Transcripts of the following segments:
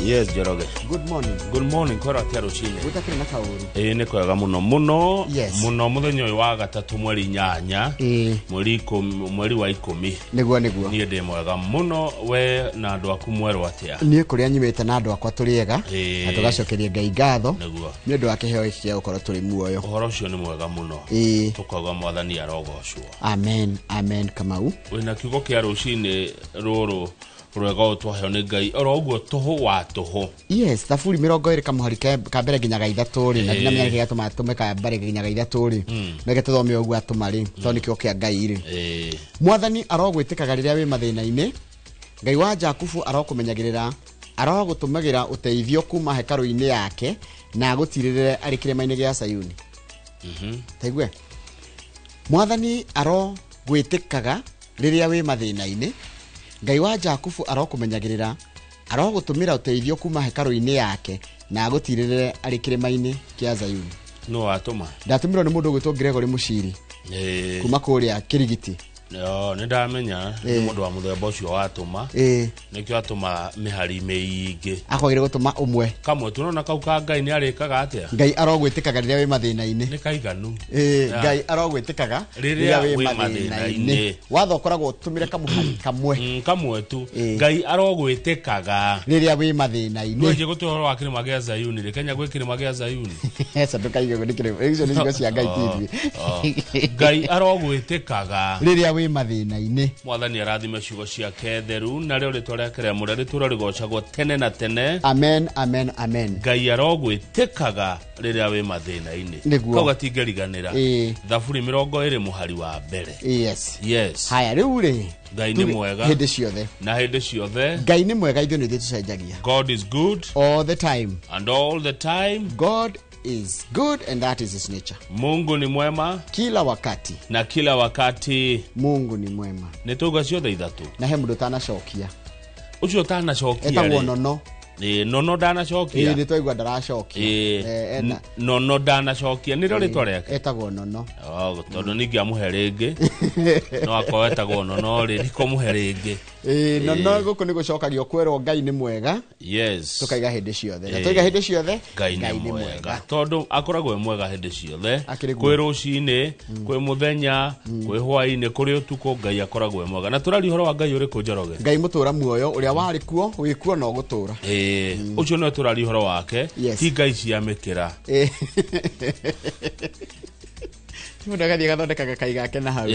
Yes, Joroge. Good morning. Good morning, kora tiaro chine. Gutakire na kauru. Ne kwega muno. Yes. Muno muthenya uyu wa gatatu mweri 8. Mweri wa 10. Niguo. Nie ndi mwega muno we na andu aku mweru atia. Nie kuria nyimete na andu akwa turiega. Na tugacokeria Ngai ngatho. Niguo. Ni andu ake heo iki gukora turi muoyo. Uhoro ucio ni mwega muno. Tukaga mwathani arogocwo. Amen. Kamau. Wina kiugo kia rucine ruru rwega utwaheo ni Ngai oroguo toho wa toho. Yes, tafuri 20 kamuharika kambere nginyaga 3 ri na dina myaka gatuma tumeka mbere nginyaga 3 ri mege tuthome ogu atumari toni kiugo kia Ngai ri mwathani arogwitikaga riria wi mathina-ini Ngai wa Jakubu arokumenyagirira arogutumagira uteithio kuma hekaru-ini yake na gutirire ari kirema-ini gia Sayuni. Taigwe mwathani arogwitikaga riria wi mathina-ini Ngai wa Jakubu arokumenyagirira arogutumira uteithio kuma hekaru-ini yake na gutirire ari kirema-ini kia Sayuni. No atuma Ndatumirwo ni mundu gwitwo Gregory Mushiri kuma kuria Kirigiti. Yo ni ndamenya ni mundu wa muthemba ucio watuma nikio atuma mihari meige akwagire gutuma umwe kamwe tunona kau ka Ngai ni arikaga atia Ngai arogwitikaga riria wi mathina-ini ni kaiganu Ngai arogwitikaga riria wi mathina-ini watho koragwo utumire kamuhari kamwe tu Ngai arogwitikaga riria wi mathina-ini no je gutuhoro wa kirima gia Sayuni ri Kenya gwi kirima gia Sayuni esa ndukaige gudikire icio ni cigo cia Ngai TV Ngai arogwitikaga riria wi mathina-ini mwathani arathime ciugo ciake theru na rio ritwa riake riamure ritura rigocagwo tene na tene. Amen. Ngai arogwitikaga riria wi mathina-ini kauga tingeriganira Thaburi 20 muhari wa mbere. Yes haya riu ri Ngai ni mwega hindi ciothe na hindi ciothe Ngai ni mwega ithu ni tucenjagia. God is good all the time and all the time. God is good and that is his nature. Mungu ni mwema kila wakati na kila wakati. Mungu ni mwema nituga ciothe ithatu na he mundu tanacokia ucio tanacokia etagwo nono nono danacokia ni twaigua ndaracokia nono danacokia ni rio ritwa riake etagwo nono tondu ningi amuhe ringi no akoe etagwo nono ri niko muhe ringi nono guku ni gucokagio kwerwo Ngai ni mwega. Yes tukaiga hindi ciothe na tuiga hindi ciothe Ngai ni mwega tondu akoragwo e mwega hindi ciothe kwi rucini kwi muthenya kwi hwaini kuri utuko Ngai akoragwo e mwega na turari horo wa Ngai uriku Njoroge Ngai mutura muoyo uria wari kuo wikuo no gutura ucio no turari horo wake ti Ngai cia mikira mundu gathie gathondekaga Kai gake na hau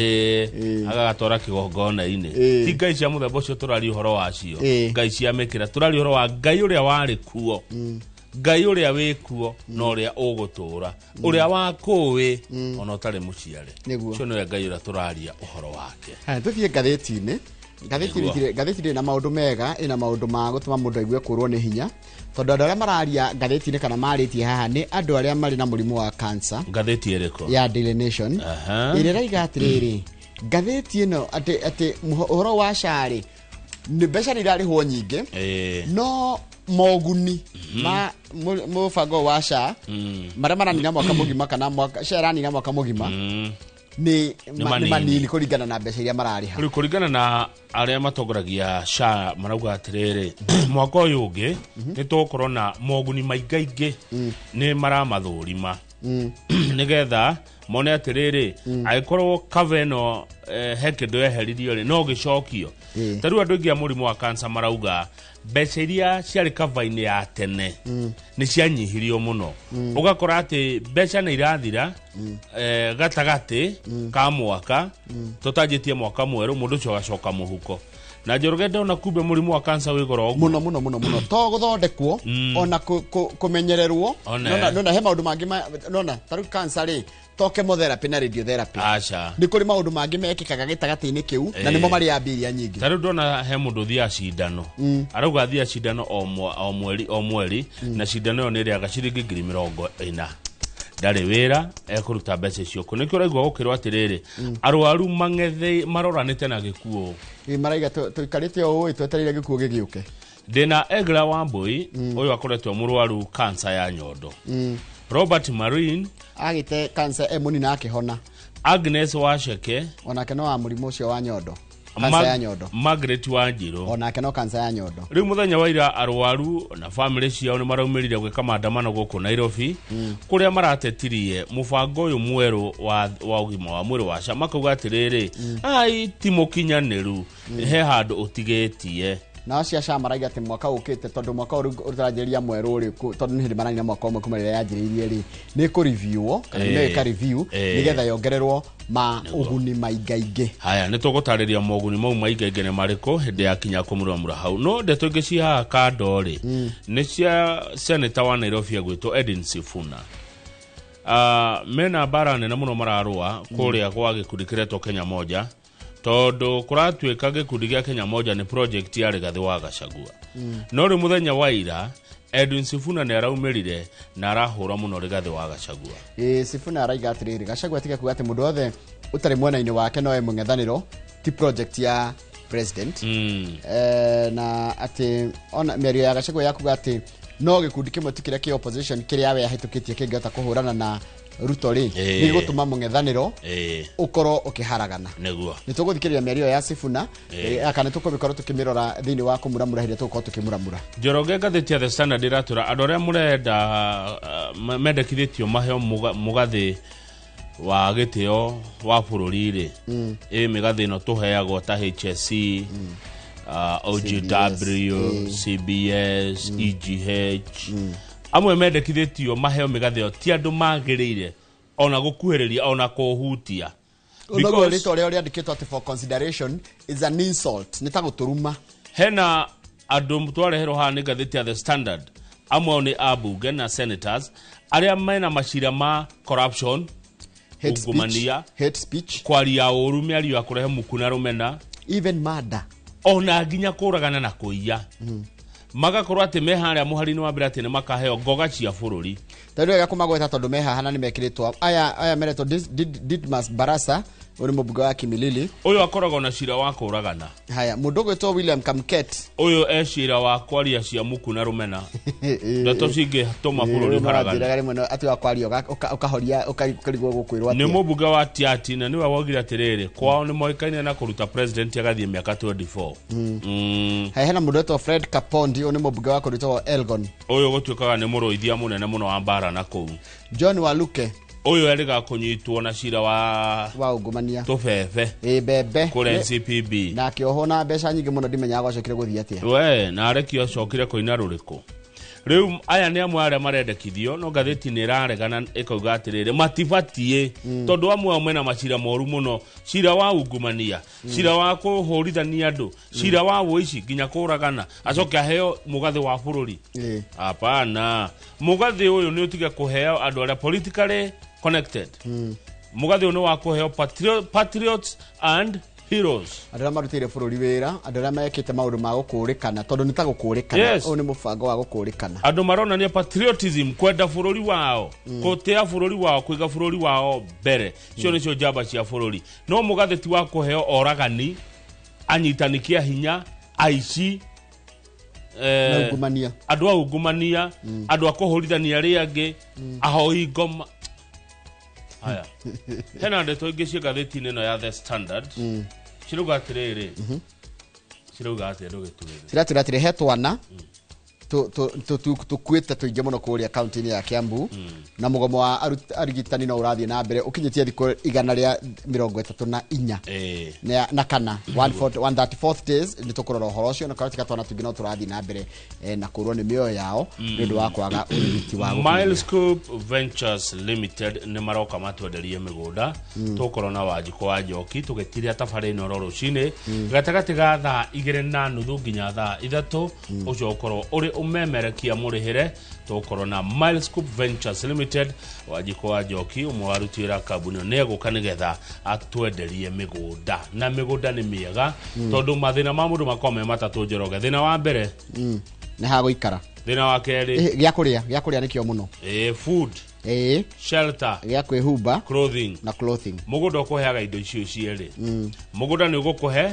agagatwara kigongona-ini ti Ngai cia muthemba ucio turari horo wacio Ngai cia mikira turari horo wa Ngai uria wari kuo Ngai uria wi kuo no uria ugutura uria wakuwi ona utari muciare ucio no Ngai uria turaria uhoro wake. Tuthie ngatheti-ini ngatheti na maundu mega ina maundu ma gutuma mundu aigue kurwo ni hinya tondu andu aria mararia ngatheti-ini kana maritie haha ni andu aria mari na murimu wa cancer. Ngatheti eriko ya Daily Nation ire raiga atiriri ngatheti ino ati uhoro wa shari ni mbeca ni rarihwo nyingi no moguni ma mubango wa sha maramana ni na mwaka mugima kana mwaka shara ni na mwaka mugima ni manini kuringana na mbeca iria marariha kuringana na aria matongoragia sha marauga atiriri mwaka uyu ungi ni tukorwo na moguni maingaingi ni maramathurima nigetha mone atiriri aikorwo kaveno hekedo eheririo ri no gicokio taru andu ingi a murimu wa cancer marauga mbeca iria ciari kava-ini ya tene ni cianyihirio muno ugakora ati mbeca ni irathira gatagati ka mwaka tutanjitie mwaka mweru mundu ucio agacoka muhuko na Njoroge ndona kumbe murimu wa cancer wi goro muno to guthondekwo ona kumenyererwo nona he maundu mangi nona taru cancer ri to chemotherapy na radiotherapy ni kuri maundu mangi mekikaga gitagati-ini kiu na nimo mari ambiria nyingi taru ndona he mundu thia cindano arauga thia cindano o mweri na cindano yo ni ria gaciringi 40,000 ndari wira ekuruta mbeca icio ku nikio raigwa gukirwa atiriri arwaru mangethe maroranite na gikuo maraiga tuikarite o oi tweterire gikuo gigiuke ndina Egla Wambui uyu akoretwo murwaru cancer ya nyondo Robert Marine agite cancer emuni na akihona Agnes Washeke onake no wa murimu ucio wa nyondo kansa ya nyondo Margaret Wanjiru onake no kansa ya nyondo riu muthenya wa ira arwaru na family ciao ni maraumirire gwika maandamano guku Nairobi kuria maratetirie mubango uyu mweru wa ugima wa mwiri wa Sha makauga atiriri ai ti mukinyaniru he handu utigetie na cia Sha maraiga ati mwaka ukite tondu mwaka utaranjiria mweru ri tondu ni hindi maranya mwaka umwe kuma riria yanjiririe ri ni ku review kana ni ka review nigetha yongererwo ma uguni maingaingi haya ni tugutariria moguni mau maingaingi ne mariko hindi ya kinya kumuramura hau no ndeto ingi cia kandori ni cia senator wa Nairobi agwitwo Edwin Sifuna mena bara nene muno mararua kuria kwa gikundi kiretwo Kenya Moja tondu kuratuika gikundi gia Kenya Moja ni project ya Rigathi wa Gachagua no ri muthenya wa ira Edwin Sifuna ne araumirire na arahura muno Rigathi wa Gachagua Sifuna araiga atiriri Gachagua tika kuga ati mundu othe utari mwena-ini wake no mung'ethaniro ti project ya president na ati ona mĩario ya Gachagua ya kuga ati no gikundi kimwe tikire ki opposition kiria we ahitukitie kingehota kuhurana na Ruto ri ni gutuma mung'ethaniro ukoro ukiharagana neguo ni tuguthikiria mĩario ya Sifuna akane tukubikorwo tukimirora thiini wa kumuramura hinde tukorwo tukimuramura Njoroge ngathĩti ya The Standard iratura andu aria murenda mendekithitio maheo mugathi wa gitio wa bururi ri migathi no tuheagwo ta HSC OGW CBS EGH amwe mendekithitio maheo migathio ti andu magirire ona gukuhiriria ona kuhutia because rito ria andikitwo ati for consideration is an insult nita guturuma hena andu twareherwo ha ni ngathiti ya The Standard amwe ni abunge na senators aria mena mashira ma corruption hate speech kwaria uru miario akurehe mukuna rumena even murder ona nginya kuragana na kuiya magakorwo ati meharia muharini wa mbere ati ne makaheo ngoga cia bururi tondu ya kumagweta tondu meha hana ni mekiritwo aya meretwo Didmas Barasa uri mubunge wa Kimilili uyu akoragwo na cira wa kuragana haya mundu gwetwo William Kamket uyu ecira wa kwaria cia mukuna rumena ndeto cingi tuma bururi haragana ndiraga rimwe ati wa kwaria ukahoria ukarigwo gukwirwo ati ni mubunge wa Tiati na niwe wogira atiriri kwao ni moikaine na kuruta president agathie miaka 24 hena mundu gwetwo Fred Kapondi uri mubunge wa kuruta Elgon uyu gutwikaga ni muruithia munene muno wa mbara na kuu John Waluke uyu eriga kunyitwo na cira wa ugumania tubebe bebe kure NCPB na kioho na mbeca nyingi muno ndimenyaga gwacokire guthia atia we na arekio acokire koina ruriku riu aya ni amwe aria marendekithio no ngathiti ni raregana ikauga atiriri matibatie tondu amwe mena macira moru muno cira wa ungumania cira wa kuhurithania andu cira wa woici nginya kuragana acoke aheo mugathi wa bururi hapana mugathi uyu ni utige kuheo andu aria politically connected mugathi uyu ni wa kuheo patriots and heroes adara marutire bururi wira adara mekite maundu ma gukurikana tondu ni ta gukurikana o ni mubango wa gukurikana andu maronania patriotism kwenda bururi wao kutea bururi wao kuiga bururi wao mbere cio ni cio njamba cia bururi no mugathi ti wa kuheo oragani anyitanikia hinya aici ungumania andu a ungumania andu a kuhurithania riangi ahoi ngoma haya hena ndeto ingi cia ngathiti-ini ino ya The Standard ciruga atiriri ciruga ati ndu giturire ciratire hetwana tukwite tuinge muno kuria county-ini ya Kiambu na mugomo wa arigitani no urathie na mbere ukinyitie thiko 134 na kana 134th days ni tukurora horo ucio na karatika twana tungi no turathie na mbere na kurwo ni mioyo yao ndu wa kwaga urigiti wa Milescope Ventures Limited ni maroka matwenderie migunda tukorona Wanjiko wa Njoki tugetiria tafari no rucini gatagati ga thaa 2:30 nginya thaa 3 ucio ukorwo uri umemerekia murihire tukorona Milescope Ventures Limited Wanjiko wa Njoki umwarutira kabuni ne guka nigetha atwenderie migunda na migunda ni miega tondu mathina ma mundu makome matatu Njoroge thina wa mbere ni ha guikara thina wa keri gya kuria nikio muno food shelter gya kwihumba clothing mugunda ukuheaga indo icio cieri mugunda ni ugukuhe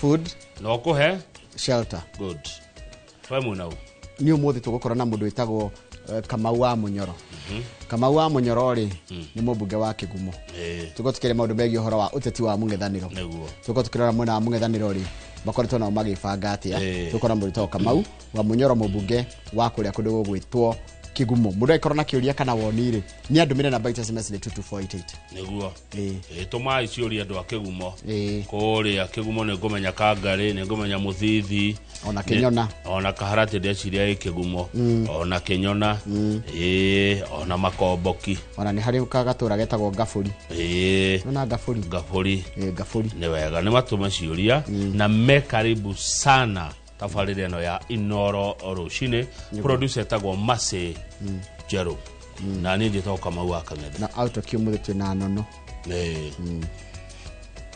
food no ukuhe shelter good famwe nau ni umuthi tugukora na mundu witagwo Kamau wa Munyoro. Kamau wa Munyoro ri ni mũmbunge wa Kigumo. Tuko tukire maundu megi uhoro wa uteti wa mung'ethaniro. Tuko tukirora mwena wa mung'ethaniro ri bakoretwo nao magibanga atia. Tukora mũrito Kamau wa Munyoro mũmbunge wa kuria kundu gwitwo Kigumo. Mundu aikorona kiuria kana woni ri ni andumire namba ita SMS 22488. Niguo. Tuma iciuria andu a Kigumo. Kuria Kigumo ne ngomenya Kangari, ne ngomenya Muthithi, ona Kinyona, ona Kaharati ndeciria i Kigumo, ona Kinyona, ona Makomboki. Ona ni hari kagatura getagwo Ngaburi. Ona Ngaburi. Ngaburi. Ni wega ni matuma ciuria na me karibu sana. Tafariri eno ya Inoro Rucine, producer tagwo Mase Jero. Na ni ndito Kamau akang'etha. Na auto kiumuthitwe na nono.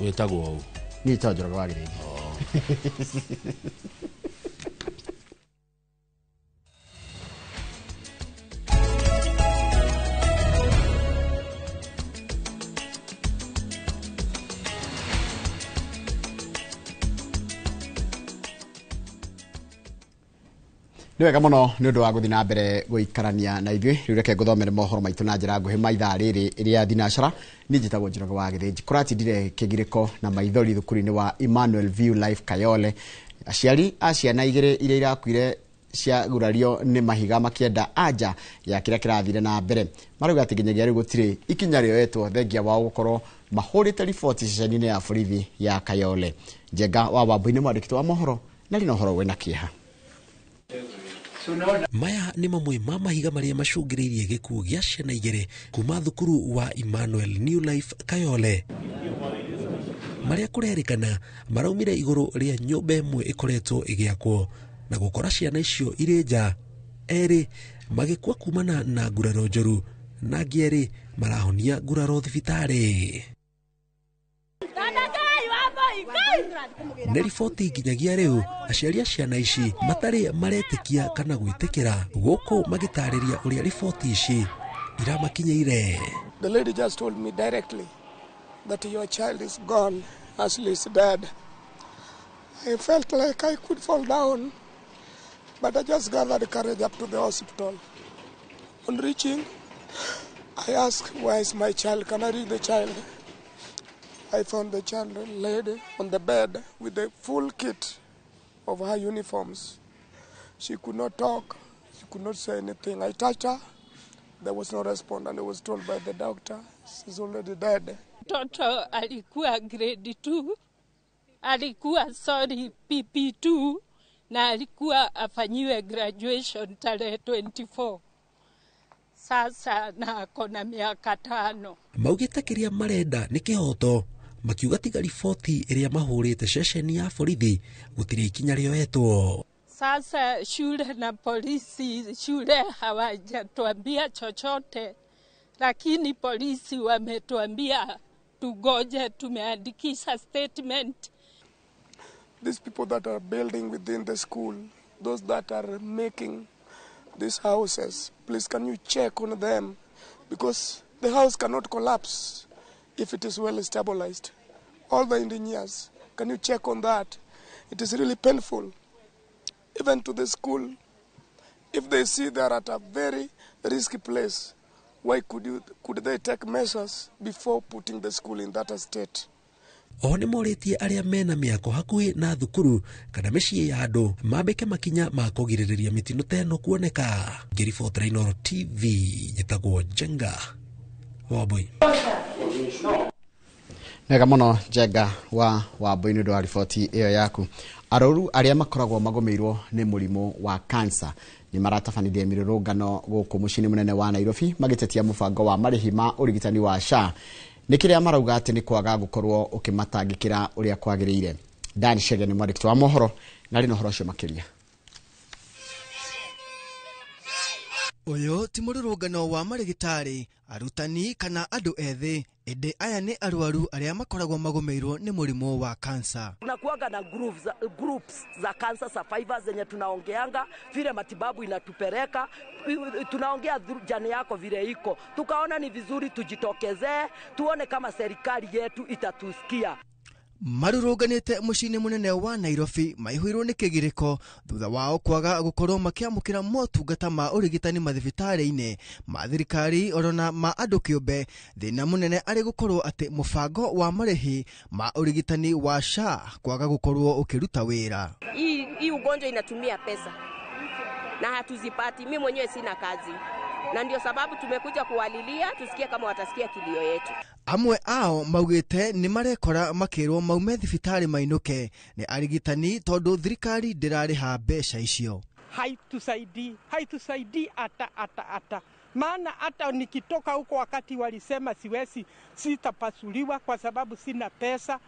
Wetagwo ni Njoroge wa Gĩthĩnji. Ni wega muno ni undu wa guthi na mbere guikarania na ithui riu reke nguthomere mohoro maitu na njira nguhi maitha riri iria thinacara ni njitagwo Njoroge wa Gĩthĩnji kuratindire kigiriko na maithori thukuru-ini wa Emmanuel View Life Kayole. Aciari a ciana igiri iria irakuire cia gurario ni mahiga makienda anja ya kira kirathire na mbere marauga ati nginyagia riu gutire ikinya rioetwo thengia wao gukorwo mahurite riboti ceceni-ini ya borithi ya Kayole. Njenga wa Wambui ni mwandĩki wa mohoro na rino horo wena kieha. Maya ni mamwe ma mahiga maria macungiriirie gikuo gia ciana igere kuma thukuru wa Emmanuel New Life Kayole maria kurerikana maraumire iguru ria nyumba imwe ikoretwo igiakwo na gukora ciana icio iri nja eri magikwa kumana na nguraro njoru na gieri marahonia nguraro thibitari. Nĩ riboti nginyagia riu aciari a ciana ici matari maretikia kana gwitikira guku magitariria uria riboti ici iramakinyeire. The lady just told me directly that your child is gone, Ashley is dead. I felt like I could fall down, but I just gathered courage up to the hospital. On reaching, I asked, where is my child? Can I read the child? I found the child laid on the bed with the full kit of her uniforms. She could not talk. She could not say anything. I touched her. There was no response, and I was told by the doctor, she's already dead. Mtoto alikuwa grade 2, alikuwa PP2, na alikuwa afanyiwe graduation tarehe 24. Sasa na kona miaka 5. Maugite kiria marenda ni kihoto makiuga tiga riboti iria mahurite ceceni ya borithi gutire ikinya rioetwo. Sasa shule na polisi, shule hawajatuambia chochote, lakini polisi wametuambia tugoje, tumeandikisha statement. These people that are building within the school, those that are making these houses, please can you check on them, because the house cannot collapse if it is well stabilized. All the engineers, can you check on that? It is really painful. Even to the school, if they see they are at a very risky place, why could they take measures before putting the school in that state? O ni moritie aria mena miako hakuhi na thukuru kana micii ya andu mambike makinya ma kugiririria mitino teno kuoneka. Ngiribotera Inoro TV njitagwo Njenga Wambui. Nega muno Njenga wa Wambui ni undu wa riboti iyo yaku. Aruru aria makoragwo magomeirwo ni murimo wa cancer ni maratabanithia mirurungano guku mucini munene wa Nairobi magitetia mubango wa marihi ma urigitani wa SHA. Nikiria marauga ati ni kwaga gukorwo ukimatangikira uria kwagiriire. Dan Shege ni mwandĩki wa mohoro na rino horo cio makiria. Uyu ti mururungano wa marigitari arutani kana andu ethi ende aya ni arwaru aria makoragwo magomeirwo ni murimo wa cancer. Tunakuaga na groups za cancer survivors zenye tunaongeanga vile matibabu inatupeleka, tunaongea jani yako vile iko, tukaona ni vizuri tujitokezee tuone kama serikali yetu itatusikia. Maruruganite mucini munene wa Nairobi maihwirwo ni kigiriko thutha wao kwaga gukorwo makiamukira motungata ma urigitani mathibitari-ini ma thirikari orona ma andu kiumbe. Thina munene ari gukorwo ati mubango wa marihi ma urigitani wa SHA kwaga gukorwo ukiruta wira. Hii ugonjwa inatumia pesa na hatuzipati. Mimi mwenyewe sina kazi, na ndio sababu tumekuja kuwalilia tusikie kama watasikia kilio yetu. Amwe ao maugite ni marekora makirwo maume thibitari mainuke ni arigitani tondu thirikari ndirariha mbeca icio. Haitusaidii hata. Maana hata nikitoka huko wakati walisema sitapasuliwa kwa sababu sina pesa.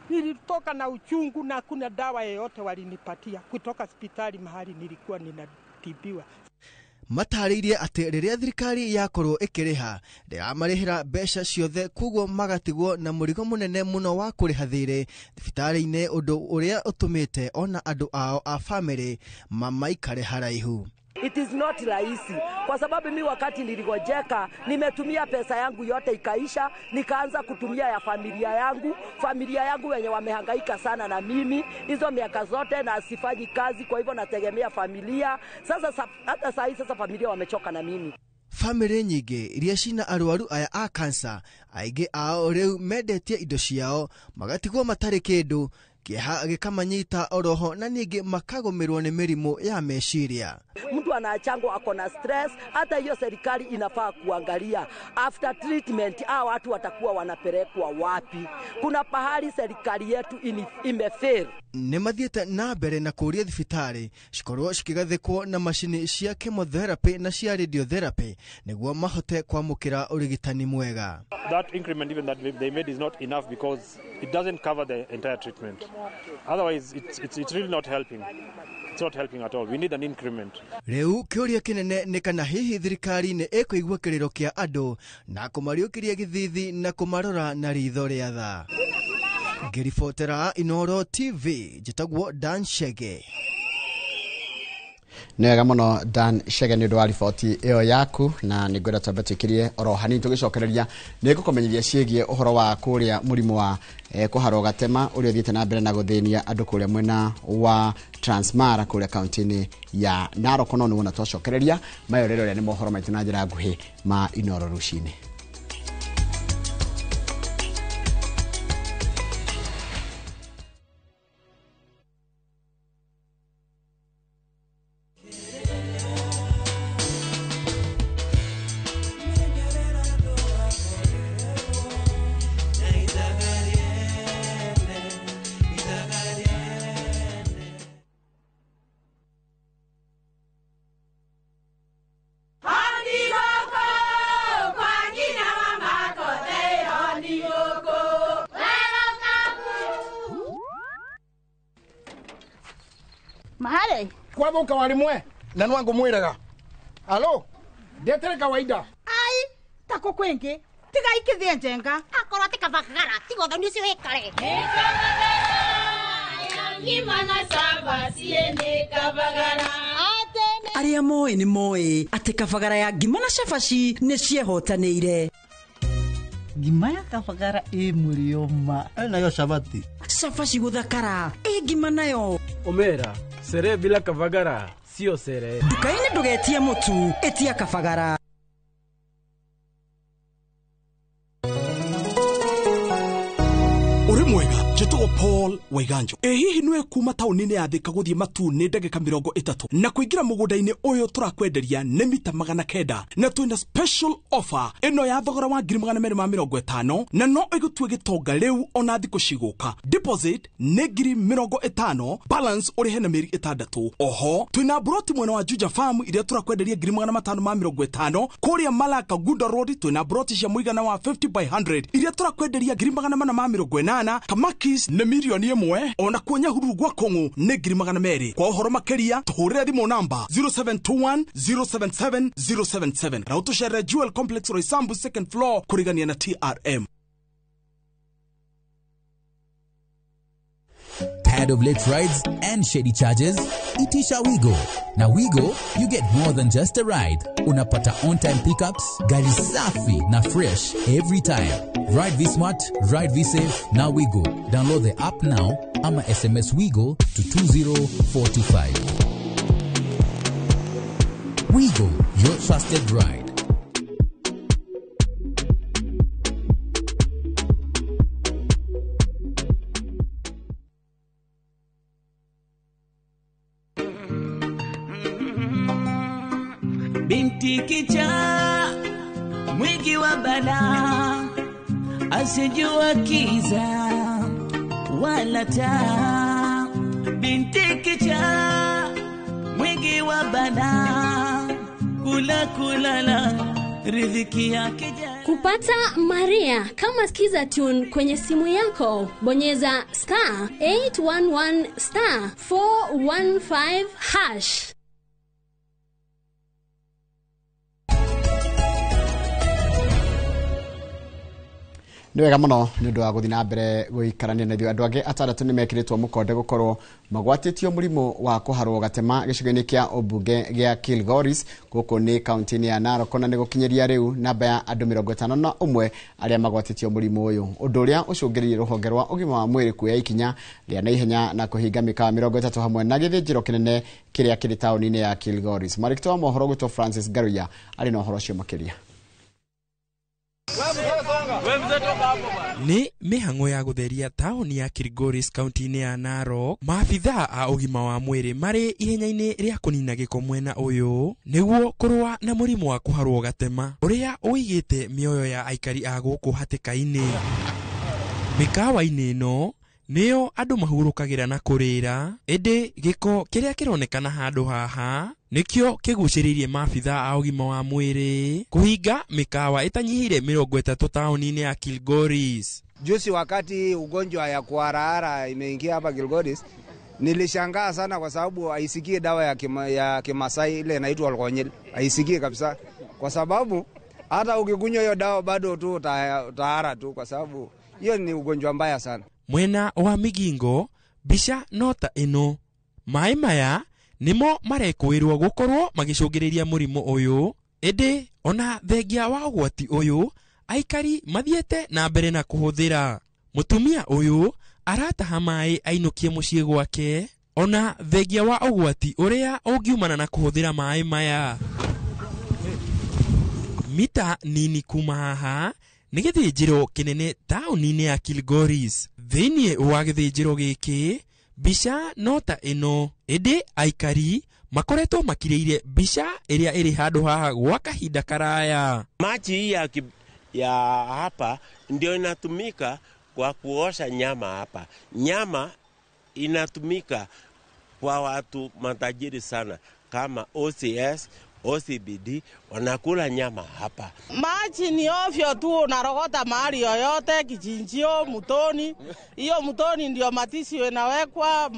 Nilitoka na uchungu na kuna dawa yoyote walinipatia kutoka hospitali mahali nilikuwa ninatibiwa. Mataririe ati riria thirikari yakorwo ikiriha ndiramarihira mbeca ciothe kuguo magatigwo na murigo munene muno wa kuriha thiri thibitari-ini, undu uria utumite ona andu ao a family mamaikare haraihu. It is not rahisi kwa sababu mimi wakati niligojeka nimetumia pesa yangu yote ikaisha, nikaanza kutumia ya familia yangu wenye wamehangaika sana na mimi hizo miaka zote na sifanyi kazi, kwa hivyo nategemea familia. Sasa hata sasa familia wamechoka na mimi. Family nyingi iria cina arwaru aya a cancer aige ao riu mendetie indo ciao magatigwo matari kindu kiha gikamanyita oroho na ningi makagomerwo ni mirimu ya meciria. Mtu anaachangwa ako na stress, hata hiyo serikali inafaa kuangalia after treatment watu watakuwa wanapelekwa wapi. Kuna pahali serikali yetu imefail. Ni mathiete na mbere na kuria thibitari cikorwo cikigathikwo na mashini cia chemotherapy na cia radiotherapy niguo mahote kwamukira urigitani mwega. That increment even that they made is not enough because it doesn't cover the entire treatment. Otherwise it's really not helping. It's not helping at all. We need an increment. Riu kiuria kinene ni kana hihi thirikari ni ikuigwa kiriro kia andu na kumariukiria githithi na kumarora na ritho ria tha. Ngiribotera Inoro TV jitagwo Dan Shege. Nega muno Dan Shege ni ndwari riboti iyo yaku na nigwenda twambe twikirie oro hani tugicokereria nigukumenyithia ciegie uhoro wa kuria murimu wa kuharwo gatema uri uthiite na mbere na guthinia andu kuria mwena wa Transmara kuria kaunti-ini ya Narok. No nuona twacokereria mayo rero ni mohoro maitu na njira nguhi ma Inoro rucini. Mahale kwa boka walimwe na nwangu mwiraga alo ndetere kawaida ai tako kwenge tiga ikithie njenga akoro tikavagara tigo thoni cio hekare ngimana samba siende kavagara aria moi ni moi ati kavagara ya ngimana shafashi ni ciehotanĩire. Ngima ya kavagara murioma nayo shabati shafashi guthakara ngima nayo omera sere bila kavagara sio sere. Dukaini ndugetie mutu etia kavagara. Uri mwega jetwo Paul Waiganjo hihi nwe kuma tauni-ini ya Thika guthie Matune ndagika 30 na kuingira mugunda-ini uyu turakwenderia ni mita 900 na twina special offer ino ya thogora wa 250 na no igutue gitonga riu ona thiku ciguka. Deposit ni 50, balance uri hena meri 6. Oho twina broti mwena wa Juja Farm iria turakwenderia 550 kuria Malaka Gunda Road. Twina broti cia muigana wa 50 by 100 iria turakwenderia 480 Kamakis na milioni 1 ona kuonya hururu gwa Kongo ne 200. Kwa uhoro makeria tuhurira thimo namba 0721 077 077 Rauto Share Jewel Complex Roysambu 2nd floor kurigania na TRM. Tired of late rides and shady charges? Itisha Wigo. Na Wigo, you get more than just a ride. Unapata on-time pickups, gari safi na fresh every time. Ride V-Smart, ride V-Safe, na Wigo. Download the app now, ama SMS Wigo to 2045. Wigo, your trusted ride. Binti kicha mwingi wa bala, asijua kiza wala taa. Binti kicha mwingi wa bala, kulala riziki yake. Kupata Maria kama skiza tune kwenye simu yako, bonyeza *811 *415#. Nĩ wega mũno nĩ ũndũ wa gũthiĩ na mbere gũikarania na ithuĩ. Andũ angĩ atandatũ nĩ mekĩrĩtwo mũkonde gũkorwo magwatĩtio mũrimũ wa kũharwo gatema gĩcigo-inĩ kĩa ũmbunge gĩa Kilgoris gũkũ nĩ kaunti-inĩ ya Narok, na nĩ gũkinyĩria rĩu namba ya andũ 51 arĩa magwatĩtio mũrimũ ũyũ, ũndũ ũrĩa ũcũngĩrĩirie rũhonge rwa ũgima wa mwĩrĩ kuoya ikinya rĩa naihenya na kũhinga mĩkawa 30 hamwe na gĩthĩnjĩro kĩnene kĩrĩa kĩrĩ taũni-inĩ ya Kilgoris. Marĩkĩto wa mohoro gwĩtwo Francis Garuya arĩ na ũhoro ũcio makĩria. Ni mihango ya gutheria tauni ya Kilgoris kaunti-inĩ ya Narok, maabitha a ũgima wa mwĩrĩ marĩ ihenya-inĩ rĩa kũnina gĩko mwena ũyũ nĩguo kũrũa na mũrimũ wa kũharwo gatema ũrĩa ũigĩte mĩoyo ya aikari a gũkũ hatĩka-inĩ. Mĩkawa-inĩ ĩno nĩyo andũ mahurũkagĩra na kũrĩra, ĩndĩ gĩko kĩrĩa kĩronekana handũ haha nikio kĩgucĩrĩirie maabitha a ũgima wa mwĩrĩ kuhinga mikawa itanyihire 30 tauni-inĩ ya Kilgoris. Juzi wakati ugonjwa ya kuharahara imeingia hapa Kilgoris, nilishangaa sana kwa sababu haisikie dawa ya Kimasai ile inaitwa Alkonyel. Haisikie kabisa kwa sababu hata ukikunywa hiyo dawa bado tu utahara tu, kwa sababu hiyo ni ugonjwa mbaya sana. Mwena wa Migingo bisha nota ino mai maya nimo marekwirwo gukorwo magicungiriria murimu uyu, indi ona thengia wa ugwati uyu aikari mathiete na mbere na kuhuthira. Mutumia uyu arataha mai ainukie mucii gwake ona thengia wa ugwati uria ungiumana na kuhuthira mai maya. Mita nini kuma haha nĩ gĩthĩnjĩro kĩnene taũni-inĩ ya Kilgoris. Thĩinĩ wa gĩthĩnjĩro gĩkĩ bica nota ĩno, ĩndĩ aikari makoretwo makirĩire bica ĩrĩa ĩrĩ handũ haha gwa kahinda karaya. Maji hii ya hapa ndio inatumika kwa kuosha nyama hapa. Nyama inatumika kwa watu matajiri sana kama OCS, OCBD, wanakula nyama hapa. Maji ni ovyo tu, unarogota mahali yoyote, kichinjio, mtoni. Hiyo mtoni ndio matisi inawekwa,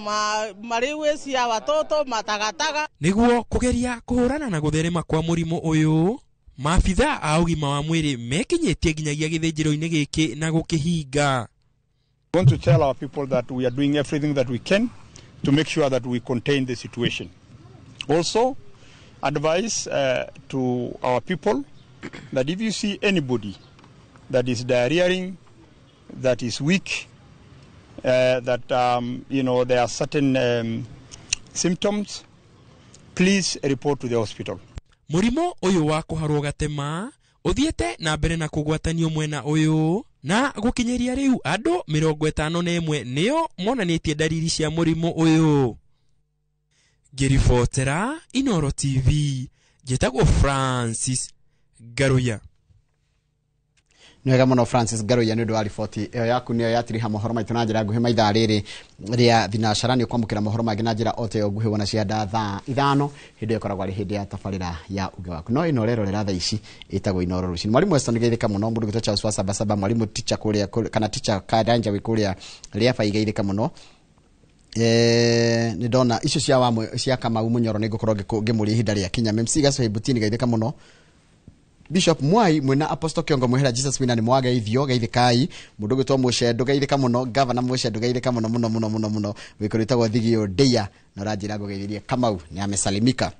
mariwesi ya watoto, matakataka. Niguo kugeria kuhurana na gutherema kwa murimu uyu, maabitha a ũgima wa mwĩrĩ mekinyetie nginyagia gĩthĩnjĩro-inĩ gĩkĩ na gũkĩhinga. We want to tell our people that we are doing everything that we can to make sure that we contain the situation. Also, advise to our people that if you see anybody that is diarrheaing, that is weak, that there are certain symptoms, please report to the hospital. Murimo uyu wa kuharwo gatema uthiete na mbere na kugwatanio mwena uyu, na gukinyeria riu andu 51 nio monanitie dalili cia murimo uyu. Ngiribotera Inoro TV, njĩtagwo Francis Garuya. Nĩ wega mũno Francis Garuya, nĩ ũndũ wa riboti ĩyo yaku nĩyo yatiriha mohoro maitũ na njĩra nguhĩ maithaa rĩrĩ rĩa thinacara. Nĩ ũkwamũkĩra mohoro mangĩ na njĩra o ta ĩyo nguhĩ wona cianda thaa 5 hĩndĩ ĩyo ĩkoragwo arĩ hĩndĩ ya tabarĩra ya uge waku. No ĩno ũrerorera thaa ici ĩtagwo Inoro Rũciinĩ. Mwarimũ Weston Geithĩka mũno, mũndũ gwĩtwo Charles wa Sabasaba, mwarimũ teacher kũrĩa kana teacher Kadanja wĩ kũrĩa Rĩaba Igeithĩka mũno. Nĩ ndona icio cia Kamau Mũnyoro nĩ ngũkorwo ngĩmũria ihinda rĩa Kenya. MC Gaco Hebutini Geithĩka mũno. Bishop Mwai mwena Apostle Kiongo Muhera Jesus Wina ni mwaga ithio geithikai mundu gwitwo Mushendo geithika muno governor Mushendo geithika muno wikuritagwo Thigio Ndeia na ranjira ngogeithirie Kamau ni amesalimika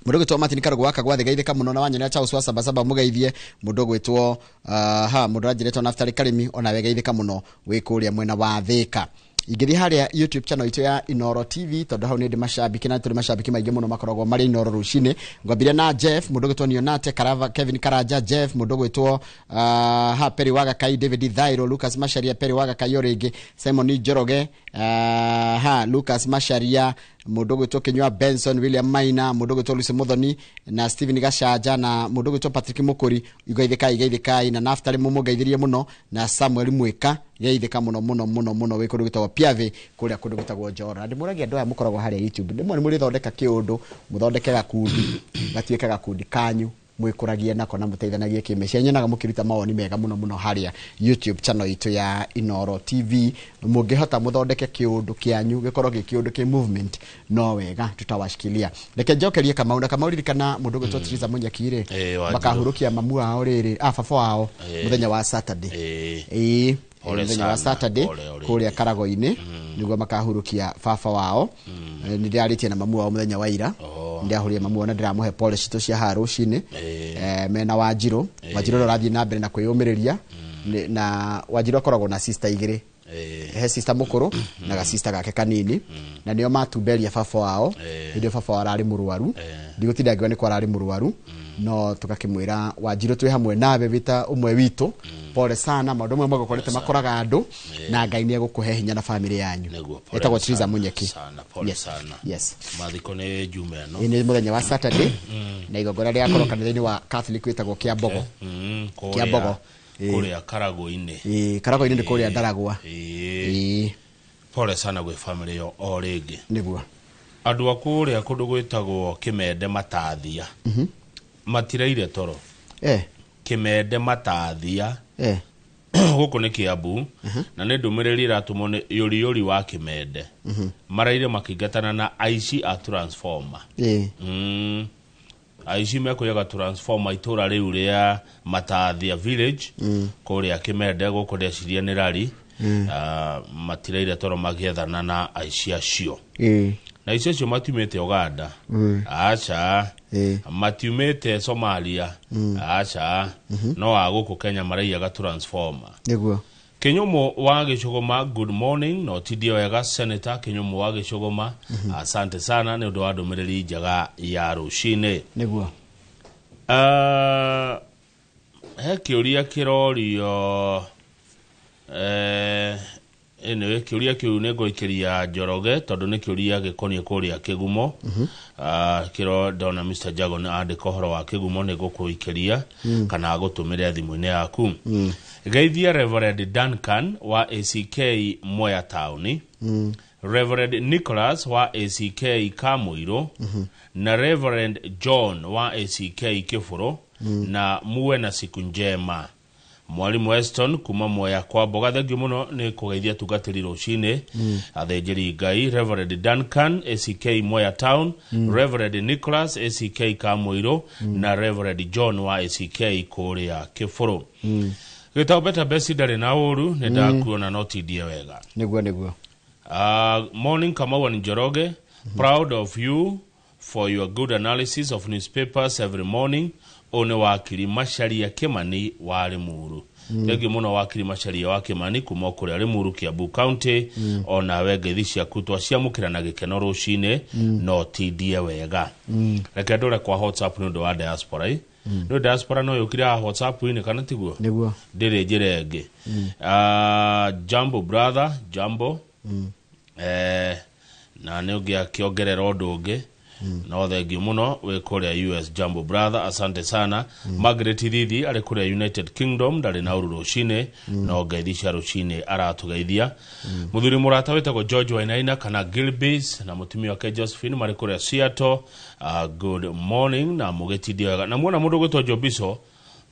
mundu gwitwo Martin Karugo waka gwa geithika muno na wanyene Charles wa sabasaba mugeithie mundu gwitwo mundu ranjiretwo Naftali Karimi ona geithika muno wikuria mwena wa Thika Igethi haria YouTube channel ito ya Inoro TV tondu hau ni ndi mashabiki na tuli mashabiki maingi muno makoragwo mari Inoro rucine ngwambire na Jeff mundu gwitwo Nionate Karava Kevin Karaja Jeff mundu gwitwo Peri Waga Kai David Thairo Lucas Masharia Peri Waga Kai Orege Simon Njoroge Lucas Masharia mundu gwitwo Kinywa Benson William Maina mundu gwitwo Lucy Muthoni na Steven Gashaja na mundu gwitwo Patrick Mukuri igeithikai na Naftali mumugeithirie muno na Samuel Mwika geithika muno wikundu gwitagwo Piave kuria kundu gwitagwo Njora ndi muragia andu aya mukoragwo haria YouTube ndimwe ni muri thondeka kiundu muthondeke gakundi gatuika gakundi kanyu mwikuragie nako na muteithanagie kimesha nyenaga mukiruta mawoni mega muno haria YouTube channel itu ya Inoro TV mungihota muthondeke kiundu kianyu gikorwo kiundu ki movement no wega tutawashikilia reke njokerie kama uririkana mundu gwitwo Triza Munyakire makahurukia mamu wao riri baba wao muthenya wa Saturday muthenya wa Saturday kuria Karago-ini niguo makahurukia baba wao ndiraritie na mamu wao muthenya wa ira ndiahuria mamu wao na ndiramuhe polish to cia harucine mena Wanjiru rathie na mbere na kwiyumiriria na Wanjiru akoragwo na sister igire he sister mukuru na ga sister gake kanini na nio matumberia baba wao ndio baba wao arari murwaru ndigutida ngiwa ni kwa arari murwaru no tukakimwira Wanjiru twi hamwe nawe vita umwe witu pole sana maundu mwe magokorete makoraga andu na Ngai ni egukuhe hinya na family yanyu etagwo Triza Munyeki yes mathiko ni jume no ni muthenya wa Saturday na igogora ria akoro kanitha-ini wa Catholic witagwo Kiambogo kuria Karago-ini Karago-ini ndi kuria Ndaragwa pole sana gwe family yo origi niguo andu akuria kundu gwitagwo Kimende Matathia matiraire toro Kimende Matathia guku ni Kiambu na ni ndumiriri ratumo ni yuri wa Kimende maraire makigatana na aici a transformer aici mekoyaga transformer itura riu ria Matathia village kuria Kimende guku ria ciria ni rari matiraire toro magiethana na aici acio na icio cio matumete Uganda acha matumete Somalia acha no aguku Kenya maraiyaga transformer niguo Kinyumo wa Gicuguma good morning no tidio wega senator Kinyumo wa Gicuguma asante sana ni undu wa ndumiriri njaga ya rucine niguo he kiuria kirorio ene kiuria kiu ne goikiria Njoroge tondu ni kiuria gikonie kuria Kigumo kiro dona Mr Jagon ande kohoro wa Kigumo ne gokuikiria kana gutumire thimu-ini yaku geithia Reverend Duncan wa ACK Moya Town Reverend Nicholas wa ACK Kamuiro na Reverend John wa ACK Kifuro na muwe na siku njema Mwalimu Weston kuma Moya kwa Boga thengio muno ni kugeithia tugatiri rucine athenjeri Ngai Reverend Duncan ACK Moya Town Reverend Nicholas ACK Kamuiro na Reverend John wa ACK kuria Kifuro gitao besi ndari na uru ni ndakuona notidie wega niguo morning Kamau ni Njoroge proud of you for your good analysis of newspapers every morning one wakiri Masharia Kimani wa Limuru thengio muno wakiri Masharia wa Kimani kuma kuri Limuru Kiambu County ona wegethi cia kutwa cia mukira na gikeno rucine no tidie wega reke ndore kwa WhatsApp ni ndo wa diaspora no diaspora no yukira WhatsApp ni kana tiguo niguo ndire njirenge Jambo brother Jambo na ne ugia kiongerera undu ungi no thengio muno we kuria US Jambo brother asante sana Margaret Thidi ari kuria United Kingdom ndari na uru rucine no geithisha rucine aratugeithia muthuri murata wetagwo George Wainaina kana Gilbis na mutumia wake Josephine mari kuria Seattle good morning na mugetidia na muona mundu gwetwo Jobiso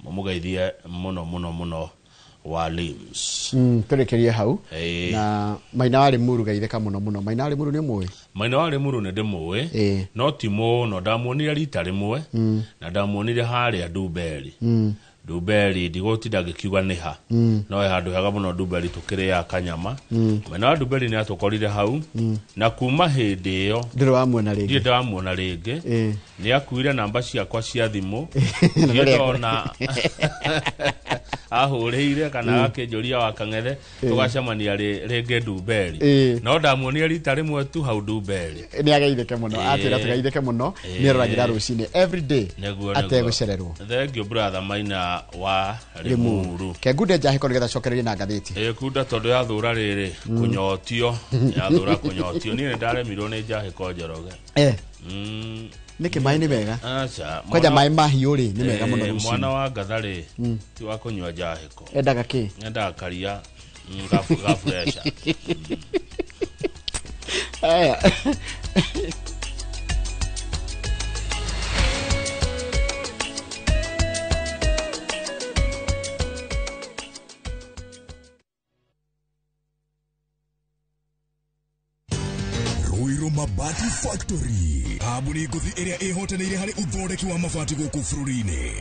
mumugeithie muno wa LIMS. Turekerie hau. Na Maina wa Limuru gaitheka muno muno. Maina wa Limuru ni mwe. Maina wa Limuru ne ndimwe. No timo no ndamuonire rita rimwe na ndamuonire haria Dubeli. Dubeli ndigotida gikiuga niha. No handu hega muno Dubeli tukire ya kanyama. Maina wa Dubeli ni atukorire hau na kuma hindi iyo ndiro wamuona ringi. Ndiro wamuona ringi. Ni akuire namba ciakwa cia thimu. Ndona ahurire kana akinjuria wa kang'ethe tugacemania ringi Dubeli. No ndamuonire rita rimwe tu hau Dubeli. Ni agaitheke muno atira tugaitheke muno ni roragira rucine every day ategucererwo. Thank you brother Maina wa Limuru. Ke gude jahe ko getha cokereria na gatheti. Kuda todo ya thura riri kunyotio ya thura kunyotio ni ndaremirwo ni jahe ko Njoroge. Niki mai ni mega. Acha. Kwaja mai mahiu ri ni mega muno rucine. Mwana wa gathari ti wa kunywa jahe ko. Endaga ki? Endaga karia gafresha. Aya. Mabati Factory habuni guthi iria ihotanire hari uthondeki wa mabati guku bururi-ini.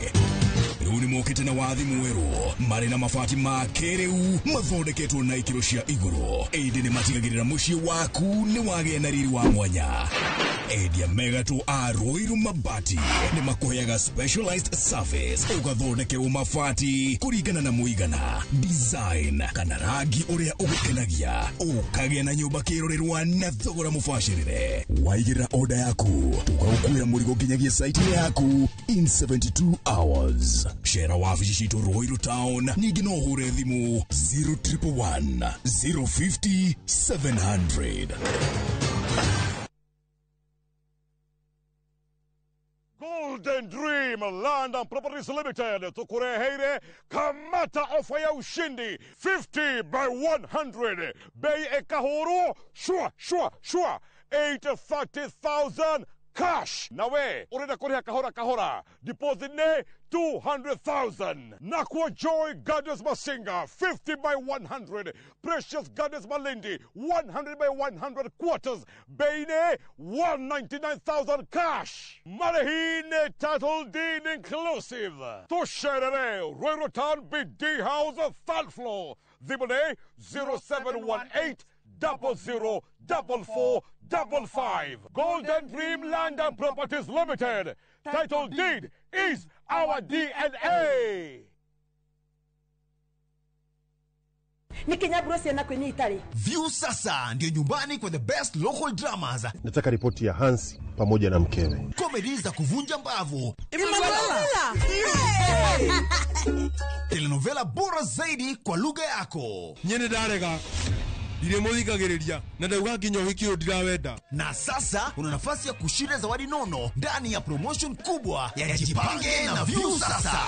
Riu ni mokite na wathi mweru mari na mabati ma kiriu mathondeketwo na ikiro cia iguru. Indi ni matigagirira mucii waku ni wagia na riri wa mwanya. Endia megatu a Ruiru Mabati ni makuheaga specialized service ugathondekerwo mabati kuringana na muigana, design kana rangi uria ugukenagia, ukagia na nyumba kirorerwa na thogora mubashirire. Waigirira order yaku tugagukuira murigo nginyagia site yaku in 72 hours. Shera wabici citu Ruiru Town ningi no hure thimu 0111 050 700. Golden Dream Land and Properties Limited tukureheire kamata ofa ya ushindi 50 by 100 bei ekahoro shua 830,000 cash. Nawe urenda kuriha kahora deposit ne 200,000. Nakwa Joy Gardens Masinga 50 by 100. Precious Gardens Malindi 100 by 100 quarters. Beine 199,000 cash. Marahine title deed inclusive. Tosherere Ruiru Town BD House 3rd floor. Zibone 0718 004455. Golden Dream Land and Properties Limited. Title deed is our DNA. View sasa ndio nyumbani kwa the best local dramas. Nataka ripoti ya Hansi pamoja na mkewe. Comedy za kuvunja mbavu. Telenovela bora zaidi kwa lugha yako. Nyene darega. Ile muthikagiriria na ndauga nginya wiki ndirawenda. Na sasa una nafasi ya kushinda zawadi nono ndani ya promotion kubwa ya Jipange na View sasa.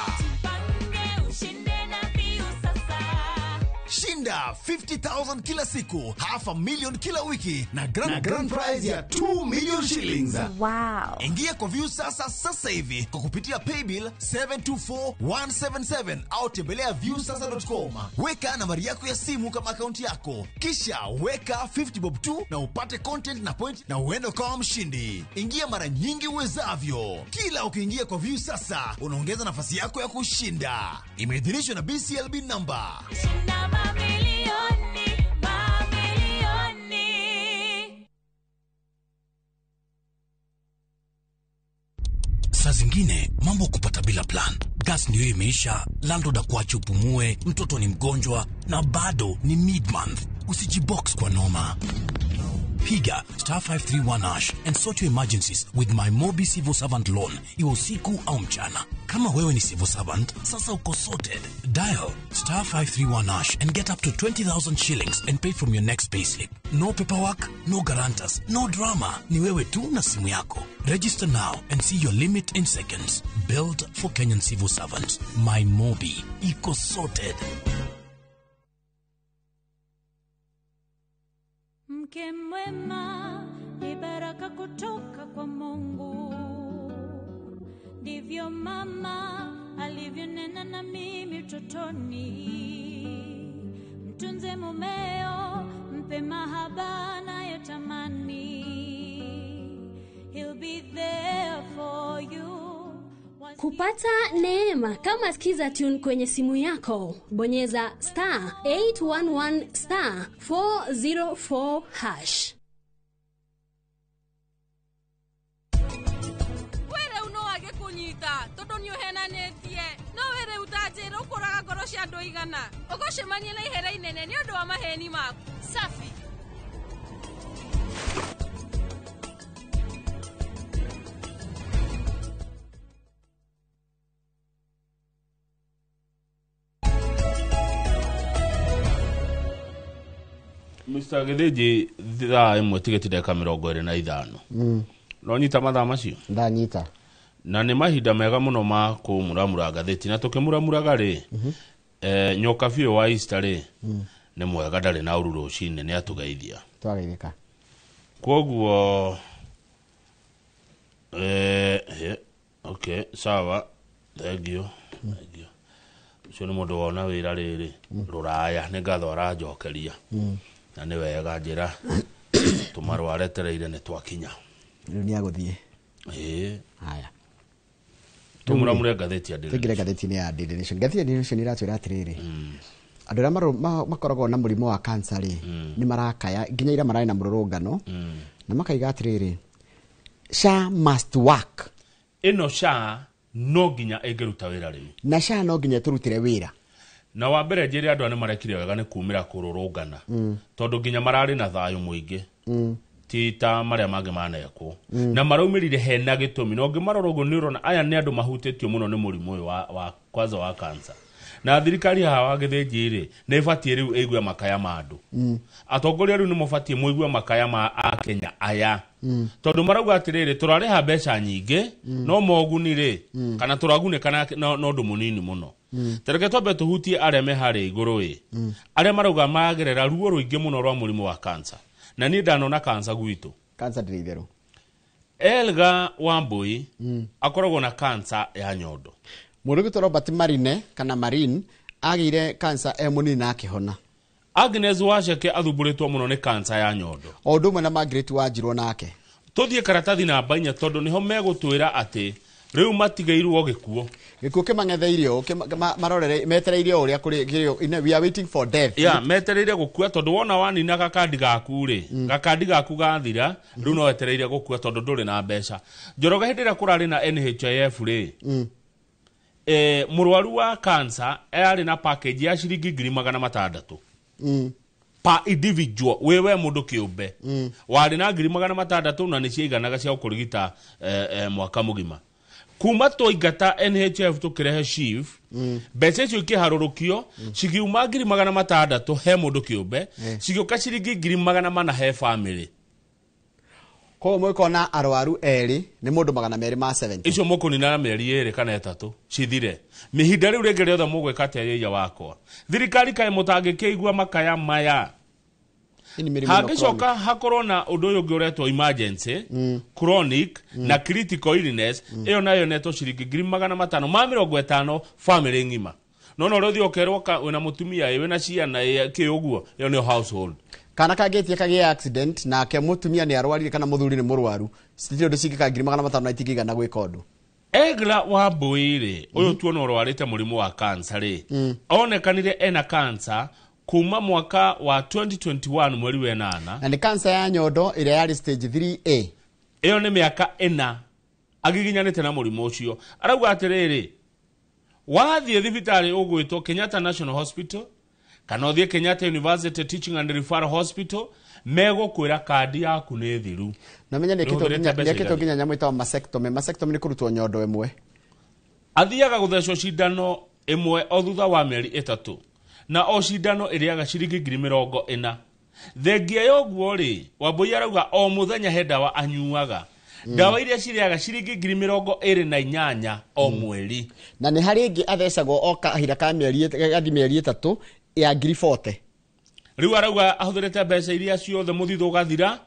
Shinda 50,000 kila siku, $500,000 kila wiki na grand prize ya 2 million shillings. Wow. Ingia kwa View sasa hivi kwa kupitia paybill 724177 au tembelea viewsasa.com. Weka nambari yako ya simu kama akaunti yako, kisha weka 50 bob tu na upate content na point na uende kama mshindi. Ingia mara nyingi uwezavyo. Kila ukiingia kwa View sasa unaongeza nafasi yako ya kushinda. Imeidhinishwa na BCLB number. Saa zingine mambo kupata bila plan. Gas ndio imeisha, landlord akuache upumue, mtoto ni mgonjwa na bado ni mid-month. Usijibox kwa noma. Piga *531# and sort your emergencies with my Mobi Civil Servant Loan. Iwe usiku au mchana. Kama wewe ni civil servant, sasa uko sorted. Dial *531# and get up to 20,000 shillings and pay from your next payslip. No paperwork, no guarantors, no drama. Ni wewe tu na simu yako. Register now and see your limit in seconds. Built for Kenyan civil servants. My Mobi. Iko sorted. Mke mwema ni baraka kutoka kwa Mungu. Ndivyo mama alivyonena na mimi utotoni. mtunze mumeo, mpe mahaba nayotamani. He'll be there for you. Kupata neema kama skiza tune kwenye simu yako, bonyeza *811*404#. Were unoage kunyita todo nyo hena netie no were utajero koraga gorosha ando igana ogoshemanie na ihera inene ni ondo wa maheni maku safi. Mr. Gedeji thaa imwe tigetire ka 25 no nyita mathaa macio ndanyita na nĩ mahinda mega mũno ma kũmuramura ngathĩti na tũkĩmuramuraga rĩ nyoka biũ wa Easter rĩ nĩ mwega ndarĩ na ũru rũcinĩ nĩ atũgeithia twageithĩka kwoguo okay sawa thank you ucio nĩ mũndũ wona wĩra rĩrĩ rũraya nĩ ngatho aranjokeria na nĩ wega njĩra tũmarwaretereire nĩ twakinya rĩu nĩ agũthiĩ haya tumuramure ngathĩti ya Daily ngathĩti-inĩ ya Daily Nation ngathĩti ya Daily Nation iratwĩra atĩrĩrĩ andũ arĩa makoragwo na mũrimũ wa cancer rĩ nĩ marakaya nginya ira mararĩ na mũrũrũngano na makaiga atĩrĩrĩ SHA must work. Ĩno SHA no nginya ĩngĩruta wĩra rĩu na SHA no nginya tũrutire wĩra na wa mbere njĩre andũ anĩ marekire wega nĩ kumĩra kũrũrũngana tondũ nginya mararĩ na thayũ mũingĩ tita marĩa mangĩ manekwo na maraumĩrire hena gĩtũmi no ngĩmarora ũguo nĩ ũrona aya nĩ andũ mahutĩtio mũno nĩ mũrimũ ũyũ wa kwanza wa cancer na thirikari haha gĩthĩnji rĩ nĩ ĩbatiĩ rĩu ĩigue makaya ma andũ atongoria rĩu nĩ mũbatiĩ mũigue makaya ma Akenya aya tondũ marauga atĩrĩrĩ tũrarĩha mbeca nyingĩ no moguni rĩ kana tũragunĩka na ũndũ mũnini mũno tereke twambe tũhutie arĩa me harĩa igũrũ ĩ arĩa marauga magerera ruo rũingĩ mũno rwa mũrimũ wa cancer na niĩ ndanona cancer gwitũ cancer ndĩrĩ itherũ Elga Wambui akoragwo na cancer ya nyondo mũrũgito Robert Marine kana Marine agĩire cancer mũnini na akĩhona Agnes Waceke athumburitwo mũno nĩ cancer ya nyondo o ũndũ ũmwe na Margaret Wanjirũ nake tũthiĩ karatathi namba 4 tondũ niho megũtwĩra atĩ rĩu matigairwo gĩkuũ kĩmang'etheirio marorere metereirio ũrĩa kũrĩ we are waiting for death metereire gũkua tondũ wona wanina gakandi gaku rĩ gakandi gaku gathira rĩu no wetereire gũkua tondũ ndũrĩ na mbeca Njoroge hĩndĩ ĩrĩa kũrarĩ na NHIF rĩ mũrwaru wa cancer arĩ na package ya ciringi 600,000 pa individual wewe mũndũ kĩũmbe warĩ na 600,000 na nĩ ciaiganaga cia kũrigita mwaka mũgima kuma tũingata NHIF tũkĩrehe SHIF mbeca icio ikĩharũrũkio cigiuma 600,000 he mũndũ kĩũmbe cigĩũka ciringi 400,000 he family kwa mwĩkona arwaru erĩ nĩ mũndũ 270 icio mũkũnina mĩeri 2 kana 3 cithire mĩhinda rĩu rĩngĩ rĩothe mũgwĩka atĩa yĩya wakwa thirikari kaĩ mũtangĩkĩigua makaya maya hangĩcoka hakorwo na ũndũ ũyũ ũngĩ ũretwo emergency chronic na critical illness ĩyo nayo netwo ciringi 550 family ng'ima no no rĩu ũkerwo wĩna mũtumia wĩna ciana kĩ ũguo ĩyo nĩyo household kana kagĩtie kagĩa accident nake mũtumia nĩ arwarire kana mũthuri nĩ mũrwaru citirĩ ũndũ cingĩka 550 na itingĩigana gwĩka ũndũ Egla Wambui rĩ ũyũ tuona ũrwarĩte mũrimũ wa cancer rĩ onekanire ena cancer kuma mwaka wa 2021 mweri wa 8 na nĩ cancer ya nyondo ĩrĩa yarĩ stage 3A ĩyo nĩ mĩaka 4 agiginyanĩte na mũrimũ ũcio arauga atĩrĩrĩ wathiĩ thibitarĩ ũgwĩtwo Kenyatta National Hospital kana ũthiĩ Kenyatta University Teaching and Referral Hospital megũkwĩra kandi yaku nĩ thiru na menya nĩkĩtwo nginya nyamũ ĩtagwo mastectomy nĩ kũrutwo nyondo ĩmwe athiaga gũthecwo cindano ĩmwe o thutha wa mĩeri 3 na o cindano ĩrĩaga ciringi 40,000 thengia yoguo rĩ Wambui arauga o mũthenya he ndawa anyuaga ndawa iria cirĩaga ciringi 28,000 o mweri na nĩ harĩ ĩngĩ athecagwo o kahinda ka mĩeri 3 ya 40,000 rĩu arauga ahũthĩrĩte mbeca iria ciothe mũthithũ gathira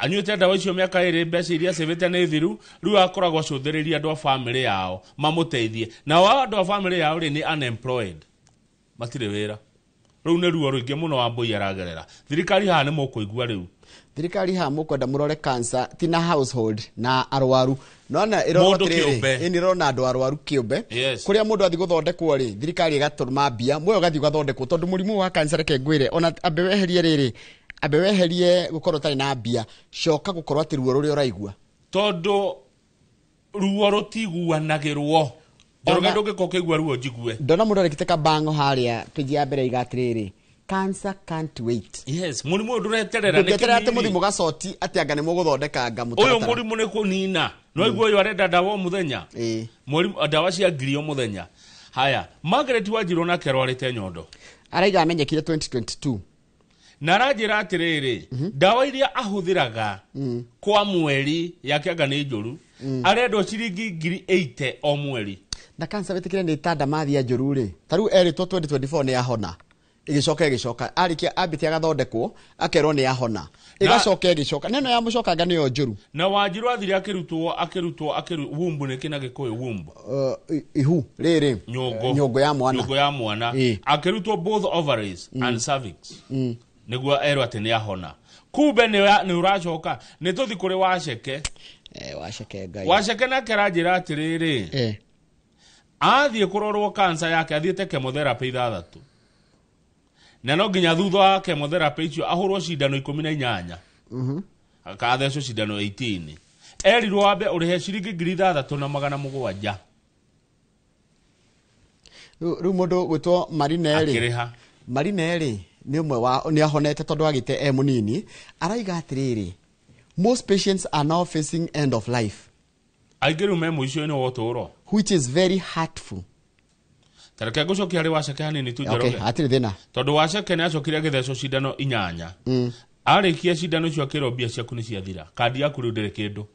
anyuĩte ndawa icio mĩaka 2 mbeca iria cĩvĩte nĩ thiru rĩu akoragwo acũthĩrĩria andũ a family yao mamũteithie na wa andũ a family yao rĩ nĩ unemployed matirĩ wĩra riu ne ruo ruingi muno wa mbui aragerera thirikari ha ne mukuigua riu thirikari ha mukwenda murore cancer tina household na arwaru nona irotiriri ini rona andu arwaru kiumbe kuria mundu athi guthondekwo ri thirikari igatuma mbia mwe ugathi guthondekwo tondu murimu wa cancer reke ngwire ona ambe weherie riri ambe weherie gukorwo tari na mbia coka gukorwo ati ruo ruri uraigua tondu ruo rutiguanagirwo Njoroge ndungikokigua ruo njigue ndona mundu arikiteka bango haria page ya mbere igatiriri cancer can't wait. Yes, murimu ndureterera niketerera ate muthimu gacoti ati anga ni muguthondeka anga mutaratara. Uyu murimu ni kunina. No iguo yo arenda dawa muthenya. Murimu dawa cia ngiri muthenya. Haya, Margaret Wanjiru na kerorite nyondo. Araiga amenyekire 2022. Na ranjira atiriri, dawa iria ahuthiraga kwa mweri yake anga ni njuru. Arendo ciringi ngiri 80 o mweri. Na cancer betikire ni tada mathi ya njuru ri. Taru erito 2024 ni ahona. Igicoka arikia abiti agathondekwo akerwo ni ahona igacoka igicoka neno ya mucoka anga niyo njuru na Wanjiru athire akirutwo wumbu ne kina gikoyo wumbu ihu riri nyongo ya mwana akirutwo both ovaries and cervix niguo erwa ati ni ahona kumbe ni uracoka ni tuthi kuri waceke waceke ngai waceke na keranjira atiriri athie kurorwo cancer yake athiete chemotherapy 3 na no nginya thutha wa chemotherapy icio ahurwo cindano 18 akatheco cindano 18 erirwo ambe urihe ciringi ngiri 3,700 riu mundu gwitwo Marineri ni umwe wa ni ahonete tondu agite munini araiga atiriri most patients are now facing end of life aigiru memo icio ni wotoro which is very hurtful. Tareke gucokia ari waceke hanini tu Njoroge. Okay, atiri thina. Tondu waceke ni acokire githeco cindano 8. Arikia cindano cio kirobia ciaku ni ciathira. Kandi yaku riu ndiri kindu.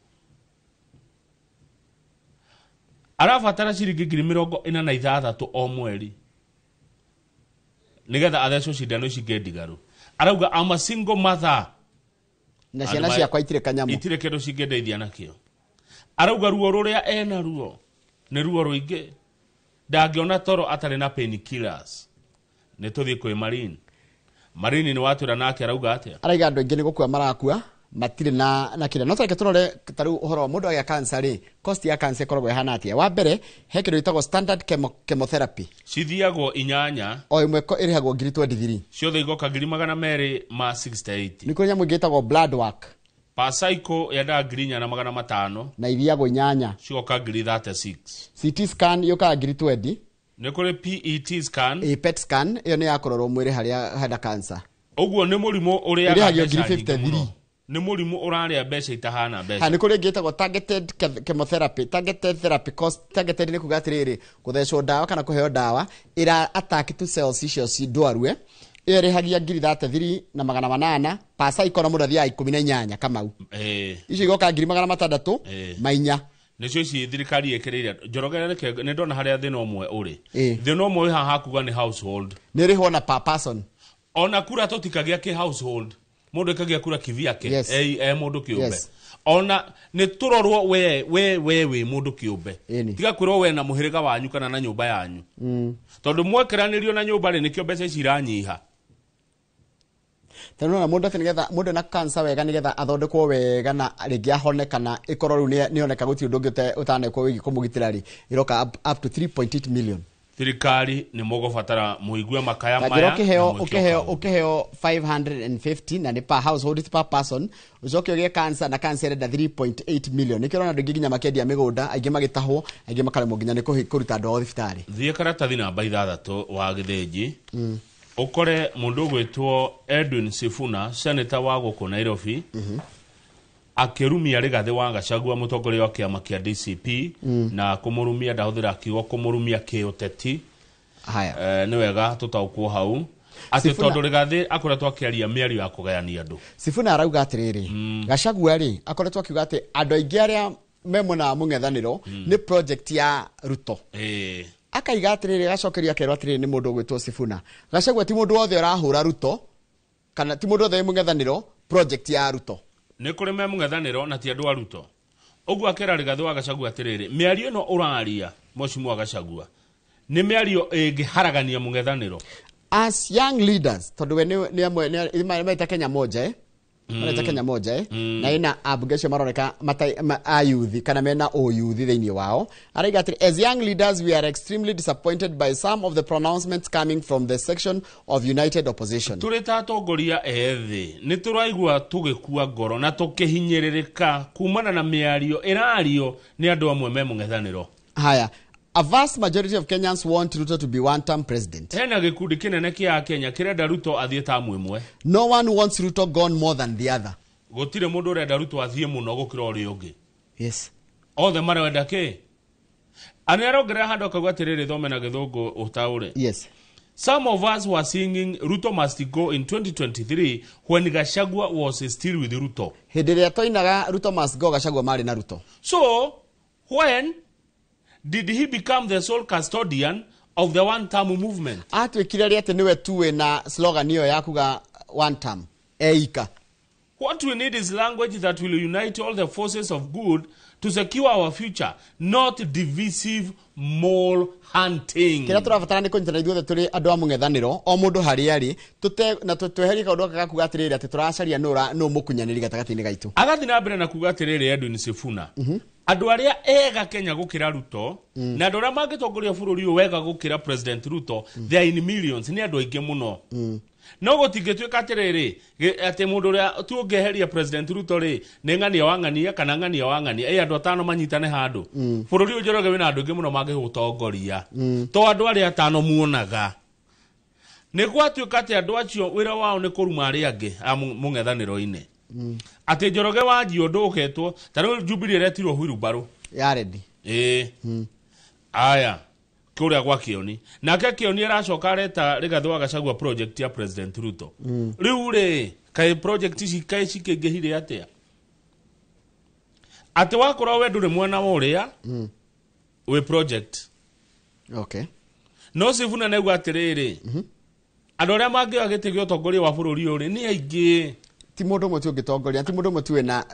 Arabatara ciringi ngiri 46 o mweri. Nigetha atheco cindano ici ngendigaru. Arauga I'm a single mother. Na ciana ciakwa itire kanyamu. Itire kindu cingendeithia nakio. Arauga ruo ruria ena ruo. Ni ruo ruingi. Dagiona toro atari na painkillers. Ne tuthi kwe Marine ni watu ranake arauga atia. Araiga andu ingi ni gukua marakua matire na kire. No tareke turore taru uhoro wa mundu ya cancer ri. Cost ya cancer korogwe hana atia. Wa mbere he kindu itagwo standard chemotherapy. Cithiagwo 8. O imwe ko irihagwo ngiri 23. Ciothe igoka ngiri 268. Ni kuri nyamu ngitagwo blood work. Pasaiko ya da ngiri 4,500 na ithiagwo 8. Cioka ngiri 36. CT scan yoka ngiri 20. Ni kuri PET scan. PET scan iyo ni yakororwo mwiri haria hada cancer. Oguo ni murimu uria agagio ngiri 53. Ni murimu uraria mbeca itahana mbeca. Ha ni kuri ngitagwo targeted chemotherapy. Targeted therapy cost targeted ni kugatiriri kuthecwo dawa kana kuheo dawa ira attack to cells icio ndwarue. Ere hagia ngiri 33,800 pasa ikona mudathi ya 18 kamau icio igoka ngiri 600 mainya nicio ici thirikari yekereire Njoroge ne ndona haria thina umwe uri thina umwe haha kuga ni household ni riho na per person ona kura totikagia ki household mundu ikagia kura kivyake mundu kiumbe ona ni turorwo we mundu kiumbe tiga kwirwo we na muhiriga wanyu kana na nyumba yanyu tondu mwekeranirio na nyumba ri nikio mbeca ici iranyiha. Tano na mundu nigetha mundu na cancer wega nigetha athondekwo wega na ringi ahone kana ikoro ru ni oneka guti undu ngite utanekwo wigi kumugitira ri iroka up to 3.8 million. Thirikari ni mugobatara muigwe makaya maya ukiheo 550 na ni per household per person ucoke ugie cancer na cancer da 3.8 million nikirona ndu nginya makendia migunda aingi magitahwo aingi makaremo nginya ni kuruta ndo thibitari thie karatathi namba 6 wa githenji ukore mundu gwitwo Edwin Sifuna senator wa guku Nairobi akirumia Rigathi wa Gachagua mutongoria wa kiama kia DCP na kumurumia ndahuthira kiugo kumurumia kiuteti haya ni wega tutaukwo hau ati tondu Rigathi akoretwo akiaria miario ya kugayania andu. Sifuna arauga atiriri Gachagua ri akoretwo akiuga ati andu aingi aria memona mung'ethaniro ni project ya Ruto akaiga atiriri gacokeria kerwa atiriri ni mundu gwitwo Sifuna Gachagua ti mundu wothe urahura Ruto kana ti mundu wothe mung'ethaniro project ya Ruto ni kuri me mung'ethaniro na ti andu a Ruto oguo akera Rigathi wa Gachagua atiriri miario no uraria mocimu wa Gachagua ni miario ingiharagania mung'ethaniro as young leaders tondu we ni maita Kenya moja maita Kenya moja na ina abgesho maroneka a youth kana mena o youth thini wao araiga ati as young leaders we are extremely disappointed by some of the pronouncements coming from the section of united opposition. Turita atongoria ethi ni turaigua tugikua ngoro na tukihinyiririka kumana na miario irario ni andu amwe me mung'ethaniro. Haya, a vast majority of Kenyans want Ruto to be one-term president. Hena gikundi kinene kia Kenya kirenda Ruto athie tamu imwe. No one wants Ruto gone more than the other. Gutire mundu urenda Ruto athie muno gukira uri ungi. Yes. Othe marenda ki? Anerogera hando kagwatirire thome na githungu utaure. Yes. Some of us were singing Ruto must go in 2023 when Gachagua was still with Ruto. Hediria toinaga Ruto must go, Gachagua mari na Ruto. So, when did he become the sole custodian of the one-term movement? Atwikire ati niwe tuwe na slogan hiyo ya kuga one term. Eika. What we need is language that will unite all the forces of good to secure our future, not divisive mole hunting. Kira turabatara ni kunyitana ithuothe turi andu a mung'ethaniro o mundu hari ari tute na tweherie kaundu gaka kuga atiriri ati turacaria no mukunyaniri gatagati-ini gaitu. Agathi na mbere na kuga atiriri Edwin Sifuna. Andu aria ega Kenya gukira Ruto na andu aria mangitongoria bururi uyu wega gukira President Ruto, they are in millions, ni andu aingi muno. No gutingituika atiriri ati mundu uria tuongeheria President Ruto ri ni ng'ania wang'ania kana ng'ania wang'ania andu atano manyitane handu bururi uyu Njoroge wina andu aingi muno mangihutongoria to andu aria atano muonaga ni gwatuika ati andu acio wira wao ni kuruma aria angi a mung'ethaniro-ini ati Njoroge wanji undu uketwo tariu Jubilee retirwo Hwirubaru ya ready aya kuria gwa Kioni nake Kioni aracoka reta Rigathi wa Gachagua project ya President Ruto riu ri kai project ici kai cikingehire atia ati wakora we nduri mwana uria we project okay no Sifuna negwa atiriri andu aria mangiwa gitigio utongoria wa bururi uri ni aingi ti mundu mwe tu ngitongoria ti mundu mwe tu na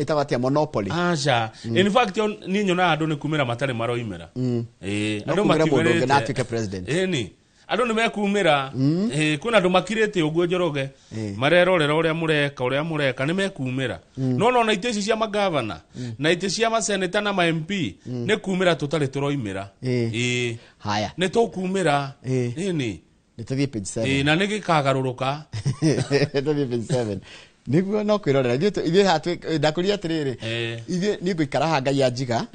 itawatia monopoly aja in fact ni nyona andu ni kumira matari maroimira andu matimere na Africa president ni andu ni mekumira kuna andu makirite uguo Njoroge marerorera uria mureka ni mekumira no na iteci cia magavana na iteci cia maseneta na ma MP ni kumira tutari turoimira haya ni tukumira ni nituthie page 7 na nigikagaruruka nituthie page 7 niguo no kwirorera ithuĩ hatu ndakuria atiriri ithuĩ ni ngũikara ha Ngai anjiga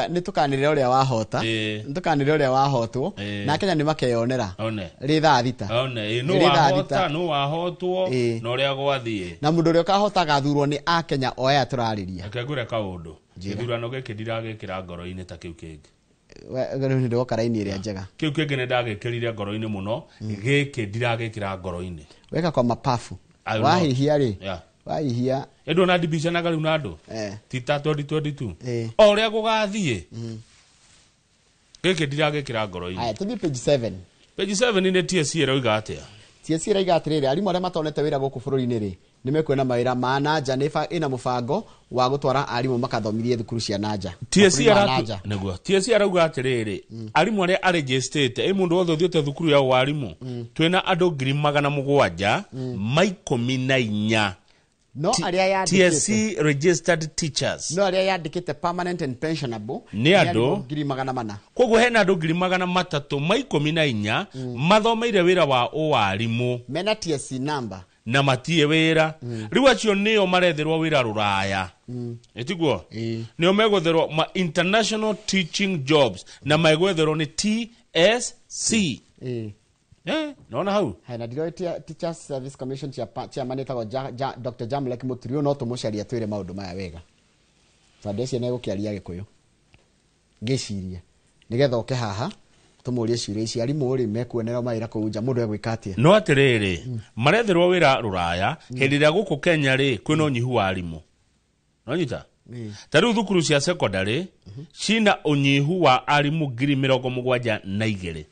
ni tukanirira uria wahota ni tukanirira uria wahotwo na Kenya ni makeyonera ri thaa thita no wahotwo na uria gwathie na mundu uria ukahota agathurwo ni a Kenya oya turariria akegure kaundu githurano giki ndiragikira ngoro-ini ta kiu kingi we ni ndoka raini iria njega kiu kingi ni ndagikirire ngoro-ini muno giki ndiragikira ngoro-ini weka kwa mapafu wahihia ri wahihia edo na dibishana galu nado tita 2022 oria gugathie giki ndiragikira ngoro-ini aya tuthi page 7 ni TSC eroiga atia TSC eroiga atiriri arimu aria matonete wira guku bururi-ini ri nimekwena mawira ma nanja ina mubango wa gutwara arimu makathomithie thukuru cia nanja TSC arauga atiriri arimu aria aregistrate mundu wothe uthiete thukuru ya warimu twina andu 700 14 no aria yandikite TSC registered teachers no aria yandikite permanent and pensionable ni andu 400 koguo hena andu 314 mathomeire wira wa warimu mena TSC number na matie wira riu acio nio maretherwo wira ruraya etiguo nio megwetherwo ma international teaching jobs na megwetherwo ni TSC naona hau na Deloitte Teachers Service Commission chia manetago Dr. Jamlek Muturi no tumucaria twire maundu maya wega tandeci na gukiaria gikuyu ngiciria nigetha uke haha tumurie ciuria ici arimu ri mekuonera maira kuunja mundu egwikatie no atiriri maretherwo wira ruraya hindi ria guku Kenya ri kwina unyihu wa arimu no nyita tariu thukuru cia secondary cina unyihu wa arimu 72,000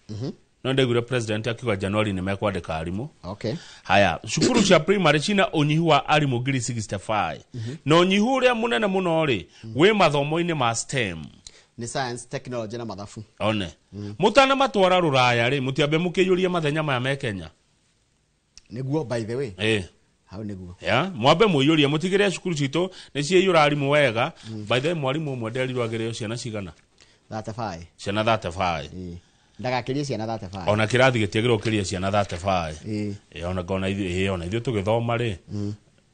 no ndegure president akiwa January ni mekwandika arimu okay haya shukuru cia primary cina unyihu wa arimu 65 no unyihu ria munene muno ri we mathomo-ini ma STEM ni science, technology na mathabu. One. Mutana matwara ruraya ri mutiambe mukiyuria mathenya maya me Kenya. Niguo by the way. Hau niguo. Ya, mwambe muyuria mutigire cukuru cito ni cieyura arimu wega. By the way mwarimu umwe nderirwo agereyo ciana cigana. 35. Ciana 35. Ndagakirie ciana 35. Ona kirathi gitiagirwo kiria ciana 35. Ona gona ithuĩ tũgĩthoma rĩ.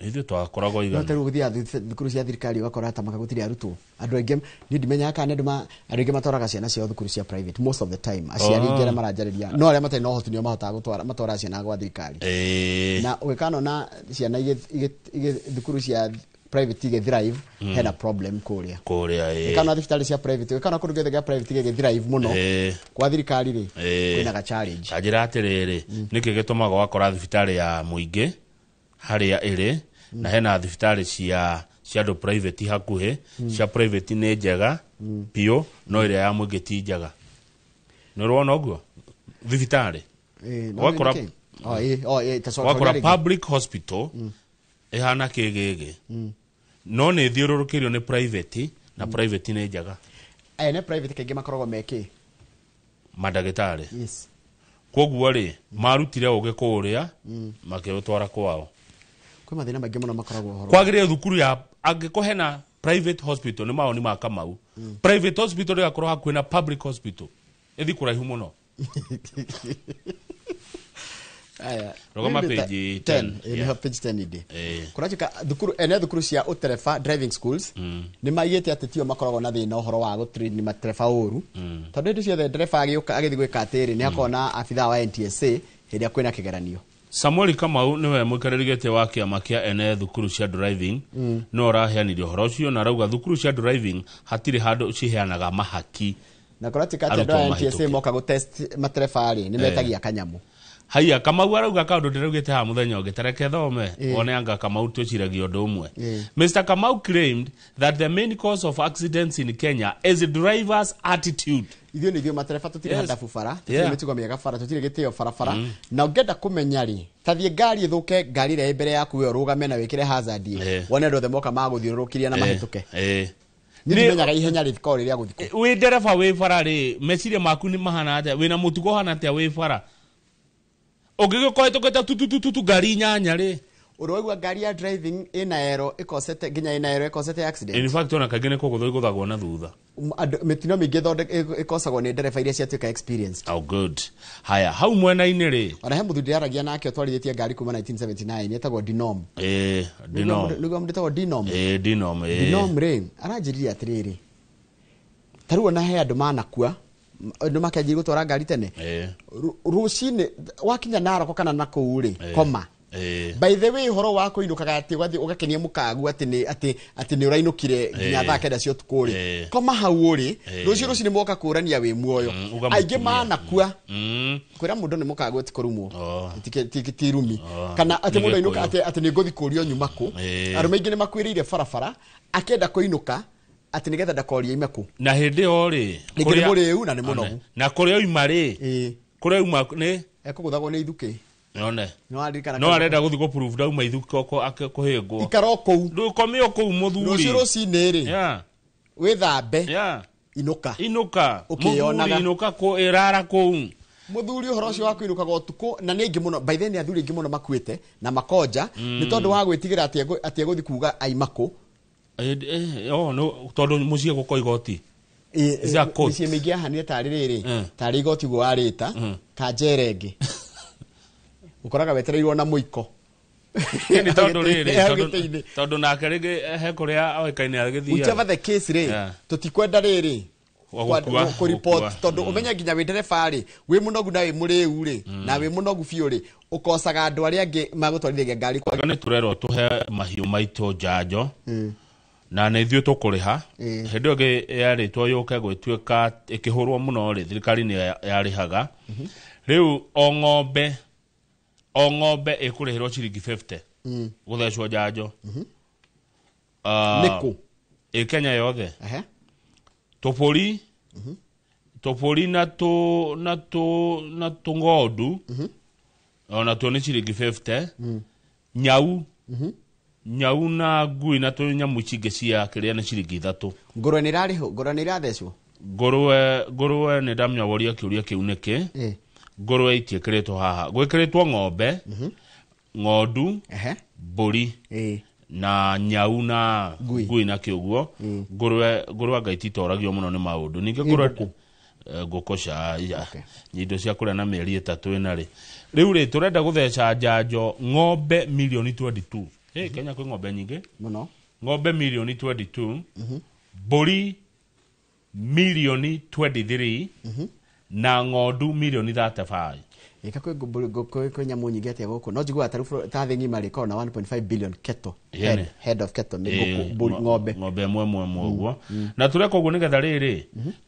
Ithuĩ twakoragwo igana. Notero guthia thukuru cia thirikari wakora ta makagutiri arutwo. Andu aingĩ ni ndimenya kana andũ aingĩ matwaraga ciana cia thukuru cia private most of the time. Aciari ngera maranjariria. No arĩa matarĩ na ũhoti nĩo mahotaga matwara ciana gwa thirikari. Na ũgĩkano na ciana igĩ thukuru cia private thrive had a problem kuria kana thibitari cia private kana kundu gethe private thrive muno kwa thirikari ri kwina ga challenge ajira atiriri niki gitumaga wakora thibitari ya muingi haria iri na hena thibitari cia andu private hakuhe cia private ni njega pio no ire ya muingi ti njega no rwona uguo thibitari wakora wakora public hospital ehana kegege no ne thiururukirio ni private na private ni njaga ne private kege makoragwo meki madagitari koguo ri marutire uge kuria makirutwara kwao kwa mathina maingi muno makoragwo horo kwagire thukuru ya angikohena private hospital ni mao ni makamau private hospital ya korwa kwina public hospital ethi kuraihu muno aya rogoma page 10 ene page 10 ide kurachika thukuru cia utereba driving schools ni maiyete atetio makoragwo na thina uhoro wa gutrain ni matereba uru tondu ndio ciothe dereba agithi gwika atiri ni akona afitha wa NTSA hiria kwina kigeranio Samuel Kamau niwe mukarerigete wa kiama kia ene thukuru cia driving no raheanirio horo ucio na rauga thukuru cia driving hatiri handu ciheanaga mahaki na kurachika ati NTSA moka go test matereba ri ni metagia kanyamu haya Kamau arauga kaundu ndiraugite ha muthenya ungitareke thome one anga Kamau twiciragia undu umwe Mr. Kamau claimed that the main cause of accidents in Kenya is the driver's attitude ithio ni ithio matereba tutire handa fufara tutire mitigo miega fara tutire gitio farafara na ungenda kumenya ri tathie ngari ithuke ngari ire mbere yaku we rugame na wikire hazard wone ndo themoka maguthiurukiria na mahituke ni menyaga ihenya rithiko riria guthiko we dereba we fara ri meciria maku ni mahana ate we na mutugo hana ate we fara ogigikoetoketa tutututu ngari nyanya ri urogwa ngari ya driving ina ero ikosete ginya ina ero ikosete accident in fact ona kagene kogotho iguthagwo na thutha mitino mingi thonde ikosagwo ni ndereba iria ciatuika experienced oh good haya hau mwena-ini ri ona he muthundi aragia nake otwarithitie ngari kuma 1979 yetagwo Dinom niguo mndetagwo Dinom Dinom ri aranjiriria atiriri taruo na he andu manakua ndo makanjiri gutwara ngari tene rucine wakinya Naroko kana nakuu ri koma by the way horo wako inukaga ati wathi ugakenia mukagu ati ni urainukire nginya thakenda cio tukuri koma hau uri rucine moka kurania wi muoyo aingi manakua kwira mundu ni mukagu ati kurumo tikitirumi kana ati mundu inuka ati ni ngothi kurio nyumaku arume ingi ni makwirire farafara akenda kuinuka ati nigetha ndakoria imeku na hindi o ri kuri muriu na ni munogu na kuri oima ri kuri oima ni ekuguthagwo ni ithuki yone no arenda guthi go proof dauma ithuki oko akuhingwo ikaroko ndukomio ku muthuri rucine ri withambe inuka muthuri inuka ko irara ku muthuri uhoro ucio waku inukaga utuku na ni ingi muno by then athuri ingi muno makuite na makonja ni tondu wa gwitigira ati guthi kuga aimaku no tondu mucie guko igoti mucie mingi ahania tari riri tari igoti gwo arita kanjerenge ukoraga wetereirwo na muiko ni tondu riri tondu nake ringi he kuria oikaine agithia whichever the case ri tutikwenda riri ku report tondu umenya nginya wi ndereba ri wi munogu na wi muriu ri na wi munogu biu ri ukosaga andu aria angi magutwarithia ngari kwa ni turero tuhe mahiu maito njanjo na na ithuĩ tukuriha hindi ngi yaritwo yuke gwituika ikihurwo muno ri thirikari ni yarihaga riu o ng'ombe ikurihirwo ciringi 50 guthecwo njanjo niku Kenya yothe tupuri na ng'ondu ona tu ni ciringi 50 nyau na ngui na tu nyamu cingi cia kiria ni ciringi 3 ngoro ni rariho ngoro ni rathecwo ngũrũwe nĩ ndamĩaworia kĩũria kĩu nĩkĩ ngũrũwe itiĩkĩrĩtwo haha gwĩkĩrĩtwo ng'ombe ng'ondu mbũri na nyau na ngui na kĩũguo ngũrũwe ngaititoragio mũno nĩ maũndũ ningĩ ngũrũwe ngũkũ cia indo cia kũrĩa na mĩeri 3 ĩna rĩ rĩu rĩ tũrenda gũtheca njanjo ng'ombe milioni 22 Kenya kwĩ ng'ombe nyingĩ mũno ng'ombe milioni 22 mbũri milioni 23 na ng'ondu milioni 35 ika kwĩ nyamũ nyingĩ atia gũkũ no njiguaga ta thĩ ng'ima rĩkorwo na 1.5 billion cattle head of cattle nĩ ng'ombe mwe ũguo na tũreka ũguo nĩgetha rĩrĩ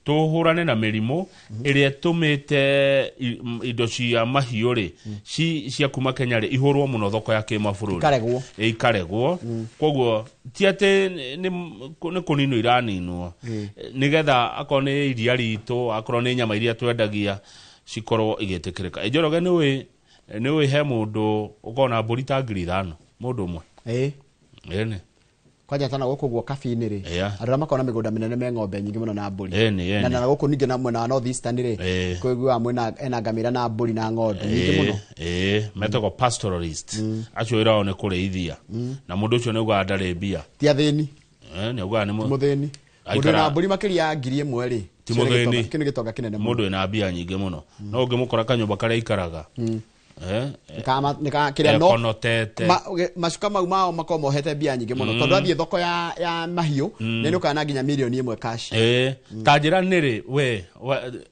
tũhũrane na mĩrimũ ĩrĩa tũmĩte indo cia mahiũ rĩ cia kuma Kenya rĩ ihũrwo mũno thoko ya kĩmabũrũri ikaregwo koguo ti atĩ nĩ kũninwo iraninwo nĩgetha akorwo nĩ iria ritũ akorwo nĩ nyama iria twendagia cikorwo igĩtĩkĩrĩka Njoroge nĩwe he mũndũ ũkona mbũri ta 5,000 mũndũ ũmwe ene kwanja tana gũkũ guo kabi-inĩ rĩ andũ makona mĩgũnda mĩnene me ng'ombe nyingĩ mũno na mbũri na gũkũ ningĩ na mwena wa North Eastern rĩ kwĩguo mwena ena ngamĩra na mbũri na ng'ondu nyingĩ mũno metagwo pastoralist acio wĩra wao nĩ kũrĩithia na mũndũ ũcio nĩaugaga ndarĩ mbia ti athĩni nĩaugaga nĩ mũthĩni mũndũ na mbũri makĩria ya 1,000 rĩ kĩnĩ gĩtonga kĩnene mũndũ ena mbia nyingĩ mũno no ũngĩmũkora kanyũmba karĩa ikaraga kĩrĩa no macuka mau mao makorwo mohete mbia nyingĩ mũno tondũ athiĩ thoko ya mahiũ nĩ nĩũkana nginya milioni 1 cash ta njĩra nĩrĩ we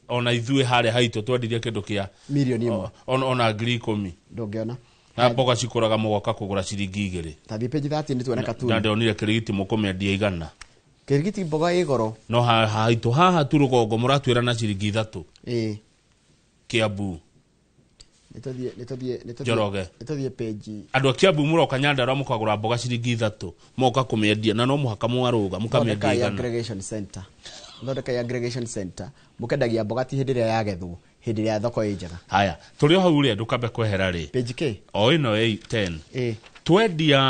ona ithuĩ harĩa haitũ twendirie kĩndũ kĩa milioni 1 ona 10,000 ndũngĩona na mboga cikũraga mũgoka kũgũra ciringi 2 tathi page 30 nĩ tuoneka tu na ndonire kĩrigiti mũkũmĩendia 100 kĩrigiti mboga ĩ goro no haitũ haha tu rũgongo mũratwĩra na ciringi 3 Kiambu Njoroge nĩtũthiĩ page andũ a Kiambu mũroka Nyandarua mũkagũra mboga ciringi 3 moka kũmĩendia na no mũhaka mwarũga mũkamĩendia aggregation center thondeka ya aggregation center mũkendagia mboga ti hĩndĩ ĩrĩa yagethwo hĩndĩ ĩrĩa thoko ĩ njega haya tũrĩ o hau rĩ ndũkambe kwehera rĩ page K o ĩno 10 twendia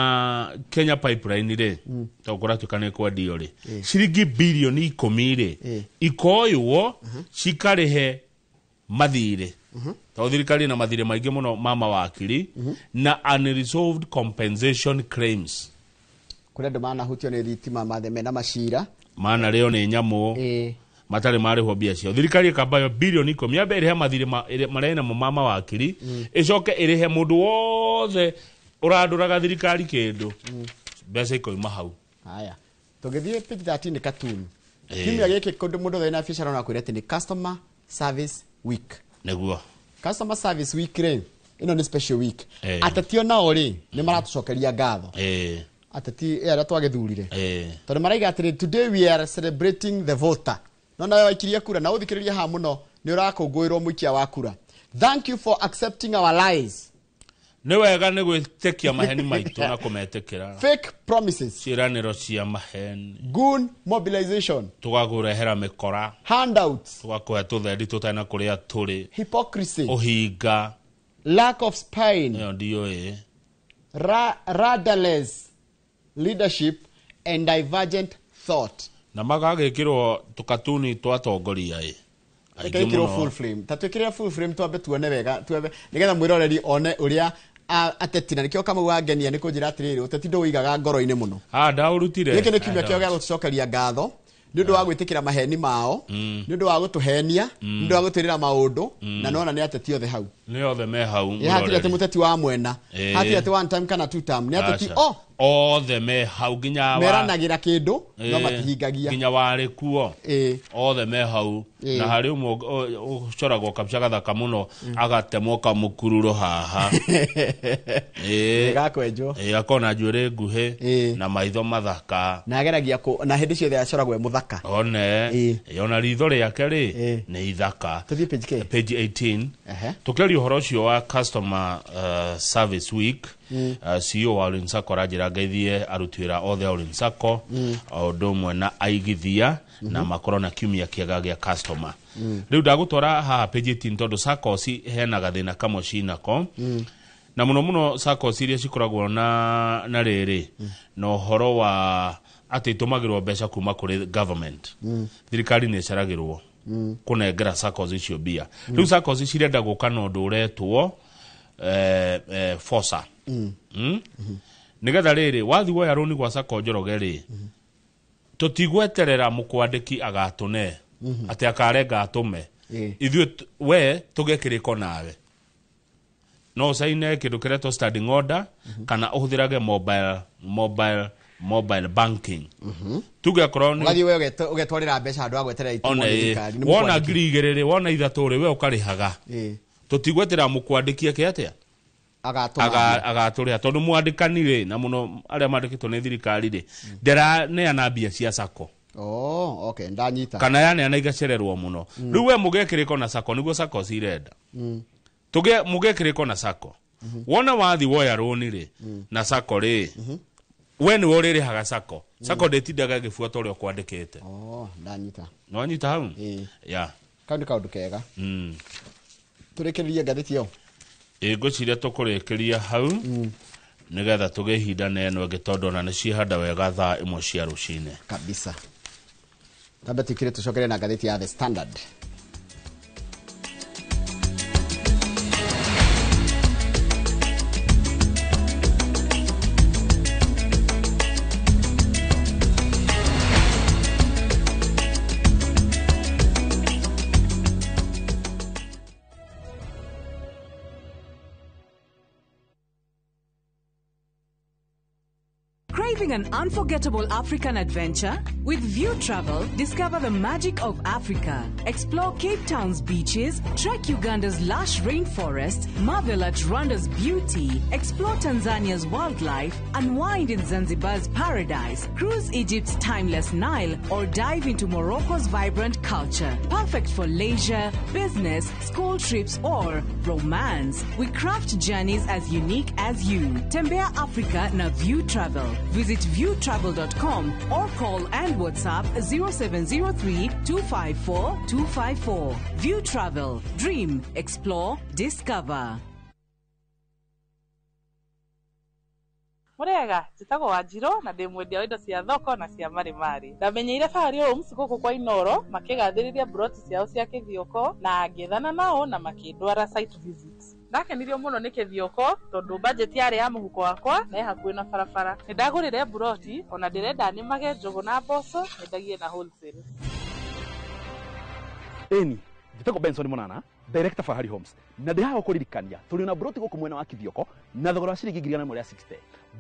Kenya Pipeline rĩ tũkũra tũkane kwendio rĩ ciringi bilioni 10 rĩ ikoywo cikarĩhe mathirĩ tondũ thirikari na mathirĩ maingĩ mũno ma mawakiri na unresolved compensation claims kũrĩa andũ manahutio nĩ thitima mena macira manarĩo nĩ nyamũ matarĩ marĩhwo mbia ciao thirikari ĩkambayo bilioni 10 yambe ĩrĩhe mathirĩ marĩa namo ma mawakiri ĩcoke ĩrĩhe mũndũ wothe ũrandũraga thirikari kĩndũ mbeca ikoima hau haya tũgĩthiĩ page 13 nĩ cartoon kimia gĩkĩ kũndũ mũndũ thĩna biacara na kwĩra atĩ nĩ customer service week nĩguo customer service week rĩ ino nĩ special week atatio nao rĩ nĩ maratũcokeria ngatho atati arĩa twagĩthurire tondũ maraiga atĩrĩ today we are celebrating the voter no nawe waikirie kura na ũthikĩrĩria ha mũno nĩ ũrakũngũĩrwo mũikia wa kura thank you for accepting our lies nĩ wega nĩ gwĩtĩkia maheni maitũ na kũmetĩkĩra fake promises ciĩranĩro cia maheni goon mobilization tũgakũrehera mĩkora handouts tũgakũhe tũthendi tũtana kũrĩa tũrĩ hypocrisy ũhinga lack of spine ĩyo ndiũĩ rudderless leadership and divergent thought na magagĩkĩrwo tũkatuni twatongoria aingĩ full frame tatwĩkĩrĩra full frame twambe tuone wega twambe nĩgetha mwĩroreri one ũrĩa ateti na nĩkĩo kama wangenia nĩ kũnjĩra atĩrĩrĩ ũteti ndũũigaga ngoro-inĩ mũno ndaũrutire gĩkĩ nĩ kiumia kĩo gĩa gũtũcokeria ngatho nĩ ũndũ wa gwĩtĩkĩra maheni mao nĩ ũndũ wa gũtũhenia nĩ ũndũ wa gũtwĩrĩra maũndũ na nona nĩ ateti othe hau nĩ othe me hau hatire atĩ mũteti wa mwena hatire atĩ one time kana two term nĩ ateti othe me hau nginya meranagĩra kĩndũ no matihingagia nginya warĩ kuo othe me hau na harĩ ũmwe ũcoragwo kabica gathaka mũno agatemwo kamũkururo haha gakwenjwo akona njuĩrĩ nguhĩ na maitho mathaka na ageragia na hĩndĩ ciothe acoragwo e mũthaka ona ritho rĩake rĩ nĩ ithaka page 18 tũkĩaria ũhoro ũcio wa customer service week CEO wa Orange Sacco ranjĩra ngeithie aruti wĩra othe a Orange Sacco o ũndũ ũmwe na aigithia na makorwo na kiumia kĩega gĩa customer rĩu ndagũtwara haha page 18 tondũ Sacco henaga thĩna kamwe cinako na muno sako siria cikoragwo na riri no horo wa ati tumagirwo mbeca kuma kuri government thirikari ni caragirwo kunengera sako icio bia riu sako cirenda gukana undu uretwo forsa nigetha riri wathi woya runi gwa sako Njoroge ri tutigweterera mukwandiki agatune ati akarenga atume ithuĩ we tugekiriko nawe no saine kindu kireto standing order kana uhuthirage mobile banking tuge koroni wathi we ugetwarira mbeca andu agweterera itumo thirikari wona ngirigerere wona ithatũ we ukarihaga tutigwetera mukwandikia ke atia agatũrĩa tondu mwandikani ri na muno aria mandikitwo ni thirikari ri ndera ne anambia cia sako okay ndanyita kana yani anaigacererwo muno riu we mugekiriko na sako niguo sako cirenda tuge mugekiriko na sako wona wathi woya runi ri na sako ri we ni worire haga sako ndetindaga gibuata uria kwandikite ndanyita no anyita hau ya kandi kaundu kega turekereria ngathiti yo ngwiciria tukurikiria hau nigetha tugehinda neno ngitondu na nicihanda wega thaa 1 cia rucine kabisa tambe tikire tucokere na ngathiti ya The Standard. Craving an unforgettable African adventure? With View Travel, discover the magic of Africa. Explore Cape Town's beaches, trek Uganda's lush rainforest, marvel at Rwanda's beauty, explore Tanzania's wildlife, unwind in Zanzibar's paradise, cruise Egypt's timeless Nile, or dive into Morocco's vibrant culture. Perfect for leisure, business, school trips, or romance. We craft journeys as unique as you. Tembea Africa na View Travel. Visit viewtravel.com or call and WhatsApp 0703 254 254. View Travel. Dream, explore, discover. Murega, njitagwo Wanjiro na ndi mwendia wa indo cia thoko na cia marimari. Ndamenyeire Fahari Homes guku kwa Inoro makigathiriria broti ciao cia kithioko na ngethana nao na makindwara site visits. Ndakenirio muno ni kithioko tondu budget yari ya muhuko wakwa na hakuhi na barabara. Ndagurire broti ona ndirenda nimage njogo na mboco nyendagie na wholesale. Eni, njitagwo Benson Munana, Director Fahari Homes. Na ndihaga kuririkania turi na broti guku mwena wa kithioko na thogora wa ciringi 160.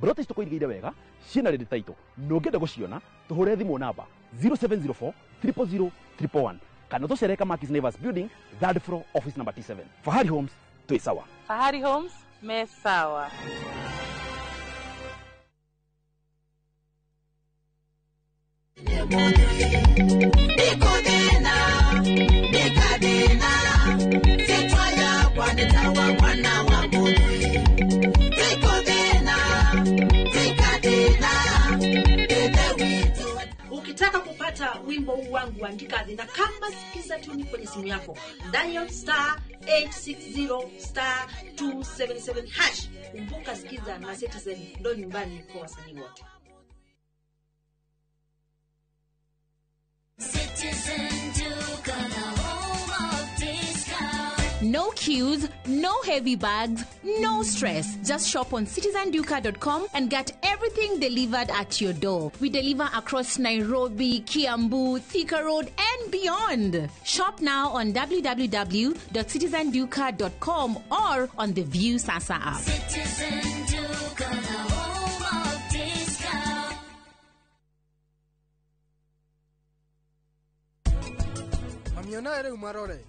Broti tukoirigire wega ciena ready title. No ngenda guciona tuhure thimu namba 0704 000 111 kana tucereka Markis Nevers Building, 3rd floor, office number T7. Fahari Homes, tu sawa. Fahari Homes, me sawa. Ukitaka kupata wimbo huu wangu andika na kama sikiza tuni kwenye simu yako dial *860*277#. Kumbuka sikiza na Citizen ndo nyumbani kwa wasanii wote. Citizen Duka, the home of discount. No queues, no heavy bags, no stress. Just shop on citizenduka.com and get everything delivered at your door. We deliver across Nairobi, Kiambu, Thika Road, and beyond. Shop now on www.citizenduka.com or on the View Sasa app. Citizen Duka, the home of discount. Amiona ere umarore.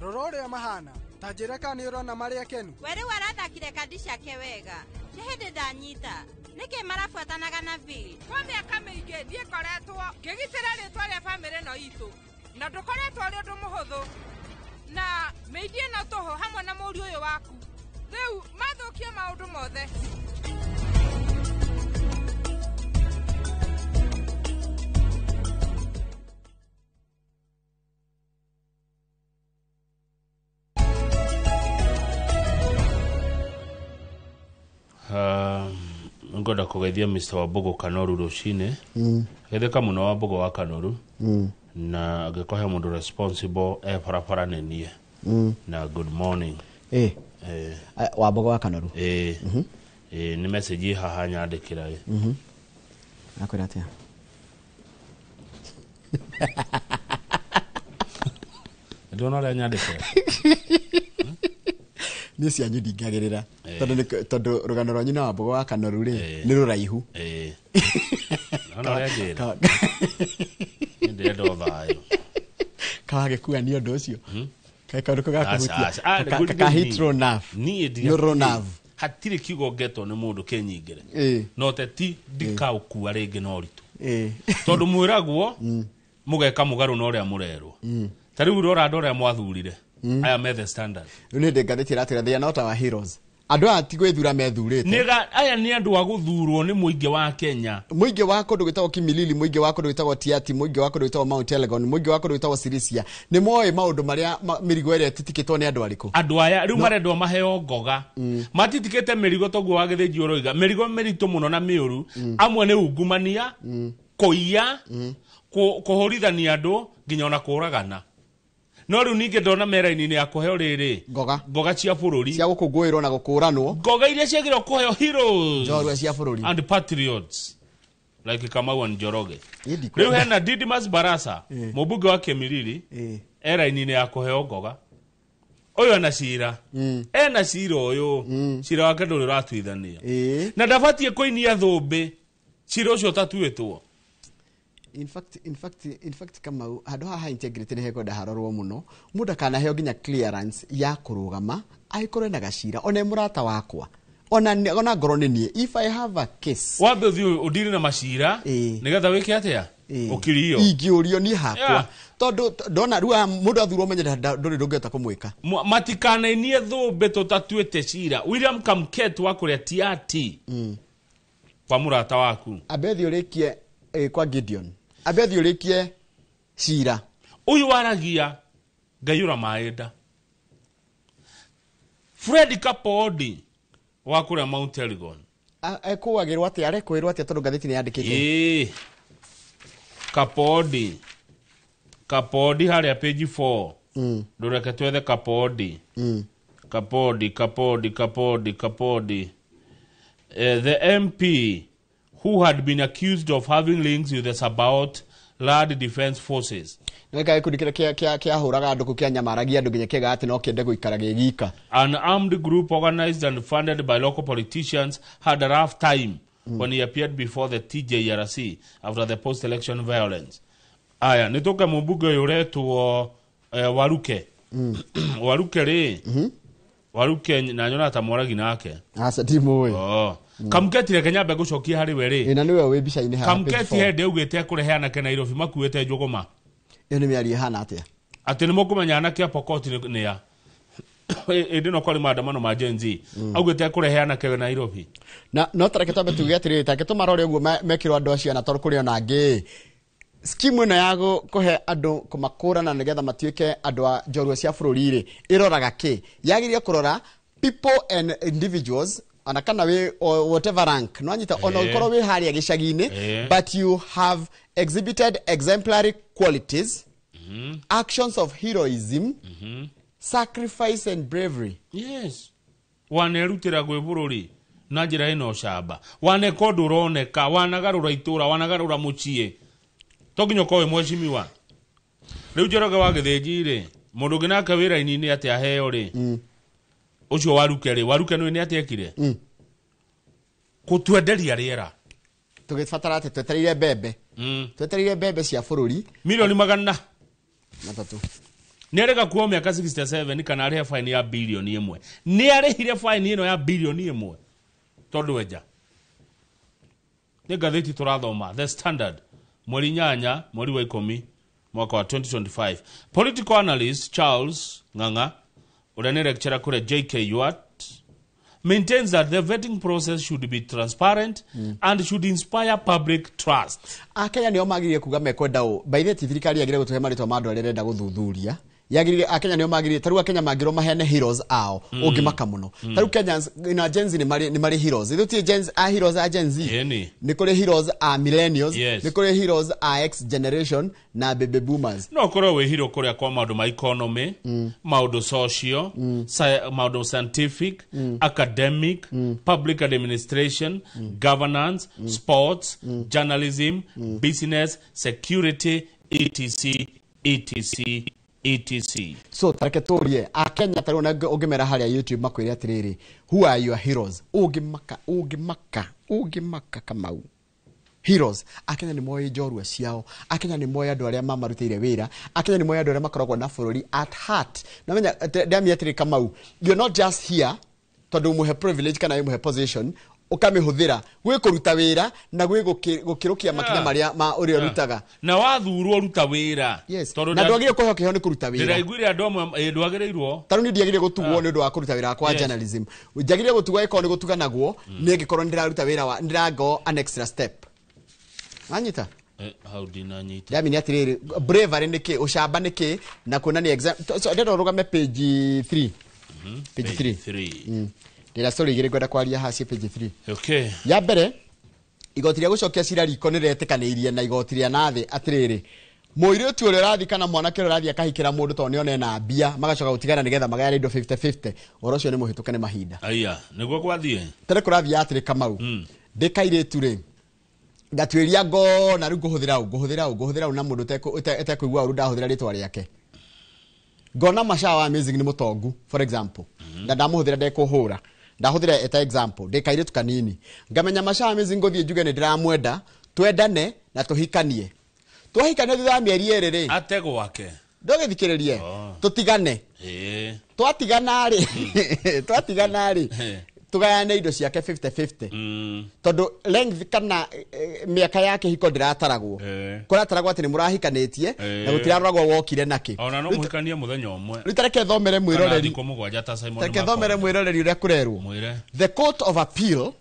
Rorore ya mahana. Tajira kani urona Maria Kenu. Were warathakire kandi ciake wega. Ni hindi ndanyita. Niki marafuatanaga na vi. Kwa miaka mingi ndie koretwo ngigitira ritwa ria family no itu. Na ndukoretwo ri undu muhuthu. Na meithie na toho hamwe na muri uyu waku. Riu mathukie maundu mothe. ngoda kugethia Mr. Wabugo Kanoru rucine getheka muno Wabugo wa Kanoru na gekohe mundu responsible parapara nenie na good morning Wabugo wa Kanoru ni message haha nyandikira nakwira atia ndona ra nyandikira ni cia nyindingagirira tondu rugano rwa nyina Wabugo wa Kanoru ri ni ruraihu ona ra njira ndi ndo thayo kage kuwa ni undu ucio kai kaundu kagutia ka hitro nerve ni neuronerve hatire kigo geto ni mundu kenyingire no te ti dikau kuwa ringi no ritu tondu mwiragwo mugeka mugaru no ria murerwo tariu rora ndore mwathurire aya me the standard ni ndengathitira atira they are not our heroes andu ati gwithura methurite niga aya ni andu aguthurwo ni muingi wa Kenya muingi wa kundu gwitagwo Kimilili muingi wa kundu gwitagwo Tiati muingi wa kundu gwitagwo Mount Elgon muingi wa kundu gwitagwo Sirisia ni moe maundu maria mirigo ere titikitwo ni andu ariku andu aya riu marendwo maheo ngoga matitikite mirigo toguo wa githiji uroiga mirigo meritu muno na miuru amwe ni ungumania kuiya kuhorithania andu nginya ona kuragana no riu ninge ndona mera-ini ya kuheo riri ngoga cia bururi cia gukungwirwo na gukuranwo ngoga iria ciagirwo kuheo heroes njorua cia bururi and patriots like Kamau and Njoroge riu hena Didmus Barasa mubunge wa Kimilili era-ini ya kuheo ngoga uyu ana cira ena cira uyu cira wake nduri ratuithania na ndabatie kuinia thumbi cira ucio tatuitwo in fact kama hado ha integrity ne heko da harorwo muno muda kana heo ginya clearance ya kurugama aikore na gacira one murata wakwa ona ngoro nie if I have a case wabe thio udiri na macira nigetha wike atia ukirio ingiurio ni hakwa tondu ndona ruwa mundu athurwo menye ndori ndungeta kumwika matikana inie thumbi tutatuite cira William Kamket wa kuria Tiati kwa murata waku abethi urikie kwa Gideon abethi urikie cira uyu waragia ngayura maenda Fred Kapodi wa kuria Mount Elgon ekuwagirwo ati arekwirwo ati tondu gathiti ni yandikite Kapodi haria page 4 ndureke twethe Kapodi Kapodi the MP who had been accused of having links with the Sabaot Land Defense Forces. Nega ikudikira kia huraga andu kia nyamaragia andu nginya kiga ati no kende guikara gigika. An armed group organized and funded by local politicians had a rough time when he appeared before the TJRC after the post-election violence. Aya nitoke mubunge yuretwo Waruke. Waruke ri. Waruke na nyona tamoragi nake. Asa timu we. Kamketire Kenya be gucokia hari we ri. Ina niwe we bica-ini ha. Kamketi hende ugite kureheana ke Nairobi makuete njuguma. Iyo ni miari hana atia. Ati ni mukumenya na kia Pokot ni ya. Edino kwali maandamano ma Gen Z. Augite kureheana ke Nairobi. Na no tareke tabe tugetire take tumarore uguo mekirwo andu acio na tor kuri ona ngi. Skimu ino yago kuhe andu kumakurana nigetha matuike andu a njorua cia bururi ri iroraga ki yagiria kurora people and individuals ana kana we whatever rank no anyita ono ikoro we haria gicagine but you have exhibited exemplary qualities actions of heroism sacrifice and bravery. Yes, wanerutira gwe bururi na njira ino camba wane kodu roneka wanagarura itura wanagarura mucie toginyo kowe mweshimiwa riu Njoroge wa Githĩnji ri mundu ginaka wira ini ati aheo ri ucio waruke no ni atekire kutwenderia riera tugifatara ati twetereire bebe cia bururi milioni 300 ni arega kuo miaka 67 kana arihe fine ya bilioni 1 ni arihire fine ino ya bilioni 1 tondu weja ni gatheti turathoma The Standard mweri 8 mweri wa 10 mwaka wa 2025 political analyst Charles Nganga urani lecturer kure JK Yuat maintains that the vetting process should be transparent and should inspire public trust. Akenya nio magirie kuga mekwenda by the thirikari agire gutuhe maritwa mandu arenda guthuthuria yagirire akenya nio magirire taru akenya magiro mahene heroes ao ungimaka muno taru Kenyans ina Gen Z ni mari heroes ithuti Gen a heroes a Gen Z ni kuri heroes a millennials ni kuri heroes a X generation na baby boomers no kuri we hero kuri kwa maundu ma economy maundu social maundu scientific academic public administration governance sports journalism business security etc. So tareke turie akenya tarona ungimera haria YouTube makwire atiriri who are your heroes ungimaka Kamau heroes akenya ni moyo njorua ciao akenya ni moyo andu aria mamarutire wira akenya ni moyo andu aria makoragwo na bururi at heart na menya ndamia atiri Kamau you're not just here tondu muhe privilege kana muhe position ukamihũthĩra gwe kuruta wira na gwe gukirukia makinya maria ma uri rutaga na wathurwo ruta wira tondu na ndwagire kuhokeho ni kuruta wira ndiraiguire andu amwe ndwagireirwo taru ni ndiagire gutugwo ni ndu wa kuruta wira kwa journalism njagire gutugwa iko ni gutuga naguo ni ngikorwo ndiraruta wira wa ndirago an extra step anyita how dinanyita ndami ni atiriri bravery niki ushamba niki na kuonania exam so ndero rugame page 3 page 3 Ndira story igire gwenda kwaria hasi page 3. Okay. Ya mbere igoti ria gucokia cira riko ni retikanirie na igoti ria nathi atiriri. Muiri tu uri rathi kana mwanake uri rathi akahikira mundu to ni one na mbia magacoka gutigana nigetha magaya indo 50-50. Oro cio ni muhituke ni mahinda. Aya, niguo kwathie. Tere kurathi atiri Kamau. Ndikaire tu ri. Ngatwiria ngo na ru nguhuthira na mundu etekuigua uru ndahuthira ritwa riake. Gona mashawa amazing ni mutongu for example. Ndamuhuthira ndekuhura. Ndahuthira eta example ndikaire tu kanini ngamenya mashawa amazing ngothie njuge ni ndiramwenda twendane na tuhikanie thutha mieri eriri atego wake ndogithikiririe tutigane twatigana ri tugayane indo ciake 50-50 tondu length kana miaka yake hiko ndirataragwo kurataragwo ati ni murahikanitie na gutiraragwo wokire naki ona no muhikanie muthenya umwe ritareke thomere mwiroreri uria kurerwo the court of appeal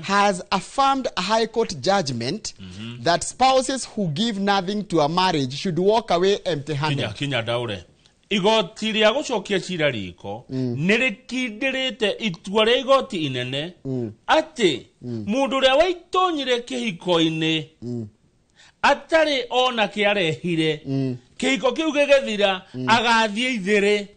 has affirmed a high court judgment that spouses who give nothing to a marriage should walk away empty-handed kinya daure igoti ria gucokia cira riko nirikindirite itua ria igoti inene ati mundu ria waitonyire kihiko-ini atari ona kiarehire kihiko kiu gigethira agathie ithiri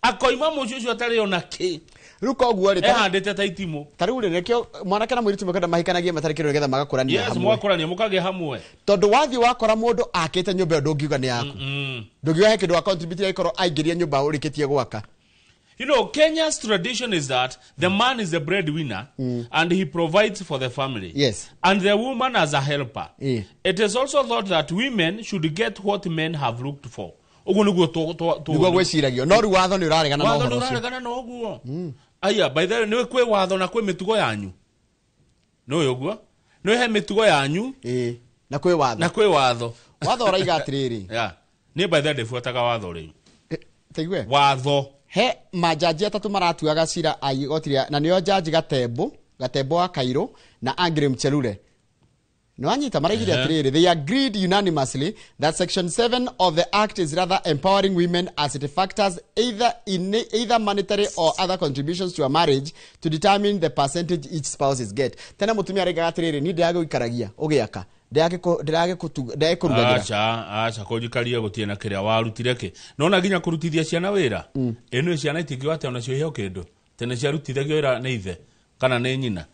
akoima mucio ucio atari ona ki ruko guo ri ehandite taitimo tariu ri nekio mwanake na mwiritu mekenda mahikanagie matarikiro getha magakurania hamwe mwakurania mukage hamwe tondu wathi wakora mundu akite nyumba ndungiuga ni yaku ndungiuga kindu wa contribute ikoro aingiria nyumba urikitie gwaka. You know, Kenya's tradition is that the man is the breadwinner and he provides for the family. Yes. And the woman as a helper. It is also thought that women should get what men have looked for. Ugo niguo niguo gwiciragio no ru watho ni uraregana no watho uraregana no guo aya by the way ni kwe watho na kwe mitugo yanyu no yoguo no he mitugo yanyu na kwe watho watho uraiga atiriri ni by the way ndefuataga watho ri tegwe watho he majaji atatu maratuaga cira aigotiria na nio jaji Gatembo wa Kairo na Angre Mchelule. No anyita maraigire atiriri they agreed unanimously that section 7 of the act is rather empowering women as it factors either monetary or other contributions to a marriage to determine the percentage each spouses get. Tena mutumia arega atiriri ni ndiage ikaragia ugiaka ndirage kurugagira acha kujikaria gutiena kiria warutire ki nona ginya kurutithia ciana wira eno ciana itingio ate ona cio heo kindu tene cia rutithagio wira ni ithe kana ni nyina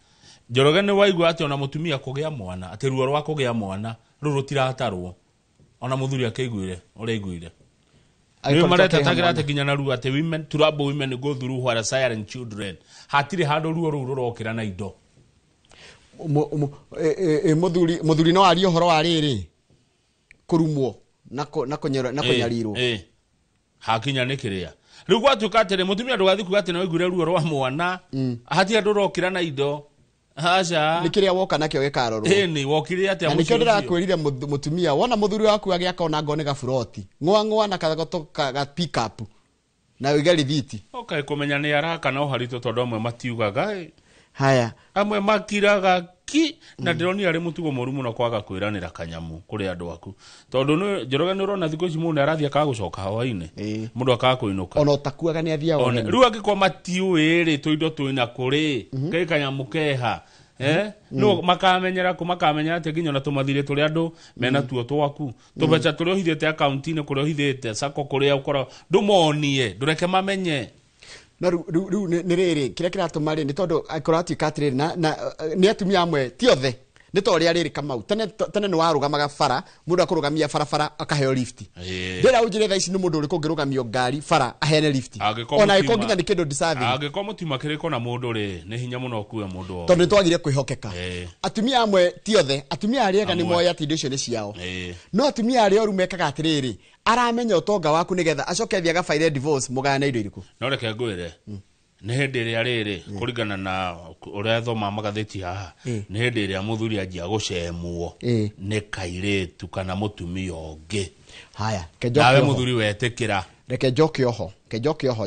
Njoroge ni waigua ati ona mutumia kugia mwana ati ruo rwa kugia mwana ruru tiratarwo ona muthuri akaiguire uraiguire ni mareta tagira ati ginya na ruo ati women trouble women go through what siren children hatiri hando ruo ruru rokira na indo muthuri no ari horo ariri kurumwo na kunyarirwo hakinya nikiria riu gwatuka atiri mutumia ndugathiku ati no igure ruo rwa mwana hati andu rokira na indo acha nikiria woka nakio gikarorwo ni wokire ati amucio nikio ndirakwirire mutumia wona muthuri waku agiakona ngone gafuroti ngwa na kagoto ga pick up na wigari thiti kumenya ni araka na uharito tondu amwe matiugaga haya amwe makiraga ki na ndironi ari mutugo moru muno kwaga kwiranira kanyamu kuri andu aku tondu Njoroge ni urona thiko ici mundu arathia ka gucoka hawaini mundu akaga kuinuka ona takuaga ni athia ona riu angikwa matiuiri tuindo tuina kuri ke kanyamu keha no makamenyera ate nginya na tumathire turi andu mena tuo twaku tubeca turi ohithite account ni kuri ohithite sako kuri ukora ndumonie ndureke mamenye na ru ni riri kire kiratuma ri ni tondu akorati katri na ni atumia amwe ti othe ni tori ariri Kamau tene no warugamaga fara mundu akurugamia fara akaheo lift ndira ujire tha ici ni mundu uri kungirugamio ngari fara ahene lift ona iko nginya ni kindu deserving agiko mutima kiriko na mundu ri ni hinya muno kuya mundu tondu twagire kwihokeka atumia amwe ti othe atumia ariega ni moya tidisho ni ciao no atumia ari oru mekaga atiriri aramenya utonga waku nigetha acoke thia gafaire divorce mugana indo iriku no reke ngwire ni hindi ria riri kuringana na uria thoma magatheti haha ni hindi ria muthuri anjia gucemwo ni kairetu kana mutumia ungi haya nawe muthuri wetikira reke joke oho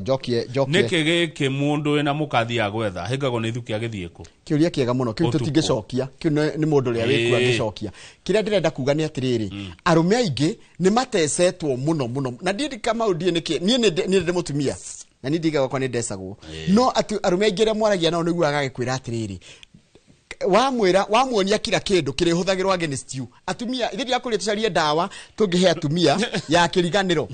jokie niki giki mundu ena mukathi agwetha hingago ni thuki agithieko kiuria kiega muno kiu tutingicokia kiu ni mundu ria wiku agicokia kiria ndirenda kuga ni atiriri arume aingi ni matesetwo muno na ndiri kama udie niki ni ndi mutumia na ni ndiga kwa ni ndesagwo no arume aingi ria mwaragia nao niguo agagikwira atiriri wamuonia kila kindu kire huthagirwa against you atumia ithiri akuri tucarie dawa tungihe atumia ya kiriganiro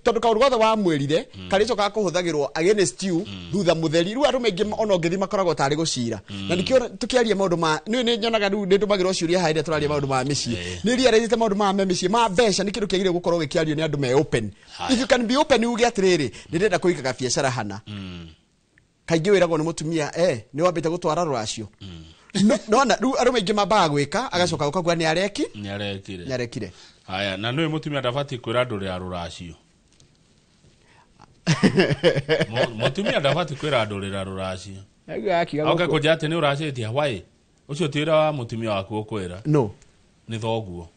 tondu kaundu gothe wamwirire karico ka kuhuthagirwa against you thutha mutheri ru arume ingi ona ngithi makoragwo tari gucira na nikio tukiaria maundu ma ni nyonaga ru ndumagirwo ciuria haire turaria maundu ma micii ni ria rite maundu ma micii ma besha ni kindu kiagire gukorwo gikiario ni andu me open if you can be open uge atiriri ndirenda kuikaga biashara hana kaingi wiragwo ni mutumia ni wambite gutwara ruracio no na ru arume ingi mabaa gwika agacoka ukagwa ni arekire haya na no mutumia ndafati kwira andu ria ruracio mutumia ndafati kwira andu ria ruracio oka kujate ni uraciti Hawaii ucio tira wa mutumia waku ukwira no ni thoguo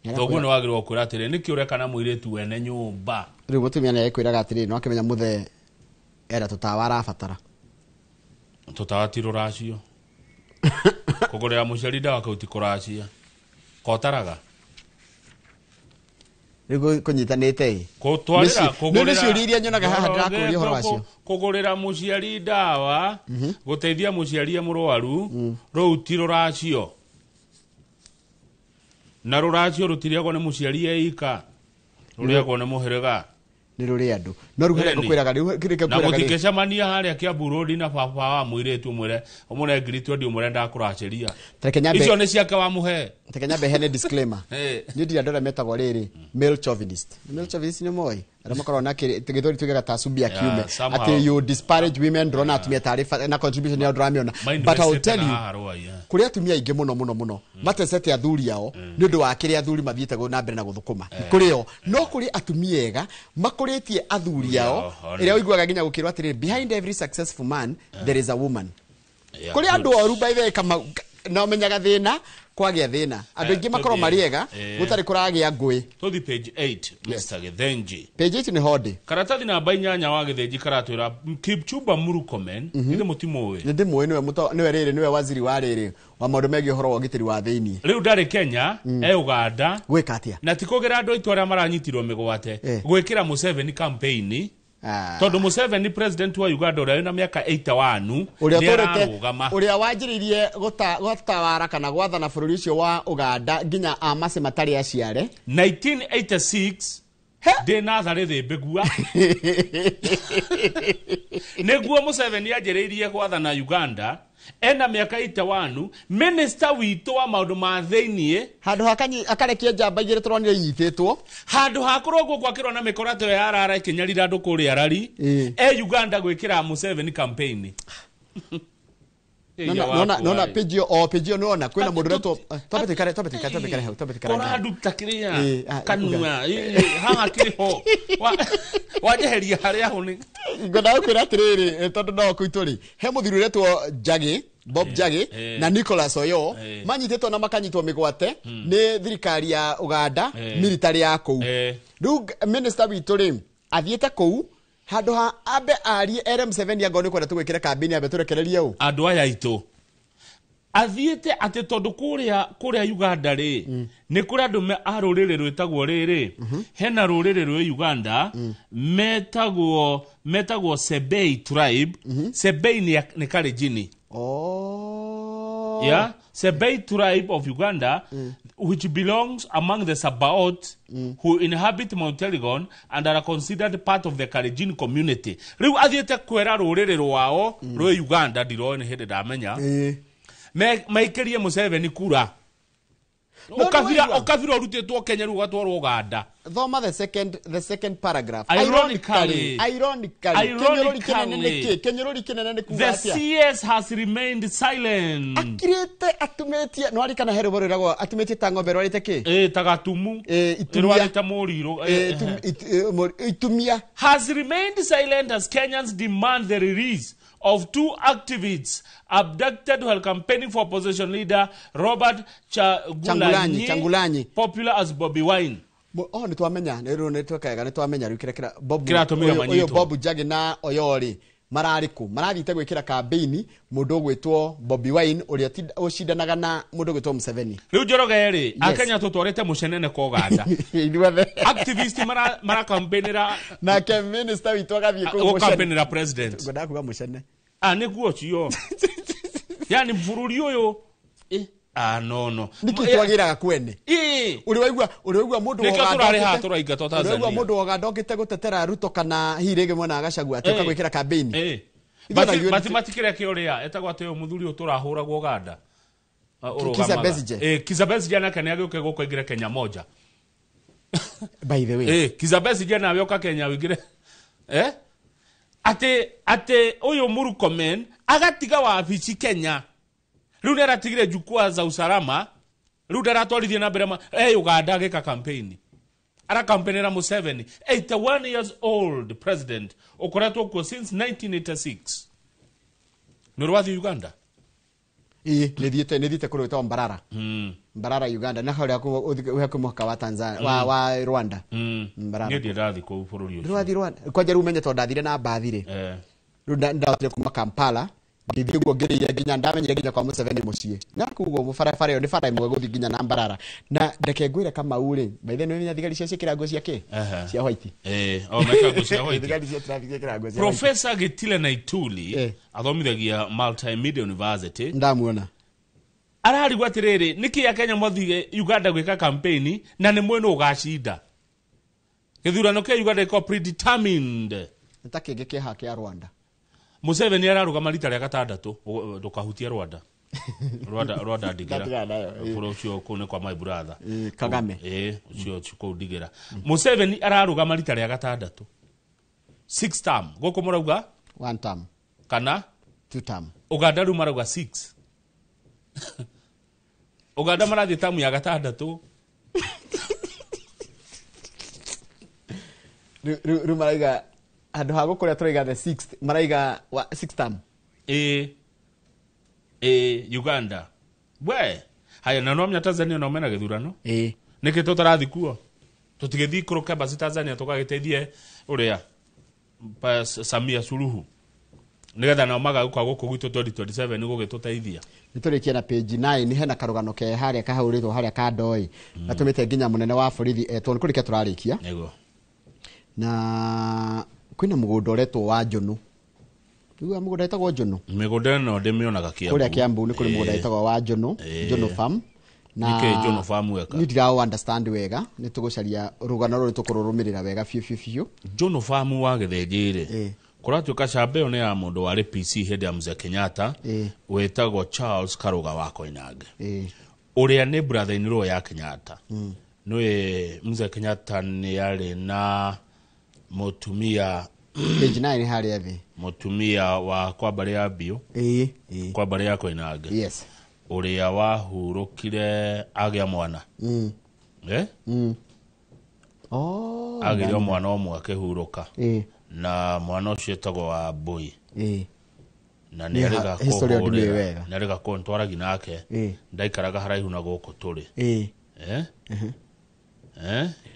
ni wagirwo kwira atire niki ureka na muiretu wene nyumba riu mutumia ni ekwiraga atire no akimenya muthe era tutawara fatara tutawati ruracio kugurira muciari dawa kauti kuracia kotaraga rigo kunyitanite kugurira ciuria nyonaga haha ndirakuria horo wacio kugurira muciari dawa guteithia muciari murwaru routi ruracio na ruracio rutiriagwo ni muciari eika ruriagwo ni muhirega ni ruri andu no ruhere gukwiraga kirike kwiraga na mutikecamania haria Kiambu Road na baba wa muiretu mwire umure ngiritu ndi umure ndakuraciria icio ni ciake wa muhe tekenya hene disclaimer ni ndi andora metagwo riri male chauvinist ni moi ara makorwo na tigithori tugaga tasubia kiume ati you disparage women drona atumia taarifa na contribution ya dramiona but I will tell you kuria atumia ingi muno matesete athuri yao ni undu wa kiria athuri mathiite go na mbere na guthukuma kurio no kuri atumia ega makuritie athuri yao iria uiguaga ginya gukirwa atiri behind every successful man there is a woman kuri andu oru by the kama na menyaga thina kwagia thina andu ingi makoro mariega gutari kuragia ngui tothi page 8 Mr. Githenji page 8 ni hodi karatathi namba 8 wa Githenji karatwira Kipchumba Murkomen ni mutimowe ni ndimwe niwe riri niwe waziri wa riri wa maundu megi horo wa gitiri wa thiini riu ndari Kenya Uganda gwika atia na tikugira andu aitu aria maranyitirwo migwate gwikira Museveni campaign tondu Museveni president wa Uganda uria na miaka 81 uria wanjiririe gutawara kana gwathana bururi ucio wa Uganda nginya amase matari aciare 1986 de nazare the begua neguo Museveni anjiririe gwathana Uganda ena miaka 81 minister witu wa maundu ma thiini handu akarekia njamba igire turonire nyititwo handu hakorwo gwakirwo na mikorato ya arara ikinyarira andu kuri arari Uganda gwikira Museveni campaign nona pejio nona kwena mundu reto tobetikare kora handu takiria kanua haha kiriho wajeheria haria huni ngoda kwira atiriri tondu no kuituri he muthiru retwo Jagi Bob Jagi na Nicholas Oyo manyitetwo na makanyitwo migwate ni thirikari ya Uganda military ya kou riu minister witu ri athiete kou handu ha abe ari RM7 ya ngone kwenda tugwikira campaign abe turekererie u andu aya itu athiete ati tondu kuria Uganda ri ni kuria andu a ruriri rwitagwo riri hena ruriri rwe Uganda metagwo Sebei tribe. Sebei ni Kalenjini. Yeah, Sebei tribe of Uganda, which belongs among the Sabaot, who inhabit Mount Elgon and are considered part of the Kalenjin community. Riu athiete kwera ruriri rwao rwe Uganda ndiro ni hindi ndamenya maikirie Museveni kura. Okavira rutitwo Kenya riu gatwarwo Uganda. Thoma the second paragraph. Ironically, Kenyerori kinene ni kuga the atia. CS has remained silent. Akirite atumetie no ari kana herebo rirago atumetie tangombe rwarite ki? Tagatumu. Itumia. Itumia has remained silent as Kenyans demand the release of 2 activists abducted while campaigning for opposition leader Robert Changulanyi, popular as Bobby Wine. Ni twamenya rero ni twakaga ni twamenya rukira Bob Jagi na Oyori marariku marathite gwikira campaign mundu gwitwo Bobby Wine uria ucindanaga na mundu gwitwo Museveni. Riu Njoroge ri akenya tutwarite mucenene ko Uganda. Activist mara campaignera na ke minister witu agathie ko campaignera president. Ngoda kuga mucene. Niguo cio. Yani mvururi uyu no. Niki twagiraga kwene. Uriwaigua mundu mundu Uganda okite gutetera Ruto kana hirege mwana agacagua atoka gwikira campaign. Mathematikire kioria etagwo ateo muthuri uturahuragwo Uganda. Kizza Besigye nake niagioke gukoingira Kenya moja. By the way. Kizza Besigye na yoka Kenya wigire. Ate uyu Murkomen agatiga wabici Kenya. Riu neratigire jukwaa za usalama. Riu ndaratwarithia na mbere Uganda ageka campaign. Ara campaignera Museveni, 81 years old president, okoretwo kuo since 1986. Nurwathi Uganda. Nithiite kurwita Mbarara. Mbarara Uganda na haria ku muhaka wa Tanzania wa Rwanda. Mbarara. Ndio ndathi ku bururi ucio. Rwanda. Kwaje rumenye to ndathire na mbathire. Riu ndathire kuma Kampala. Ndithigwo ngereire nginya ndamenyire nginya kwa Museveni mucie. Na kugo mufarafara yo ni fara imwe guthi nginya na Mbarara. Na ndeke ngwire kama ure. Baithe no nya thigari cia cikira ngo ciake. Cia white. Meka ngo cia white. Thigari cia traffic cikira ngo cia. Professor Gitile Naituli athomithagia Multimedia University. Ndamuona. Ararigwa atiriri niki ya Kenya mwathi Uganda gwika campaign na ni mweno ugacinda. Githurano ke Uganda iko predetermined. Ntakenge ke hake ya Rwanda. Museveni ararugama rita rĩa gatandatu ndukahutie Rwanda. Rwanda ndigira. Buru ucio kune kwa my brother. Kagame. Ucio chuko ndigira. Museveni ararugama rita rĩa gatandatu. 6 term. Goko murauga 1 term. Kana 2 term. Uganda ru marauga 6. Uganda marathi term ya gatandatu. Ru marauga andu hago kuria turiga the 6th maraiga 6 term. Uganda. We haya na no Tanzania no mena githurano. Niki tutarathi kuo. Tutigethi kuruka basi Tanzania tukagiteithie uria Samia Suluhu. Nigetha na maga kwa guku gwitu 2027 ni gugituteithia. Niturikia na page 9 hena karugano ke haria kahauritwo haria ka ndoi. Natumite nginya munene wa borithi etwo nikurike turarikia. Nego. Na kwina mugundo retwo wa Njunu. Tuga mugundo etagwo Njunu. Migunda no ndimionaga Kiambu. Kuria Kiambu ni kuri mugundo etagwo wa Njunu, Njunu farm. Na nike Njunu farm weka. Ni ndira understand wega, ni tugucaria rugano ruri tukururumirira wega fiu. Njunu farm wa githenjire. Kuratuka Cambeo ni ya mundu wa PC hedi ya Mzee Kenyatta. Wetagwo Charles Karuga wa Koinange. Uria ni brother in law ya Kenyatta. Noe Mzee Kenyatta ni yale na mutumia page 9 haria thi mutumia wa kwa bare ya bio kwa bare ya Koinange. Yes. Uria wahurukire agia mwana. Agia mwana omwe akihuruka. Na mwana ucio etagwo wa Boy. Na ni arega ko narega ko ntwaragi nake. Ndaikaraga haraihu na goko turi.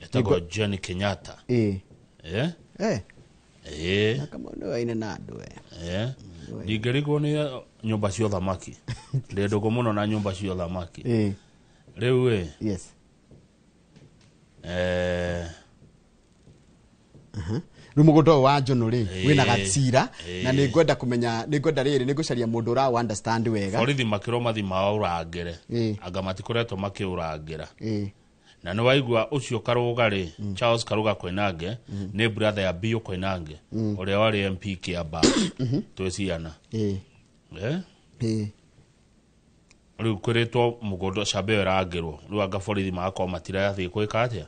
Etagwo Jenny Kenyatta. Kama no aina na andu Ndingĩrigwo nĩ nyũmba cia ũthamaki. Ndĩ ndũgũ mũno na nyũmba cia ũthamaki. Rĩu yes. Rũmũgũnda wa Njono rĩ wĩna gatsira na nĩ ngwenda kũmenya nĩ ngwenda rĩrĩ nĩ ngũcaria mũndũ ũra understand wega. Borithi makĩrwo mathima ũrangĩre anga matikoretwo makĩũrangĩra. Na nĩ waigua ũcio Karũga rĩ Charles Karũga Koinange nĩ brother ya Bio Koinange ũrĩa warĩ MP Kĩamba twĩciana. Rĩu kwĩrĩtwo mũgũnda Cabe ũrangĩrwo rĩu anga borithi magakorwo matirathĩ gwĩka atĩa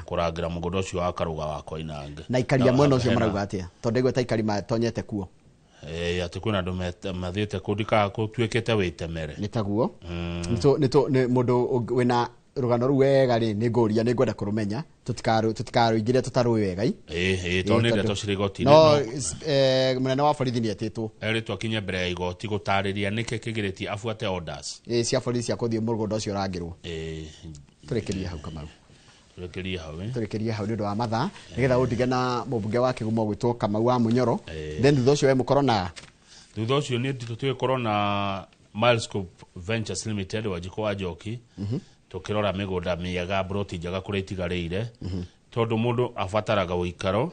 kũrangĩra mũgũnda ũcio wa Karũga wa Koinange. Na ikaria mwena ũcio marauga atĩa tondũ igweta ikari matonyete kuo. Atĩ kwĩna andũ mathiĩte kũndika gũtuĩkĩte wĩtemere. Nĩ taguo nĩ mũndũ wĩna rugano rũ wega rĩ nĩ ngũria nĩ ngwenda kũrũmenya tũtikarũingĩre tũtarũĩ wega tondũ nĩ ndeto cirĩ igoti-inĩ no mũnene wa borithi nĩ etĩtwo erĩtwo akinye mbere ya igoti gũtarĩria nĩkĩ kĩgirĩtie abuate orders cia borithi cia gũthiĩ mũgũnda ũcio ũrangĩrwo tũrekerie hau Kamau tũrekerie hau nĩ ũndũ wa mathaa nĩgetha ũndige na mũmbunge wa Kĩgumo gwĩtwo Kamau wa Mũnyoro then thutha ũcio we mũkorona thutha ũcio nĩ tũtũgĩkorwo na Milescope Ventures Limited Wanjikũ wa Njoki tukirora migunda miega broti njega kũrĩa itigarĩire tondũ mũndũ abataraga ũikaro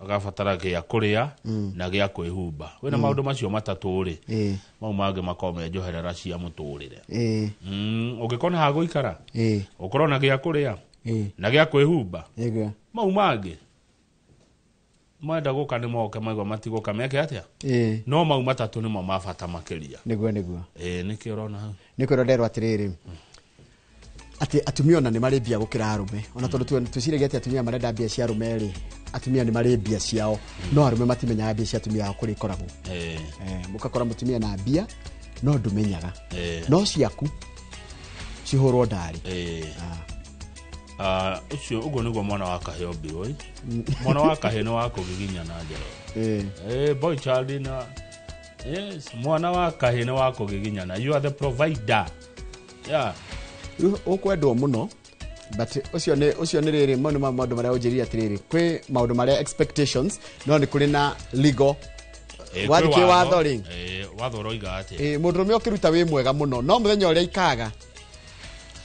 agabatara gĩa kũrĩa na gĩa kwĩhumba wĩna maũndũ macio matatũ rĩ mau mangĩ makome njoherera cia mũtũrĩre ũngĩkona ha gũikara ũkorwo na gĩa kũrĩa na gĩa kwĩhumba mau mangĩ mwenda gũka nĩ moke maigua matigũka meke atĩa no mau matatũ nĩmo mabata makĩria nĩguo nĩkĩ ũrona hau nĩkĩo nderwo atĩrĩrĩ ati atumia ona nĩ marĩ mbia gũkĩra arume ona tondũ twĩciragia atĩ atumia marenda mbia cia arume rĩ atumia nĩ marĩ mbia ciao no arume matimenyaga mbia cia atumia kũrĩ ikoragwo mũkakora mũtumia na mbia no ndũmenyaga no ciaku cihũrwo ndari ucio ugo niguo mwana wa kaheo mbiroi mwana wa kaheo nĩ wa kũgiginya na njero boy child na yes mwana wa kaheo nĩ wa kũgiginyana you are the provider ukwendwo muno but ucio nĩ rĩrĩ maũndũ marĩa ũnjĩrire atĩrĩrĩ kwĩ maũndũ marĩa expectations no nĩ kũrĩ na legal wathike watho rĩ watho roiga atĩ mũndũrũme ũkĩruta wĩ mwega mũno no mũthenya ũrĩa ikaga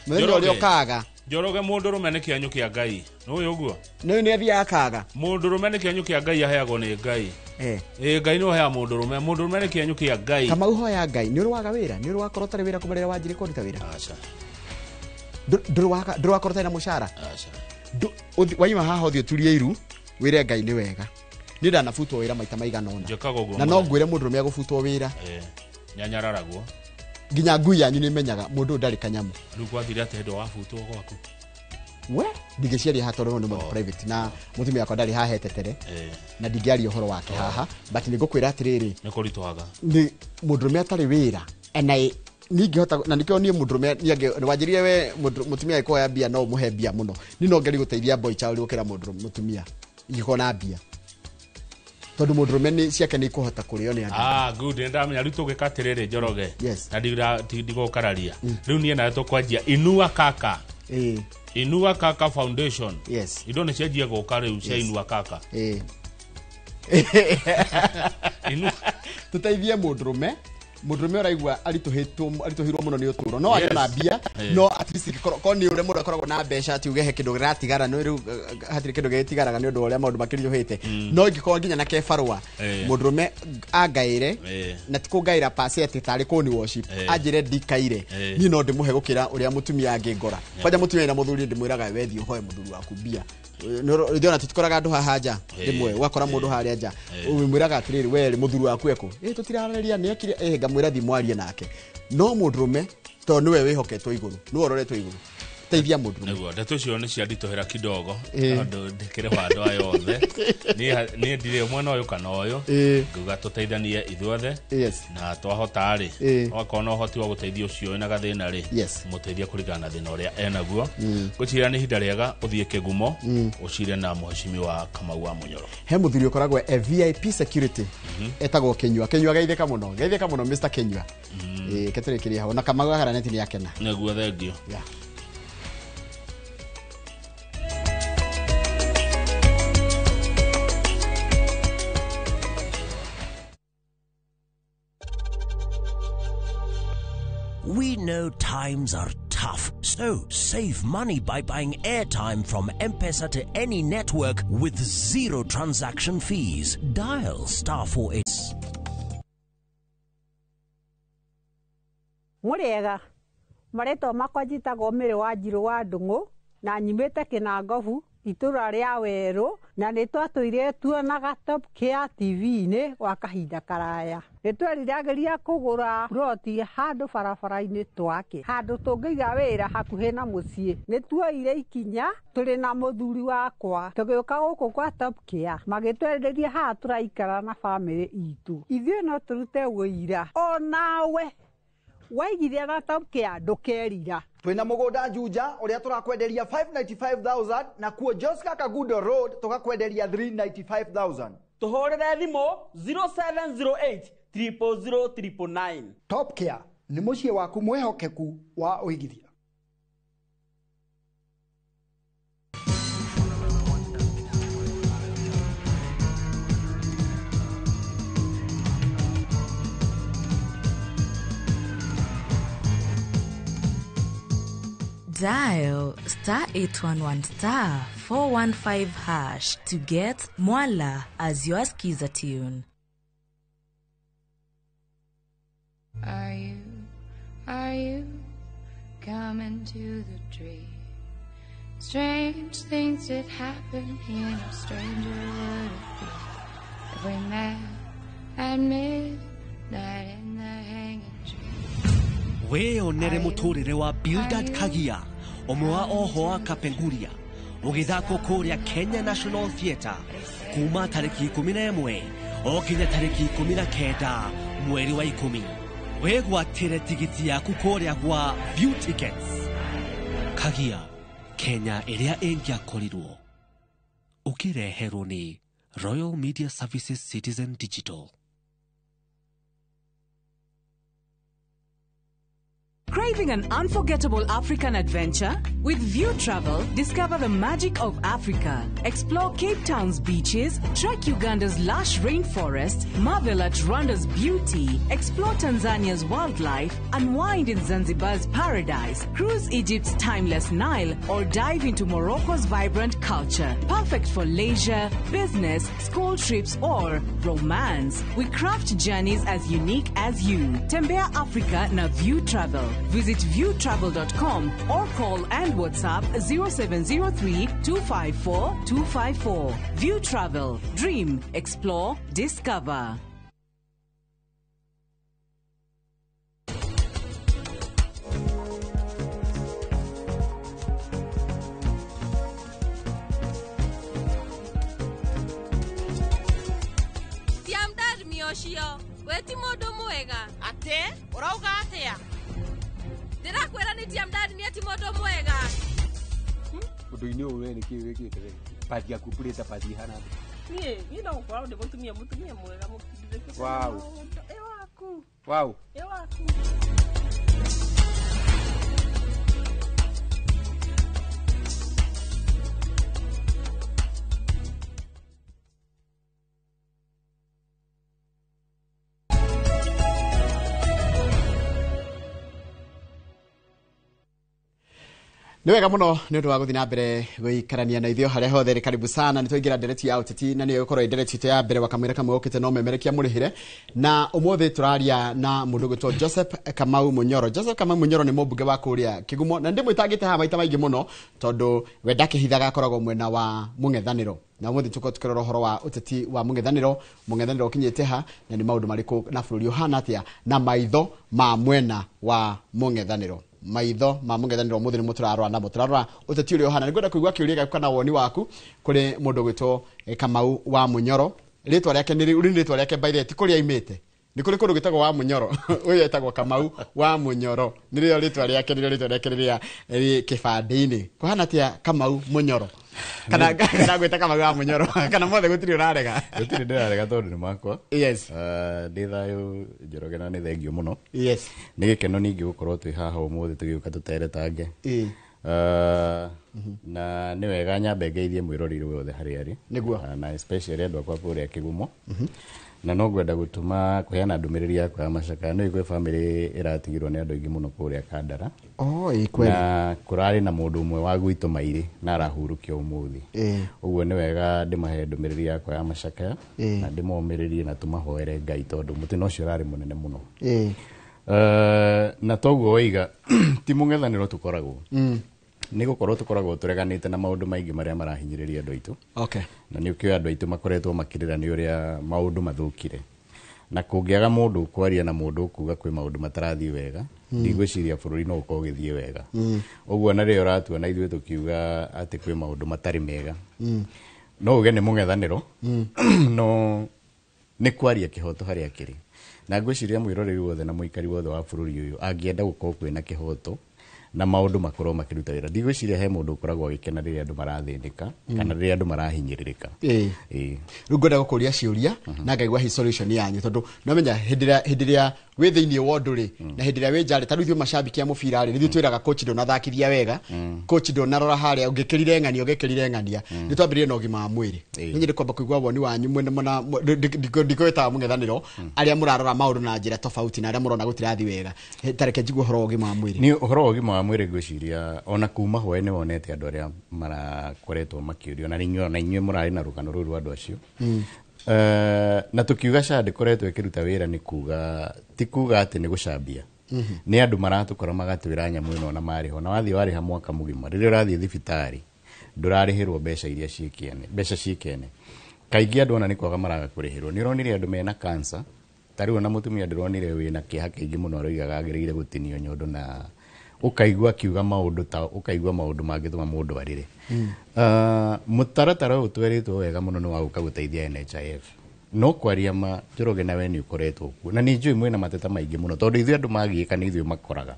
mũthenya ũrĩa ũkaga Njoroge mũndũrũme nĩ kĩanyũ kĩa Ngai nũĩ ũguo nĩ athiaga akaga mũndũrũme nĩ kĩanyũ kĩa Ngai aheagwo nĩ Ngai Ngai nĩ ũhea mũndũrũme nĩ kĩanyũ kĩa Ngai kama ũhoya Ngai nĩ ũrwaga wĩra nĩ ũrwakorwo tarĩ wĩra kũmerera wanjire kũruta wĩra aca ndũrwakorwo tarĩ na mũcara aca waima haha ũthiĩ ũturie iru wĩre Ngai nĩ wega nĩ ndanabutwo wĩra maita maigana ũna na no ngwĩre mũndũrũme agũbutwo wĩra nyanyararagwo nginya ngui yanyu nĩ menyaga mũndũ ndarĩ kanyamũ rĩu kwathire atĩ ndũ wabutwo gwaku we ndingĩciaria haha tondũ nĩ mũndũ private na mũtumia wakwa ndarĩ haha etetere na ndingĩaria ũhoro wake haha but nĩ ngũkwĩra atĩrĩrĩ nĩ kũritũhaga nĩ mũndũrũme atarĩ wĩra na ningĩhota na nĩkĩo niĩ mũndũrũme nĩ wanjĩrire we mũtumia agĩkoya mbia no mũhe mbia mũno ni no ngeri gũteithia boy child gũkĩra mũtumia ingĩkorwo na mbia tondũ mũndũrũme nĩ ciake nĩ ikũhota kũrĩo nĩ andũ good ndamenya rĩu tũgĩkatirĩrĩ Njoroge na ndigũkararia rĩu niĩ nawe tũkwanjia Inua Kaka Foundation indo nĩ cianjia gũka rĩu cia Inua Kaka tũteithie mũndũrũme ũraigua aritũhirwo mũno nĩ ũtũro no arĩ na mbia no at least korwo nĩ ũrĩa mũndũ akoragwo na mbeca ati ugehe kĩndũ gĩratigara no rĩu hatirĩ kĩndũ gĩtigaraga nĩ ũndũ ũrĩa maũndũ makĩriũhĩte no ingĩkorwo nginya na kebarũa mũndũrũme angaĩre na ti kũngaĩra pase atĩ tarĩ kũni worship anjĩre ndikaire niĩ no ndĩmũhe gũkĩra ũrĩa mũtumia angĩngora kwanja mũtumia na mũthuri ndĩmwĩraga wethi ũhoe mũthuri waku mbia ndio na tutikoraga andũ haha nja ndimwe wakora mũndũ harĩa nja umwĩraga atĩrĩrĩ we mũthuri waku eko tutirareria nĩ akire ngamwĩra thi mwarie nake no mũndũrũme to nĩwe wĩhoketwo igũrũ nĩwe ũroretwo igũrũ teithia mũndũrũme nĩguo ndeto cio nĩ cianditũhĩra kidogo tondũ ndĩkĩrĩ handũ aya othe niĩ ndirĩ mwena ũyũ kana ũyũ nguga tũteithanie ithuothe na twahota rĩ wakorwo na ũhoti wa gũteithia ũcio na gathĩna rĩ mũteithia kũringana na thĩna ũrĩa enaguo ngwĩciria nĩ ihinda rĩega ũthiĩ Kĩgumo ũcire na mũhecimiwa Kamau wa Mũnyoro he mũthuri ũkoragwo VIP security etagwo Kenyua geithĩka mũno Mr Kenyua ketũrĩkĩria hau na Kamau Haraneti nĩ akena nĩguo thengio times are tough. So, save money by buying airtime from M-Pesa to any network with zero transaction fees. Dial *48. Muriega mareto makwa njitagwo Mĩrĩ wa Njirũ wa Ndung'u na nyimĩte Kĩnangobu itũra rĩa Werũ na nĩtwatũire tuonaga Top Care TV-inĩ gwa kahinda karaya. Nĩtweriragĩria kũgũra ploti handũ barabara-inĩ twake handũ tũngĩiga wĩra hakuhĩ na mũciĩ. Nĩtuoire ikinya tũrĩ na mũthuri wakwa tũgĩũka gũkũ kwa Top Care magĩtwerirĩria haha tũraikara na bamĩrĩ itũ. Ithuĩ no tũrute wĩira o nawe waigithia na Top Care ndũkerira. Twina mũgũnda Juja ũrĩa tũrakwenderia 595,000 na kuo Josca Kagudo Road tũgakwenderia 395,000. Tũhũrĩre thimũ 0708 000 999. Top Care nĩ mũciĩ waku mwehokeku wa ũigithia. Dial *811*415# to get Mwala as your skiza tune. Are you coming to the tree? Strange things that happen here, no stranger would it be if we met at midnight in the hanging tree. Weonere mũtũrĩre wa Bildad Kagia ũmwe wa oho a Kapenguria ũgĩthakwo kũrĩa Kenya National Theatre kuma tarĩki 11 o nginya tarĩki 19 mweri wa 10. Wegwatĩre tigiti yaku kũrĩa gwa View Tickets. Kagia, Kenya ĩrĩa ĩngĩakorirwo. Ũkĩreherwo nĩ Royal Media Services Citizen Digital. Craving an unforgettable African adventure? With View Travel, discover the magic of Africa. Explore Cape Town's beaches, trek Uganda's lush rainforest, marvel at Rwanda's beauty, explore Tanzania's wildlife, unwind in Zanzibar's paradise, cruise Egypt's timeless Nile, or dive into Morocco's vibrant culture. Perfect for leisure, business, school trips, or romance. We craft journeys as unique as you. Tembea Africa na View Travel. Visit viewtravel.com or call and WhatsApp 0703 254 254. View Travel. Dream, explore, discover. Tiamdad mioshio, weti modo mwega. Ate, urauga atea. Ndirakwira ni tiamdad ni ati modo mwega. Undu-ini uyu we niki wikite we pati yaku purita pati hana Nie ndagũkorwo ndĩ mũtumia mwega mũkindĩke. Wow. Waku. Wow. Waku. Nĩ wega mũno nĩ ũndũ wa gũthiĩ na mbere gũikarania na ithuĩ harĩa hothe rĩ karibu sana. Nĩ twaingĩra ndereti ya ũteti na nĩyo ĩkorwo ndereti itũ ya mbere wakamwĩra kamwe ũkĩte no memerekia mũrĩhĩre, na ũmũthĩ tũraria na mũndũ gwĩtwo Joseph Kamau Munyoro. Joseph Kamau Munyoro nĩ mũmbunge wa kũrĩa Kĩgumo na ndĩmwĩtangĩte haha maita maingĩ mũno tondũ we ndakĩhithaga akoragwo mwena wa mũng'ethanĩro, na ũmũthĩ tũkorwo tũkĩrora ũhoro wa ũteti wa mũng'ethanĩro ũkinyĩte ha na nĩ maũndũ marĩkũ na bũrũri ũhana atĩa na maitho ma mwena wa mũng'ethanĩro. Maitho ma mũng'ethanĩro mũthĩ nĩ mũtũrarora na mũtũrarora ũteti ũrĩa ũhana. Nĩngwenda kũigua kĩũria gĩaku kana woni waku kũrĩ mũndũ gwĩtwo Kamau wa Munyoro. Rĩtwa rĩake nĩ rĩtwa rĩake by the way ti kũrĩa aimĩte, nĩ kũrĩ kũndũ gĩtagwo wa Munyoro ũyũ etagwo Kamau wa Munyoro, nĩrĩo rĩtwa rĩake rĩrĩa rĩ kĩbandĩ-inĩ. Kũhana atĩa Kamau Munyoro kana gwĩta Kamau wa Munyoro kana mothe gũtirĩ ũrarega? Gũtirĩ ndĩrarega tondũ nĩ makwa. Yes. Ndĩ thayũ Njoroge na nĩ thengio mũno. Yes. Nĩ gĩkeno ningĩ gũkorwo twĩ haha ũmũthĩ tũgĩũka tũteretange na nĩ wega nyambe ngeithie mwĩroreri wothe harĩa arĩ nĩguo na especially andũ akwa kũrĩa Kĩgumo na no ngwenda gũtũma kũheana ndũmĩrĩri yakwa ya macakaya no igwe family ĩratigirwo nĩ andũ aingĩ mũno kũrĩa Kandara kweli na kũrarĩ na mũndũ ũmwe wa gwitũ Mairĩ na arahurũkio ũmũthĩ ũguo nĩ wega ndĩmahe ndũmĩrĩri yakwa ya macakaya na ndĩmomĩrĩrie na tũmahoere Ngai tondũ mũtino ũcio ũrarĩ mũnene mũno na toguo waiga ti mũng'ethanĩro tũkoragwo nĩ gũkorwo tũkoragwo tũreganĩte na maũndũ maingĩ marĩa marahinyĩrĩria andũ aitũ na nĩ ũkĩoĩ andũ aitũ makoretwo makĩrĩra nĩ ũrĩa maũndũ mathũkire na kũngĩaga mũndũ kwaria na mũndũ kuga kwĩ maũndũ matarathiĩ wega ndigwĩciria bũrũri no ũkorwo ũgĩthiĩ wega ũguo na rĩo ũratua na ithuĩ tũkiuga atĩ kwĩ maũndũ matarĩ mega no uge nĩ mũng'ethanĩro no nĩ kwaria kĩhoto harĩa kĩrĩ na ngwĩciria mwĩroreri wothe na mũikari wothe wa bũrũri ũyũ angĩenda gũkorwo kwĩna kĩhoto na maũndũ makorwo makĩruta wĩra ndigwĩciria he mũndũ ũkoragwo agĩkena rĩrĩa andũ marathĩnĩka kana rĩrĩa andũ marahinyĩrĩrĩka rĩu ngwenda gũkũria ciũria na ngaigua hi solution yanyu tondũ no menya hĩndĩ ĩrĩa wĩ thĩinĩ wa ũndũ rĩ na hĩndĩ ĩrĩa wĩ njarĩ ta rĩu ithuĩ macambiki a mũbira rĩ ithuĩ twĩraga coach ndũnathakithia wega coach ndũnarora harĩa ũngĩkĩrire ng'ania nĩ twambĩrĩrie na ũgima wa mwĩrĩ nĩ nyendĩ kwamba kũigua woni wanyu mwena ndikũĩtaga mũng'ethanĩro arĩa mũrarora maũndũ na njĩra tofauti na arĩa mũrona gũtirathi wega tareke njigue ũhoro wa ũgima wa mwĩrĩ nĩ ũhoro wa ũgima wa mwĩrĩ ngwĩciria ona kuma hwaĩ nĩ wonete andũ arĩa marakoretwo makĩũrio na inyuĩ mũrarĩ na rũgano rũu rwa andũ acio na tukiuga SHA ndĩkoretwo ĩkĩruta wĩra nĩ kuga ti kuga atĩ nĩ gũcambia nĩ andũ maratũkora magatwĩra nyamũ ĩno na marĩho na wathiĩ warĩha mwaka mũgima rĩrĩa ũrathiĩ thibitarĩ ndũrarĩhĩrwo mbeca iria ciĩkene kaingĩ andũ ona nĩ kwaga maraga kũrĩhĩrwo nĩ ũronire andũ mena cancer tarĩu ona mũtumia ndĩronire wĩna kĩeha kĩingĩ mũno aroigaga agĩrĩire gũtinio nyondo na ũkaigua akiuga maũndũ ta ũkaigua maũndũ mangĩtũma mũndũ arĩre mũtaratara ũyũ twerĩtwo wega mũno nĩ wa gũka gũteithia NHIF no kwaria ma Njoroge nawe nĩ ũkoretwo kuo na nĩ njũĩ mwĩna mateta maingĩ mũno tondũ ithuĩ andũ magiĩka nĩ ithuĩ makoraga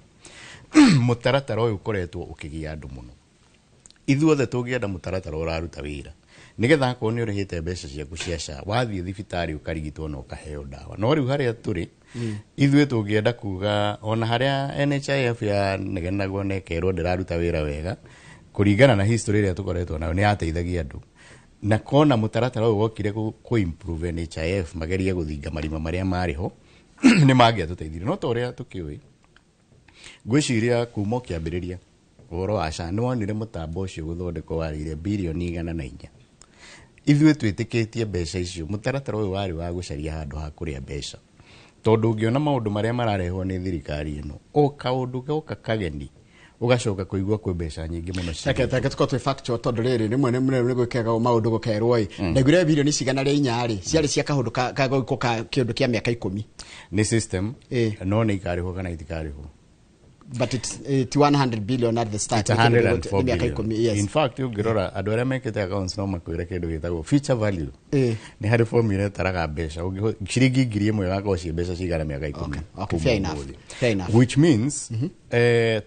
mũtaratara ũyũ ũkoretwo ũkĩgia andũ mũno ithuothe tũngĩenda mũtaratara ũraruta wĩra nĩgetha akorwo nĩ ũrĩhĩte mbeca ciaku cia SHA wathiĩ thibitarĩ ũkarigitwo na ũkaheo ndawa no rĩu harĩa tũrĩ ithuĩ tũngĩenda kuga ona harĩa NHIF ya negenagwo na ĩkerwo ndĩraruta wĩra wega kũringana na history ĩrĩa tũkoretwo nayo nĩ yateithagia andũ na kona mũtaratara ũyũ wokire kũ-improve NHIF magerie gũthinga marima marĩa marĩho nĩ mangĩatũteithirie no ta ũrĩa tũkĩũĩ ngwĩciria kuma kĩambĩrĩria ũhoro wa SHA nĩ wonire mũtambo ũcio gũthondekwo warĩire birioni 104 ithuĩ twĩtĩkĩtie mbeca icio mũtaratara ũyũ warĩ wa gũcaria handũ ha kũrĩa mbeca tondũ ũngĩona maũndũ marĩa mararehwo nĩ thirikari ĩno o kaũndũ goka kageni ugacoka kuigua kwĩ mbeca nyingĩ mũno Teke tuko twĩ factual tondũ rĩrĩ rĩmwe nĩ gwĩkaga maũndũ gũkerwo ĩ ndaigire birioni cigana rĩa 4 rĩ ciarĩ cia kaũndũ ka kĩũndũ kĩa mĩaka 10 nĩ system no nĩ ikarĩhwo kana itikarĩhwo but it's 100 billion at the start. It's 104 billion. Yes. In fact, ũngĩrora andũ arĩa mekĩte accounts no makwĩre kĩndũ gĩtagwo future value. Nĩ harĩ formula ĩtaraga mbeca. Ciringi 1,000 gakorwo ci mbeca cigana mĩaka 10. Okay, fair enough. Fair enough. Which means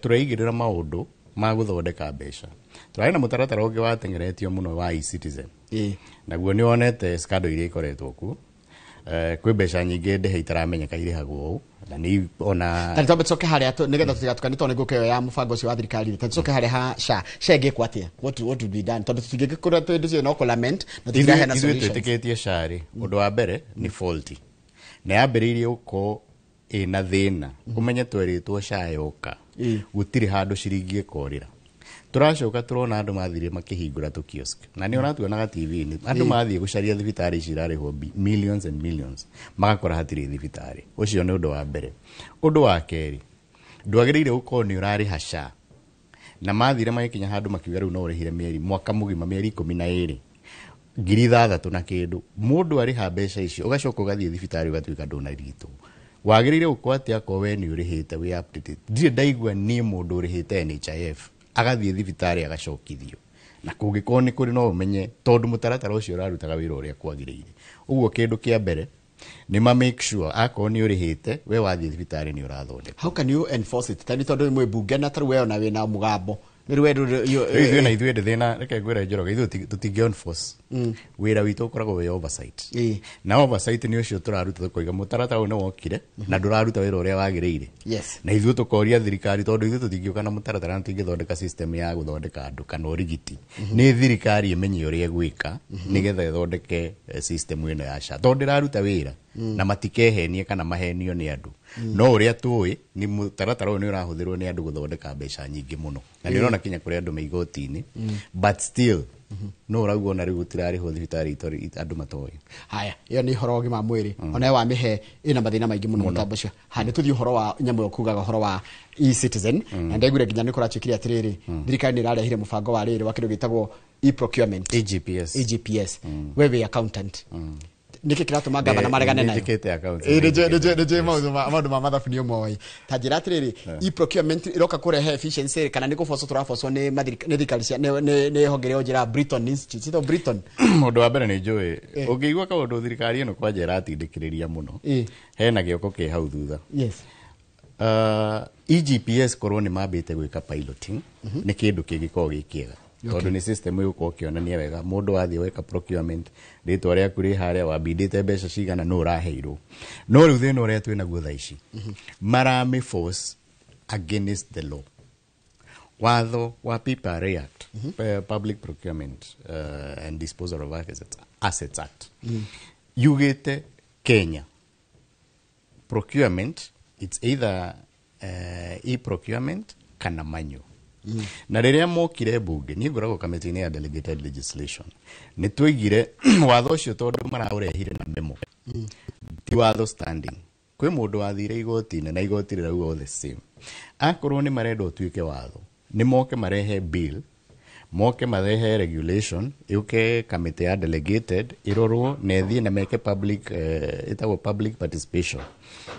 tũreigĩrĩra maũndũ ma gũthondeka mbeca. Tũrarĩ na mũtaratara ũngĩ watengeretio mũno wa eCitizen. Naguo nĩ wonete scandal iria ikoretwo kuo. Kwĩ mbeca nyingĩ ndĩhe itaramenyeka irĩhagwo ũũ na nĩ ona tani tombe tsoke harĩa nĩgetha tũtigatukane tondũ nĩgũkeo ya mũbango ũcio wa thirikari tani tsoke harĩa ha SHA ĩngĩkwo atĩa what would be done tondũ tũtingĩkũra twĩndũcio no lament na tũtirahe na solutions twĩtĩkĩtie SHA rĩ ũndũ wa mbere nĩ faulty na yambĩrĩirie gũkorwo ĩna thĩna ũmenye twerĩtwo SHA yoka gũtirĩ handũ ciringi ĩkorĩra tũracoka tũrona andũ mathire makĩhingũra tu kiosk na nĩ ũratuonaga TV-inĩ andũ mathiĩ gũcaria thibitarĩ ici irarĩhwo millions and millions magakora hatirĩ thibitarĩ ũcio nĩ ũndũ wa mbere ũndũ wa kerĩ ndwagĩrĩire gũkorwo nĩ ũrarĩha SHA na mathire magĩkinya handũ makiuga rĩu no ũrĩhire mwaka mũgima mĩeri 12 6,000 na kĩndũ mũndũ arĩha mbeca icio ũgacoka ũgathiĩ thibitarĩ ũgatuĩka ndũnarigitwo wagĩrĩire gũkorwo atĩ akorwo we nĩ ũrĩhĩte wĩ updated ndirĩ ndaigua niĩ mũndũ ũrĩhĩte NHIF agathiĩ thibitarĩ agacokithio na kũngĩkorwo nĩ kũrĩ no ũmenye tondũ mũtaratara ũcio ũrarutaga wĩra ũrĩa kwagĩrĩire ũguo kĩndũ kĩa mbere nĩ make sure akorwo nĩ ũrĩhĩte we wathiĩ thibitarĩ nĩ ũrathondeka. How can you enforce it tani tondũ mwĩ bunge na tarũ wewe na wĩna mũgambo ithuĩ na ithuĩ thĩna reke ngwĩre Njoroge ithuĩ tũtingĩ enforce wĩra witũ ũkoragwo wĩ oversight na oversight nĩ ũcio tũraruta tũkoiga mũtaratara ũyũ nĩ wokire na ndũraruta wĩra ũrĩa wagĩrĩire na ithuĩ tũkoria thirikari tondũ ithuĩ tũtingĩũka na mũtaratara na tũtingĩthondeka system ya gũthondeka andũ kana ũrigiti nĩ thirikari ĩmenye ũrĩa ĩgwĩka nĩgetha ĩthondeke system ĩno ya SHA tondũ ndĩraruta wĩra na matikehenie kana mahenio nĩ andũ no ũrĩa tũĩ nĩ mũtaratara ũyũ nĩ ũrahũthĩrwo nĩ andũ gũthondeka mbeca nyingĩ mũno na nĩ ũrona kinya kũrĩ andũ me igoti-inĩ but still no ũraguo na rĩu gũtirarĩhwo thibitarĩ andũ matoĩ. Haya iyo nĩ horo ũgima mwĩrĩ ona wa mĩhe ĩna mathĩna maingĩ mũno mũtambo ũcio. Nĩ tũthiĩ ũhoro wa nyamũ yo kugaga ũhoro wa e-citizen na ndaigure nginya nĩ kũratuĩkire atĩrĩrĩ thirikari nĩ ĩrarehire mũbango wa rĩrĩ wa kĩndũ gĩtagwo e-procurement EGPS we wĩ accountant niki kiratuma gavana maregane nayo nĩjĩ maũndũ ma mathabu nĩ ũmoĩ ta njĩra atĩrĩrĩ e-procurement iroka kũrehe efficiency kana nĩ kũbocwo tũrabocwo nĩ thirikari nĩ honge rĩo njĩra Britain Institute Britain. Mũndũ wa mbere nĩ njũĩ ũngĩigua kaũndũ thirikari ĩno kwanja ĩratindĩkĩrĩria mũno hena gĩoko kĩ hau thutha. EGPS korwo nĩ mambĩte gwĩka piloting nĩ kĩndũ kĩngĩkorwo gĩ kĩega tondũ nĩ system ĩgũkorwo kĩonania wega mũndũ wathiĩ weka procurement rĩtwa rĩaku rĩ harĩa wambindĩte mbeca cigana no ũraheirwo no rĩu thĩna ũrĩa twĩnaguo thaa ici marami force against the law watho wa PPRA Act Public Procurement and Disposal of Assets Act yugĩte Kenya procurement it's either e-procurement kana manual na rĩrĩa mokire bunge niĩ ngoragwo kamĩtĩ-inĩ ya delegated legislation nĩ twoigire watho ũcio tondũ maraũrehire na memo ti watho standing kwĩ mũndũ wathire igoti-inĩ na igoti rĩrauga the same akorwo nĩ marenda ũtuĩke watho nĩ moke marehe bill moke marehe regulation yuke kamĩtĩ ya delegated ĩrorwo na ĩthiĩ na meke public ĩtagwo public participation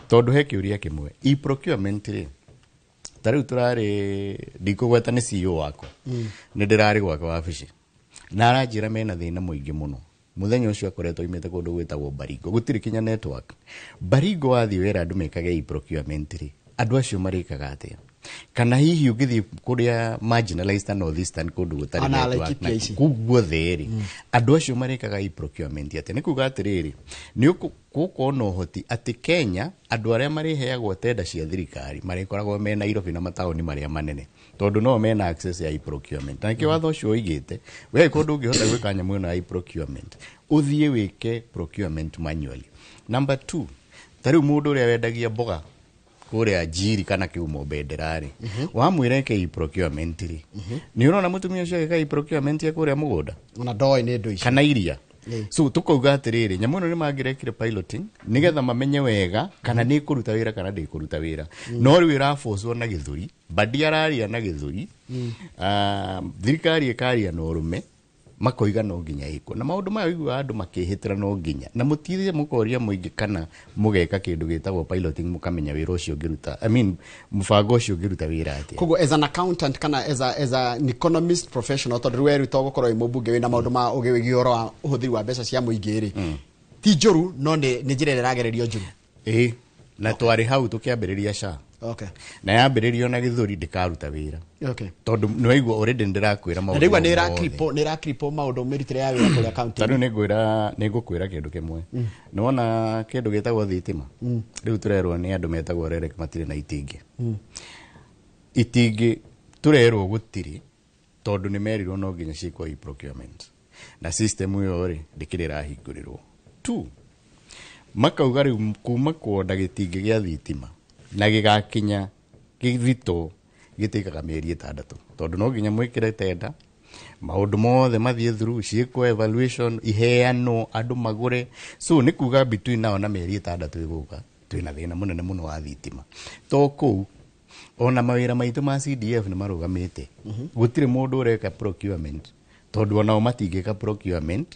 tondũ he kĩũria kĩmwe e-procurement rĩ tarĩu tũrarĩ ndikũgweta nĩ CEO wako nĩ ndĩrarĩ gwake wabici na aranjĩra mena thĩna mũingĩ mũno mũthenya ũcio akoretwo imĩte kũndũ gwĩtagwo Baringo gũtirĩ kinya network Baringo wathiĩ wĩra andũ mekage e-procurement rĩ andũ acio marĩkaga atĩa kana hihi ũngĩthiĩ kũrĩa marginalized North Eastern kũndũ gũtarĩ network kuguothe rĩ andũ acio marĩkaga e-procurement atĩ nĩ kuga atĩrĩrĩ nĩ gũkorwo na ũhoti atĩ Kenya andũ arĩa marĩheagwo tenda cia thirikari marĩkoragwo me Nairobi na mataũni marĩa manene tondũ no mena access ya e-procurement na kĩ watho ũcio oigĩte we kũndũ ũngĩhota gwĩka nyamũ ĩno ya e-procurement ũthiĩ wĩke procurement manually. Number 2 tarĩu mũndũ ũrĩa wendagia mboga kũrĩa Njiri kana Kiumo Benderarĩ wamwĩra ke e-procurement rĩ nĩ ũrona mũtumia ũcio agĩka e-procurement ya kũrĩa mũgũnda ona ndoĩ nĩ ndũ ici kana iria so tukauga atĩrĩrĩ nyamũ ĩno nĩ mangĩrekire piloting nĩgetha mamenye wega kana nĩ kũruta wĩra kana ndĩkũruta wĩra no rĩu ĩrabocwo na gĩthũri badi araria na gĩthũri thirikari ĩkaria na ũrũme makoiga no nginya iko na maũndũ maya igua andũ makĩhĩtĩra no nginya na mũtithie mũkoria mũingĩ kana mũgeka kĩndũ gĩtagwo piloting mũkamenya wĩra ũcio ũngĩruta mũbango ũcio ũngĩruta wĩra atĩa koguo as an accountant kana as an economist professional tondũ weru to gũkorwo mũmbunge wĩna maũndũ ma ũgĩ wĩgiĩ ũhoro wa ũhũthĩri wa mbeca cia mũingĩ rĩ ti njũru no nĩ njĩra ĩrĩa ĩragererio njũru na twarĩ hau tũkĩambĩrĩria SHA na yambĩrĩrio na gĩthũri ndĩkaruta wĩra tondũ nĩ waigua already ndĩrakwĩra maũndũ rĩu nĩ ĩrakripo maũndũ mĩrutĩre ya wĩra kũrĩa county tarĩu nĩ ngũkwĩra kĩndũ kĩmwe nĩ wona kĩndũ gĩtagwo thitima rĩu tũrerwo nĩ andũ metagwo REREC matirĩ na itingĩ tũrerwo gũtirĩ tondũ nĩ merirwo no nginya ciĩkwo e-procurement na system ĩyo rĩ ndĩkĩrĩ ĩrahingũrĩrwo 2 makauga rĩu kuma kuonda gĩtingĩ gĩa thitima na gĩgakinya gĩthito gĩtĩkaga mĩeri 6 tondũ no nginya mwĩkĩre tenda maũndũ mothe mathiĩ through ciĩkwo evaluation iheanwo andũ magũre so nĩ kuga between now na mĩeri 6 ĩgũka twĩna thĩna mũnene mũno wa thitima to kũu ona mawĩra maitũ ma CDF nĩ marũgamĩte gũtirĩ mũndũ ũreka procurement tondũ onao matingĩka procurement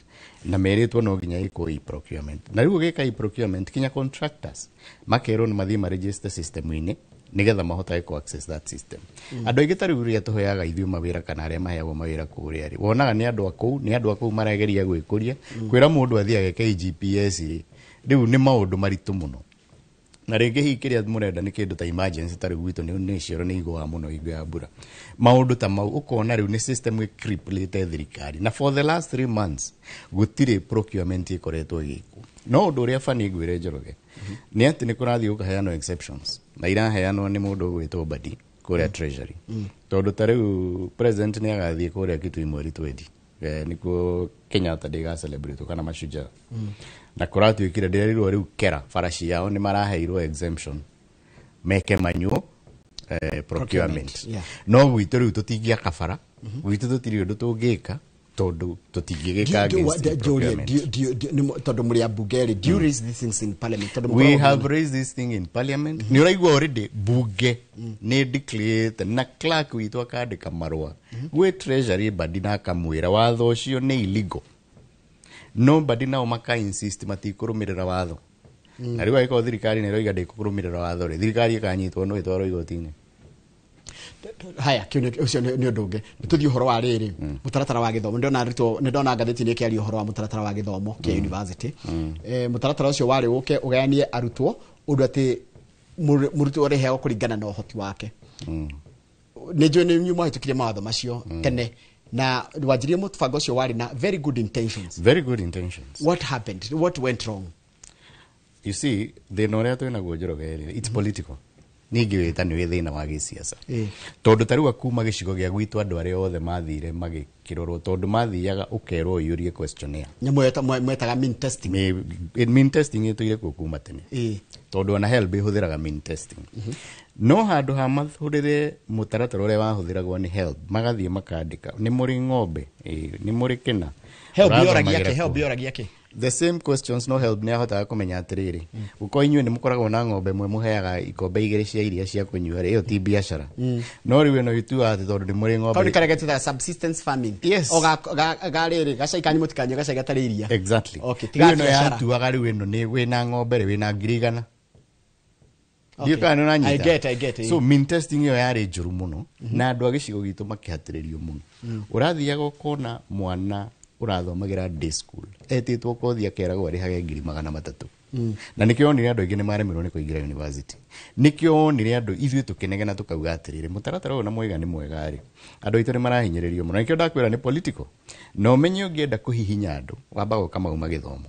na merĩtwo no nginya ĩkwo e-procurement na rĩu ũgĩka e-procurement kinya contractors makerwo nĩ mathiĩ maregister system-inĩ nĩgetha mahota gũko access that system andũ aingĩ tarĩu rĩrĩa tũheaga ithuĩ mawĩra kana arĩa maheagwo mawĩra kũrĩa rĩ wonaga nĩ andũ a kũu marageria gwĩkũria kwĩra mũndũ athiĩ ageke EGPS rĩ rĩu nĩ maũndũ maritũ mũno na rĩngĩ hihi kĩrĩa mũrenda nĩ kĩndũ ta emergency tarĩ gwitũ nĩ cioro nĩ igũa mũno hingo ya mbura maũndũ ta mau ũkona rĩu nĩ system ĩcriplĩte thirikari na for the last 3 months gũtirĩ procurement ĩkoretwo ĩgĩkwo no ũndũ ũrĩa bani ngwĩre Njoroge nĩ atĩ nĩ kũrathiĩ gũkaheanwo exceptions na iraheanwo nĩ mũndũ ũgwĩtwo Badi kũrĩa treasury tondũ ta rĩu president nĩ agathiĩ kũrĩa Kitui mweri 20 nĩkuo Kenyatta Day ga celebrate kana mashujaa na kũratuĩkire ndĩrerirwo rĩu kera farashi yao nĩ maraheirwo exemption meke manyo procurement no gwitũ rĩu tũtingĩaka bara gwitũ tũtirĩ ũndũ tũngĩka tondu tũtingĩgĩka tondũ mũrĩ abungeri do you raise these things in parliament we have raised this thing in parliament nĩ ũraigua already bunge nĩ declared na clerk witũ akandĩka marũa gwĩ treasury Badi na akamwĩra watho ũcio nĩ illegal nobody nao maka insist matikũrũmĩrĩra watho na rĩu agĩkorwo thirikari nĩ ĩroiga ndĩkũrũmĩrĩra watho rĩ thirikari ĩkanyitwo no ĩtwarwo igoti-inĩ haya ũcio nĩ ũndũ ũngĩ tũthiĩ ũhoro wa rĩrĩ mũtaratara wa gĩthomo nĩ ndona ngathĩti-inĩ ĩkĩaria ũhoro wa mũtaratara wa gĩthomo kĩa university mũtaratara ũcio warĩ ũke ũgayanie arutwo ũndũ atĩ mũrutwo ũrĩheagwo kũringana na ũhoti wake nĩ njũĩ nĩ inyuĩ mwahĩtũkirie mawatho macio tene na wanjirie mũbango ũcio warĩ na very good intentions what happened what went wrong you see thĩna ũrĩa twĩnaguo Njoroge it's political ningĩ wĩta nĩ thĩna wa gĩsiasa tondũ tarĩu akuma gĩcigo gĩa gwitũ andũ arĩa othe mathire magĩkĩrorwo tondũ mathiaga ũkerwo ũyũrie questionnaire nyamũ mwetaga mean testing mean testing ĩtũire kuma tene tondũ ona HELB ĩhũthĩraga mean testing no handũ ha mahũthĩre mũtaratara ũrĩa wahũthĩragwo nĩ HELB magathiĩ makandĩka nĩ mũrĩ ng'ombe nĩ mũrĩ kĩna HELB yoragia kĩ the same questions no HELB nĩ ahotaga kũmenya atĩrĩrĩ uko inyuĩ nĩ mũkoragwo na ng'ombe ĩmwe mũheaga ikombe 2 cia iria cia kũnyua ĩyo ti biacara no rĩu ĩno ituaga atĩ tondũ nĩ mũrĩ ng'ombe kaũndũ karĩa getagwo subsistence farming o garĩrĩ gacaikanyi mũtikanyo gacai gatarĩ iria exactly ĩno yatuaga rĩu ĩno nĩ wĩna ng'ombe rĩ wĩna 100 I get so mean testing ĩyo yarĩ njũru mũno na andũ a gĩcigo gitũ makĩhatĩrĩrio mũno ũrathiaga ũkona mwana ũrathomagira day school etĩtwo kothi akeragwo arĩhage 300 na nĩkĩo onire andũ aingĩ nĩ maremirwo nĩ kũingĩra university nĩkĩo onire andũ ithuĩ tũkĩnegena na tũkauga atĩrĩrĩ mũtaratara ũyũ na mwega nĩ mwega rĩ andũ aitũ nĩ marahinyĩrĩrio mũno nĩkĩo ndakwĩra nĩ political na ũmenye ũngĩenda kũhihinya andũ wamba gũka mauma gĩthomo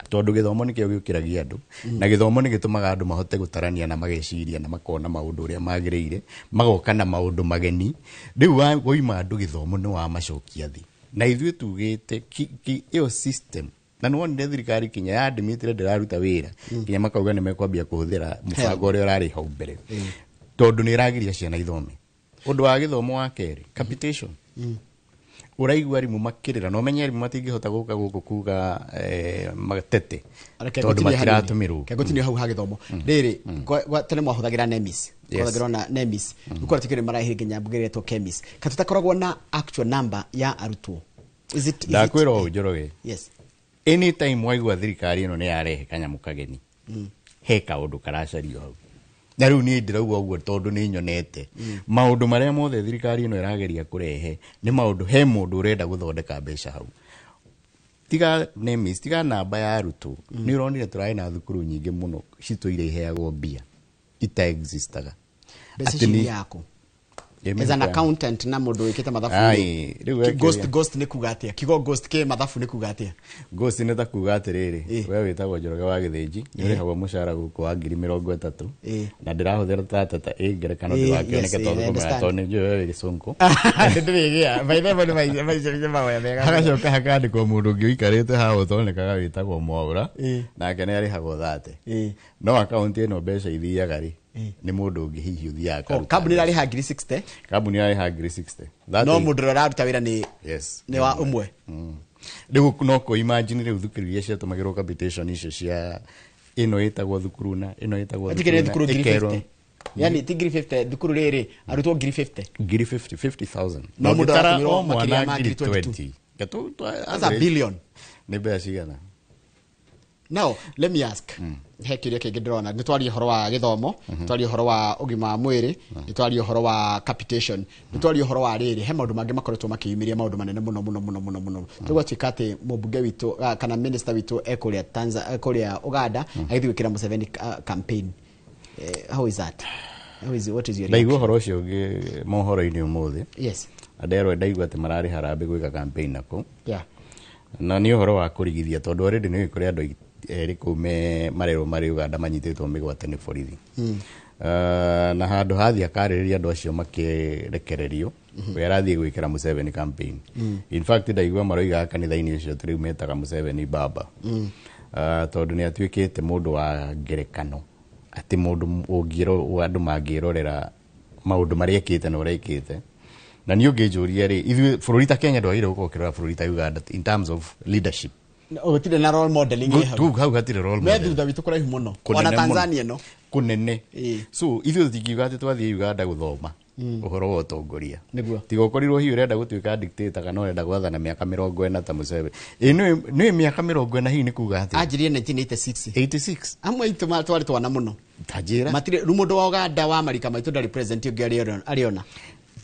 tondũ gĩthomo nĩkĩo gĩũkĩragia andũ na gĩthomo nĩ gĩtũmaga andũ mahote gũtarania na mageciria na makona maũndũ ũrĩa magĩrĩire magoka na maũndũ mageni rĩu woima andũ gĩthomo nĩ wa macokia thĩ na ithuĩ tugĩte ĩyo system na nĩ wonire thirikari kinya ya admitire ndĩraruta wĩra kinya makauga nĩ mekwambia kũhũthĩra mũbango ũrĩa ũrarĩ hau mbere tondũ nĩ ĩragiria ciana ithome ũndũ wa gĩthomo wa kerĩ capitation ũraigua arimũ makĩrĩra na ũmenye arimũ matingĩhota gũka gũkũ kuga matete tondũ matiratũmĩrwo kegũtinio hau ha gĩthomo rĩrĩ tene mwahũthagĩra NEMIS kũhũthagĩrwo na NEMIS gũkorwo tikĩrĩ marahĩrĩ nginya mbũgeretwo KEMIS katutakoragwo na actual number ya arutwo ndakwĩra ũũ Njoroge anytime waigua thirikari ĩno nĩ yarehe kanyamũ kageni he kaũndũ karacario hau na rĩu niĩ ndĩrauga ũguo tondũ nĩ nyonete maũndũ marĩa mothe thirikari ĩno ĩrageria kũrehe nĩ maũndũ he mũndũ ũrenda gũthondeka mbeca hau tiga NEMIS tiga namba ya arutwo nĩ ũronire tũrarĩ na thukuru nyingĩ mũno citũ iria iheagwo mbia ita-existaga mbeca yako as an accountant na mũndũ wĩkĩte mathabu ghost nĩ kuga atĩa kigo ghost ke mathabu nĩ kuga atĩa ghost nĩ ta kuga atĩrĩrĩ we wĩtagwo Njoroge wa Gĩthĩnji nĩ ũrĩhagwo mũcara gũkũ wa 30,000 na ndĩrahũthĩra tata ngerekano ndĩrakĩoneke tondũ kũmenya tondũ nĩ njũĩ we gĩcũnkũ ndĩrĩgĩa maithemo nĩ maicĩrĩire mahoya mega hagacoka hakandĩkwo mũndũ ũngĩ ũikarĩte haha ũtonekaga wĩtagwo Mwaũra nake nĩ arĩhagwo 30 no akaunti ĩno mbeca ithiaga rĩ nĩ mũndũ ũngĩ hihi ũthiaga karuta kambuni ĩrarĩha 60 kambuni ĩrarĩha 60 no mũndũ ũrĩa ũraruta wĩra nĩ wa ũmwe rĩu no kũ imagine rĩu thukuru iria ciatũmagĩrwo capitation icio cia ĩno ĩtagwo thukuru na ĩno ĩtagwo thukuru na yani ti 50 thukuru rĩrĩ arutwo 50,000 no mũndũ aratũmĩrwo mwana 20 that's a billion nĩ mbeca cigana Now, let me ask. He kiria kingi ndirona ni twari horo wa githomo, twari horo wa ugima wa mwiri, ni twari horo wa capitation, ni twari horo wa riri, he maundu mangi makoretwo makiyumiria maundu manene muno. Tugwa twikate mubunge witu kana minister witu ekuria Tanzania, ekuria Uganda, agithikira Museveni campaign. How is that? What is your reaction? Ndaigua horo ucio ungi mohoro-ini umuthi. Yes. Andero ndaigua ati marari harambe gwika campaign nako. Yeah. Na ni horo wa kurigithia tondu already ni kuri andu eri kume marero mari Uganda manyititwo migwate ni borithi. Na handu hathi akaririria andu acio makirekererio we arathie gwikira Museveni campaign. In fact ndaigua maroiga kanitha-ini ucio turiu metaga Museveni baba. Tondu ni atuikite mundu wa ngerekano ati mundu ungiro andu mangirorera maundu mari ekite na uria ekite. Na ni ungijuria ri ithu bururi ta Kenya ndwagire gukokera bururi ta Uganda in terms of leadership. Ogutire na role modeling hau. Tu hau hatire role model. Methu David kuraihu muno. Ona Tanzania no. Kunene. So ithu tikiuga ati twathie Uganda guthoma. Uhoro wa utongoria. Niguo. Tiga ukorirwo hiu urenda gutuika dictator kana urenda gwathana miaka 40 ta Museveni. Ni miaka 40 hiu ni kuga ati. Ajirie 1986. 86. Amwe itu twari twana muno. Tajira. Matire rumundu wa Uganda wa Amerika maitu ndari president ungi ariona.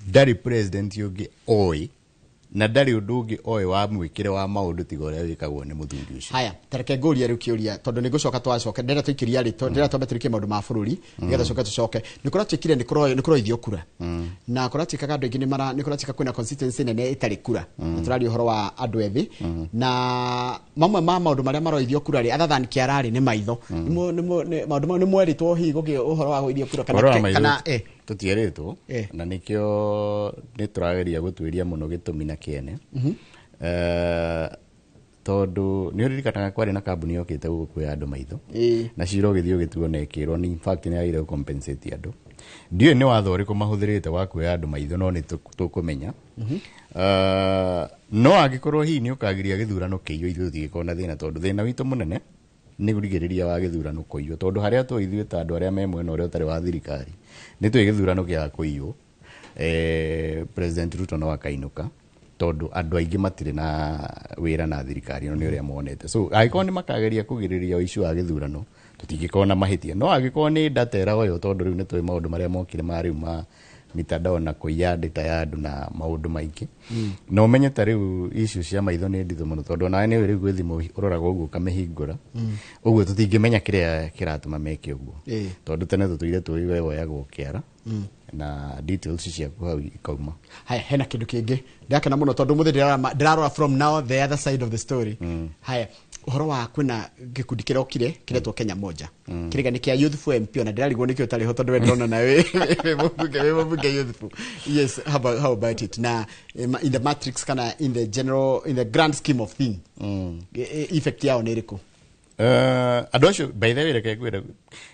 Ndari president ungi oi. Na ndari undu ungi oi wa mwikire wa maundu tiga uria wikagwo ni muthuri ucio. Haya, tareke nguria riu kiuria tondu ni gucoka twacoka ndera twikiria ri ndera twambe turikie maundu ma bururi nigetha coka tucoke ni kora twikire ni kora ithio kura na kora twikaga andu ingi ni kora twika kwina constituency nene itari kura turari uhoro wa andu ethi na mamwe ma maundu maria maro ithio kura ri other than kiarari ni maitho ni maundu ni mweritwo hi gugi uhoro wa ithio kura kana tutieretwo na nikio ni turageria gutwiria muno gitumi na kiene tondu ni uririkanaga kwari na kambuni yokite gukuya andu maitho na ciro githio gituo na ikirwo ni in fact ni aire compensate andu ndiye ni watho uriku mahuthirite wa kuya andu maitho no ni tukumenya no agikorwo hi ni ukagiria githurano kiyo ithu tigikona thina tondu thina witu munene ni gurigiriria wa githurano kuiyo tondu haria tu ithuĩ ta andu aria me mwena uria utari wa thirikari ni tu githurano kia kuiyo President Ruto no akainuka tondu andu aingi matire na wira na thirikari no ni uria monete so agiko ni makageria kugiriria issue wa githurano tutingikona mahitia no agiko ni ndatera oyo tondu riu ni twi maundu maria mokire mari ma mitandao na kuiya data ya andu na maundu maingi no umenye ta riu issue cia maitho ni ndithu muno tondu nawe ni riu gwithimu uroraga uguo kamehingura uguo tutingimenya kiria kiratuma meke uguo tondu tene tutuire tuiwe woyagwo kiara na details ciaku hau ikauma. Haya, hena kindu kingi ndakena muno tondu muthi ndirarora from now the other side of the story. Haya, uhoro wa kwina gikundi kirokire kiretwo Kenya moja kiriga ni kia youthful MP na ndirarigwo nikio tari ho tondu we ndona na we mubunge youthful. Yes, how about it na in the matrix kana in the grand scheme of thing effect yao ni iriku? Andu acio by the way reke ngwire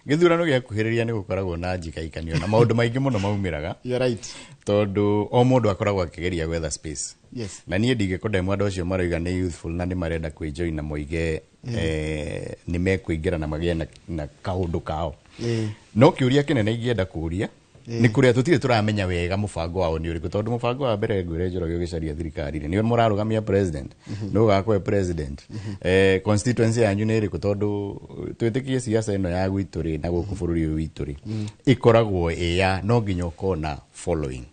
githurano gia kuhiriria ni gukoragwo na njikaikanio na maundu maingi muno maumiraga. You're right. Tondu o mundu akoragwo akigeria gwetha space. Yes. Na nie ndigikunda andu acio maroiga ni youthful na ni marenda kwijoin na moige ni mekuingira na magie na kaundu kao. No kiuria kinene ingienda kuria ni kuria tutire turamenya wega mubango wao ni uriku tondu mubango wa mbere ngwire Njoroge ugicaria thirikari ni murarugamia president no gakwe president constituency yanyu ni iriku tondu twitikie siasa ino ya gwituri na guku bururi uyu wituri ikoragwo ya no nginya ukona following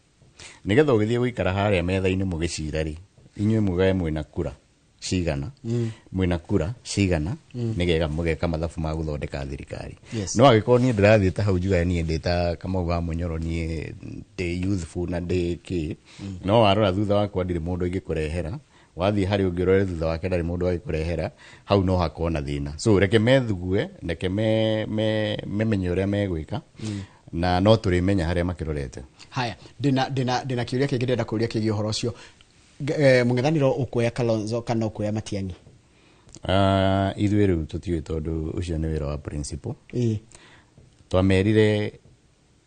nigetha ugithie guikara haria metha-ini mugicira ri inywe mugae mwina kura cigana mwina kura cigana nigega mugeka mathabu ma guthondeka thirikari no agiko ni ndirathie ta hau juga ni ndeta kama wa munyoro ni the youthful na de ki no arora thutha wakwa ndire mundu ingikurehera wathie hari ungirore thutha wake ndari mundu agikurehera hau no hakona thina so reke methugue reke menye uria megwika na no turimenya haria makirorete. Haya, ndina kiuria kingi ndenda kuria kigi uhoro ucio mungethaniro ukuya Kalonzo kana ukuya Matiang'i? Ithuĩ rĩu tũtiũĩ tondu ucio nĩ wĩra wa principal. Twamerire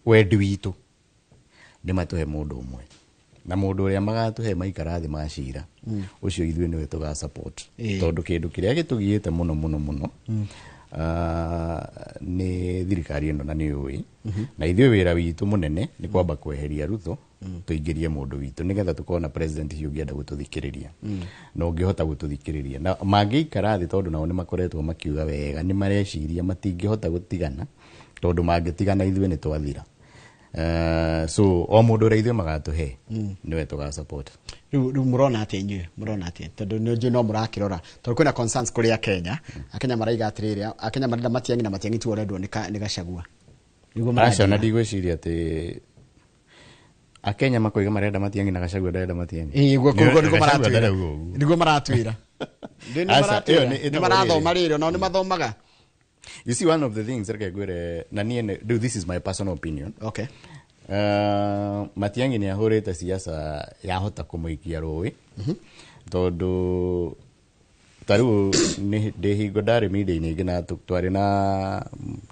wendi witũ nĩ matũhe mũndũ ũmwe na mũndũ ũrĩa magatũhe maikara thĩ macira ucio ithuĩ nĩwe tũga support tondu kĩndũ kĩrĩa gĩtũgiĩte mũno nĩ thirikari ĩno na nĩ ũĩ na ithuĩ wĩra witũ mũnene nĩ kwamba kweheria Ruto tũingĩrie mũndũ witũ nĩgetha tũkona president hiũ ũngĩenda gũtũthikĩrĩria na ũngĩhota gũtũthikĩrĩria na mangĩikara thĩ tondũ nao nĩ makoretwo makiuga wega nĩ mareciria matingĩhota gũtigana tondũ mangĩtigana ithuĩ nĩ twathira. So o mũndũ ũrĩa ithuĩ magatũhe nĩwe tũga support. Rĩu mũrona atĩa inyuĩ mũrona atĩa tondũ nĩ no mũrakĩrora tondũ kwĩna concerns kũrĩ Kenya Akenya maraiga atĩrĩrĩ Akenya marenda Matiang'i na Matiang'i tu ũrendwo nĩ Gachagua. Aca na ndigwĩciria atĩ Akenya makoiga marenda Matiang'i na Gachagua ndarenda Matiang'i. Nĩguo maratwĩra. Nĩ marathoma rĩrĩ no nĩ mathomaga. You see, one of the things this is my personal opinion. Okay. Matiang'i nĩ ahũrĩte siasa yahota kũmũikia rũĩ tondũ tarĩu ndĩ hingo ndarĩ media-inĩ ĩngĩ na twarĩ na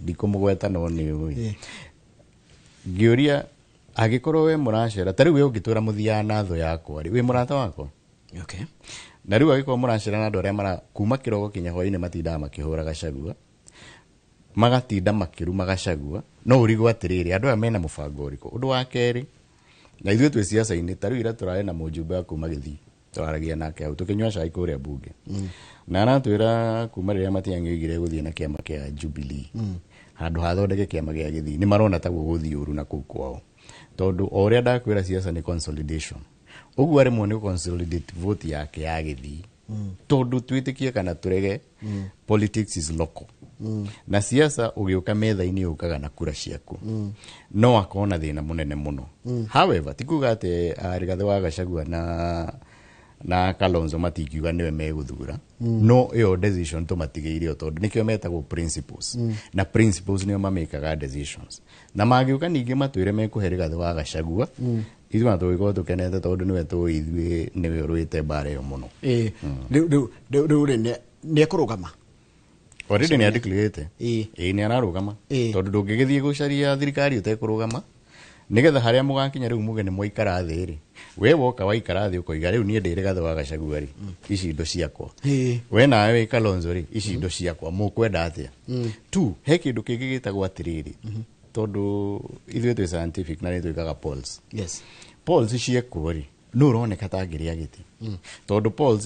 ndikũmũgweta no nĩ ũĩ ngĩũria angĩkorwo we mũracera tarĩu we ũngĩtũra mũthiaga na thũ yakwa rĩ wĩ mũrata wakwa. Okay. Na rĩu angĩkorwo mũracera na andũ arĩa kuma kĩroko kinya hwaĩ-inĩ matindaga makĩhũra Gachagua magatinda makĩruma Gachagua no ũrigwo atĩrĩrĩ andũ aya mena mũbango ũrĩkũ. Ũndũ wa kerĩ na ithuĩ twĩ siasa-inĩ tarĩu ira tũrarĩ na mũjumbe wa kuma Gĩthii twaragia nake hau tũkĩnyua cai kũrĩa bunge na aratwĩra kuma rĩrĩa Matiang'i oigire gũthiĩ na kĩama kĩa Jubilee handũ hathondeke kĩama gĩa Gĩthii nĩ marona taguo gũthiĩ ũru na kũu kwao tondũ o ũrĩa ndakwĩra siasa nĩ consolidation ũguo arĩmwo nĩ consolidate vote yake ya Gĩthii tondũ twĩtĩkie kana tũrege politics is local na siasa ũgĩũka metha-inĩ ũkaga na kura ciaku no akona thĩna mũnene mũno. However tikuga atĩ Rigathĩ wa Gachagua na Kalonzo matikiuga nĩwe megũthura no ĩyo decision tũmatigĩire o tondũ nĩkĩo metagwo principles na principles nĩo mamĩkaga decisions na mangĩũka ningĩ matwĩre mekũhe Rigathĩ wa Gachagua ithuĩ na tũgĩkorwo tũkenete tondũ nĩwe tũĩ ithuĩ nĩwe ũrũĩte mbara ĩyo mũno. Rĩu nĩ ekũrũgama already nĩ andĩkĩrĩte nĩ ararũgama tondũ ndũngĩgĩthiĩ gũcaria thirikari ũtekũrũgama nĩgetha harĩa mũgakinya rĩu muge nĩ mwaikara thĩ rĩ we woka waikara thĩ ũkoiga rĩu niĩ ndĩ Rigathĩ wa Gachagua rĩ ici indo ciakwa we nawe wĩ Kalonzo rĩ ici indo ciakwa mũkwenda atĩa tu he kĩndũ kĩngĩ gĩtagwo atĩrĩrĩ tondũ ithuĩ twĩ scientific na nĩ twĩkaga polls. Yes. Polls ciekwo rĩ nĩ ũroneka ta ngĩrĩa gĩtĩ tondũ polls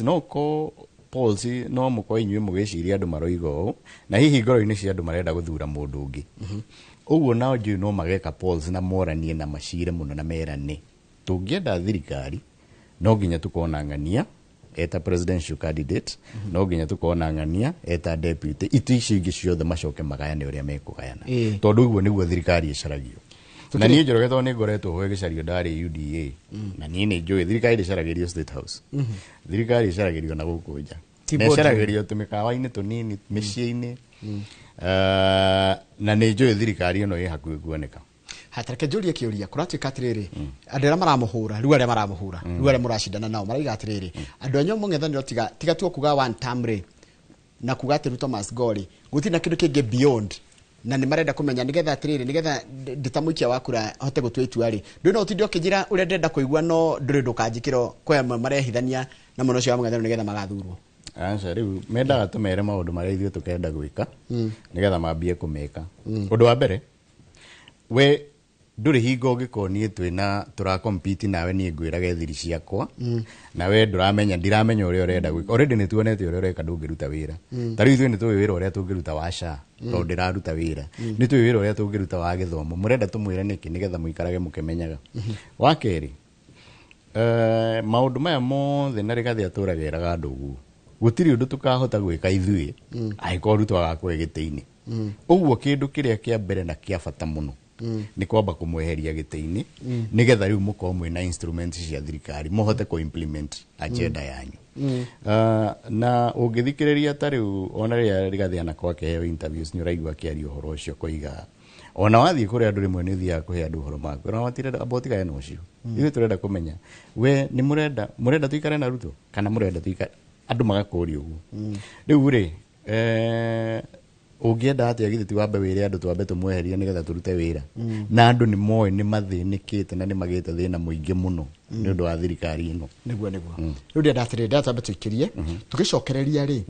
no mũkwa inyuĩ mũgĩciria andũ maroiga ũũ na hihi ngoro-inĩ cia andũ marenda gũthura mũndũ ũngĩ ũguo nao njũĩ no mageka polls na moranie na macire mũno na merane tũngĩenda thirikari no nginya tũkona ng'ania eta presidential candidate no nginya tũkona ng'ania eta deputy icio ingĩ ciothe macoke magayane ũrĩa mekũgayana tondũ ũguo nĩguo thirikari ĩcaragio na niĩ Njoroge tondũ nĩ ngoretwo ho gĩcario ndarĩ UDA na niĩ nĩ njũĩ thirikari ĩcaragĩrio State House thirikari ĩcaragĩrio na gũkũ nja na ĩcaragĩrio tũmĩkawa-inĩ tũnini mĩciĩ-inĩ na nĩ njũĩ thirikari ĩno ĩ hakuhĩ kuoneka. Hatareke njũrie kĩũria kũratuĩka atĩrĩrĩ andũ arĩa maramũhũra rĩu arĩa maramũhũra rĩu arĩa mũracindana nao maraiga atĩrĩrĩ andũ anyu mũng'ethanĩro tiga tu kuga one term rĩ na kuga atĩ Ruto must go rĩ gũtirĩ na kĩndũ kĩngĩ beyond na nĩ marenda kũmenya nĩgetha atĩrĩrĩ nĩgetha ndĩtamũikia wa kura hote gũtua itua rĩ ndũĩ no ũtinde ũkĩnjĩra ũrĩa ndĩrenda kũigua no ndũrĩ ndũkanjĩkĩrwo kwa marehithania na mũno ũcio wa mũng'ethanĩro nĩgetha magathurwo. Aca rĩu mendaga tũmere maũndũ marĩa ithuĩ tũkenda gwĩka nĩgetha mambie kũmeka. Ũndũ wa mbere we ndũrĩ hingo ũngĩkorwo niĩ twĩna tũrakompiti nawe niĩ ngwĩrage thiri ciakwa na we ndiramenya ũrĩa ũrenda gwĩka already nĩ tuonete ũrĩa ũreka ndũngĩruta wĩra tarĩu ithuĩ nĩ tũĩ wĩra ũrĩa tũngĩruta wa SHA tondũ ndĩraruta wĩra nĩ tũĩ wĩra ũrĩa tũngĩruta wa gĩthomo mũrenda tũmwĩre nĩkĩ nĩgetha mũikarage mũkĩmenyaga. Wa kerĩ maũndũ maya mothe na Rigathĩ atũragĩraga andũ ũguo gũtirĩ ũndũ tũkahota gwĩka ithuĩ angĩkorwo Ruto agakũhe gĩtĩ-inĩ ũguo kĩndũ kĩrĩa kĩa mbere na kĩa bata mũno nĩ kwamba kũmweheria gĩtĩ-inĩ nĩgetha rĩu mũkorwo mwĩna instruments cia thirikari mũhote kũ implement agenda yanyu na ũngĩthikĩrĩria ta rĩu ona rĩrĩa Rigathĩ anakorwo akĩheo interviews nĩ ũraigua akĩaria ũhoro ũcio koiga ona wathiĩ kũrĩ andũ rĩmwe nĩ ũthiaga kũhe andũ ũhoro maku na watirenda abotigane na ũcio ithuĩ tũrenda kũmenya we nĩ mũrenda tuikare na Ruto kana mũrenda tuikare andũ magakũria ũguo rĩu rĩ ũngĩenda atĩa githĩ ti wambe wĩre andũ twambe tũmweherie nĩgetha tũrute wĩra na andũ nĩ moĩ nĩ mathĩnĩkĩte na nĩ magĩte thĩna mũingĩ mũno nĩ ũndũ wa thirikari ĩno nĩguo rĩu ndĩrenda atĩrĩrĩ twambe tũikĩrie tũgĩcokereria rĩ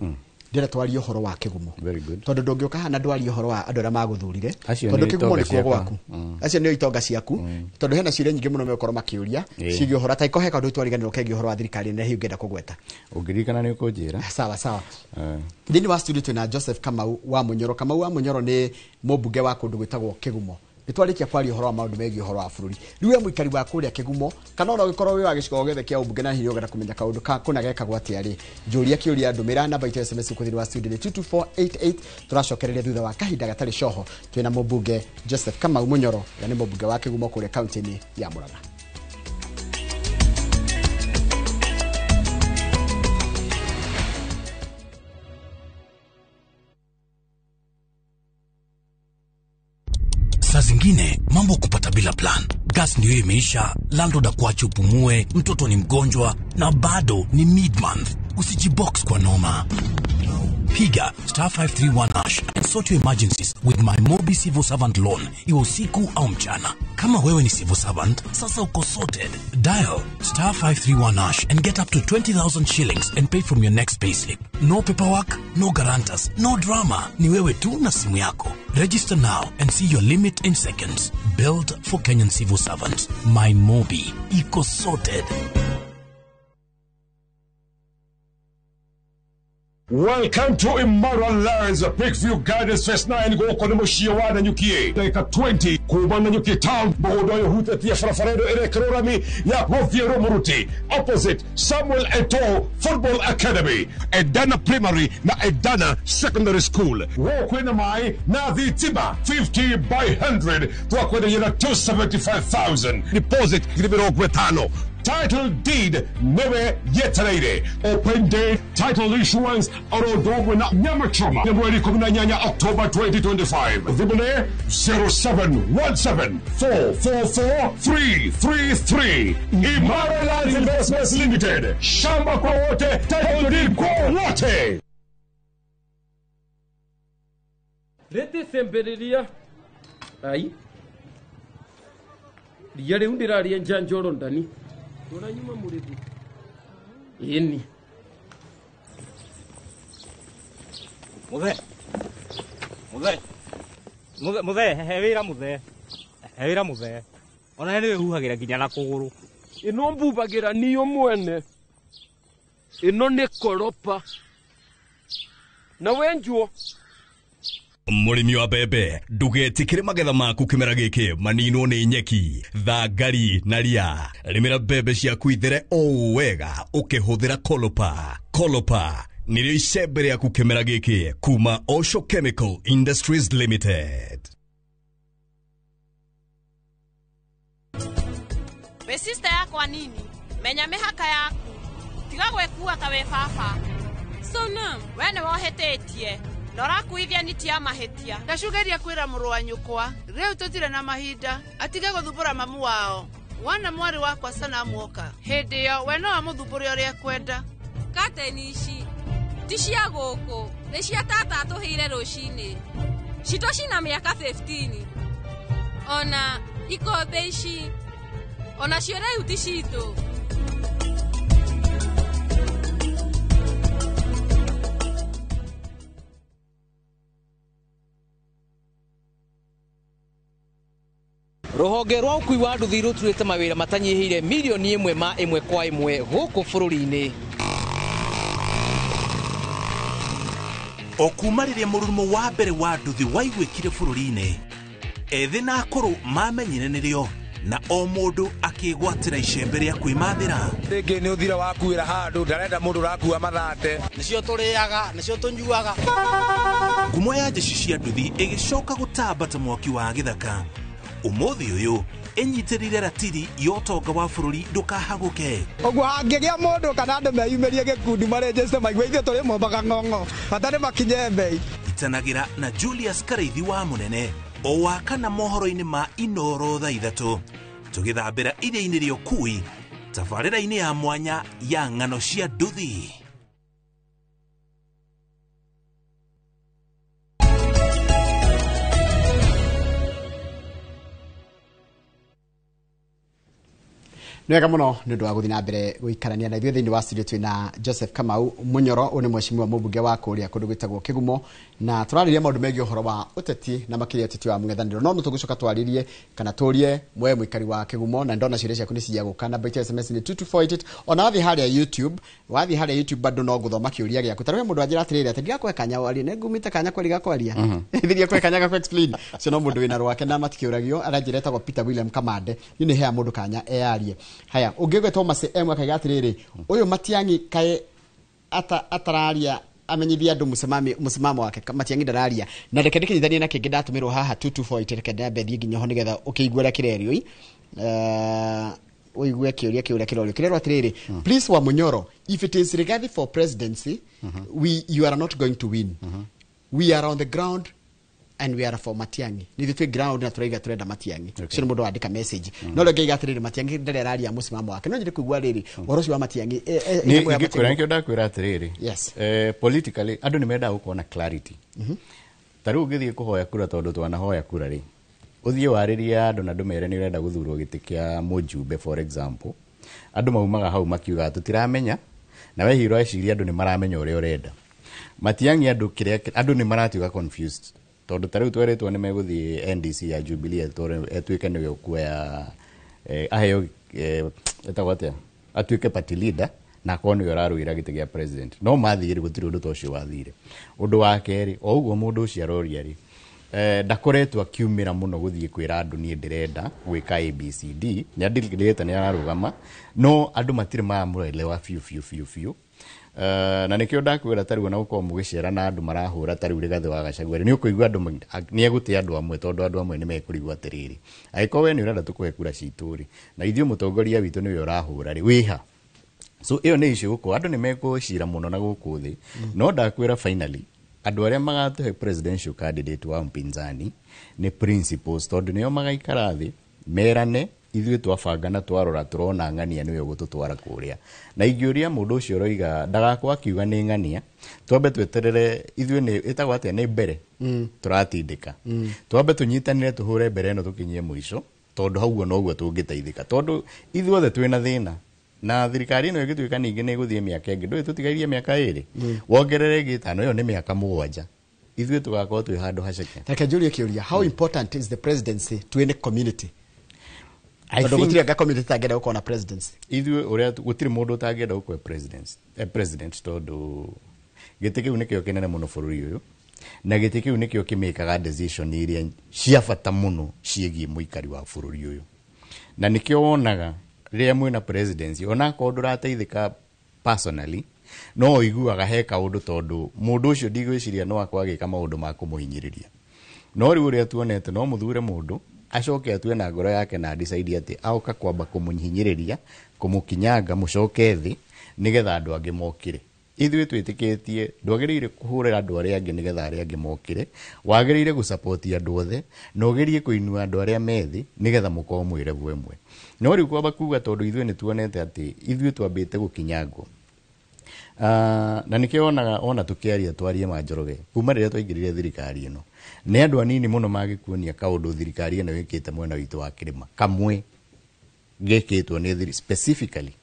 ndĩrenda twarie ũhoro wa kĩgumo very good tondũ ndũngĩũka hana ndwarie ũhoro wa andũ arĩa magũthurire Acio tondũ nĩ kĩgumo nĩ itonga kuo gwaku acio nĩ itonga ciaku tondũ hena ciũria nyingĩ mũno mekorwo makĩũria ciĩgiĩ ũhoro ta ikohe kaũndũ twariganĩrwo kegiĩ ũhoro wa thirikari nene hiũ ngenda kũgweta ũngĩririkana nĩ ũkũnjĩra sawa thĩinĩ wa studio twĩna Joseph Kamau wa Munyoro nĩ mũmbunge wa kũndũ gwĩtagwo Kĩgumo nĩtwarĩkia kwaria ũhoro wa maũndũ megiĩ ũhoro wa bũrũri rĩu we mũikari wa kũrĩa Kĩgumo kana ona ũgĩkorwo wĩ wa gĩcigo gĩothe kĩa ũmbunge na hihi ũgenda kũmenya kaũndũ kũna gekagwo atĩa rĩ njũria kĩũria ndũmĩra namba itũ SMS thĩinĩ wa studio 22488 tũracokereria thutha wa kahinda gatarĩ coho twĩna mũmbunge Joseph Kamau Munyoro na nĩ mũmbunge wa Kĩgumo kũrĩa kaunti-inĩ ya Murang'a. Saa zingine mambo kupata bila plan. Gas ndio imeisha, landlord akuache upumue, mtoto ni mgonjwa na bado ni mid-month. Usijibox kwa noma. Piga *531# and sort your emergencies with my Mobi Civil Servant loan. Iwe usiku au mchana. Kama wewe ni civil servant, sasa uko sorted. Dial *531# and get up to 20,000 shillings and pay from your next payslip. No paperwork, no guarantors, no drama. Ni wewe tu na simu yako. Register now and see your limit in seconds. Built for Kenyan civil servants. My Mobi. Iko sorted. Welcome to Immoral Lands, Peakview Gardens Phase 9 goko ni mushiwa na nyukie dakika 20 kubana nyukie town bodo hutetia farafaredo ere krorami ya Goviero Muruti opposite Samuel Eto'o Football Academy Edana Primary na Edana Secondary School wokwena mai na dhitima 50 by 100 twakwenda yena 275,000 deposit gilibero gwetano. Title deed never yeteraire. Open day title issuance Orodogwe na Nyamachoma. February 18 October 2025. Vibune 0717444333. Immoral Lands Investments Limited. Shamba kwa wote, title deed kwa wote. Lete semberiria. Ai. Liyare undiraria njanjoro ndani. Tora nyuma murithi. Ini. Muthe hewira muthe. Ona ni huhagira nginya na kuguru. Ino mbubagira niyo mwene. Ino ni koropa. Na wenjuo. Murimi wa bebe ndugetikire magetha maku kimera giki manino ni nyeki thangari na ria rimira bebe ciaku ithere o wega ukihuthira Kolopa nirio icembe riaku kimera giki kuma Osho Chemical Industries Limited. We sister yakwa nini menya mihaka yaku tiga gwekua ta we baba sona we ne wohetetie Nora kuithia nitia mahetia. Ndacugeria kwira muru wa nyukwa. Riu tutire na mahinda. Atige guthumbura mamu wao. Wana mwari wakwa sana amuoka. Hindi yo we no amuthumbure uria kwenda. Kateni ici. Ti cia guku. Ni cia tata atuhire rucini. Cito cina miaka 15. Ona ikombe ici. Ona cio riu ti citu. Ruhonge rwa ukui wa nduthi ruturite mawira matanyihire milioni 1 kwa 1 guku bururi-ini. Okumarire murumo wa mbere wa nduthi waigwikire bururi-ini. Ethi na akuru mamenyire nirio na o mundu akigwatira icembe ria kwimathira. Ringi ni uthira wakuira handu ndarenda mundu rakua mathate. Nicio turiaga, nicio tunyuaga. Ngumo ya jeshi cia nduthi igicoka gutambata mwaki wa githaka. Umuthi uyu enyitirire ratiri yotonga wa bururi ndukahaguke. Ogwo hangigia mundu kana andu meyumirie gikundi marejeste maigwe ithe turi mombaga ng'ong'o batari makinye mbei. Itanagira na Julius Kareithi wa Munene o wakana mohoro-ini ma Inoro thaa 3 tugithambira iria-ini rio kui tabarĩra-ini ya mwanya ya ng'ano cia nduthi. Nwega muno nĩ ũndũ wa gũthiĩ na mbere gũikarania na ithuĩ thĩinĩ wa studio twĩna Joseph Kamau Munyoro, ũyũ nĩ mheshimiwa mũmbunge wa kũrĩa kũndũ gwĩtagwo Kĩgumo, na tũrarĩrĩria maũndũ megiĩ ũhoro wa ũteti na makĩria ũteti wa mũng'ethanĩro. No tũgũcoka twarĩrie kana tũrie mwe mũikari wa Kĩgumo, na ndona ciũria ciaku nĩ cia gũka. Namba ya SMS nĩ 2248. Ona wathiĩ harĩa YouTube bado no gũthoma kĩũria gĩaku. Tarĩwe mũndũ anjĩra atĩrĩrĩ atĩ ndigakũhe kanya warie, nĩ ngumĩte kanya kweri gakwaria thiria kwe kanya gakwa explain. Cio no mũndũ wĩna rwake na matikĩũragio, aranjĩra etagwo Peter William Kamande. Nĩ hea mũndũ kanya eyarie. Haya, ũngĩgwe Thomas emwe kaiga atĩrĩrĩ, ũyũ Matiang'i kae atararia amenyithia andũ mũsimamo wake. Matiang'i ndararia, na reke ndĩkĩnyithanie na kĩngĩ ndatũmĩrwo haha 2248, reke ndambe thiĩ nginya ho nĩgetha ũkĩigua ũrĩa kĩrerio uigue kĩũria kĩrorio kĩrerwo atĩrĩrĩ, please wa Munyoro, if it is regarding for presidency, you are not going to win. We are on the ground and we are for Matiang'i. Ni thitwe ground na turenda Matiang'i. Sio mũndũ andika message. No rege igatirĩrĩ Matiang'i nderaria mũsimamo wake. No njire kuigua rĩrĩ ũhoro ũcio wa Matiang'i ni ngĩkwĩra nikĩo ndakwĩra atĩrĩrĩ. Yes. Politically andũ nĩ menda gũkorwo na clarity. Tarĩu ũngĩthiĩ kũhoya kura tondũ twanahoya kura rĩ, ũthiĩ warĩria andũ na ndũmere nĩ ũrenda gũthurwo gĩtĩ kĩa mũjumbe for example, andũ maumaga hau makiuga tũtiramenya, na we hiro eciria andũ nĩ maramenya ũrĩa ũrenda. Matiang'i andũ nĩ maratiuga confused, tondũ tarĩu tweretwo nĩ megũthiĩ NDC ya Jubilee etuĩke nĩwe ũkuoya aheo etagwo atĩa, atuĩke party leader na akorwo nĩwe ũrarũĩra gĩtĩ gĩa president. No mathire gũtirĩ ũndũ ta ũcio wathire. Ũndũ wa kerĩ, o ũguo mũndũ ũcio aroria rĩ, ndakoretwo akiumĩra mũno gũthiĩ kwĩra andũ niĩ ndĩrenda gwĩka ABCD, nĩ andirikĩrĩte nĩ ararũgama, no andũ matirĩ maramũelewa biũ. Na nĩkĩo ndakwĩra tarĩu ona gũkorwo mũgĩcera na andũ marahũra tarĩu Rigathĩ wa Gachagua, nĩ ũkũigua andũ nĩ egũte andũ amwe, tondũ andũ amwe nĩ mekũrigwo atĩrĩrĩ, angĩkorwo we nĩ ũrenda tũkũhe kura citũ rĩ, na ithuĩ mũtongoria witũ nĩwe ũrahũra rĩ, wĩha. So ĩyo nĩ issue gũkorwo andũ nĩ megũcira mũno na gũkũ thĩ. No ndakwĩra finally andũ arĩa magatũhe presidential candidate wa mpinzani nĩ principles, tondũ nĩo magaikara thĩ merane, ithuĩ twabanga na twarora tũrona ng'ania nĩwe ũgũtũtwara kũrĩa. Na ingĩũria mũndũ ũcio ũroiga ndagakorwo akiuga nĩ ng'ania, twambe tweterere, ithuĩ nĩ ĩtagwo atĩa, nĩ mbere tũratindĩka, twambe tũnyitanĩre tũhũre mbere ĩno tũkinyie mũico, tondũ hauguo noguo tũngĩteithĩka, tondũ ithuothe twĩna thĩna. Na thirikari ĩno ĩgĩtuĩka ningĩ nĩ ĩgũthiĩ mĩaka ĩngĩ, ndũĩ tũtigairie mĩaka 2 wongerere ĩngĩ 5, ĩyo nĩ mĩaka 7, ithuĩ tũgakorwo twĩ handũ haceke. Reke njũrie kĩũria, how important is the presidency to any community? Tondũ gũtirĩ anga community tangĩenda gũkorwo na presidency. Ithuĩ ũrĩa gũtirĩ mũndũ ũtangĩenda gũkorwo president, tondũ gĩtĩ kĩu nĩkĩo kĩnene mũno bũrũri ũyũ, na gĩtĩ kĩu nĩkĩo kĩmĩkaga decision iria cia bata mũno ciĩgiĩ mũikari wa bũrũri ũyũ. Na nĩkĩo wonaga rĩrĩa mwĩna presidency, ona akorwo ndũrateithĩka personally, no ũiguaga he kaũndũ, tondũ mũndũ ũcio ndigwĩciria no akorwo agĩka maũndũ ma kũmũhinyĩrĩria. No rĩu ũrĩa tuonete no mũthure mũndũ acoke atue na ngoro yake na decide atĩ aoka kwamba kũmũhinyĩrĩria, kũmũkinyanga, mũcoke thĩ nĩgetha andũ angĩ mokire. Ithuĩ twĩtĩkĩtie ndwagĩrĩire kũhũrĩra andũ arĩa angĩ nĩgetha arĩa angĩ mokire, wagĩrĩire gũsupport andũ othe, na ũgerie kũinua andũ arĩa methĩ nĩgetha mũkorwo mwĩ level ĩmwe. No rĩu kwamba kuga tondũ ithuĩ nĩ tuonete atĩ ithuĩ twambĩte gũkinyangwo, na nĩkĩo ona tũkĩaria twarie Manjoroge kuma rĩrĩa twaingĩrire thirikari ĩno, nĩ andũ anini mũno magĩkuonia kaũndũ thirikari ĩno ĩkĩte mwena witũ wa Kĩrĩma, kamwe gekĩtwo nĩ specifically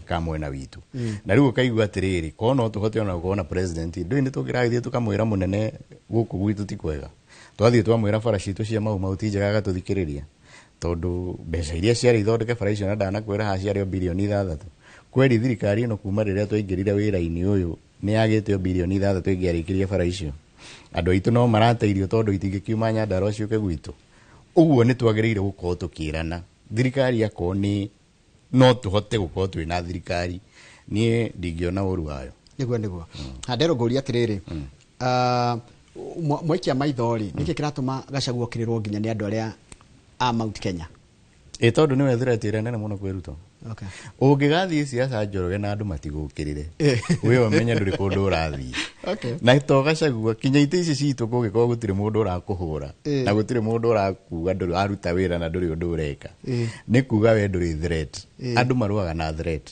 ka mwena witũ. Na rĩu ũkaigua atĩrĩrĩ, korwo no tũhote ona gũkorwo na president, ndũĩ nĩ tũngĩragĩthiĩ tũkamwĩra mũnene gũkũ gwitũ ti kwega, twathiĩ twamwĩra bara citũ cia mau ti njega agatũthikĩrĩria, tondũ mbeca iria ciarĩ ithondeke bara icio na ndanakwĩra haha ciarĩ bilioni 6. Kweri thirikari ĩno kuma rĩrĩa twaingĩrire wĩra-inĩ ũyũ nĩ yagĩte bilioni 6 ĩngĩarĩkirie bara icio. Andũ aitũ no marateirio tondũ itingĩkiuma Nyandarua ciũke gwitũ. Ũguo nĩ twagĩrĩire gũkorwo tũkĩrana thirikari yako nĩ no tũhote gũkorwo twĩna thirikari, niĩ ndingĩona ũru wayo. Nĩguo Handero ngũria atĩrĩrĩ, mwaikia maitho rĩ, nĩkĩ kĩratũma Gachagua kĩrĩrwo nginya nĩ andũ arĩa a Mount Kenya? Tondũ nĩwe threat ĩrĩa nene mũno kwĩruta. Ũngĩgathiĩ ciaca Njoroge na andũ matigũkĩrĩre, we ũmenye ndũrĩ kũndũ ũrathiĩ. Na to Gachagua, kinya itĩ ici citũ kũngĩkorwo gũtirĩ mũndũ ũrakũhũra na gũtirĩ mũndũ ũrakuga ndũrĩ aruta wĩra na ndũrĩ ũndũ ũreka, nĩ kuga we ndũrĩ threat. Andũ maruaga na threat,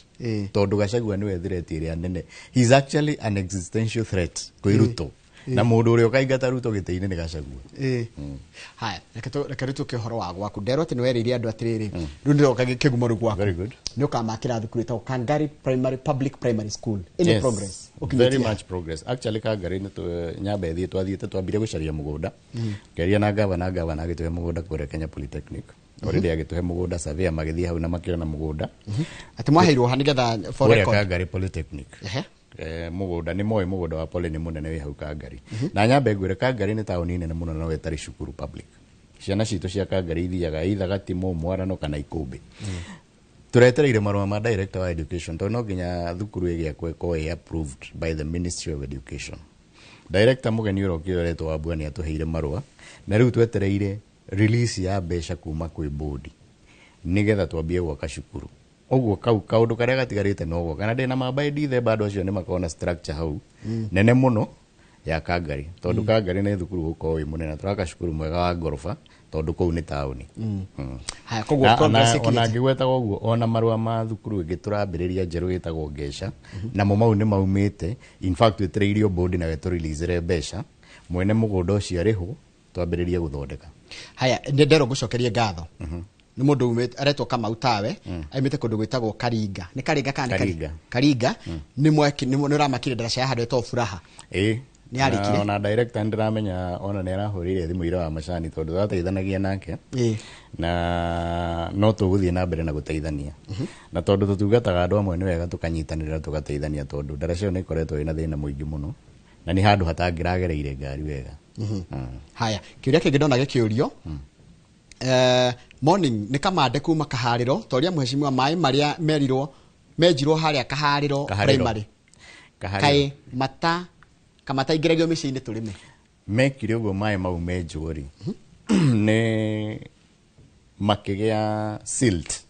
tondũ Gachagua nĩwe threat ĩrĩa nene. He is actually an existential threat kwĩ Ruto. na mundu uria ukaingata Ruto gitini ni Gachagua haya reke tuke horo wa gwaku ndero ati niweririe andu atiriri ru ndiroka gikumo ru gwaku very good ni ukamakira thukuru ta Kangari Primary Public Primary School any progress very much progress actually Kangari ni nyambe thie twathiete twambire gucaria mugunda keria na gavana agituhe mugunda kure Kenya Polytechnic already agituhe mugunda survey magithie hau na makira na mugunda ati mwaheirwo ha nigetha for record Kangari Polytechnic mugunda ni moyo mugunda wa Poly ni munene wi hau Kangari na nyambe ngwire Kangari ni tauni nene muno no wetari cukuru public ciana citu cia Kangari ithiaga either Gatimo Mwarano kana Ikumbi turetereire marwa ma director wa education to no ginya thukuru igi ko approved by the Ministry of Education director mugeni urokio reto wa bwana atuheire marwa na riu twetereire release ya besha kuma kwi board nigetha twambie gwaka cukuru oguo kaundu karia gatigarite no kana ndina mabai dithe bado acio ni makona structure hau nene muno ya Kangari tondu Kangari ni thukuru guko wi munene turaka cukuru mwega wa ngorofa tondu kou ni tauni haya koguo progress ona ngigweta oguo ona marwa ma thukuru ingi turambiriria njeru gitagwo Gesha na mo mau ni maumite in fact wetereirio board na wetu release besha mwene mugunda ucio ariho twambiriria guthondeka haya ndero gucokerie ngatho ni mundu umite aretwo kama utawe aimite kundu gwitagwo Karinga ni Karinga kana Karinga ni mweki ni uramakire darasa ya handetwo Furaha ni arikire na director ndiramenya ona ni arahurire thimu ira wa macani tondu twateithanagia nake na no tuguthie na mbere na guteithania na tondu tutugataga andu amwe ni wega tukanyitanira tugateithania tondu darasa ni ikoretwo ina thina muingi muno na ni handu hatangiragereire ngari wega haya kiuria kingi ndona gikiurio morning ni kamande kuma Kahariro toria mheshimiwa mai maria mejirwo haria Kahariro primary kai kamata igeregio micini turime mekire ugo mai mau mejori ne makigea silt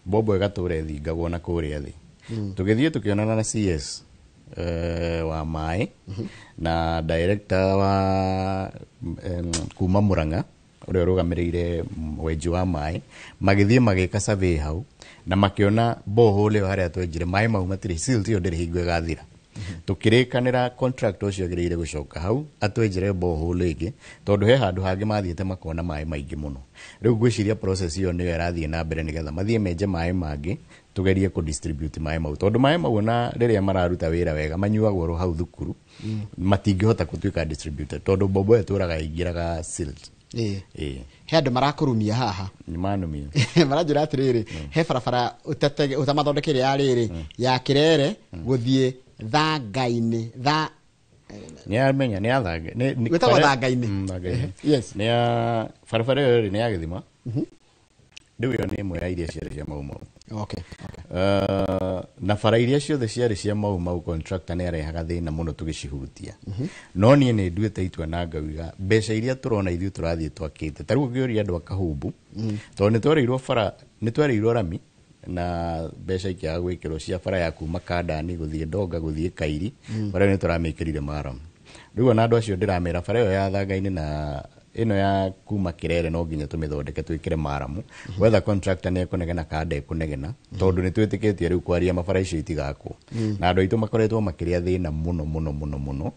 bobo gature thingagwo na kuria thi tugithie tukionana na CS wa mai na director wa kuma Muranga uri rugamirire wenji wa mai magithie magika survey hau na makiona bohole haria twenjire mai mau matiri silt yo ndiri hingwe gathira tukirikanira contract ucio gireire gucoka hau atwenjire bohole ingi tondu he handu hangi mathiete makona mai maingi muno riu gwiciria process iyo niyo irathie na mbere nigetha mathie menje mai mangi tugerie ku distribute mai mau tondu mai mau na riria mararuta wira wega manyuagwo ro hau thukuru matingihota kutuika distributed tondu bobo eturaga ingiraga silt he andu marakurumia haha ni manumia maranjira atiriri he barabara utamathondekere ya riri ya Kirere guthie Thanga-ini ni amenya ni athanga ni gwetagwo Thanga-ini yes ni ya barabara yo ni ya Githima riu yo ni imwe ya iria ciari cia mau okay na bara iria ciothe ciari cia mau contractor ni arehaga thina muno tugicihutia no nie ni nduite itua na ngauga mbeca iria turona ithu turathie twakite tariu ngiuria andu akahubu to ni twereirwo bara ni twereirwo rami na mbeca ikiaga gwikirwo cia bara ya kuma Kandani guthie Ndonga guthie Kairi bara ni turamikirire maram riu na andu acio ndiramera bara yo ya Thanga-ini na ino ya kuma Kirere no nginya tumithondeke twikire maramu whether contractor ne kunegena kande kunegena tondu ni twitikitie riu kwaria mabara icio itigako na andu aitu makoretwo makiria thina muno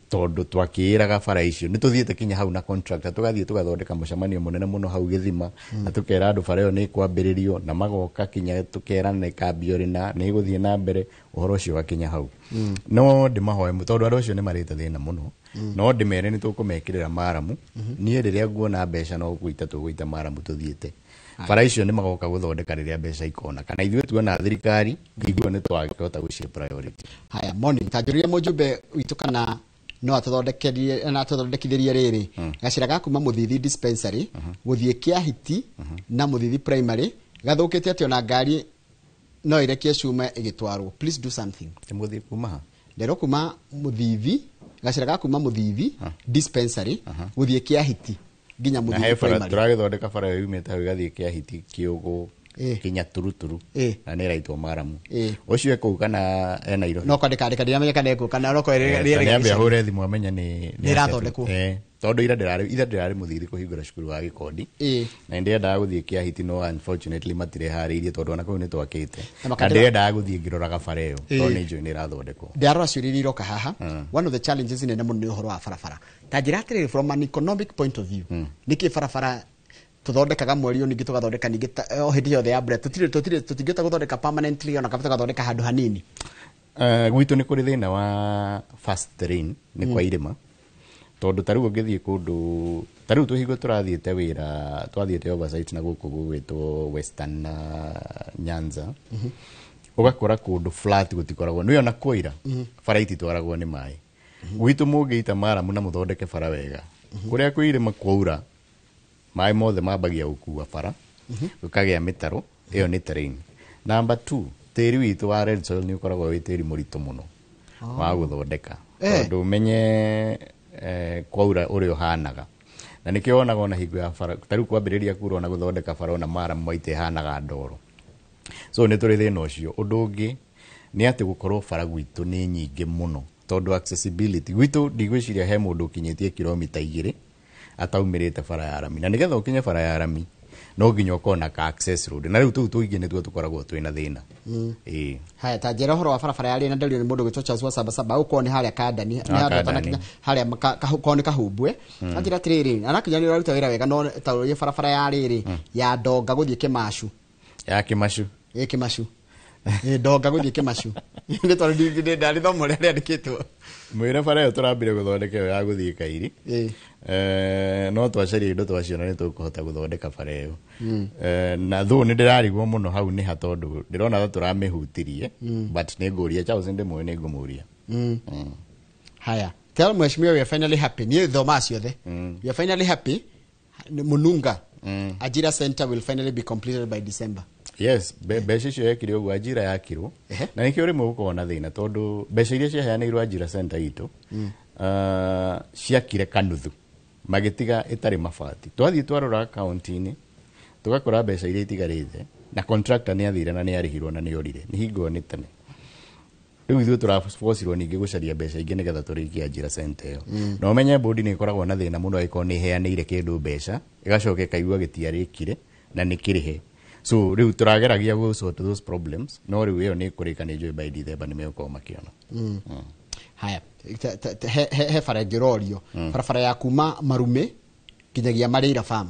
tondu twakiraga bara icio ni tuthiete kinya hau na contractor tugathie tugathondeka mucemanio munene muno hau Githima na tukera andu bara yo ni kwambiririo na magoka kinya tukerana ikambio rina ni guthie na mbere uhoro ucio wakinya hau no ndimahoe tondu andu acio ni marite thina muno no ndimere ni tukumekirira maramu nie riria nguona mbeca no guita tuguita maramu tuthiete bara icio ni magoka guthondeka riria mbeca ikona kana ithuĩ tuona thirikari igwe ni twakihota gucia priority haya morning tajuriye mujumbe witu kana no atuthodekithie na atuthodekithirie riri gacira ga kuma Muthithi dispensary guthie Kiahiti na Muthithi primary gathukite atio na ngari no irekie cuma igitwarwo please do something Muthithi kuma ndero kuma Muthithi gacira ga kuma Muthithi dispensary guthie Kiahiti ginya Muthithi primary turagithondeka bara yo yumite hau gathie Kiahiti Kiugu kinya turuturu na nä raitwo maramu å cio ekå kana ena iro no kwandä kandä kanä amenya kana ekå kana no kwä hå re thimå amenya nä rathondekwo tondå ira ndä rarä må thithä kå hingå ra cukuru wa gä kondi na ndä endaga gå thiä kä ahiti no unfortunately matirä harä irie tondå ona kå u nä twakä te na ndä endaga gå thiä ngä roraga bara ä yo tondå nä njå nä rathondekwo ndä arora ciå iria iroka haha one of the challenges nene må no nä å horo wa barabara ta njä ra atä rä from an economic point of view nä kä barabara tuthondekaga mweri å ningä tå gathondeka ningä o hä ndä yothe ya mbura tũtingä ta gå thondeka permanently ona kana tũgathondeka handå hanini gwitå nä kå rä thä na wa fast terrain nä kwa irima tondå tarä u å ngä thiä kå ndå tarä u tå hingo tå rathiä te wä ra twathiä te oversight na gå kå gå gwä two western na Nyanza å gakora kå ndå flat gå tikoragwo nä ona kwä bara ititwaragwo nä maä gwitå må ngä ita maramu na må thondeke bara wega kå rä a kwä irima kwaura maä mothe mambagia gå kua bara gå kagä a mä taro ä yo nä terrain. Number 2 tä witå wa red soil nä å koragwo wä tä ri må ritå må no wa gå thondeka tondå menye kwaura å rä å hanaga na nä kä onaga ona hingo ya bara ta rä u kwambä rä ria kura ona gå thondeka bara ona maramu maitä hanaga ndoro so nä tå rä thä na å cio å ndå å ngä nä atä gå korwo bara gwitå nä nyingä må no tondå accessibility gwitå ndigwä ciria he må ndå å kinyä tie kilomita 2 ataumä rä te bara ya rami na nä getha å kinye bara ya rami no nginya å korwo na ka access road na rä u tå u tå ingä nä tuo tå koragwo twä na thä na haya ta njä ra å horo wa barabara yarä na ndario nä må ndå gä two Charles wa Sabasaba å korwo nä harä a kandani harä a korwo nä kahumbwe anjä ra atä rä rä anakinya nä å raruta wä ra wega no taå barabara yarä rä ya ndonga gå thiä kä macu ya kä macu kä macu ndonga gå thiä kä macu nä tondå ndarä thomo rä a rä andä kä two mwä re bara ä yo tå rambä re gå thondeka yo ya gå thiä kairi no twacaria indo twaciona nä tå kå hota gå thondeka bara ä yo na thå nä ndä rarigwo må no hau nä ha tondå ndä rona ta tå ramä hutirie but nä ngå ria Charles ndä mwe nä ngå må ria haya tell mheshimiwa we are finally happy niä thomaa ciothe we are finally happy Mununga Ajira Center will finally be completed by December. Yes, mbeca icio yekire ũguo Ajira yakirwo na nĩkĩo rĩmwe gũkorwo na thĩna tondũ mbeca iria ciaheanĩirwo Ajira Center itũ ciakire kanuthu magĩtiga ĩtarĩ mabati twathiĩ twarora akaunti-inĩ tũgakora mbeca iria itigarĩte na contractor nĩ athire na nĩ arĩhirwo na nĩ orire nĩ hingo nĩ tene rĩu ithuĩ tũrabocirwo ningĩ gũcaria mbeca ingĩ nĩgetha tũrĩkie Ajira Center ĩyo na ũmenye bodi nĩ ĩkoragwo na thĩna mũno ĩkorwo nĩ ĩheanĩire kĩndũ mbeca ĩgacoka ĩkaigua gĩtiarĩkire na nĩ kĩrĩhe so rĩu tũrageragia gũ sort those problems no rĩu ĩyo nĩ ĩkũrĩka nĩ njũĩ by December nĩ megũkorwo makĩona haya he bara ngĩrorio barabara ya kuma Marume nginyagia Marĩra farm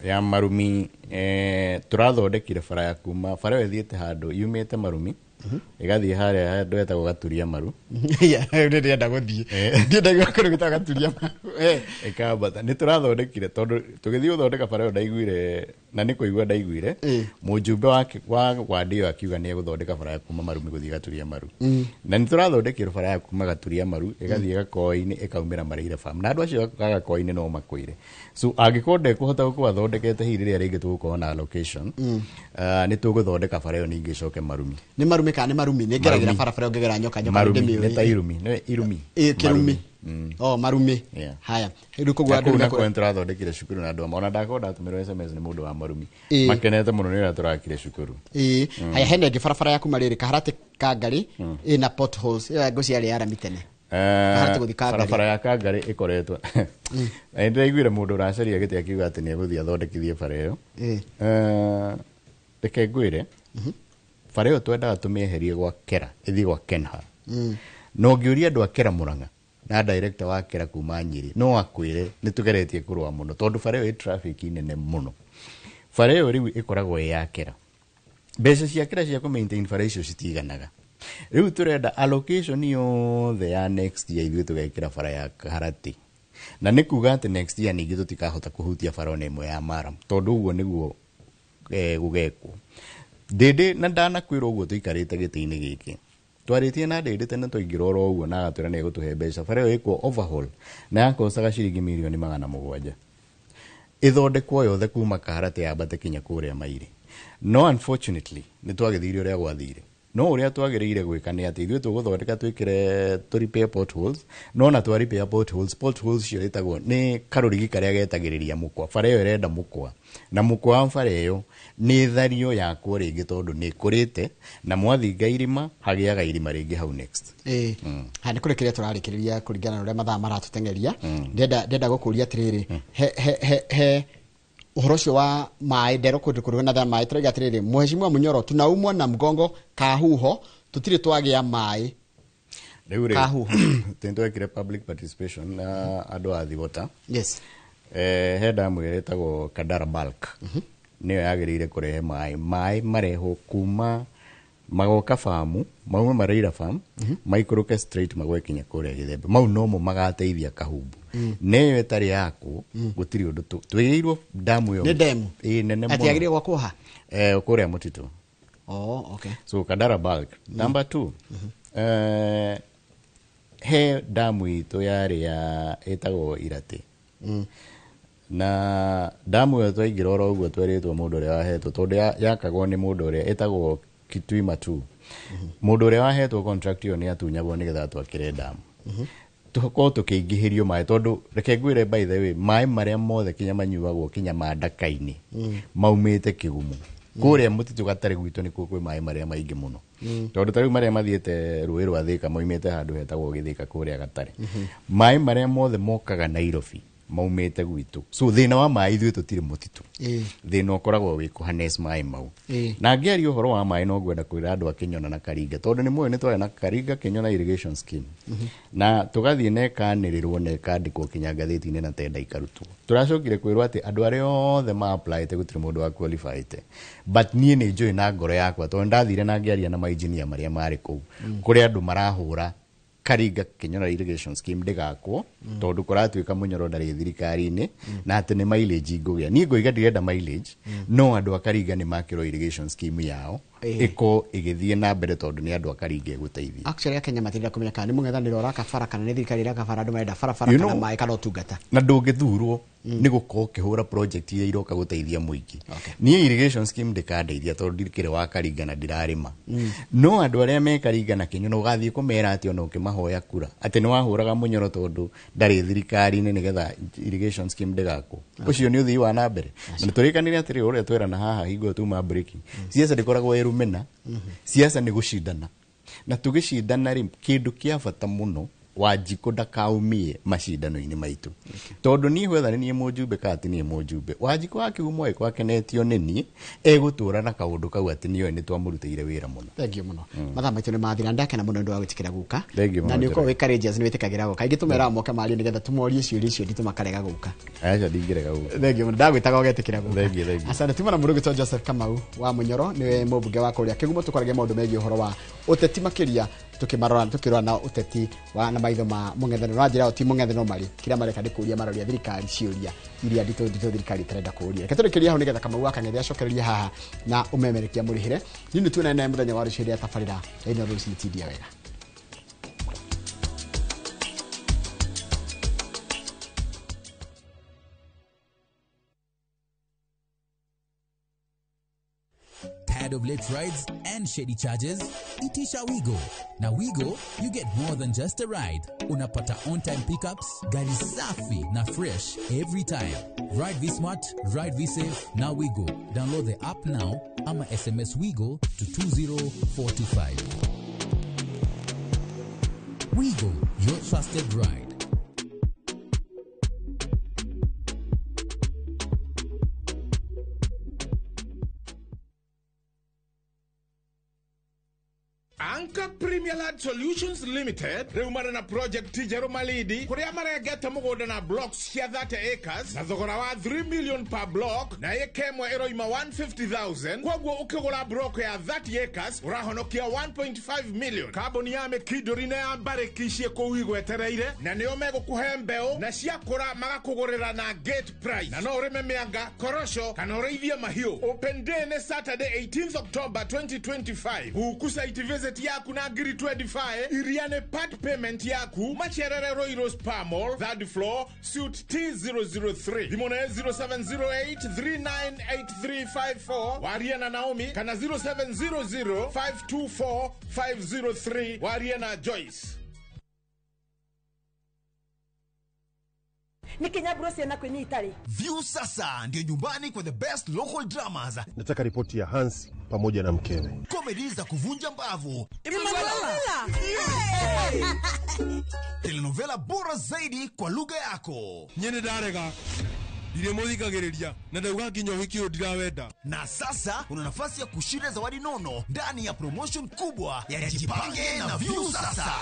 ya Marumi tũrathondekire bara ya kuma bara ĩyo ĩthiĩte handũ yumĩte Marumi ĩgathiĩ harĩa handũ hetagwo Gaturia Maru ndĩrenda gũthiĩ ndiendaga kũrũgĩta Gaturia Maru ĩkambata nĩ tũrathondekire tondũ tũgĩthiĩ gũthondeka bara ĩyo ndaiguire na nĩ kũigua ndaiguire mũjumbe wa wadi ĩyo akiuga nĩ egũthondeka bara ya kuma Marumi gũthiĩ Gaturia Maru na nĩ tũrathondekire bara ya kuma Gaturia Maru ĩgathiĩ Gakoi-inĩ ĩkaumĩra Marĩra farm na andũ acio Gakoi-inĩ no makwĩre so angĩkorwo ndekũhota gũkorwo athondekete hihi rĩrĩa rĩngĩ tũgũkorwo na allocation nĩ tũgũthondeka bara ĩyo ningĩ ĩcoke Marumi nĩ Marumi kana nĩ Marumi nĩ ngeragira barabara ngegera nyoka ndĩmĩũĩ nĩ ta Irumi nĩ Irumi Kirumi Marumi haya rĩu kũgwa andũ na kwenda tũrathondekire cukuru na andũ amwe ona ndakorwo ndatũmĩrwo SMS nĩ mũndũ wa Marumi makenete mũno nĩ ũrĩa tũrakire cukuru haya hena ĩngĩ barabara yaku Marĩrĩ Kaharati Kangarĩ ĩna potholes ĩyo ngũciarĩ ya Arami tene barabara ya Kangarĩ ĩkoretwo na nĩndĩraiguire mũndũ ũracaria gĩtĩ akiuga atĩ nĩ egũthiĩ athondekithie bara ĩyo reke ngwĩre bara ĩyo twendaga tũmĩeherie gwa Kera ĩthiĩ gwa Kenha no ngĩũria andũ a Kera Mũrang'a na director wa Kera kuma Nyĩrĩ no akwĩre nĩ tũgeretie kũrũa mũno tondũ bara ĩyo ĩ traffic nene mũno bara ĩyo rĩu ĩkoragwo ĩ ya Kera mbeca cia Kera cia kũ-maintain bara icio citiganaga rĩu tũrenda allocation yothe ya next year ithuĩ tũgekĩra bara ya Kaharati na nĩ kuga atĩ next year ningĩ tũtikahota kũhutia bara ona ĩmwe ya Maram tondũ ũguo nĩguo gũgekwo ndĩndĩ na ndanakwĩra ũguo tũikarĩte gĩtĩ-inĩ gĩkĩ twarĩtie na ndĩndĩ tene twaingĩra oro ũguo na agatwĩra nĩ egũtũhe mbeca bara ĩyo ĩkwo overhaul na yakocaga ciringi mirioni 700 ĩthondekwo yothe kuma Kaharati yambate kinya kũrĩa Mairĩ no unfortunately nĩ twagĩthire ũrĩa gwathire no uria twagiriire gwika ni ati ithuĩ tũgũthondeka twĩkĩre tũrepair potholes no na twa potholes cio itagwo nĩ karũrigi karĩa getagĩrĩria mũkwa bara ĩyo ĩrenda mũkwa na mũkwa wa bara ĩyo nĩ thario yakwo rĩngĩ tondũ nĩ kũrĩte na mwathinga irima hagĩaga irima rĩngĩ hau next ha nĩ kũrĩ kĩrĩa tũrarĩkĩrĩria kũringana na ũrĩa mathaa maratũteng'eria ndenda gũkũria atĩrĩrĩ he uhoro ũcio wa maĩ ndero kũndũ na maĩ tũrauga atĩrĩrĩ Mheshimiwa Munyoro tunaumwa na mgongo kahuho tutirĩ twagĩa maĩ rĩu kahuho twekire public participation na andũ a Thigota yes he damu ĩretagwo Kadara Bulk nĩyo yagĩrĩire kũrehe maĩ mareho kuma magoka famu mauma Maraira farm maikũrũke straight magwekinya kũrĩa Gĩthembe mau nomo magateithia Kahumbu neyo ĩtarĩ yako gũtirĩ ũndũ twĩgĩirwo damu yo nĩ demu nene mũno ati yagĩrĩire gwakwo ha kũrĩa Mũtitũ okay so Kadara Bulk number 2 he damu itũ yarĩ ya ĩtagwo Iratĩ na damu ĩyo twaingĩra oro ũguo twerĩtwo mũndũ ũrĩa wahetwo tondũ yakagwo nĩ mũndũ ũrĩa ĩtagwo Kitui tu mũndũ ũrĩa wahetwo contract ĩyo nĩ atunyagwo nĩgetha twakĩre damu tũkorwo tũkĩingĩhĩrio maĩ tondũ reke ngwĩre by the way maĩ marĩa mothe kinya manyuagwo kinya mandaka-inĩ maumĩte Kĩgumo kũrĩa Mũtitũ gatarĩ gwitũ nĩkuo kwĩ maĩ marĩa maingĩ mũno tondũ tarĩu marĩa mathiĩte rũĩ rwa Thĩka moimĩte handũ hetagwo Gĩthĩka kũrĩa gatarĩ maĩ marĩa mothe mokaga Nairobi maumĩte gwitũ so thĩna wa maĩ ithuĩ tũtirĩ Mũtitũ thĩna ũkoragwo wĩ kũhanes maĩ mau na ngĩaria ũhoro wa maĩ no ngwenda kwĩra andũ a Kĩnyona na Karinga tondũ nĩ mũĩ nĩ twarĩ na Karinga Kĩnyona irrigation scheme na tũgathiĩ na ĩkanĩrĩrwo na ĩkandĩkwo kinya ngathĩti-inĩ na tenda ikarutwo tũracokire kwĩrwo atĩ andũ arĩa othe ma-applyĩte gũtirĩ mũndũ wa qualifyĩte but niĩ nĩ njũĩ na ngoro yakwa tondũ ndathire na ngĩaria na mainjinia marĩa marĩ kũu kũrĩ andũ marahũra Karinga Kĩnyona irrigation scheme ndĩgakwo tondũ kũratuĩka Munyoro ndarĩ thirikari-inĩ na atĩ nĩ mileage ngũgĩa niĩ ngũiga ndirenda mileage no andũ a Karinga nĩ makĩrwo irrigation scheme yao ĩko ĩgĩthiĩ na mbere tondũ nĩ andũ a Karinga ĩgũteithia actually Akenya matirenda kũmenya kana nĩ mũng'ethanĩro ũrakabara kana nĩ thirikari ĩrakabara andũ marenda barabara kana maĩ kana ũtungata na ndũngĩthurwo nĩ gũkorwo ũkĩhũra project iria iroka gũteithia mũingĩ niĩ irrigation scheme ndĩkandeithia tondũ ndirikĩrĩ wa Karinga na ndirarĩma no andũ arĩa me Karinga na Kĩnyona ũgathiĩ kũmera atĩ ona ũkĩmahoya kura atĩ nĩ wahũraga Munyoro tondũ ndarĩ thirikari-inĩ nĩgetha irrigation scheme ndĩgakwo ũcio nĩ ũthii wa na mbere na tũrĩkanĩre atĩrĩ ũrĩa twerana haha hingo tuma breaking siasa ndĩkoragwo ĩrũmena siasa nĩ gũcindana na tũgĩcindana rĩ kĩndũ kĩa bata mũno Wanjikũ ndakaumie macindano-inĩ maitũ tondũ niĩ whether niĩ mũjumbe kana ti niĩ mũjumbe Wanjikũ wa Kĩgumo gwakenetio nĩ niĩ egũtũra na kaũndũ kau atĩ nĩoĩ nĩ twamũrutĩire wĩra mũno thengiũ mũno mathaa maitũ nĩ mathira ndakena mũno nĩ wa gwĩtĩkĩra gũka na nĩ ũkorwo wĩ courageous nĩ wĩtĩkagĩra gũka kaingĩ tũmera moke mario nĩgetha tũmorie ciũria icio nditũ makarega gũka aca ndingĩrega gũka thengiũ mũno ndagwĩtaga ũgetĩkĩra gũka thengiũ asante tumana mũndũ gĩtwa Joseph Kamau wa Munyoro nĩwe mũmbunge wa kũrĩa Kĩgumo tũkwaragia maũndũ megiĩ ũhoro wa ũteti makĩria tukirora na uteti wa na maitho ma mũng'ethanĩro na njĩra ti mũng'ethanĩro marĩ kĩrĩa mareka ndĩkũria maroria thirikari ciũria iria nditũ thirikari ĩtarenda kũria reke tũrĩkĩrie hau nĩgetha Kamau akang'ethia acokereria haha na ũmemerekia mũrĩhĩre nĩ tuona naye mũthenya wa rũciũ rĩa tabarĩra ĩno rũciũ tidia wega Tired of late rides and shady charges? Itisha Wigo. Now Wigo, you get more than just a ride. Unapata on-time pickups, gari safi na fresh every time. Ride V-Smart, ride V-Safe, now Wigo. Download the app now, ama SMS Wigo to 20425. Wigo, your trusted ride. Anchor Premier Land Solutions Limited reumana na project Tijero Malidi kuria maregeta mugoda na blocks ya 30 acres na thogora wa 3 million per block na yekemwe eroima 150,000 kwagwo ukigura block ya 30 acres urahonokia 1.5 million kaboni ya mekidorine ya mbarekishie kuigwetereire na niyo megukuhe mbeu na ciakura magakugurira na gate price na no urime mianga korosho kana ureithia mahiu open day ne Saturday 18th October 2025 ukusa visit yaku na 2325 iriane part payment yaku macherere Roiros Palmol, third floor, suite T003. Dimone 0708398354 Wariana Naomi kana 0700524503 Wariana Joyce. View sasa ndio nyumbani kwa the best local dramas. Nataka ripoti ya Hans pamoja na mkewe. Comedy za kuvunja mbavu. Telenovela bora zaidi kwa lugha yako. Nyene darega. Dire modhikagereria na ndauga kinyo hikio ndirawenda. Na sasa una nafasi ya kushinda zawadi nono ndani ya promotion kubwa ya Jipange na View sasa.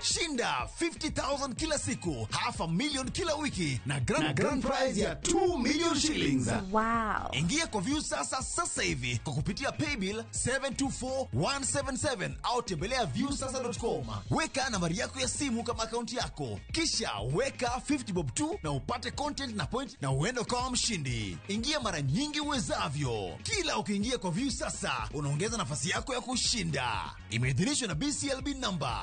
Shinda 50,000 kila siku, $500,000 kila wiki na grand prize ya 2 million shillings. Wow. Ingia kwa View sasa hivi kwa kupitia paybill 724177 au tembelea viewsasa.com. Weka nambari yako ya simu kama akaunti yako, kisha weka 50 bob tu na upate content na point na uende kwa mshindi. Ingia mara nyingi uwezavyo. Kila ukiingia kwa View sasa unaongeza nafasi yako ya kushinda. Imeidhinishwa na BCLB number.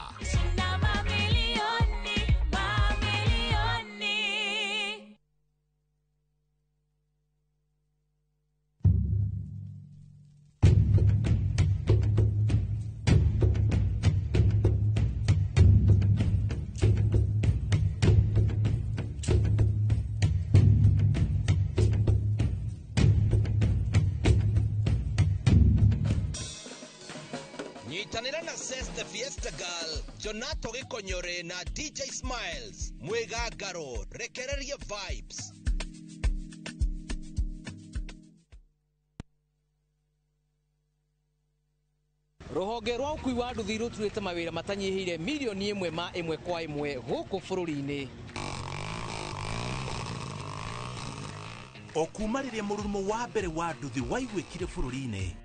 Nyitanira na Seste Fiesta Girl, Jonato Gikonyore na DJ Smiles, Mwega Garo, rekereria vibes. Ruhonge rwa ukui wa nduthi ruturite mawira matanyihire milioni imwe ma imwe kwa imwe guku bururi-ini. Okumarire mururumo wa mbere wa nduthi waigwikire bururi-ini,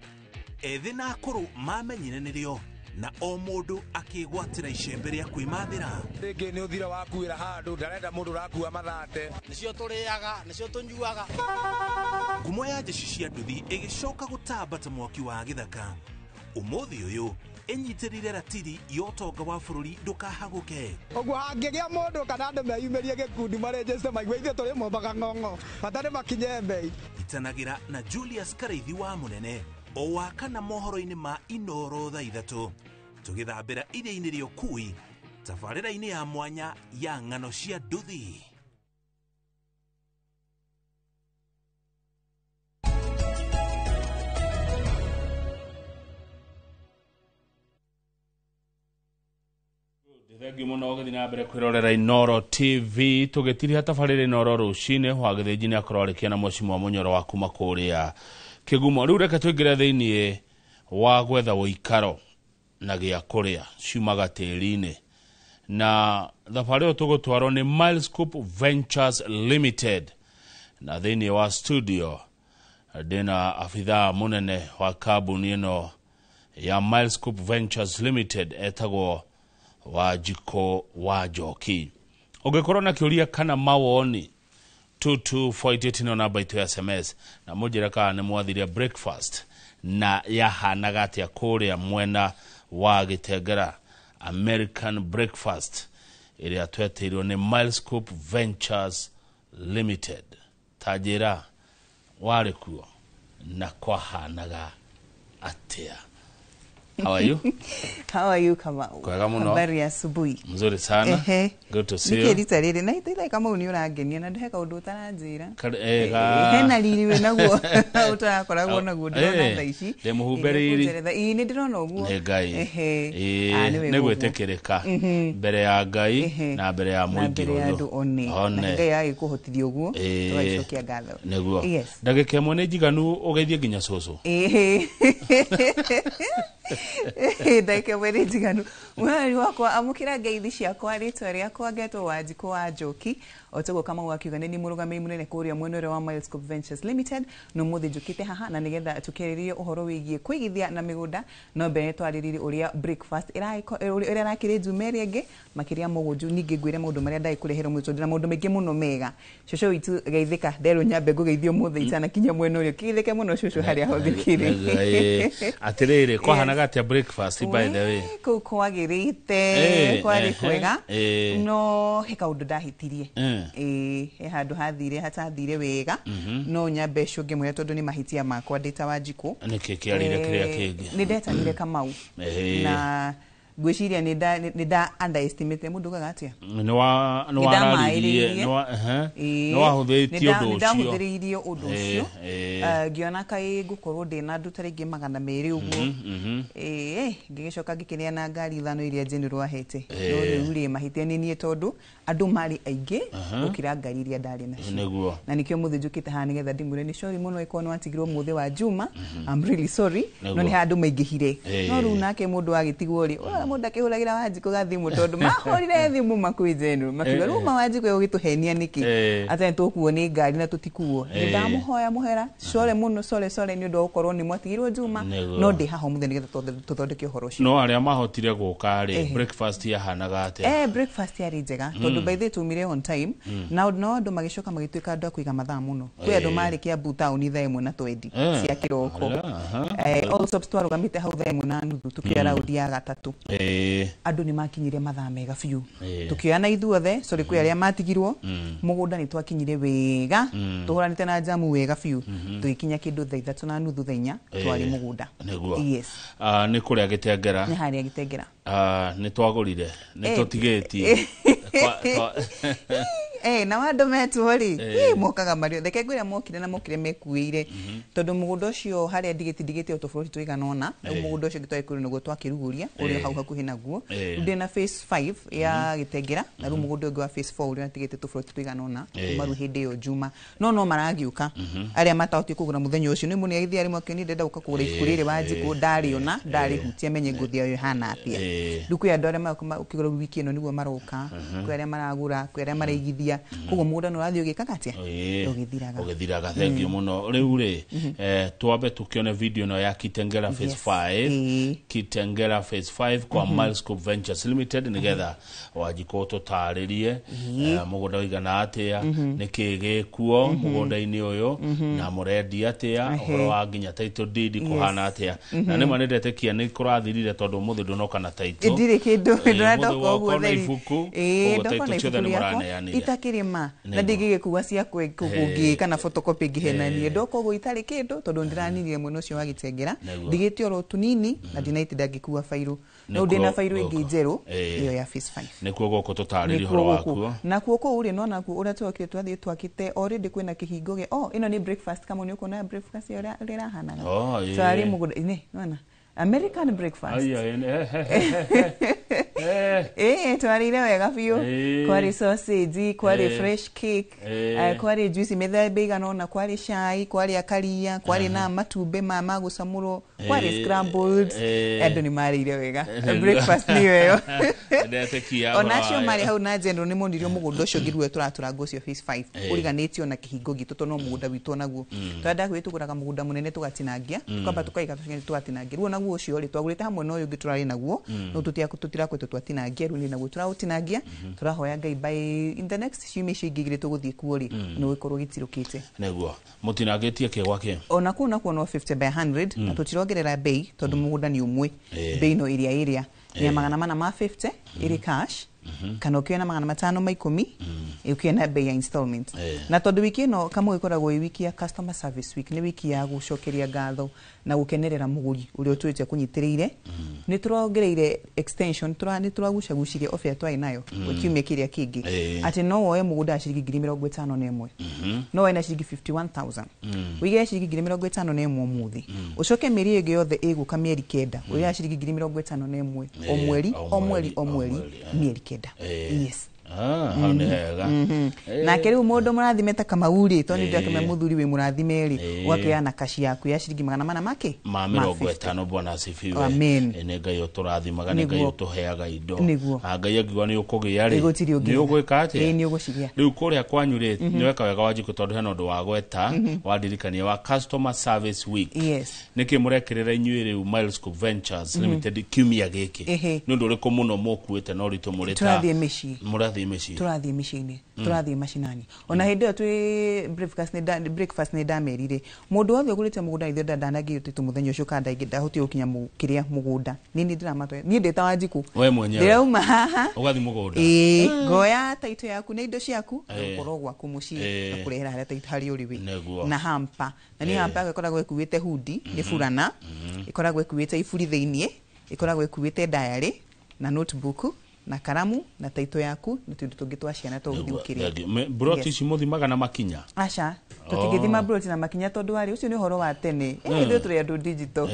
ethĩ na akũrũ mamenyire nĩrĩo na o mũndũ akĩgwatĩra icembe rĩa kwĩmathĩra. Rĩngĩ nĩ ũthira wakuĩra handũ ndarenda mũndũ ũrakua mathate. Nĩcio tũrĩaga, nĩcio tũnyuaga. Ngumo ya njeshi cia nduthi ĩgĩcoka gũtambata mwaki wa gĩthaka. Ũmũthĩ ũyũ ĩnyitĩrĩire ratiri ya ũtonga wa bũrũri ndũkahagũke. Ũguo hangĩgĩa mũndũ kana andũ meyumĩrie gĩkundi marĩnjĩcite maigua ithuĩ tũrĩ Mombatha ng'ong'o hatarĩ makinye mbei. Itanagĩra na Julius Karaithi wa Mũnene o wakana mohoro-inĩ ma Inoro thaa 3 tũgĩthambĩra iria-inĩ rĩa ũkui tabarĩra-inĩ ya mwanya ya ng'ano cia nduthi. Thengiũ mũno gĩthiĩ na mbere kwĩrorera Inoro TV tũgĩtiri tabarĩra Inoro rũcinĩ hwa gĩthĩnji-inĩ akorwo arĩkia Mweci wa Mũnyoro wa kuma kũrĩa Kĩgumo. Rĩu reke tũingĩre thĩinĩ wa gwetha ũikaro na gĩa kũrĩa ciumaga tĩri-inĩ, na thabarĩ ĩyo tũgũtwarwo nĩ Milescope Ventures Limited, na thĩinĩ wa studio ndĩna abithaa mũnene wa kambuni ĩno ya Milescope Ventures Limited etagwo Wanjiko wa Njoki. Ũngĩkorwo na kĩũria kana mawoni 2248 no namba itu ya SMS na mũnjĩre kana nĩ mwathiria breakfast na yahanaga atĩa kũrĩa mwena wa Gĩtengera American breakfast ĩrĩa tweteirwo nĩ Milescope Ventures Limited. Tajĩra warĩ kuo na kwahanaga atĩa. How are you? How are you, Kamau? Kwega muno. Habari ya asubuhi. Mzuri sana. Good to see you. Nikirita riri na itaila kama uni urangenia na ndeka undu utananjira. Hena riri we naguo utakoragwo naguo ndona thaici. Ndemuhumberiri. Ni ndirona uguo. Ngai. Nĩ gwĩtĩkĩrĩka mbere ya Ngai na mbere ya mũingĩ ũyũ. Ngai agĩkũhotithia uguo. Twacokia ngatho. Nĩguo. Ndagĩka ĩmwe nĩ njiganu ũgeithie nginya cũcũ. Ndake mwere jiganu. Mwari wakwa amukira ngeithi ciakwa ritwa riakwa ngetwo Wanjikũ wa Njoki. Otogo kama wakiuga ni murugamiri munene kuria mwene wa Milescope Ventures Limited no muthi njukite haha na nigetha tukeririe uhoro wigie kwigithia na migunda no mbere twariririe uria breakfast ira rakire jumeri enge makiria mugunju ninge ngwire maundu maria ndai kurehera mwitondira maundu mengi muno mega shosho itu geithika ndero nyambe ngugeithio muthe itana kinya mwene urio kithike muno shosho haria hothikire atiriri kwa hanaga atia breakfast by the way ko kwagirite kwari kwega no heka undu ndahitirie handu hathire hatathire wega no nyambe cunge mwe tondu ni mahitia makwa ndita Wanjikũ niki kiarire kiria kingi ni ndetanire Kamau na gwiciria ni da underestimate mundu gagatia no wararirie no wahuthitie undu ucio ndahuthirie undu ucio ngiona kai ngukorwo ndina ndu taringi 200 uguo ngigicoka ngikiria na ngari ithano iria general ahete no riu ri mahitia ni nie tondu andu mari aingi ukira ngari iria ndari nacio na nikio muthi njukite ha nigetha ndimure ni sorry muno ikono atigirwo muthi wa Juma I'm really sorry no ni handu maingihire no riu nake mundu agitigwo ri mundu akihuragira Wanjikũ gathimu tondu mahorire thimu makuijenu makiuga ruma Wanjikũ ugituhenia niki ata tukuo ni ngari na tutikuo ndamuhoya muhera sore muno sore ni ndo ukorwo ni mwatigirwo Juma no ndi haho muthe nigetha tuthondeke uhoro ucio no aria mahotire guka ri breakfast yahanaga ate breakfast yari njega tondu by the tumire on time na no ndo magicoka magituika andu akuiga mathaa muno kwi andu mari kia town ithaa 1:20 cia kiroko also twarugamite hau thaa 1:30 tukia round ya gatatu andu ni makinyire mathaa mega biu tukiana ithuothe sorry kwi aria matigirwo mugunda ni twakinyire wega tuhuranite na jamu wega biu tuikinya kindu thaa 3:30 thaa 4 twari mugunda yes ni kuria Gitengera ni haria Gitengera ni twagurire ni tutigetie na wandu metwori mokaga mario theke ngwira mokire na mokire mekuire tondu mugunda ucio haria ndigite utofuroti twiganona mugunda ucio ngitwa ikuru nugo twakiruguria uri hau hakuhi naguo ndi na phase 5 ya Gitengera na ru mugunda ungi wa phase 4 uri ndigite utofuroti twiganona maru hindi yo Juma no maragiuka aria matauti kugura muthenya ucio ni muni aithia ari mwakeni ndenda uka kugura ikurire Wanjikũ ndariona ndari hutie menye nguthia yo hana atia nduku ya ndore ukigura wiki ino niguo maroka kwi aria maragura kwi aria maraigithia kugo muda no radio gikaka atia ugithiraga thank you muno riu ri twambe tukione video no ya Kitengela phase 5 Kitengela phase 5 kwa Milescope Ventures Limited nigetha Wanjikũ tutaririe mugunda igana atia nikigikuo mugunda-ini uyu na murendi atia uhoro wa nginya title deed kuhana atia na ni manendete kia ni kurathirire tondu muthi ndunoka na title ndire kindu ndonda koguo theri ifuku title ciothe ni muraneanire itakirima na ndigigikuwa cia kugungi kana photocopy ngihenanie ndoko go itari kindu tondu ndiranirire muno cio wa Gitengera ndigite oro tunini na dinaiti ndangikuwa fairu no ndina fairu ingi njeru iyo ya phase 5 nikuo goko tutaririe horo waku na kuoko uri no naku uria twakire twathie twakite already kwina kihingo ge ino ni breakfast kama ni uko na breakfast ira rihana twari mugunda ni nona American breakfast twarire wega biu kwari sausage kwari fresh cake kwari juice methemba igana kwari chai kwari akaria kwari na matumbe ma gucamuro kwari scrambled andu ni marire wega breakfast ni weyo onacio mari hau na general ni monirio mugunda ucio ngirwe turatura ngocio phase 5 uriganitio na kihingo gitu to no mugunda witu naguo twenda gwituguraga mugunda munene tugatinangia tukamba tukaiga tugatinangia ruo naguo ucio ri twagurite hamwe no uyu giturari naguo no tutirakwe twatinangia ru ni naguo turawutinangia turahoya Ngai by in the next few months igigire tuguthie kuori no ikorwo gitirukite naguo mutinangitie kigwa ki ona ku no 50 by 100 na tutirongerera bei tondu mugunda ni umwe bei no iria ni 450 iri cash kana ukiona 500 ma 10 ukiona bei ya installment na tondu wiki no kama ikoragwo wiki ya customer service week ni wiki ya gucokeria ngatho na gukenerera muguri uri twite kunyitirire ni turongereire extension ni turagucagucirie offer twai nayo ukiumia kiria kingi ati no woe mugunda ciringi 51 no wena ciringi 51000 wige ciringi 51 muthi ucoke miri ege yothe iguka mieri kenda uri ciringi 51 o mweri mieri kenda yes hone hega na keriu mundu murathimeta kama uri to ni ndake muthuri we murathimeri wakiana kashi yaku ya shiringi 400 make ma 50 bwana asifiwe ene ngai uturathimaga ne ngai utuheaga indo ngai agiwa ni ukugia ri ni ugwika ati ni uguciria riu kuria kwanyu ri ni weka wega wajiku tondu hena ndu wa gweta wadirikania wa customer service week niki murekirira inyuĩ riu Milescope Ventures Limited kiumia giki ni ndu riku muno mukuite no ritu murita turathie mici turathie micini turathie macinani ona hindi twi breakfast ni damerire mundu wothe ugurite mugunda ithe ndanagi utitu muthenya ucio kada igida huti ukinya mukiria mugunda nini ndiramatwe ni ndeta wajiku we mwenyewe ndirauma haha ugathi mugunda goya taito yaku na indo ciaku ukoro gwaku muci akurehera haria taito hari uri wi na hampa na ni hampa ikoragwo ikuite hudi ni furana ikoragwo ikuite ifuri theinie ikoragwo ikuite diary na notebook na karamu na taito yaku na tundu tungi twa ciana to guthiukiria broti ci muthimaga na makinya acha tutigithima broti na makinya tondu ari ucio ni horo wa tene ithu turi andu digital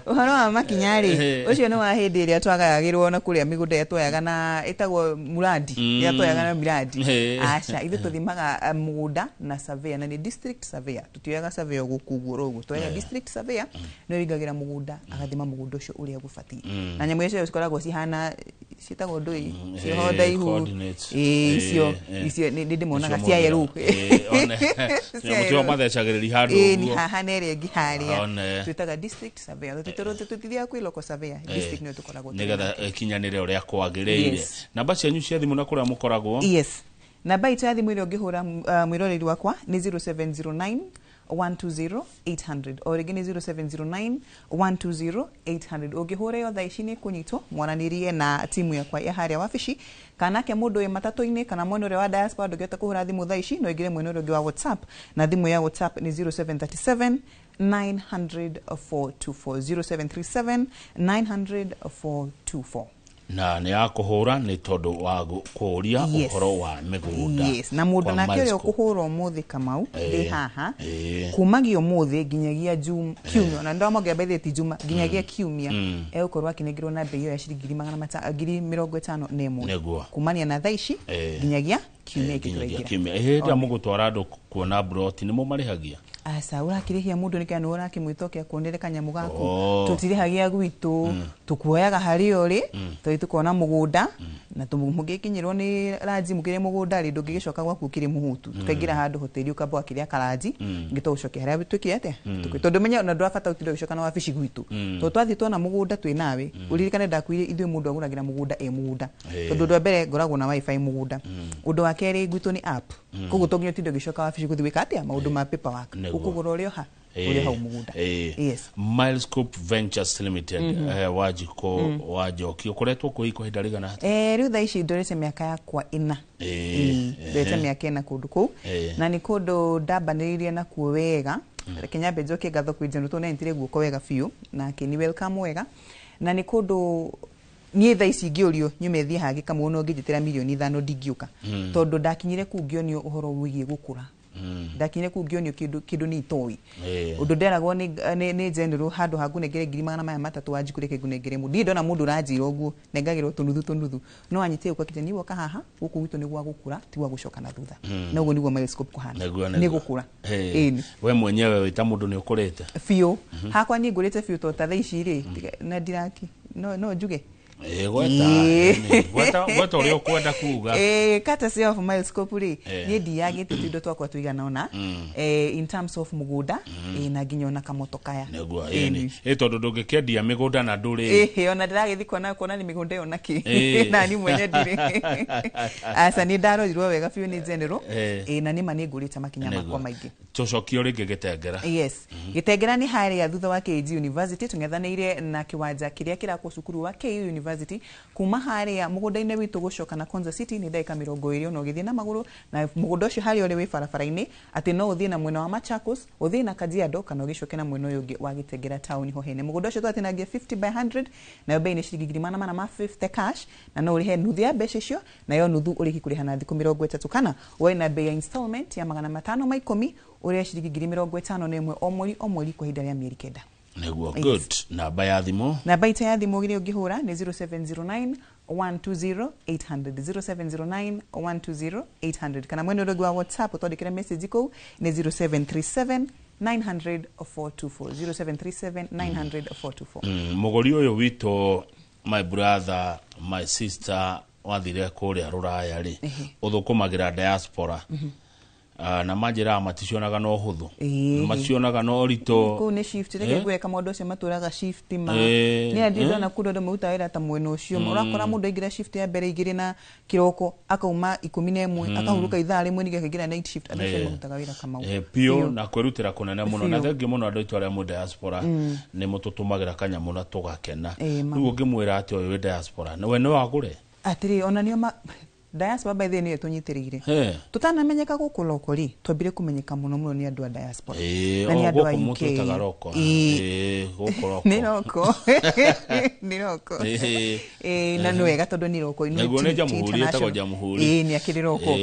horo wa makinya ri ucio ni wa hindi ria twagayagirwo na kuria migunda ya twayaga na itagwo muradi ya twayaga na miradi acha ithu tuthimaga mugunda na surveyor na ni district surveyor tutioyaga surveyor gukuguro uguo twayaga district surveyor no rigagira mugunda agathima mugunda ucio uria gufatii na nyamu icio cikoragwo hana sitagwo ndui cihoda ihu icio ni ndimonaga cia yeru one mutio mathecagiriri handu ni haha nere ngiharia twitaga district surveyor tutithia kwi local surveyor district no tukoragwo nigetha kinyanire uria kwagirire namba cianyu cia thimu na kuria mukoragwo namba itu ya thimu ile ungihura mwiroreri wakwa ni 0709 120-800 or again 0709-120-800 ugihura yo thaa ici ni kunyitwo mwananirie na timu yakwa ya haria wabici kana ke mundu matatu-ini kana mwene ure wa diaspora ndugeta kuhura thimu thaa ici no igire mwene ure wa WhatsApp na thimu ya WhatsApp ni 0737 900-424 0737-900-424 na ni akuhura ni tondu wa kuria uhoro wa migunda na mundu na kile ukuhura umuthi kamau ndi haha kumagio muthi ginyagia kiumia na ndo moge bethe ti juma ginyagia kiumia ukorwa kinegirwo na bei ya shiringi 50 nemo kumania na thaici ginyagia kiumia kituragira nda mugutwara andu kuona broti ni mo marihagia asa urakirihia mundu nikana urakimwitokia kuonere kanyamu gaku tutirihagia gwitu tukuoyaga hari uri tukona mugunda na tumugikinyirwo ni raji mugire mugunda ri ndungigicoka gwaku kiri muhutu tukaingira handu hoteli ukabwa kiria karaji ngitocoke haria bitukite tondu menya na ndwafata utindo gicoka na wabici gwitu to twathi twana mugunda twi nawe uririkane ndakwire ithui mundu aguragira mugunda mugunda tondu ndo mbere ngoragwo na wifi mugunda undu wa keri gwitu ni app koguo tonginya tindo gicoka wabici guthiwika atia maundu ma paperwork ukugura urio ha urio ha mugunda Milescope Ventures Limited wajiko wajoki ukoretwo kuiko hinda rigana hata riu thaa ici ndorete miaka yakwa 4 ndorete miaka 4 kundu ku na ni kundu ndambaniririe na kuo wega Kenya bejoke gatho kwijenu to na ntire guko wega fiu na kini welcome wega na ni kundu nie thaa ici ngiorio nyumethie hagi kama uno ngijitira milioni 5 ndingiuka tondu ndakinyire kungionio uhoro wigie gukura ndakine kungionio kindu ni itoi undu nderagwo ni general handu hangu negere 300 wajikureke gunegere mundu ndona mundu ranjira uguo nengagirwo tunuthu no anyite ukwa kiteni woka haha guku gwitu ni gwa gukura ti gwa gucoka na thutha na uguo niguo Milescope kuhana ni gukura we mwenyewe wita mundu ni ukurete fio hakwa ni ngurite fio to tatha ici ri na diraki no njuge gweta uria ukwenda kuga courtesy of Milescope ri ni ndiagite tindo twakwa tuigana ona in terms of mugunda na ginyo na kamotokaya negwa tondu ndungikendia migunda na nduri ona ndiragithi kuona ni migunda yo naki na ni mwenye ndiri asa ni ndarorirwo wega fiu ni general na ni mani ngurite makinya makwa maingi tucokio ringi gitengera gitengera ni haria thutha wa KG University tung'ethanire na kiwanja kiria kirako cukuru wa KU University kuma haria mugunda-ine witu gucoka na Konza City ni dakika 20 no githie na maguru na mugunda ucio haria uri wi barabara-ini ati no uthie na mwena wa Machakos uthie na Kajiado kana ugicoke na mwena uyu wa Gitengera town ho hene mugunda ucio twatinagia 50 by 100 na yo bei ni ciringi 50 cash na no urihe nuthu ya mbeca icio na yo nuthu uriki kuriha na thiku 30 kana we na bei ya installment ya 510 urihe ciringi 50 na imwe o mweri kwa hinda ya mieri 9 negwo good namba ya thimu namba ita ya thimu gire ungihura ni 0709 120 800 0709 120 800 kana mwene rogi wa WhatsApp utodekera message ko ni 0737 900 424 0737 900 424 mugori uyu wito my brother my sister wathire kuria ruraya ri uthukumagira diaspora na majira maticionaga no huthu macionaga no rito ko ne shift rege gweka modo se maturaga shift ma ni adido na kudodo muta ira ta mweno cio urakora mundu igira shift ya bere igire na kiroko akauma 11 akahuruka ithaa rimwe nige kigira night shift adose mutaga wira kama pio na kwerutira kunene muno na thengi muno andu itware mu diaspora ni mututumagira kanya muno tugakena riu ngimwira ati oyo diaspora we no agure atiri onanio diaspora by the way tunyitirire tutanamenyeka guku lokori twabire kumenyeka muno muno ni andu a diaspora na ni andu a UK ni roko ni roko na no wega tondu ni roko ni gone jamhuri etagwo jamhuri ni akiri roko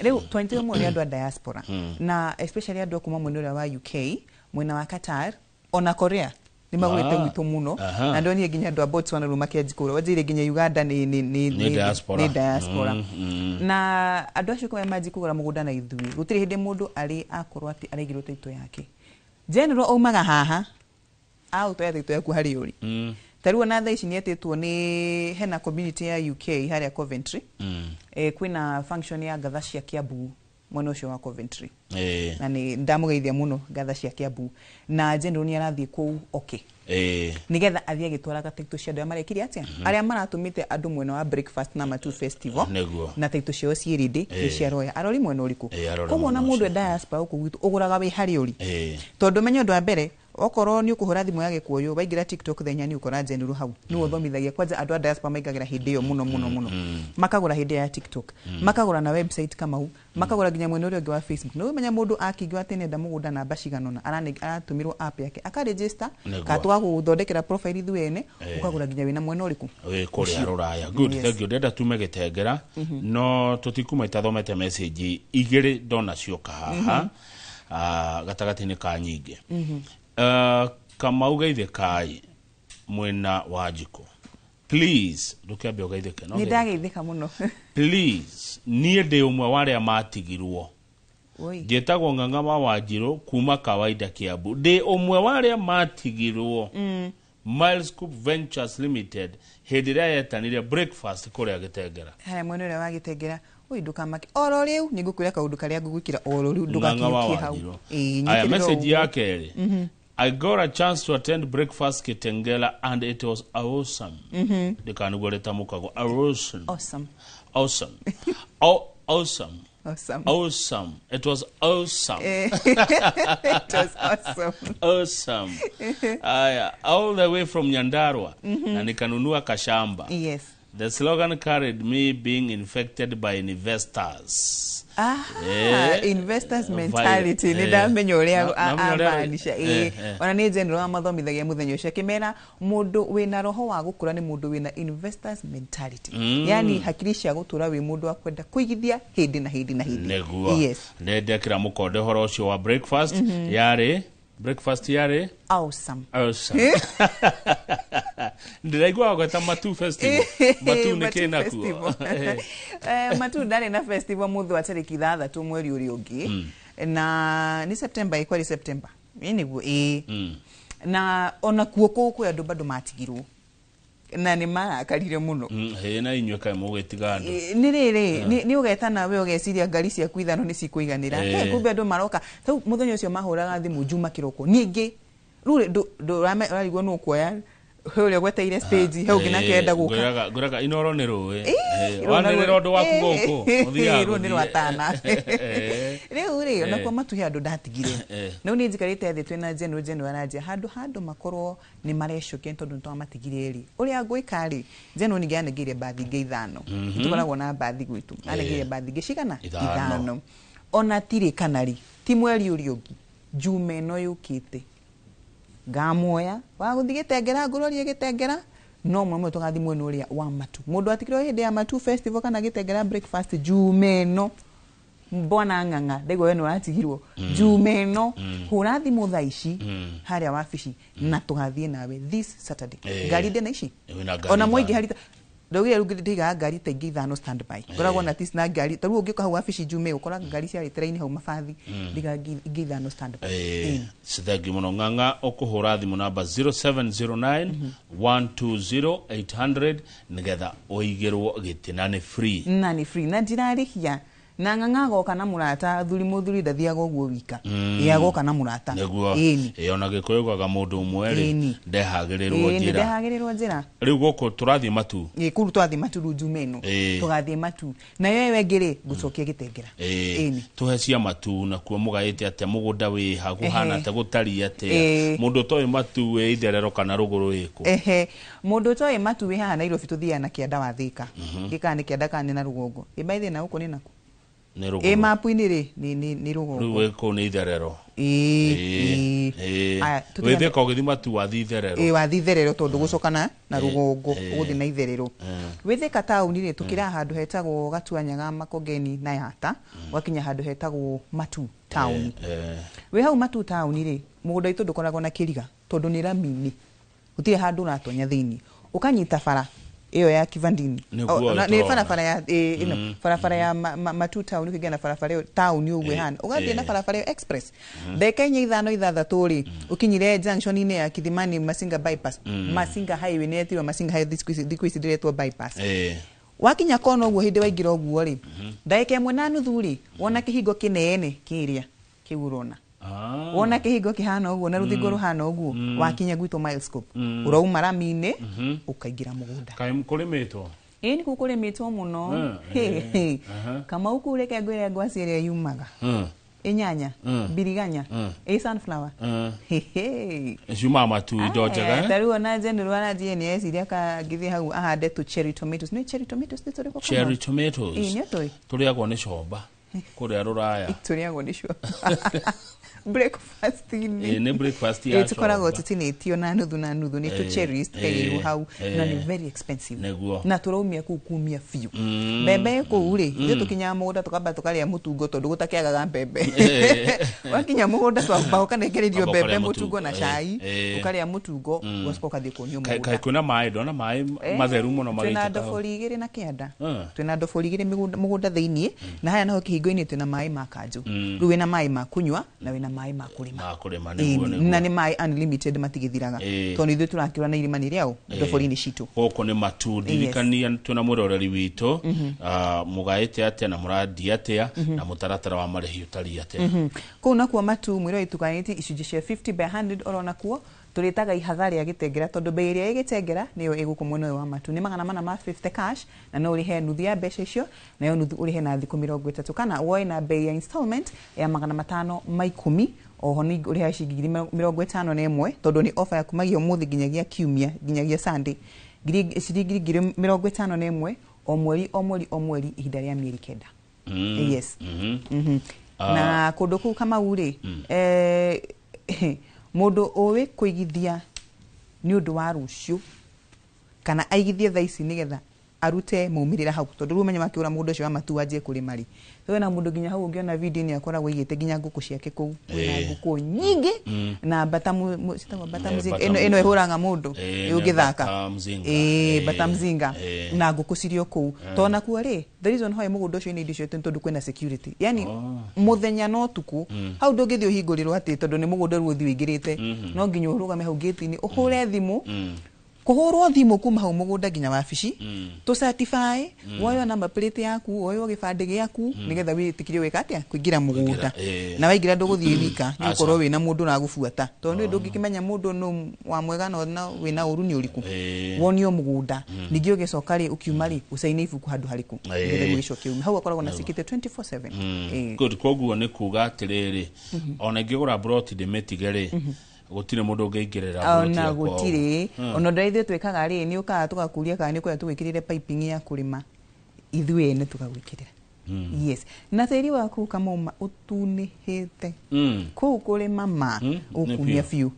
riu twantire muno ni andu a diaspora na especially andu kuma muno wa UK mwena wa Qatar ona Korea ni magwete mwitu muno na ndo ni ginya ndo Botswana rumake jikura wajire ginya Uganda ni diaspora na adosho kwa majikura mugunda na ithui gutiri hinde mundu ari akorwa ati aregirwo taito yake general omaga haha au to taito yaku hari yuri taruo na thaici ni etetwo ni hena community ya UK hari ya Coventry kwina function ya gatha cia Kiambu mwena ucio wa Coventry na ni ndamugeithia muno gatha cia Kiambu na general ni arathie ku nigetha athia gitwaraga taito cia andu marekiri atia aria maratumite andu mwena wa breakfast na matu festival na taito cio ciiridi cia roya arori mwena uriku koguo na mundu diaspora uku gwitu uguraga wi hari uri tondu menyo ndo mbere okoro ni ukuhura thimu yake kuoyo baigira TikTok thenya ni ukora general hau ni wothomithagia kwanza andu a diaspora maigagira hindi yo muno makagura hindi ya TikTok makagura na website kama hu makagura ginya mwena uri wa Facebook no menya mundu akigwa atene nda mugunda na bashiganona aratumirwo app yake aka register katwa guthondekera profile thuene ukagura ginya wina mwena uriku kuri aruraya good thank you dada tume getengera no tutikuma itathomete message igiri dona cioka haha gatagati-ini ka nyingi kama ugeithe kai mwena wajiko please ndukiambia ugeitheke no ni ndageitheka muno please nie ndi umwe wale matigirwo getagwo ng'ang'ama Wanjiru kuma kawaida Kiambu ndi umwe wale matigirwo Miles Scoop Ventures Limited hediria yetanire breakfast kuria Gitengera haya mwene ule wa Gitengera uiduka maki oro riu nigukwira kaundu karia ngugukira oro riu ndugakiukie hau aya message yake ri I got a chance to attend breakfast Kitengela and it was awesome. Ndikanugoreta mukago awesome. Awesome. Awesome. Awesome. Awesome. Awesome. It was awesome. It was awesome. Awesome. All the way from Nyandarua. Na nikanunua kashamba. Yes. The slogan carried me being infected by investors. Investors mentality ni ndamenya uria amanisha ona ni general wa mathomithagia muthenyo cia kimera mundu wina roho wa gukura ni mundu wina investors mentality yani hakiri cia gutura wi mundu wa kwenda kuigithia hindi na hindi na hindi yes ndekira mukonde horo cio wa breakfast yari breakfast yari awesome ndiraigwa gweta matu festival matu ni kina kuo matu ndari na festival muthu wa tariki 3 mweri uri ungi na ni September ikwari September niguo na ona kuoko kwa andu bado matigirwo na ni marakarire muno na inywe kai mugwetigana ni riri ni ugeta nawe ugeciria ngari cia kuithano ni cikuiganira kumbe andu maroka tau muthenyo ucio mahuraga thimu juma kiroko ningi rure ndo rarigwo no kuoya hole gweteire stage hau gina kenda guka nguraga inoro ni ruwe wanire rondo waku goko uthia ru ni rwatana riu ri ona kwa matu andu ndatigire no ni njikarite thi twina general araje handu makorwo ni marecoke tondu ntwa matigire ri uria ngwikari general ni gianegire bathi ngeithano tukoragwo na bathi gwitu anegire bathi ngicigana ithano ona tiri kanari ti mweri uri ungi jume no yukite gamoya wa guthi Gitengera ngurorie Gitengera no mwe tugathi mwenu uria wa matu mundu atikiro hindi ya matu festival kana Gitengera breakfast jumeno mbona nganga ndego wenu atigirwo jumeno hurathi muthaici haria wafici na tugathie nawe this Saturday ngari de naici ona mwingi harita Ndogira rugi ndiga ngari ta ingi ithano standby. Ngoragwo na tis na ngari. Taru ungika hau wabici jume ukora ngari cia train hau mabathi. Ndiga ingi ithano standby. Sithengi muno ng'ang'a ukuhura thimu namba 0709 120 800 nigetha uigirwo gitina ni free. Na ni free. Na ndirarihia na ng'ang'a goka na murata thuri muthuri ndathiaga uguo wika yagoka na murata ona gikoyugaga mundu umwe ri ndehagirirwo njira riu goko turathie matu kuru twathie matu rujumeno tugathie matu na yewe ngiri gucokia gitengera tuhecia matu na kuo mugaite ate mugunda wi haguhana ta gutari ate mundu toy matu we itherero kana ruguru iko mundu toy matu wi haha Nairobi tuthia na kianda wa Thika gikani kianda kani na rugongo ibaithe na uko ni nako mapu ini ni rugongo ruwe ko ni itherero wethe ko githima tu wathi itherero wathi itherero tondu gucokana na rugongo uguthi na itherero wethe ka tauni ri tukira handu hetagwo Gatuanyaga Makongeni na Yata wakinya handu hetagwo Matu town we hau Matu town ri mugunda itu ndukoragwo na kiriga tondu ni ramini gutire handu ratonya thiini ukanyita bara iyo ya Kivandini ni farafara ya farafara ya Matu town ukigana farafara town ugwe hana ugathie na farafara express ndeka inya ithano ithathatũ ri ukinyire junction ine ya Kithimani Masinga bypass Masinga highway ne tiro Masinga highway this diretwo bypass wakinya kono uguo hindi waingira uguo ri ndaika imwe na nuthu ri wona kihingo kinene kiria kiurona wona kihingo kihana uguo na ruthingo ruhana uguo wakinya gwito milescope urauma ramine ukaingira mugunda kai mukurimitwo ni kukurimitwo muno kama ukureke ngwire ngwasi iria yumaga inyanya biriganya sunflower juma matu ndojega taruo na jendo rwana GNS iria ka githi hau ahande tu cherry tomatoes ni cherry tomatoes ni turiko cherry tomatoes ni toi turiagwo ni shomba kuria ruraya turiagwo ni shomba breakfast ni breakfast ya tukoragwo tutinitio na nuthu ni tu cherries kairu hau na ni very expensive na turaumia kukumia fiu mbembe ko uri ndio tukinya mugunda tukamba tukaria mutungo tondu gutakiagaga mbembe wakinya mugunda twamba kana ngererio mbembe mutungo na chai ukaria mutungo wacoka thie kunio mugunda kai kuna mai ndona mai matheru muno marita twina ndobori igiri na kianda twina ndobori igiri mugunda thiini na haya naho kihingo-ini twina mai ma kanju riu wina mai ma kunywa na wina mai ma kurima na ni mai unlimited matigithiraga tondu ithu turakirwa na irima ni riao ndobori-ini citu goko ni matu ndirikania tuna muroreri witu mugaite atia na muradi atia na mutaratara wa marehi utari atia ko nakuo Matu mwiro itukaniti icunji cia 50 by 100 orona kuo turitaga ihathari ya gitengera tondu bei iria igitengera niyo iguku mwena wa Matu ni 450 cash na no urihe nuthu ya mbeca icio na yo nuthu urihe na thiku 30 kana woi na bei ya installment ya 510 oho ni urihe ciringi 51 tondu ni offer ya kumagio muthi ginyagia kiumia ginyagia Sunday ciringi 51 o mweri ihinda ria mieri 9 yes na kundu kuu kama uri mundu owe kuigithia ni undu wa rucio kana aigithie thaici nigetha arute maumirira hau tondu rumenya makiura mundu ucio wa Matu anjie kurima ri so na mundu ginya hau ungiona video ni akoragwo igite ginya nguku ciake kuu na nguku nyingi na batamu sitagwa batamzinga eno ehuranga mundu ugithaka batamzinga na nguku cirio kuu tona kuo ri the reason why mundu ucio ni indicio tondu kwena security yani muthenya no tuku hau ndungithio hingurirwo ati tondu ni mundu ruthi wingirite no ginya urugame hau gate-ini uhure thimu kuhurwo thimu kuma hau mugunda ginya wabici tu certify woyo number plate yaku woyo gibande giaku nigetha witikirio wika atia kuingira mugunda na waingira nduguthie wika ni ukorwo wina mundu na gufuata tondu ndungikimenya mundu no wa mwega na wina uru ni uriku wonio mugunda ningi ugicoka ri ukiuma ri usaine ibuku handu hariku nigetha gwicoke uma hau akoragwo na sikite 24/7 good koguo ni kuga atiriri ona ingigura broti de metigere gutire mundu ungeingirira na gutire ono ndaithio twekaga ri ni ukaga tugakuria kana ni kwa tugikirire piping ya kurima ithue ne tukagwikirira yes na tiri waku kama utunihite ku kurima ma ukumia fiu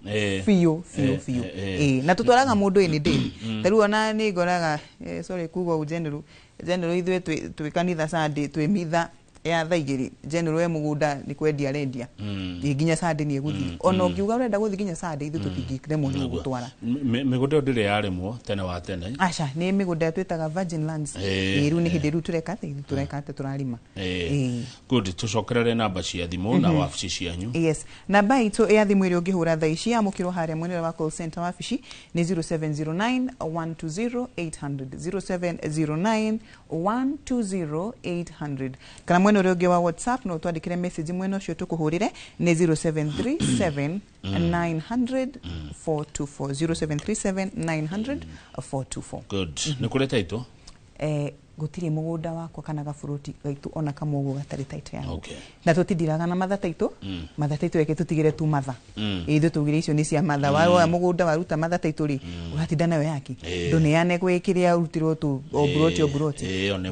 na tutwaraga mundu ini ndi taru ona ni ngoraga sorry kugo general ithue twi kanitha Sunday twi mitha ya thaigiri general we mugunda ni kwendia rendia nginya sande ni eguthi ona ngiuga urenda guthi nginya sande ithu tutingiremo ni gutwara migunda ndire yaremwo tene wa tene acha ni migunda twitaga virgin lands iru ni hindi ru tureka turarima good tucokerere namba cia thimu na wabici cianyu yes namba itu ya thimu iri ungihura thaa ici amukirwo haria mwene wa call center wabici ni 0709 120 800 0709 120 800 kana mwene uri wa WhatsApp no twandikire message mwene ucio tukuhurire ni 0737 900 424 0737 900 424 good nikure taito gutiri mugunda wakwa kana gafuruti gaitu ona kamogo gatari taito yangu na tutindiraga na matha taito matha taito yake tutigire tu matha ithu tugire icio ni cia matha wa mugunda waruta matha taito ri uratinda nawe yaki ndone yane gwikiria urutirwo tu obroti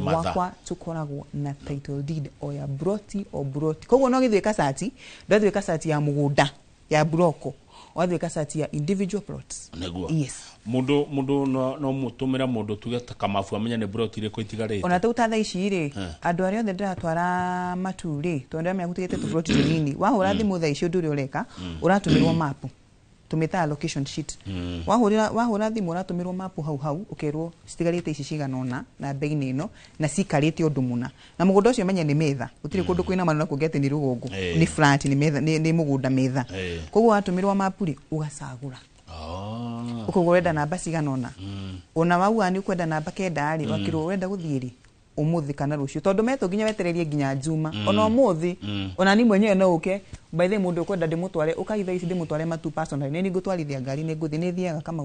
wakwa tukoragwo na title deed o ya broti koguo no githwika sati ndathwika sati ya mugunda ya broko wathwika sati ya individual plots yes mundu no mutumira mundu tugeta kamafu amenya ne broti ire ko itigarite ona tutatha ici ri andu aria othe ndiratwara maturi tondu me gutigete tu broti nini wahura thimu tha icio nduri ureka uratumirwo mapu tumita allocation sheet wahura thimu uratumirwo mapu hau ukerwo citigarite ici ciganona na beini ino na cikarite undu muna na mugunda ucio menye ni metha utiri kundu kwina manona kungete ni rugungu ni flat ni metha ni mugunda metha koguo watumirwo mapu ri ugacagura ukugurenda namba ciganona ona wauga ni ukwenda namba kenda ri wakirwo wenda guthiri umuthi kana rucio tondu meto ginya wetererie ginya njuma ona umuthi ona ni mwenyewe no uke by the mundu ukwenda ndimutware ukahitha ici ndimutware matu personal ni ngutwarithia ngari ni nguthi ni thiaga kama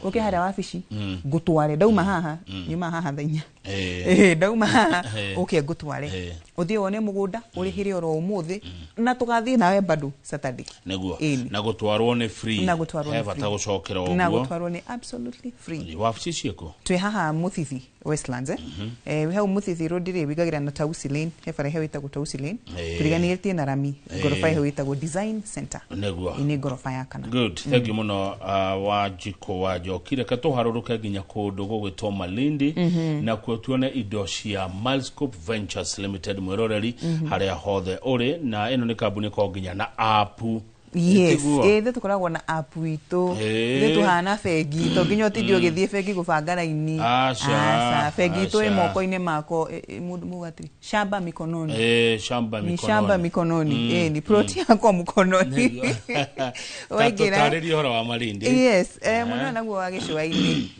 uke haria wabici ngutware ndauma haha nyuma haha thainya ndauma haha uke ngutware uthie wone mugunda urihire oro umuthi na tugathie nawe bado Saturday neguo na gutwarwo ni free heva ta gucokera oguo na gutwarwo ni absolutely free wabici cieko twi haha Muthithi Westlands we hau Muthithi road ri wigagira na Tausi Lane he bara witagwo Tausi Lane turiganirie na Rami gorofa he witagwo Design Center neguo ini gorofa ya kana good thank you muno wajiko wajokire ka tuharuruka ginya kundu gugwitwo Malindi na kuo tuone indo cia Milescope Ventures Limited mwiroreri haria hothe uri na ino ni kambuni ko ginya na app yes tukoragwo na app itu tuhana fegi to ginya otidio githie fegi gubanga raini fegi to imoko-ine mako mugati shamba mikononi shamba mikononi ni plot yako mkononi wagira horo wa Malindi yes mwana naguo wagicwa-ini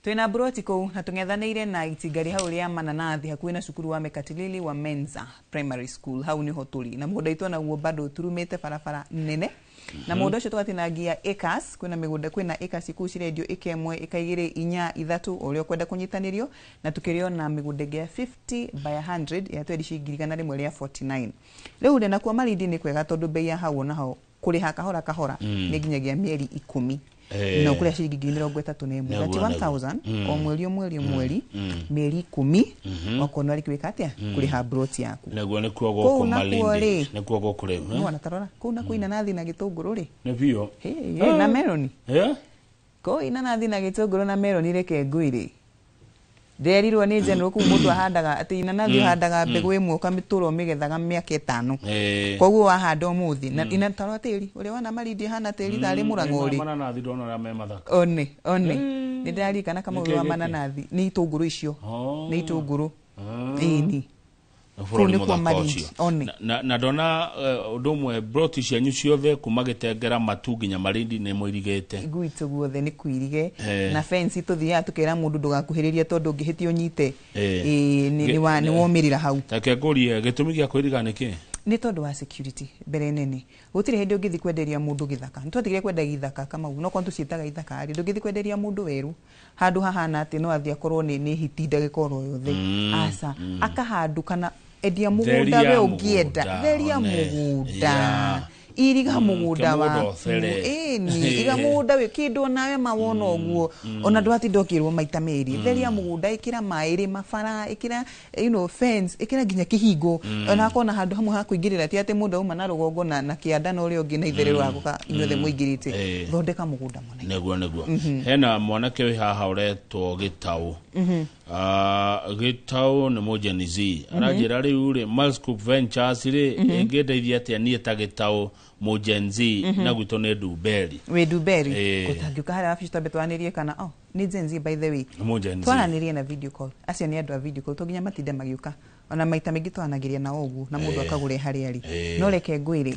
twina broti ko na tung'ethanire na itigari hau ria mananathi hakuhi na cukuru wa Mekatilili wa Menza Primary School hau ni hoturi na mugunda itu na guo bado turumite barabara nene na mugunda ucio tugatinagia acres kwina migunda kwina acres iku cirendio ikemwe ikaigire inya ithatu uria kwenda kunyitanirio na tukirio na migunda ya 50 by 100 ya twendi cingirigana rimwe ria 49 riu ndena kwa Malindi ni kwega tondu bei ya hau na hau kuri kahora ni nginyagia mieri 10 no kule shilingi 31 ati 1000 o mweri mieri 10 wakono ari kwika atia kuri ha broti yaku neguo ni kuo goko Malindi ni kuo goko kure no na tarora kuna kuina nathi na gitunguru ri ne bio na meloni ko ina nathi na gitunguru na meloni reke nguiri Derirwo ni general ku mundu ahandaga ati inanathi handaga mbegu imwe ukamituro migethaga miaka 5 koguo wahanda umuthi na ina tarwa tiri uri wana Malindi hana tiri tari Murang'ori mananathi ndona ra me mathaka one ni ndari kana kama uri wa mananathi ni itunguru icio ni itunguru ini kuni kwa Malindi na ndona ndumwe broti cianyu ciothe kuma Gitengera matu nginya Malindi ni muirigete gwitu guothe ni kuirige na fence tuthia tukira mundu ndugakuhiriria tondu ngihitio nyite ni womirira hau take ngurie gitumi gia kuiriga niki ni tondu wa security mbere nene gutire hindi ungithi kwenderia mundu githaka ntwatigire kwenda githaka kama no kontu ciitaga ithaka ari ndungithi kwenderia mundu weru handu hahana ati no athia korwo ni hitinda gikoro yothe asa akahandu kana edia mugunda we ungienda theria mugunda iriga mugunda wa ni iga mugunda we kindu nawe mawona oguo ona ndwati ndokirwo maita meri theria mugunda ikira mairi mafara ikira fence ikira ginya kihingo ona kona handu hamwe ha kuingirira ti ati mundu uma na rugongo na kianda no ri ungi na itherero aguka inyothe muingirite thondeka mugunda munene neguo hena mwanake we haha uretwo Gitau Gitau nĩ mũjenizi arajĩra rĩu rĩ Malscoop Ventures rĩ ĩngĩndeithia atĩa niĩ ta Gitau mũjenzi na gwitũ nĩ Duberi we Duberi gũtangĩũka harĩa wabici twambe twanĩrie kana nĩ Gen Z by the way twananĩrie na video call acio nĩ andũ a video call tũnginya matinde magĩũka ona maita mĩingĩ twanagĩria na ũguo na mũndũ akagũre harĩa arĩ no reke ngwĩre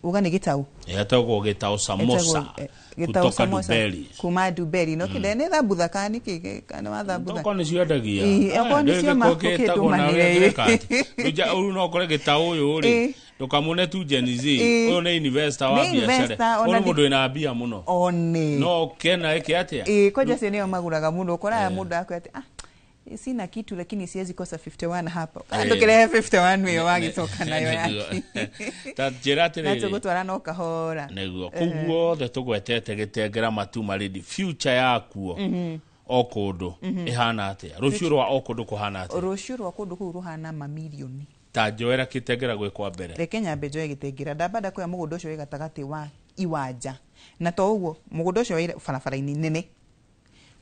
uga nĩ Gitau yatagwo Gitau samosa kutoka Duberi kuma Duberi no kĩnde nĩ thambutha kana nĩkĩ kana wa thambutha toko nĩ ciendagia eko nĩ cio makũkĩndũmanĩre rĩu ũyũ no kore Gitau ũyũ rĩ ndukamune tu Gen Z ũyũ nĩ investor wa biacara ũyũ mũndũ ena mbia mũno no kena ĩkĩ atĩa koja cio nĩo maguraga mũno ũkoraga mũndũ akwete sina kitu lakini siwezi kosa 51 hapa kando kile 51 wewe wagitoka nayo yake tajirate rĩrĩ natugutwara no kahora nĩguo kuguo the tugwetete gĩtengera matu maridi future yakuo okundu ihana atĩa rũciũ rwa okundu kuhana atĩa rũciũ rwa kundu kuu ruhana mamilioni ta njoera gĩtengera gwĩkwa mbere reke nyambe njoe gĩtengera ndabada kwa mũgũnda ũcio wĩ gatagati wa iwanja na to ũguo mũgũnda ũcio wĩ barabara-inĩ nene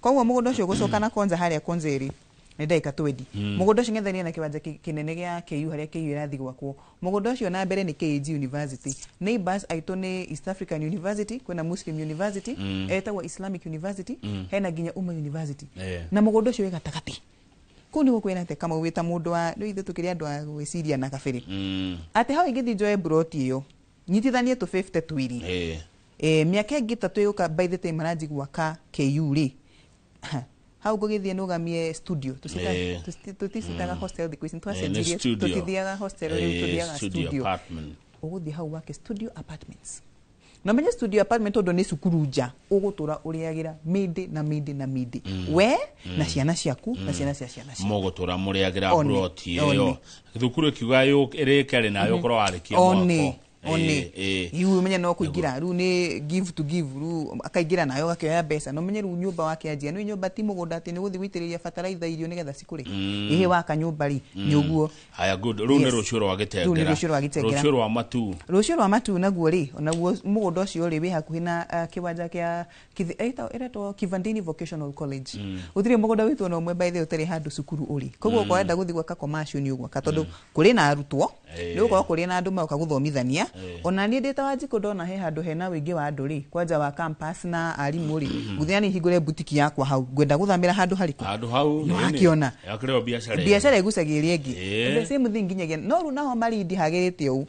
koguo mũgũnda ũcio gũcoka na konza harĩa konzeri nĩ ndaika 20 mũgũnda ũcio ngethania na kĩwanja kĩnene gĩa KU harĩa KU ĩrathi gwakwo mũgũnda ũcio na mbere nĩ KG University neighbors aitũ nĩ East African University kwena Muslim University etagwo Islamic University hena nginya Umma University na mũgũnda ũcio wĩ gatagati kuni gukwena te kama wita mundu wa rĩu ithe tukiri andu a gwiciria na kabere ati hau ingithi joe broti iyo nyitithanie to 50 twiri miaka ĩngĩ 3 yuka by the time maraji gwaka KU ri hau gugithie nugamie studio tutisitaga hostel the question twacenjirie tutithiaga hostel rĩu tuthiaga studio uguthi hau wake studio apartments na menye studio apartment ondo ni cukuru nja ugutura uriagira mindi na mindi na mindi we na ciana ciaku na ciana cia ciana ciaku mugutura muriagira broti iyo thukuru kiuga yo irekere nayo korwo arikia mwako yu menye no kuingira ru ni give to give ru akaingira nayo gakioya mbeca no menye ru nyumba wake anjia no nyumba ti mugunda ati ni guthi gwitiriria fataliza irio nigetha cikure ihe waka nyumba ri nyuguo haya good ru ni rucio rwa gitengera rucio rwa matu naguo ri onaguo mugunda ucio ri wi hakuhi na kiwanja kia eretwo Kivandini Vocational College uthiri mugunda witu no mwe by the utari handu cukuru uri koguo kwenda guthi gwaka commercial ni ugwaka tondu kuri na arutwo ni uko kuri na andu mauka guthomithania ona ni ndeta wajiko ndona he handu hena wingi wa andu ri kwanja wa campus na arimu ri guthiani hingure butiki yakwa hau gwenda guthamira handu hariku handu hau ni akiona yakireo biacara igucagiria ingi the same thing nginyagia no ru naho marindi hagirite u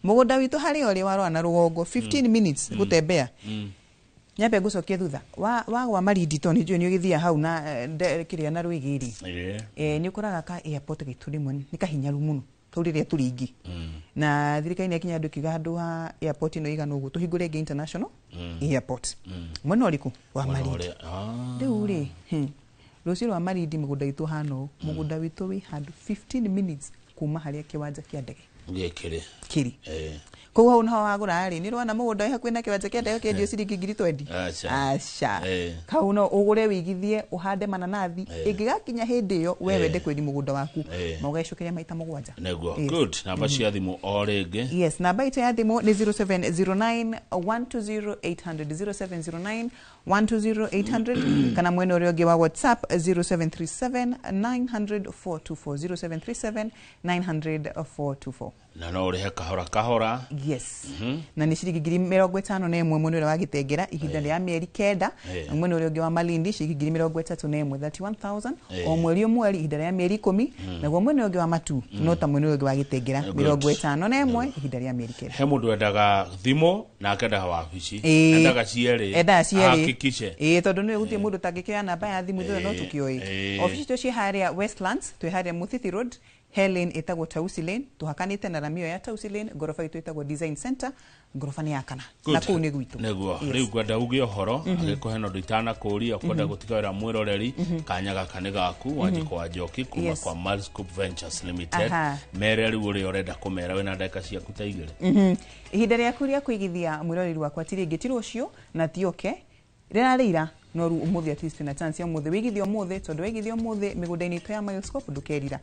mugunda witu hari ori warwa na rugongo 15 minutes gutembea nyambe gucokia thutha wa marindi to ni njui ni ugithia hau na kiria na rwigiri ni ukuraga ka airport gitu rimwe ni kahinyaru muno kauriria turingi na thirikari ni kinya ndu kiga handu ha airport no igana ugu tuhingure nge international airport mwena uriku wa marindi riu ri rucio rwa marindi mugunda witu hano mugunda witu wi handu 15 minutes kuma haria kiwanja kia ndege kiri koguo hau naho wagura ri ni rwana mugunda wi hakuhi na kiwanja kia ndege kendio ciringi 20 aca kau no ugure wigithie uhande mananathi ingigakinya hindi iyo we wende kwedi mugunda waku mogacokeria maita mugwanja neguo good namba cia thimu o ringi yes namba ita ya thimu ni 0709 120 800 0709 120 800 kana mwene urio ngi wa WhatsApp 0737 900 424 0737 900 424 na no urihe kahora yes na ni ciringi 50 na imwe mwene wa gitengera ihinda rĩa mieri 9 mwene urio ngi wa Malindi ciringi 31 31000 o mweri umwe ihinda rĩa mieri 10 naguo mwene urio ngi wa Matu no ta mwene urio wa gitengera 50 na imwe ihinda rĩa mieri 9 he mundu endaga thimo na akendaga wabici endaga cieri hakikishe tondu ni gutie mundu tangikioya namba ya thimu no tukioi office to ci haria Westlands twi haria Muthithi Road Helen etagwo Tausi Lane tuhakanite na ramio ya Tausi Lane gorofa itu etagwo Design Center gorofa ni yakana na kuu ni gwitu neguo riu gwenda ugie horo agikuhe no nditana kuria kwenda gutigawira mwiroreri kanyaga kane gaku wajiko wa Njoki kuma kwa Malscoop Ventures Limited mere riu uri orenda kumera wena ndaka ciaku ta igire ihinda rĩaku rĩa kuigithia mwiroreri wakwa tiri ngitiro cio na tioke rĩrarĩira no ru umuthi at least na chance ya umuthi wigithio umuthi tondu wigithio umuthi migunda-ini to ya Milescope ndukerira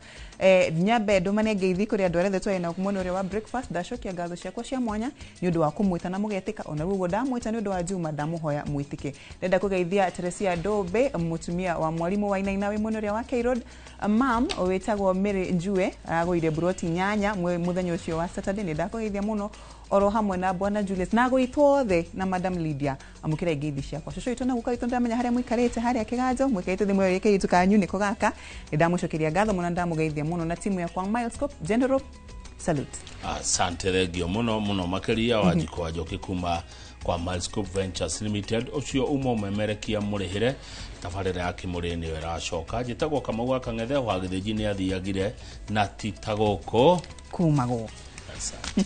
nyambe ndumane ngeithi kuri andu arethe twena kumwena uri wa breakfast ndacokia ngatho ciakwa cia mwanya ni undu wa kumwita na mugetika ona rugo ndamwita ni undu wa Juma ndamuhoya mwitike ndenda kugeithia Teresia Dobe mutumia wa mwalimu wa Inaina we mwena uri wa K-Road mam wetagwo Mary Njue agwire broti nyanya muthenya ucio wa Saturday ni ndakugeithia muno oro hamwe na bwana Julius nago itwothe na madam Lydia amukira ngeithi ciakwa coco itona guka itonda menya haria mwikarite haria kiganjo mwikaite thimwe yake itu kanyu niko gaka ndamucokeria ngatho muno ndamugeithia muno na timu ya kwa Milescope General salute. Asante regio muno makeria wajiko wajoke kuma kwa Milescope Ventures Limited ucio umo memerekia murihire tabarira yake murini weracoka jitagwo Kamau Akang'ethe wa githijini athiagire na titagoko kumago. Asante.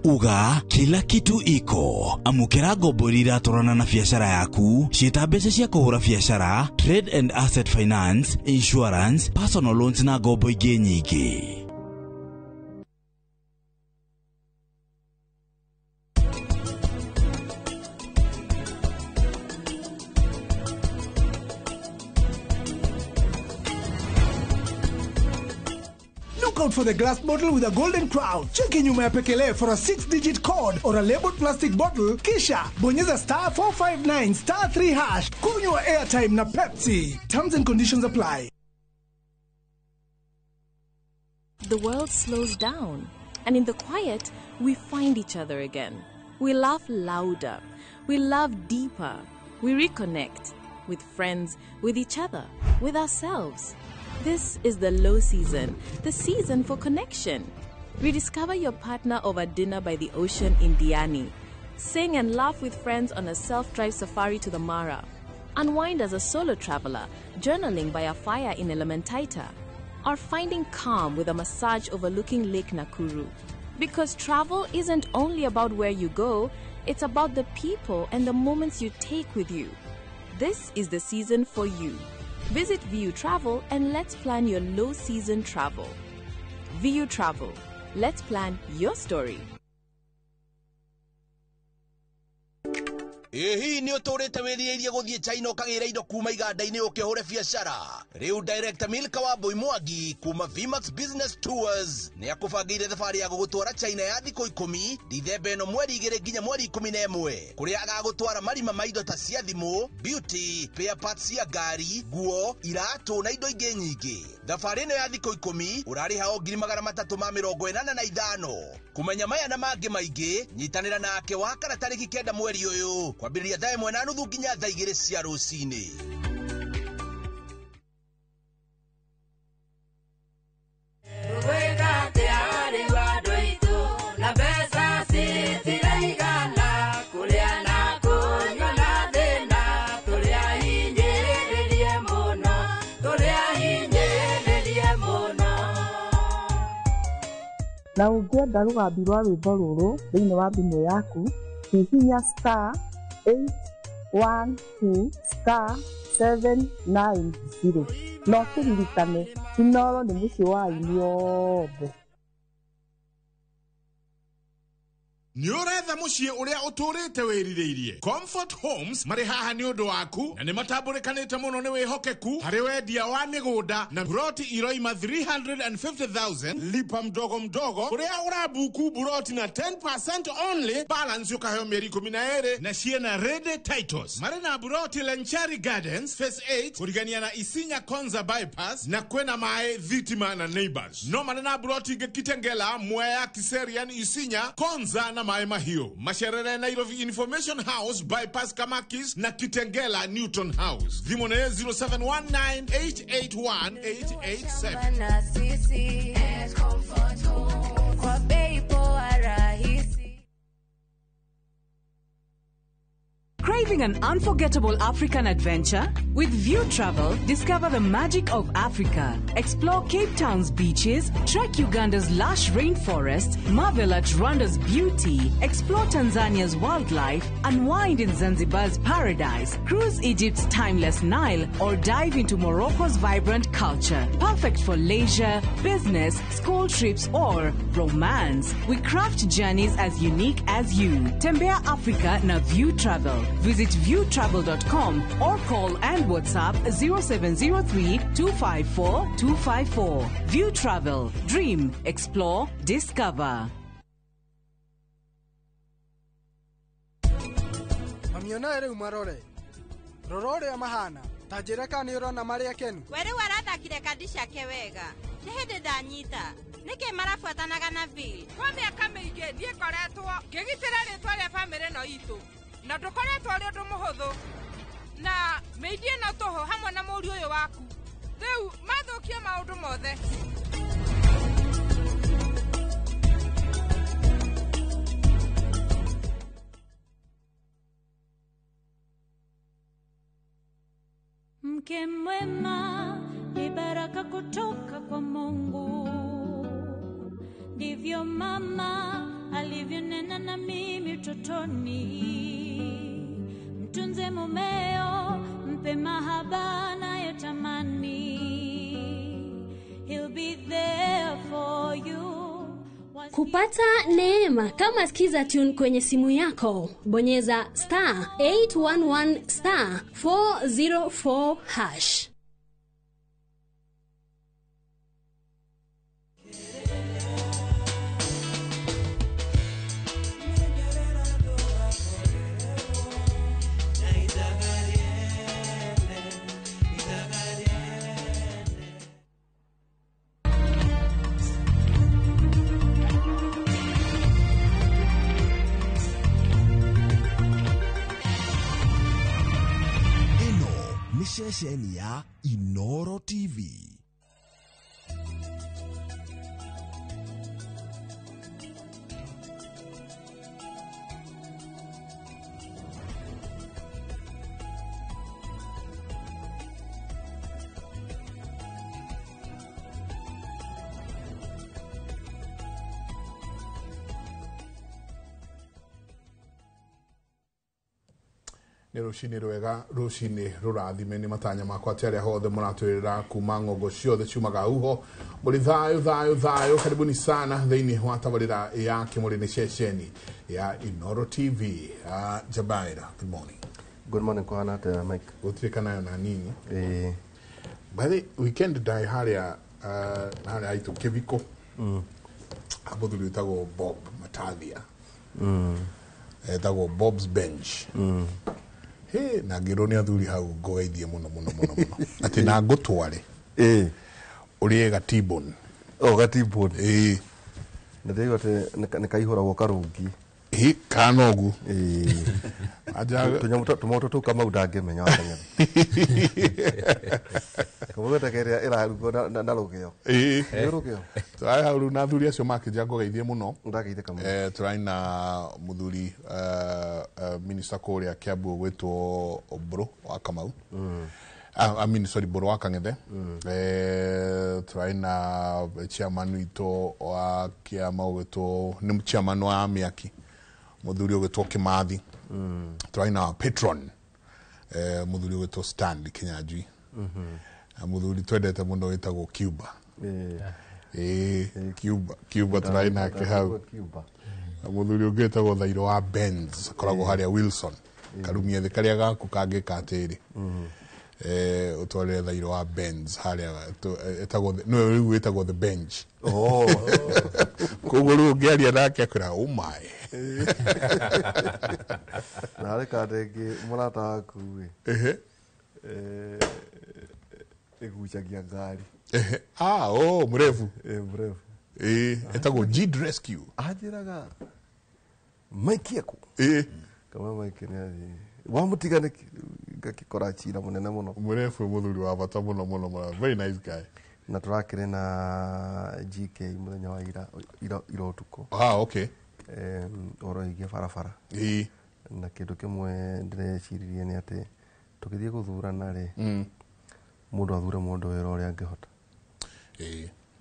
Uga kila kitu iko amukira goborira torana na biashara yaku shita mbeca cia kuhura biashara trade and asset finance insurance personal loans na gobo ingĩ nyingĩ. Look out for the glass bottle with a golden crown. Check in nyuma ya pekele for a 6-digit code or a labeled plastic bottle. Kisha bonyeza *459 *3#. Kunywa airtime na Pepsi. Terms and conditions apply. The world slows down, and in the quiet, we find each other again. We laugh louder. We love deeper. We reconnect with friends, with each other, with ourselves. This is the low season, the season for connection. Rediscover your partner over dinner by the ocean in Diani. Sing and laugh with friends on a self-drive safari to the Mara. Unwind as a solo traveler, journaling by a fire in Elementaita. Or finding calm with a massage overlooking Lake Nakuru. Because travel isn't only about where you go, it's about the people and the moments you take with you. This is the season for you. Visit VU Travel and let's plan your low season travel. VU Travel. Let's plan your story. Hii ni uturite wiriirie guthie China ukagira indo kuma iganda-ini ukihure biashara. Riu Director Milka wa Boimwangi kuma Vimax Business Tours ni akubangire thabari ya gugutwara China ya thikũ 10 Dithemba ĩno mweri 2 nginya mweri 11 kuria agagutwara marima ma indo ta cia thimu, beauty, spare parts cia ngari, nguo, iratu na indo ingĩ nyingĩ. Thabari ĩno ya thikũ 10 urariha o 385. Kumenya maya na mangĩ maingĩ nyitanĩra nake wakana tarĩki 9 mweri ũyũ kwambĩrĩria thaa 1:30 nginya thaa 2 cia rũcinĩ. Na ũngĩenda rũgambi rwa rwĩmbo rũrũ thĩinĩ wa thimũ yaku hihinya *812*790 no kĩririkane Inooro nĩ mũciĩ wa aini othe. Ni uretha muciĩ uria uturite wĩrirĩirie. Comfort Homes marĩ haha ni undu waku na nĩ matambũrĩkanĩte mũno nĩ wĩhokeku harĩ wendia wa mĩgũnda na buroti iroima 350,000 lipa mdogo mdogo kuria urabuku buroti na 10% only balance ukaheo mĩeri 12 na ciena ready titles. Marĩ na buroti Lenchari Gardens Phase 8 kurigania na Isinya Konza bypass na kwena mae Thitima na Neighbors. No marĩ na buroti ingĩ Kitengela, Mwea, Kiserian, Isinya, Konza na na mae mahio masherere Nairobi Information House bypass Kamakis na Kitengela Newton House. Vimone 0719881887. Craving an unforgettable African adventure? With View Travel, discover the magic of Africa. Explore Cape Town's beaches, trek Uganda's lush rainforests, marvel at Rwanda's beauty, explore Tanzania's wildlife, unwind in Zanzibar's paradise, cruise Egypt's timeless Nile, or dive into Morocco's vibrant culture. Perfect for leisure, business, school trips, or romance. We craft journeys as unique as you. Tembea Africa na View Travel. Visit viewtravel.com or call and WhatsApp 0703-254-254. View Travel. Dream, explore, discover. Mamiona ere umarore. Rorore ya mahana. Tajireka ni urona Maria Kenu. Were warata kile kadisha kewega. Jehede danyita. Nike marafuatanaga na vile. Kwa miaka mĩingĩ ndiĩ koretwo ngĩgitĩra rĩtwa rĩa bamĩrĩ ĩno itũ na ndũkoretwo ũrĩ ũndũ mũhũthũ na mĩingĩ ĩno tũhũ hamwe na mũriũ ũyũ waku rĩu mathũkie maũndũ mothe. Mke mwema ni baraka kutoka kwa Mungu. Ndivyo mama alivyonena na mimi utotoni. Mtunze mumeo, mpe mahaba nayotamani. He'll be there for you. Kupata neema kama skiza tune kwenye simu yako, bonyeza *811*404#. Shesheni ya Inoro TV. Nĩ rũcinĩ rwega, rũcinĩ rũrathime nĩ matanya makwa terĩa hothe mũratwĩrĩra kuma ng'ongo ciothe ciumaga uho. Mũrĩ thayũ, karibuni sana thĩinĩ wa tabarĩra ya Kĩmũrĩ ceceni ya Inoro TV. Jabaira, good morning. Good morning, kuhana atĩa Mike? Gũtirĩka nayo na nini. By the weekend ndĩ harĩa haitũ Kĩviko. Mũthuri wĩtagwo Bob Matathia. Etagwo Bob's Bench. Hey, na ngĩrwo nĩ athuri hau ngũgeithie mũno atĩ na ngũtware ũrĩe gatibon. Gatibon. Na ndĩrĩgwo atĩ nĩ kaihũragwo karungi. Kanogu. Tũmoto tũu Kamau ndangĩmenya wateng'era. Kamũgweta kĩrĩa ĩrarugwo na rũgĩo. Nĩ rũgĩo. Tũrarĩ hau rĩu na athuri acio makĩnjĩra ngũgeithie mũno. Ndageithie Kamau. Tũrarĩ na mũthuri minister kũrĩa Kiambu gwĩtwo Mbũrũ wa Kamau. Mbũrũ wa Kang'ethe. Tũrarĩ na chairman witũ wa kĩama gwĩtwo nĩ chairman wa Mĩaki. Mũthuri ũgĩtwo Kĩmathi. Tũrarĩ na patron mũthuri ũgĩtwo Stanley Kĩnyanjui. Mũthuri twendete mũno wĩtagwo Cuba. Cuba tũrarĩ nake hau. Mũthuri ũngĩ wĩtagwo Thairũ wa Benz akoragwo harĩa Wilson. Karumia thĩ karĩa gaku kangĩka atĩrĩ. Ũtwarĩre Thairũ wa Benz harĩa nĩwe rĩu wĩtagwo The Bench. Koguo rĩu ũngĩaria nake akwĩra oh my. Narĩ kandĩngĩ mũrata waku ĩgucagia ngari. Mũrefu. Mũrefu. Etagwo G Rescue. Anjĩraga Mike ku kama Mike ni wa mutigane ngakikora chira munene muno murefu muthuri wa bata muno very nice guy na turakire na GK muthenya wa ira utuko okay oro igia barabara na kindu kimwe ndirecirie ni ati tukithie guthurana ri mundu athure mundu wira uria angihota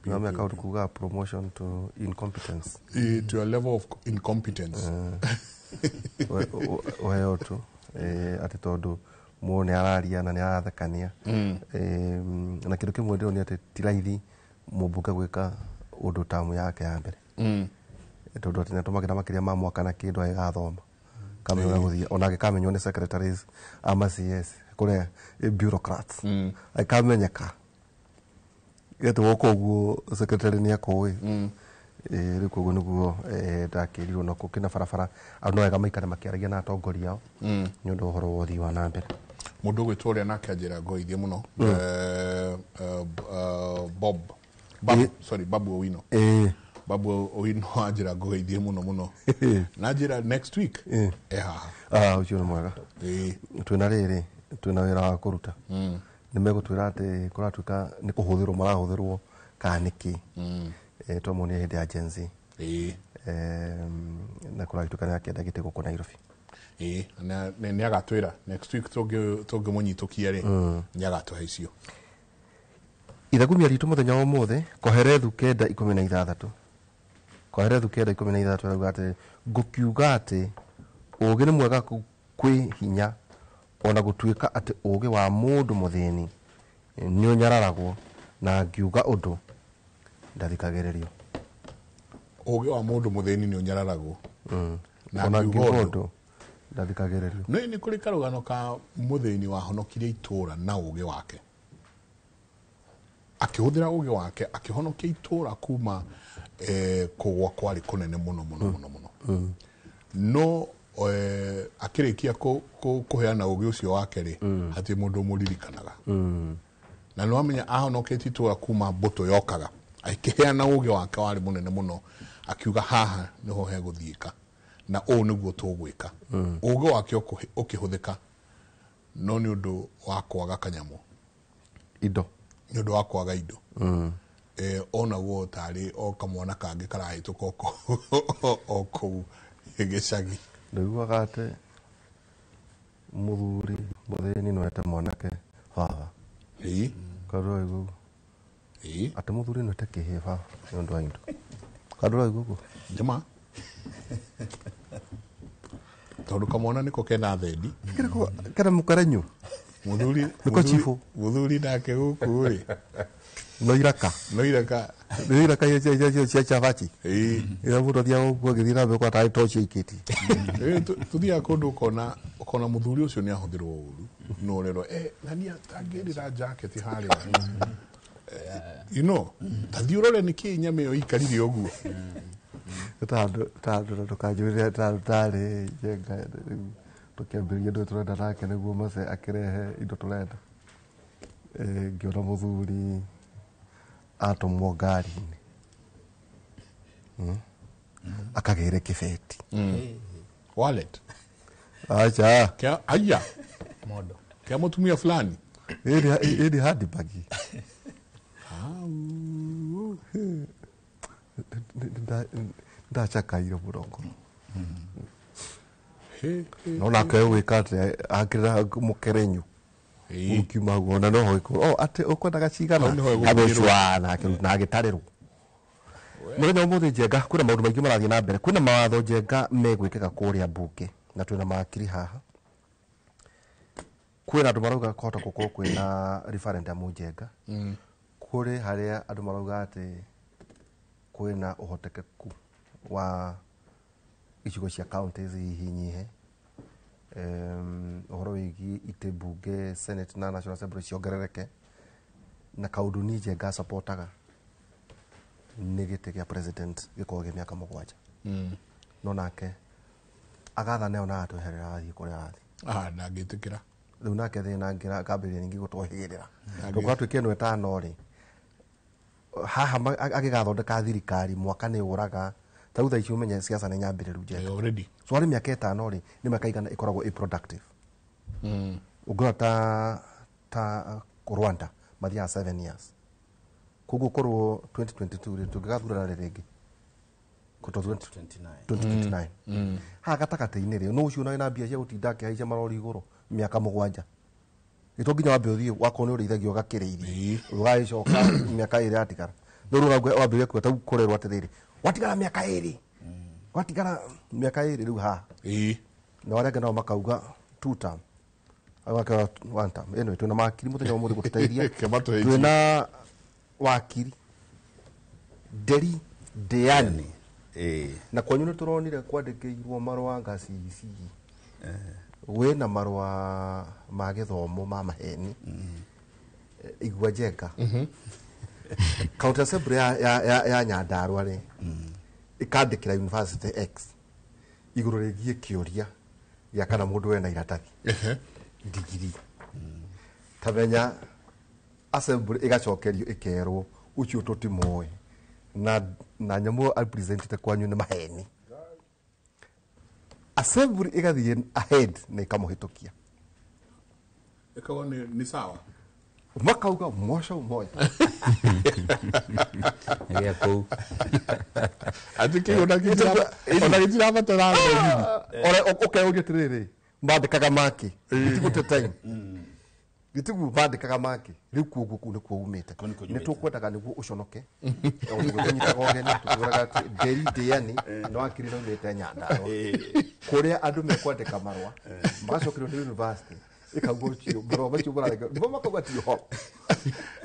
na me account kuga promotion to incompetence to a level of incompetence oyo tu ati tondu mu ni araria na ni arathekania na kindu kimwe ndio ni ati tiraithi mumbuka gwika undu tamu yake ya mbere tondu ati natumagira makiria ma mwaka na kindu agathoma kamenya guthia onake kamenywo ni secretaries ama CS kure bureaucrats akamenyeka yeto wokoguo secretary ni akoi riu koguo niguo ndakirirwo na kukina barabara andu wega maikare makiaragia na atongoria ao ni undu uhoro wothi wa na mbere mundu gwitworia nake anjira ngoithie muno Babu Owino Babu Owino anjira ngoithie muno na anjira next week ucio ni mwega twina riri twina wira wa kuruta ni megutwira ati kuratuka ni kuhuthirwo marahuthirwo kaniki twamuonia hindi ya Gen Z na kuratuka ni akenda gite guku Nairobi ni agatwira next week tungi munyitukia ri ni agatuhe icio ithagumia ritu muthenya wa mothe koherethu 9:16 koherethu 9:16 rauga ati ngukiuga ati ugi ni mwega kwi hinya ona gutuika ati ugi wa mundu muthini ni unyararagwo na ngiuga undu ndathikagiririo ugi wa mundu muthini ni unyararagwo na ngiuga undu ndathikagiririo ni kuri karugano ka muthini wahonokirie itura na ugi wake akihuthira ugi wake akihonokia itura kuma kugwa kwari kunene muno no akirikia kuheana ugi ucio wake ri hati mundu muririkanaga na no amenya ahonoketie itura kuma mbuto yokaga akiheana ugi wake wari munene muno akiuga haha niho heguthiika na o niguo tugwika ugi wake ukihuthika no ni undu wa kwaga kanyamu indo ni undu wa kwaga indo ona guo tari o kamwana kangi karahituka oko igicagi ndiguaga ati muthuri muthini nwete mwanake baba kadura igugu ati muthuri nwete kihi baba ni undu wa indo kadura igugu jama tondu kamwana niko kena thendi kana mukarenyu muthuri niko chifu muthuri nake guku ri noiraka ye cia chavachi ira muto dia guku githira be kwa tai tochi ikiti tuthia kundu kona muthuri ucio ni ahuthirwo uru no rero nani atangirira jacket hari tathiurore ni ki nyame yo ikarire oguo tando tukajurira tari jenga tukiambiria ndu turenda nake niguo mase akirehe indo turenda ngiona muthuri atumwo ngari-ini akagire kibeti wallet acha aya modo kia mutumia fulani ili handbag ndachakaire murongo nona ke wikate akira mukerenyu ukiuma guona no hoiko ati ukwendaga cigana abeshwana na agitarirwo muthenya umuthi njenga kwina maundu maingi marathie na mbere kwina mawatho njenga megwikika kuria mbunge na twina makiri haha kwina andu marauga kohota gukorwo kwina referendum njenga kuri haria andu marauga ati kwina uhotekeku wa icigo cia counties hihinyihe uhoro wigi ite bunge senate na national assembly ciongerereke na kaundu ni njenga supportaga ni gite gia president gikorwo gi miaka 7 no nake agatha neo na atweherera athii kuria athi ndangitikira riu nake thina ngira kambiria ningi gutwahigirira tukwatwike no etano ri haha agigathondeka thirikari mwaka ni uraga ta utha icio menye siasa nĩ nyambĩrĩru njega already so arĩ mĩaka 5 rĩ nĩ mĩaka igana ĩkoragwo productive ũngĩrora ta Rwanda mathiaga 7 years koguo korwo 2022 rĩ tũngĩgathurana rĩngĩ 2029 ha gatagatĩ-inĩ rĩ no ũcio na mbia cia gũtinda akĩhaica marori igũrũ mĩaka 7 ito nginya wambe uthie wako ni urithagio gakĩrĩirie ũgagĩcoka mĩaka 2 yatigara no rũra wambe kweta gũkorerwo atĩrĩrĩ watigara mĩaka 2 watigara mĩaka 2 rĩu ha na warega nao makauga 2 term agaka 1 term eno twina makiri muthenya ũmũthĩ gũtũteithia twina wakiri Deri Deani na kwanyu nĩ tũronire kwandĩkĩirwo marũa ngacici wena marũa ma gĩthomo ma maheni igua Njenga County Assembly ya Nyandarua rĩ ikandĩkĩra University X igũrũ rĩgiĩ kĩũria gĩa kana mũndũ wena iratathi digiri tamenya Assembly ĩgacokerio ĩkerwo ucio tũtimoĩ na nyamũ representative kwanyu nĩ maheni Assembly igathiĩ ahead na ikamuhitukia ikawa ni sawa makauga mosho moja ya kou atiki ona gitira batara ore ukeuria tiriri mbandikaga maki gitiguta time gitigu mbandikaga maki riu kuguo ku nikuo umite ni tukwendaga niguo uconoke unyitaga ogeni tukuraga Deri Deani no akirira umite Nyandarua kuria andu mekwandika marwa magacokirwo ni university ikagucio bro bacho buraga mbona kwati ho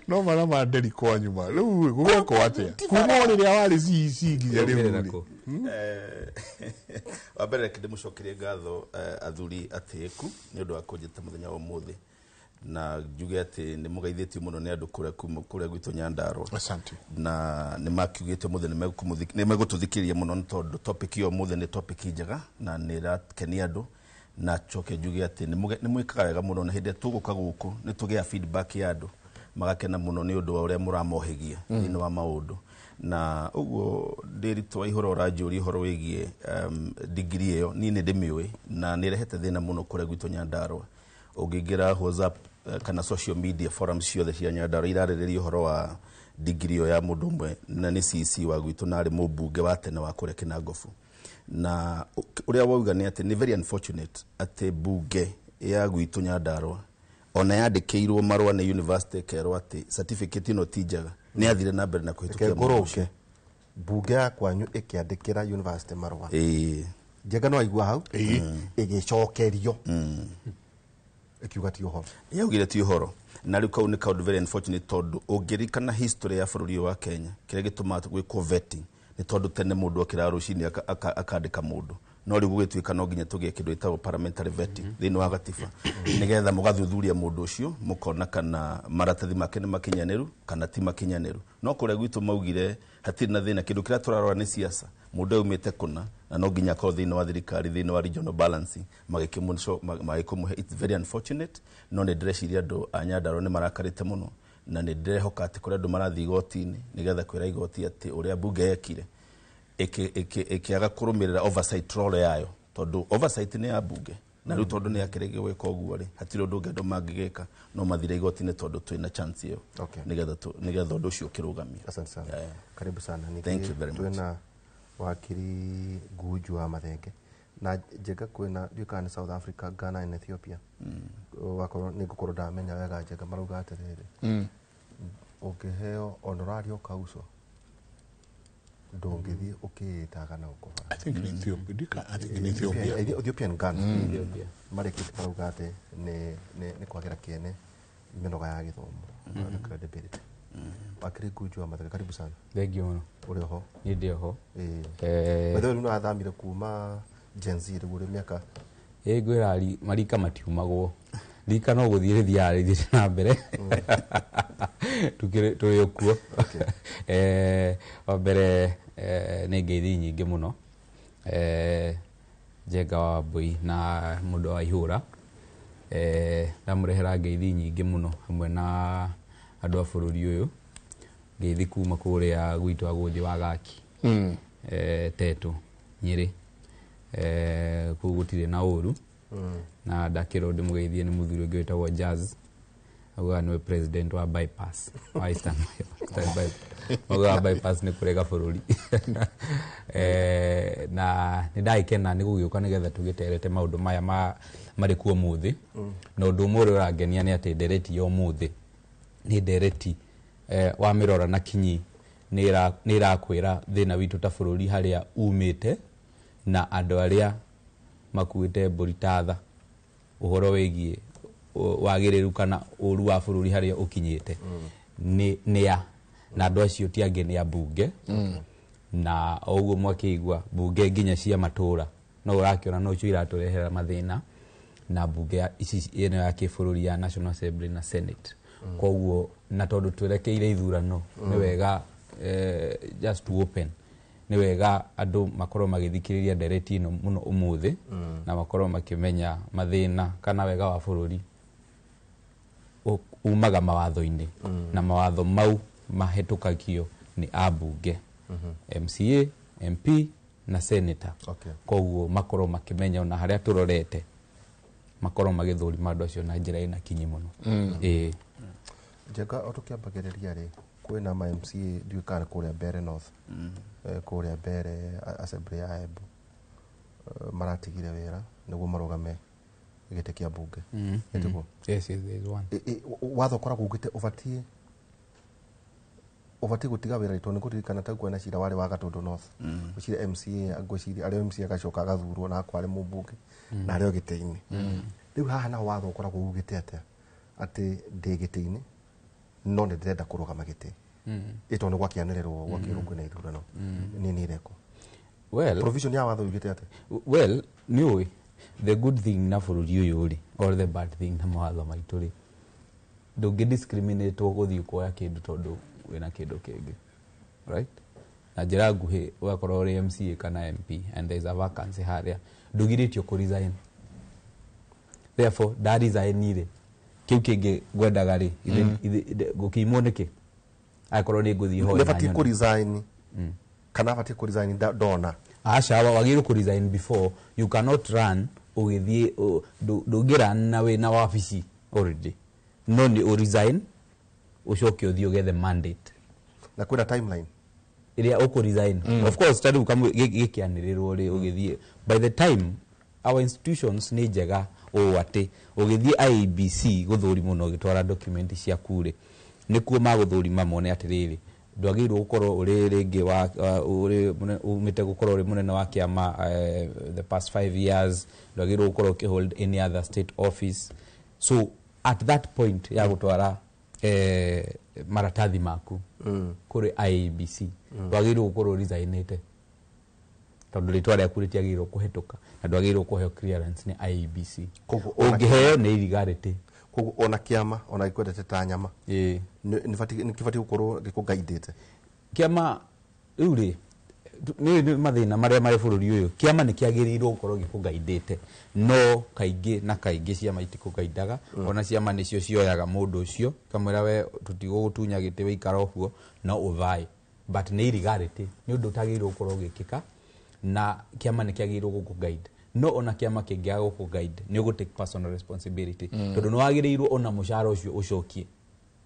no mara ma Deri kwa nyuma riu guko atia kuma riria wari CC nginya riu wabere kinde mucokerie ngatho athuri atiku ni undu wa kunjita muthenya wa muthi na njuge ati ni mugaithitio muno ni andu kuria gwitu Nyandarua asante na ni makiugite muthi ni megututhikiria muno ni tondu topic yo muthi ni topic njega na ni rakenia andu na choke njuge ati ni mwikaga wega muno na hindi tuguka guku ni tugia feedback ya andu magakena muno ni undu wa uria muramohegia ni wa maundu na uguo ndiritwa ihoro ranjuri ihoro wigie degree iyo ni ndimiwe na ni rehete thina muno kuria gwitu Nyandarua ugingira WhatsApp kana social media forums ciothe cia Nyandarua irarĩrĩria uhoro wa degree iyo ya mundu mwe na ni CC wa gwitu na ari mubunge wa tene wa kuria Kinangofu na uria wauga ni ati ni very unfortunate ati bunge ya gwitu Nyandarua ona yandĩkĩirwo marũa na university kerwo ati certificate ino tijaga ni athire na mbere na kuhitukia ngoroke bunge ya kwanyu ikiandĩkĩra university marũa Njenga no aigua hau ĩgĩcokerio ikiuga ti uhoro yaugire ti uhoro na riu kau ni kaundu very unfortunate tondu ungirikana history ya bururi wa Kenya kire gituma gwiko vetting ni tondu tene mundu akira rucini akandika mundu no riu gwituika no nginya tugie kindu itagwo parliamentary vetting thini wa gatiba nigetha mugathuthuria mundu ucio mukona kana maratathi make ni makinyaniru kana ti makinyaniru no kuria gwitu maugire hatiri na thina kindu kira turarora ni siasa mundu umite kuna na no nginya ko thini wa thirikari thini wa regional balancing magikumuhe it's very unfortunate no ne dressiria andu a Nyandarua ni marakarite muno na ni ndirehoka ati kuria andu marathi igoti-ini nigetha kwira igoti ati uria bunge yekire ikiaga kurumirira oversight role yayo tondu oversight ni ya bunge na riu tondu ni yakirege gwika uguo ri hatiri undu ngendo mangigika no mathire igoti-ini tondu twina chance iyo nigetha undu ucio kirugamia. Asante sana karibu sana thank you very much. Twina wakiri Guju wa Mathenge na Njenga kwina dukani South Africa, Ghana and Ethiopia wakoro ni gukorwo ndamenya wega Njenga marauga atiriri ukiheo honorario kauso ndongithie ukitaga na ukova I think in Ethiopia Ethiopian Ghana marikite marauga ati ni kwagira kiene minoga ya githomo na credibility wakiri Guju wa Mathenge karibu sana. Thank you muno uri ho ni ndio ho wewe ndio athamire kuma Gen Z uri miaka gwira marika matiumagwo rika no guthire thiare thire na mbere tukire turi okuo obere ne ngeithi nyingi muno Njenga wa Mbui na mundu wa ihura ndamurehera ngeithi nyingi muno hamwe na andu a bururi uyu ngeithi kuma kuria gwitu aguthi wa gaki Tetu Nyeri kugutire na uru na ndakiro ndimugeithie ni muthuri ungi wetagwo Jazz agwa no president wa bypass wa Eastern bypass ni kurega bururi na ni ndaikena ni gugiuka nigetha tugiterete maundu maya mari kuo muthi na undu mure urangenia ni ati ndereti yo muthi ni ndereti wa mirora na kinyi ni rakwira thina witu ta bururi haria umite na andu aria makuite mburitatha uhoro wegie wagiriru kana uru wa bururi haria ukinyite ni ya na andu acio ti ange ni abunge na oguo mwakigwa bunge nginya cia matura no urakiona no cio iraturehera mathina na bunge ici ino ya kibururi ya National Assembly na Senate koguo na tondu twerekeire ithurano ni wega just to open ni wega andu makorwo magithikiriria ndereti ino muno umuthi na makorwo makimenya mathina kana wega wa bururi umaga mawatho-ini na mawatho mau mahetukagio ni abunge MCA MP na senator koguo makorwo makimenya na haria turorete makorwo magithurima andu acio na njira ina kinyi muno Jega otukiambagiriria ri kwina ma MCA ndiukana kuria Mbere North kuria Mbere Assembly ya Embu maratigire wira niguo marugame gite kia bunge etiguo yes there is one watho kora gugite ufati gutiga wira ito ni kuririkana ta kwena cira wari wa Gatundu North ucire MCA agwiciri ari MCA agacoka agathurwo na kwari mubunge na ari ogite-ini riu haha na watho kora gugite ati ndigite-ini no ni ndirenda kurugama gite ito ni gwakianirerwo gwakirungu na ithurano ni ireko well provision ya watho ugite ate well niwe the good thing na bururi uyu ri or the bad thing na mawatho maitu ri ndungi discriminate guthii kuoya kindu tondu wina kindu kingi right na njira nguhi wakorwo ri MCA kana MP and there is a vacancy haria ndugiritio ku resign therefore that is a need kiu kingi gwendaga ri gukimwo niki akorwo ni nguthii hoya nefati ku resign kana fati ku resign dona asha wagiru ku resign before you cannot run ugithie ndugira na we na wabici already no ni resign ucoke uthio gethe mandate na kwina timeline iria uku resign of course tadu kama gikianirirwo ri ugithie by the time our institutions ni njega ati ugithie IEBC guthurimo no gitwara document cia kure nikuo maguthurima mone atiriri ndwagirwo gukorwo uri ringi wa uri umite gukorwo uri munene wa kiama the past 5 years ndwagirwo gukorwo hold any other state office so at that point ya gutwara maratathi maku kuri IEBC ndwagirwo gukorwo resignate tondu ritwa riaku ritiagirwo kuhetuka na ndwagirwo kuheo clearance ni IEBC ungiheo ni illegality koguo ona kiama ona ikwendete ta nyama nifati gukorwo gikugaidite kiama uri ni mathina maria mari bururi uyu kiama ni kiagirirwo gukorwo gikugaidite no kaingi na kaingi ciama itikugaidaga ona ciama nicio cioyaga mundu ucio kamwira we tutigugutunya gite wikara ofuo no uvai but ni illegality ni undu utagirwo gukorwo gikika na kiama ni kiagirwo gukuguide no ona kiama kingiaga gukuguide ni ugu take personal responsibility tondu no wagirirwo ona mushara ucio ucokie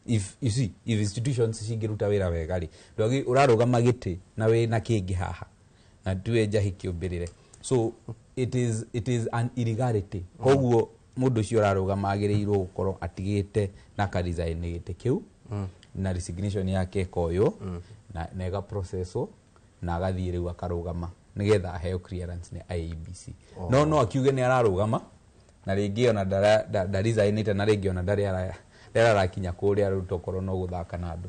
if you see if institutions cigiruta wira wega ri ndogi urarugama giti na we na kingi haha na tuwe jahi kiumbirire so it is an illegality koguo mundu ucio urarugama agirirwo gukorwo atigite na ka resign giti kiu na resignation yake koyo na nega processo na agathie riu akarugama nigetha aheo clearance ni IEBC no akiuge ni ararugama na ringi ona da resign na ringi ona ndari arakinya kuria rutokoro no guthaka na andu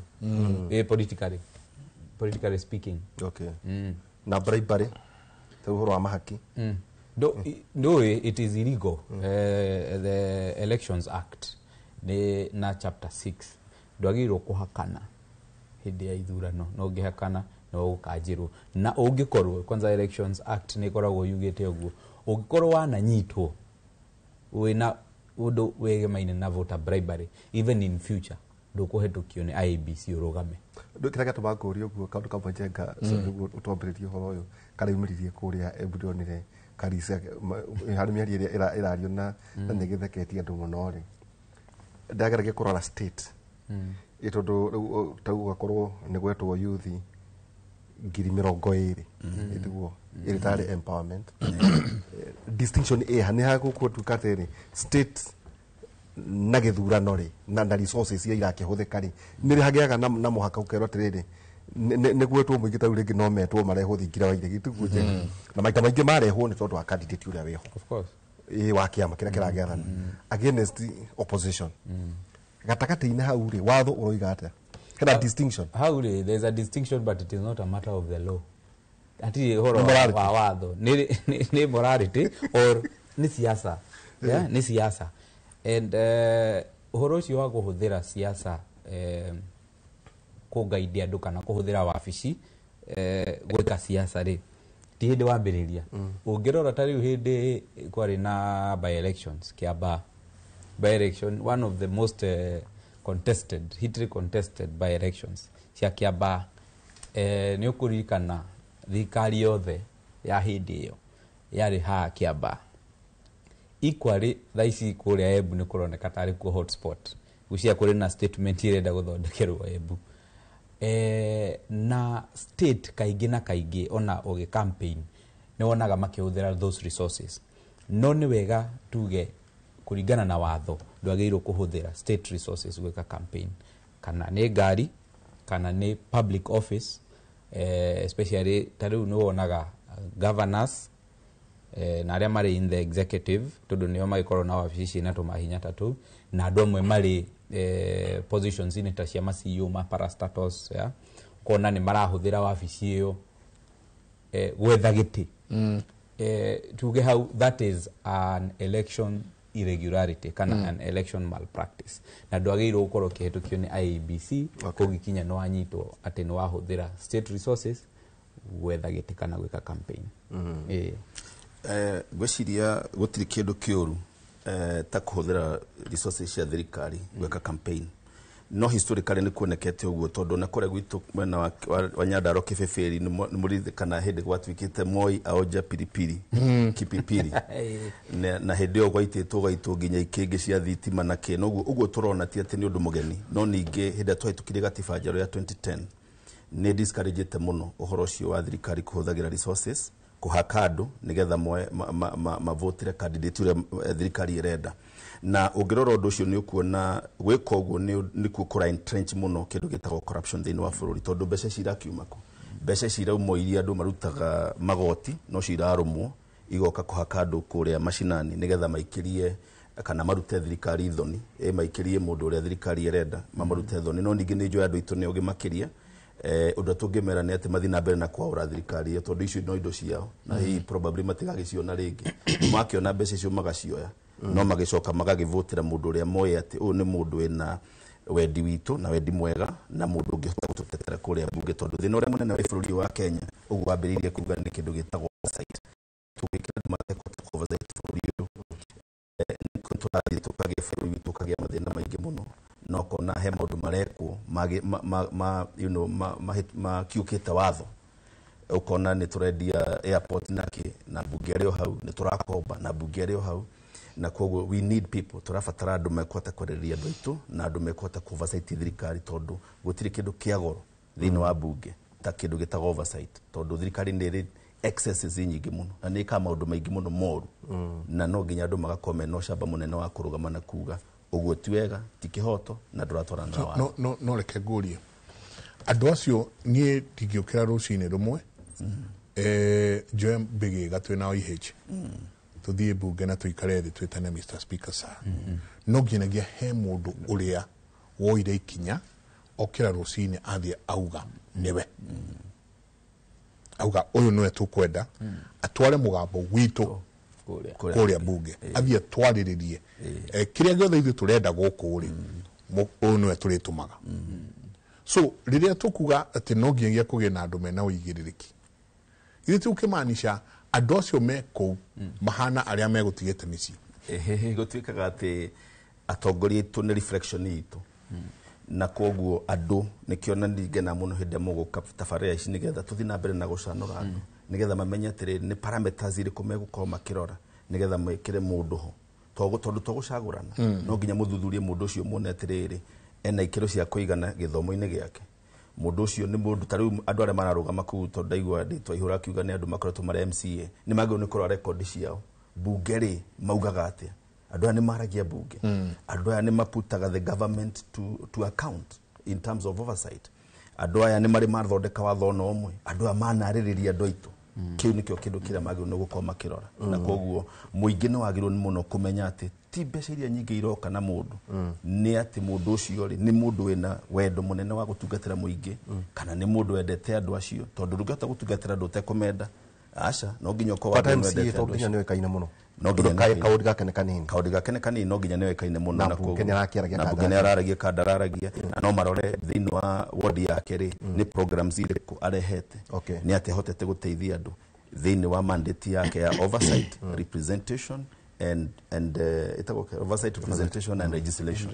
politically speaking na bribery tuhuru wa mahaki do it is illegal the Elections Act ni na chapter 6 ndwagirwo kuhakana hindi ya ithurano no ngihakana no ukajirwo na ungikorwo kwanza Elections Act ni koragwo yugite uguo ungikorwo wananyitwo wina undu wege maine na voter bribery even in future ndukuhetukio ni IEBC urugame ndukira gato makurio guo kaundu kamwe jenga niguo utwambiririe horo uyu kariumiririe kuria embudionire karisa hari miari irario na nyigitheketie andu muno ri ndagerage kurora state itondu tau gakorwo ni gwetwo youth 20,000 itugo iritari empowerment distinction a hani ha guku tukateri state na githurano ri na resources ya irakihuthika ri niri hagiaga na muhaka ukero atiriri ne gwetwo muingi tau ringi no metwo mareho thingira wa irigi tuguo je na maita maingi marehwo ni tondu wa candidate uria weho of course wa kiama kira kiragiathana against opposition gatakati-ini hau ri watho uroiga atia kana distinction how there's a distinction but it is not a matter of the law ati horo wa watho ni morality or ni siasa yeah ni siasa and horo cio wa kuhuthira siasa kugaidia andu kana kuhuthira wabici gwika siasa ri ti hindi wambiriria ungirora tari hindi kwari na by elections Kiambaa by election one of the most hotly contested by elections cia Kiambaa ni ukurikana thikari yothe ya hindi iyo yari ha Kiambaa equally thaici kuria Embu ni kuroneka tari ku hotspot gucia kuri na statement irenda guthondekerwo Embu na state kaingi na kaingi ona ugi campaign ni wonaga makihuthira those resources no ni wega tuge kuringana na watho ndwagirwo kuhuthira state resources gwika campaign kana ni ngari kana ni public office especially tariu ni wonaga governors na aria mari in the executive tondu nio magikorwo na wabici na tumahinya tatu na andu amwe mari positions in ta cia CEO ma parastatus ya kona ni marahuthira wabici iyo gwetha giti tuge how that is an election irregularity kana an election malpractice na ndwagirwo gukorwo kihetukio ni IEBC kugikinya no anyitwo ati no wahuthira state resources gwetha giti kana gwika campaign gweciria gutiri kindu kiuru ta kuhuthira resources cia thirikari gwika campaign no historically ni kuonekete uguo tondu na kore gwitu mwena wa Nyandarua Kibeberi ni muririkana hindi gwatwikite Moi aoja pilipili kipipiri na hindi yo gwaititwo nginya ikingi cia thitima na kino uguo turona ti ati ni undu mugeni no ningi hindi twahitukire gatiba njeru ya 2010 ni discouragete muno uhoro cio wa thirikari kuhuthagira resources kuhaka andu nigetha mavotire candidate uria thirikari irenda na ungirora undu ucio ni ukuona gwika uguo ni kukura entrench muno kindu gitagwo corruption thini wa bururi tondu mbeca cirakiuma ku mbeca ciraumwo iria andu marutaga magoti no cirarumwo igoka kuhaka andu kuria mashinani nigetha maikirie kana marute thirikari thoni maikirie mundu uria thirikari irenda mamarute thoni no ningi ni njoya andu itu ni ugi makiria undu tungimera ni ati mathina mbere na kwaura thirikari tondu icio no indo ciao na hii probably matigagiciona ringi makiona mbeca icio magacioya no magicoka magagivotira mundu uria moye ati uyu ni mundu ena wendi witu na wendi mwega na mundu ungihota gututetera kuria bunge tondu thina uria munene wa bururi wa Kenya ugu wambiririe kuga ni kindu gitagwo oversight tugikira mateko oversight bururi uyu ni tukage bururi witu kagia mathina maingi muno no kona he maundu marekwo you know kiukite watho ukona ni turendia airport na bunge rio hau ni turakomba na bunge rio hau na koguo we need people turafatara andu mekwata kwereria andu itu na andu mekwata oversight thirikari tondu gutiri kindu kia goro thini wa bunge ta kindu gitago oversight tondu thirikari ni excesses nyingi muno na ni ka maundu maingi muno moru na no nginya andu magakome no shamba munene wa kurugama na kuga uguo ti wega ti kihoto na nduratwarana na wa no reke ngurie andu acio nie tingiukira rucini rumwe njoe mbigiga twina IH tuthie bunge na tuikare thi twitane Mr Speaker sir no nginagia he mundu uria woire ikinya okira rucini athie auga niwe auga uyu niwe tukwenda atware mugambo witu kuria bunge athie twariririe kiria giothe ithu turenda guku ri uyu niwe turitumaga so riria tukuga ati no nginyagia kugina andu mena uigiririki ithu tukimaanisha andu acio meko mahana aria megutigite micii gutwikaga ati atongoria itu ni reflection itu na koguo andu nikiona ndigena muno hinde muguka tafaria ici nigetha tuthi na mbere na gucanura andu nigetha mamenye atiri ni parameters iriku megukorwo makirora nigetha mekire mundu ho tondu tugucagurana no nginya muthuthurie mundu ucio muone atiriri ena ikiro cia kuigana githomo-ini giake mundu ucio ni mundu tariu andu aria mararugama kuu tondu ndaigua nditwa ihura kiuga ni andu makoretwo mari MCA ni magio ni kurora record ciao bunge ri maugaga atia andu aya ni maragia bunge andu aya ni maputaga the government to account in terms of oversight andu aya ni mari mathondeka watho no omwe andu aya manaririria andu aitu kiu nikio kindu kira magio ni gukoma makirora na koguo muingi ni wagirwo ni muno kumenya ati ti mbeca iria nyingi iroka na mundu ni ati mundu ucio ri ni mundu wina wendo munene wa gutungatira muingi kana ni mundu wendete andu acio tondu rugata gutungatira andu tekomenda aca no nginya ko wendete andu acio ni wekaine muno no nginya kaudi gake ni kanini no nginya ni wekaine muno na koguo na bugene araragia kadararagia na no marore thini wa ward yake ri ni programs iriku arehete ni ati hotete guteithia andu thini wa mandate yake ya oversight representation and oversight representation and legislation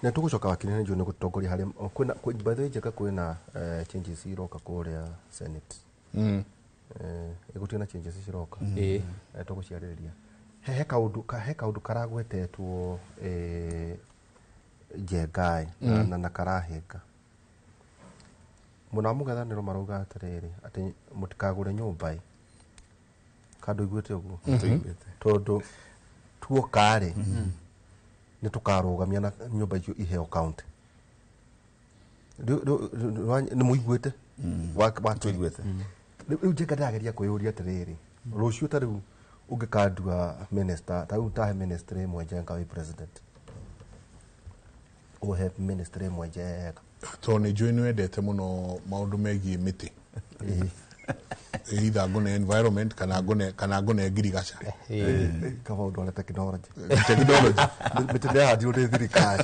na tugucoka wakinene njo ni gutongoria hari kwina by the way jeka kwina changes iroka kuria Senate igutina changes iroka tuguciaririria he kaundu karagwetetwo jengai na karahinga muna mugathaniro marauga atiriri ati mutikagure nyumba kandu igwete uguo tondu tuo kare ni tukarugamia na nyumba icio iheo county ni muigwete wa tuigwete riu jenga ndageria kuyuria atiriri rucio tariu ungikandua minister tariu tahe ministry imwe jenga wi president o have ministry imwe jenga to ni njui ni wendete muno maundu megie miti either ngone environment kana ngone ngirigaca kama undu wa technology mitende hadi uri thirikari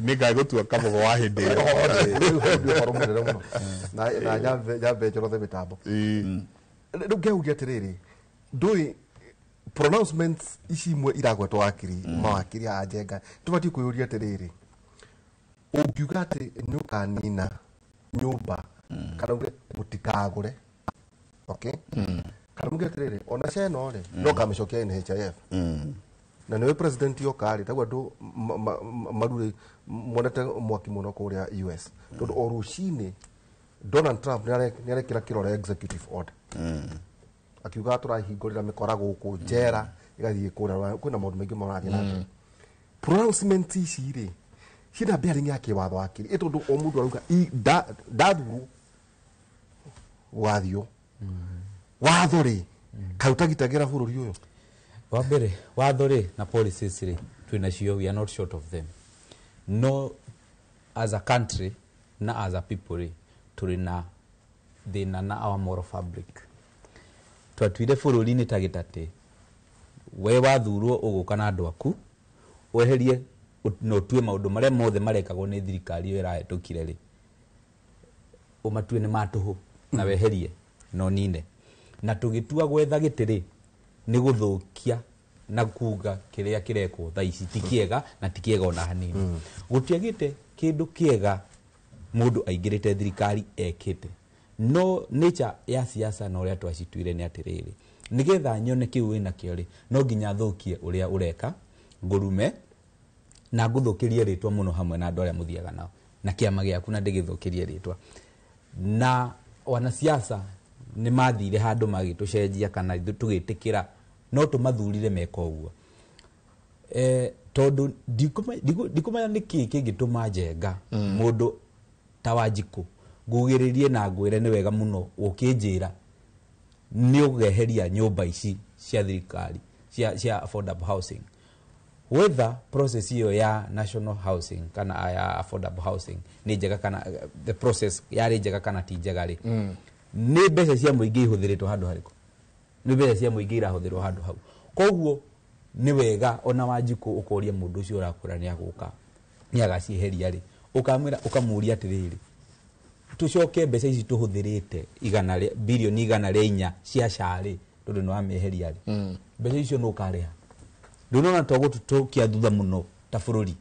ni ngai gutua kabogo wa hindi ndio parumerera muno na nyambe njorothe mitambo riu ngeugia atiriri ndui pronouncements ici imwe iragwetwo wakiri mawakiri a jenga tubati kuyuria atiriri ungiuga ati nyukanina nyumba kana uge mutikagure okay kana uge atiriri ona ceno ri no kamishokia NHIF na niwe president yo kari tagwa ndu marure monete mwaki muno kuria US tondu orucini Donald Trump ni arekira kirore executive order akiuga turahingurira mikora guku njera igathie kuria kwina maundu maingi marathie na pronouncement ici ri cina bearing yake watho wakiri tondu o mundu arauga ndathuru wathio watho ri kautagitagira bururi uyu wa mbere watho ri na policies ri twina cio we are not short of them no as a country na as a people ri turina thina na our moral fabric twatwire bururi-ini tagitate we wathurwo uguka na andu aku weherie no tue maundu maria mothe marekagwo ni thirikari iyo irahetukire ri umatue ni matuhu na weherie no nine na tugitua gwetha gitiri ni guthukia na kuga kiria kirekwo tha ici tikiega na tikiega ona hanini gutiagite kindu kiega mundu aingirite thirikari ekite no nature ya siasa no ria twacituire ni atiriri nigetha nyone kiu wina kio ri no nginya thukie uria ureka ngurume na nguthukirie ritwa muno hamwe na andu aria muthiaga nao na kiama giaku na ndigithukirie ritwa na wana siasa ni mathire handu magitucenjia kana tugitikira no tumathurire meka uguo tondu ndikumanya niki kingituma jenga mundu tawanjiku ngugiririe na ngwire ni wega muno ukinjira ni ugeheria nyumba ici cia thirikari cia affordable housing whether process hiyo ya national housing kana ya affordable housing ni njega kana the process yari njega kana ti njega ri ni mbeca cia muingi ihuthiritwo handu hariko ni mbeca cia muingi irahuthirwo handu hau koguo ni wega ona Wanjiku ukoria mundu ucio urakura ni aguka ni agacieheria ri ukamwira ukamuria atiriri tucoke mbeca ici tuhuthirite bilioni 104 cia cari tondu no ameheria ri mbeca icio no kareha ndunona togo tutokia thutha muno ta bururi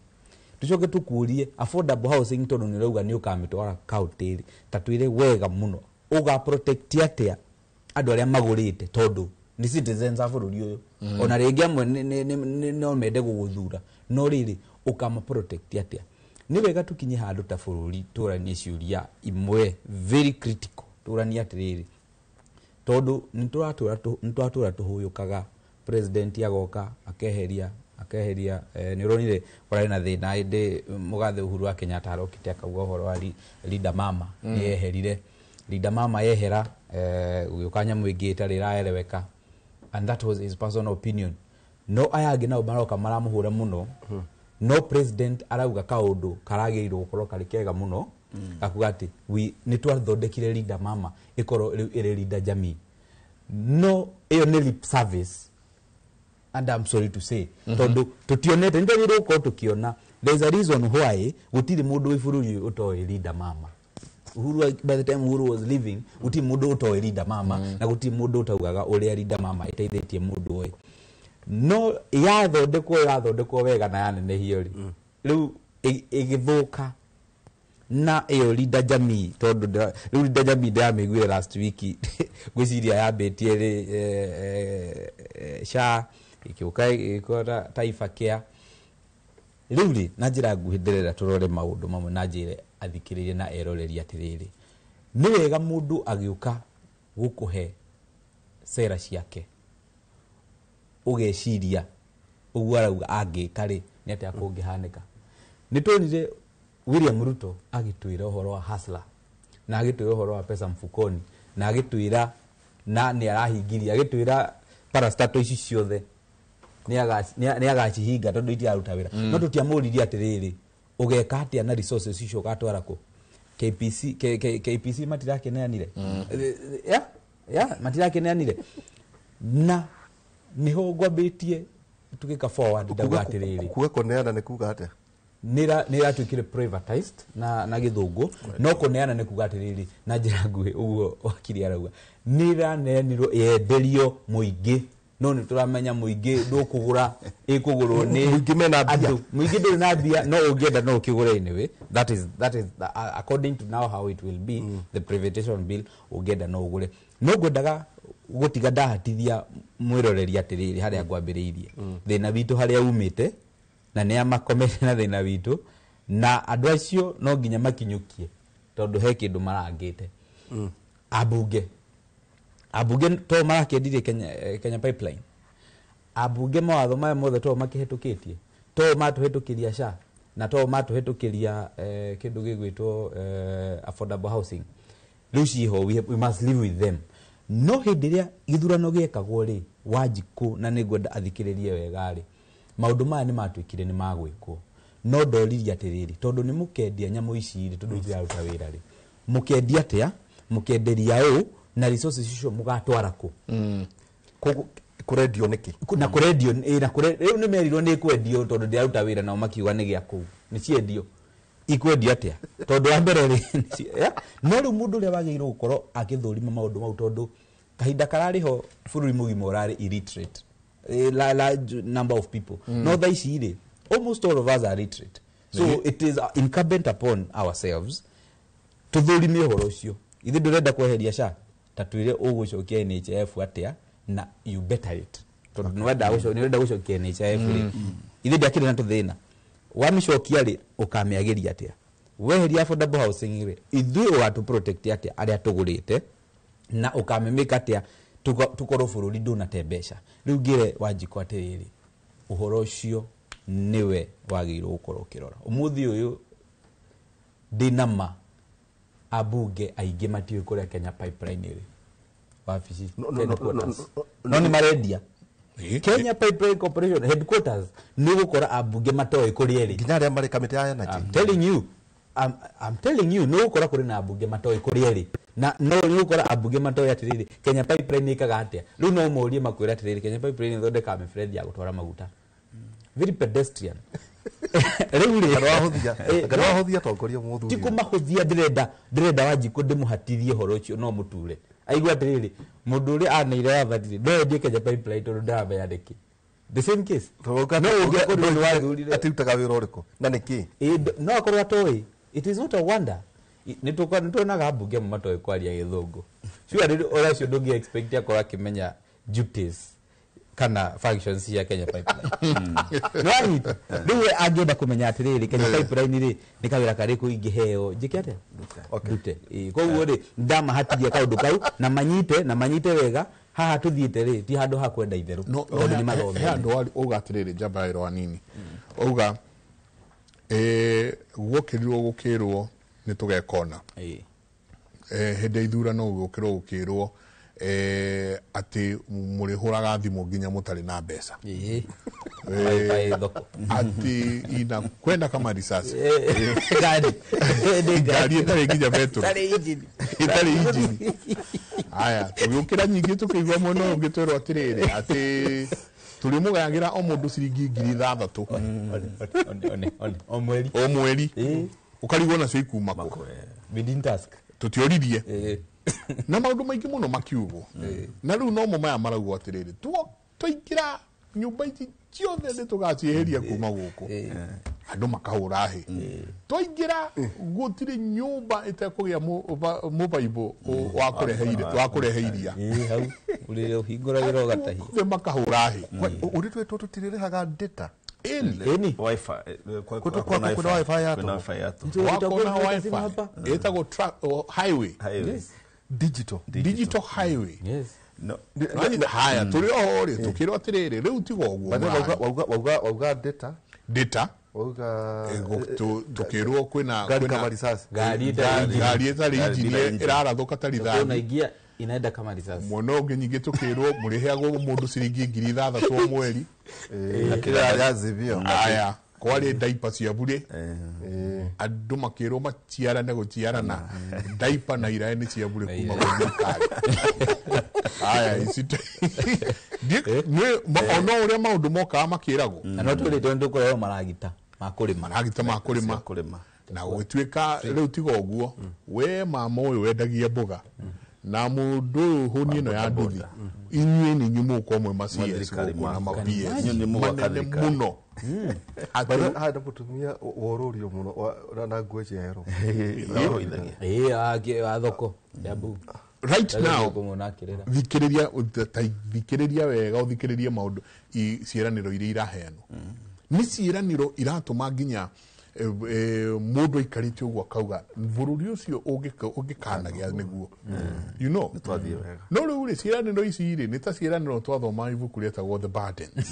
tucoke tukurie affordable housing tondu ni rauga ni ukamitwara county ta twire wega muno uga protect atia andu aria magurite tondu ni citizens a bururi uyu ona ringi amwe no mende guguthura no riri ukama protect atia ni wega tukinye handu ta bururi turanie ciuria imwe very critical turanie atiriri tondu nitwatura tuhuyukaga president agoka akeheria ni ronire urari na thina inde mugathe Uhuru wa Kenyatta arokite akauga horo wa leader mama ni eherire leader mama yehera uyukanya mwingi tariraeleweka and that was his personal opinion no ayage na baroka maramuhura muno no president arauga kaundu karagirwo gukorwo kari kega muno akuga ati ni twathondekire leader mama ikoro iri leader jamii no iyo ni lip service and I'm sorry to say tondu tutionete ndio riro ko tukiona there's a reason why gutiri mundu ifururi utoe leader mama Uhuru by the time Uhuru was living gutiri mundu utoe leader mama na gutiri mundu utaugaga uria leader mama iteithitie mundu oi no yathondekwo wega na yanene hiyo riu igithuka na iyo leader jamii tondu leader jamii ndamiguire last week gwiciria yabetie sha ikiuka ikora taifa kia riuri na njira nguhithirira turore maundu mamwe na njire athikiririe na eroreri atiriri ni wega mundu agiuka gukuhe sera ciake ugeciria uguo arauga angikari ni atia kungihanika nitonire William Ruto agitwira uhoro wa hustler na agitwira uhoro wa pesa mfukoni na agitwira na ni arahingiria agitwira parastato ici ciothe ni agacihinga tondu iti aruta wira no tutiamuriria atiriri ugeka atia na resources icio gatwara ku KPC matirakeneanire matirakeneanire na niho ngwambitie tukika forward ndaga atiriri kuwe koneana ni kuga atia nira twikire privatized na githungu no kuneana ni kuga atiriri na njira nguhi uguo wakiri arauga nira neniro yenderio muingi no ni turamenya muingi ndukugura ikugurwo ni muingi mena bia muingi nduri na bia no ungenda no ukigure anyway that is according to now how it will be the privatization bill ungenda no ugure no gwendaga gutiga ndahatithia mwiroreri atiriri haria ngwambiriirie thina witu haria umite na ne amakomete na thina witu na andu acio no nginya makinyukie tondu he kindu marangite abunge to marakendirie Kenya Pipeline abunge mawatho maya mothe to makihitukitie to matuhitukiria sha na to matuhitukiria kindu gigwitwo affordable housing Lucy we must live with them no hindiria githurano giekagwo ri Wanjiku na nigwenda athikiririe wega ri maundu maya ni matwikire ni magwikwo no ndoriria atiriri tondu ni mukendia nyamu ici ri tondu iraruta wira ri mukendia atia mukenderia u na resources icio mugatwara ku kuredio niki na kuredio na kuredio ni merirwo ni kwendio tondu ndiraruta wira na makiuga ni gia ku ni ciendio ikwendio atia tondu wa mbere ri no ri mundu ri wagirwo gukorwo akithurima maundu mau tondu kahinda karariho bururi mugimo urari illiterate large number of people no thaici ri almost all of us are illiterate so it is incumbent upon ourselves to thurime horo ucio ithi ndurenda kweheria sha tatwire ugucokia NHIF atia na you better it tondu nirenda gucokia NHIF ri ithi ndakire na tuthina wamicokia ri ukamiagiria atia weheria affordable housing ri ithui watu protect atia aria tugurite na ukamemeka atia tukorwo bururi ndunatembesha riu ngire Wanjiku atiriri uhoro ucio niwe wagirwo gukorwo kirora umuthi uyu dinama abunge aingi matiwe kuria Kenya Pipeline ri wafici no ni marendia Kenya Pipeline Corporation headquarters ni gukora abunge matoe kuria ri nginya aria mari kamiti ya energy I'm telling you no gukora kuri na abunge matoe kuria ri na no ni gukora abunge matoe atiriri Kenya Pipeline ikaga atia riu no murie makwira atiriri Kenya Pipeline thondeka mifrendi ya gutwara maguta very pedestrian garwahuthia tongoria muthuri tikumahuthia ndirenda Wanjiku ndimuhatithie horo ucio no muture aigua atiriri mundu uri aneire wathiri no ndie Kenya Pipeline tondu ndaramenya ndiki the same case no atutaga wira uriko na niki no akorwo atoy it is not a wonder nituonaga mbunge matoe kwaria githungu sure oracio ndungi expect akora akimenya duties kana functions ya Kenya Pipeline right riwe angenda kumenya atiriri Kenya Pipeline ri ni kawira kariku ingiheo njikete dute koguo ri ndama hatiria kaundu kau na manyite wega haha tuthiite ri ti handu hakwenda itheru tondu ni mathome handu uga atiriri jabairo anini uga gukirwo ni tugekona hende ithurano gukirwo ati murihuraga thimu nginya mutari na mbeca ati ina kwenda kama risasi gari itari nginya betu itari injini aya tugukira nyingi tukigwa muno ngitwirwo atiriri ati tuli mugagira o mundu ciringi 6,000 o mweri ukarigwo na cio ikuma ko within task tutioririe na maundu maingi muno makiugwo na riu no maya maraugo atiriri twaingira nyumba ici ciothe ni tugacieheria kuma guku andu makahura hi twaingira gutiri nyumba itekugia mubaibo wa kureheiria hau uri uhinguragira ugatahi the makahura hi uri twetu tutiririhaga data Eni wifi kuna wifi yato kuna wifi itago highway digital highway no haya turi ori tukiro atiriri riu tigo guo wauga data wauga tukirwo kwina gari itari injini irarathuka tari thani unaingia inaenda kama risasi muno nginyingi tukirwo muriheagwo mundu ciringi 6,000 mweri na kila yazibio aya kwari diaper cia bure andu makirwo maciarane guciarana diaper na iraeni cia bure kuma kwa thirikari aya isite ni ono uria maundu moka makiragwo na no tuli tondu kureo maragita makurima na gwituika riu tigo guo we mama uyu wendagia mboga na mundu huni no ya nduthi inywe ni nyumu ko mwe CS na mapia ni manene muno bado hada mutumia wororio muno na gweje hero athoko dabu right now thikiriria wega uthikiriria maundu ciiraniro iria iraheanwo ni ciiraniro iratuma nginya mundu ikarite uguo kauga bururi ucio ungikanagia niguo you know no riu ri ciiraniro ici ri ni ta ciiraniro twathoma ibuku rietagwo The Burdens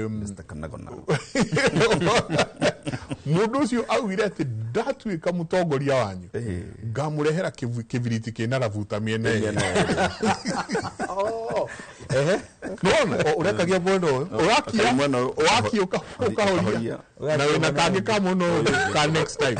Mr. Kanagona mundu ucio augire ati ndatuika mutongoria wanyu ngamurehera kibiriti kina ravuta miene no urekagia mweno urakia ukahoria na wina kangi ka muno ka next time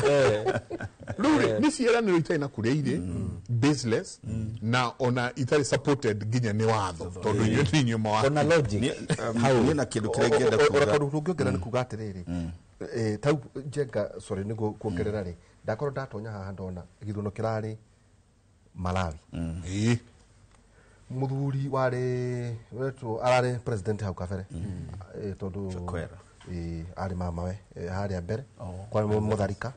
ruri ni ciiraniro itaina kuria iri baseless na ona itari supported ginya ni watho tondu inyo ni nyuma wa ona logic how na kindu kirengenda kuga rungiongerera ni kuga atiriri tau jenga sorry ni kuongerera ri ndakorwo ndatonya haha ndona githuno kirari Malawi muthuri wari wetu arari president hau kabere tondu ari mama we haria mbere kwa mutharika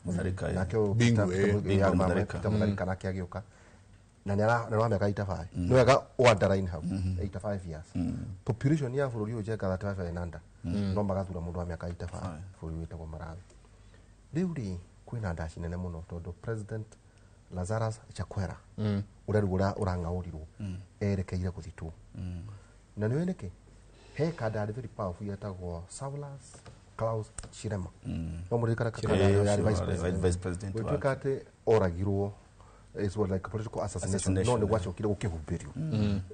nake mutharika nake agiuka na nera miaka 85 no wega underline hau 85 years population ya bururi ujeka 35 no magathura mundu wa miaka 85 bururi witagwo Malawi riu ri kwina ndaci nene muno tondu president Lazarus Chakwera urarugura urangaurirwo erekeire kuthitu na niwe niki he kada very powerful yetagwo Saulus Klaus Chirema no muri kara ya vice president we tukate oragirwo is what like a political assassination no ne gwacokire gukihubirio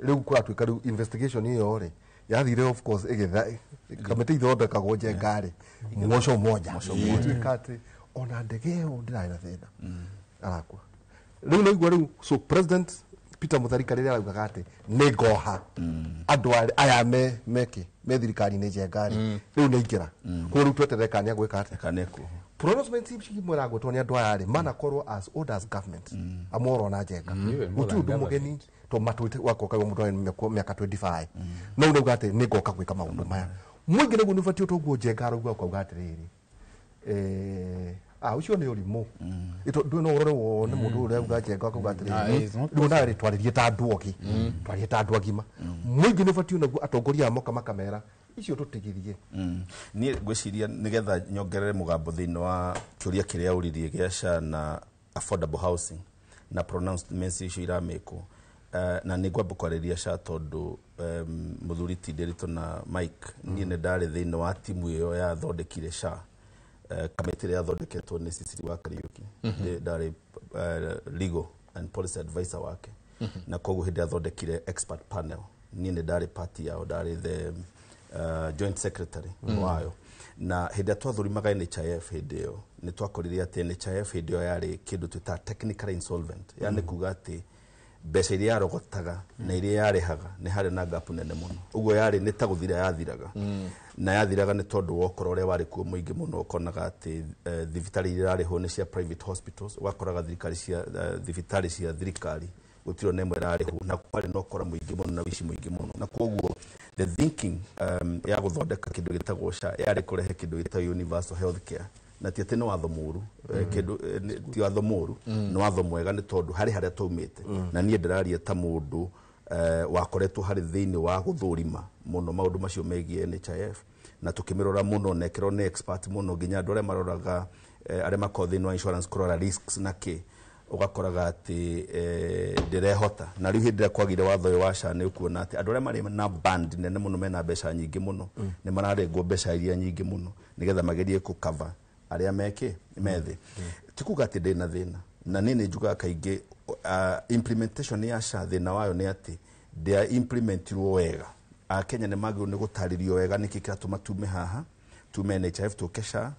riu kwa twika investigation iyo ri yathire of course igetha kamete ithondeka goje ngari mwoco moja twikate ona ndegeo ndiraina thina arakwa riu no igwa riu so president Peter Mutharika rĩrĩa araugaga atĩ nĩ ngoha andũ aya me thirikari-inĩ njengari rĩu nĩ ingĩra kũrĩa rĩu tweterere kana gwĩka atĩ kaneko pronouncement chimwera gutoni andu aya mana korwo as old as government amoro na jenga utu mugeni to matwite wako kago mundu miaka 25 no ndauga ati ni goka gwika maundu maya mwingi niguo nifatio toguo jenga rugwa kwa ugatiriri ucio ni urimu ito ndu no urore wone mundu uria uga jenga kwa ugatiriri ndu na ri twaririe ta nduoki twaririe ta ndu agima mwingi nifatio naguo atongoria amoka makamera icio tutigirie ni gwiciria nigetha nyongerere mugambo thino wa kiuria kiria uririe gia SHA na affordable housing na pronouncements icio irameko na nigwamba kwariria SHA tondu muthuri Tinderito na Mike ni ne ndari thino wa timu iyo ya thondekire SHA kamiti ya thondeketwo ni Ciciri wa Kariuki ndari legal and policy advisor wake na koguo hindi athondekire expert panel ni ne ndari party yao ndari the joint secretary wayo na hindi twathurimaga NHIF hindi iyo ni twakoriria ati NHIF hindi iyo yari kindu twita technical insolvent yani kuga ati mbeca iria yarogotaga na iria yarehaga ni hari na gap nene muno uguo yari ni ta guthira yathiraga na yathiraga ni tondu wokora uria wari kuo muingi muno ukonaga ati thibitari iria yariho ni cia private hospitals wakoraga thirikari cia thibitari cia thirikari gutiro nemwe yariho na kwari no kora muingi muno na wici muingi muno na koguo the thinking ya guthondeka kindu gitagwo SHA yari kurehe kindu gitagwo universal health care na ti atino watho muru kindu ti watho muru no watho mwega ni tondu hari haria taumite na nie ndiraria ta mundu wakoretwo hari thiini wa guthurima muno maundu macio megie NHIF na tukimirora muno nekero ne expert muno ginya ndore maroraga aria makothi no insurance kurora risks na ki ugakoraga ati ndirehota na riu hindira kwagire watho wa SHA ni ukuona ati andu aria mari na band nene muno mena mbeca nyingi muno ni mararengwo mbeca iria nyingi muno nigetha magerie ku cover aria meke methi tikuga ati ndina thina na nini njuga kaingi implementation ya SHA thina wayo ni ati they implementirwo wega Kenya ni magiro ni gutaririo wega niki kiratuma tume haha tume NHIF tuke SHA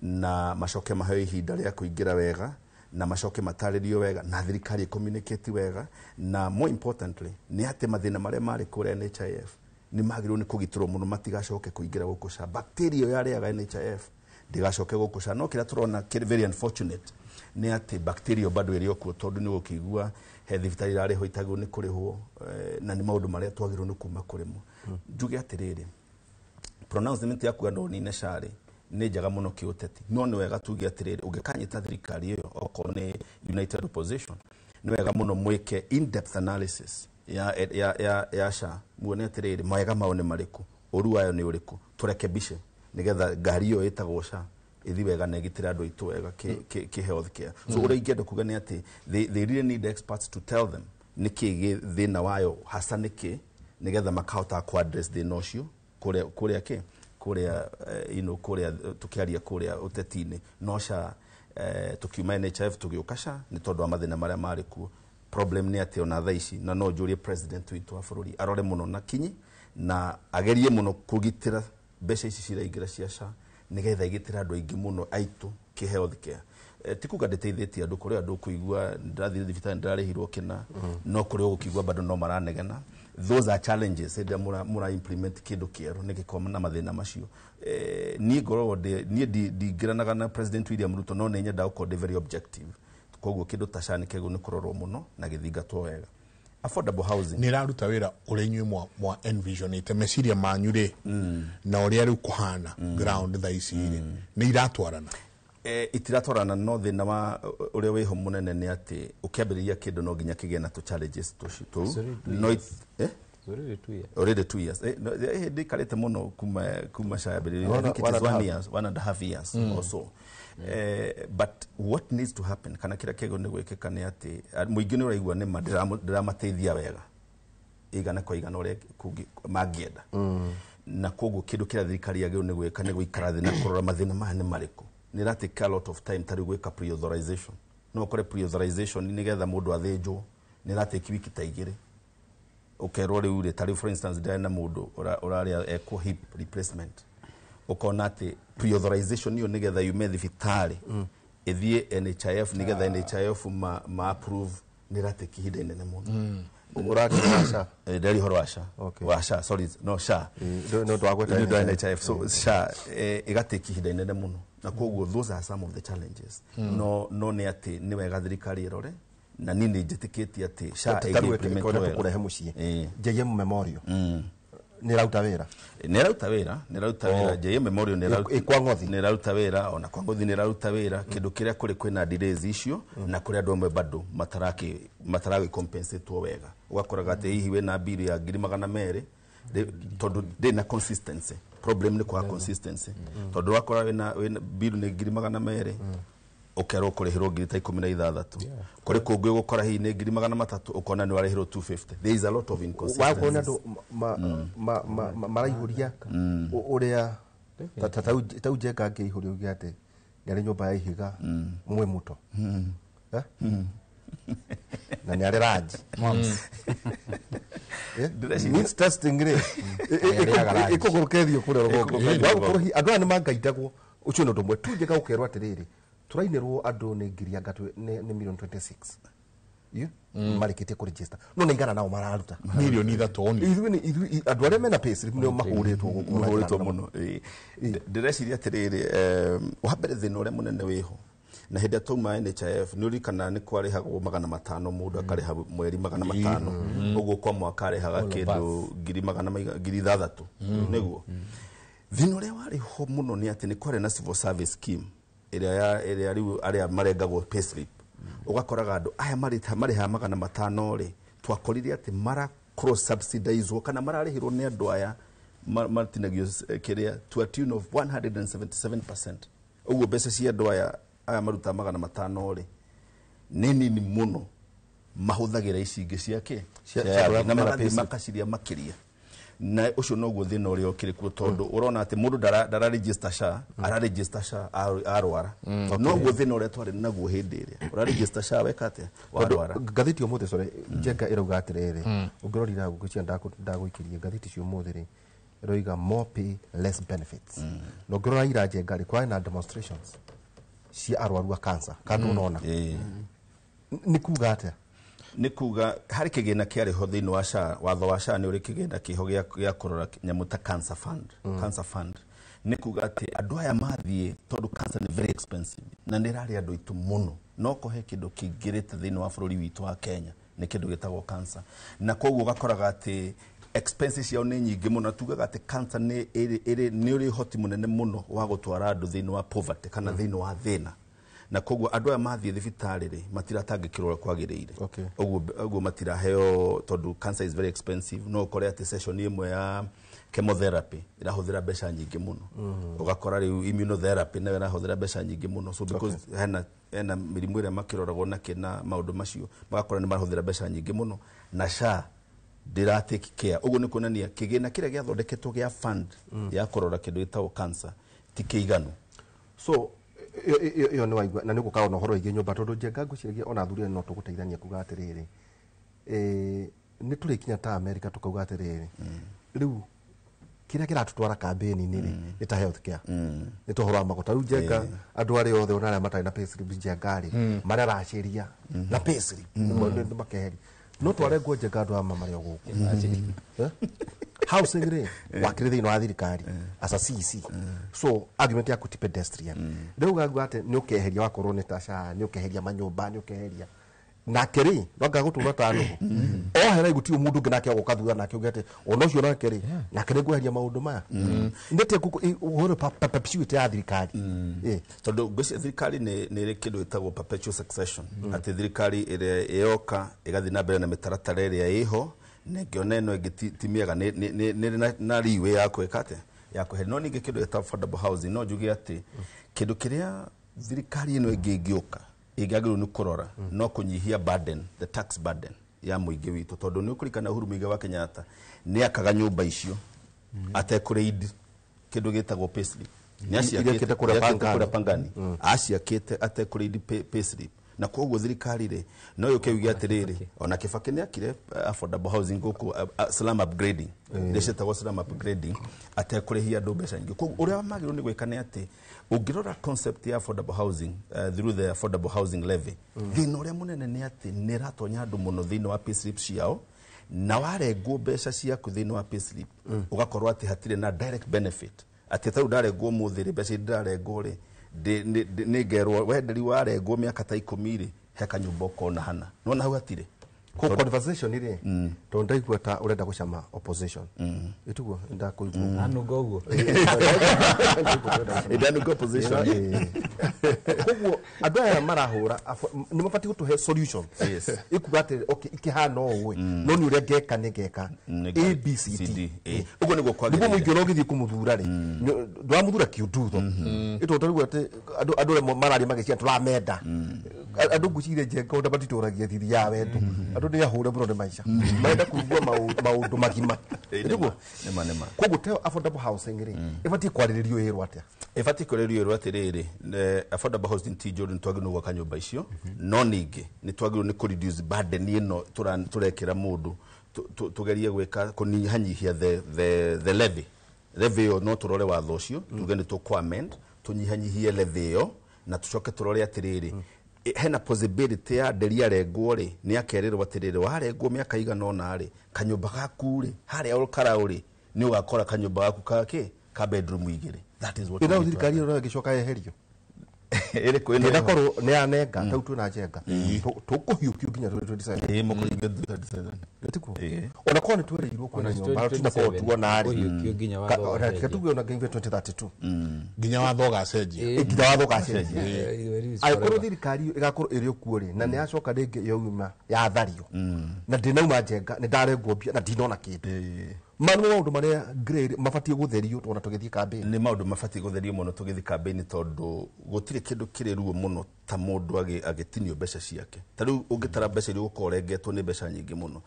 na macoke maheo ihinda ria kuingira wega na macoke mataririo wega na thirikari communicate wega na more importantly ni ati mathina maria mari kure NHIF ni magiro ni kugitirwo muno matigacoke kuingira guku SHA bacteria yareaga NHIF ndigacoke guku SHA no kira turona very unfortunate ni ati bacteria bado iri okuo tondu ni gukigua he thibitari rari ho itagwo ni kurihwo na ni maundu maria twagirwo ni kuma kurimo njuge atiriri pronouncement yaku ando ni neshari ni jaga muno kiuteti no ni wega tuge atiriri ugekanyita thirikari iyo oko ni United Opposition ni wega muno mwike in depth analysis ya SHA muone atiriri mawega maone mariku oru ayo ni uriku turekebishe nigetha ngari iyo itagwo SHA ithi wega na gitira andu itu wega ki health care so uri ingenda kuga ni ati they really need experts to tell them niki thina wayo hasa niki nigetha makahota ku address the nocio kuria ki kuria kuria tukiaria kuria utetini no SHA tukiuma NHIF tugiuka SHA ni tondu wa mathina maria mari ku problem ni ati ona thaici na no jurie president witu wa bururi arore muno na kinyi na agerie muno kugitira mbeca ici ciraingira cia SHA nigetha igitira andu aingi muno aitu ki health care tikuga ndeteithĩtie andu kuria andu kuigua ndathire thibitari ndarehirwo kina no kuria gukigua bado no maranegena those are challenges enda mura implement kindu kieru nigikoma na mathina macio ni ngoro ni ndigiranaga na president William Ruto no nyenda uko very objective koguo kindu ta SHA nikego ni kurorwo muno na githingatwo wega affordable housing ni raruta wira urenywe mwa envision ite meciria manyure na uria ri kuhana ground thaici ni iratwarana itiratwarana no thina wa uria wiho munene ni ati ukiambiriria kindu no ginya kigena to challenges to no already 2 years ndikarite muno kuma SHA yambiriria it is 1.5 years also but what needs to happen kana kira kego ni gwikika ni ati muingi ni uraigua ni ndiramateithia wega igana kwa igana uria magienda na koguo kindu kira thirikari yagiro ni gwika ni guikara thina kurora mathina mahane mariko ni rati a lot of time tari gwika pre-authorization no kore pre-authorization ni getha mundu athinjwo ni rati wiki ta igiri ukerwo riu ri tari for instance ndena mundu uraria eco hip replacement ukona ati pre-authorization niyo nigetha yume thibitari ithie NHIF nigetha NHIF ma approve ni rati kihinda inene muno urati SHA ndari horo wa SHA wa SHA sorry no SHA no twagweta NHIF so SHA igateki kihinda inene muno na koguo those are some of the challenges no nĩ atĩ nĩ wega thirikari ĩrore na nini njĩtĩkĩtie atĩ SHA ĩngĩimplement kurehe muciĩ JM Memorial nĩ rauta wĩra nĩ rauta wĩra JM Memorial nĩ rauta wĩra ona kwa ngothi nĩ rauta wĩra kĩndũ kĩrĩa kũrĩ kwĩna delays icio na kũrĩ andũ amwe bado mataragĩ compensate wega ũgakoraga atĩ hihi wĩna bill ya 200 tondũ ndĩna consistency problem ni kwa consistency tondu wakora wina bill ni 200 ukerwo kurihirwo 16,000 kuri kungwe gukora hi ni 300 ukona ni warihirwo 250 there is a lot of inconsistency wakona ndo maraihũria uria tau Njenga ngĩihũria ugi ati nĩ nyũmba ya ihiga mwe muto na nĩ arĩ ranji needs testing rĩ ikũgũrũkethio kũrĩa rũgongo andũ nĩ mangaitagwo ucio nĩ ũndũ ũmwe tu Njenga ũkerwo atĩrĩrĩ tũrainĩrwo andũ nĩ ngiri ngatu nĩ million 26 marĩkĩtie kũ register no nĩ igana nao mararuta milioni 3 andũ arĩa mena payslip nĩo mahũrĩtwo mũno ndĩreciria atĩrĩrĩ wa mbere thĩna ũrĩa mũnene wĩho na hĩndĩ tuma NHIF nĩ ũrikana nĩ kwarĩhagwo 500 mũndũ akarĩha mweri 500 ũguo kwa mwaka arĩhaga kĩndũ 6,000 nĩguo thĩna ũrĩa warĩ ho mũno nĩ atĩ nĩ kwarĩ na civil service scheme ĩrĩa rĩu arĩa marengagwo payslip ugakoraga andũ aya marĩha 500 rĩ twakorire atĩ mara cross subsidized kana mararĩhirwo nĩ andũ aya martinagio kĩrĩa to a tune of 177%. Uguo mbeca cia andũ aya maruta 500 rĩ nĩ nini mũno mahũthagĩra ici ingĩ ciake na makaciria makĩria na ucio noguo thina uria ukirikuo tondu urona ati mundu dara register SHA ara register SHA arwara noguo thina uria twari naguo hindi iria ura register SHA wekate warwara gathiti umuthi sore Njenga irauga atiriri ungirorira gucia ndaguikirie gathiti cio umuthi ri iroiga more pay less benefits no ngirora ira Njenga ri kwa na demonstrations cia arwaru a cancer kandu unaona ni kuga atia ni kuga hari kigina kiari ho thini wa SHA watho wa SHA ni uri kigina kiho gya kurora nyamu ta cancer fund ni kuga ati andu aya mathie tondu cancer ni very expensive na ni rari andu itu muno no kohe kindu kingirite thini wa bururi witu wa Kenya ni kindu gitagwo cancer na koguo gakoraga ati expenses yao ni nyingi muno tugaga ati cancer ni uri hoti munene muno wa gutwara andu thini wa poverty kana thini wa thina na koguo andu aya mathie thibitari ri matiratangikirwo kwagiriire uguo matiraheo tondu cancer is very expensive no kore ati session imwe ya chemotherapy irahuthira mbeca nyingi muno ugakora riu immunotherapy na irahuthira mbeca nyingi muno so because hena mirimu ira makiroragwo na kina maundu macio magakora ni marahuthira mbeca nyingi muno na SHA ndira take care uguo ni kuonania kigina kiria gyathondeketwo gya fund ya kurora kindu gitagwo cancer tikiganu so iyo ni waigua na nĩ gũkaga na ũhoro ĩngĩ nyũmba tondũ Njenga ngũciragia ona athuri no tũgũteithania kuga atĩrĩrĩ nĩ tũrĩ kinya ta America tukauga atĩrĩrĩ rĩu kĩrĩa kĩratũtwara kambĩni-inĩ rĩ nĩ ta health care nĩ tũhoro wa magota rĩu Njenga andũ arĩa othe ona arĩa matarĩ na payslip Njenga rĩ marĩa araciria na payslip nĩ makeheri no twarengwo Njenga andũ ama marĩa gũkũ housing rĩ wakire thĩinĩ wa thirikari as a CC so argument ya kuti pedestrian rĩu gaguo atĩ nĩ ũkeheria wakorwo nĩ ta SHA nĩ ũkeheria manyũmba nĩ ũkeheria nake rĩ no ngagũtũra ta nũgũ ohera igũtirĩ mũndũ ũngĩ nake agoka thutha nake ũgete ona ũcio nake rĩ nake nĩ ngweheria maũndũ maya ndete ũhoro perpetuity ya thirikari tondu ngwĩciria thirikari nĩ ĩrĩ kĩndũ gĩtagwo perpetual succession atĩ thirikari ĩrĩa ĩyoka ĩgathiĩ na mbere na mĩtaratara ĩrĩa ĩho nĩngĩona ĩno ĩngĩ ti mĩega nĩ na riwe ya kwĩkate ya kũhe no ningĩ kĩndũ gĩtagwo affordable housing no njuge atĩ kĩndũ kĩrĩa thirikari ĩno ĩngĩũka ĩngĩagĩrĩirwo nĩ kũrora no kũnyihia burden the tax burden ya mũingĩ witũ tondu nĩ ũkũrikana Uhuru Muigai wa Kenyatta nĩ akaga nyũmba icio atekũrĩ kĩndũ gĩtagwo payslip nĩ aciakĩte kũrĩa Pangani aciakĩte atekũrĩ payslip na koguo thirikari ri no yo keugi atiriri ona Kibaki ni akire affordable housing guku slum upgrading ndecetagwo slum upgrading atekurihia andu mbeca nyingi koguo uria magiro ni gwikane ati ungirora concept ya affordable housing through the affordable housing levy thina uria munene ni ati ni ratonya andu muno thina wa payslip ciao na warengwo mbeca ciaku thina wa payslip ugakorwo ati hatire na direct benefit ati tau ndarengwo muthiri mbeca ndarengwo ri nä ngerwo wenderi warengwo mä aka ta 10 rä he kanyå kona hana nona hau hatirä conversation ire to ndaigua ta urenda gucama opposition itugo ndakuigua anuga uguo ndanuga opposition kuguo andu aya marahura ni mabati gutuhe solution ikuga ati okay ikihana uwe no ni uria ngeka ni ngeka ABCD uguo niguo kwagirira niguo muingiro ngithi kumuthura ri ndwamuthura kiututho ito tarigu ati andu marari magicia turamenda andu ngucire njenga ndabati turagia thithi ya wendu andu ni ahure bro de maisha maenda kuigua maundu magima niguo nema kuguo teo affordable housing ri ibati kwariririo irwa atia ibati kwariririo irwa atiriri affordable housing tijo ni twagirwo gwaka nyumba icio no ningi ni twagirwo ni ku reduce burden ino turekira mundu tugerie gwika kunyihanyihia the levy no turore watho ucio tuge ni tukwamend tunyihanyihie levy yo na tucoke turore atiriri hena possibility ya nderi arengwo ri ni akerirwo atiriri warengwo miaka igana ona ri kanyumba gaku ri haria ukarauri ni ugakora kanyumba gaku kake ka bedroom igiri that is what ina thirikari ro gicoka yeherio ere ko ina ndakoro ni anenga tautu na njenga tukuhiukio ginya 2027 mukuringa 2027 gatiko ona kone twereirwo kwa nyumba tunako tuona ari katuwe na game 2032 ginya watho gacenjia ginya watho gacenjia aikoro thirikari igakoro irio kuori na ni acoka ringi yauma ya thario na ndinauma njenga ni ndarengwo mbia na ndinona kindu maundu maria grade mabatie gutherio twana tugithie campaign ni maundu mabatie gutherio muno tugithie campaign tondu gutire kindu kiriruo muno ta mundu agitinio mbeca ciake tariu ungitara mbeca iria ukorengetwo ni mbeca nyingi muno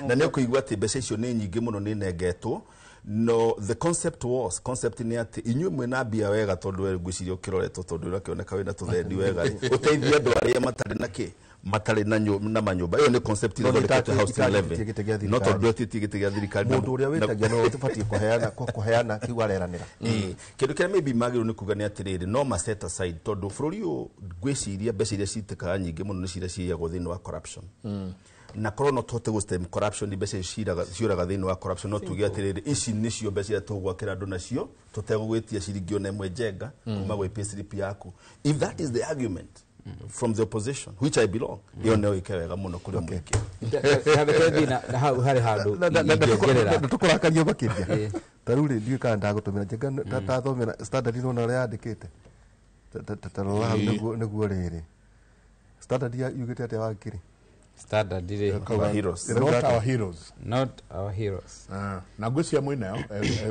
na ni ukuigua ati mbeca icio ni nyingi muno ni nengetwo no the concept ni ati inyuĩ mwena mbia wega tondu we ngwiciria ukiroretwo tondu urakioneka wina tuthendi wega uteithie andu aria matari na manyumba iyo ni concept ile ya housing levy not to dot tigite gya thirikari mundu uria witagia no utifati kuheana kiwareranira kindu kile maybe magiru ni kuga ni atiriri no ma set aside tondu bururi u gwiciria mbeca iria citikaga nyingi muno ni ciria ciagwo thini wa corruption na korona tote go stem corruption ni mbeca ciuraga thini wa corruption no tugia atiriri ici nicio mbeca tugwakira andu nacio tutegugwitia ciringi ona imwe njenga kuma gwe payslip yaku if that is the argument from the opposition which I belong iyo neo ikewega muno kuri mwiki na hari handu na tukurakaria bakiria taruri ndiye kana ndagutumira njenga tathomera standard ino na yandikite tatarora niguo riri standard ya yugite ati wakiri standard ri not our heroes na ngwĩcia mwĩnayo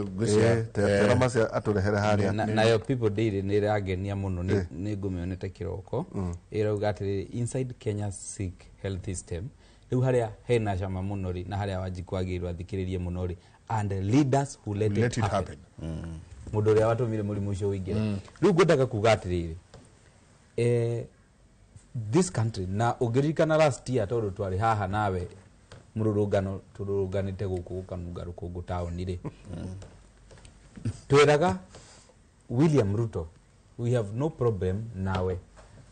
ngwĩcia teramacia aturehere haria nayo people daily ni ragenia muno ni ngumionete kiroko irauga atiri inside Kenya Sikh health system riu haria hena cama muno ri na haria wanjikwagirwa thikiririe muno ri and leaders who let it happen mundu uria watumire murimu ucio wingire riu ngwendaga kuga atiriri this country na ugiririkana last year tondu twari haha nawe mururungano tururunganite guku gukanunga rukungu town ri twiraga William Ruto we have no problem nawe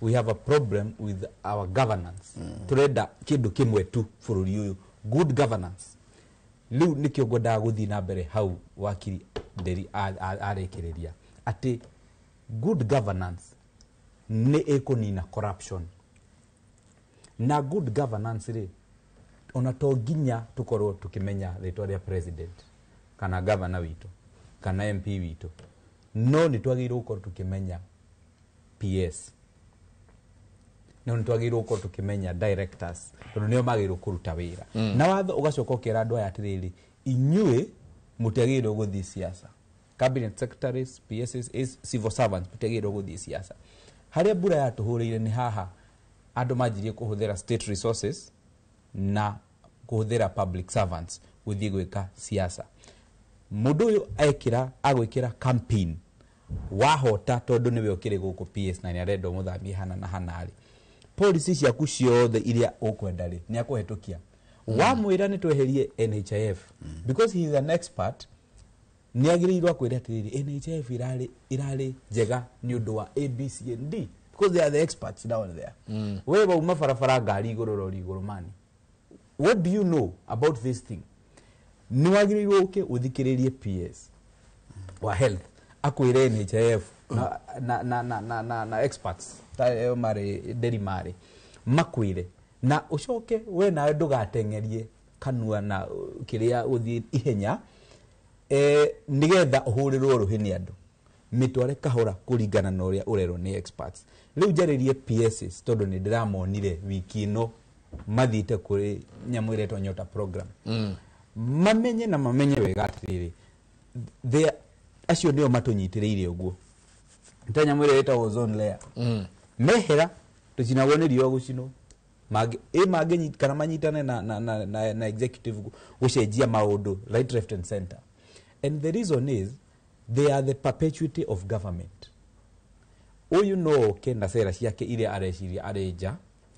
we have a problem with our governance turenda kindu kimwe tu bururi uyu good governance riu nikio ngwendaga guthi na mbere hau wakiri nderi arekiriria ati good governance ni ekonina corruption na good governance ri ona to ginya tukorwo tukimenya ritwa ria president kana governor witu kana MP witu no ni twagirwo gukorwo tukimenya PS no ni twagirwo gukorwo tukimenya directors tondu nio magirwo kuruta wira na watho ugacoka ukira andu aya atiriri inyue mutegirwo guthi siasa cabinet secretaries PSs is civil servants mutegirwo guthi siasa haria bura ya tuhurire ni haha andu majirie kuhuthira state resources na kuhuthira public servants guthii gwika siasa mundu uyu agwikira campaign wahota tondu niwe ukiri guku PS na ni arenda muthamie hana na hanari policy ciaku ciothe iria ukwenda ri ni akuhetukia wamwira ni tweherie NHIF because he is an expert ni agirirwa kwira atiriri NHIF irari njega ni undu wa ABCD because they are the experts down there wewe uma farafara ngari iguru mani what do you know about this thing ni wagirirwo uke uthikiririe PS wa health akwire NHIF na experts ta mari deri mari makwire na ucoke we nawe ndugatengerie kanua na kiria uthi ihenya nigetha uhurirwo ruhini andu mitware kahora kuringana na uria urero ni experts riu njaririe PSs tondu ni ndiramonire wiki ino mathite kuri nyamu iretwo Nyota program mamenye wega atiriri acio nio matunyitiriire uguo ntanya mwire eta ozone layer mehera tucinagwo ni riwa gucino mage kana manyitane na executive gucenjia maundu right left and center, and the reason is they are the perpetuity of government. Uyu no kenda sera ciake ile areciria areja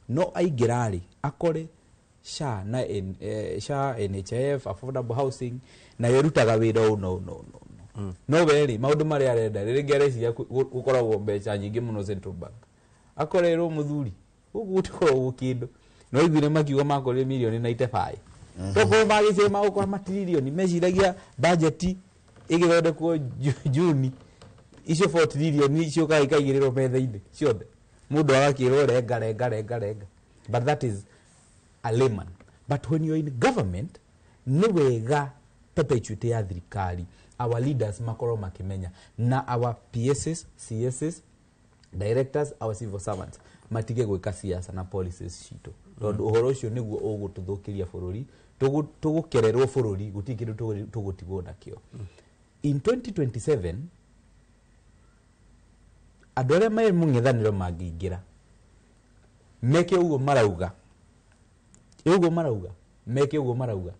no aigirari akore SHA na SHA NHIF affordable housing na yerutaga wira no veri maundu mari arenda rigereci gukoragwo mbeca nyingi muno Central Bank akorerwo muthuri ugu utikorwo kindu no ithire makiuga makore milioni 95 toko magice magukora matrilioni meciragia budget igithondekwo June icio 4 trillion icio kaigiriro metha-ini ciothe mundu agakirwo renga, but that is a layman. But when you're in government ni wega perpetuity ya thirikari our leaders makoro makimenya na our PSs, CSs, directors, our civil servants matige gwika siasa na policies cito tondu uhoro ucio niguo ugututhukiria bururi tugukererwo bururi gutikindu tugutigwo nakio. In 2027 adore mai mungithaniro mangingira meke ugo marauga meke ugo marauga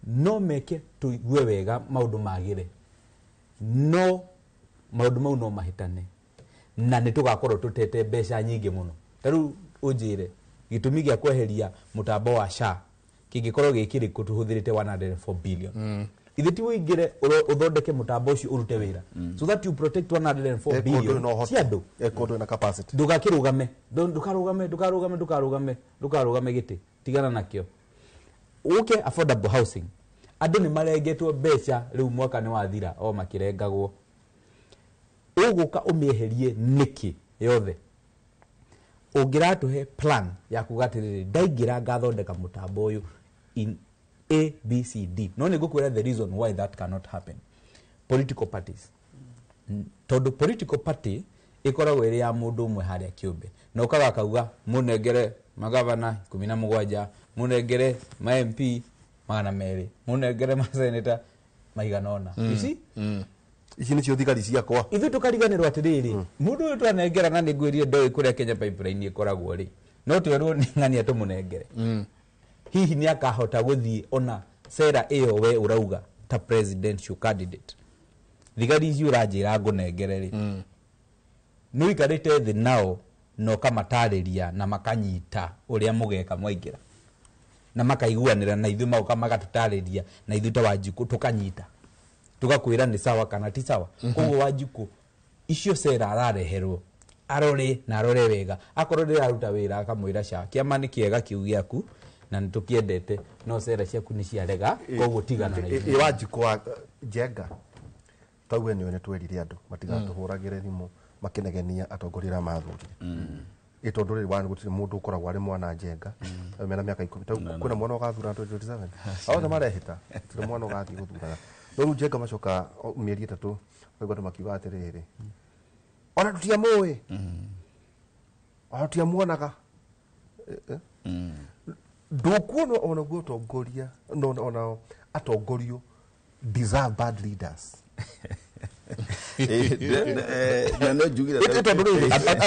no meke tuigue wega maundu magire no maundu mau no mahitane na nitugakorwo tutete mbeca nyingi muno taru ujire gitumi gia kweheria mutambo wa SHA kingikorwo gikiri kutuhuthirite 104 billion Ithi wigire uthondeke mutambo ucio urute wira so that you protect 104 billion ciado ekondo na capacity ndugakirugame ndukarugame giti tigana nakio uke affordable housing andu ni marengetwo mbeca riu mwaka ni wathira o makirengagwo uguka umieherie niki yothe ungiratuhe plan ya kugatiriri ndaigira ngathondeka mutambo uyu in A, B, C, D. No ni gukwira the reason why that cannot happen. Political parties. Todo political party ikoragwo iri ya mundu umwe haria kiumbe. Na ukaga kauga munengere magavana 17, munengere ma MP 200, munengere ma senator maiganona. You see? Ici ni cio thigari ciakwa. Ithu tukariganirwo atiriri. Mundu uyu twanengera na niguirie ndoi kuria Kenya pipeline ikoragwo ri. No twirwo ni ng'ania tumunengere. Hihi ni akahota guthii ona sera iyo we urauga ta presidential candidate thigari ici uranjira ngunengereri no ikarite thi nao no kamatariria na makanyita uria mugeka mwaingira na makaiguanira na ithu mauka magatutariria na ithu ta Wanjiku tukanyita tugakwira ni sawa kana ti sawa koguo Wanjiku icio sera arareherwo arore na arore wega akorwo ndiraruta wira akamwira SHA kiama ni kiega kiu giaku na nitukiendete no sera ciaku ni ciarega koguo tigana na Wanjiku wa Njenga tauwe ni one twerire andu matigatuhuragire thimu makinegenia atongorira mathurire itonduri wani gutire mundu ukoragwo ari mwana Njenga mena miaka 10 tau kuna mwana ugathura 2027 aothe marehita tire mwana ugathi guthura no Njenga macoka mieri 3 wego makiuga atiriri ona tutiamui ona tutiamuonaga ndukuona ona gutongoria ona atongorio deserve bad leaders na no jugira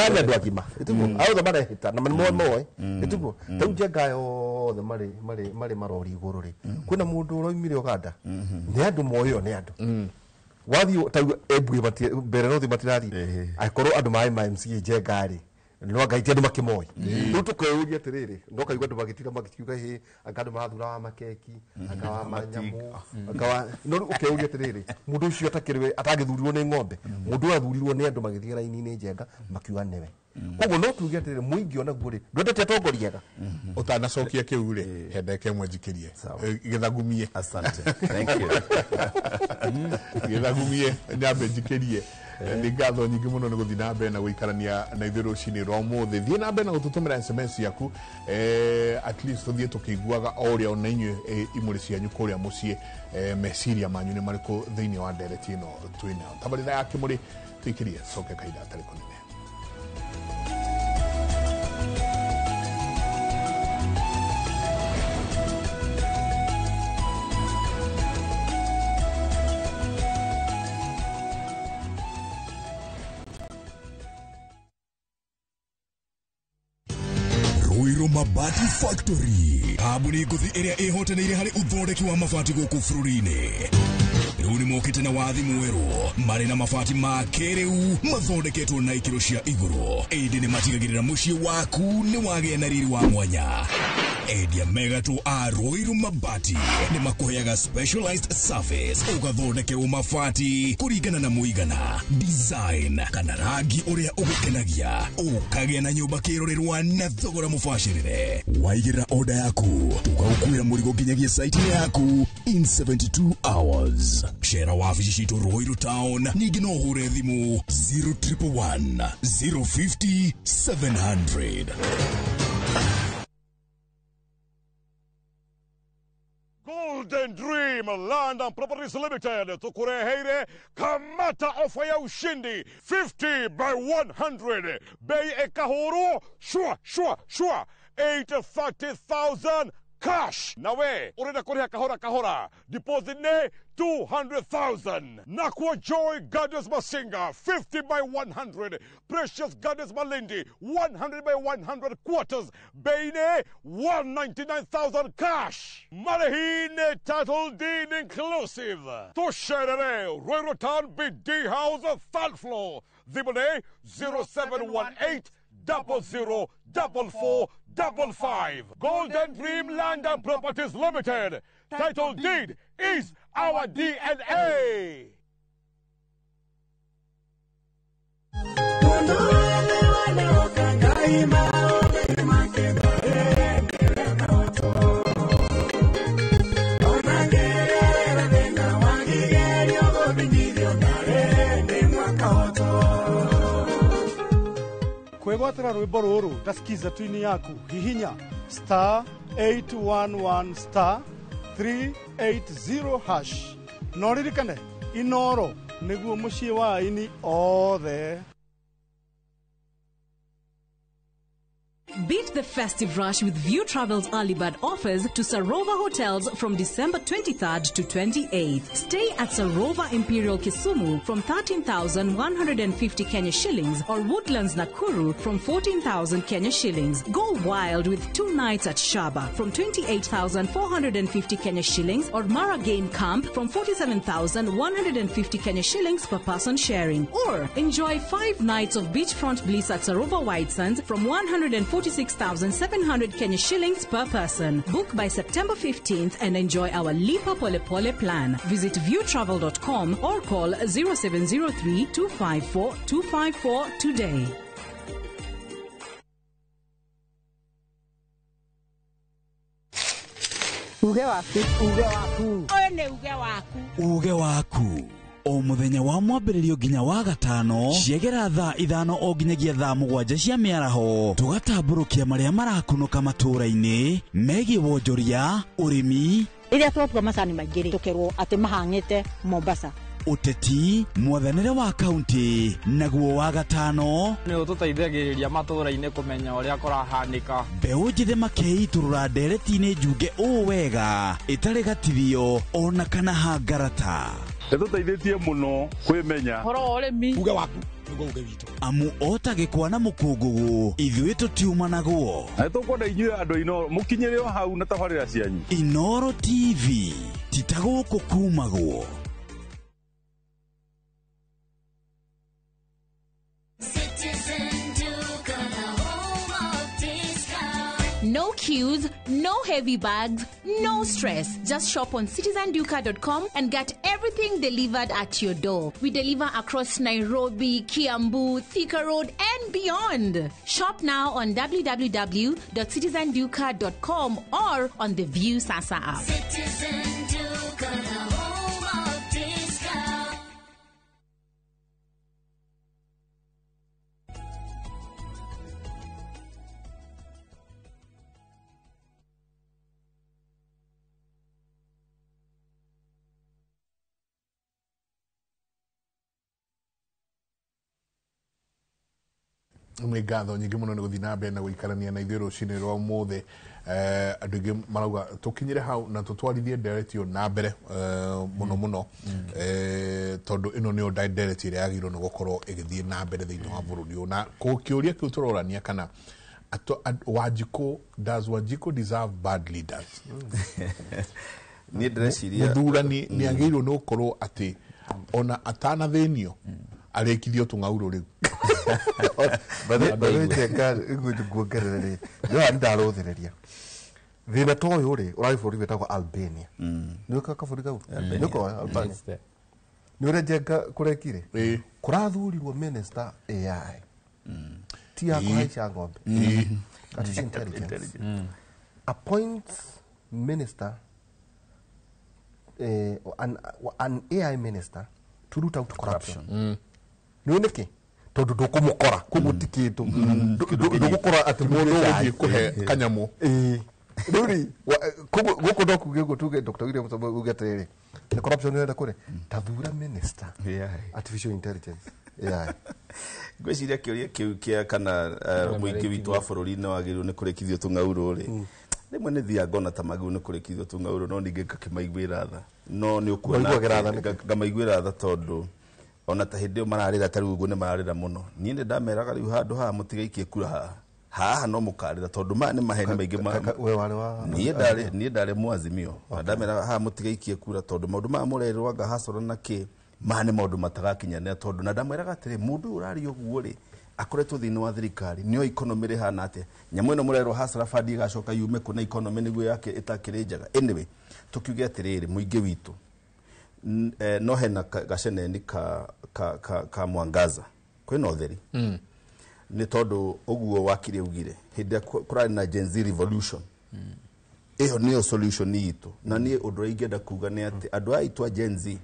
ana ndwakima ituko auza mara hita na moe ituko tau Njenga yo the mari marori iguru ri kuna mundu uroimire Uganda ni andu moyo ni andu wathi tau ebwe mbere no thi matirari akorwo andu mai MCA Njenga ri no ngaitia andu makimoi riu tukeuria atiriri no kaigua andu magitira magikiuga hi angandu marathura wa makeki akawa manyamu akawa no ukeuria atiriri mundu ucio atakiriwe atagithurirwo ni ng'ombe mundu athurirwo ni andu magithia raini-ini njenga makiuga niwe koguo no tuge atiriri muingi ona guo ri ndwendete atongoriaga utanacokia kiu ri hendeke mwenjikirie githagumie asante thank you githagumie nyambe njikirie ni ngatho nyingi muno ni guthi na mbere na guikarania na ithuĩ rũcinĩ rwa ũmũthĩ thie na mbere na gũtũtũmĩra SMS yaku at least tuthie tukiguaga o ũrĩa ona inyuĩ imũrĩ cianyu kũrĩa mũciĩ meciria manyu nĩ marĩkũ thĩinĩ wa ndereti ĩno twĩnayo tabarĩra ya kĩmũrĩ tũikĩrie coke kahinda atarĩ kũnene. Mabati Factory kambuni nguthi iria ihotanĩire harĩ uthondeki wa mabati gũkũ bũrũri-inĩ rĩu nĩ mokĩte na wathi mwerũ marĩ na mabati ma kĩrĩu mathondeketwo na ikĩro cia igũrũ ĩndĩ nĩ matigagĩrĩra mũciĩ waku nĩ wagĩa na riri wa mwanya. Endia megatũ a Ruiru Mabati nĩ makũheaga specialized service ũgathondekerwo mabati kũringana na mũigana design kana rangi ũrĩa ũgũkenagia ũkagĩa na nyũmba kĩrorerwa na thogora mũbacĩrĩre. Waigĩrĩra order yaku tũgagũkuĩra mũrigo nginyagia site yaku in 72 hours. Cera wabici citũ Ruiru Town ningĩ no ũhũre thimũ 0111 050 700. Golden Dream Land and Properties Limited tukureheire kamata ofa ya ushindi 50 by 100 bei ekahoro shua 830,000 cash nawe urenda kuriha kahora deposit ne 200,000 Nakwa Joy Gardens Masinga 50 by 100 Precious Gardens Malindi 100 by 100 quarters Beine 199,000 cash Marahine title deed inclusive Tosherere Ruiru Town BD House 3rd floor Zibone 0718 004455 Golden Dream Land and Properties Limited. Title deed is our DNA. Kwegwatĩra rwĩmbo rũrũ tasikiza tuini yaku hihinya *811 *380# no ririkane Inoro nĩguo mũciĩ wa aini othe. Beat the festive rush with View Travel's early bird offers to Sarova hotels from December 23rd to 28th. Stay at Sarova Imperial Kisumu from 13,150 Kenya shillings or Woodlands Nakuru from 14,000 Kenya shillings. Go wild with 2 nights at Shaba from 28,450 Kenya shillings or Mara Game Camp from 47,150 Kenya shillings per person sharing. Or enjoy 5 nights of beachfront bliss at Sarova White Sands from 146,700 Kenya shillings per person. Book by September 15th and enjoy our Lipa Pole Pole plan. Visit viewtravel.com or call 0703 254 254 today. Uge waku. One uge waku. Uge waku. O muthenya wa mwambĩrĩrio nginya wa gatano ciegera thaa 5 o nginyagia thaa 7 cia mĩaraho tugatambũrũkia marĩa marakunũka matũũra-inĩ megiĩ wonjoria ũrĩmi rĩrĩa twatua macani maingĩ tũkerwo atĩ mahang'ĩte Mombasa ũteti mwathanĩre wa kaunti naguo wa gatano nĩ ũtũteithagĩrĩria matũũra-inĩ kũmenya ũrĩa kũrahanĩka mbeũ njĩthĩ makeitũrũra ndereti-inĩ njunge ũũ wega ĩtarĩ gatithio ona kana hangarata nĩtũteithĩtie mũno kwĩmenya horo ũrĩmi uge waku amu otagĩkwa na mũkũngũgũ ithuĩ tũtiumanagwo na nĩtũkwenda inyuĩ andũ Inoro mũkinyĩre o hau na tabarĩra cianyu Inoro TV titagũkũ kumagwo. Citizen do gonna queues, no heavy bags, no stress. Just shop on citizenduka.com and get everything delivered at your door. We deliver across Nairobi, Kiambu, Thika Road, and beyond. Shop now on www.citizenduka.com or on the View Sasa app. Citizen Duka, the home of discount. nä ngatho nyingä må no nä gå thiä na mbere na gå ikarania na ithuä rå cinä rwa må thä andå aingä marauga tå kinyä hau na tå twarithie nderetio na mbere må no må no tondå ä no nä yo nderetio ä rä a yagä irwo nä gå korwo ä gä thiä na mbere thä inä wa bå rå ri å na kä å ria kä u tå rorania kana does Wanjiku deserve bad leaders må thurani nä agä irwo nä gå korwo atä ona atanathänio arĩkithio tũng'aurũ rĩu nguongerere rĩ ndarũthĩrĩria thĩna ta ũyũ rĩ ũrarĩ bũrũri wĩtagwo Albania nĩ ũka kabũrũri kau nĩ ũka Albania nĩ ũrĩa Njenga kũrekire kũrathurirwo minister AI ti ya kũhaica ng'ombe artificial intelligence appoints minister an AI minister to root out corruption. Nä nä kä tondå ndå kå må kora kå gå tikä tå ndå gå kora atä må ndå gå thiä kå he kanyamå rä u rä gå kå ndokugä gå tuge Dr. William Samoei uge atä rä nä corruption ä renda kå rä tathura minister artificial intelligence ngwä ciria kä å ria kä u kä a kana må ingä witå wa bå rå ri-inä wagä rwo nä kå rä kithio tå ng'aurå rä rĩmwe nĩ thiaga ngona ta maguu nĩ kũrĩkithio tũng'aurũ no ningĩ ngakĩmaiguĩra tha no nĩ ũkuona ngamaiguĩra tha tondũ ona ta hĩndĩ ĩyo mararĩra ta rĩu ũguo nĩ mararĩra mũno niĩ nĩ ndameraga rĩu handũ haha mũtigaikie kura haha no mũkarĩra tondũ maya nĩ maheni maingĩ niĩ ndarĩ Mwazimio na ndameraga haha mũtigaikie kura tondũ maũndũ maya mũrerwo anga hacora na kĩ maya nĩ maũndũ matagakinyanĩra tondũ na ndamwĩraga atĩrĩ mũndũ ũyũ ũraria ũguo rĩ akoretwo thĩinĩ wa thirikari nĩo ikonomi rĩ hana atĩa nyamũ ĩno mũrerwo hasara bandi ĩgacoka yume kũ na ikonomi nĩguo yake ĩtakĩrĩ njega anyway tũkiuge atĩrĩrĩ mũingĩ witũ no hena gaceneni ka Mwangaza kwĩna ũtheri nĩ tondũ ũguo wakiri augire hĩndĩ kũrarĩ na Gen Z revolution ĩyo nĩyo solution itũ na niĩ ũndũ ũrĩa ingĩenda kuga nĩ atĩ andũ aya aitũ a Gen Z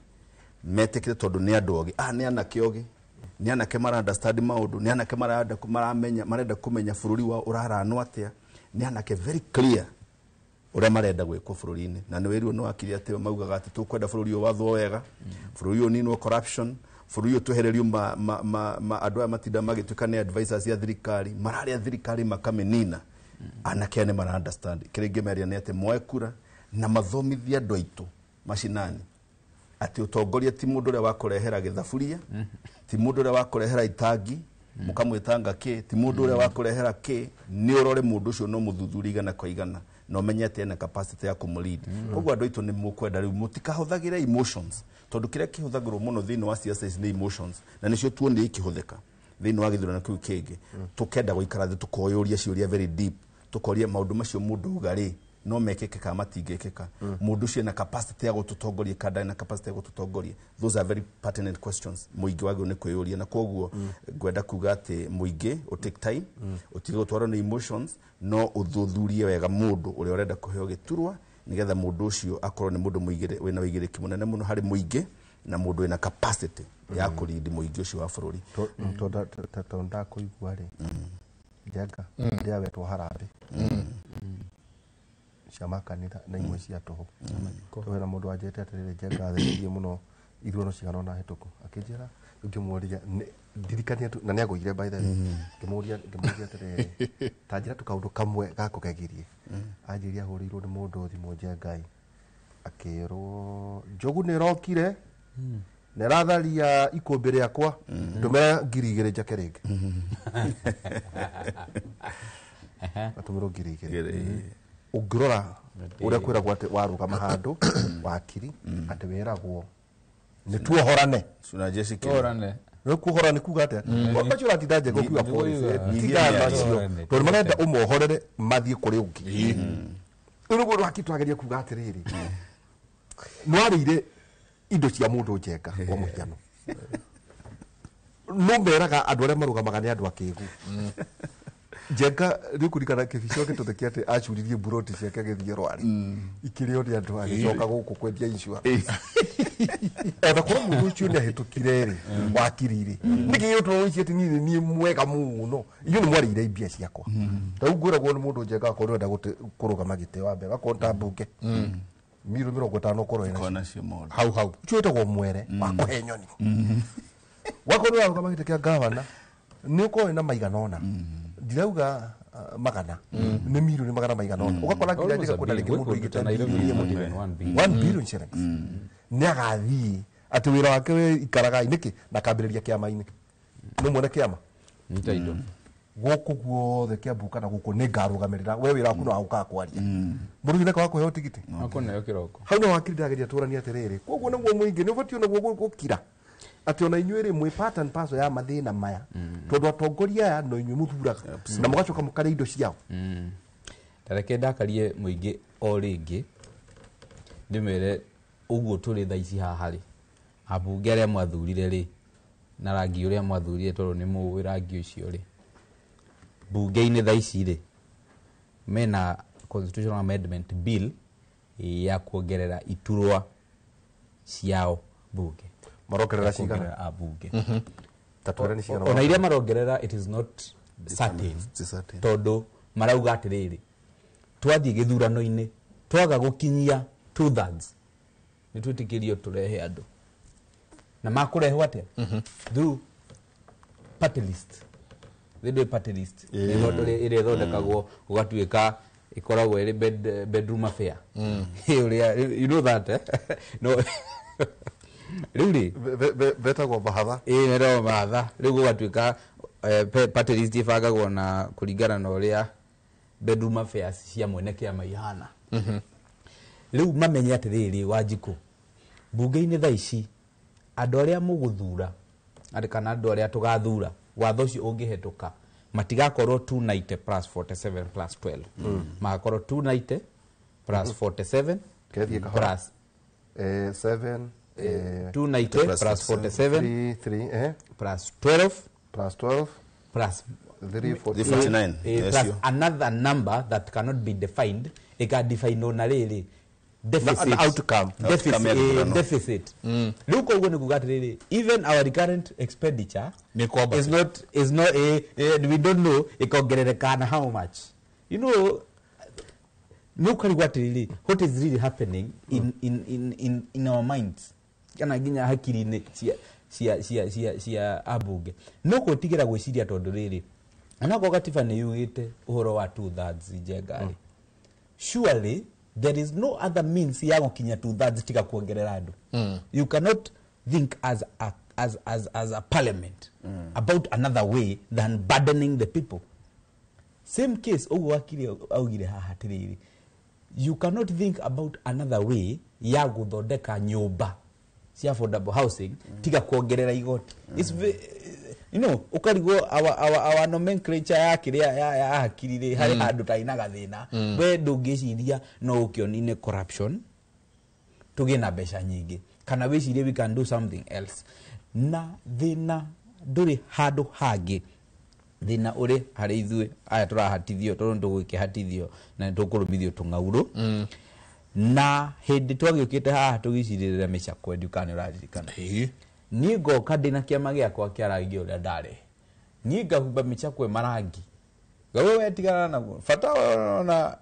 metĩkĩre tondũ nĩ andũ ogĩ nĩ anake ogĩ nĩ anake mara understand maũndũ nĩ anake marenda kũmenya bũrũri wao ũraranwo atĩa nĩ anake very clear ũrĩa marenda gwĩkwo bũrũri-inĩ na nĩ wĩrwo nĩ wakiri atĩ maugaga atĩ tũkwenda bũrũri ũyũ wathwo wega bũrũri ũyũ ninwo corruption bũrũri ũyũ twehererio andũ aya matinda magĩtuĩka nĩ advisors ya thirikari mararĩa thirikari makamĩnina anake nĩ mara understand kĩrĩa ingĩmeria nĩ atĩ moe kura na mathomithie andũ aitũ macinani ati utongoria ti mundu ria wakurehera githaburia ti mundu ria wakurehera itangi mukamwitanga ki ti mundu ria wakurehera ki ni urore mundu ucio no muthuthuri igana kwa igana no menyete ena capacity ya kumlead koguo andu itu ni mukwenda riu mutikahuthagire emotions tondu kiria kihuthagirwo muno thiini wa siasa ni emotions na nicio tuone ikihuthika thiini wa githurano kiu kingi tukenda guikara thi tukoyuria ciuria very deep tukoria maundu macio mundu ugari no mekeke ka matingekeka mundu cio na capacity ya gututongoria kada na capacity ya gututongoria those are very pertinent questions muingi wagwo ni kwiyuria na koguo ngwenda kuga ati muingi o take time utige gutwara na emotions no uthuthurie wega mundu uria urenda kuheo giturwa nigetha mundu ucio akorwo ni mundu muigire wina wigiriki munene muno hari muingi na mundu wina capacity ya kurindi muingi ucio wa bururi to ndakuigua ri Njenga ndia wetwo harambe ciama kanitha na imwe cia toho twera mundu anjete atirire Njenga theririe muno ithuono cigana na hituku akinjira ngimworia ndirikania na nä agå ire ngämoria atä tanjä ra tå kaå ndå kamwe gakå gegirie anjä ria ahå rä irwo nä må ndå thimå Njengai akä rwo njogu nä rokire nä ratharia ikå mbä rä akwa ndå mera 2,000 njake rä ngä atå mä rwo 2,000 å ngä rora å rä a kwä ragwo atä warå gama handå wakiri atä wä ragwo nä tuohorane no kuhora ni kuga ate kwa chura tidaje go kuga police tiga nacio to marenda umohorere mathie kuri ungi urugo rwakitwageria kuga atiriri no arire indo cia mundu njenga wa muhiano no mberaga andu aria marugamaga ni andu akigu njenga rikurikana kibico gituthekia ati acuririe buroti ciake githie rwari ikirio ni andu agicoka guku kwendia insurance eba kwa mundu ucio ni ahitukire ri wakiriri niki yoto ici ati ni mwega muno iyo ni mwari ire mbia ciakwa tau nguragwo ni mundu njenga akorwo nda kurugama gite wa mbere akonta mbunge miro 50 korwo ina hau ucio etagwo mwere wa kuhe nyoni wakorwo arugama gite kia gavana ni uko ina maiganona ndirauga magana ni miro ni magana maiganona ugakora kila ndika kuna lingi mundu igite 1 billion shillings ni agathi ati wira wake we ikaraga iniki na kambiriria kiama-ini no mwone kiama nyita indo guku guothe kiambu kana guku ni ngarugamirira we wira waku no auka kwaria mundu ni kwa kuheo tigiti akona kiroko hau no wakiri ndageria turania atiriri koguo naguo muingi ni ubatio naguo gukira ati ona inyuire mwe pattern paso ya mathina maya tondu atongoria ya no inyuire muthuraga na mugacoka mukare indo ciao tareke ndakarie muingi o ringi ndimere uguo turi tha ici haha ri abunge aria mwathurire ri na rangi uria mwathurire tondu ni muwi rangi ucio ri bunge-ini tha ici ri mena constitutional amendment bill ya kuongerera iturwa ciao bunge marogerera cigana abunge tatwara ni cigana ona iria marogerera it is not certain tondu marauga atiriri twathie githurano-ini twaga gukinyia 2/3 ni twitikirio turehe andu na makurehe atia through party list the party list ire thondekagwo gugatuika ikoragwo iri bedroom affair you know that no riuri betagwo mahatha nero mahatha riu gugatuika party list ibangagwo na kuringana na uria bedroom affairs cia mwene kiama ihana riu mamenye atiriri Wanjiku bunge-ini tha ici andu aria muguthura ari kana andu aria tugathura watho ucio ungihetuka matigakorwo 290 plus 47 plus 12 magakorwo 290 plus 47 plus 7 290 plus 47 3 plus 12 plus 12 plus 349 plus another number that cannot be defined ikadefine na riri deficit outcome deficit look over ni kugatiriri even our recurrent expenditure is not we don't know ikogerereka how much you know no kali gwatiriri what is really happening in our minds kana ginya hakiri-ini cia abunge no kutigira gwiciria tondu riri anako gatiba ni yugite uhoro wa 2/3 njengari surely there is no other means ya gukinya 2/3 tiga kuongerera andu you cannot think as a parliament about another way than burdening the people. Same case ogu wakiri augire haha tiriri, you cannot think about another way ya guthondeka nyumba cia affordable housing tiga kuongerera igoti. It's you know ukarigo our nomenclature ya kiria ya hakirire hari handu taina gathina we ndungiciria no ukionine corruption tugina besha nyingi kana wicirie we can do something else na thina nduri handu hangi thina uri hari ithue aya turahatithio tondu tugwikihatithio na tukurumithio tungauru na hindi twagiukite haha tugicirira micakwe ndukane uraririkana ni ngoka ndina kiama giakwa kia rangi uria ndare ni ngahumba micakwe marangi gawe wetigana na fata na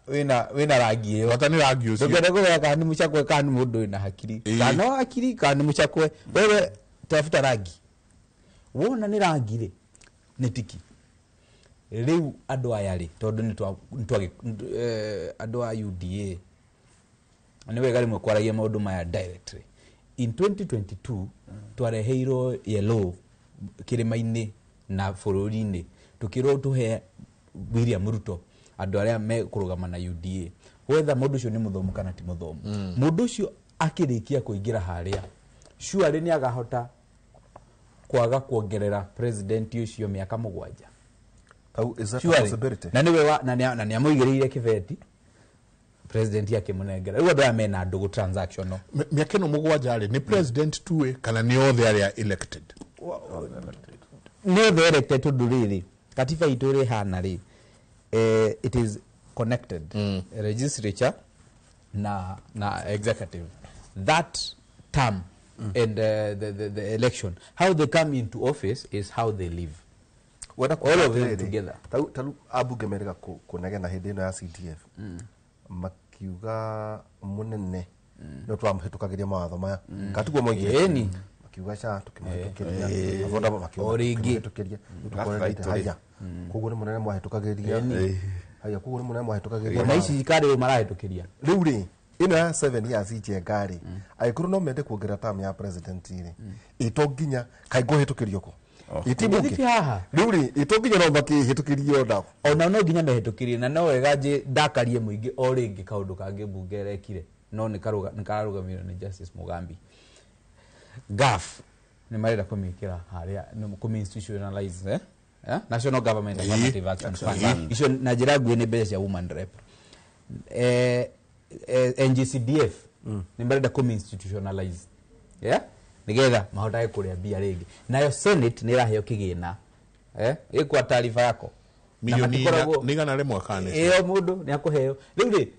wina rangi iyo fata ni rangi ucio ndugende gweka ni micakwe kana mundu wina hakiri kana hakiri kana micakwe wewe tafuta rangi wona ni rangi ri ni tiki riu andu aya ri tondu ni andu a UDA ni wega rimwe kwaragia maundu maya directly. In 2022 twareheirwo yellow kirima-ini na bururi-ini tukirwo tuhe William Ruto andu aria me kurugama na UDA whether mundu ucio ni muthomu kana ti muthomu mundu ucio akirikia kuingira haria surely ni agahota kwaga kuongerera president ucio miaka 7. Is that a possibility? Na niwe wa na ni amuigereire kibeti president yake munengera riu andu amena andu transaction no miaka no 7 ni president tuwe kana ni othe aria elected no the elected to do really katiba itore hana ri it is connected legislature na executive that term and the election how they come into office is how they live all of them together taru abunge merega kunegena hindi ino ya CDF makiuga munene no twamhitukagiria mawatho maya katugwo moigire makiuga cha tukimhitukiria avoda makimhitukiria tukorete haya kugo ni munene mwahitukagiria haya kugo ni munene mwahitukagiria na ici ikari marahitukiria riu ri ino ya 7 years ijengari aikuru no mende kuongerera term ya president ire itonginya kaigo hitukirio ko itibuke ruri itonginya no makihitukirio nda ona no nginya mehitukirie na no wega nje ndakarie muingi o ringi kaundu kangi bunge rekire no ni karugamiro ni Justice Mugambi gaf ni marenda kumikira haria ni institutionalize National Government Affirmative Action Fund icio na njira nguye ni mbeca cia woman rep NGCDF ni marenda institutionalize nigetha mahotae kuria bia ringi nayo Senate ni raheo kigina ikwa taarifa yako milioni nigana rimwe kane mundu ni akuheo riu ri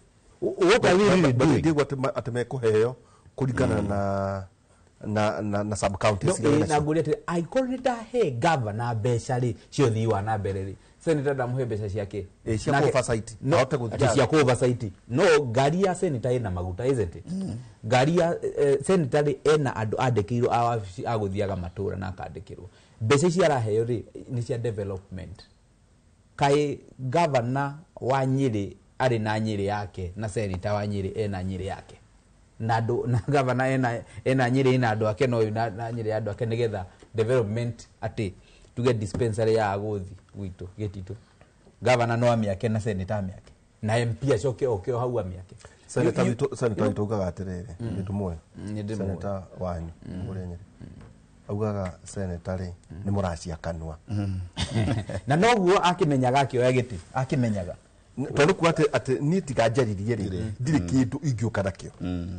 ndigwa ateme kuheo kuringana na sub counties na nguri ati aikorita he governor mbeca ri cio thiwa na mbere ri senator ndamuhe mbeca ciake cia oversight ahote guthia cia oversight no ngari ya senator ina maguta isn't it ngari ya senator ena andu andikirwo a wabici aguthiaga matura na akandikirwo mbeca cia raheo ri ni cia development kai governor wa Nyeri ari na Nyeri yake na senator wa Nyeri ena Nyeri yake na governor ena Nyeri ina andu ake no na Nyeri andu ake nigetha development ati tuge dispensary ya aguthi witu getitu governor no amiake na senator amiake na MP acoke okeo hau amiake senator itugaga atiriri ndimwe senator wanyu uri Nyeri augaga senator ni muracia kanwa na noguo akimenyaga akioya giti akimenyaga tondu ku ati ni tiganjaririe ri ndiri kindu ingiuka nakio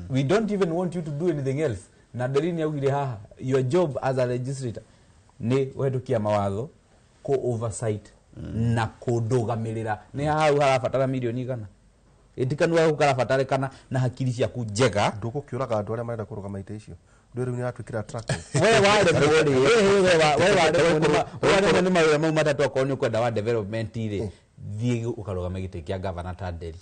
we don't even want you to do anything else na Derini augire haha your job as a legislator ni wetukia mawatho ko oversight na kudugamirira ni hau harabatara milioni gana itikanwa ukarabatarikana na hakiri cia kunjega ndugukiuraga andu aria marenda kurugama ite icio ndu riu ni atwikira track wewe wale bodi wewe ni mawira mau matatu akoni ukwenda wa development ile thie ukarugama gite kia governor Tanderi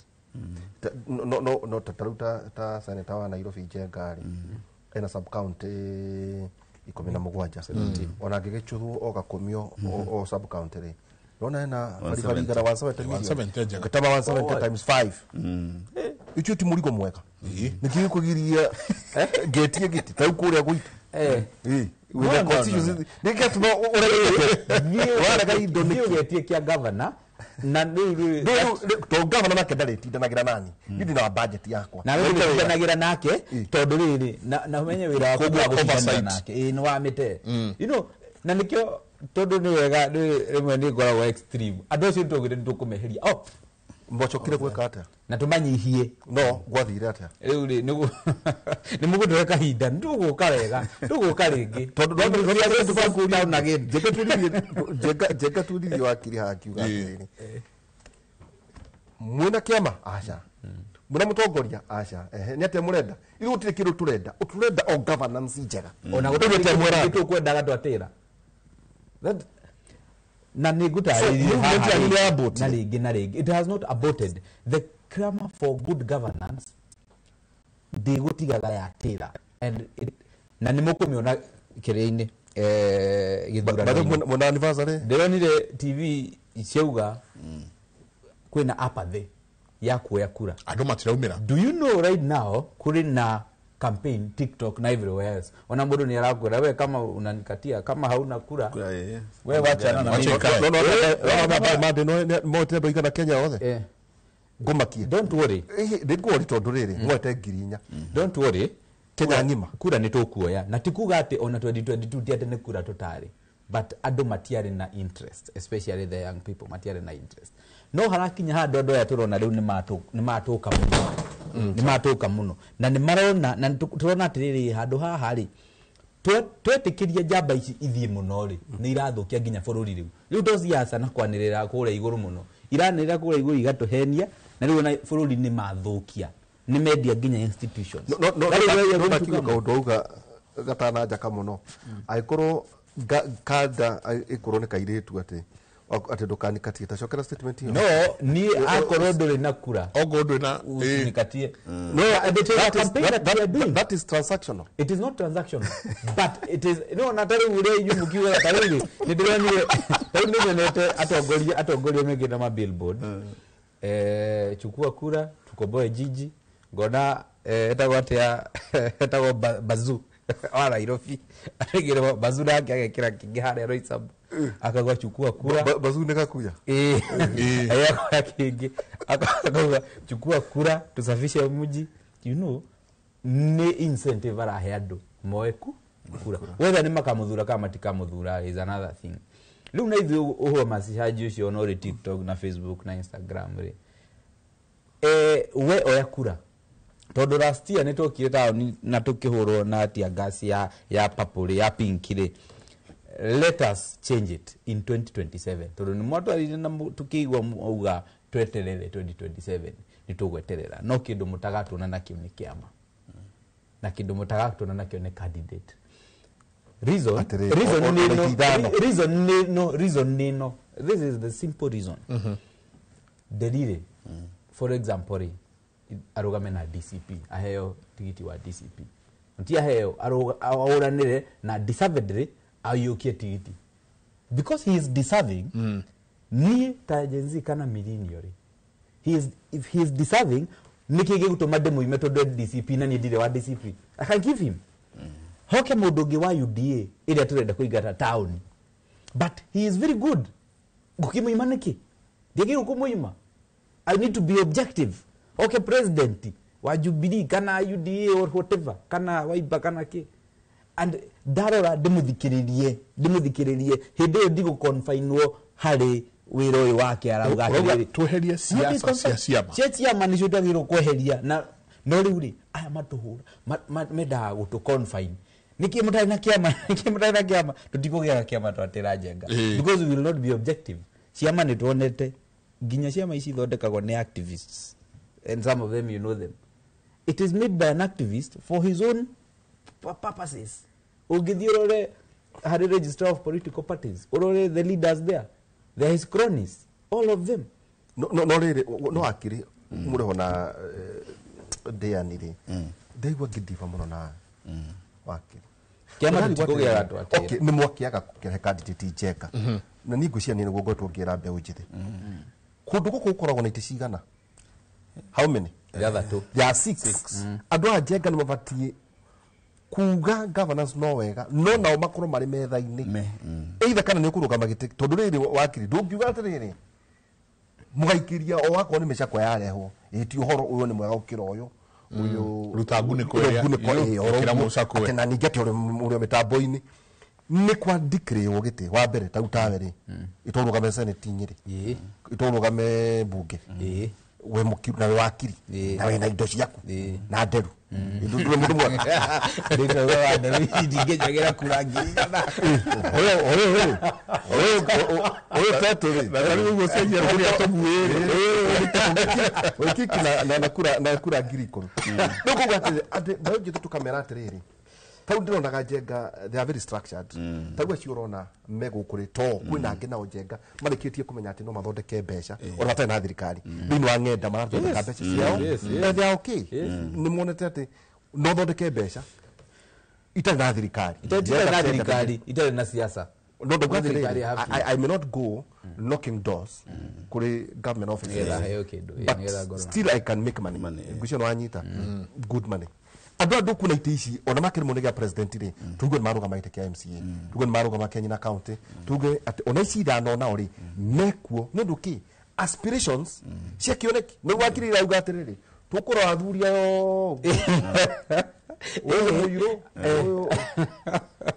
no taruta senator wa Nairobi jengari ena sub county 17 ona ngigichuthu ogakomio o sub county ri rona ena marigara wa 7 kataba 170 times 5 icho ti murigo mweka nikiri kugiria geti giti tau kuria guitu wina constitution nigetu no ora ga indo geti kia governor na to governor nake ndaritindanagira nani ndi na budget yakwa na wewe ndanagira nake tondu riri na umenye wira wako gutindana nake ni wa mite you know na nikio tondu ni wega rimwe ni ngora wa extreme andu acio tugire nitukumeheria mbocokire gweka ata na tumanyihie no gwathire ata riu ri ni mugutuhe kahinda nduguka wega nduguka ringi tondu ndo ndio tukakuria na gindi jeka tuthithie wakiri hakiuga atiri mwina kiama acha muna mutongoria acha ni ate murenda iru utire kindu turenda o governance njega ona gutugite mwera tukwenda gatu atira na nigutaririe na ringi it has not aborted the clamor for good governance ndigutigaga yatira and na nimukumiona kiriini githurano muna anniversary ndironire TV ciauga kwina apathy ya kuoya kura andu matiraumira do you know right now kuri na campaign TikTok na everywhere else ona mundu ni arakwira we kama unanikatia kama hauna kura wewe wachana na mimi no mote boigana Kenya othe ngumakie don't worry ndingori tondu riri mwete ngirinya don't worry Kenya ngima kura nä tå kuoya na ti kuga atä ona 2022 ti atä nä kura tå tarä but andå matiarä na interest especially the young people matiarä na interest no harakinya handå andå aya tå rona rä u nä matå ka muno nä matå ka muno na nä marona na tå rona atä rä rä handå haha rä twetä kä ria njamba ici ithiä må no rä nä irathå kia nginya bå rå ri rä u rä u to ciaca na kwanä rä ra kå rä a igå rå må no iranä rä ra kå rä a igå rå igatå henia na rä u ona bå rå ri nä mathå kia nä mendia nginya institutions kaå ndå auga gatananja må no angäkorwo kanda ikorwo nä kairä tu atä ndå kanikatie tacokera statement no ni akorwo ndå rä na kura ogo ndå na nikatie no that is transactional. It is not transactional but it is no na tari ure yumu kiwa tari ni ndiranire tari ni nete atongoria mege na billboard chukua kura tukoboe jiji ngona etagwo atia etagwo bazu wala irofi agire bazu yake agekira kingi hare roisabu akagwa chukua kura bazu nikakuja ayako kingi akagwa chukua kura tusafishe mji you know ni incentive arahe andu moeku kura whether ni makamuthura kama tikamuthura is another thing riu na ithu uho masihaji ucio no ri TikTok na Facebook na Instagram ri we oya kura tondu last year ni tukire town na tukihurwo na atia gas ya purple ya pink ri let us change it in 2027 tondu ni mwatwarire na tukigwa auga tweterere 2027 ni tugweterera no kindu mutagatuna nakio ni kiama na kindu mutagatuna nakio ni candidate reason no this is the simple reason delile for example arugame na DCP aheo tigiti wa DCP ntia heo aruranire na deservedly ayukie tigiti because he is deserving ni tajenzi kana millennial if he is deserving nikige gutuma demo imeto DCP na ni ndire wa DCP I can give him hoke mundu wa UDA ile turenda kuigata town but he is very good gukimuima niki ndege ukumuima I need to be objective okay president wa Jubilee kana UDA or whatever kana waiba kana ki and darora demuthikiririe hindi yo ndigo confinewo hari wiro uyu wake arauga atiri tweherie siasa cia ciama ciama nicio twagirwo kweheria na no riu ri aya matuhura menda gutu confine niki mutari na kiama tutikugira kiama twatira jenga because we will not be objective ciama ni tuonete ginya ciama ici thondekagwo ni activists and some of them you know them it is made by an activist for his own purposes ugithiorore hari register of political parties orore the leaders there is cronies all of them no riri no akiri muri hona deanire ndeigua ngidiva muno na wakiri kiama tikugia watu atira okay ni mwakiaga kukire candidate njeka na ningu cia nini gugo twongira mbeu njithi kundu guku ukoragwo na iticigana how many the other two ya 6 andu a njenga ni mabatie kuga governance no wega no nao makoro mari metha-ini either kana ni kurugama giti tondu riri wakiri ndungiuga atiriri mugaikiria o wako ni mecakwa yarehwo iti uhoro uyu ni mwega ukira uyu uyu rutangu ni kuria ukira mucakwa atena ningi ati uri mitambo-ini ni kwa declare giti wa mbere tau tawe ri itorugame senate nyiri itorugame bunge we mukiru na wakiri na we na indo ciaku na nderu ndure mundu mwaka ndito wa nderu ndingejagira kurangirana oyo taturi na ndio ugosenja kuri atomuere wikiki na kura ngiri kono nduko ati bayo jitu tukamera atiriri tau ndironaga njenga they are very structured tau ciurona mego kuri to kwina angi na njenga marikitie kumenya ati no mathondeke mbeca ona batari na thirikari thini wa ngenda marathondeka mbeca ciao they are okay ni monete ati no thondeke mbeca itari na thirikari itari na siasa no the thirikari I may not go knocking doors kuri government offices but still I can make money ngusho no anyita good money adu kuna itici ona makiri munege president ri tugo maruga maite kia MCA tugo maruga makenya na county tugo ona icida no na ori mekuo ni nduki aspirations cia kioneki no wakiri rauga atiriri tukura athuria yo Wewe muiro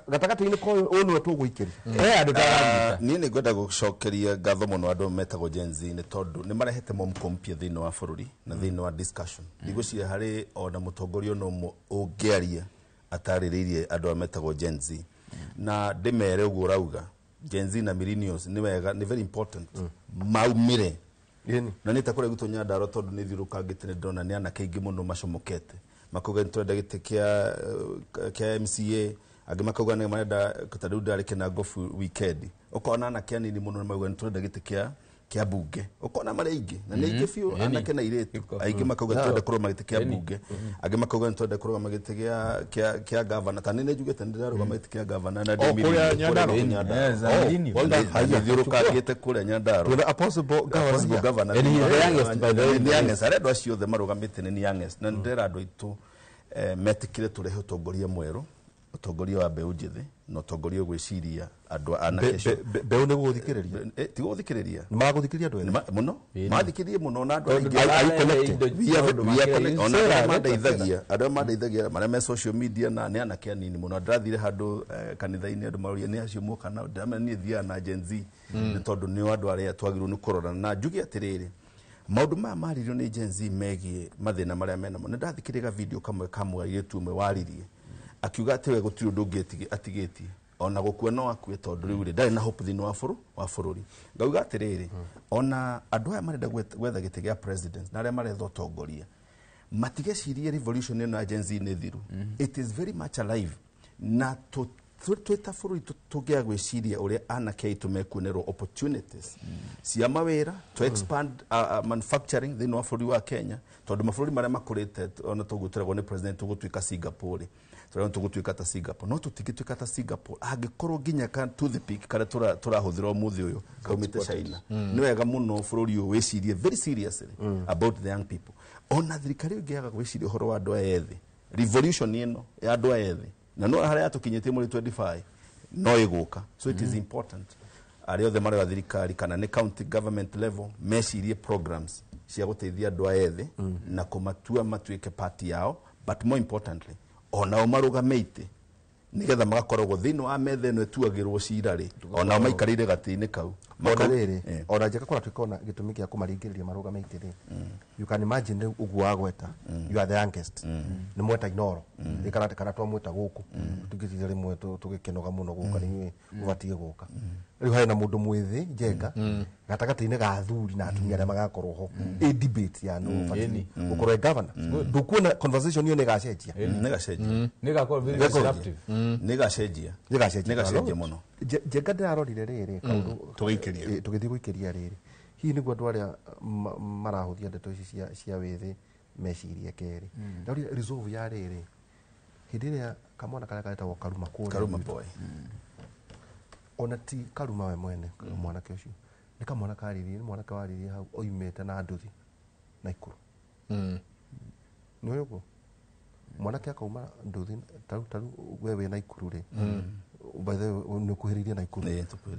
gatagati-inĩ ko ũyũ nĩwe tũgũikĩria andũ taranyita niĩ nĩ ngwenda gũcokeria ngatho mũno andũ metagwo Gen Z nĩ tondũ nĩ marehete momko mpya thĩinĩ wa bũrũri na thĩinĩ wa discussion ndigũciria harĩ ona mũtongoria no ũngĩaria atarĩrĩirie andũ arĩa metagwo Gen Z na ndĩmere ũguo ũrauga Gen Z na millennials nĩ wega nĩ very important maumire na nĩ takũrĩa gwitũ Nyandarua tondũ nĩ thiũrũkangĩte nĩ ndĩrona nĩ anake aingĩ mũno macomokete makauga nĩ tũrenda gĩtĩ kĩa MCA angĩ makauga nĩ marenda tondũ ndarĩ Kinangofu weekend ũkona anake anini mũno mauga nĩ tũrenda gĩtĩ kĩa bunge ũkona marĩ aingĩ na nĩ aingĩ biũ anake na airĩtu aingĩ makauga tũrenda kũrũgama gĩtĩ kĩa bunge angĩ makauga nĩ tũrenda kũrũgama gĩtĩ kĩa governor ta nĩ njugĩte nĩ ndĩrarũgama gĩtĩ kĩa governor na ndĩmiri thiũrũkangĩte kũrĩa Nyandarua possible governor nĩ youngest arĩa acio othe marũgamĩte nĩ youngest na ndĩrera andũ aitũ metikire turehe utongoria mweru utongoria wa mbeũ njĩthĩ na utongoria gwĩciria andũ anakesho mbeũ nĩ gũthikĩrĩria ti gũthikĩrĩria nĩ magũthikĩria andũ ene mũno mathikĩrie mũno na andũ aingĩ ona mandeithagia marĩa me social media na nĩ anake anini mũno ndĩrathire handũ kanitha-inĩ andũ maroria nĩ acio muoka na niĩ thiaga na Gen Z nĩ tondũ nĩ andũ arĩa twagĩrĩirwo nĩ kũrora na njuge atĩrĩrĩ maundu maya maririo ni Gen Z megie mathina maria mena mo ndathikiriga video kamwe yetu umwe waririe akiuga ati we gutiri undu ngeti atigetie ona gukua no akue tondu riu ndari na hope thini wa bururi ngauga atiriri ona andu aya marenda gwetha giti gia president na aria maretha utongoria matigecirie revolution ino ya Gen Z ni thiru it is very much alive na twita bururi tugia gwiciria uria anake aitu mekuonerwo opportunities cia mawira to expand manufacturing thini wa bururi wa Kenya tondu mabũrũri maria makurite ona tugutiragwo ni president tugutwika Singapore tũrĩa tũgũtuĩka ta Singapore no tũtingĩtuĩka ta Singapore angĩkorwo nginya ka to the peak kare tũrahũthĩra ũmũthĩ ũyũ kaumĩte China nĩ wega mũno bũrũri ũyũ wĩcirie very seriously about the young people ona thirikari ĩngĩaga gwĩciria ũhoro wa andũ aya ethĩ revolution ĩno ya andũ aya ethĩ na no harĩa tũkinyĩtie muri 25 no ĩgũka so it is important arĩa othe marĩ wa thirikari kana nĩ county government level mecirie programs cia gũteithia andũ aya ethĩ na kũmatua matuĩke party yao but more importantly ona marugamite nigetha magakoragwo thini wa metha eno etuagirwo cirari ona maikarire gatini kau makarire ona njeka kora twikona gitumi kia kumaringiriria marugamite ri you can imagine ugu wagweta you are the youngest ni mweta inoro ikarate kana twamweta guku tugithire rimwe tugikenoga muno guka ni ubatie guka riu hari na mundu mwithi njenga gatagati-ini ga thuri na atumia aria magakorwo ho a debate ya no fatini ukorwe governor ndukuona conversation hiyo negacenjia negakorwo very disruptive negacenjia muno njenga ndirarorire riri kaundu tugithi guikiria riri hihi niguo andu aria marahuthia ndeto ici cia withi mecirie keri ndari resolve ya riri hindi iria kamwana karia karetagwo Karuma boy ona ti Karuma we mwene mwanake ucio ni kamwana karirie ni mwanake waririe hau oimete na nduthi na ikuru no yugo mwanake akauma nduthi taru wewe na ikuru ri by the way ni kuhiriria na ikuru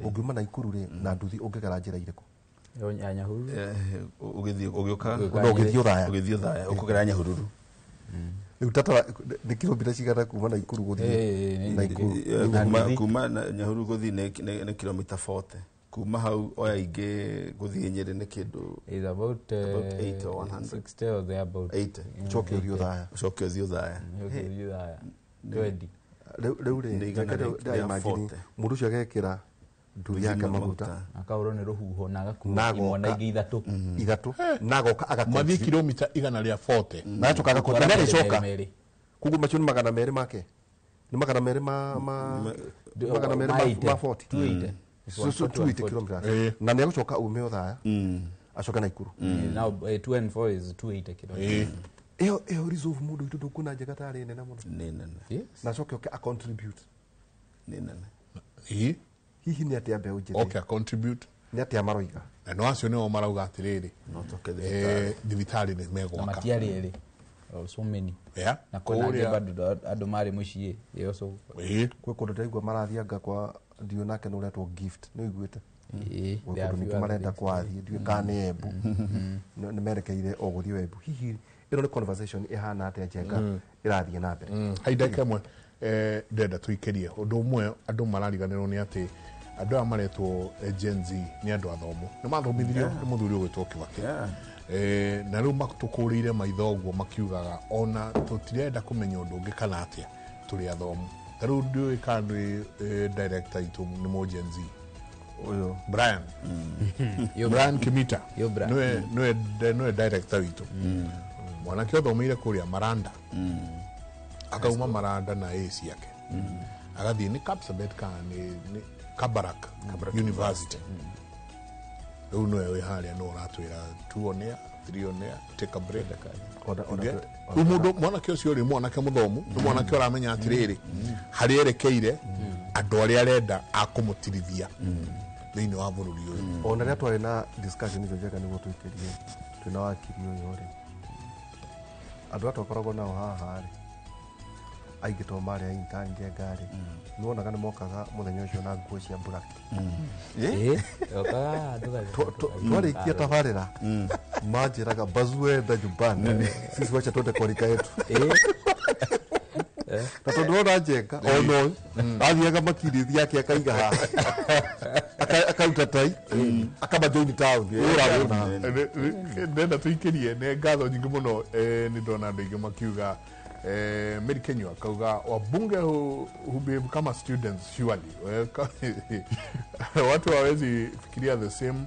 ungiuma na ikuru ri na nduthi ungigera njira iriku Nyahururu ugithii uthaya ukugera Nyahururu riu tata ni kilomita cigana kuma na ikuru guthii na ikuru kuma Nyahururu guthii ni kilomita 40 kuma hau oya ingi guthii Nyeri ni kindu is about 8 or 160 or there about 80 choke uthaya 20 riu ri imagine mundu ucio agekira nduri yake maguta akaurwo ni ruhuho na agakua imwana ingi ithatu nagoka agakomba mathi kilomita 140 na tukaga kota nere coka kugu macho ni magana meri make ni magana meri ma 40 so 280 kilometers na ne gucoka ume uthaya acoka na ikuru now 2 and 4 is 280 kilometers eo resolve mundu itu ndukuna njega tari nene muno nene na coke a contribute nene hihi ni atia mbeũ njĩthĩ okay contribute ni atia maroiga no acio nĩo marauga atĩrĩrĩ no toke thibitarĩ nĩ megwaka matiarĩ ĩrĩ so many na kũrĩa andũ marĩ mũciĩ ĩyo so kwĩ kũndũ ndaigua marathianga kwa ndio nake nĩ ũretwo gift nĩ ũiguĩte kũndũ ningĩ marenda kwathiĩ ndiũĩ kana nĩ Embu nĩ merekeire o gũthiĩ Embu hihi ino ni conversation ihana atia Njenga irathie na mbere haida kemwe ndenda tuikerie undu umwe andu marariganirwo ni ati andu aya maretwo Gen Z ni andu athomu ni mathomithirio ni muthuri ugwitwo Kibaki na riu matukuriire maitho guo makiugaga ona tutirenda kumenya undu ungi kana atia turi athomu riu ndiui kana director itu ni mo Gen Z uyo Brian Brian Kimita no director itu mwanake othomeire kuria Maranda akauma Maranda na AC yake agathie ni Kapsabet kana ni Kabarak University riu no haria no ratwira tuonea 3onea take a break umudo mwanake ucio ri mwanake muthomu mwanake uramenya atiriri hari erekeire andu aria arenda akumutirithia thini wa bururi uyu ona ria twari na discussion icio Njenga niguo tuikirie twina wakiri uyu ri andu atokoragwo nao haha ri aingĩ to marĩa intani Njenga ri nĩwonaga nĩ mokaga mũthenya ũcio na nguo cia buraki twarĩkia tabarĩra manjĩraga bazuenda nyumbani sisi wacha twende kwa rika yetu na tondũ rona Njenga ono athiaga makirithia yake akaiga haha akauta tai akaba join town ndenda tuikirie nĩ ngatho nyingĩ mũno nĩ ndona andũ aingĩ makiuga Mary Kenya kauga wabunge who behave kama students surely watu hawezi fikiria the same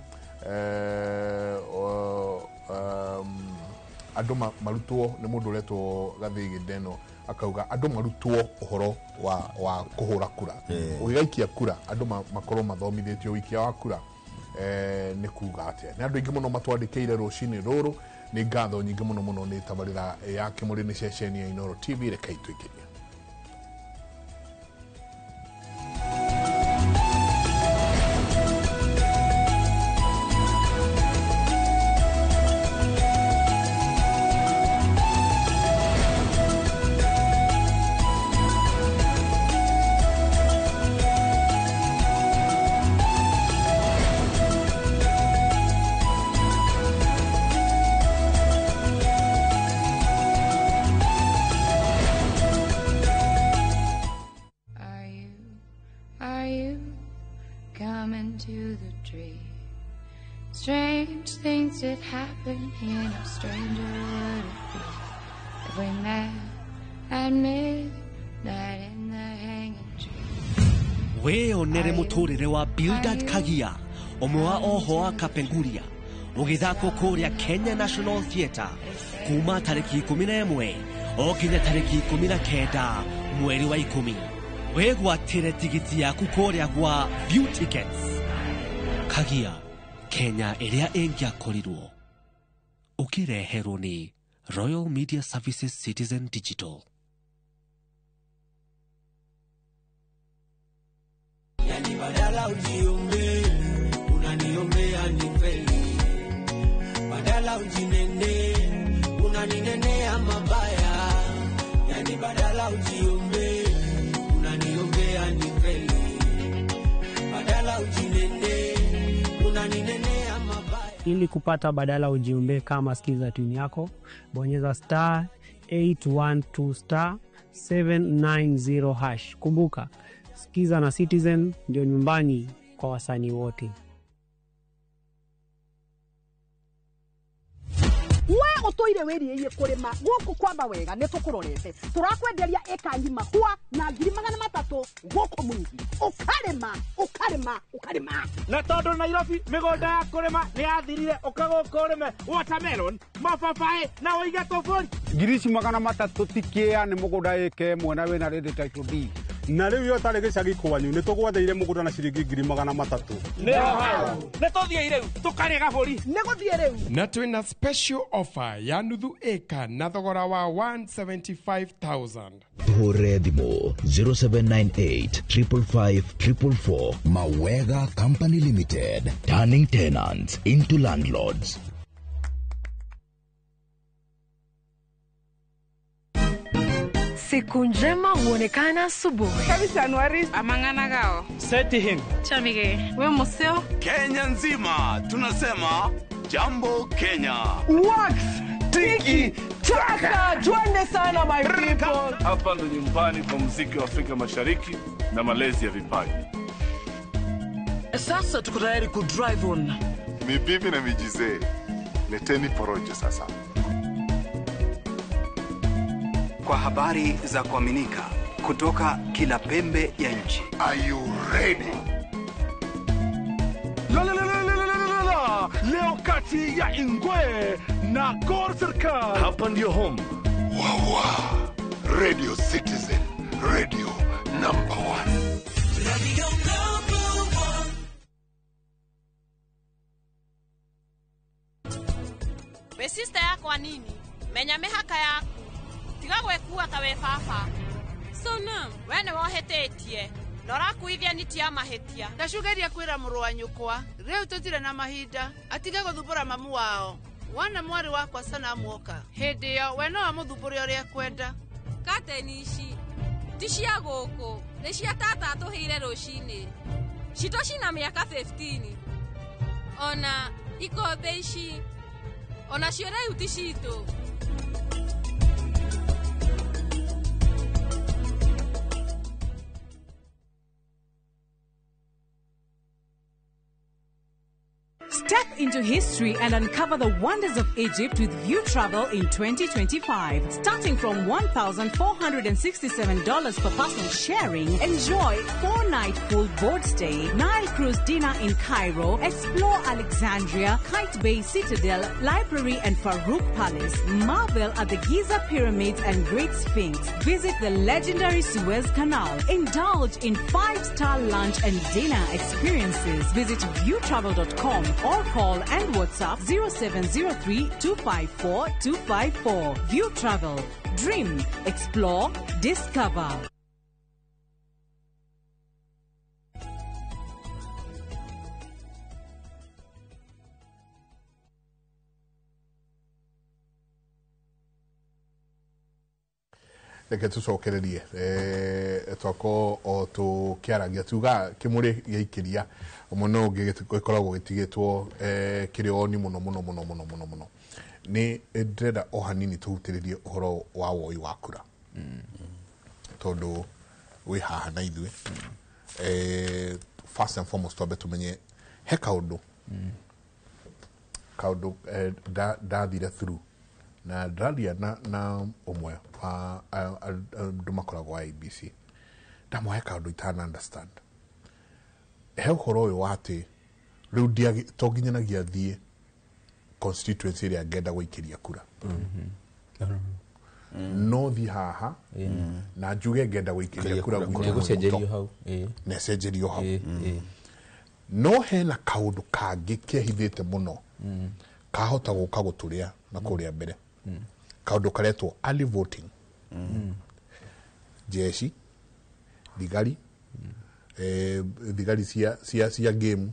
andu marutwo ni mundu uretwo Gathigi Deno akauga andu marutwo uhoro wa kuhura kura ugigaikia kura andu makorwo mathomithitio wikia wa kura ni kuga atia ni andu ingi muno matwandikire rucini ruru ni ngatho nyingi muno ni tabarira ya Kimuri ni ceceni ya Inooro TV reka itwikiria Strange things did happen here, no stranger would it be if we met at midnight in the hanging tree. Wĩonere mũtũrĩre wa Bildad Kagia, ũmwe wa oho wa Kapenguria, ũgĩthakwo kũrĩa Kenya National Theatre kuma tarĩki 11 o nginya tarĩki 19 mweri wa 10. Wĩgwatĩre tigiti yaku kũrĩa gwa View Tickets. Kagia, Kenya ĩrĩa ĩngĩakorirwo. Ũkĩreherwo nĩ Royal Media Services Citizen Digital. Yani badala ujiombe, unaniombea nifeli. Badala ujinene, unaninenea mabaya. Yani badala ujiombe, unaniombea nifeli. Badala ujinene, unaninenea mabaya. Ili kupata badala ujiombe kama Skiza Tune yako, bonyeza *812 *790#. Kumbuka, Skiza na Citizen ndio nyumbani kwa wasanii wote. We utoire wiriye kurima guku kwamba wega nitukurorete turakwenderia eka ngima kwa na 300 guku mungi ukarima na tondu Nairobi migonda ya kurima ni yathirire ukagukurime watermelon mababae na oiga tofori 300 tikia ni mugunda eke mwena wena ready title D na riu yo tari gicagi kwanyu ni tugwatheire mugunda na ciringi 300 ne hao ne tothie riu tukarega buri ne guthie riu na twina special offer ya nuthu eka na thogora wa 175,000 Hore thimo 0798555444. Mawega Company Limited, turning tenants into landlords. Siku njema huonekana asubuhi. Kabisa Anuari amangana gao. Seti hin. Chamige, we museo. Kenya nzima tunasema jambo Kenya. Wax, tiki, Chaka, twende sana my people. Hapa ndo nyumbani kwa muziki wa Afrika Mashariki na malezi ya vipaji. Sasa tuko tayari ku drive on. Mibibi na mijize. Leteni porojo sasa. Kwa habari za kuaminika kutoka kila pembe ya nchi. Are you ready? Leo kati ya Ingwe na Gor Serikali. Hapa ndio home. Wawa. Radio Citizen. Radio number 1. Radio number 1. Besista yako nini? Menya mihaka yaku. Tiga gwekua kawe baba. Sona, wene wohetetie. Nora kuithia nitia mahetia. Ndacugeria kwira muru wa nyukwa. Riu tutire na mahinda. Atige guthumbura mamu wao. Wana mwari wakwa sana muoka. Hindi yo we no amuthumbure uria kwenda. Kateni ici. Tishia guku. Ni cia tata tuhire rucini. Citoci na miaka 15. Ona ikombe ici. Ona cio riu ti citu. Step into history and uncover the wonders of Egypt with View Travel in 2025. Starting from $1,467 per person sharing, enjoy 4-night full board stay, Nile cruise dinner in Cairo, explore Alexandria, Kite Bay Citadel, Library and Farouk Palace, marvel at the Giza Pyramids and Great Sphinx, visit the legendary Suez Canal, indulge in 5-star lunch and dinner experiences. Visit viewtravel.com or call and WhatsApp 0703-254-254. View Travel. Dream. Explore. Discover. Reke tucokererie twako o tukiaragia tuga kimuri giikiria muno gikoragwo gitigitwo kiri oni muno ni ndreda o hanini tuhutiririe uhoro wa woi wa kura tondu wi haha na ithwe first and foremost twabe tumenye he kaundu ndathire through na ndaria na umwe andu makoragwo IBC ndamwahe kaundu itana understand he uhoro uyu wa ati riu to nginyanagia thie constituency ria ngenda guikiria kura no thi haha na njuge ngenda guikiria kura gucenjerio hau na cenjerio hau no hena kaundu kangi kehithite muno kahota guka guturia na kuria mbere kaundu karetwo early voting jeshi thigari thigari cia game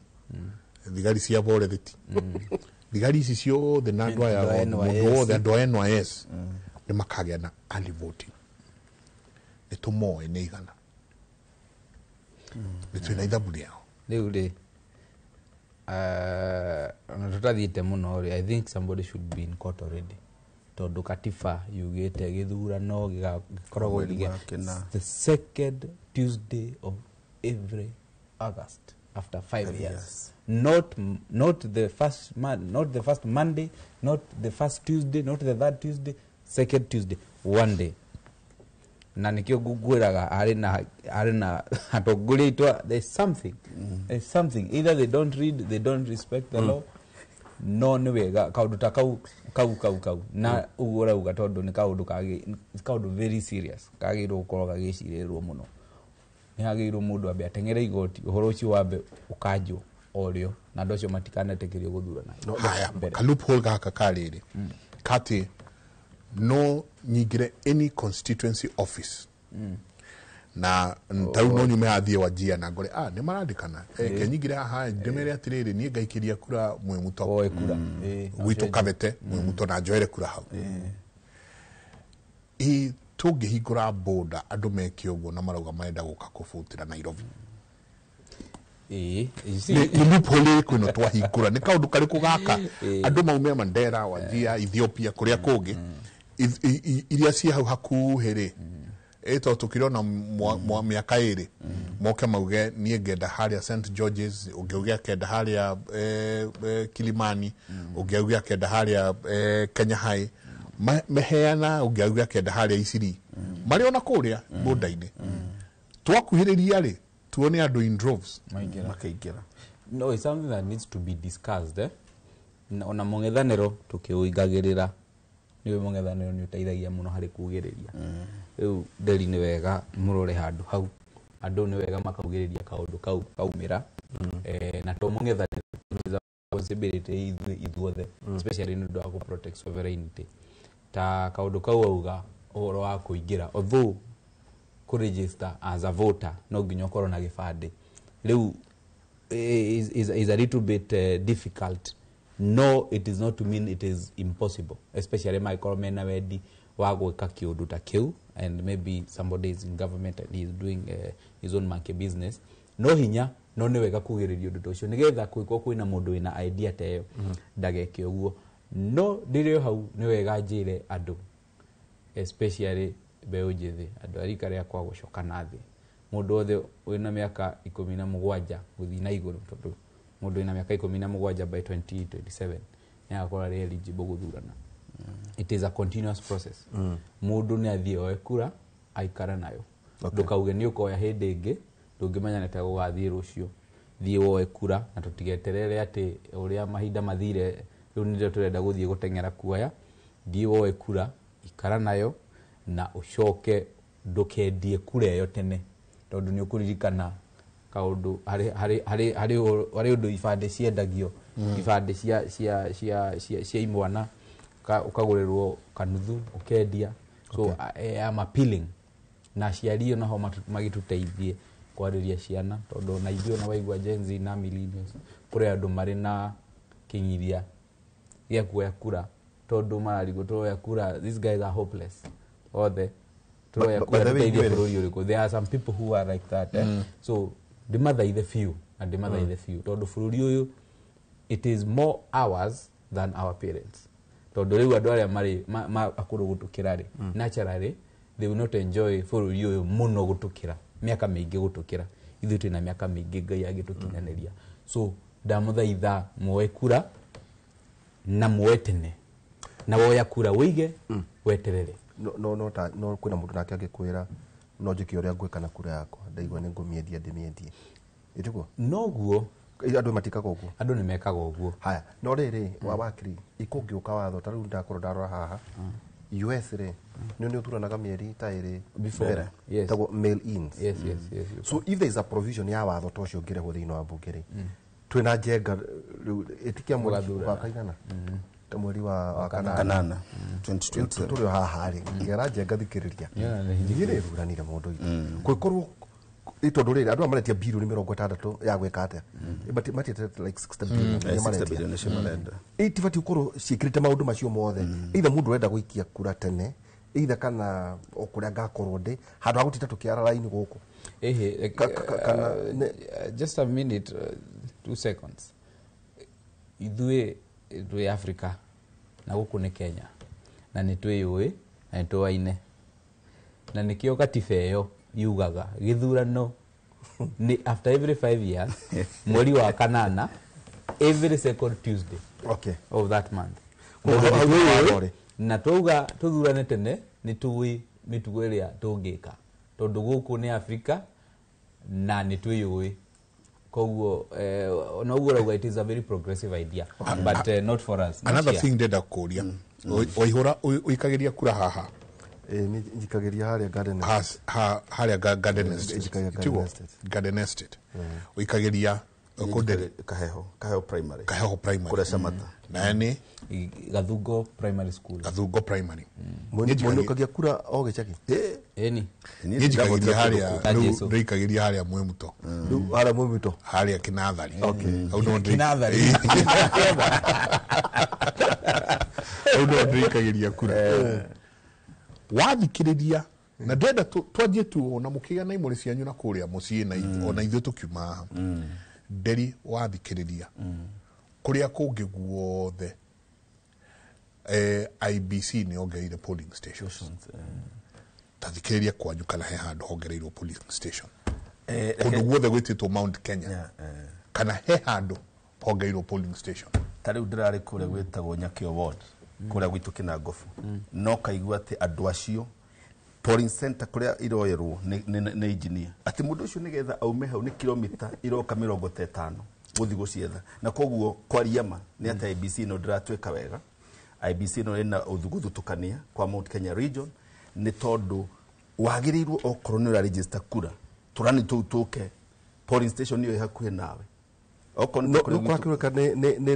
thigari cia borethiti thigari ici ciothe na andũ aya othe andũ a NYS nĩ makagĩa na early voting nĩ tũmoĩ nĩ igana nĩ twĩna ithabu rĩao rĩu rĩ na tũtathiĩte mũno rĩ I think somebody should be in court already tondu katiba yugite githurano gikoragwo the second Tuesday of every August after 5 years. Not the first not the first Monday, not the first Tuesday, not the third Tuesday, second Tuesday, one day. Na nikio gugwiraga ari na atogulitwa there's something either they don't read, they don't respect the law. No ni wega kaundu ta kau na ugora uga tondu ni kaundu very serious kagirwo gukorwo gagicirirwo muno ni hagirwo mundu ambe atengere igoti uhoro ucio wambe ukanjwo orio na ndocio matikanetekerio guthurana haya ka loophole gaka kariri kati no nyigire any constituency office na ntau no nyume athie wajia na ngore ni marandikana ke nyigire haha ndemere atiriri ni ngaikiria kura mwe muto oe kura witu kabete mwe muto na njoere kura hau tungihingura boda andu meke uguo na marauga marenda guka kubutira Nairobi ni loophole kwino twahingura ni kaundu kariku gaka andu maume Mandera wajia Ethiopia kuria kungi iria ci hau hakuhiri eto tukirona miaka iri moke mauge nie ngenda haria St George's ungeugia kenda haria Kilimani ungeugia kenda haria Kenya High meheana ungeugia kenda haria Isiri mari ona kuria bodaini twakuhiriria ri tuone andu in droves makaigira. No, it's something that needs to be discussed ona mongethanero tukiuigagirira niwe mongethanero ni uteithagia muno hari kugiriria riu nderi ni wega murore handu hau andu ni wega makaugiriria kaundu kau kaumira na to mongethanero responsibility ithuothe especially in order to protect sovereignty ta kaundu kau auga uhoro wa kuingira although ku register as a voter no nginya ukorwo na gibande riu is a little bit difficult. No, it is not to mean it is impossible, especially my mena wedi wa gwika kiundu ta kiu and maybe somebody is in government and he is doing his own monkey business. No hinya no ni wega kugiriria undu ucio nigetha kwiko kwina mundu wina idea ta iyo ndageke uguo. No ndirio hau ni wega njire andu especially beũ njithi andu arika ria kwa gucoka nathi mundu othe wina miaka 17 guthi na iguru tondu mundu wina miaka 17 by 2027 ni akora eligible guthurana. It is a continuous process. Mundu ni athie oekura aikara nayo ndukauge ni ukoya hindi ingi ndungimenya neta gugathie rucio thie oekura na tutigeterere ati uria mahinda mathire riu ndio turenda guthie gutengera kuoya thie oekura ikara nayo na ucoke ndukendie kura yo tene tondu ni ukuririkana kaundu hari undu ibande ciendagio ibande cia imwana ukagurirwo kanuthu ukendia so I'm appealing na ciario naho magituteithie kwariria ciana tondu na ithio na waigua Gen na millennials kuri andu mari na kinyiria ya kuoya kura tondu mararigo tuoya kura. These guys are hopeless othe tuoya kura there are some people who are like that so the mother is the few and the mother is the few tondu bururi uyu it is more ours than our parents tondu riu andu aria mari akuru gutukira ri naturally they will not enjoy bururi uyu muno gutukira miaka mingi gutukira ithu twina miaka mingi ngai agitukinaniria so ndamuthaitha muoe kura na muetene na woya kura wige weterere no kwina mundu nake angikwira no njiki uria ngwika na kura yakwa ndaigwa ni ngumiendia ndimiendie itiguo noguo andu matikaga uguo andu ni mekaga uguo. Haya no riri wa wakiri ikungiuka watho taru ndakorwo ndarora haha US ri ni uthuranaga mieri ta iri before tago mail ins yes so if there is a provision ya watho tocio ngire ho thiino wa bunge ri twina njenga itikia mweri wa kaigana ta mweri wa kanana 2020 turi haha ri ngera njenga thikiriria ngire ruranire mundu kwikorwo itondo riri andu amaretia bill ni 60 ya gweka atia matete like 60 billion ni shimarenda itifati ukoro ciikirite maundu macio mothe either mundu renda guikia kura tene either kana okuria ngakorwo ndi handu agutita tukiara line guku just a minute 2 seconds ithuĩ twĩ Africa na guku ni Kenya na ni twĩyũĩ na nitũaine na nikio katiba ĩyo yugaga githurano ni after every 5 years mweri wa kanana every second Tuesday of that month na tuga tuthurane tene ni tuwi mitugo iria tungika tondu guku ni Africa na ni twiyui koguo no uguo it is a very progressive idea but not for us. Another thing ndenda kuria oihura uikagiria kura haha ni njikagiria haria garden haria garden estate uikagiria kode kaheho primary kura Shamata na ni Gathungo primary school mundu kagia kura o gichaki ni njikagiria haria nduikagiria haria Mwemuto haria Mwemuto haria Kinathari au no Kinathari au no nduikagiria kura wathikiriria na ndenda twanjie tu ona mukigana imuri cianyu na kuria mucii na ona ithu tukiuma nderi wathikiriria kuria kungi guothe IBC nä ongereire polling stations tathikä rä kwanyu kana he handå hongereirwo polling station kå ndå guothe gwä tä two Mount Kenya kana he handå hongereirwo polling station tarä u ndä rarä kå rä a gwä tagwo Nyakio ward kå rä a gwitå kä na ngobu no kaigua atä andå acio polling center kå rä a iroyerwo nä engineer atä må ndå å cio nä getha aume hau nä kilomita iroka 50 gå thi gå cietha na koguo kwariama nä atä IBC no ndä ratwä ka wega IBC no ä na å thuguthu tå kania kwa Mount Kenya region nä tondå wagä rä irwo okorwo nä å register kura tå rani tå u tå ke polling station ä yo ä hakuhä nawe nä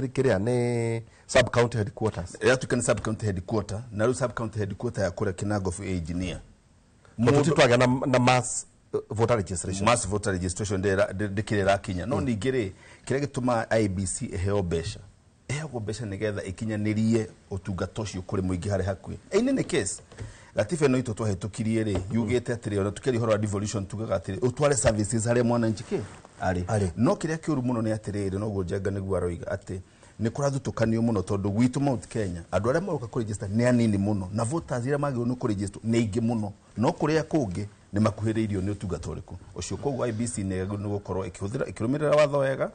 kä rä a nä sub county headquarters yatuika nä sub county headquarter na rä u sub county headquarter ya kå rä a Kinangofu engineer tå twagä na mass voter registration ndä kä rä rakinya no ningä rä kä rä a gä tå ma IBC äheo mbeca äheagwo mbeca nä getha ĩkinyanä rie å tungata å cio kå rä må ingä harä hakuä äinä nä case gatiba ĩno itå twahä tå kirie rä yugä te atä rä ona tå kä horo wa devolution tugaga atä rä å tware services harä a mwananchi kä arä no kä rä a kä å ru må no nä atä rä rä noguo Njenga nä guo aroiga atä nä kå rathå tå kanio må no tondå gwitå Mount Kenya andå arä a maroka kå register nä anini må no na voters irä a magä nä kå register nä ingä må no no kå rä a kå ngä nä makuhä rä irio nä å tungata å rä kå å cio koguo IBC nä gå korwo ä kä rå mä rä ra watho wega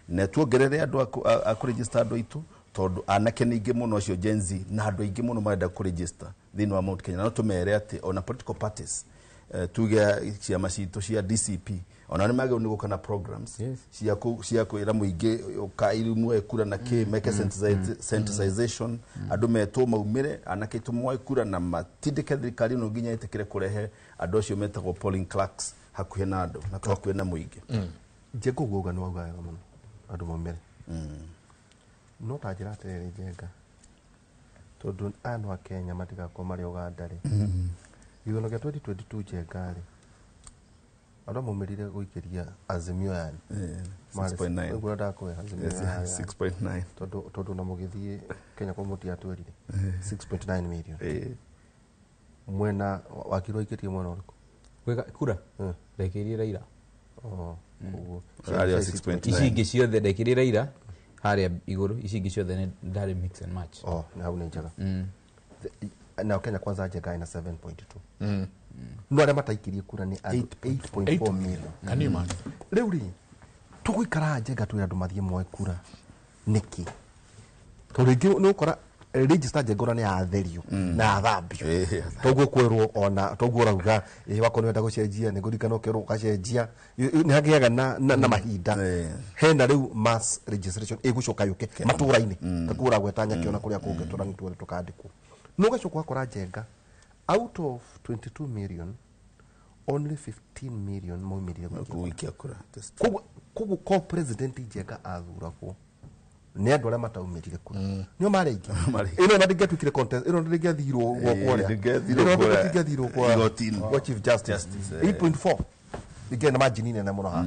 na tuongerere andå a kå register andå aitå tondå anake nä ingä må no acio Gen Z na andå aingä må no marenda kå register thä wa Mount Kenya no tå mere atä ona political parties tuge ciama citå cia DCP ona nä magä nä gå kana programs cia kwä ra må ingä kairumwe kura na kä meke sensitization andå metwo maumä re anake tå mwae kura na matindä ke thirikari no nginya ä tä kä re kå rehe andå acio metagwo polling clerks hakuhä na andå na hakuhä na må ingä Njenga å guo nä wauga wega må no andå maumä re no ta njä ra atä rä rä Njenga tondå andå a Kenya matigakorwo marä Uganda rä githurano gä a 2022 Njenga rä andå maumä rire gå ikä ria Azimio yani 6.9 ndakå 6.9 tondå na må gä thiä Kenya kwa må tiatwä rire 6.9 million mwena wakirwo ikä rie mwena å rä kå kura ndekä rie Raila ici ingä ciothe ndekä rie Raila harä a igå rå ici ingä ciothe ndarä mix and match hau nä njega na Kenya kwanza Njenga ina 7.2 no arä a mataikirie kura nä 8.4 million rä u rä tå gå ikara Njenga twä andå mathiä moe kura nä kä tondå ingä nä å kora register Njenga nä yatherio na yathambio toguo kwerwo ona toguo rauga wakorwo nä wenda gå cenjia nä gå rikana å kerwo å gacenjia nä hagä aga na mahinda hena rä u mass registration ä gå coka yå ke matå ra-inä takå ragweta Nyakio na kå rä a kå ngä tå rani twerä tå kandä kwo no gacoka wakora Njenga out of 22 million only 15 million maumirire gũikia kura koguo ko president Njenga athuragwo nä andå arä a mataumirire kura nio marä aingä ä no na ndingätuikire contest ä no ndingäthirwo kwa chief justice 8.4 ndingä na margin nene må no ha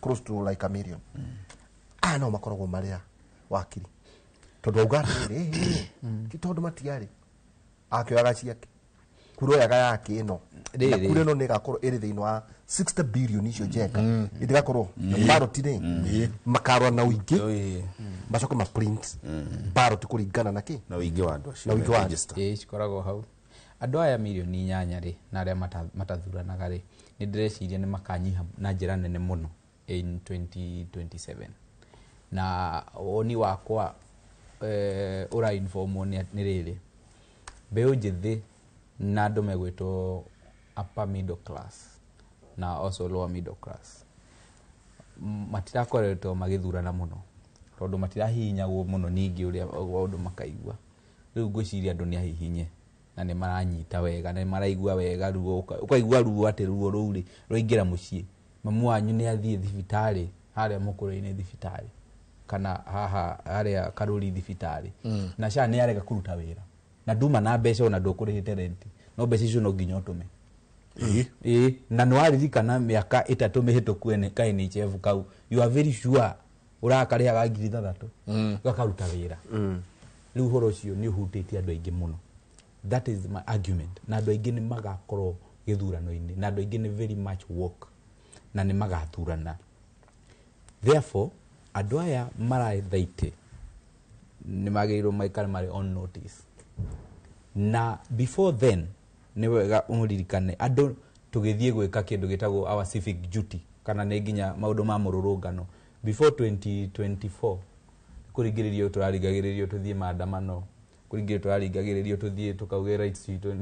close to like a million no makoragwo marä a wakiri tondå auga rä ti tondå matiarä akioyaga ciake kura yaga yake ĩno na kura ĩno nĩ ĩgakorwo ĩrĩ thĩinĩ wa 60 billion icio Njenga ĩtigakorwo ballot-inĩ makarora na ũingĩ macoke ma print ballot kũringana na kĩ na ũingĩ wa andũ acio na ũingĩ wa register cikoragwo hau andũ aya milioni 8 rĩ na arĩa matathuranaga rĩ nĩ ndĩreciria nĩ makanyiha na njĩra nene mũno in 2027 na woni wakwa ura informwo nĩ rĩrĩ mbeũ njĩthĩ na andũ megwĩtwo upper middle class na also lower middle class matirakoretwo magĩthurana mũno tondũ matirahihinyagwo mũno ningĩ ũrĩa ũndũ makaigua rĩu ngwĩciria andũ nĩ ahihinye na nĩ maranyita wega na nĩ maraigua wega ruo ũkaigua ruo atĩ ruo rũu rĩ rũingĩra mũciĩ mamu wanyu nĩ athiĩ thibitarĩ harĩa mũkũrũ-inĩ thibitarĩ kana haha harĩa Karuri thibitarĩ na SHA nĩ arega kũruta wĩra na nduma na mbeca ona ndũkũrĩhĩte rent no mbeca icio no nginya ũtũme na nĩ waririkana mĩaka 3 mĩhĩtũku ka NHF kau you are very sure ũrakarĩhaga 6,000 gakaruta wĩra rĩu ũhoro ũcio nĩ ũhutĩtie andũ aingĩ mũno that is my argument na andũ aingĩ nĩ magakorwo gĩthurano-inĩ na andũ aingĩ nĩ very much work na nĩ magathurana therefore andũ aya marathaitĩ nĩ magĩrĩirwo maikare marĩ on notice na before then ni wega umuririkane andu tugithie gwika kindu gitagwo our civic duty kana ne nginya maundu ma mururungano before 2024 kuringiririo turarigagiririo tuthie maandamano kuringiririo turarigagiririo tuthie tukauge rights itu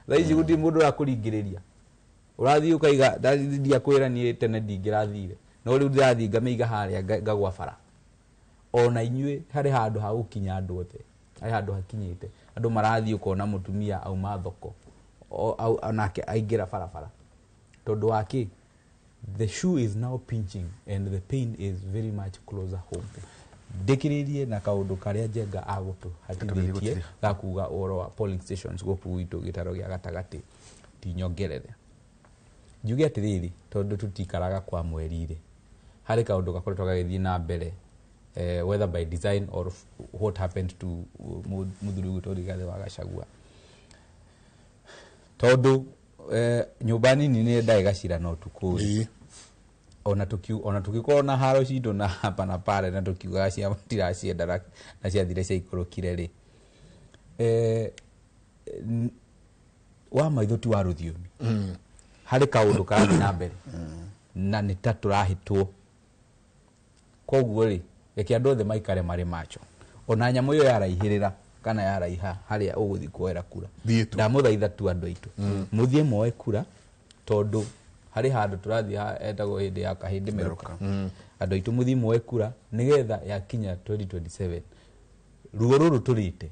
raici guti mundu akuringiriria urathie ukaiga ndia kwira ni tene ndingirathire no riu ndathie ngameiga haria ngagwa bara ona inyue hari handu ha gukinya andu othe hari handu hakinyite andu marathie ukona mutumia au mathoko au anake aingira bara tondu waki the shoe is now pinching and the pain is very much closer home. Dekiririe na kaundu karia Njenga agutu hatithitie gakuga oro wa polling stations goku itu gitaro gia gatagati ti nyongerere njuge atiriri tondu tutikaraga kwa mwerire hari kaundu gakoretwo gagithii na mbere whether by design or what happened to Muthuri witu Rigathi wa Gachagua tondu nyumbani ni ndai gacira no tukuri ona tukiko na haro citu na hapa na pale na tukiuga cia tira cienda na cia thire cia ikurukire ri wa maithuti wa ruthiumi hari kaundu karathi na mbere na ni taturahitwo koguo ri reke andu othe maikare mari macho ona nyamu iyo yaraihirira kana yaraiha haria uguthi kuera kura ndamuthaitha tu andu aitu muthie moe kura tondu hari handu turathi etagwo hindi ya kahindi meruka andu aitu muthie moe kura nigetha yakinya 2027 ruo ruru turite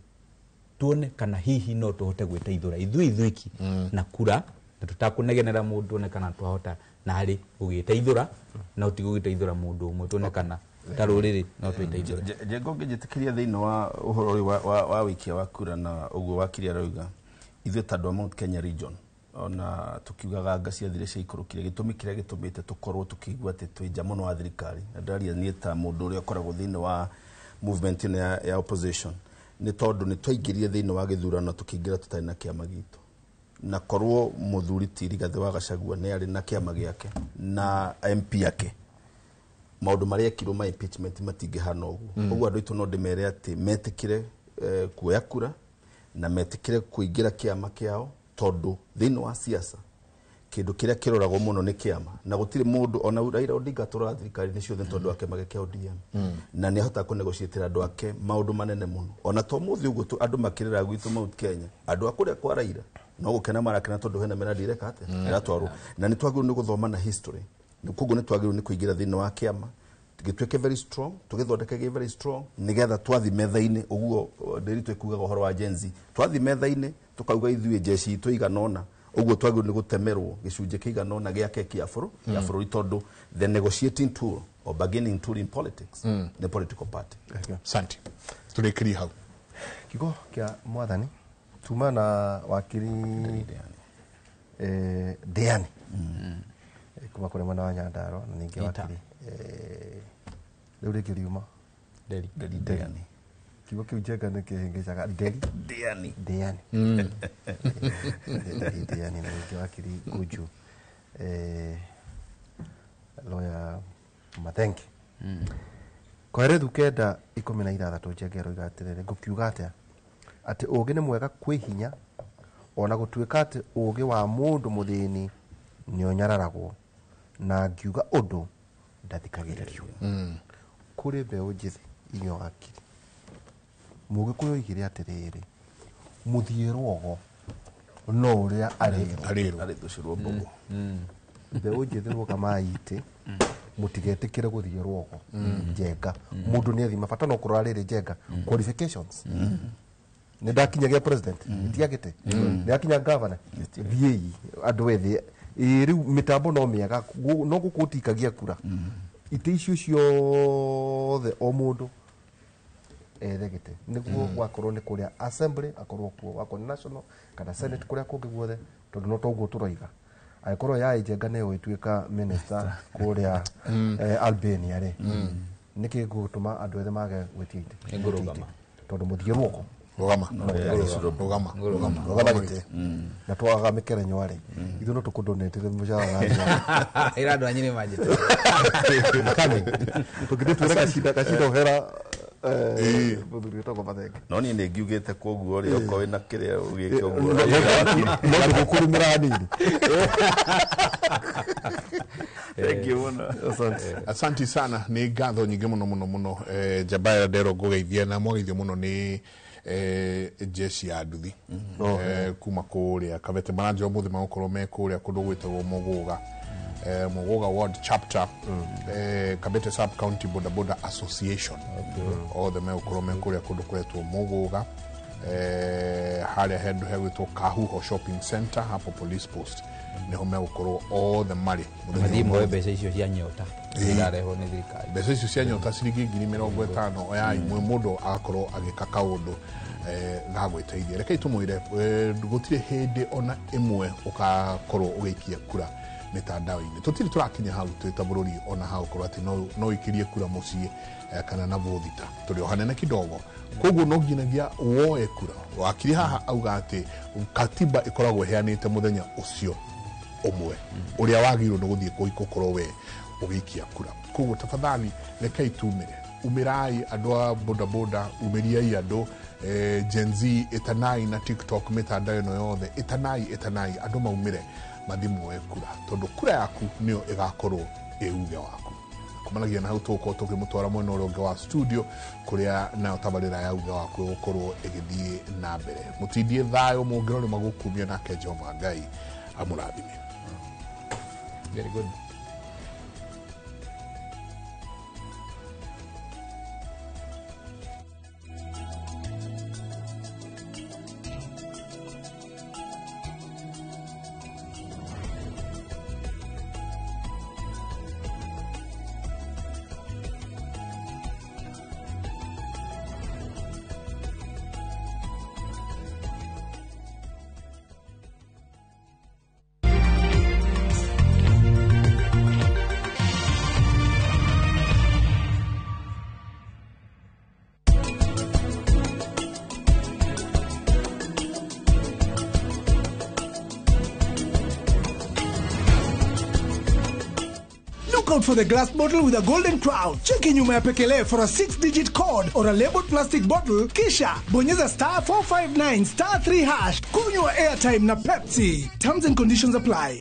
tuone kana hihi no tuhote gwiteithura ithuiki na kura na tutakunegenera mundu ne kana twahota na hari ugiteithura na utigugiteithura mundu umwe tuone kana taruriri no twiteithura Njenga ngijitikiria thiini wa uhoro wa wikia wa kura na uguo wakiria roiga ithuĩ tandu Mount Kenya region ona tukiugaga ngacia thire cia ikurukire gitumi kiria gitumite tukorwo tukigua ati twinja muno wa thirikari ndaria ni ta mundu uria ukoragwo thiini wa movement ya opposition ni tondu ni twaingirie thiini wa githurano tukiingira tutari na kiama gitu na korwo Muthuri ti Rigathi wa Gachagua ni ari na kiama giake na MP yake maundu maria kirwo ma impeachment matingihana uguo uguo andu itu no ndimere ati metikire kuoya kura na metikire kuingira kiama kiao tondu thiini wa siasa kindu kiria kiroragwo muno ni kiama na gutire mundu ona Raila Odinga tora thirikari ni ciothe tondu wake mageke ODM na ni ahota ku negotiate andu ake maundu manene muno ona to muthi uguo andu makirira gwitu Mount Kenya andu akuria kwa Raila no gukena marakena tondu hena mena direka ate iratwarwo na ni twagirwo ni guthoma na history kuguo ni twagirwo ni kuingira thiini wa kiama gitweke very strong tugithondeke very strong nigetha twathi metha-ini uguo ndiritu ikugaga uhoro wa Gen-Z twathi metha-ini tukauga ithuĩ jeshi itu iganona uguo twagirwo ni gutemerwo gicunje kiganona gia keki ya bururi tondu the negotiating tool or bargaining tool in politics the political party. Asante tulikiri hau kigo kia mwathani tuma na wakiri Diani kuma kure mwana wa Nyandarua na ningi wakiri riu riuma Diani kigo kiu Njenga ni kihingicaga Diani Diani na ningi wakiri Guju lawyer Mathengi kwaerethu kenda 16 Njenga roiga atiriri ngukiuga atia ati ugi ni mwega kwihinya ona gutuika ati ugi wa mundu muthini ni onyararagwo na ngiuga undu ndathikagiririo kuri mbeu njithi inyo akiri mugi kuyoigire atiriri muthierwo no uria ari tucirwo mbogo mbeu njithi ruka maite mutigetikire guthierwo Njenga mundu ni athima bata no kurarire Njenga qualifications ni ndakinyagia president itiagite ni akinya governor thiei andu ethi riu mitambo no miega no gukutikagia kura ite icio ciothe o mundu ethegete niguo gwakorwo ni kuria assembly akorwo kuo wako national kana senate kuria kungi guothe tondu no toguo turoiga aikorwo ya Njenga ne ituika minister kuria Albania ri niki gutuma andu ethe mage gwetite ngurugama tondu muthierwo rugama gite na twaga mikere nyware ithu no tukudonete mushara ira andu anyine majite kami tukite twera kashida uhera Muthuri wetagwo Mathenge. No niĩ nĩ ngiugĩte koguo rĩ okorwo wĩna kĩrĩa ũgĩke ũguo. No ndĩgũkurumĩra hanini. Thank you muno. Asante sana, nĩ ngatho nyingĩ mũno Jabaya Ndero ngũgeithia na mwageithio mũno nĩ jeshi ya nduthi kuma kũrĩa Kabete Maranjĩ mũthĩ magũkorwo me kũrĩa kũndũ gwĩtagwo Mũgũga. Mũgũga Ward Chapter, Kabete Sub County Boda Association. Othe megũkorwo me kũrĩa kũndũ kwetwo Mũgũga. Harĩa hendu hegwĩtwo Kahuho Shopping Center hapo Police Post. Niho megũkorwo othe marĩ. Mathimo mbeca icio cia nyota. Irarehwo nĩ thirikari. Mbeca icio cia nyota ciringi 50,000 ya imwe mũndũ agakorwo agĩka kaũndũ ga gwĩteithia. Rekei tũmwĩre gũtirĩ hĩndĩ ona ĩmwe ũgakorwo ũgĩikia kura mitandao-inĩ. Tũtirĩ tũrakinya hau twĩta bũrũri ona hau korwo atĩ no ikirie kura mũciĩ kana na vothita. Tũrĩ o hanene kidogo. Koguo no nginagia woe kura. Wakiri haha auga atĩ katiba ĩkoragwo ĩheanĩte mũthenya ũcio ũmwe ũrĩa wagĩrĩirwo nĩ gũthiĩ gũkorwo we ũgĩikia kura. Koguo tafadhali rekei tumĩre. Umirai andũ a bodaboda, umiriai andũ Gen Z etanai na TikTok mitandao ĩno yothe etanai andũ maumire mathimwo kura tondu kura yaku nĩyo ĩgakorwo uge waku. Kumanagia na hau tũkorwo tũkĩmũtwara mwena ũrĩa ũngĩ wa studio kũrĩa nayo tabarĩra ya uge waku gũkorwo ĩgĩthiĩ na mbere. Mũtindie thayũ mũngĩrwo nĩ magũkumia nake Jehova Ngai amũrathime. Very good. Out for the glass bottle with a golden crown. Check in nyuma ya Pekele for a 6-digit code or a labeled plastic bottle. Kisha bonyeza *459 *3#. Kunywa airtime na Pepsi. Terms and conditions apply.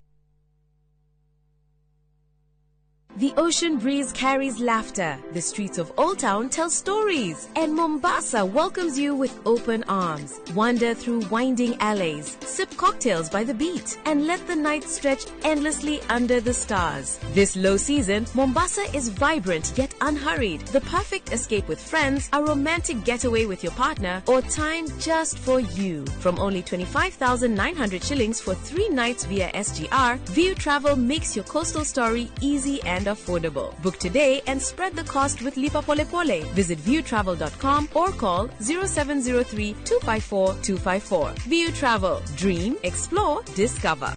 The ocean breeze carries laughter. The streets of Old Town tell stories. And Mombasa welcomes you with open arms. Wander through winding alleys, sip cocktails by the beach, and let the night stretch endlessly under the stars. This low season, Mombasa is vibrant yet unhurried. The perfect escape with friends, a romantic getaway with your partner, or time just for you. From only 25,900 shillings for 3 nights via SGR, View Travel makes your coastal story easy and affordable. Book today and spread the cost with Lipa Pole Pole. Visit viewtravel.com or call 0703 254 254. View Travel. Dream, explore, discover.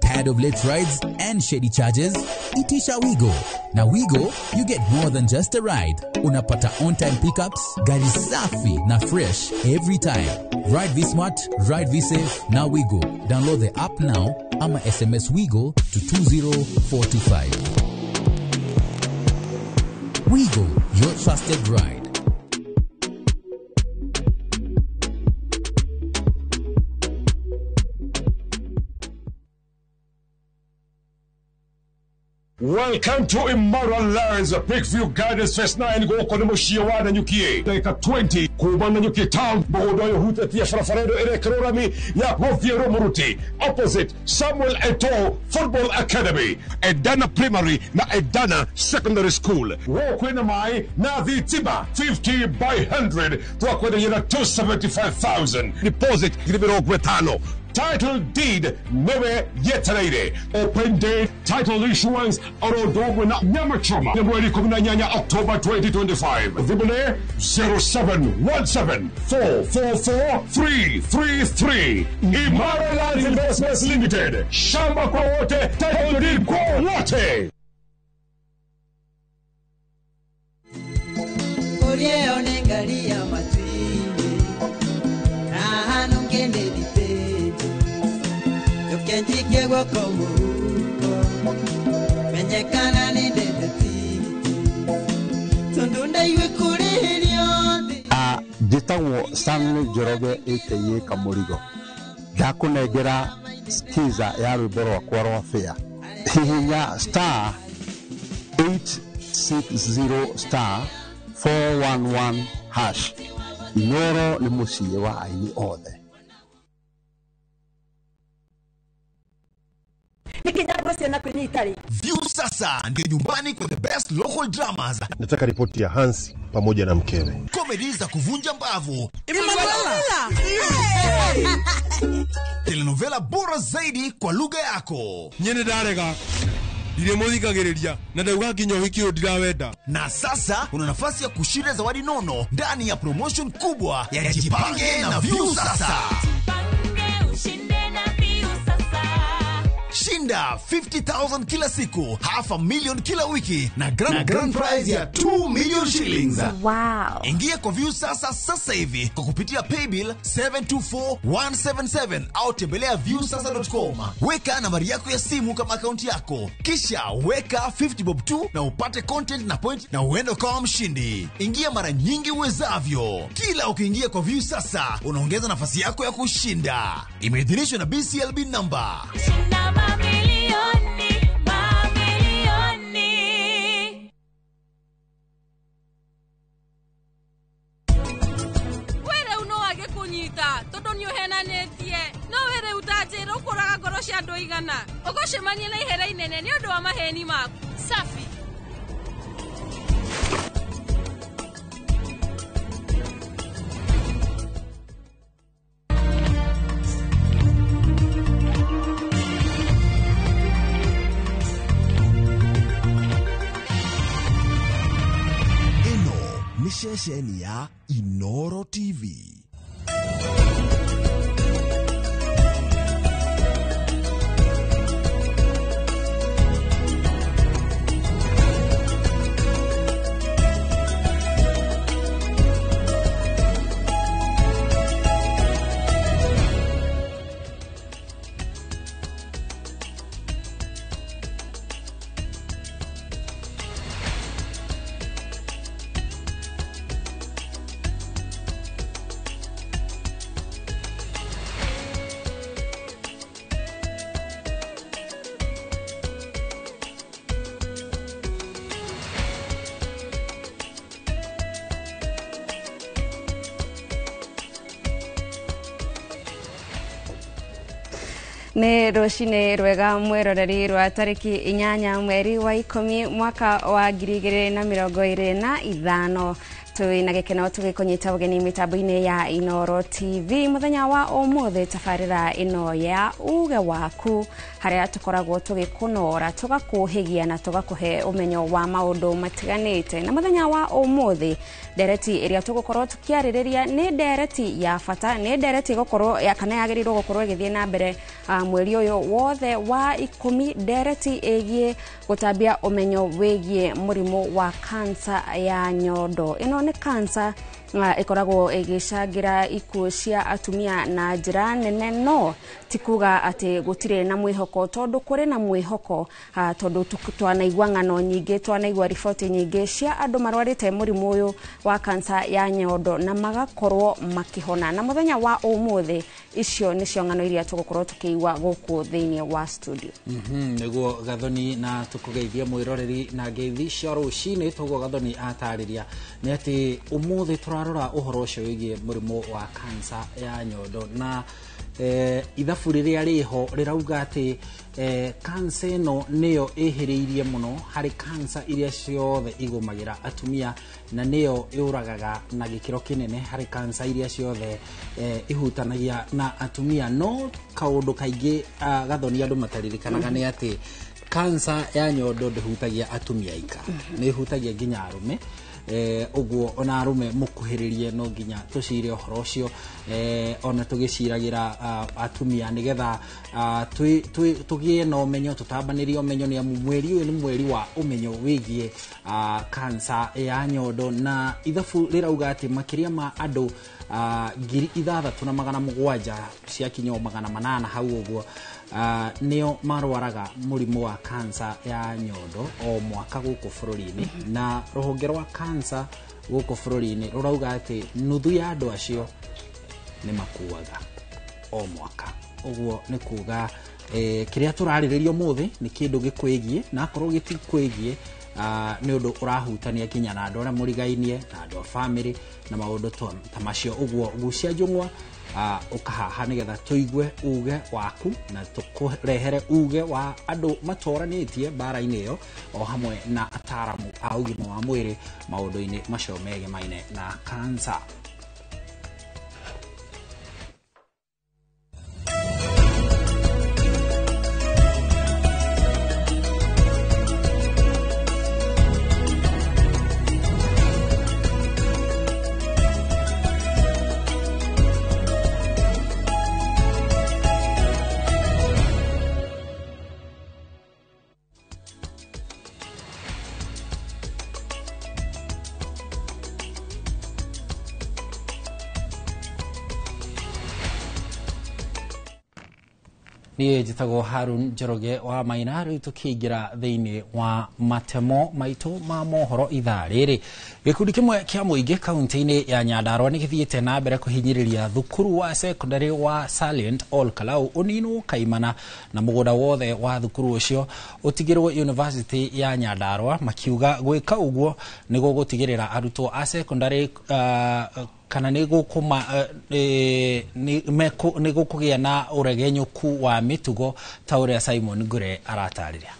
Tired of late rides and shady charges? Itisha Wigo. Now Wigo, you get more than just a ride. Unapata on-time pickups, gari safi na fresh every time. Ride V-Smart, ride V-Safe, now Wigo. Download the app now, ama SMS Wigo to 20425. Wigo, your trusted ride. Welcome to Immoral Lands, Peakview Gardens Fest 9 go kono Moshia na nyukie. Like 20 kuba na nyukie town bogodoyo huta tia farafaredo ere karorami ya Gofiero Muruti opposite Samuel Eto'o Football Academy. Edana Primary na Edana Secondary School. Wo kwena mai na Vitima 50 by 100 to kwena yena 275,000. Deposit gilibero gretano. Title deed never yet later. Open date title issuance Orodogo na Nyamachoma. February 19 October 2025. Vibule 0717444333. Imara Lands Investments Limited. Shamba kwa wote, title deed kwa wote. Orie onengali ya matwini. Nahanu ngende Kenjike wako muko Menyekana ni dedeti Njĩtagwo Stanley Njoroge aka Kamũrigo. Ndakunengera skiza ya rwĩmbo rwakwa rwa Fair. Hihinya star 860 star 411 hash. Inoro nĩ mũciĩ wa aini othe. View sasa ndio nyumbani kwa the best local dramas. Nataka ripoti ya Hansi pamoja na mkewe. Comedy za kuvunja mbavu. Telenovela bora zaidi kwa lugha yako. Nyene darega. Ndire muthikagiriria na ndauga kinyo hikio ndirawenda. Na sasa una nafasi ya kushinda zawadi nono ndani ya promotion kubwa ya Jipange na View sasa. Shinda 50,000 kila siku, $500,000 kila wiki na grand prize ya 2 million shillings. Wow. Ingia kwa View sasa hivi kwa kupitia paybill 724177 au tembelea viewsasa.com. Weka nambari yako ya simu kama akaunti yako, kisha weka 50 bob tu na upate content na point na uende kama mshindi. Ingia mara nyingi uwezavyo. Kila ukiingia kwa View sasa unaongeza nafasi yako ya kushinda. Imeidhinishwa na BCLB number. Were uno wage kunyita todo nyo hena netie no were utajero kuraga ngoro cia andu igana ugoshemania na ihera inene ni undu wa maheni maku safi. Ni shesheni ya Inoro TV. Nĩ rũcinĩ rwega mwĩroreri rwa tarĩki 8 mweri wa 10 mwaka wa 2025 twina gĩkeno tũgĩkũnyita ũgeni mĩtambo-inĩ ya Inoro TV mũthenya wa ũmũthĩ tabarĩra ĩno ya uge waku harĩa tũkoragwo tũgĩkũnora tũgakũhĩgia na tũgakũhe ũmenyo wa maũndũ matiganĩte na mũthenya wa ũmũthĩ ndereti ĩrĩa tũgũkorwo tũkĩarĩrĩria nĩ ndereti ya bata nĩ ndereti gũkorwo kana yagĩrĩirwo gũkorwo ĩgĩthiĩ na mbere mweri ũyũ wothe wa 10 ndereti ĩgiĩ gũtambia ũmenyo wĩgiĩ mũrimũ wa kansa ya nyondo ĩno nĩ kansa ikoragwo ĩgĩcangĩra ikuũ cia atumia na njĩra nene no tikuga atĩ gũtirĩ na mwĩhoko tondũ kũrĩ na mwĩhoko tondũ twanaigua ng'ano nyingĩ twanaigua riboti nyingĩ cia andũ marwarĩte mũrimũ ũyũ wa kansa ya nyondo na magakorwo makĩhona na mũthenya wa ũmũthĩ icio nĩcio ng'ano iria tũgũkorwo tũkĩigua gũkũ thĩinĩ wa studio nĩguo Gathoni na tũkũgeithie mwĩroreri na ngeithi cia rũcinĩ tũguo Gathoni atarĩria nĩ atĩ ũmũthĩ tũrarora ũhoro ũcio wĩgiĩ mũrimũ wa kansa ya nyondo na ithabu rĩrĩa rĩho rĩrauga atĩ kansa ĩno nĩyo ĩhĩrĩirie mũno harĩ kansa iria ciothe igũmagĩra atumia na nĩyo yũragaga na gĩkĩro kĩnene harĩ kansa iria ciothe ihutanagia na atumia no kaũndũ kaingĩ Gathoni andũ mataririkanaga nĩ atĩ kansa ya nyondo ndĩhutagia atumia aika nĩ ihutagia nginya arũme uguo ona arume mukuhiririe no nginya tucire ohoro cio ona tugiciragira atumia nigetha tugie no umenyo tutambanirie umenyo ni mweri uyu ni mweri wa umenyo wigie kansa ya nyondo na ithabu rirauga ati makiria ma andu ngiri 6,700 cia kinyo 800 hau uguo nio marwaraga murimu wa cancer ya nyondo o mwaka guku bururi-ini na ruhonge rwa cancer guku bururi-ini rurauga ati nuthu ya andu acio ni makuaga o mwaka uguo ni kuga kiria turariririo muthi ni kindu gikwigie na akorwo gitikwigie ni undu urahutania kinya na andu aria murigainie na andu a family na maundu ta macio uguo gucia njung'wa ukahaha nigetha tuigue uge waku na tukurehere uge wa andu matoranitie bara-ini iyo o hamwe na ataramu a ugima wa mwiri maundu-ini macio megemaine na cancer. Niä njätagwo Harun Njoroge wa Maina rä u tå kä ingä ra thä inä wa matemo maitå ma mohoro ithaa rä rä gä kundi kä mwe kä a må ingä kauntä-inä ya Nyandarua nä gä thiä te na mbere kå hinyä rä ria thukuru wa secondary wa Salient Ol Kalou å ninwo kaimana na må gå nda wothe wa thukuru å cio å tigä rwo university ya Nyandarua makiuga gwä ka å guo nä gå gå tigä rä ra arutwo a secondary kana nä gå kå gä a na å regenyåku wa mä tugo ta å rä a Simon Ngure aratarä ria.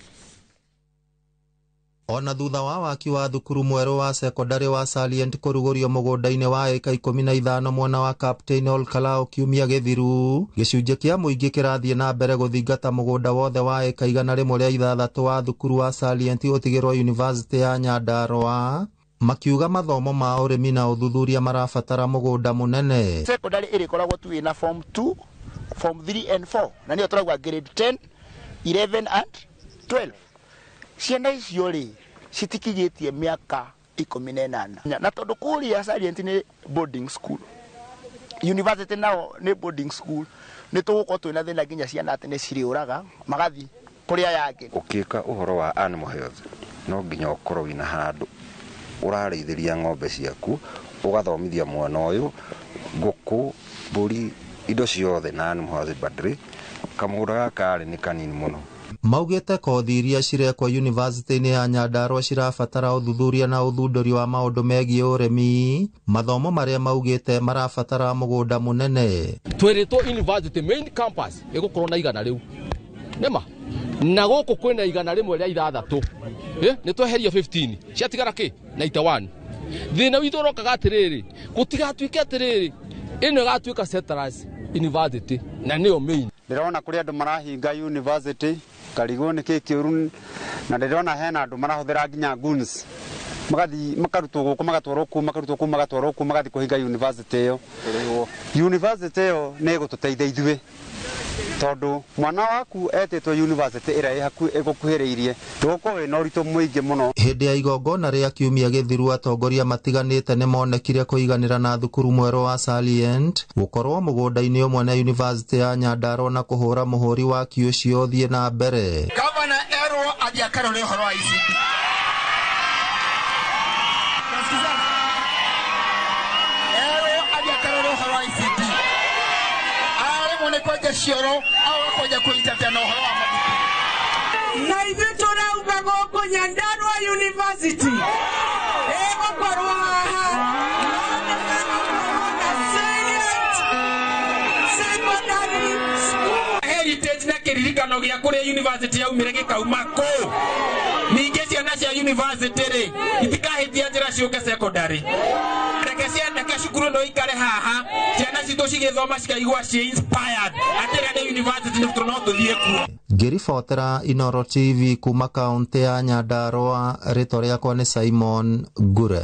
Ona thutha wa waki wa thukuru mweru wa secondary wa Salient kurugurio mugunda-ini wa eka 15 mwena wa Captain Ol Kalou kiumia githiru gicunje kia muingi kirathie na mbere guthingata mugunda wothe wa eka 106 wa thukuru wa Salient utigirwo university ya Nyandarua makiuga mathomo ma urimi na uthuthuria marabatara mugunda munene. Secondary irikoragwo tu ina form 2 form 3 and 4 na niyo turagwa grade 10 11 and 12 ciana icio ri citikigitie miaka 18 na tondu kuria Salient ni boarding school, university nao ni boarding school, ni tugukorwo twina thina nginya ciana ati ni ciriuraga magathi kuria yake. Ukika uhoro wa animal health no nginya ukorwo wina handu urareithiria ng'ombe ciaku ugathomithia mwana uyu nguku mburi indo ciothe na animal husbandry kamugunda gaka ni kanini muno. Maugite kothi iria cirekwo university-ini ya Nyandarua cirabatara uthuthuria na uthunduri wa maundu megie urimi mathomo maria maugite marabatara mugunda munene. Twiritwo university main campus igukorwo na igana riu nema na guku kwina igana rimwe ria 6 ni tweheria 15 ciatigara ki 91 thina witu rokaga atiriri gutigatuike atiriri ino gatuika Settlers University na niyo main. Ndirona kuri andu marahinga university karigwo ni kikiuru na ndirona hena andu marahuthira nginya guns magathi makarutwo guku magatwarwo ku magathi kuhinga university yo. University yo ni gututeithia ithwe tondu mwana waku etitwo university ira haku igukuhiriirie nduko na uritu muingi muno. Hindi ya igongona ria kiumia githiru atongoria matiganite ni monekire kuiganira na thukuru mweru wa Salient gukorwo mugunda-ini umwe na university ya Nyandarua na kuhura muhuri wa kiucio thie na mbere. Governor Ero agiakaro le horo ici kwaja cioro awe kwaja kuitatia na uhoro wa mathukuru na ithuĩ tũrauga gũkũ Nyandarua University ĩgũkorwo haha secondary school heritage na kĩririkano gĩa kũrĩa university yaumire gĩkauma kũ. Ningĩ ciana cia university rĩ itikahĩtia njĩra ciũke secondary reke cukuru no ikare haha ciana citũ cigĩthoma cikaigua ci inspired atĩrĩa nĩ university nĩ tũno tũthiĩ kuo. Ngiribotera Inoro TV kuma kaunti ya Nyandarua rĩtwa rĩakwa nĩ Simon Ngure.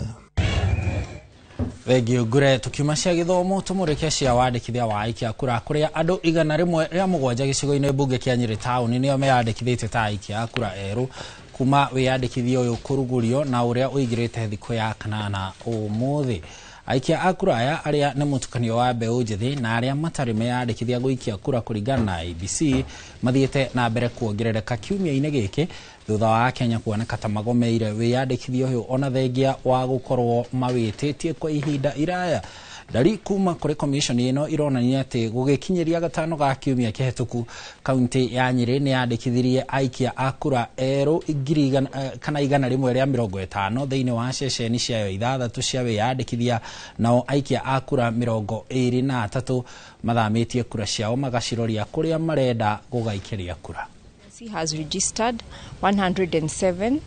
Thengio Ngure tukiuma cia githomo tumurekia cia wandĩkithia wa aikia kura kũrĩa andũ 107 gĩcigo-inĩ mbunge kĩa Nyĩrĩ taũni nĩo meyandĩkithĩtie ta aikia kura erũ kuma wĩyandĩkithia ũyũ kũrugurio na ũrĩa ũigĩrĩte thikũ ya 8 ũmũthĩ. aikia akura aya aria nĩ mũtukanio wa mbeũ njĩthĩ na aria matarĩ meyandĩkithia gũikia kura kũringana na ABC mathiĩte na mbere kuongerereka kiumia-inĩ gĩkĩ thutha wa Kenya kuoneka ta magomeire wĩyandĩkithio ũyũ ona thengia wa gũkorwo mawĩtĩtie kwa ihinda iraya. Ndari kuma kũrĩ commission ĩno ironania atĩ gũgĩkinyĩria gatano ga kiumia kĩhetũku kaunti ya Nyĩrĩ nĩ yandĩkithirie aikia a kura erũ kana 150 thĩinĩ wa ceceni ciayo 6 cia wĩyandĩkithia, nao aikia a kura 23 mathamĩtie kura ciao magaciroria kũrĩa marenda gũgaikĩria kura. He has registered 107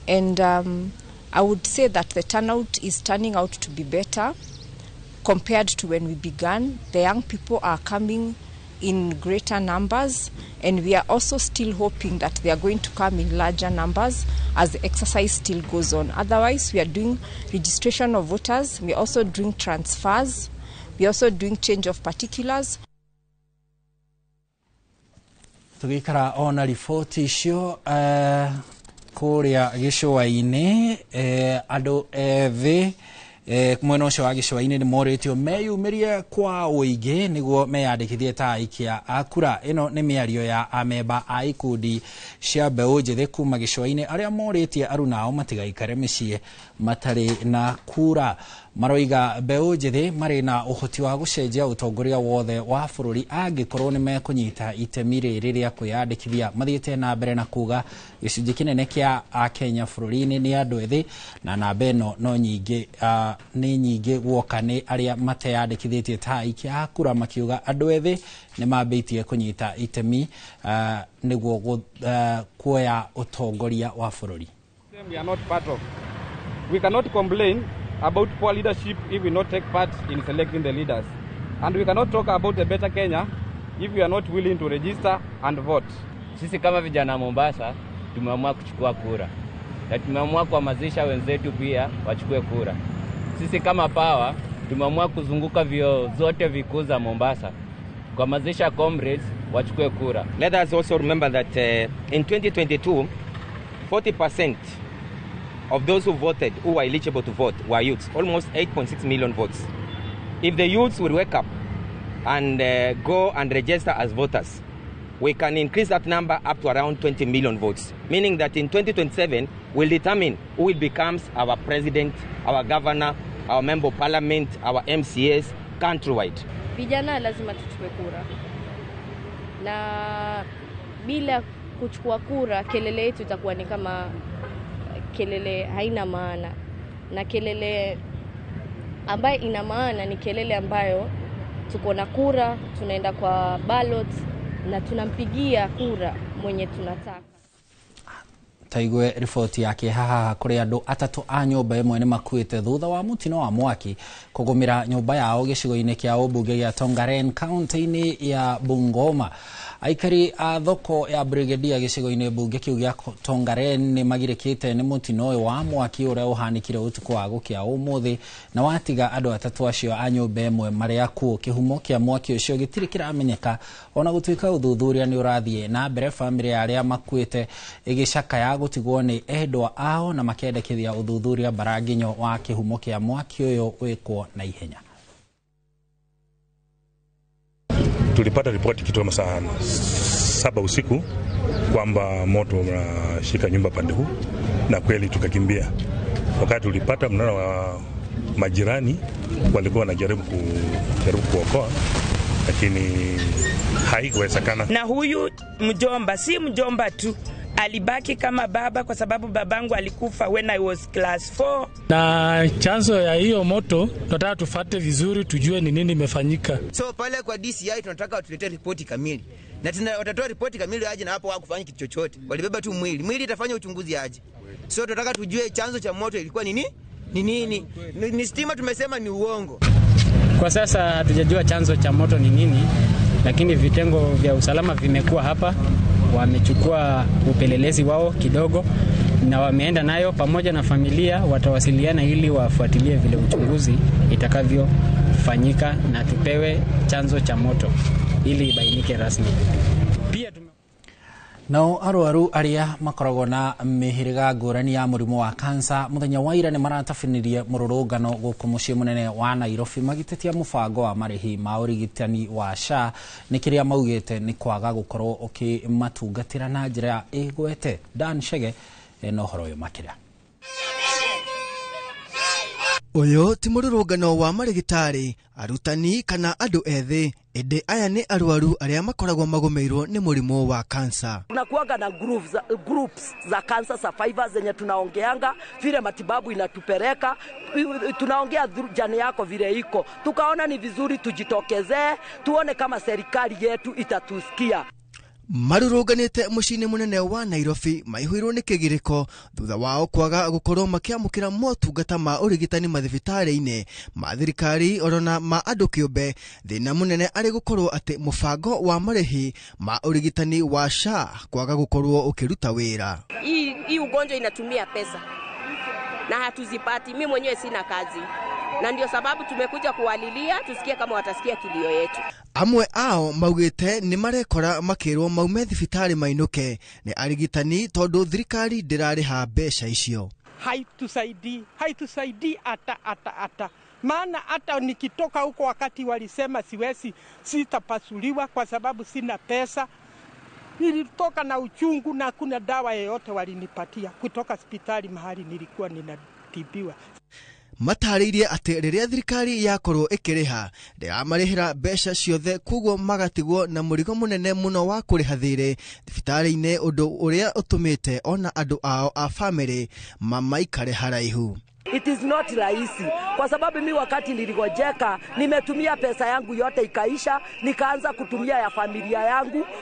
and I would say that the turnout is turning out to be better compared to when we began. The young people are coming in greater numbers, and we are also still hoping that they are going to come in larger numbers as the exercise still goes on. Otherwise, we are doing registration of voters, we are also doing transfers, we are also doing change of particulars. Tugikara ona ripoti icio kuria gĩcũa-inĩ andũ ethĩ mwena ũcio wa gĩcũa-inĩ nĩ morĩtio meyumĩrie kwa ũingĩ nĩguo meyandĩkithie ta aikia a kura. Ĩno nĩ mĩario ya amemba a ikundi cia mbeũ njĩthĩ kuma gĩcũa-inĩ arĩa morĩtie aruna ao matigaikare mĩciĩ matarĩ na kura. Maroiga mbeũ njĩthĩ marĩ na ũhoti wa gũcenjia ũtongoria wothe wa bũrũri angĩkorwo nĩ mekũnyita itemi rĩrĩ rĩa kwĩyandĩkithia. Mathiĩte na mbere na kuga gĩcunjĩ kĩnene kĩa Akenya bũrũri-inĩ nĩ andũ ethĩ na namba ĩno no nyingĩ nĩ nyingĩ guoka nĩ arĩa mateyandĩkithĩtie ta aikia a kura, makiuga andũ ethĩ nĩ mambĩtie kũnyita itemi nĩguo kuoya ũtongoria wa bũrũri. We are not part of. We cannot complain about poor leadership if we not take part in selecting the leaders. And we cannot talk about a better Kenya if we are not willing to register and vote. Sisi kama vijana Mombasa tumeamua kuchukua kura. Na tumeamua kuhamasisha wenzetu pia wachukue kura. Sisi kama Power tumeamua kuzunguka vio zote vikuu za Mombasa kuhamasisha comrades wachukue kura. Let us also remember that in 2022 40% of those who voted, who were eligible to vote, were youths, almost 8.6 million votes. If the youths will wake up and go and register as voters, we can increase that number up to around 20 million votes, meaning that in 2027, we'll determine who will become our president, our governor, our member of parliament, our MCAs, countrywide. Vijana lazima tuchukue kura. Na bila kuchukua kura, kelele yetu itakuwa ni kama kelele haina maana, na kelele ambayo ina maana ni kelele ambayo tuko na kura, tunaenda kwa ballot na tunampigia kura mwenye tunataka. Taigwe ripoti yake haha kũrĩ andũ atatũ a nyũmba ĩmwe nĩ makuĩte thutha wa mũtino wa mwaki kũgũmĩra nyũmba yao gĩcigo-inĩ kĩa ũmbunge gĩa Tongaren kaunti-inĩ ya Bungoma. Aikari a thoko ya Brigadier gĩcigo-inĩ mbunge kĩu gĩa Tongaren nĩ magirĩkĩte nĩ mũtino ũyũ wa mwaki ũrĩa ũhanĩkire ũtukũ wa gũkĩa ũmũthĩ na watiga andũ atatũ acio a nyũmba ĩmwe marĩ akuũ. Kĩhumo kĩa mwaki ũcio gĩtirĩ kĩramenyeka ona gũtuĩka ũthuthuria nĩ ũrathiĩ na mbere. Bamĩrĩ ya arĩa makuĩte ĩgĩcakaya gũtigwo nĩ endwa ao na makendekithia ũthuthuria baranginyo wa kĩhumo kĩa mwaki ũyũ wĩkwo na ihenya. Tulipata ripoti kitu kama saa 7 usiku kwamba moto unashika nyumba pande huu, na kweli tukakimbia. Wakati tulipata mnara wa majirani walikuwa wanajaribu kuokoa, lakini haikuwezekana. Na huyu mjomba si mjomba tu, alibaki kama baba kwa sababu babangu alikufa when I was class 4. Na chanzo ya hiyo moto tunataka tufuate vizuri tujue ni nini imefanyika. So pale kwa DCI tunataka watulete ripoti kamili. Na watatoa ripoti kamili aje, na hapo hawakufanya kitu chochote. Walibeba tu mwili. Mwili itafanya uchunguzi aje. So tunataka tujue chanzo cha moto ilikuwa nini? Ni nini? Ni stima tumesema ni uongo. Kwa sasa hatujajua chanzo cha moto ni nini, lakini vitengo vya usalama vimekuwa hapa, wamechukua upelelezi wao kidogo na wameenda nayo pamoja na familia, watawasiliana ili wafuatilie vile uchunguzi itakavyofanyika na tupewe chanzo cha moto ili ibainike rasmi. Pia Nao arwaru aria makoragwo na mihiriga ngurani ya murimu wa kansa muthenya wa ira ni maratafinirie mururungano guku mucii munene wa Nairobi magitetia mubango wa marihi ma urigitani wa SHA ni kiria maugite ni kwaga gukorwo ukimatungatira na njira igwete. Dan Chege no horo yo makira. Uyu ti mururungano wa marigitari arutani kana andu ethi ende aya ni arwaru aria makoragwo magomeirwo ni murimu wa kansa. Tunakuanga na groups za cancer survivors zenye tunaongeanga vile matibabu inatupeleka, tunaongea jani yako vile iko, tukaona ni vizuri tujitokezee tuone kama serikali yetu itatusikia. Marurunganite mucini munene wa Nairobi maihwirwo ni kigiriko thutha wao kwaga gukorwo makiamukira motungata ma urigitani mathibitari-ini ma thirikari orona ma andu kiumbe. Thina munene ari gukorwo ati mubango wa marihi ma urigitani wa SHA kwaga gukorwo ukiruta wira. Hii ugonjwa inatumia pesa na hatuzipati. Mimi mwenyewe sina kazi, na ndio sababu tumekuja kuwalilia tusikie kama watasikia kilio yetu. Amwe ao maugite ni marekora makirwo maume thibitari mainuke ni arigitani tondu thirikari ndirariha mbeca icio. Haitusaidii ata maana hata nikitoka huko wakati walisema sitapasuliwa kwa sababu sina pesa. Nilitoka na uchungu na kuna dawa yoyote walinipatia kutoka hospitali mahali nilikuwa ninatibiwa. Mataririe ati riria thirikari yakorwo ikiriha ndiramarihira mbeca ciothe kuguo magatigwo na murigo munene muno wa kuriha thiri thibitari-ini, undu uria utumite ona andu ao a family mamaikare haraihu. It is not rahisi kwa sababu mimi wakati niligojeka nimetumia pesa yangu yote ikaisha, nikaanza kutumia ya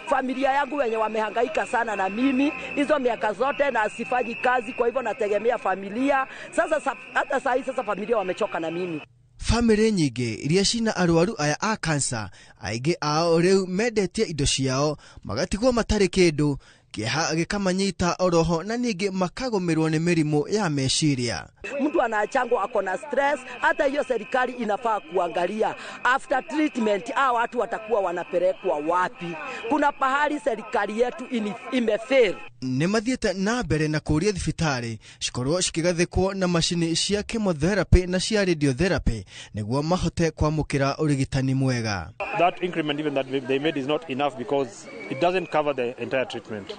familia yangu wenye wamehangaika sana na mimi hizo miaka zote na sifanyi kazi, kwa hivyo nategemea familia. Sasa hata sasa familia wamechoka na mimi. Family nyingi iria cina arwaru aya a kansa aige ao riu mendetie indo ciao magatigwo matari kindu kiha gikamanyita oroho na ningi makagomerwo ni mirimu ya meciria. Mtu anaachango ako na stress, hata hiyo serikali inafaa kuangalia after treatment watu watakuwa wanapelekwa wapi. Kuna pahali serikali yetu imefail. Ni mathiete na mbere na kuria thibitari cikorwo cikigathikwo na mashini cia chemotherapy na cia radiotherapy niguo mahote kwamukira urigitani mwega. That increment even that they made is not enough because it doesn't cover the entire treatment.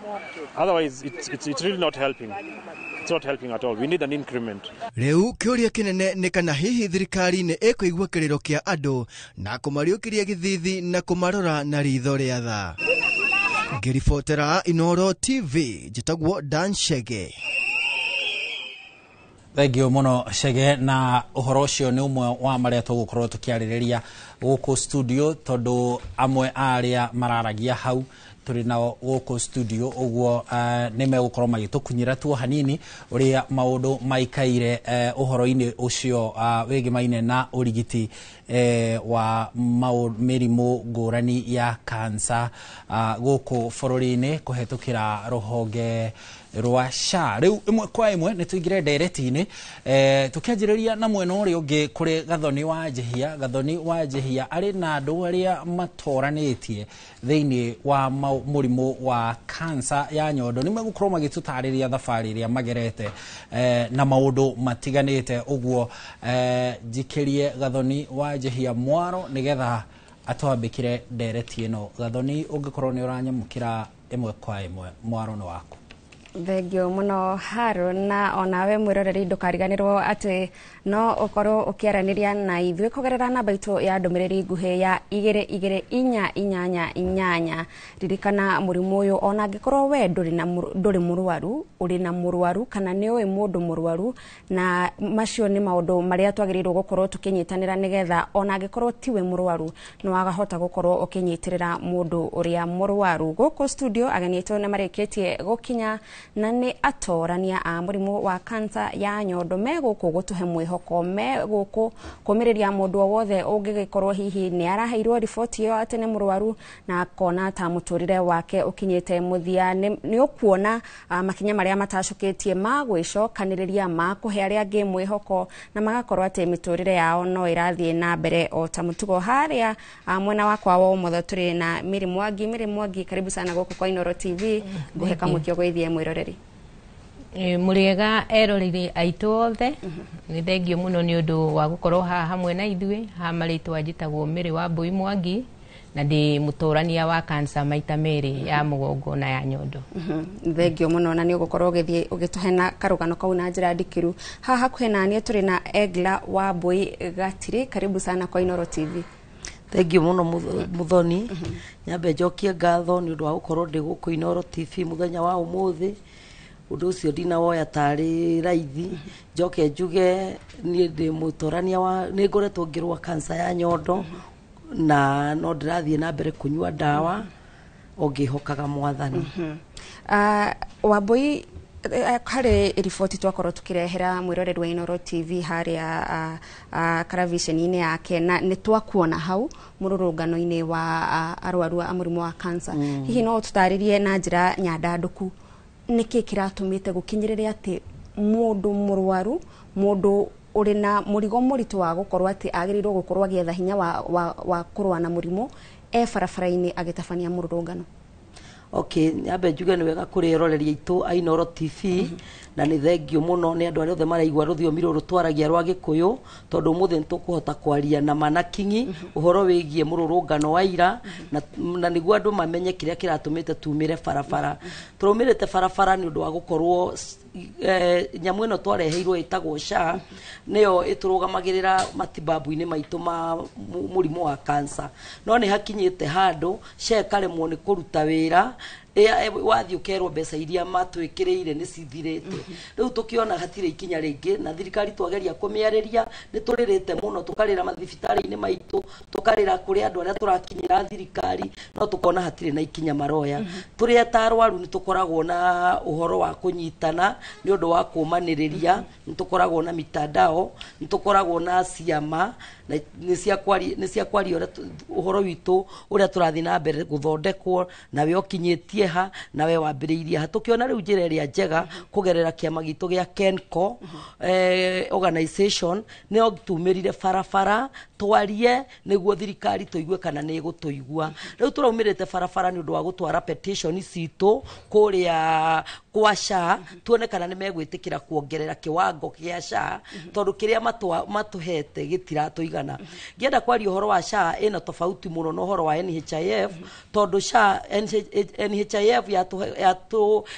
Otherwise it's really not helping. It's not helping at all. We need an increment. Riu kiuria kinene ni kana hihi thirikari ni ikuigua kiriro kia andu na kumariukiria githithi na kumarora na ritho ria tha. Ngiribotera Inoro TV jitagwo Dan Chege. Thengio muno Chege, na uhoro ucio ni umwe wa maria tugukorwo tukiaririria guku studio tondu amwe aria mararagia hau turi nao guku studio uguo ni megukorwo magitukunyira tu hanini uria maundu maikaire uhoro-ini ucio wegimaine na urigiti wa mirimu ngurani ya kansa guku bururi-ini kuhetukira ruhonge rwa SHA. Riu imwe kwa imwe ni tuingire ndereti-ini tukianjiriria na mwena uria ungi kuri Gathoni wa Njihia ari na andu aria matoranitie thiini wa murimu wa kansa ya nyondo ni megukorwo magitutariria thabari iria magerete na maundu matiganite uguo njikirie Gathoni wa Njihia mwaro nigetha atwambikire ndereti ino. Gathoni ungikorwo ni uranyamukira imwe kwa imwe mwaro ni waku. Thengio muno Haru, na onawe mwiroreri ndukariganirwo ati no ukorwo ukiaraniria na ithuĩ kugerera namba itu ya ndumiriri nguhi ya 228888. Ririkana murimu uyu ona angikorwo we nduri murwaru, uri na murwaru kana ni uĩ mundu murwaru, na macio ni maundu maria twagirirwo gukorwo tukinyitanira nigetha ona angikorwo tiwe murwaru no agahota gukorwo ukinyitirira mundu uria murwaru. Guku studio ageni itu ni marikitie gukinya na nĩ atorania a mũrimũ wa kansa ya nyondo megũkũ gũtũhe mwĩhoko megũkũ kũmĩrĩria mũndũ o wothe ũngĩgĩkorwo hihi nĩ araheirwo riboti ĩyo atĩ nĩ mũrwaru na akona ta mũtũrĩre wake ũkinyĩte mũthia nĩ ũkuona makinya marĩa matacũkĩtie ma gwĩcokanĩrĩria ma kũhe arĩa angĩ mwĩhoko na magakorwo atĩ mĩtũrĩre yao no ĩrathiĩ na mbere o ta mũtugo harĩa mwena wakwa wa ũmotho tũrĩ na Mary Mwangi karibu sana gũkũ kwa Inooro TV ngũhe kamũkio gwĩthie mwĩroreri mũrĩega eroreri aitũ othe nĩ thengio mũno nĩ ũndũ wa gũkorwo haha hamwe na ithuĩ ha marĩtwa njĩtagwo Mary Wambui Mwangi na ndi mũtũrania wa kansa maita merĩ ya mũgongo na ya nyondo. Thengio mũno na nĩ ũgũkorwo ũgĩthiĩ ũgĩtũhe na karũgano kau na njĩra ndikĩru. Haha hakuhĩ na niĩ tũrĩ na Egla Wambui Gatiri, karibu sana kwa Inooro TV. Thengio mũno Muthoni, nyambe njokie ngatho nĩ ũndũ wa gũkorwo ndĩ gũkũ Inooro TV mũthenya wa ũmũthĩ. Ũndũ ũcio ndinawoya tarĩ raithi, njoke njuge niĩ ndĩ mũtũrania wa nĩ ngoretwo ngĩrũa kansa ya nyondo na no ndirathiĩ na mbere kunyua ndawa ũngĩhokaga Mwathani. Wambui, harĩ riboti twakorwo tukirehera mwĩroreri wa Inooro TV harĩa karaviceni-inĩ yake na nĩ twakuona hau mũrũrũngano-inĩ wa arwaru a mũrimũ wa kansa. Hihi no tũtarĩrie na njĩra nyandandũku nĩkĩ kĩratũmĩte gũkinyĩrĩria atĩ mũndũ mũrwaru, mũndũ uri na mũrigo mũritũ wa gũkorwo atĩ agĩrĩirwo gũkorwo agĩetha hinya wa kũrũa na mũrimũ barabara-inĩ agĩtabania mũrũrũngano? Okay, nyambe njuge nĩ wega kũrĩ eroreri aitũ a Inooro TV na nĩ thengio mũno nĩ andũ arĩa othe maraigua rũthiomi rũrũ twaragia rwa Gĩkũyũ tondũ ũmũthĩ nĩ tũkũhota kwaria na manakinyi ũhoro wĩgiĩ mũrũrũngano wa ira na nĩguo andũ mamenye kĩrĩa kĩratũmĩte tumĩre barabara. Tũraumĩrĩte barabara nĩ ũndũ wa gũkorwo nyamũ ĩno twareheirwo ĩtagwo SHA nĩyo ĩtũrũgamagĩrĩra matibabu-inĩ maitũ ma mũrimũ wa kansa, no nĩ hakinyĩte handũ SHA ĩkaremwo nĩ kũruta wĩra wathiĩ ũkerwo mbeca iria matwĩkĩrĩire nĩ cithirĩte. Rĩu tũkĩona hatirĩ ikinya rĩngĩ na thirikari twageria kũmĩarĩria nĩ tũrĩrĩte mũno, tũkarĩra mathibitarĩ-inĩ maitũ, tũkarĩra kũrĩ andũ arĩa tũrakinyĩra thirikari, no tũkona hatirĩ na ikinya maroya. Tũrĩa ta arwaru nĩ tũkoragwo na ũhoro wa kũnyitana nĩ ũndũ wa kũmanĩrĩria, nĩ tũkoragwo na mitandao, nĩ tũkoragwo na ciama nĩ cia kwaria ũhoro witũ ũrĩa tũrathiĩ na mbere gũthondekwo na we ũkinyĩtie ha na we wambĩrĩirie ha. Tũkĩona rĩu njĩra ĩrĩa njega kũgerera kĩama gitũ gĩa KENCO organization nĩyo tumĩrire barabara twarie nĩguo thirikari tũigue kana nĩ ĩgũtũigua. Rĩu tũraumĩrĩte barabara nĩ ũndũ wa gũtwara petition citũ kũrĩa kwa SHA tuone kana nĩ megwĩtĩkĩra kuongerera kĩwango gĩa SHA tondũ kĩrĩa matũhete gĩtiratũigana. Ngĩenda kwaria ũhoro wa SHA ĩna tofauti mũno na ũhoro wa NHIF tondũ SHA NHIF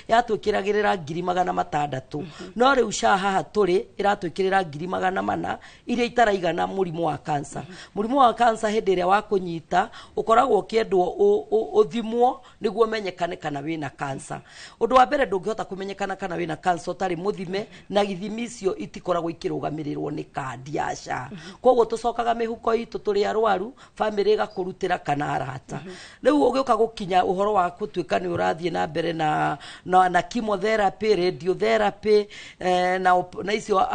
yatwĩkĩragĩrĩra 600,000 no rĩu SHA haha tũrĩ ĩratwĩkĩrĩra 400,000 iria itaraigana mũrimũ wa kansa. Mũrimũ wa kansa hĩndĩ ĩrĩa wakũnyita ũkoragwo ũkĩendwo ũthimwo nĩguo menyekane kana wĩna kansa. Ũndũ wa mbere ndũngĩhota kũmenyekana kana wĩna kansa ũtarĩ mũthime na gĩthimi icio itikoragwo ikĩrũgamĩrĩrwo nĩ kandi ya SHA. Koguo tũcokaga mĩhuko itũ tũrĩ arwaru, famĩlĩ ĩgakũrutĩra kana arata. Rĩu ũgĩũka gũkinya ũhoro wa gũtuĩka nĩ ũrathiĩ na mbere na chemotherapy, radiotherapy na icio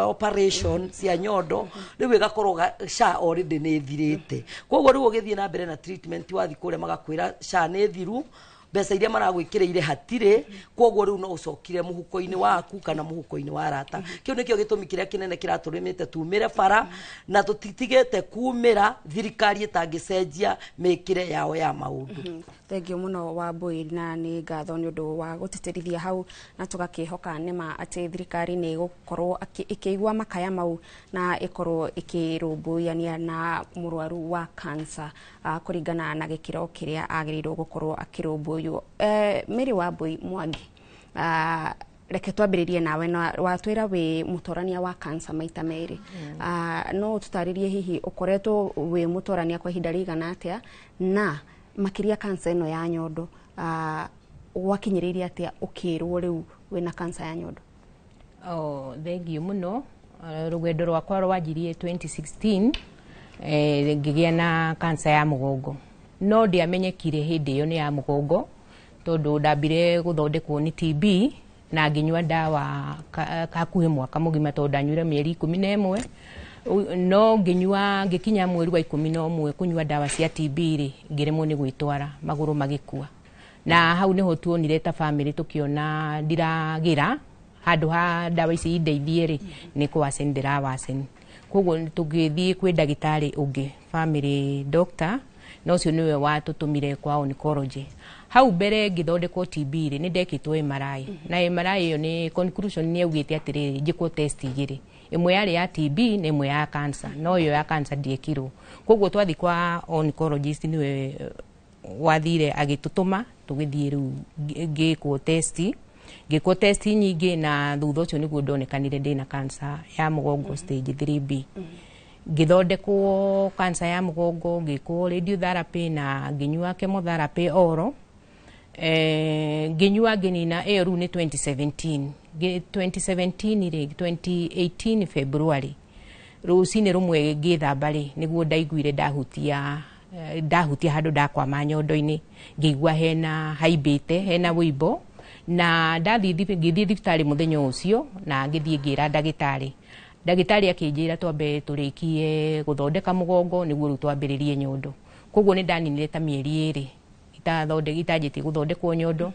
operation cia nyondo, rĩu ĩgakorwo SHA already nĩ thirĩte. Koguo rĩu ũgĩthiĩ na mbere na treatment wathiĩ kũrĩa magakwĩra SHA nĩ thiru, mbeca iria maragwĩkĩrĩire hatirĩ, koguo rĩu no ũcokire mũhuko-inĩ waku kana mũhuko-inĩ wa arata. Kĩu nĩkĩo gĩtũmi kĩrĩa kĩnene kĩratũrĩmĩte tumĩre bara na tũtitigĩte kumĩra thirikari ĩtangĩcenjia mĩkĩre yao ya maũndũ. Thengio mũno Wambui na nĩ ngatho nĩ ũndũ wa gũtĩtĩrithia hau na tũgakĩhoka nĩma atĩ thirikari nĩ ĩgũkorwo ĩkĩigua makaya mau na ĩkorwo ĩkĩrũmbũyania na mũrwaru wa kansa kũringana na gĩkĩro kĩrĩa agĩrĩirwo gũkorwo akĩrũmbũywo. Mary Wambui Mwangi, reke twambĩrĩrie nawe watwĩra wĩ mũtorania wa kansa maita merĩ. No tũtarĩrie hihi ũkoretwo wĩ mũtorania kwa ihinda rĩigana atĩa na makĩria kansa ĩno ya nyondo gwakinyĩrĩirie atĩa ũkĩrwo rĩu wĩna kansa ya nyondo? Thengio mũno. Rũgendo rwakwa rwanjirie 2016 ngĩgĩa na kansa ya mũgongo, no ndiamenyekire hĩndĩ ĩyo nĩ ya mũgongo tondu ndambire guthondekwo ni TB na nginywa ndawa hakuhe mwaka mugima tondu ndanyuire mieri 11 no nginywa ngikinya mweri wa 11 kunywa ndawa cia TB ri ngiremwo ni gwitwara maguru magikua na hau niho tuonire ta family tukiona ndiragira handu ha ndawa ici indeithie ri ni kwasendera wasen koguo tugithie kwi ndagitari ungi family doctor no cio niwe watutumire kwa oncology hau mbere ngithondekwo TB ri ni ndekitwo MRI na MRI yo ni conclusion ni augite atiriri njikwo test igiri imwe yari ya TB na imwe ya cancer no yo ya cancer ndiekirwo koguo twathi kwa oncologist niwe wathire agitutuma tugithie riu ngikwo test nyingi na thutha ucio niguo ndonekanire ndina cancer ya mugongo stage 3B ngithondekwo cancer ya mugongo ngikwo radiotherapy na nginyua chemotherapy oro nginyua nginina riu ni 2017 ri 2018 February rucini rumwe ngithamba ri niguo ndaiguire ndahutia handu ndakwama nyondo-ini ngigua hena haimbite hena wimbo na ngithie thibitari muthenya ucio na ngithie ngira ndagitari akinjira twambe turikie guthondeka mugongo niguo ru twambiririe nyondo koguo ni ndaninire ta mieri 2 itanjiti guthondekwo nyondo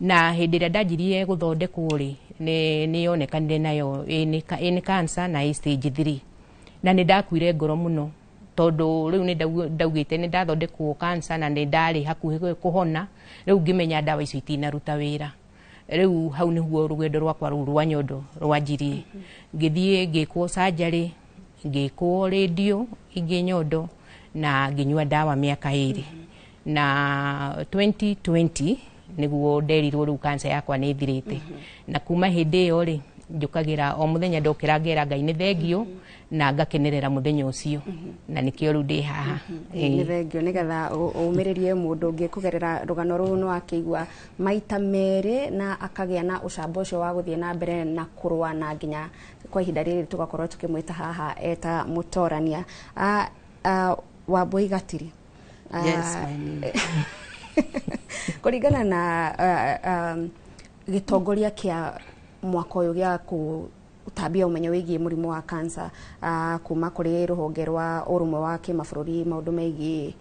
na hindi ria ndanjirie guthondekwo ri ni yonekanire nayo ni cancer na stage 3 na ni ndakuire ngoro muno tondu riu ni ndaugite ni ndathondekwo cancer na ni ndari hakuhi kuhona riu ngimenya ndawa icio itinaruta wira riu hau niguo rugendo rwakwa rwa nyondo rwanjirie ngithie ngikwo surgery ngikwo radio ingi nyondo na nginyua ndawa miaka 2 na 2020 niguo nderirwo riu cancer yakwa ni thirite na kuma hindi yo ri njukagira o muthenya ndokira ngera Ngai ni thengio na ngakenerera muthenya ucio na nikio riu ndi haha ni thengio nigetha umiririe mundu ngikugerera rugano ruu no akigwa maita meri na akagia na ucamba ucio wa guthie na mbere na kurwa na nginya kwa ihinda riri tugakorwo tukimwita haha eta mutorania Wambui Gatiri. Yes, my name. Kuringana na gitongoria kia mwaka uyu gia utambia umenyo wigie murimu wa cancer kuma kuri ruhonge rwa urumwe wa kimabũrũri maundu megie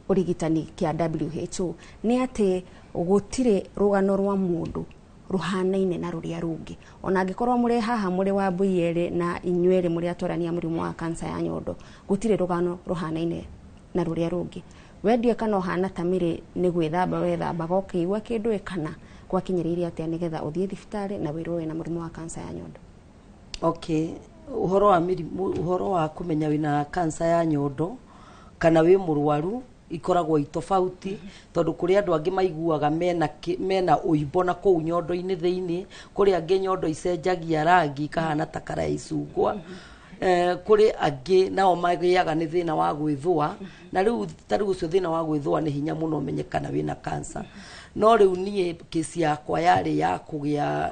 urigitani kia WHO ni ati gutire rugano rwa mundu ruhanaine na ruria rungi ona angikorwo muri haha muri Wambui eri na inyueri muri atwarania murimu wa cancer ya nyondo gutire rugano ruhanaine na ruria rungi wendie kana ohana tamire ni gwithamba wethamba gokiigwa kindu ikana gwakinyiriria atia nigetha uthie thibitari na wirwe na murimu wa cancer ya nyondo. Okay, uhoro wa kumenya wina cancer ya nyondo kana wi murwaru ikoragwo itofauti tondu kuri andu angi maiguaga mena uimbo na kou nyondo-ini thiini kuri angi nyondo icenjagia rangi kahana ta kara icungwa kuri angi nao magiaga ni thina wa gwithua na riu tariu ucio thina wa gwithua ni hinya muno menyekana wina cancer no riu nie kesi yakwa yari ya kugia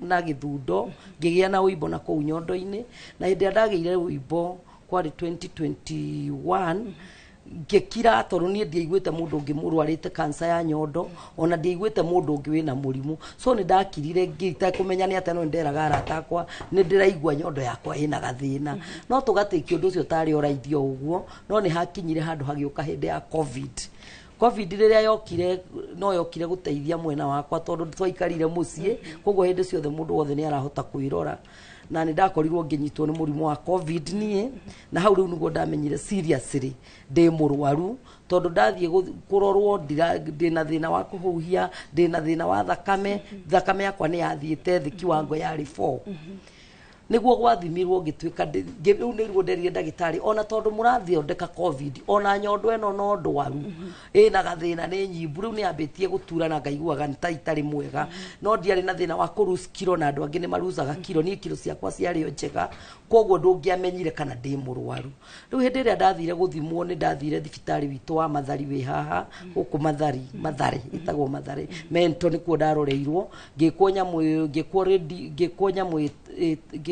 na githundo ngigia na uimbo na kou nyondo-ini na hindi ndagire uimbo kwari 2021 ngekira tondu nie ndiaiguite mundu ungi murwarite cancer ya nyondo ona ndiaiguite mundu ungi wina murimu so ni ndakirire ngita kumenya ni ate no nderaga aratakwa ni ndiraigua nyondo yakwa ina gathina no tugatikio ndu ucio tari oraithio uguo no ni hakinyire handu hagiuka hindi ya covid riria yokire no yokire guteithia mwena wakwa tondu twaikarire mucie koguo hindi ciothe mundu wothe ni arahota kwirora na ni ndakorirwo nginyitwo ni murimu wa covid nie na hau riu niguo ndamenyire seriously ndi murwaru tondu ndathie kurorwo ndina thina wa kuhuhia ndina thina wa thakame yakwa ni yathiite thi kiwango yari 4 niguo gwathimirwo ngituika riu niguo nderire ndagitari ona tondu murathondeka covid ona nyondo eno no ndwaru ina gathina ni nyimbu riu ni ambitie gutura na ngaiguaga itari mwega no ndiari na thina wa kurus kilo na andu angi ni maruzaga kilo ni kilo ciakwa ciario njega koguo ndungiamenyire kana ndi murwaru riu hindi ria ndathire guthimwo ni ndathire thibitari witu wa Mathari wi haha guku Mathari itagwo Mathari mento nikuo ndaroreirwo ngikwo nyamu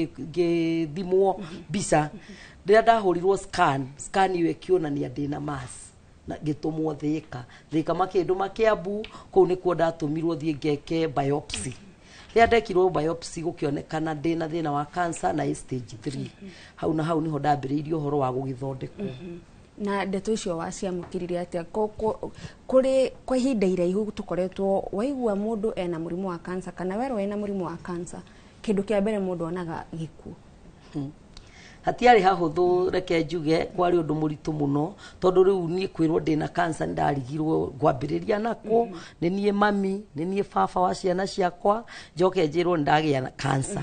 ngithimwo bisa rĩrĩa ndahurirwo scan iyo ikionania ndina mass na gitumwo thika makindu makiambu kuu ni kuo ndatumirwo thie ngeke biopsy ria ndekirwo biopsy gukionekana ndina thina wa cancer na stage 3 hau na hau niho ndambiriirio horo wa gugithondekwo na ndeto icio waciamukirire atia kuri kwa ihinda iraihu tukoretwo waigua mundu ena murimu wa cancer kana werwo ena murimu wa cancer kindu kia mbere mundu onaga gikuo hatiari hahuthu reke njuge kwari undu muritu muno tondu riu nie kwirwo ndina cancer ndarigirwo gwambiriria nako ni nie mami ni nie baba wa ciana ciakwa njoke njirwo ndagia na cancer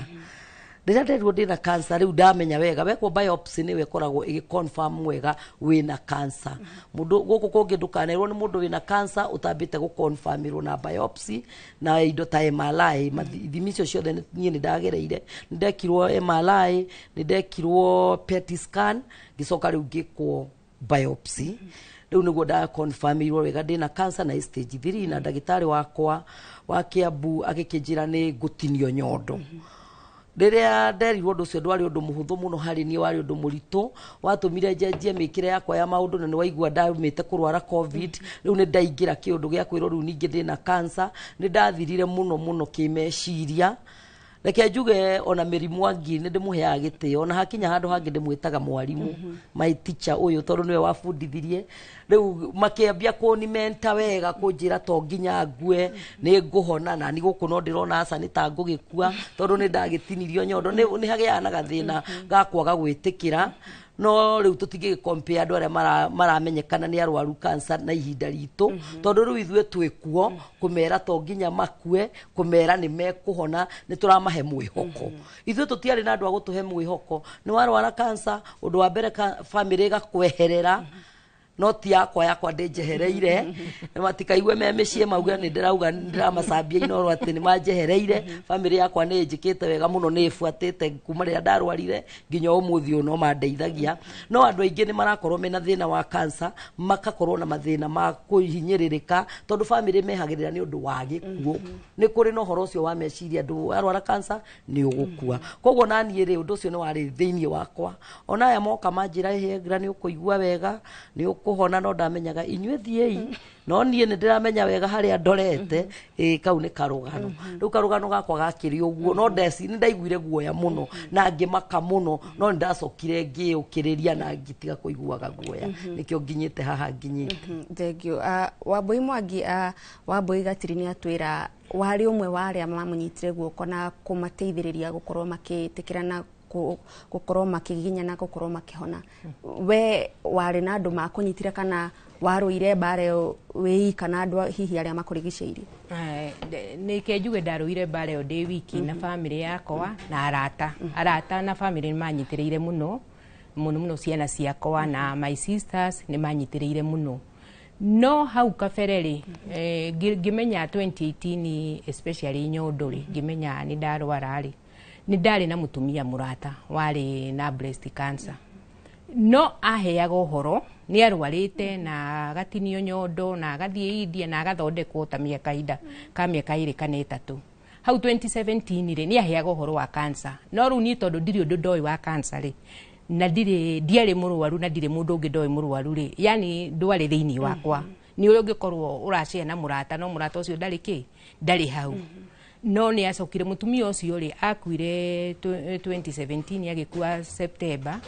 rĩrĩa nderirwo ndĩna cancer rĩu ndamenya wega wekwo biopsy nĩwe ĩkoragwo ĩgĩconfirm wega wĩna cancer mũndũ gũkũ kũngĩ ndũkanerwo nĩ mũndũ wĩna cancer ũtambĩte gũconfirmĩrwo na biopsy na indo ta MRI ithimi icio ciothe niĩ nĩ ndagereire nĩ ndekirwo MRI nĩ ndekirwo PET scan ngĩcoka rĩu ngĩkwo biopsy rĩu nĩguo ndaconfirmĩrwo wega ndĩna cancer na stage 3 na ndagĩtarĩ wakwa wa Kiambu agĩkĩnjĩra nĩ ngũtinio nyondo Riria nderirwo ndu ucio ndwari undu muhuthu muno hari ni wari undu muritu watumire njenjie mikire yakwa ya maundu na ni waigua ndaumite kurwara covid riu ni ndaingira kiundu gya kwirwo riu ningi ndina cancer ni ndathirire muno kimeciria reke njuge ona mirimu angi ni ndimuheaga gitio ona hakinya handu hangi ndimwitaga mwarimu my teacher uyu tondu niwe wafundithirie riu makiambia kunimenta wega kunjira to nginya ngue ni nguhona na ni guku no ndirona asa ni ta ngugikua tondu ni ndagitinirio nyondo ni hagia na gathina gakwaga gwitikira no riu tutige compare andu aria maramenyekana ni arwaru cancer na ihinda ritu tondu riu ithue twikuo kumera to nginya makue kumera ni mekuhona ni turamahe mwihoko ithue tutiari na andu agutuhe mwihoko ni warwara cancer undu wa mbere family gakweherera noti yakwa ndejehereire matikaigwe memeshie mauga ni ndirauga ndiramacambia inoro ati ni manjehereire family yakwa ni njikite wega muno ni ifuatite kuma ria ndarwarire nginya umuthi uno mandeithagia no andu aingi ni marakorwo mena thina wa cancer makakorwo na mathina ma kuhinyiririka tondu family mehagirira ni undu wa gikuo ni kuri no horo ucio wa meciria andu arwara cancer ni ugukua koguo nani ri undu ucio ni wari thiini wakwa ona aya moka manjira ngira ni ukuigua wega ni kuhona no ndamenyaga inywe thiei no nie ni ndiramenya wega haria ndorete kau ni karugano riu karugano gakwa gakiri uguo no ndeci ni ndaiguire guoya muno na ngimaka muno no ndacokire ngiukiriria na ngitiga kuiguaga guoya nikio nginyite haha nginyite thengio Wambui Mwangi Wambui Gatiri ni atwira wari umwe waria mamunyitire guoko na kumateithiriria gukorwo makitikira na gukorwo makiginya na gukorwo makihona we wari na andu makunyitire kana waruire bare wi kana andu hihi aria makurigiceirie ni kenjuge ndaruire bare o ndi wiki na family yakwa na arata na family manyitiriire muno ciana ciakwa na my sisters ni manyitiriire muno no hau kafereri ngimenya 2018 especially nyondori ngimenya ni ndarwara ri ni ndari na mutumia murata wari na breast cancer no aheaga uhoro ni arwarite na gatinio nyondo na gathie India na gathondekwo ta miaka iri kana itatu hau 2017 ri ni aheaga uhoro wa cancer no ru ni tondu ndiri undu ndoi wa cancer ri na ndiari murwaru na ndiri mundu ungi ndoi murwaru ri yani ndwari thiini wakwa ni uri ungikorwo uracea na murata no murata ucio ndari hau no ni acokire mutumia ucio ri akuire 2017 agikua September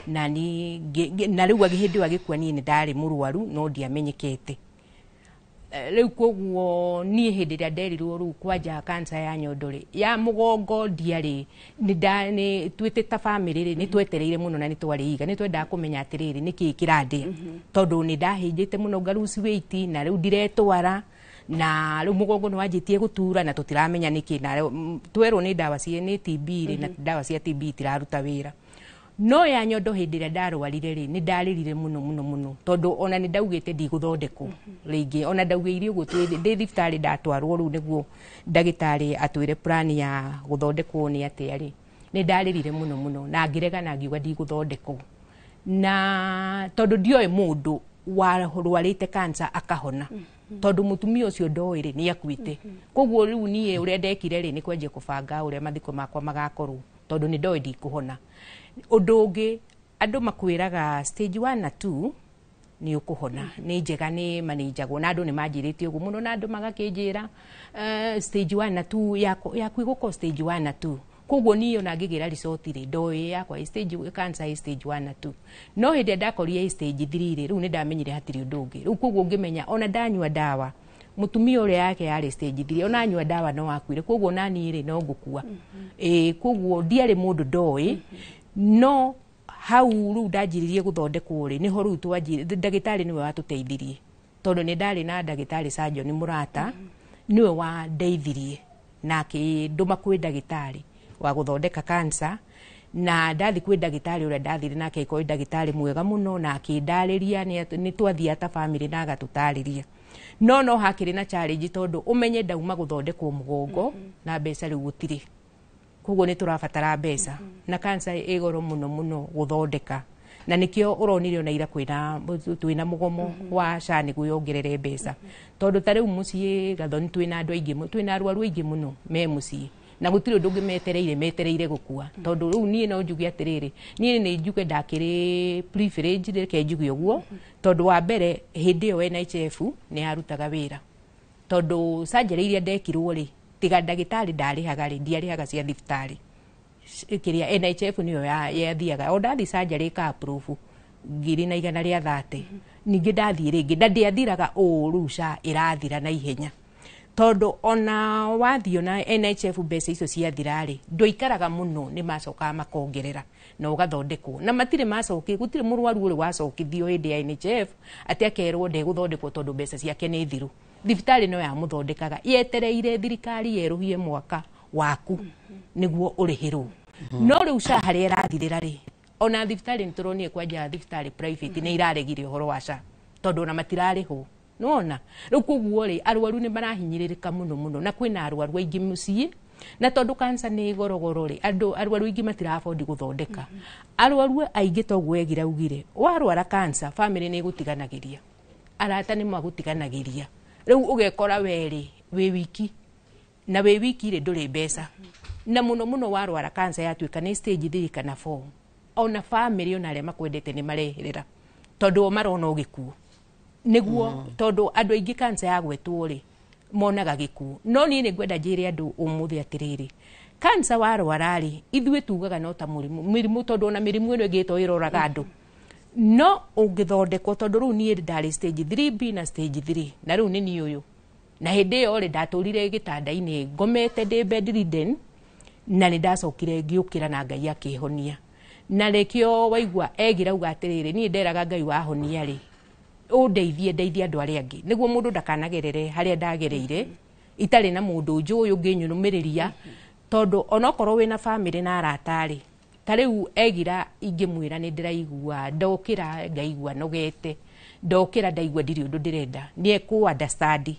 na riu agihindi agikua ni ndari murwaru no ndiamenyekete riu koguo ni hindi ria nderirwo riu kwanja cancer ya nyondo ri ya mugongo ndiari ni twite ta family ri ni twetereire muno na ni twariiga ni twenda kumenya atiriri niki kirande tondu ni ndahinjite muno ngarusi weight na riu ndiretwara na riu mugongo ni wanjitie gutura na tutiramenya niki na twerwo ni dawa cie ni TB ri na dawa cia TB tiraruta wira no ya nyondo hindi ria ndarwarire ri ni ndaririre muno tondu ona ni ndaugite ndiguthondekwo ringi ona ndaugire uguo ndi thibitari ndatwarwo riu niguo ndagitari atwire plan ya guthondekwo ni atiari ni ndaririre muno na ngirega na ngiuga ndiguthondekwo na tondu ndioi mundu warwarite cancer akahona tondu mutumia ucio ndoire ni akuite koguo riu nie uria ndekire ri ni kwenje kubanga uria mathiko makwa magakorwo tondu ni ndoi ndikuhona undu ungi andu makwiraga stage 1 na 2 ni ukuhona ni njega ni manijagwo na andu ni manjirite ugu muno na andu magakinjira stage 1 na 2 yaku iguko stage 1 na 2 koguo ni ona ngigira resort ri ndoi yakwa stage cancer stage 1 na 2 no hindi ndakorire stage 3 ri riu ni ndamenyire hatiri undu ungi riu koguo ngimenya ona ndanyua dawa mutumia uria yake yari stage 3 ona anyua dawa no akuire koguo nani ri no ngukua koguo ndiari mundu ndoi no hau riu ndanjiririe guthondekwo ri niho riu twanjire ndagitari niwe watuteithirie tondu ni ndari na ndagitari surgeon murata niwe wa ndeithirie nake nduma kwi ndagitari wa guthondeka cancer na ndathi kwi ndagitari uria ndathire nake ko ndagitari mwega muno na akindariria ni twathia ta family na agatutariria no hakiri na challenge tondu umenye ndauma guthondekwo mugongo na mbeca riu gutiri koguo ni turabatara mbeca na cancer igoro muno guthondeka na nikio uronire ona ira kwina twina mugomo wa shani guyongerere mbeca tondu tari mucii Gathoni twina andu aingi twina arwaru aingi muno me mucii na gutiri undu metereire gukua tondu riu nie no njugi atiriri nie ni njuge ndakiri privilege reke njugi uguo tondu wa mbere hindi yo NHF ni arutaga wira tondu surgery iria ndekirwo ri tiga ndagitari ndarihaga ri ndiarihaga cia thibitari kiria NHF niyo yathiaga o ndathi surgery ka approve 130 ningi ndathie ringi ndiathiraga urusha irathira na ihenya tondu ona wathio na NHF mbeca icio ciathirari ndoikaraga muno ni macoka makongerera na ugathondekwo na matire macoki gutire murwaru uri wacokithio hindi ya NHF ati akerwo ndeguthondekwo tondu mbeca ciake ni thiru thibitari no ya muthondekaga yetereire thirikari yeruhie mwaka waku niguo urihirwo no riu sha hari irathirira ri ona thibitari nturonie kwanja thibitari private ni iraregire uhoro wa sha tondu na matirariho nona riu koguo ri arwaru ni marahinyiririka muno na kwina arwaru aingi mucii na tondu cancer ni gorogoro ri andu arwaru aingi matirafondi guthondeka arwaru aingi toguo egira ugire warwara cancer family ni gutiganagiria arata ni magutiganagiria riu ugekora weri wi wiki na wi wiki ri nduri mbeca na muno warwara cancer yatuika ni stage 3 kana 4 ona family ona aria makwendete ni marehirira tondu marona ugikuo niguo tondu andu aingi cancer yagwetwo ri monaga gikuo no ni ni ngwenda njire andu umuthi atiriri cancer warwara ri ithuĩ tugaga no ta mirimu tondu ona mirimu ino ingito iroraga andu no ungithondekwo tondu riu ni ndari stage 3B na stage 3 na riu ni ni uyu na hindi yo ri ndaturire gitanda-ini ngomete ndi bedridden na ni ndacokire ngiukira na Ngai akihonia na rekio waigua egira uga atiriri ni nderaga Ngai wahonia ri undeithie andu aria angi niguo mundu ndakanagerere haria ndagereire itari na mundu njuyu nginyurumiriria tondu onokorwo wina family na aratari tariu egira ingimwira ni ndiraigua ndokira ngaigua nogete ndokira ndaigua ndiri undu ndirenda nie ku understand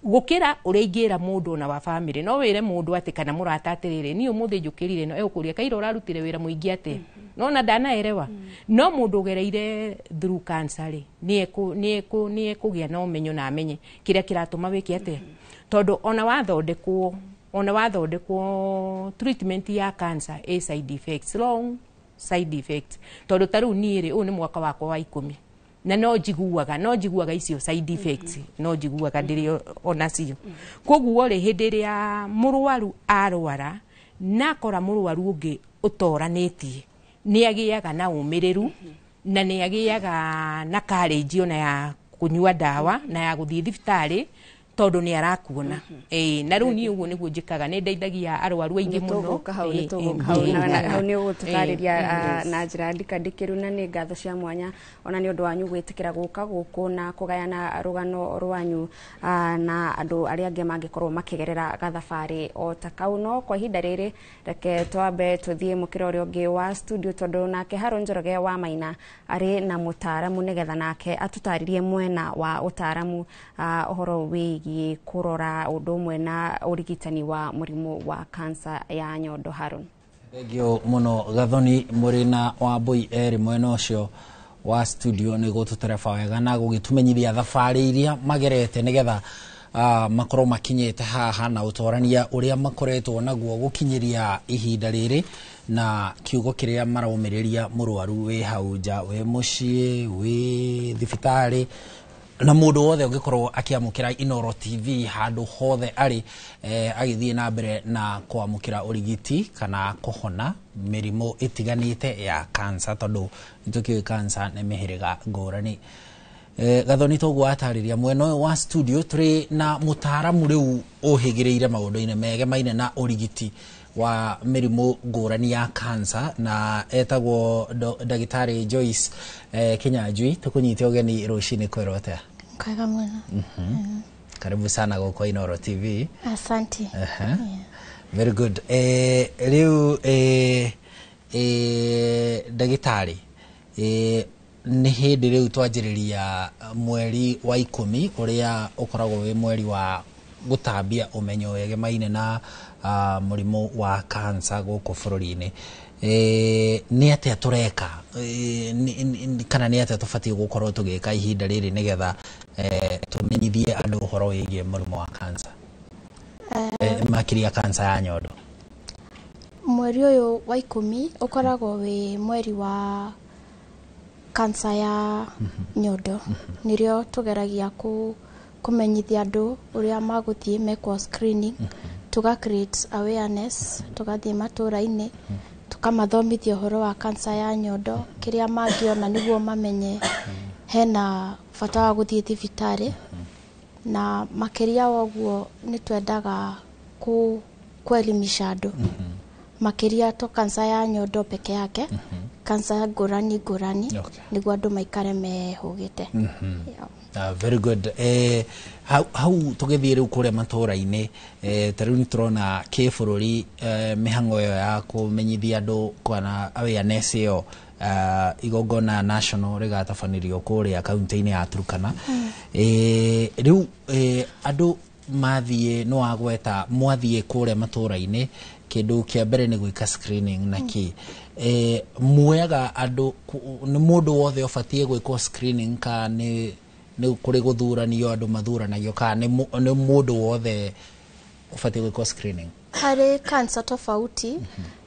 gukira uria ingira mundu na wa family no wire mundu ati kana murata atiriri ni umuthi njukirire no ekuria kaira urarutire wira muingi ati no na ndanaerewa no mundu gereire through cancer ni ekugia no menyo na amenye kiria kiratuma wiki ati tondu ona wathondekwo treatment ya cancer a side effects long side effects tondu taru ni ni mwaka wakwa wa 10 na no njiguaga icio side effects no njiguaga ndiri ona cio koguo ri hindi ria murwaru arwara na kora murwaru ungi utoranitie ni agiaga na umiriru na ni agiaga na courage ona ya kunyua dawa na ya guthii thibitari tondu ni arakuona na riu ni uguo niguo njikaga ni ndeithagia arwaru aingi muno hau ni ugututariria na njira ndikandikiru na ni ngatho cia mwanya ona ni undu wanyu gwitikira guka guku na kugayana rugano rwanyu na andu aria angi mangikorwo makigerera gathabari o ta kau no kwa ihinda riri reke twambe tuthie mukiro uria ungi wa studio tondu nake Haron Njoroge wa Maina ari na mutaramu nigetha nake atutaririe mwena wa utaramu uhoro wi kurora undu umwe na urigitani wa murimu wa cancer ya nyondo. Haron, thengio muno Gathoni murina wa Mbui eri mwena ucio wa studio ni gututereba wega na gugitumenyithia thabari iria magerete nigetha makorwo makinyete haha na utorania uria makoretwo naguo gukinyiria ihinda riri na kiugo kiria maraumireria murwaru we hauja we mucie we thibitari na mundu wothe ungikorwo akiamukira Inoro TV handu hothe ari agithie na mbere na kwamukira urigiti kana kuhona mirimo itiganite ya cancer tondu nitukiwe cancer ne mihiriga ngurani. Gathoni toguo atariria mweno wa studio turi na mutaramu riu uhigireire maundu-ine megemaine na urigiti wa mirimu ngurani ya cancer na etagwo Dagitari Joyce Kinyanjui tukunyite ugeni rucini kwerotea kwega muno. Karibu sana kwa Inoro TV. Asante. Very good. Riu Dagitari ni hindi riu twanjiriria mweri wa 10 uria ukoragwo wi mweri wa gutambia umenyo wegemaine na murimu wa cancer guku bururi-ini. Ni atia tureka kana ni atia tubatie gukorwo tugika ihinda riri nigetha tumenyithie andu uhoro wigie murimu wa cancer makiria cancer ya nyondo? Mweri uyu wa 10 ukoragwo wi mweri wa cancer ya nyondo. Nirio tugeragia kumenyithia andu uria maguthie mekwo screening, tuga create awareness, tugathie matura-ini tukamathomithia uhoro wa cancer ya nyondo, kiria mangiona niguo mamenye hena bata wa guthie thibitari, na makiria woguo ni twendaga kuelimisha andu makiria to cancer ya nyondo peke yake, cancer ngurani niguo andu maikare mehugite. Very good. Hau tugithie riu kuria matura-ini tariu ni turona kibururi mihango yo ya kumenyithia andu kana awareness yo igongona national rigatafanirio kuria kaunti-ini ya Turkana. Riu andu mathie no agweta mwathie kuria matura-ini kindu kia mbere ni gwika screening na ki muyaga andu ni mundu wothe obatie gwikwo screening ka ni kuri guthuranio andu mathuranagio ka ni mundu wothe obatie gwikwo screening? Hari cancer tofauti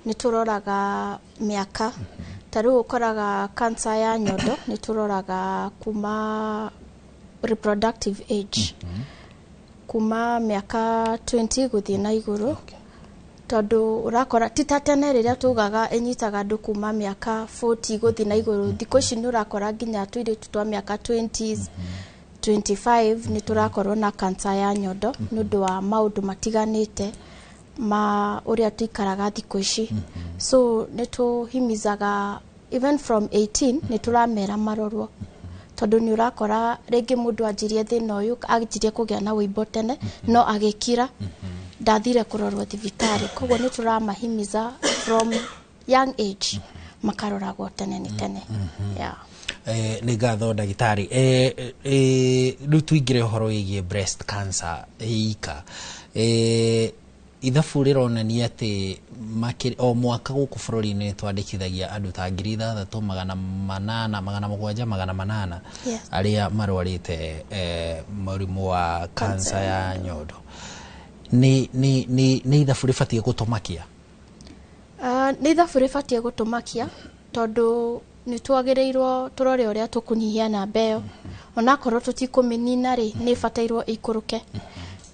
ni turoraga miaka. Tariu ukoraga cancer ya nyondo ni turoraga kuma reproductive age, kuma miaka 20 guthie na iguru. Tondu urakora tita tene riria tugaga enyitaga andu kuma miaka 40 guthie na iguru, thikũ ici ni urakora nginya tuiritu twa miaka 20s 25 ni turakorwo na cancer ya nyondo nundu wa maundu matiganite ma uria tuikaraga thikũ ici. So ni tuhimizaga even from 18 ni turamera marorwo, tondu ni urakora ringi mundu anjirie thina uyu agijirie kugia na wibo tene no agikira ndathire kurorwo thibitari, koguo ni turamahimiza from young age makaroragwo tene ni tene. Ni ngatho Dagitari. Riu tuingire uhoro wigie breast cancer ika. Ithabu rironania ati o mwaka guku bururi-ini twandikithagia andu ta 3,800 aria marwarite murimu wa cancer ya nyondo. Ni ithabu ribatie gutumakia? Ni ithabu ribatie gutumakia tondu ni twagireirwo turore uria tukunyihia na mbeo, onakorwo tutikuminina ri ni batairwo ikuruke,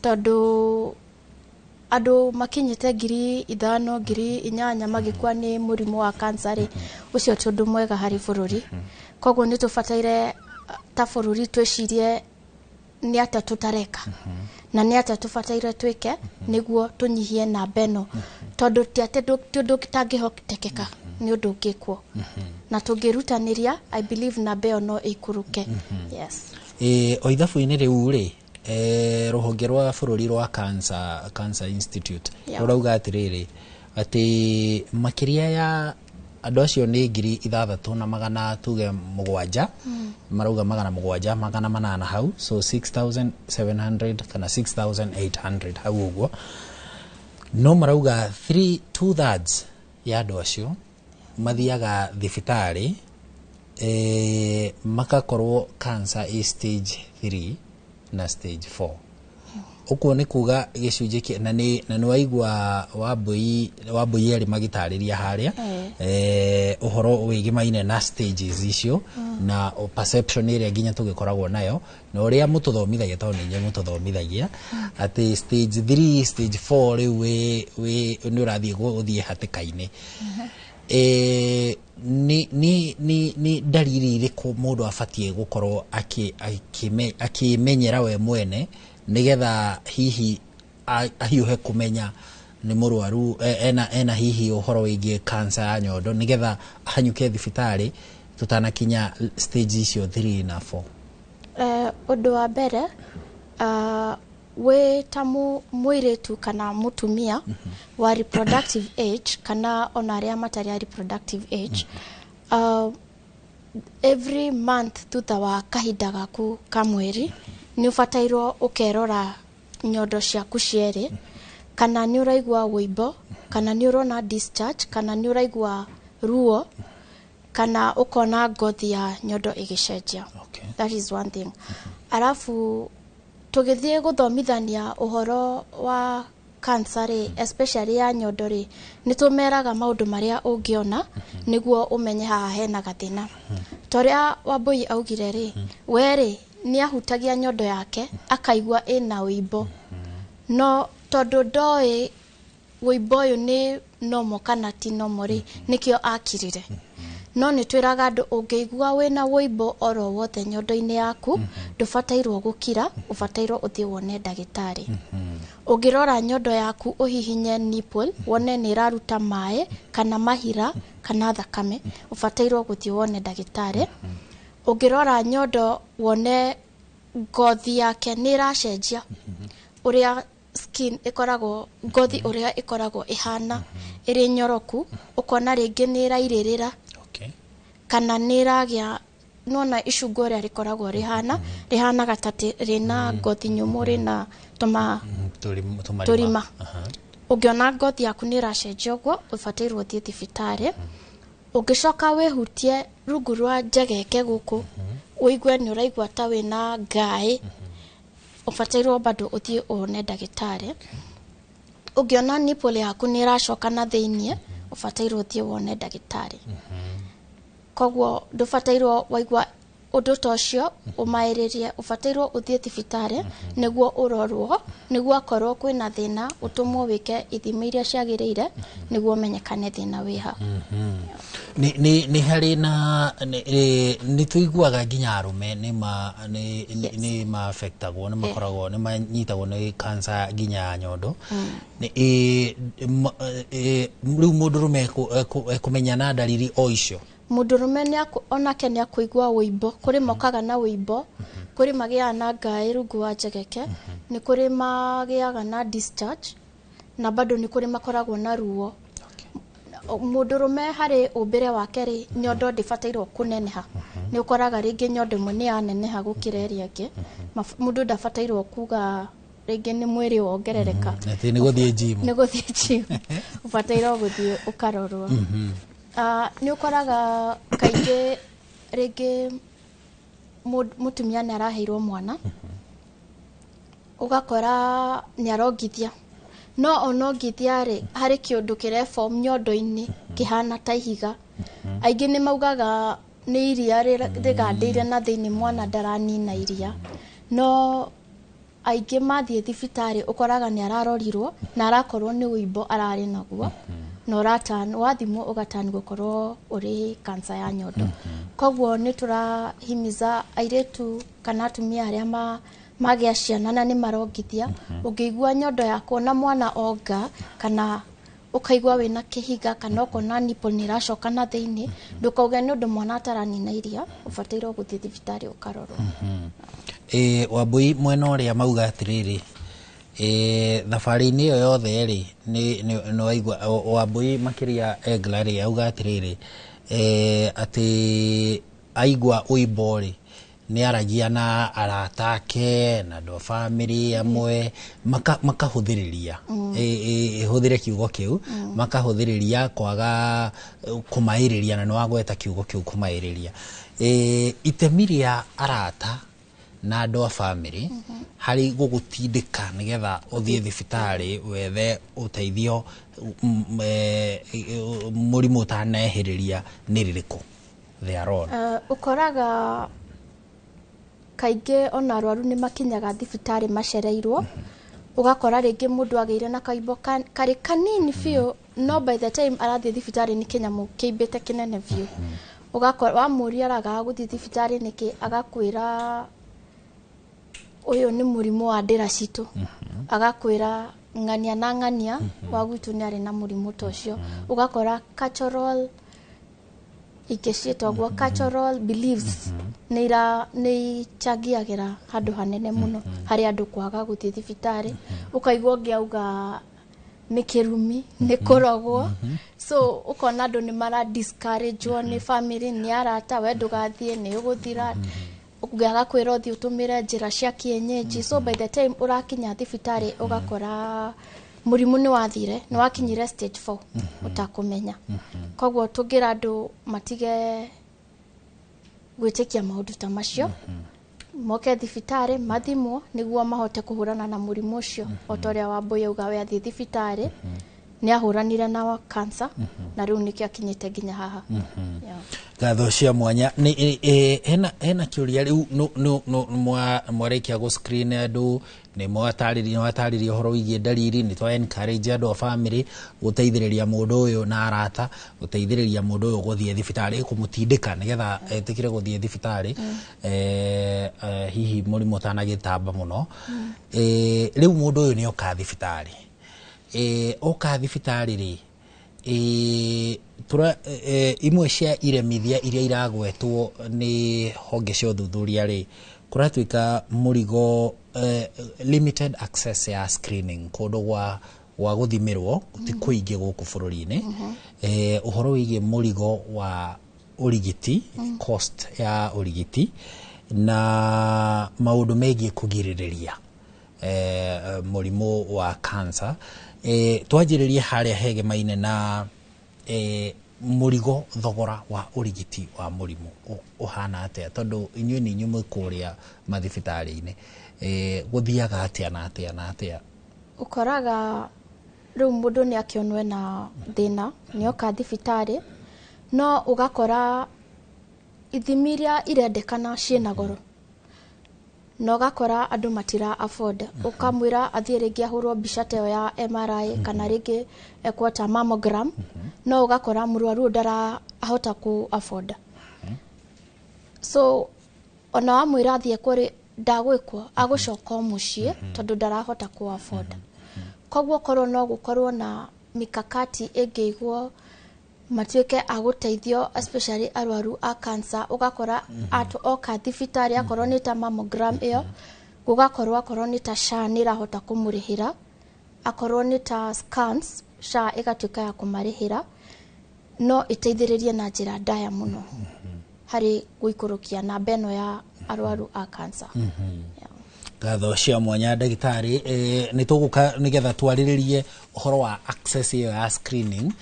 tondu andu makinyite 5,000 8,000 magikwa ni murimu wa cancer ri ucio ti undu mwega hari bururi. Koguo ni tubataire ta bururi twicirie ni atia tutareka na ni atia tubataire twike niguo tunyihie na mbeno, tondu ti ati tundu kitangihotekeka ni undu ngikwo na tungirutaniria I believe na mbeo no ikuruke. Yes. O ithabu-ini riu ri ruhonge rwa bururi rwa Cancer Institute urauga atiriri ati makiria ya andu acio ni 6,700 tuge 7 marauga 700 hau, so 6,700 kana 6,800 hau uguo. No marauga 2/3 ya andu acio mathiaga thibitari makakorwo cancer stage 3 na stage 4. uko ni kuga gicunje na ni waigua Wambui ari magitariria haria uhoro wigimaine na stages icio na perception area ginya tugikoragwo nayo na uria mututhomithagia to ninye mututhomithagia ati stage 3 stage 4 riu we ni urathie guthie hatikaine ni dalili iriku mundu abatie gukorwo akimenyera we mwene nigetha hihi ahiuhe kumenya ni murwaru ena hihi uhoro wigie cancer ya nyondo nigetha hanyuke thibitari tutanakinya stage icio 3 na 4. Undu wa mbere we tamu mwiritu kana mutumia wa reproductive age kana onaria matari reproductive age every month tutha wa kahinda gaku ka mweri ni ufatairwo ukerora nyondo ciaku cieri kana ni uraigua wimbo kana ni urona discharge kana ni uraigua ruo kana ukona ngothi ya nyondo igicenjia. That is one thing. Arafu tugithie guthomithania uhoro wa cancer especially ya nyondo ri nitumeraga maundu maria ungiona niguo umenye haha hena gathina. Toria Wambui augire ri weri ni ahutagia nyondo yake akaigua ina wimbo no tondu ndoi wimbo uyu ni nomo kana ti nomo ri nikio akirire no ni twiraga andu ungeigua wina wimbo oro wothe nyondo-ini yaku ndubatairwo gukira ubatairwo uthie wone ndagitari. Ungirora nyondo yaku uhihinye nipple wone ni iraruta mai kana mahira kana thakame ubatairwo guthie wone ndagitari. Ungirora nyondo wone ngothi yake ni iracenjia uria skin ikoragwo ngothi uria ikoragwo ihana iri nyoroku ukona ringi ni irairirira kana ni iragia nona icungo uria rikoragwo rihana gatati rina ngothi nyumu rina turima ungiona ngothi yaku ni iracenjia uguo ubatairwo uthie thibitari. Ungicoka wihutie rungu rwa njegeke guku uigue ni uraigua ta wina ngai ubatairwo bado uthie one ndagitari. Ungiona nipple yaku ni iracoka na thiinie ubatairwo uthie wone ndagitari. Koguo ndubatairwo waigua undu tocio umairirie ubatairwo uthie thibitari niguo urorwo niguo akorwo kwina thina utumwo wike ithimi iria ciagirire niguo umenyekane thina wiha. Ni hari na ni tuiguaga nginya arume ni ma affectagwo ni makoragwo ni manyitagwo ni cancer nginya nyondo riu mundurume kumenya na dalili o icio. Mundurume ni onake ni akuigua wimbo kuri mokaga na wimbo kuri magia na ngai rungu wa njegeke ni kuri magiaga na discharge na bado ni kuri makoragwo na ruo. Mundurume hari umbire wake ri nyondo ndibatairwo kuneneha ni ukoraga ringi nyondo imwe ni yaneneha gukira iria ingi mundu ndabatairwo kuga ringi ni mwiri wongerereka ati ni guthie gym ubatairwo guthie ukarorwo. Ni ukoraga kaingi ringi mutumia ni araheirwo mwana ugakora ni arongithia no onongithia ri hari kiundu kireform nyondo-ini kihana ta ihiga. Aingi ni maugaga ni iria rigandeire na thiini mwana ndaranina iria no aingi mathie thibitari ukoraga ni ararorirwo na arakorwo ni wimbo arari naguo no ratan wathimo ugatani gukorwo uri cancer ya nyondo. Koguo ni turahimiza airetu kana atumia aria magia ciana na ni marongithia ungeigua nyondo yako na mwana onga kana ukaigua wina kihiga kana ukona nipple ni iracoka na thiini ndukauge ni undu mwana ataranina iria ubatairwo guthie thibitari ukarorwo. Wambui mwena uria mauga atiriri thabari-ini iyo yothe ri ni waigua Wambui makiria Egla ri auga atiriri ati aigua uimbo ri ni aragia na aratake na ndo family amwe makahuthiriria huthire kiugo kiu makahuthiriria kwaga kumairiria na no agweta kiugo kiu kumairiria itemiria arata na andå a bamĩrĩ harĩ gũgũtindĩka nĩgetha ũthiĩ thibitarĩ wethe ũteithio mũrimũ ũtanehĩrĩria nĩ rĩrĩkũ their own? Ũkoraga kaingĩ ona arwaru nĩ makinyaga thibitarĩ macereirwo, ugakora rĩngĩ mũndũ agĩire na kaimbo karĩ kanini biũ, no by the time arathiĩ thibitarĩ nĩ kĩnyamũ kĩimbĩte kĩnene biũ. Ugakora wamũria araga gũthiĩ thibitarĩ nĩkĩ, agakwĩra ũyũ nĩ mũrimũ wa ndĩra citũ, agakwĩra ng'ania na ng'ania wa gwitũ nĩ arĩ na mũrimũ ta ũcio. Ugakora cultural ingĩciĩtwo cultural beliefs nĩ ichangiagĩra handũ hanene mũno harĩ andũ kwaga gũthiĩ thibitarĩ. Ũkaigua ũngĩ auga nĩ kĩrumi, nĩ kũrogwo, so ũkona andũ nĩ mara discouragewo nĩ family, nĩ arata, we ndũgathiĩ nĩ ũgũthira, ũngĩaga kwĩra ũthiĩ ũtũmĩre njĩra cia kienyeji. So by the time ũrakinya thibitarĩ ũgakora mũrimũ nĩ wathire, nĩ wakinyire stage 4 ũtakũmenya. Koguo tũngĩra andũ matige gwĩtĩkia maũndũ ta macio, moke thibitarĩ mathimwo nĩguo mahote kũhũrana na mũrimũ ũcio. O ta ũrĩa Wambui auga we athiĩ thibitarĩ nĩ ahũranire na cancer na rĩu nĩkĩo akinyĩte nginya haha. Ngatho cia mwanya hena kĩũria rĩu mwarĩkia gũ screen andũ nĩ mwatarĩria ũhoro wĩgiĩ ndariri, nĩ twa encourage andũ a family gũteithĩrĩria mũndũ ũyũ na arata, gũteithĩrĩria mũndũ ũyũ gũthiĩ thibitarĩ, kũmũtindĩka nĩgetha etĩkĩre gũthiĩ thibitarĩ hihi mũrimũ ũtanagĩtamba mũno. Rĩu mũndũ ũyũ nĩ oka thibitarĩ, oka thibitarĩ rĩ, imwe cia iremithia iria iragwetwo nĩ honge cia ũthuthuria rĩ, kũratuĩka mũrigo limited access ya screening, kũndũ gwa gũthimĩrwo ti kũingĩ gũkũ bũrũri-inĩ. Ũhoro wĩgiĩ mũrigo wa ũrigiti, cost ya ũrigiti, na maũndũ megiĩ kũgirĩrĩria mũrimũ wa cancer. Twanjĩrĩrie harĩa hegemaine na mũrigo thogora wa ũrigiti wa mũrimũ ũhana atĩa, tondũ inyuĩ nĩ inyuĩ mwĩ kũrĩa mathibitarĩ-inĩ, gũthiaga atĩa na atĩa na atĩa? Ũkoraga rĩu mũndũ nĩ akĩonwo na thĩna, nĩ oka thibitarĩ, no ũgakora ithimi iria irendekana ciĩna goro, na ũgakora andũ matira afford. Ũkamwĩra athiĩ rĩngĩ ahũrwo mbica ta ĩyo ya MRI kana rĩngĩ ekwo ta mammogram, no ũgakora mũrwaru ndarahota ku afford. So ona wamwĩra athiĩ kũrĩ ndagwĩkwo agũcoka mũciĩ tondũ ndarahota ku afford. Koguo korwo no gũkorwo na mikakati ĩngĩigwo matuĩke agũteithio, especially arwaru a cancer. Ũgakora oka thibitarĩ akorwo nĩ ta mammogram ĩyo, gũgakorwo akorwo nĩ ta SHA nĩ ĩrahota kũmũrĩhĩra, akorwo nĩ ta scans SHA ĩgatuĩka ya kũmarĩhĩra, no ĩteithĩrĩrie na njĩra ndaya mũno harĩ gũikũrũkia namba ĩno ya arwaru a cancer. Ngatho cia mwanya ndagĩtarĩ, nĩ tũgũka nĩgetha twarĩrĩrie ũhoro wa access ĩyo ya screening,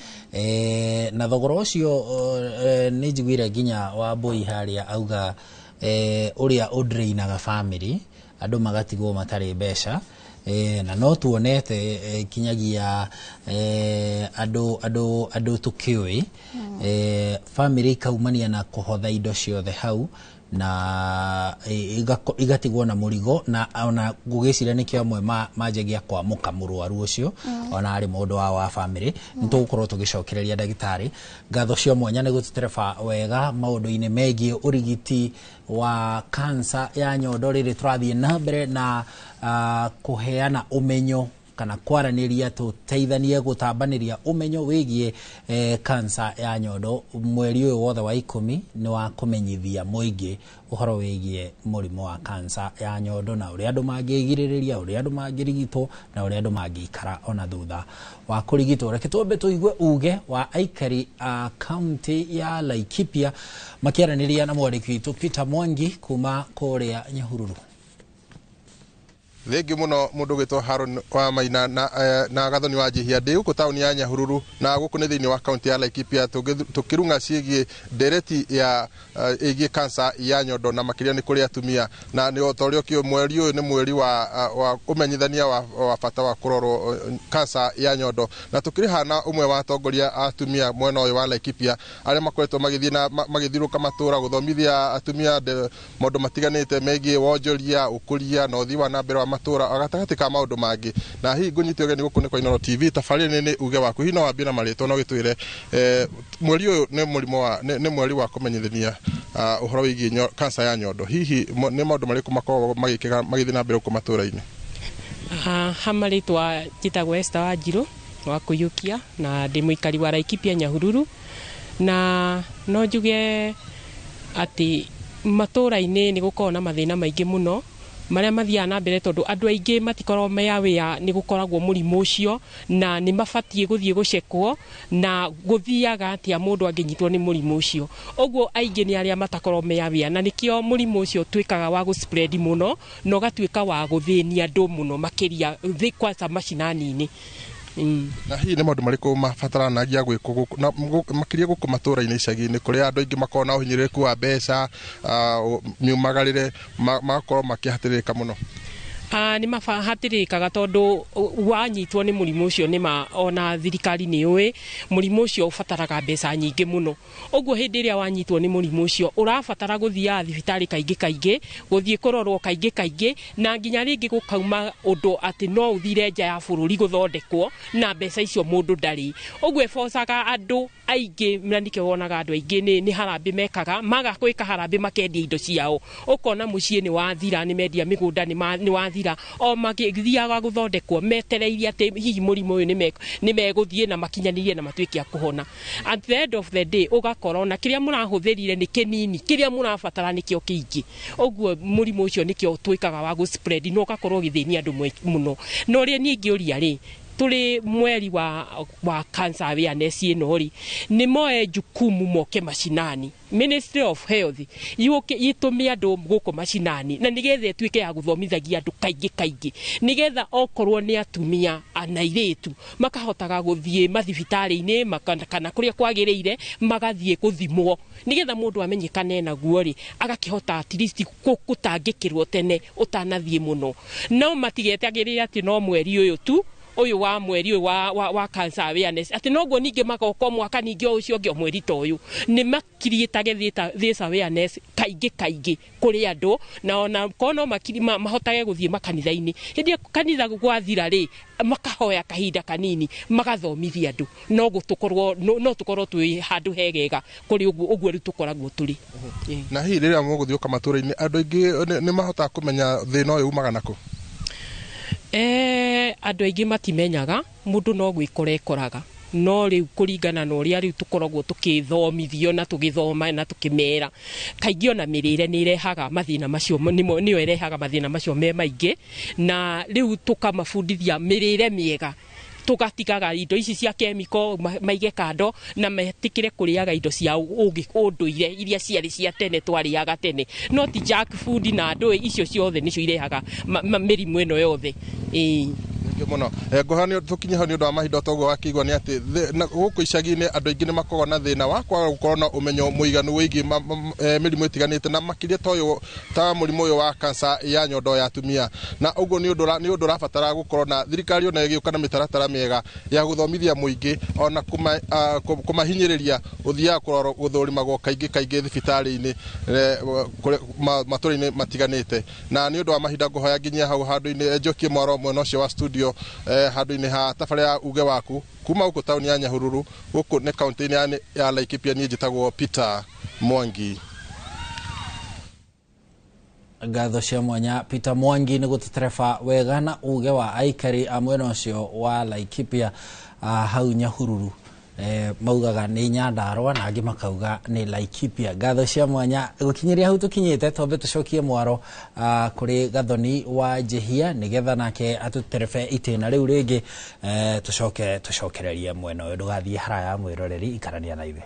na thogora ũcio nĩ njiguire nginya Wambui harĩa auga ũrĩa ũdrainaga family, andũ magatigwo matarĩ mbeca, na no tuonete kinyagia andũ tũkĩũĩ family ikaumania na kũhotha indo ciothe hau na igatigwo na mũrigo, na ona ngũgĩciria nĩkĩo amwe manjagia kwamũka mũrwaru ũcio ona arĩ mũndũ wa family. Nĩ tũgũkorwo tũgĩcokereria ndagĩtarĩ. Ngatho cia mwanya nĩ gũtũtereba wega maũndũ-inĩ megiĩ ũrigiti wa cancer ya nyondo. Rĩrĩ tũrathiĩ na mbere na kũheana ũmenyo kana kwaranĩria, tũteithanie gũtambanĩria ũmenyo wĩgiĩ cancer ya nyondo. Mweri ũyũ wothe wa 10 nĩ wa kũmenyithia mũingĩ ũhoro wĩgiĩ mũrimũ wa cancer ya nyondo, na ũrĩa andũ mangĩgirĩrĩria, ũrĩa andũ mangĩrigitwo, na ũrĩa andũ mangĩikara ona thutha wa kũrigitwo. Reke twambe tũigue uge wa aikari a kaunti ya Laikipia makĩaranĩria na mwandĩki witũ Peter Mwangi kuma kũrĩa Nyahururu. Thengi muno mundu gitwo Haron wa Maina na Gathoni wa Jihia ndi guku tauni ya Nyahururu na guku ni thiini wa kaunti ya Laikipia tukirunga ciigie ndereti ya igie kansa ya nyondo na makiria ni kuri atumia na ni otorio kio mweri uyu ni mweri wa umenyithania wa bata wa kurorwo kansa ya nyondo na tukiri hana umwe wa atongoria atumia mwena uyu wa Laikipia aria makoretwo magithiruka matura guthomithia atumia maundu matiganite megie wonjoria ukuria na uthii wa nambere wa matura agatagati ka maundu mangi na hi ngunyitio geni guku ni kwa Inooro TV tafari ni uge waku hino wa bina marito no gitwire mweri uyu ni murimo wa ni mweri wa kumenyithania uhoro wigie kansa ya nyondo hihi ni maundu mariku makoragwo magithii nambere ku matura-ini hamaritwa njitagwo Esther Wanjiru wa Kuyukia na ndi muikari wa Laikipia Nyahururu na no njuge ati matura-ini ni gukorwo na mathina maingi muno maria mathia na mbere tondu andu aingi matikorwo meyawia ni gukoragwo murimu ucio na ni mabatie guthie gucekwo na guthiaga atia mundu anginyitwo ni murimu ucio oguo aingi ni aria matakorwo meyawia na nikio murimu ucio twikaga wa gu spread muno no gatwika wa guthinia andu muno makiria kwanza mashinani-ini na hihi ni maundu mariku mabataranagia gwikwo makiria guku matura-ini icagi-ini kuria andu aingi makona uhinyiriku wa mbeca miumagarire magakorwo makihatirika muno ni mahatirikaga tondu wanyitwo ni murimu ucio ni ona thirikari ni uwi murimu ucio ubataraga mbeca nyingi muno oguo hindi ria wanyitwo ni murimu ucio urabatara guthia thibitari kaingi guthie kurorwo kaingi na nginya ringi gukauma undu ati no uthire nja ya bururi guthondekwo na mbeca icio mundu ndari oguo efocaga andu aingi mranike wonaga andu aingi ni harambe mekaga magakwika harambe makendia indo ciao ukona mucii ni wathira ni mendia migunda ni wathira o magithiaga guthondekwo metereirie ati hihi murimu uyu ni meguthie na makinyanirie na matwiki a kuhona at the end of the day ugakorwo na kiria murahuthirire ni kinini kiria murabatara nikio kiingi oguo murimu ucio nikio twikaga wa gu spread no ugakorwo githini andu muno no ri ni ngiuria ri tuli mweri wa cancer awareness ino ri ni moe jukumu moke mashinani Ministry of Health yitumia andu guku mashinani na nigetha twike ya guthomithagia andu kaingi nigetha okorwo ni atumia anairetu makahotaga guthie mathibitari-ini kana kuria kwagiriire magathie kuthimwo nigetha mundu amenyekane na guo ri agakihota at least gutangikirwo tene utanathie muno no matigetagirira ati no mweri uyu tu uyu wa mweri uyu wa cancer awareness ati noguo ninge magoko mwaka ninge ucio nge mweri to uyu ni makiritage this awareness kaingi kuri andu na ona kono mahotage guthie makanitha-ini hindi kanitha gwathira ri makahoya kahinda kanini magathomithia andu no tukorwo twi handu hegega kuri uguo ri tukoragwo turi na hihi riria muguthio kamatura-ini andu aingi ni mahotaga kumenya thina uyu umaga nako andu aingi matimenyaga mundu no gwikora ekoraga no riu kuringana na uria riu tukoragwo tukithomithio na tugithoma na tukimera kaingi ona mirire ni irehaga mathina macio niyo irehaga mathina macio me maingi na riu tukamabundithia mirire miega tugatigaga indo ici cia chemical maige kando na metikire kuriaga indo cia unduire iria ciari cia tene twariaga tene not junk food na ndo icio ciothe nicio irehaga mirimu eno yothe muno ngohanio tukinye hanio ndo mahinda togo wakigwa ni ati guku icagi-ini andu aingi ni makoragwo na thina wa kwaga gukorwo na umenyo muiganu wigi mirimu itiganite na makiria toyo ta murimu uyu wa kansa ya nyondo ya atumia na uguo ni undu rabatara gukorwo na thirikari ona igiuka na mitaratara miega ya guthomithia muingi ona kumahinyiriria uthia kurorwo guthurimagwo kaingi thibitari-ini matura-ini matiganite na ni undu wa mahinda ngohoya nginya hau handu-ini njokie mwaro mwena ucio wa studio handu-ini ha tafaria uge waku kuma uko tauni ya Nyahururu uko ne kaunti-ini ya Laikipia ni njitagwo Peter Mwangi ngatho cia mwanya Peter Mwangi ni gututerefa wega na uge wa aikari amwena ucio wa Laikipia hau Nyahururu maugaga ni Nyandarua na angi makauga ni Laikipia ngatho cia mwanya gukinyiria hau tukinyite tombe tucokie mwaro kuri Gathoni wa Jihia nigetha nake atuterefe itena riu ringi tucokererie mwena uyu ndugathie haraya mwiroreri ikarania na ithe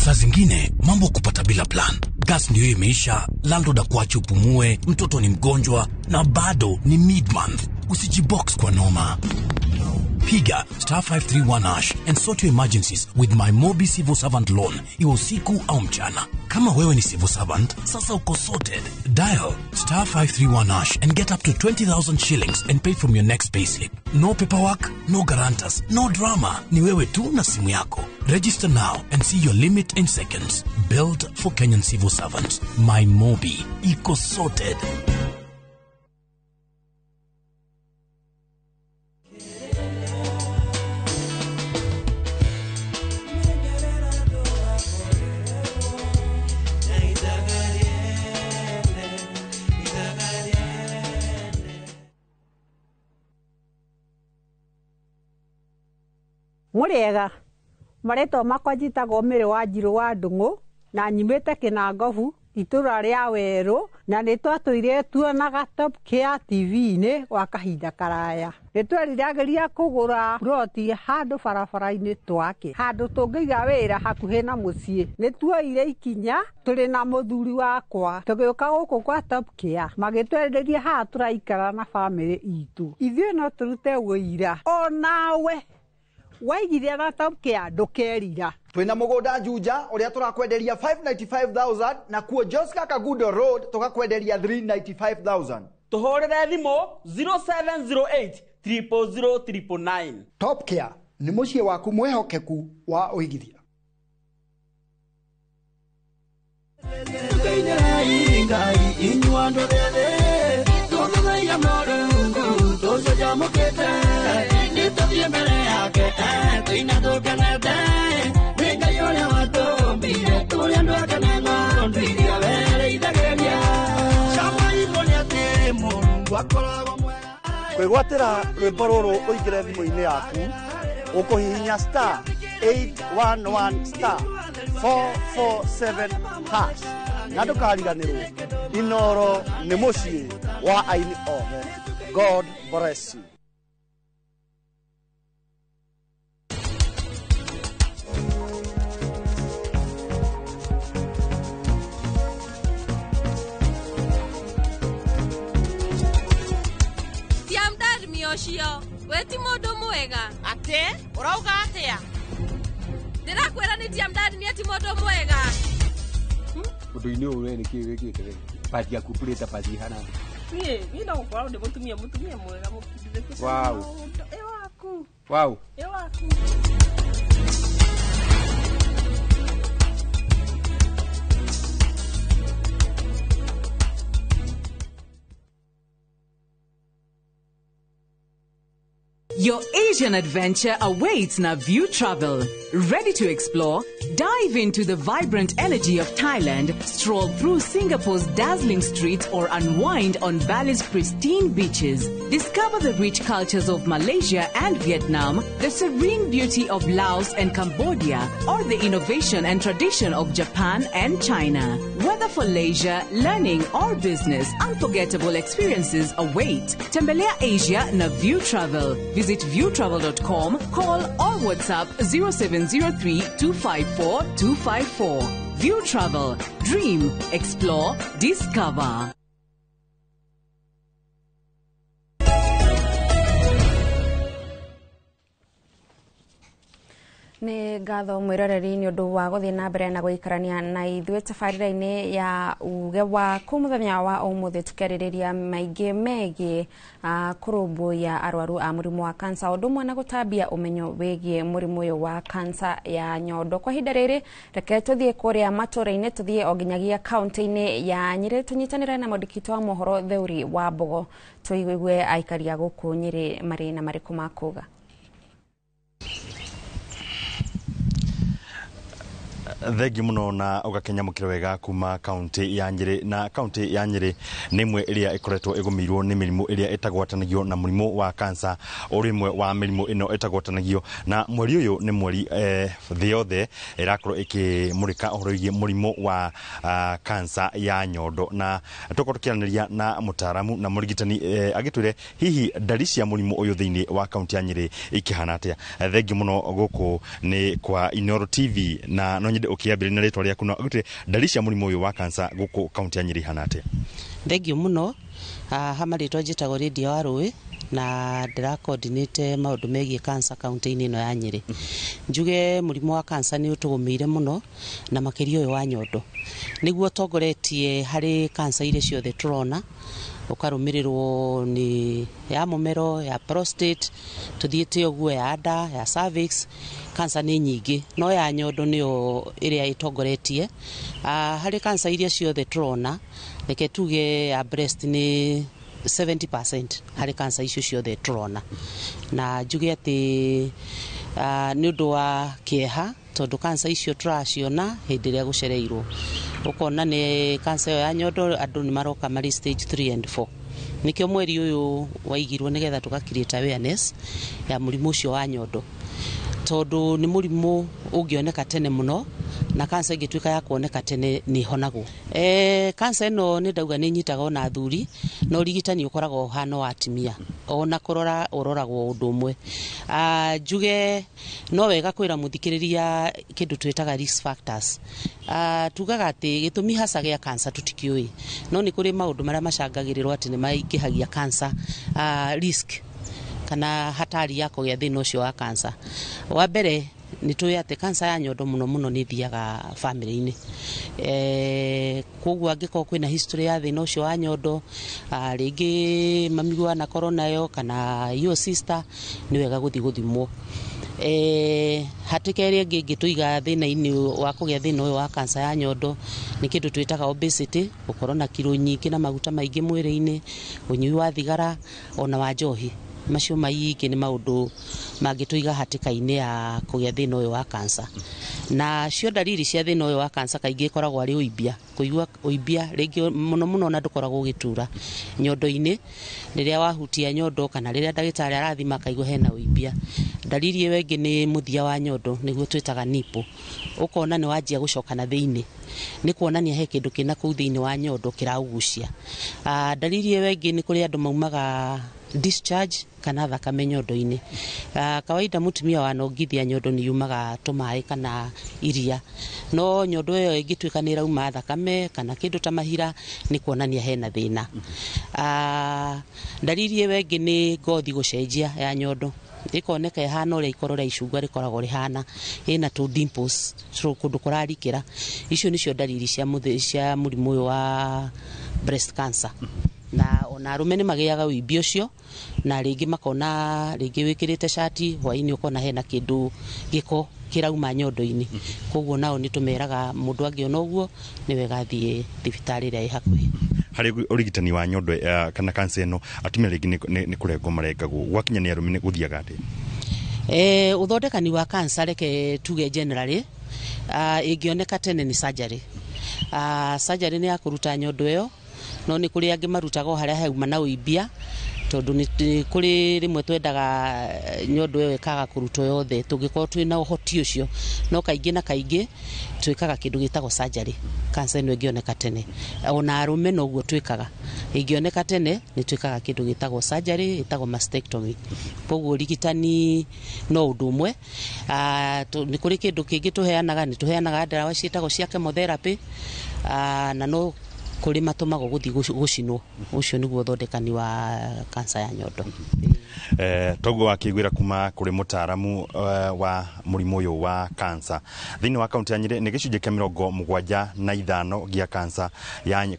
Saa zingine mambo kupata bila plan. Gas ndio imeisha, landlord akuache upumue, mtoto ni mgonjwa na bado ni mid-month. Usijibox kwa noma. Piga *531# and sort your emergencies with my Mobi Civil Servant Loan. Iwe usiku au mchana. Kama wewe ni civil servant, sasa uko sorted. Dial *531# and get up to 20,000 shillings and pay from your next payslip. No paperwork, no guarantors, no drama. Ni wewe tu na simu yako. Register now and see your limit in seconds. Built for Kenyan civil servants. My Mobi. Iko sorted. Muriega mareto makwa njitagwo Mĩrĩ wa Njirũ wa Ndung'u na nyimĩte Kĩnangobu itũra rĩa Werũ na nĩtwatũire tuonaga Top Care TV-inĩ gwa kahinda karaya. Nĩtweriragĩria kũgũra ploti handũ barabara-inĩ twake, handũ tũngĩiga wĩra hakuhĩ na mũciĩ. Nĩtuoire ikinya tũrĩ na mũthuri wakwa tũgĩũka gũkũ kwa Top Care, magĩtwerirĩria haha tũraikara na bamĩrĩ itũ. Ithuĩ no tũrute wĩira o nawe waigithia na Top Care ndũkerira. Twina mũgũnda Juja ũrĩa tũrakwenderia 595,000 na kuo Josca Kagundo Road tũgakwenderia 395,000. Tũhũrĩre thimũ 0708 000 Top Care nĩ mũciĩ waku mwehokeku wa ũigithia. Kwĩgwatĩra rwĩmbo rũrũ ũingĩre thimũ-inĩ yaku ũkũhihinya *811*447# na ndũkariganĩrwo. Inooro nĩ mũciĩ wa aini othe. God bless you. Cio weti mundu mwega ate urauga atia ndirakwira ni tiamdad ni ati mundu mwega undu-ini uyu ni kiwi wikite we pati akupurita pati hana ni ndo kwa ndo mutumia mwega mukidithe wow wow Your Asian adventure awaits na View Travel. Ready to explore? Dive into the vibrant energy of Thailand, stroll through Singapore's dazzling streets, or unwind on Bali's pristine beaches. Discover the rich cultures of Malaysia and Vietnam, the serene beauty of Laos and Cambodia, or the innovation and tradition of Japan and China. Whether for leisure, learning, or business, unforgettable experiences await. Tembelea Asia na View Travel. Visit viewtravel.com, call or WhatsApp 0703 254 254. View Travel. Dream, explore, discover. Nĩ ngatho mwĩroreri nĩ ũndũ wa gũthiĩ na mbere na gũikarania na ithuĩ tabarĩra-inĩ ya uge waku mũthenya wa ũmũthĩ tũkĩarĩrĩria maingĩ megiĩ kũrũmbũiya arwaru a mũrimũ wa kansa ũndũ ũmwe na gũtambia ũmenyo wĩgiĩ mũrimũ ũyũ wa kansa ya nyondo. Kwa ihinda rĩrĩ reke tũthiĩ kũrĩa matũũra-inĩ, tũthiĩ o nginyagia kaunti-inĩ ya Nyĩrĩ tũnyitanĩre na mwandĩki wa mohoro Theuri wa Mbogo tũigue aikaria gũkũ Nyĩrĩ marĩ na marĩkũ ma kuuga. Thengi muno na ugakenya wega kuma kaunti ya Nyĩrĩ. Na kaunti ya Nyĩrĩ nĩ imwe ĩrĩa ĩkoretwo ĩgũmĩirwo nĩ mĩrimũ ĩrĩa ĩtagwatanagio na mũrimũ wa kansa, o rĩmwe wa mĩrimũ ĩno ĩtagwatanagio. Na mweri ũyũ nĩ mweri thĩ yothe ĩrakorwo ĩkĩmũrĩka ũhoro wĩgiĩ mũrimũ wa kansa ya nyondo, na tũkorwo tũkĩaranĩria na mũtaaramu na mũrigitani agĩtwĩre hihi ndari cia mũrimũ ũyũ thĩinĩ wa kaunti ya Nyĩrĩ ikĩhana atĩa. Thengi muno gũkũ nĩ kwa Inooro TV, na no nyende ukiambĩrĩria na rĩtwa rĩaku na gute ndari cia mũrimũ ũyũ wa kansa gũkũ kaunti ya Nyeri hana atĩa? Thengio muno. Hama rĩtwa njĩtagwo Lydia wa Rũĩ na ndĩra coordinate maũndũ megiĩ kansa kaunti-inĩ ĩno ya Nyeri. Njuge mũrimũ wa kansa nĩ ũtũgũmĩire mũno na makĩria ũyũ wa nyondo. Nĩguo tongoretie harĩ kansa iria ciothe tũrona, ũkarũmĩrĩrwo nĩ ya mũmero, ya prostate, tuthiĩte ũguo ya nda, ya cervix. Kansa nĩ nyingĩ, no ya nyondo nĩyo ĩrĩa ĩtongoretie. Harĩ kansa iria ciothe tũrona, reke tuge ya breast nĩ 70% harĩ kansa icio ciothe tũrona. Na njuge atĩ nĩ ũndũ wa kĩeha tondũ kansa icio tũraciona hĩndĩ ĩrĩa gũcereirwo. Ũkona nĩ kansa ĩyo ya nyondo andũ nĩ maroka marĩ stage 3 and 4. Nikĩo mweri ũyũ waigirwo nĩgetha tũka create awareness ya mũrimũ ũcio wa nyondo. Tondũ nĩ mũrimũ ũngĩoneka tene mũno na kansa ĩngĩtuĩka ya kuoneka tene nĩ honagwo. Kansa ĩno nĩ ndauga nĩ nyitaga ona athuri, no ũrigitani ũkoragwo hano wa atimia. Ona kũrora ũroragwo ũndũ ũmwe. Njuge no wega kwĩra mũthikĩrĩria kĩndũ twĩtaga risk factors. Tugaga atĩ gĩtũmi hasa gĩa kansa tũtikĩũĩ, no nĩ kũrĩ maũndũ marĩa macangagĩrĩrwo atĩ nĩ maingĩhagia kansa risk kana hatari ya kũgĩa thĩna ũcio wa kansa. Wa mbere nĩ tũĩ atĩ kansa ya nyondo mũno mũno nĩ thiaga family-inĩ. Koguo angĩkorwo kwĩna history ya thĩna ũcio wa nyondo, rĩngĩ mami anakorwo nayo kana your sister, nĩ wega gũthiĩ gũthimwo. Hatĩka ĩrĩa ĩngĩ ĩngĩtũiga thĩna-inĩ wa kũgĩa thĩna ũyũ wa kansa ya nyondo nĩ kĩndũ twĩtaga obesity, gũkorwo na kiro nyingĩ na maguta maingĩ mwĩrĩ-inĩ, ũnyui wa thigara ona wa njohi. Macio maingĩ nĩ maũndũ mangĩtũiga hatĩka-inĩ ya kũgĩa thĩna ũyũ wa kansa. Na cio ndariri cia thĩna ũyũ wa kansa kaingĩ ikoragwo arĩ ũimbia. Kũigua ũimbia rĩngĩ mũno mũno na ndũkoragwo ũgĩtura nyondo-inĩ rĩrĩa wahutia nyondo kana rĩrĩa ndagĩtarĩ arathima akaigua hena ũimbia. Ndariri ĩyo ĩngĩ nĩ mũthia wa nyondo nĩguo twĩtaga nipple. Ũkona nĩ wanjia gũcoka na thĩinĩ. Nĩ kuonania he kĩndũ kĩna kũu thĩinĩ wa nyondo kĩraũgucia. Ndariri ĩyo ĩngĩ nĩ kũrĩ andũ maumaga discharge kana thakame nyondo-inĩ. Kawaida mũtumia wanongithia nyondo nĩ yumaga tũmaĩ kana iria. No nyondo ĩyo ĩngĩtuĩka nĩ ĩrauma thakame kana kĩndũ ta mahira nĩ kuonania hena thĩna. Ndariri ĩyo ĩngĩ nĩ ngothi gũcenjia ya nyondo. Ĩkoneka ĩhana ũrĩa ikoro rĩa icungwa rĩkoragwo rĩhana, ĩna tũ dimples kũndũ kũrarikĩra. Icio nĩcio ndariri cia mũrimũ ũyũ wa breast cancer. Na ona arũme nĩ magĩaga ũimbi ũcio na rĩngĩ makona rĩngĩ wĩkĩrĩte shati hwainĩ ũkona hena kĩndũ gĩko kĩrauma nyondo-inĩ. Koguo nao nĩ tũmeraga mũndũ angĩona ũguo nĩ wega athiĩ thibitarĩ ĩrĩa ĩ hakuhĩ. Harĩ ũrigitani wa nyondo kana kansa ĩno atumia rĩngĩ nĩ kũrengwo marengagwo, gwakinya nĩ arũme nĩ gũthiaga atĩa? Ũthondekani wa kansa reke tuge generally ĩngĩoneka tene nĩ surgery. Surgery nĩ ya kũruta nyondo ĩyo, no nĩ kũrĩ angĩ marutaga o harĩa hauma na ũimbia tondũ nĩ kũrĩ rĩmwe twendaga nyondo ĩyo ĩkaga kũrutwo yothe tũngĩkorwo twĩna ũhoti ũcio, no kaingĩ na kaingĩ twĩkaga kĩndũ gĩtagwo surgery kansa ĩno ĩngĩoneka tene. Ona arũme noguo twĩkaga, ĩngĩoneka tene nĩ twĩkaga kĩndũ gĩtagwo surgery, ĩtagwo mastectomy. Koguo ũrigitani no ũndũ ũmwe. Nĩ kũrĩ kĩndũ kĩngĩ tũheanaga, nĩ tũheanaga ndawa ciĩtagwo cia chemotherapy, na no kũrĩ matũmagwo gũthiĩ gũcinwo. Ũcio nĩguo ũthondekani wa kansa ya nyondo. Toguo wakĩiguĩra kuma kũrĩ mũtaaramu wa mũrimũ ũyũ wa kansa thĩinĩ wa kaunti ya Nyeri nĩ gĩcunjĩ kĩa 75 gĩa kansa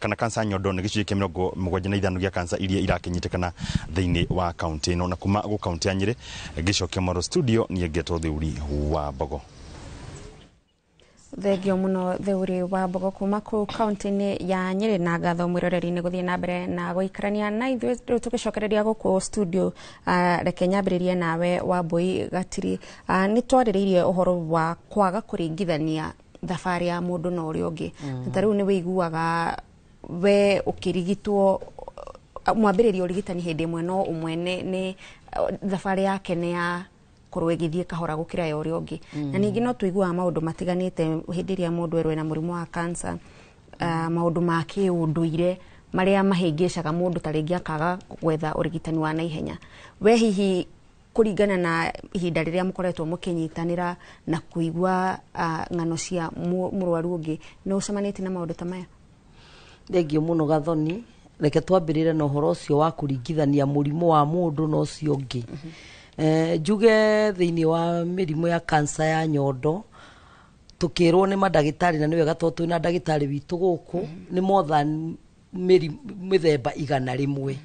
kana kansa ya nyondo nĩ gĩcunjĩ kĩa 75 gĩa kansa iria irakinyĩtĩkana thĩinĩ wa kaunti ĩno. Na kuma gũ kaunti ya Nyeri gĩcokio Moro studio niĩ ngetwo Thĩũri wa Mbogo. Thengio muno Thĩũri wa Mbogo kuma kũ kaunti-inĩ ya Nyeri na ngatho mwĩroreri-inĩ gũthiĩ na mbere na gũikarania na ithuĩ rĩu tũgĩcokereria gũkũ studio. Reke nyambĩrĩrie nawe Wambui Gatiri. Nĩ twarĩrĩirie ũhoro wa kwaga kũringithania thabarĩ ya mũndũ na ũrĩa ũngĩ. Ta rĩu nĩ wĩiguaga we ũkĩrigitwo mwambĩrĩria ũrigitani hĩndĩ ĩmwe no ũmwe nĩ thabarĩ yake nĩ ya korwo ĩgĩthiĩ kahora gũkĩra ya ũrĩa ũngĩ. Na ningĩ no tũiguaga maũndũ matiganĩte hĩndĩ ĩrĩa mũndũ erwo ena mũrimũ wa kansa, maũndũ ma kĩũndũire marĩa mahĩngĩcaga mũndũ ta rĩngĩ akaga gwetha ũrigitani wa naihenya. We hihi kuringana na ihinda riria mukoretwo mukinyitanira na kuigua ng'ano cia murwaru ungi no ucemanĩtie na maundu ta maya? Thengio muno Gathoni, reke twambĩrĩre na ũhoro ũcio wa kũringithania mũrimũ wa mũndũ na ũcio ũngĩ. Njuge thĩinĩ wa mĩrimũ ya cancer ya nyondo tukirwo nĩ mandagĩtarĩ, na nĩ wega tondũ twĩna ndagĩtarĩ witũ gũkũ, nĩ more than mĩthemba 100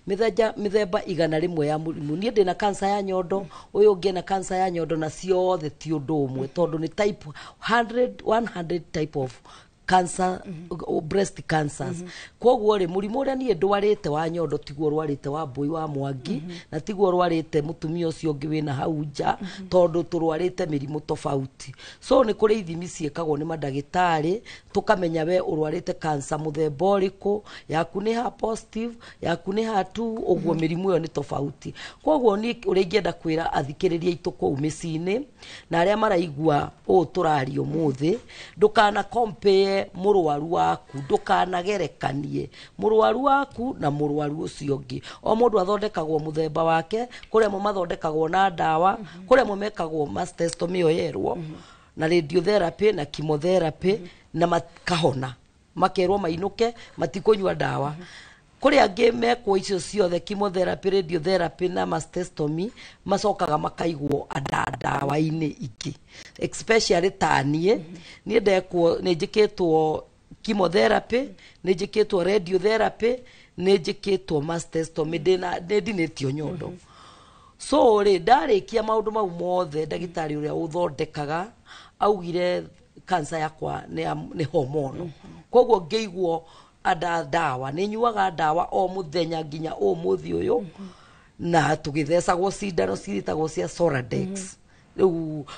mĩthemba 100 ya mũrimũ. Niĩ ndĩna cancer ya nyondo, ũyũ ũngĩ na cancer ya nyondo, na ciothe ti ũndũ ũmwe tondũ nĩ type 100 type of cancer, breast cancers. Koguo rĩ mũrimũ ũrĩa niĩ ndwarĩte wa nyondo tiguo rwarĩte wa Mbũi wa Mwangi, na tiguo rwarĩte mũtumia ũcio ũngĩ wĩna hau nja, tondũ tũrwarĩte mĩrimũ tofauti. So nĩ kũrĩ ithimi ciĩkagwo nĩ mandagĩtarĩ, tũkamenya we ũrwarĩte cancer mũthemba ũrĩkũ, yaku nĩ ha positive, yaku nĩ ha tu, ũguo mĩrimũ ĩyo nĩ tofauti. Koguo niĩ ũrĩa ingĩenda kwĩra athikĩrĩria aitũ kũu mĩciĩ-inĩ na arĩa maraigua ũũ tũraria ũmũthĩ, ndũkana compare mũrwaru waku, ndũkanagerekanie mũrwaru waku na mũrwaru ũcio ũngĩ. O mũndũ athondekagwo mũthemba wake, kũrĩa amwe mathondekagwo na ndawa, kũrĩa amwe mekagwo mastectomy ĩyo yerwo na radiotherapy na chemotherapy na makahona, makerwo mainũke matikũnyua ndawa. Kũrĩ angĩ mekwo icio ciothe chemotherapy, radiotherapy na mastectomy, macokaga makaigwo ndawa-inĩ ingĩ, especially ta niĩ ndekwo, nĩ njĩkĩtwo chemotherapy, nĩ njĩkĩtwo radiotherapy, nĩ njĩkĩtwo mastectomy, ndinĩtio nyondo. So rĩ ndarĩkia maũndũ mau mothe, ndagĩtarĩ ũrĩa ũthondekaga augire cancer yakwa nĩ hormonal. Koguo ngĩigwo ndawa, nĩ nyuaga ndawa o mũthenya nginya ũmũthĩ ũyũ, na tũgĩthecagwo cindano ciĩtagwo cia Soladex.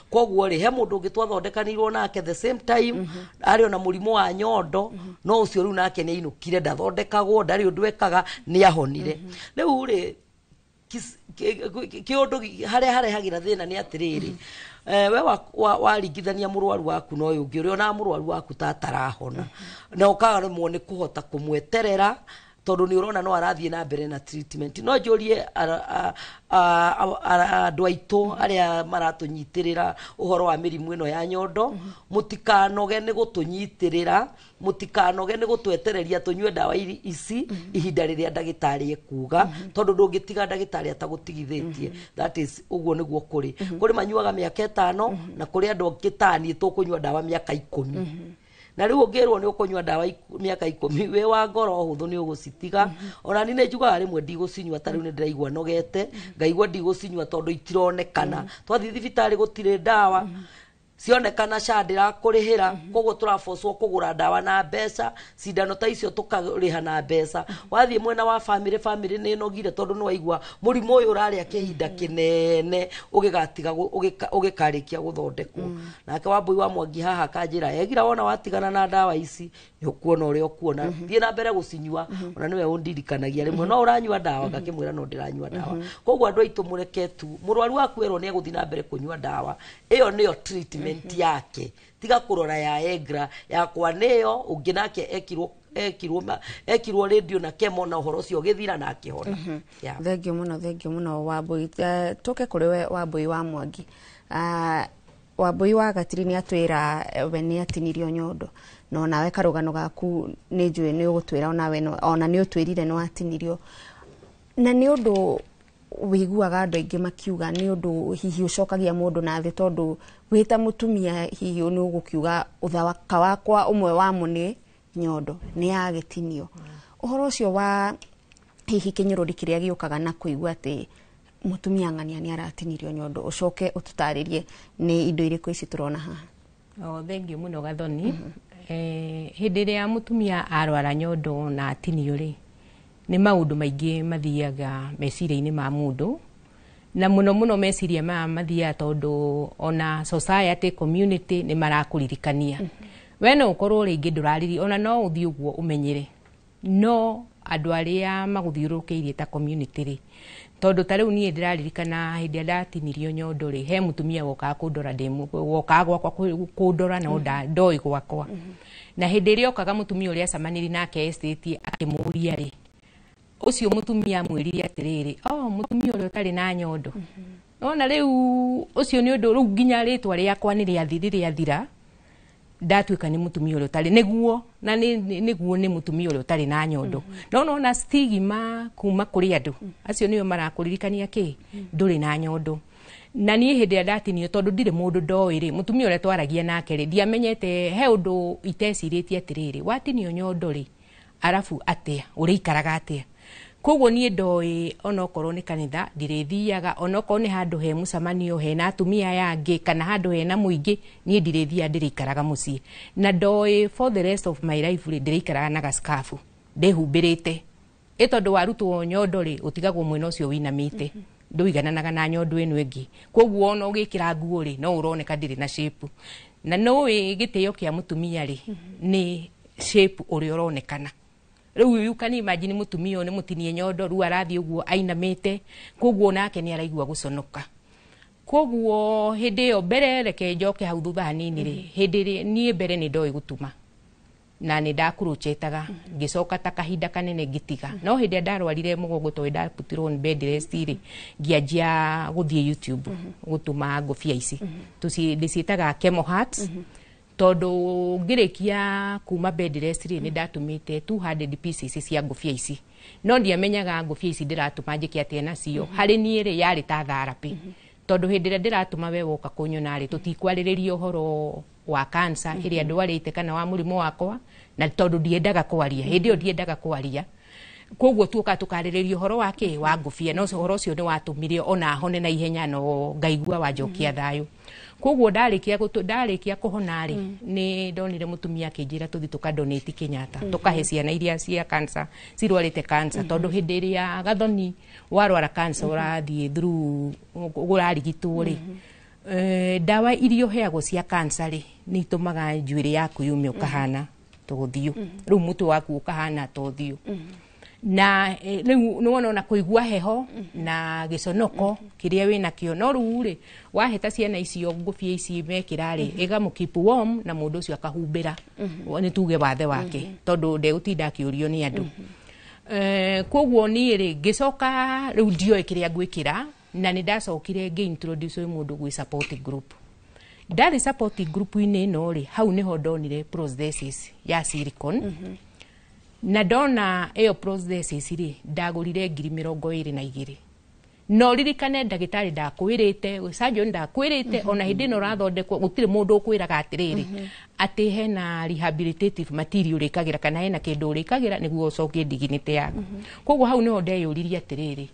Koguo rĩ he mũndũ ũngĩ twathondekanirwo nake the same time arĩ ona mũrimũ wa nyondo, no ũcio rĩu nake nĩ ainũkire, ndathondekagwo, ndarĩ ũndũ ekaga, nĩ ahonire. Rĩu rĩ kĩũndũ harĩa harehagĩra thĩna nĩ atĩrĩrĩ, we waringithania mũrwaru waku na ũyũ ũngĩ ũrĩa ona mũrwaru waku atarahona, na ũkagaremwo nĩ kũhota kũmweterera tondũ nĩ ũrona no arathiĩ na mbere na treatment. No njũrie andũ aitũ arĩa maratũnyitĩrĩra ũhoro wa mĩrimũ ĩno ya nyondo, mũtikanoge nĩ gũtũnyitĩrĩra, mũtikanoge nĩ gũtwetereria tũnyue ndawa ici ihinda rĩrĩa ndagĩtarĩ ekuga, tondũ ndũngĩtiga ndagĩtarĩ atagũtigithĩtie. That is ũguo nĩguo kũrĩ manyuaga mĩaka 5 na kũrĩ andũ angĩ ta niĩ tũkũnyua ndawa mĩaka 10. Na rĩu ũngĩrwo nĩ ũkũnyua ndawa mĩaka 10 wĩ wa ngoro hũthũ nĩ ũgũcitiga. Ona niĩ nĩ njugaga rĩmwe ndigũcinyua, ta rĩu nĩ ndĩraigua nogete, ngaigua ndigũcinyua tondũ itironekana. Twathiĩ thibitarĩ gũtirĩ ndawa, cionekana SHA ndĩrakũrĩhĩra, koguo tũrabocwo kũgũra ndawa na mbeca, cindano ta icio tũkarĩha na mbeca. Wathiĩ mwena wa family nĩ nogire tondũ nĩ waigua mũrimũ ũyũ ũrarĩa kĩhinda kĩnene ũgĩgatiga ũgĩkarĩkia gũthondekwo. Nake wa Mbũi wa Mwangi haha kanjĩra egira wona watigana na ndawa ici nĩ ũkuona ũrĩa ũkuona, thiĩ na mbere gũcinyua. Ona nĩwe ũndirikanagia rĩmwe no ũranyua ndawa, ngakĩmwĩra no ndĩranyua ndawa. Koguo andũ aitũ mũreke tu mũrwaru waku erwo nĩ egũthiĩ na mbere kũnyua ndawa, ĩyo nĩyo treatment yake, tiga kũrora ya egra yakwa nĩyo ũngĩ nake ekirwo radio na chemo na ũhoro ũcio ũgĩthira na akĩhona. Thengiũ mũno wa Mbũi. Tũke kũrĩ we wa Mbũi wa Mwangi. Wa Mbũi wa Gatiri nĩ atwĩra we nĩ atinirio nyondo, no nawe karũgano gaku nĩ njũĩ nĩ ũgũtwĩra ona nĩ ũtwĩrire nĩ watinirio, na nĩ ũndũ wĩiguaga andũ aingĩ makiuga nĩ ũndũ hihi ũcokagia mũndũ na thĩ, tondũ wĩta mũtumia hihi nĩ ũgũkiuga ũthaka wakwa ũmwe wamo nĩ nyondo nĩ yagĩtinio. Ũhoro ũcio wa hihi kĩnyũrũri kĩrĩa gĩũkaga na kũigua atĩ mũtumia ng'ania nĩ aratinirio nyondo, ũcoke ũtũtarĩrie nĩ indo irĩkũ ici tũrona haha? Thengio mũno Gathoni. Hĩndĩ ĩrĩa mũtumia arwara nyondo na atinio rĩ, nĩ maũndũ maingĩ mathiaga meciria-inĩ ma mũndũ, na mũno meciria maya mathiaga tondũ ona society, community nĩ marakũririkania. We no ũkorwo rĩngĩ ndũrariri, ona no ũthiĩ ũguo ũmenyere, no andũ arĩa magũthiũrũrũkĩirie ta community rĩ, tondũ ta rĩu niĩ ndĩraririkana hĩndĩ ĩrĩa ndatinirio nyondo rĩ, he mũtumia wokaga kũndora, wokaga gwakwa kũndora no ndoĩ gwakwa. Na hĩndĩ ĩrĩa okaga mũtumia ũrĩa acemanirie nake estate akĩmũria rĩ, ũcio mũtumia amwĩrire atĩrĩrĩ, mũtumia ũrĩa ũtarĩ na nyondo Ona riu ucio ni undu riu nginya ritwa riakwa ni riathira ndatuika ni mutumia uri utari niguo na niguo ni mutumia uri utari na nyondo no stigma kuma kuri andu acio niyo marakuririkania ki nduri na nyondo na nie hindi ndatinio tondu ndire mundu ndoiri mutumia uri twaragia nake ri ndiamenyete he undu iteciritie atiriri watinio nyondo ri arafu atia uri ikaraga atia koguo nie ndoi onokorwo ni kanitha ndirithiaga onokorwo ni handu he mucamanio he na atumia yangi kana handu he na muingi nie ndirithia ndirikaraga mucii na ndoi for the rest of my life ri ndirikaraga na gaskafu ndehumbirite itondu warutwo nyondo ri utigagwo mwena ucio winamite nduigananaga na nyondo ino ingi koguo ono gikira nguo ri no uroneka ndiri na shape na no gitio kia mutumia ri ni shape uri uronekana riu you can imagine mutumia ni mutinie nyondo ru arathi uguo ainamite koguo nake ni araigua guconoka koguo hindi yo mbere reke njoke hau thutha hanini ri hindi nie mbere ni ndoi gutuma na ni ndakuruchetaga ngicoka ta kahinda kanene ngitiga no hindi ndarwarire mugongo to ndaputirwo ni bed rest ri ngianjia guthie YouTube gutuma ngofia ici ndiciitaga Chemo Hearts tondu ngirikia kuma bed rest ri ni ndatumite 200 pieces cia ngofia ici no ndiamenyaga ngofia ici ndiratuma njike atia nacio hari nie ri yari ta therapy tondu hindi ria ndiratuma we woka kunyona ri tutikwaririria uhoro wa cancer iria ndwarite kana wa murimu wakwa na tondu ndiendaga kwaria hindi ndiendaga kwaria koguo tuoka tukaririria uhoro wake wa ngofia no uhoro ucio ni watumire ona hone na ihenya no ngaigua wanjokia thayo koguo ndarikia kuhona ri ni ndonire mutumia akinjira tuthi tukadonate Kenyatta tukahe ciana iria cia cancer cirwarite cancer tondu hindi iria gathoni warwara cancer urathie through urarigitwo ri dawa irio heagwo cia cancer ri ni tumaga njuiri yaku yume ukahana tuthio riu mutu waku ukahana tuthio na riu ni wona kuigua heho na giconoko kiria wina kio no riu ri waheta ciana icio ngufia ici mekira ri igamu keep warm na mundu ucio akahumbira ni tuge wathe wake tondu ndeutinda kiurio ni andu koguo ni ri gicoka riu ndio ikiria gwikira na ni ndacokire ngeintroduce mundu gwi support group ndari support group ine no ri hau niho ndonire prosthesis ya silicone na ndona eyo prosthesis ri ndagurire 22,000 no ririkane ndagitari ndakwirite surgeon ndakwirite ona hindi no rathondekwo gutire mundu ukwiraga atiriri ati hena rehabilitative material rikagira kana hena kindu rikagira niguo ucokie dignity yaku koguo hau niho ndeyuririe atiriri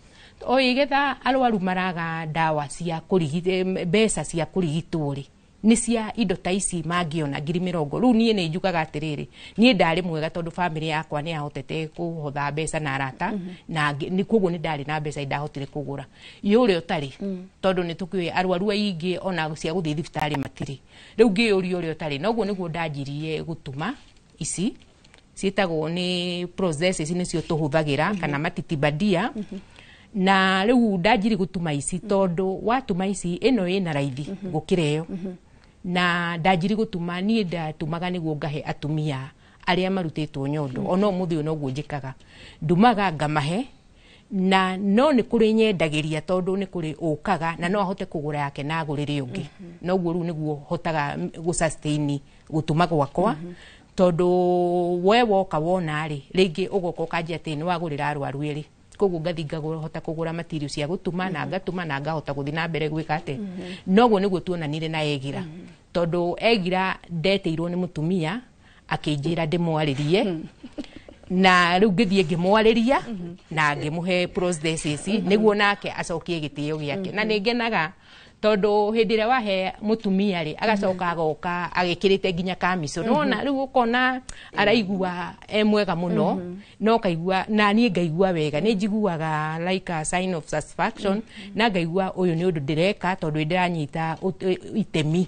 o igetha arwaru maraga dawa cia kurigite mbeca cia kurigitwo ri ni cia indo ta ici mangiona 20,000 riu nie ni njugaga atiriri nie ndari mwega tondu family yakwa ni ahotete kuhotha mbeca na arata na ni koguo ni ndari na mbeca indahotire kugura yuri utari tondu ni tukui arwaru aingi ona cia guthii thibitari matiri riu ngiyuri uri utari noguo niguo ndanjirie gutuma ici cietagwo ni processes nicio tuhuthagira kana matitibadia na riu ndanjiri gutuma ici tondu watuma ici ino ina raithi gukireo na ndanjiri gutuma nie ndatumaga niguo ngahe atumia aria marutitwo nyondo ono muthi no gwinjikaga ndumaga ngamahe na no ni kuri nyendagiria tondu ni kuri ukaga na no ahote kugura yake na agurire ungi no guo ru niguo hotaga gu sustain gutuma gwakwa tondu we woka wona ri ringi ugoka kanjia tini wagurira arwaru iri koguo ngathinga hota kugura material cia gutuma na ngatuma na ngahota guthi na mbere gwika ate noguo niguo tuonanire na Egira tondu Egira ndeteirwo ni mutumia akinjira ndimwaririe na riu ngithie ngimwariria na ngimuhe prosthesis niguo nake acokie gitio giake na ningenaga tondu hindi ria wahe mutumia ri agacoka agoka agikirite nginya kamiso nona riu ukona araigua mwega muno no kaigua na nie ngaigua wega ni njiguaga like a sign of satisfaction na ngaigua uyu ni undu ndireka tondu ndiranyita itemi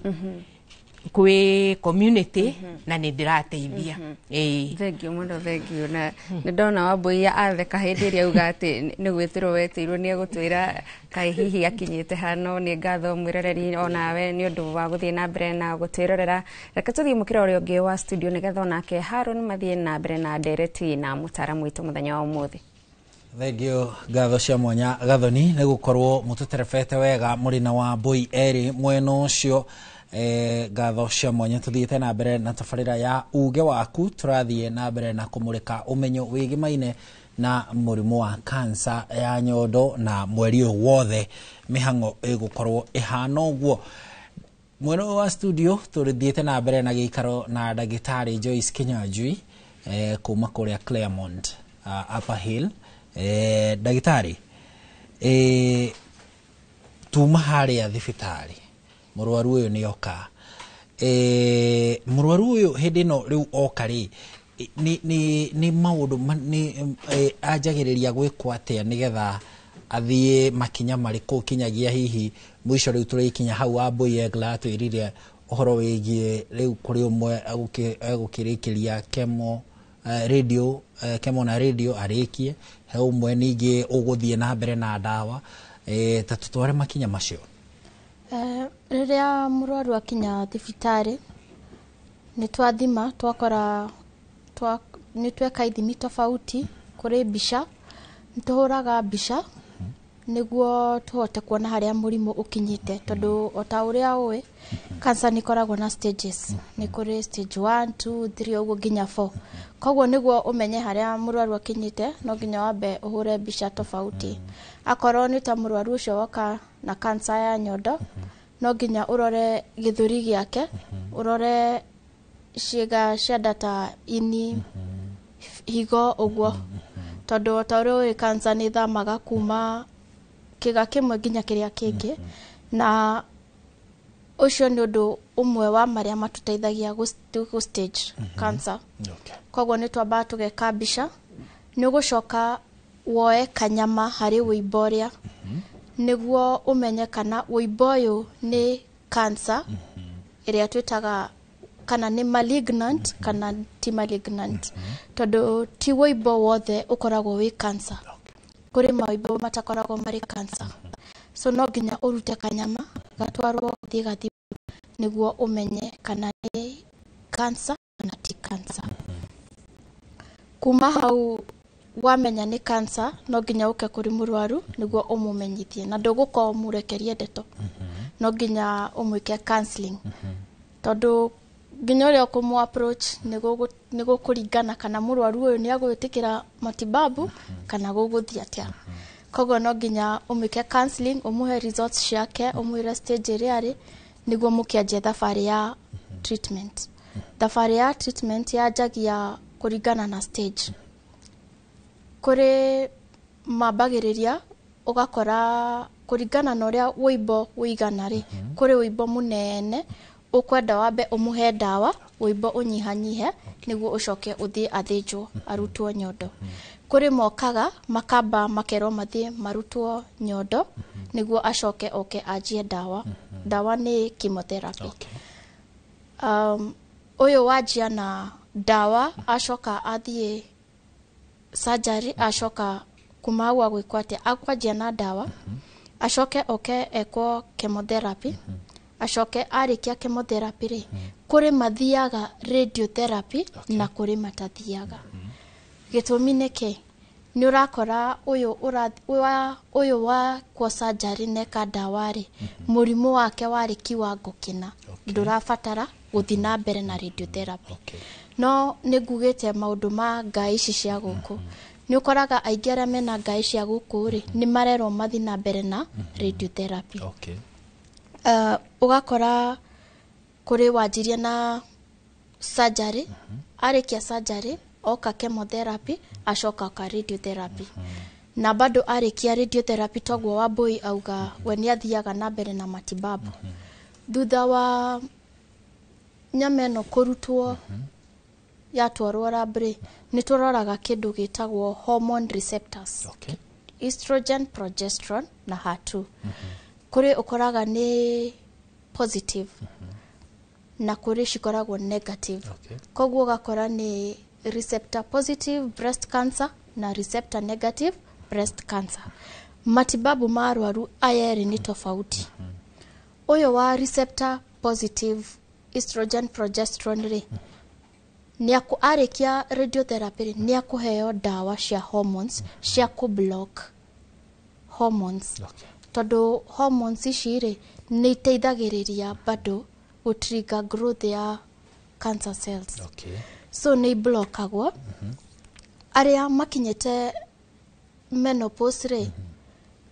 kwi community na ni ndirateithia thengiu muno thengiu na ndona Wambui ya atheka hindi ria uga ati ni gwitirwo wetirwo ni gutwira kai hihi akinyite hano ni ngatho mwirereri onawe ni undu wa guthie na mbere na gutwirorera reka tuthie mukira uria ungi wa studio ni gatho nake Haron mathie na mbere na ndereti na mutaramu witu muthenya wa umuthi Thengio ngatho cia mwanya gathoni nĩ gũkorwo mũtũterebete wega mũrĩ na wa mbui eri mwena ũcio ngatho cia mwanya tũthiĩte na mbere na tabarĩra ya uge waku tũrathiĩ na mbere na kũmũrĩka ũmenyo wĩgimaine na mũrimũ wa kansa ya nyondo na mweri ũyũ wothe mĩhang'o ĩgũkorwo ĩhana ũguo. Mwena wa studio tũthiĩte na mbere na gĩikaro na ndagĩtarĩ Joyce Kinyanjui kuma kũrĩa Claremont Upper Hill. Ndagĩtarĩ tuma harĩa thibitarĩ mũrwaru ũyũ nĩ oka mũrwaru ũyũ hĩndĩ ĩno rĩu oka rĩ nĩ maũndũ anjagĩrĩria gwĩkwo atĩa nĩgetha athiĩ makinya marĩkũ kinyagia hihi mũico rĩu tũrĩkinya hau wa mbui egla twĩrire ũhoro wĩgiĩ rĩu kũrĩ ũmwe egũkĩrĩkĩria kemo radio kemo na radio arĩkie he ũmwe ningĩ ũgũthiĩ na mbere na ndawa ta tũtware makinya macio. Rĩrĩa mũrwaru akinya thibitarĩ nĩ twathima twakora nĩ tweka ithimi tofauti kũrĩ mbica nĩ tũhũraga mbica nĩguo tũhote kuona harĩa mũrimũ ũkinyĩte tondũ o ta ũrĩa ũĩ cancer nĩ koragwo na stages nĩ kũrĩ stage 1 2 3 ũguo nginya 4 koguo nĩguo ũmenye harĩa mũrwaru akinyĩte no nginya wambe ũhũre mbica tofauti akorwo nĩ ta mũrwaru ũcio woka na cancer ya nyondo no nginya ũrore gĩthũri gĩake ũrore ciĩga cia data ini higo ũguo tondũ ta ũrĩa cancer nĩ thamaga kuma kĩga kĩmwe nginya kĩrĩa kĩngĩ na ũcio nĩ ũndũ ũmwe wa marĩa matũteithagia gũ stage cancer. Koguo nĩ twambaga tũgeka mbica nĩ ũgũcoka woe kanyama harĩ wũimbo ũrĩa nĩguo ũmenye kana wũimbo ũyũ nĩ cancer ĩrĩa twĩtaga kana nĩ malignant kana ti malignant tondũ ti wũimbo wothe ũkoragwo wĩ cancer kũrĩ mawũimbo matakoragwo marĩ cancer so no nginya ũrute kanyama gatwarwo thiĩ gathimwo nĩguo ũmenye kana nĩ cancer kana ti cancer. Kuma hau wamenya nĩ cancer no nginya ũke kũrĩ mũrwaru nĩguo ũmũmenyithie na ndũgũkorwo mũrekerie ndeto no nginya ũmwĩke counseling tondũ nginya ũrĩa ũkũmũ approach nĩ gũkũringana kana mũrwaru ũyũ nĩ agwĩtĩkĩra matibabu kana gũgũthiĩ atĩa. Koguo no nginya ũmwĩke counseling ũmũhe results ciake ũmwĩre stage ĩrĩa arĩ nĩguo mũkĩanjie thabarĩ ya treatment. Thabarĩ ya treatment yanjagia kũringana na stage. Kũrĩ mambagĩrĩria ũgakora kũringana na ũrĩa wũimbo wĩigana rĩ kũrĩ wũimbo mũnene ũkwenda wambe ũmũhe ndawa wũimbo ũnyihanyihe nĩguo ũcoke ũthiĩ athĩnjwo arutwo nyondo. Kũrĩ mokaga makamba makerwo mathiĩ marutwo nyondo nĩguo acoke oke anjie ndawa. Ndawa nĩ chemotherapy. Ũyũ wanjia na ndawa acoka athiĩ surgery acoka kuma hau agwĩkwo atĩa akwanjia na ndawa acoke oke ekwo chemotherapy acoke arĩkia chemotherapy rĩ kũrĩ mathiaga radiotherapy na kũrĩ matathiaga. Gĩtũmi nĩkĩ nĩ ũrakora ũyũ wa kwa surgery neka ndawa rĩ mũrimũ wake warĩ kiwango kĩna ndũrabatara gũthiĩ na mbere na radiotherapy. No nĩ ngugĩte maũndũ ma ngai ici cia gũkũ nĩ ũkoraga aingĩ arĩa mena ngai cia gũkũ rĩ nĩ marerwo mathiĩ na mbere na radiotherapy. Ũgakora kũrĩ wanjirie na surgery arĩkia surgery oka chemotherapy acoka ka radiotherapy na bado arĩkia radiotherapy toguo wa mbui auga we nĩ athiaga na mbere na matibabu. Thutha wa nyama ĩno kũrutwo yatwarwo laboratory nĩ tũroraga kĩndũ gĩtagwo hormone receptors estrogen progesterone na HER2 kũrĩ ũkoraga nĩ positive na kũrĩ cikoragwo negative. Koguo ũgakora nĩ receptor positive breast cancer na receptor negative breast cancer. Matibabu ma arwaru aya erĩ nĩ tofauti. Ũyũ wa receptor positive estrogen progesterone rĩ niaku arikia radiotherapy niakuheo dawa cia hormones cia ku block hormones. Tondu hormones ici ri ni iteithagiriria bado gutrigger growth ya cancer cells. So ni blockagwo aria makinyete menopause ri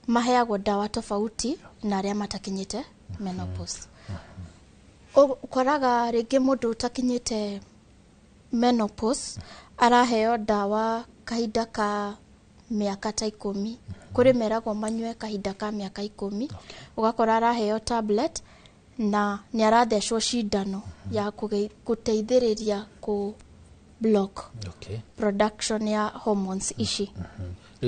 maheagwo dawa tofauti na aria matakinyete menopause. Ukoraga ringi mundu utakinyete menopause araheo dawa kahinda ka miaka ta 10 kuri meragwo manywe kahinda ka miaka 10 ugakora araheo tablet na ni arathecwo cindano ya guteithiriria ku block production ya hormones ici.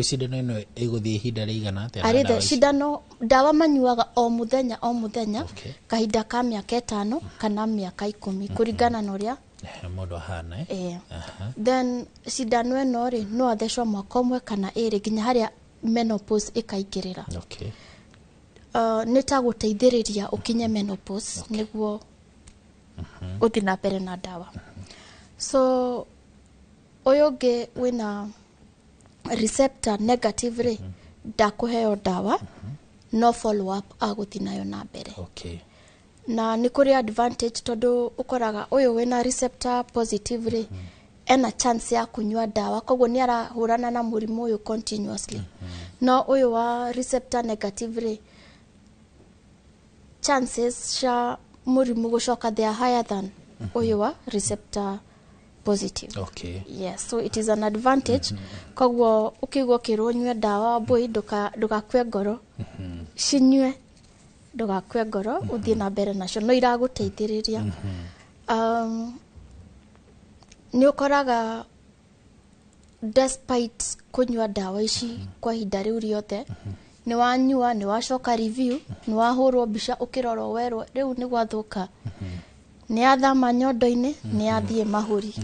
Cindano ino iguthie ihinda rigana atia? Arithe cindano dawa manyuaga o muthenya kahinda ka miaka 5 kana miaka 10 kuringana na uria mundu ahana. Then cindano ino ri no athecwo mwaka umwe kana iri nginya haria menopause ikaingirira. Ni ta guteithiriria ukinye menopause niguo uthi na mbere na dawa. So uyu ngi wina receptor negative ri ndakuheo dawa no follow up aguthi nayo na mbere. Na ni kuri advantage tondu ukoraga uyu wina receptor positive ri ena chance ya kunywa dawa koguo ni arahurana na murimu uyu continuously. No uyu wa receptor negative ri chances sha murimu gushoka they are higher than uyu wa receptor positive. Yes, so it is an advantage. Koguo ukigwo kironywe dawa boy ndugakwe ngoro cinywe ndugakwe ngoro uthie na mbere nacio no iraguteithiriria. Ni ukoraga despite kunywa dawa ici kwa ihinda riu riothe ni wanyua ni wacoka review ni wahurwo mbica ukirorwo werwo riu ni gwathuka ni athama nyondo-ini ni athie mahuri.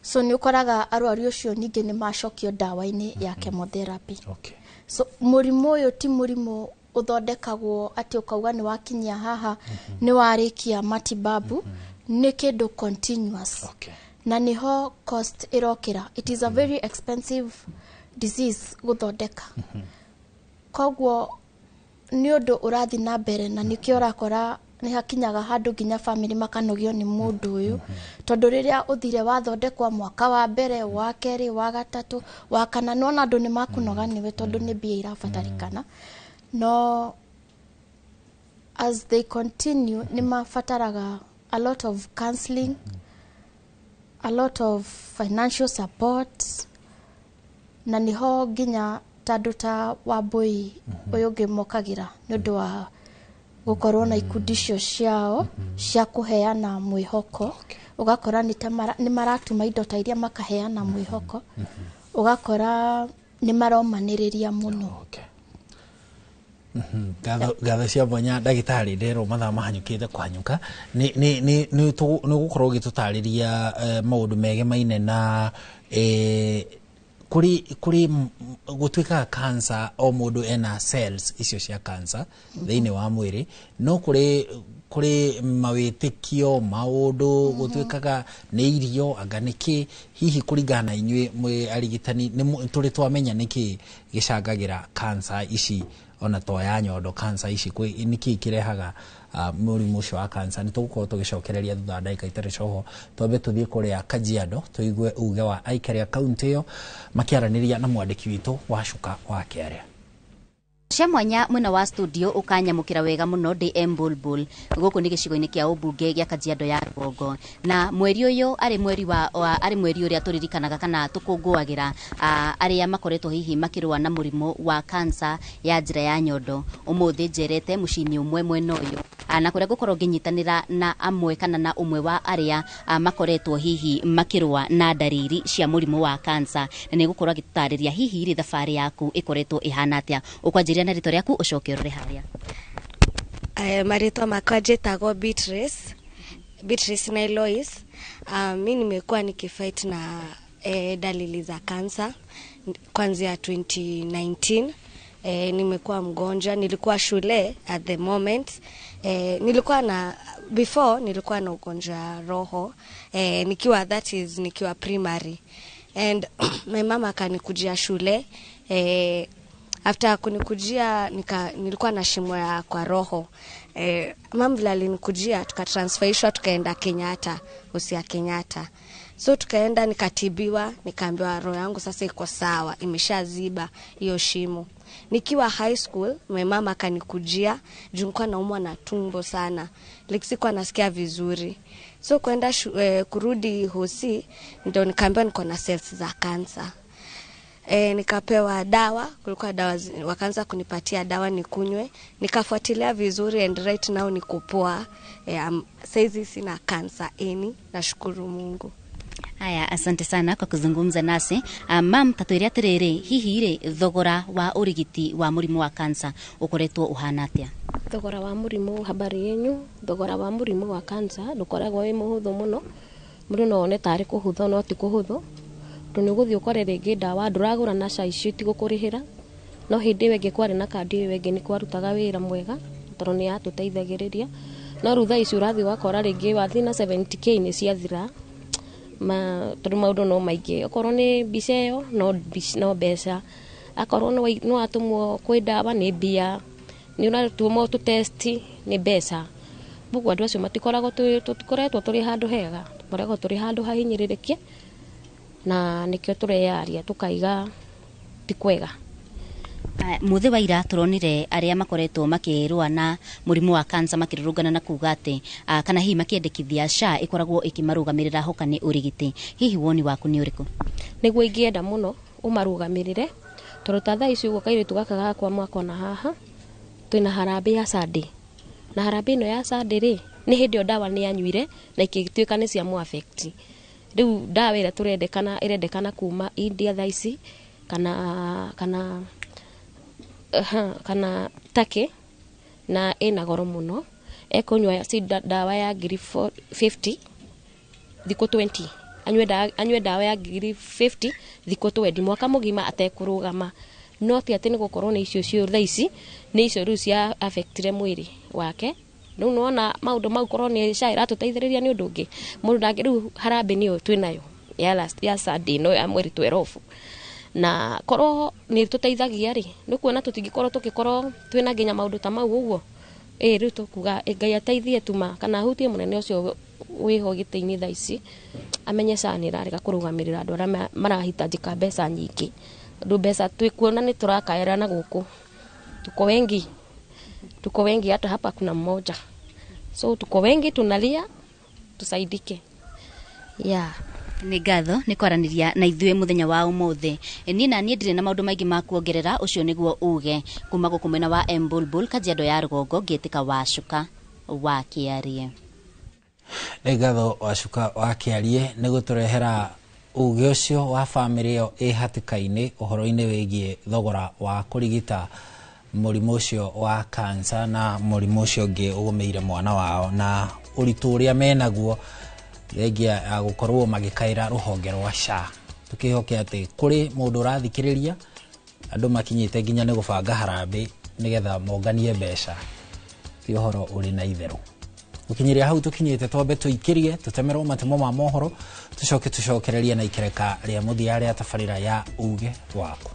So ni ukoraga arwaru ucio ningi ni macokio dawa-ini ya chemotherapy. So murimu uyu ti murimu uthondekagwo ati ukauga ni wakinyia haha ni warikia matibabu ni kindu continuous. Na niho cost irokira. It is a very expensive disease guthondeka. Koguo ni undu urathi na mbere na nikio urakora ni hakinyaga handu nginya family makanogio ni mundu uyu tondu riria uthire wathondekwa mwaka wa mbere wa keri wa gatatu wa kana nona andu ni makunoga niwe tondu ni bia irafatarikana. No as they continue ni mafataraga a lot of counseling, a lot of financial support, na niho nginya tandu ta Wambui uyu ngimokagira ni undu wa gukorwo na ikundi cio ciao cia kuheana mwihoko. Ugakora ni maratuma indo ta iria makaheana mwihoko. Ugakora ni maromaniriria muno. Gatho cia Bonya ndagitari ndero mathaa mahanyukite kwanyuka ni gukorwo gitutariria maundu mege maine na kuri gutwika cancer o mundu ena cells icio cia cancer thiini wa mwiri no kuri mawitikio maundu gutwikaga ni irio anga niki hihi kuringana inywe mwe arigitani turi twamenya niki gicangagira cancer ici ona to ya nyondo cancer ici niki kirehaga murimu ucio wa cancer ni tugukorwo tugicokereria thutha ndagika itari coho twambe tuthie kuria Kajiado tuigue uge wa aikaria kaunti iyo makiaraniria na mwandiki witu wa Cuka wa Kiaria. Cia mwanya mwena wa studio ukanyamukira wega muno DM Bulbul guku ni gicigo-ini kia ubunge gia Kajiado ya Rũgongo na mweri uyu ari mweri uria turirikanaga kana tukunguagira aria makoretwo hihi makirwa na murimu wa cancer ya njira ya nyondo. Umuthi njerete mucini umwe mwena uyu na kuria gukorwo nginyitanira na amwe kana na umwe wa aria makoretwo hihi makirwa na dariri cia murimu wa cancer na ni gukorwo gitutariria hihi ri thabari yaku ikoretwo ihana atia ukwanjiria na rito riaku ucoke urore haria. Marito makwa njitagwo Beatrice na Eloise. Mimi nimekuwa nikifight na dalili za cancer kuanzia 2019. Nimekuwa mgonjwa, nilikuwa shule at the moment Nilikuwa na before nilikuwa na ugonjwa wa roho nikiwa primary, and my mama akanikujia shule. After kunikujia nilikuwa na shimo ya kwa roho. Mama vile alinikujia tukatransferishwa tukaenda Kenyatta, Hosia Kenyatta. So tukaenda nikatibiwa, nikaambiwa roho yangu sasa iko sawa, imeshaziba hiyo shimo. Nikiwa high school, my mama akanikujia, juu nilikuwa naumwa na tumbo sana. Sikuwa nasikia vizuri. So kwenda kurudi Hosi, ndio nikaambiwa niko na cells za cancer. Nikapewa dawa, kulikuwa dawa, wakaanza kunipatia dawa nikunywe. Nikafuatilia vizuri and right now niko poa. Saizi sina cancer nashukuru Mungu. Aya, asante sana kwa kuzungumza nasi. Mam, tatuiria atiriri, hihi ri thogora wa urigiti wa murimu wa kansa ukoretwo uhana atia? Thogora wa murimu, habari yenyu, thogora wa murimu wa kansa ndukoragwo wi muhuthu muno. Mundu no one tari kuhutho no ti kuhutho. Tuni guthi ukore ringi dawa nduragura na ca icio ti gukurihira. No hindi wenge kwari na kandi wenge ni kwarutaga wira mwega, toro ni atuteithagiriria. No rutha icio urathi wakora ringi wathi na 70k ni ciathira. Tondũ maũndũ no maingĩ, okorwo nĩ mbica ĩyo no mbeca, akorwo no atũmwo kwĩ ndawa nĩ mbia, nĩ ũratũmwo tũtesti nĩ mbeca. Ũguo andũ acio tũtikoretwo tũrĩ handũ hega, tũkoragwo tũrĩ handũ hahinyĩrĩrĩkie, na nĩkĩo tũreyaria tũkaiga ti kwega. Muthi wa ira turonire aria makoretwo makirua na murimu wa kansa makirurungana na kuga ati kana hihi makiendekithia SHA ikoragwo ikimarugamirira hoka ni urigiti. Hihi woni waku ni uriku? Niguo ingienda muno umarugamirire tondu ta thaa ici uguo kairitu gaka gakwa mwaka na haha twina harambe ya Sunday, na harambe ino ya Sunday ri ni hindi o dawa ni anyuire na ikituika ni cia mu affect. Riu dawa ira irendekana kuma India thaa ici kana take na ina goro muno. Ekunywa dawa ya ngiri 50 thikũ 20, anywe dawa ya ngiri 50 thikũ 20 mwaka mugima atekurugama. No ti ati ni gukorwo ni icio cio thaa ici ni icio riu cia affectire mwiri wake. Riu nona maundu mau korwo ni SHA iratuteithĩrĩria ni undu ungi mundu ndangĩ. Riu harambe niyo twinayo ya Sunday no ya mweri 12, na korwo ni tuteithagia ri ni kuona tutingikorwo tukikorwo twina nginya maundu ta mau uguo. Riu tukuga Ngai ateithie tuma kana hutie munene ucio wiho gitiini thaa ici amenye SHA ni rarega kurugamirira andu aria marahitajika mbeca nyingi. Ndu mbeca twikuona ni turakaerana guku, tuko wengi hata hapa kuna mmoja, so tuko wengi tunalia tusaidike. Ni ngatho ni kwaraniria na ithuĩ muthenya wa umuthi. Ni na niĩ ndirĩ na maũndũ maingĩ ma kuongerera, ũcio nĩguo uge kuma gũkũ mwena wa Embulbul, Kajiado ya Rũgongo, ngĩtĩka Wacuka wa Kĩarie. Nĩ ngatho Wacuka wa Kĩarie nĩ gũtũrehera uge ũcio wa bamĩrĩ ĩyo ĩ hatĩka-inĩ ũhoro-inĩ wĩgiĩ thogora wa kũrigita mũrimũ ũcio wa kansa na mũrimũ ũcio ũngĩ ũgũmĩire mwana wao na ũritũ ũrĩa menaguo thegia ya gukorwo magikaira ruhonge rwa SHA. Tukihoke ati kuri mundu rathikiriria andu makinyite nginya ni gubanga harambe nigetha monganie mbeca ti uhoro uri na itheru. Ukinyiria hau tukinyite twambe tuikirie tutemerwo matemo ma mohoro tucokererie na ikereka ria muthia ria tabarira ya uge waku.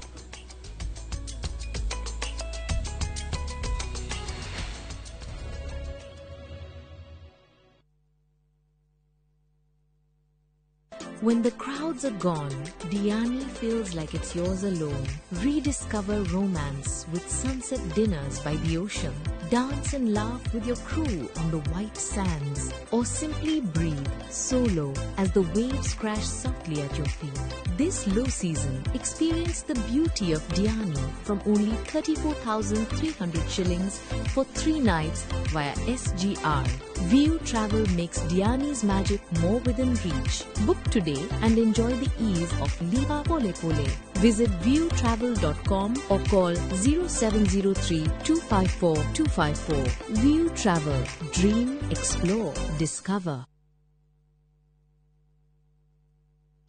When the crowds are gone, Diani feels like it's yours alone. Rediscover romance with sunset dinners by the ocean. Dance and laugh with your crew on the white sands. Or simply breathe solo as the waves crash softly at your feet. This low season, experience the beauty of Diani from only 34,300 shillings for 3 nights via SGR. View Travel makes Diani's magic more within reach. Book today and enjoy the ease of Liva Pole Pole. Visit viewtravel.com or call 0703 254 254. View Travel. Dream, explore, discover.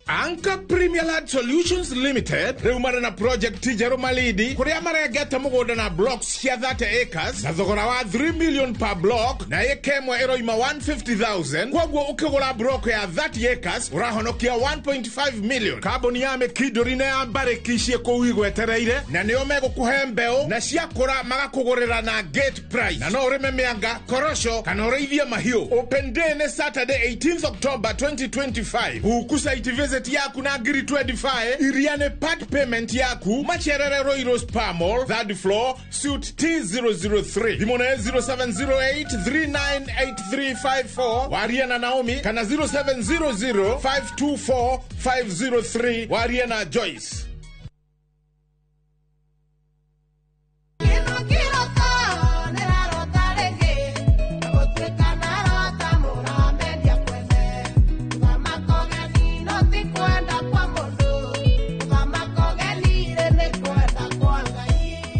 Anka Premier Land Solutions Limited reumana na project Tijero Malidi kuria marageta mugoda na blocks cia 30 acres na thogora wa 3 million per block na yekemwe eroima 150,000 kwagwo ukigura block ya 30 acres urahonokia 1.5 million. Kaboni ya mekidori na ya barekishie kuigwetereire na niyo megukuhe mbeu na ciakura magakugurira na gate price na no urime mianga korosho kana ureithie mahiu. Open day ne Saturday 18th October 2025 hukusaiti visit yaku na Agri 25 iriane part payment yaku Macherere Royal Spa Mall third floor suite T003 limone 0708398354 wariana Naomi kana 0700524503 wariana Joyce.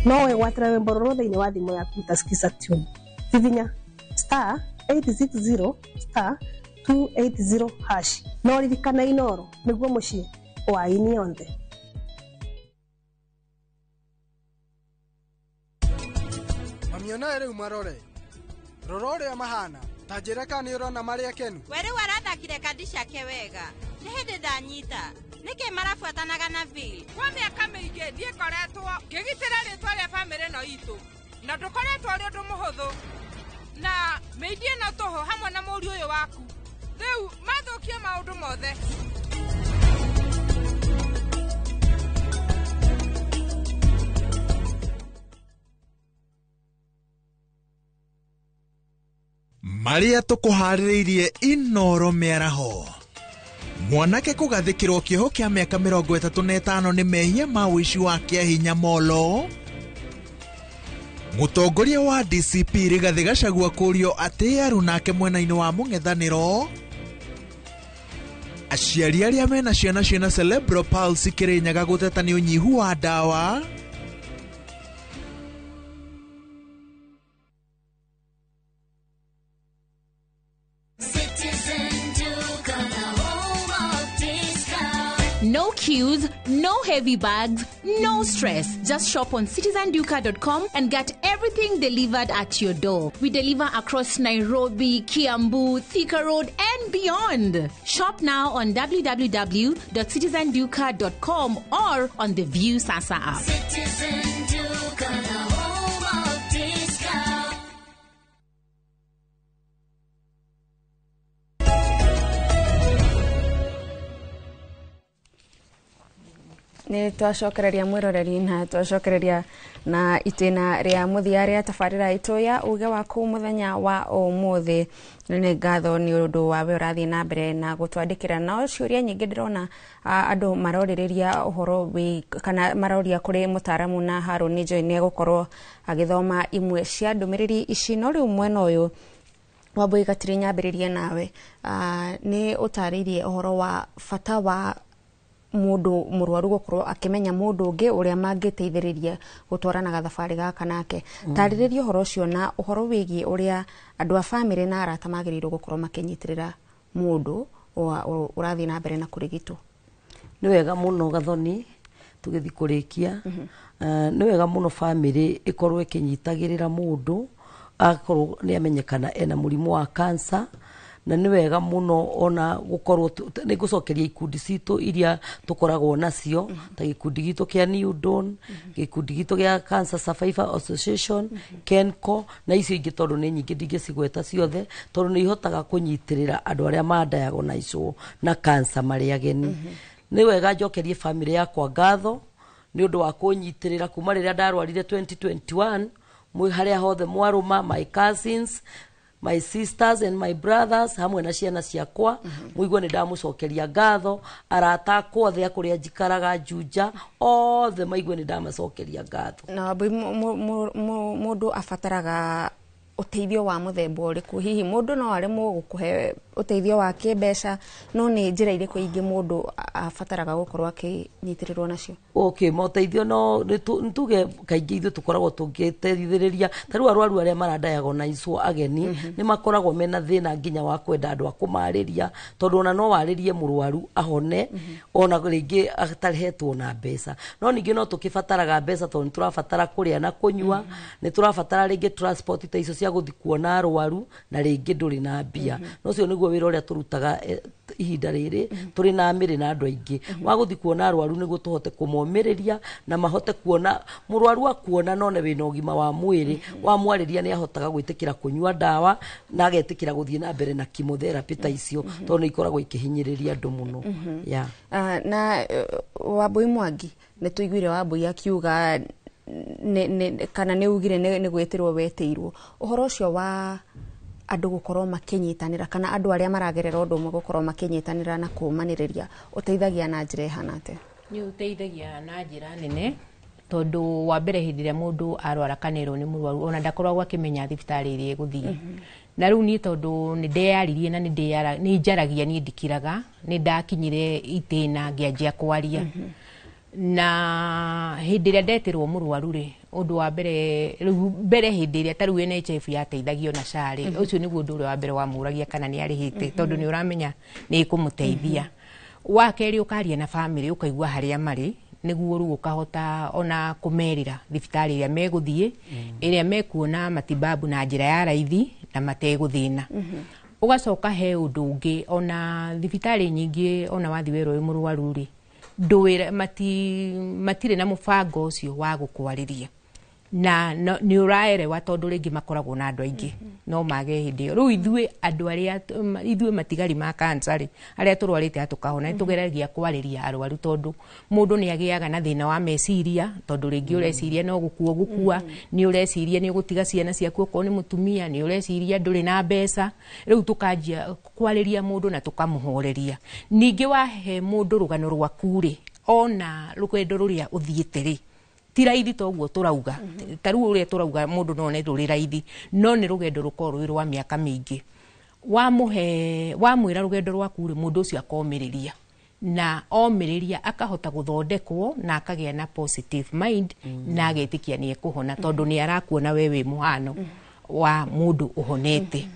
No watara mbororo thini wa thimu yaku utasikiza tune hivinya *860 *280# no ririkana Inoro niguo mucii wa ini yonthe. Mamiona ere umarore rorore amahana tajireka ni urona maria kenu weri warathakire kandi ciake wega ni hindi ndanyita niki marafuatanaga na vile kwa miaka mingi ndie koretwo ngigitira ritwa ria family no itu na ndukoretwo ri undu muhuthu na meidie na toho hamwe na muri uyu waku riu mathukie maundu mothe. Maria tukuhaririirie Inoro miaraho mwanake kugathikirwo kioho kia miaka 35 ni mehia ma wici wa kiahinya molo. Mutongoria wa DCP Rigathi Gachagua kurio ati aru nake mwena-ini wa mung'ethaniro. Aciari aria mena ciana ciana cerebral palsy Kirinyaga guteta ni unyihu wa dawa. No queues, no heavy bags, no stress. Just shop on citizenduka.com and get everything delivered at your door. We deliver across Nairobi, Kiambu, Thika Road and beyond. Shop now on www.citizenduka.com or on the View Sasa app. Citizen Duka, the home of discount. Ni twacokereria mwiroreri na twacokereria na itena ria muthia ria tabarira itu ya uge waku muthenya wa umuthi. Ni ngatho ni undu wa we urathie na mbere na gutwandikira na ciuria nyingi ndirona andu maroririria uhoro wi kana maroria kuri mutaramu na Haruni Joy ni gukorwo agithoma imwe cia ndumiriri ici no riu mwena uyu Wambui Gatiri nyambiririe nawe ni utaririe uhoro wa fata wa mundu murwaru gukorwo akimenya mundu ungi uria mangiteithiriria gutwaranaga thabari gaka nake. Taririria uhoro ucio na uhoro wigie uria andu a family na arata magirirwo gukorwo makinyitirira mundu urathie na mbere na kurigitwo. Ni wega muno Gathoni tugithi kurikia ni wega muno family ikorwo ikinyitagirira mundu akorwo ni amenyekana ena murimu wa cancer na ni wega muno ona gukorwo ni gucokeria ikundi citu iria tukoragwo nacio ta gikundi gitu kia New Dawn gikundi gitu kia Cancer Survivor Association Kenco na icio ingi tondu ni nyingi ndingicigweta ciothe tondu ni ihotaga kunyitirira andu aria madiagonize na cancer mari ageni. Ni wega njokerie family yakwa ngatho ni undu wa kunyitirira kuma riria ndarwarire 2021 mwi haria hothe mwaruma my cousins my sisters and my brothers hamwe na ciana ciakwa muigwe ni ndamucokeria ngatho arata kwothe akuria njikaraga Juja othe maigwe ni ndamacokeria ngatho. Na mundu afataraga uteithio wa muthemba uriku hihi mundu no aremwo gukuhe uteithio wa kimbeca no ni njira iriku ingi mundu afataraga gukorwo akinyitirirwo nacio okay moteithio no ntuge kaingi ithu tukoragwo tungiteithiriria taru arwaru aria maradiagonizwo ageni ni makoragwo mena thina nginya wa kwenda andu akumariria tondu ona no waririe murwaru ahone ona ringi atarihetwo na mbeca no ningi no tukifataraga mbeca tondu turafatara kuria na kunyua ni turafatara ringi transport ta icio cia guthi kuona arwaru na ringi nduri na mbia no cio niguo wira uria turutaga ihinda riri turi na miri na andu aingi wa guthi kuona arwaru niguo tuhote kumomiriria na mahote kuona murwaru akuona none wina ugima wa mwiri wa mwariria ni ahotaga gwitikira kunyua dawa na agetikira guthie na mbere na chemotherapy ta icio tondu ikoragwo ikihinyiriria andu muno ya na Wambui Mwangi ni tuiguire Wambui akiuga kana ni ugire ni gwetirwo wetirwo uhoro ucio wa andu gukorwo makinyitanira kana andu aria maragerera undu umwe gukorwo makinyitanira na kumaniriria uteithagia na njira ihana ate ni uteithagia na njira nene tondu wa mbere hindi ria mundu arwara kanero ni murwaru ona ndakoragwo akimenya thibitari iri guthie na riu ni tondu ni ndeyaririe na ni njaragia ni ndikiraga ni ndakinyire itina ngianjia kwaria na hindi ria ndetirwo murwaru ri undu wa mbere hindi ria taru NHF yateithagio na shari ucio niguo undu wa mbere wa muragia kana ni arihite tondu ni uramenya ni ikumuteithia wa keri ukaria na family ukaigua haria mari niguo ru ukahota ona kumerira thibitari ria meguthie iria mekuona matibabu na njira ya raithi na mateguthina ugacoka he undu ungi ona thibitari nyingi ona wathi wero murwaru ri ndwira matire na mubango ucio wa gukwariria na ni uraerewa tondu ringi makoragwo na andu aingi no mage hindi ru ithue andu aria ithue matigari ma cancer ri aria turwarite atukahona tugeragia kwariria arwaru tondu mundu ni agiaga na thina wa meciria tondu ringi ureciria no gukua ni ureciria ni gutiga ciana ciaku ko ni mutumia ni ureciria nduri na mbeca riu tukanjia kwariria mundu na tukamuhoreria ningi wahe mundu rugano rwaku ri ona rugendo ruria uthiite ri tiraithi toguo turauga taru uria turauga mundu no ne ruri raithi no ni rugendo rukorwo rwa miaka mingi wa mwira rugendo rwaku ri mundu ucio akomiriria na omiriria akahota guthondekwo na akagia na positive mind na agetikia ni ekuhona tondu ni arakuona wewe muhano wa mundu uhonete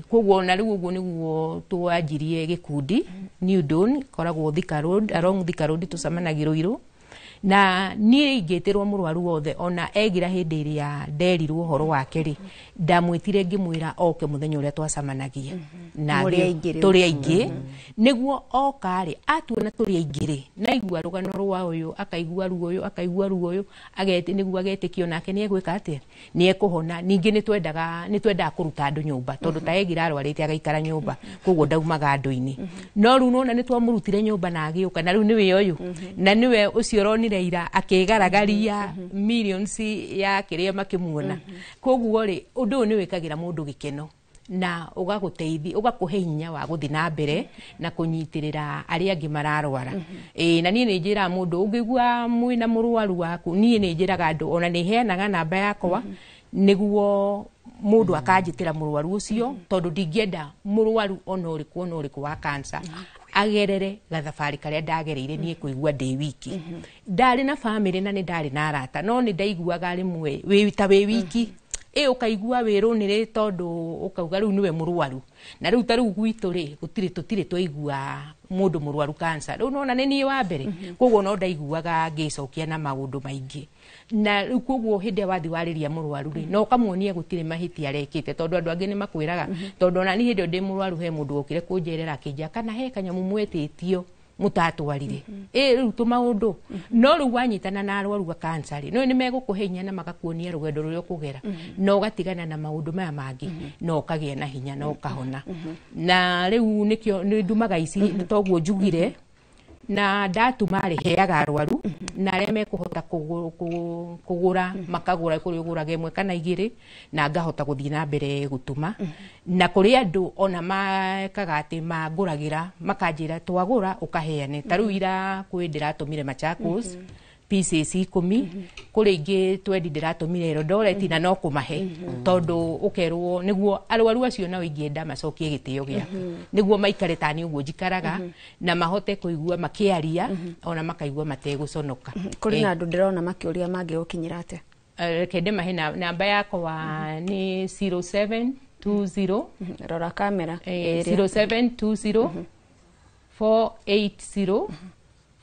koguo na riu uguo niguo twanjirie gikundi New Dawn koragwo Thika Road along Thika Road tucamanagirwo iru na ni ingetirwo murwaru wothe ona egira hindi iria nderirwo horo wake ri ndamwitire ngimwira oke muthenya uria twacamanagia na turi aingi niguo oka ri atuona turi aingi ri na igua rugano rwa uyu akaigua ruo uyu akaigua ruo uyu agete niguo agetikio nake ni egwika atia ni ekuhona ningi ni twenda kuruta andu nyumba tondu ta egira arwarite agaikara nyumba koguo ndaumaga andu-ini no ru nona ni twamurutire nyumba na agiuka na ru niwe uyu na niwe ucio ronire ira akegaragaria millions ya kiria makimuona koguo ri undu ni wikagira mundu gikeno na ugaguteithia ugakuhe hinya wa guthi na mbere na kunyitirira aria angi mararwara na nie ni njira mundu ungigua mwina murwaru waku nie ni njiraga andu ona ni heanaga namba yakwa niguo mundu akanjitira murwaru ucio tondu ndingienda murwaru ona uriku wa cancer agerere gathabari karia ndagereire nie kuigua ndi wiki ndari na family na ni ndari na arata no ni ndaiguaga rimwe wi wiki ukaigua wirunire tondu ukauga riu niwe murwaru na riu taru gwitu ri tutire twaigua mundu murwaru cancer riu nona ni wa mbere koguo no ndaiguaga ngicokia na maundu maingi na riu koguo hindi wathi wariria murwaru ri no kamuonie gutire mahiti arekite tondu andu angi ni makwiraga tondu ona ni hindi ndi murwaru he mundu okire kunjerera akija kana he kanyamu mwetitio mutatwarire riu tumaundu no riu wanyitana na arwaru wa cancer no ni megukuhinya na magakuonia rugendo ruria kugera no gatigana na maundu maya mangi no kagia na hinya no kahona na riu nikio ni ndumaga ici toguo njugire na ndatuma heaga arwaru na aria mekuhota kugura makagura kuri uguraga imwe kana igiri na ngahota guthii na mbere gutuma na kuri andu ona makaga ati maguragira makanjira twagura ukaheane taru ira kwi ndiratumire Machakos pieces 10 kuri ingi twendi ndiratumire rodoreti na no kumahe tondu ukerwo niguo arwaru acio na wingienda macokie gitio giaku niguo maikare tani uguo njikaraga na mahote kuigua makiaria ona makaigua mateguconoka kuri na andu ndirona makiuria mangi gukinyira ate kende mahe namba yakwa ni 0720 rora kamera 0720 480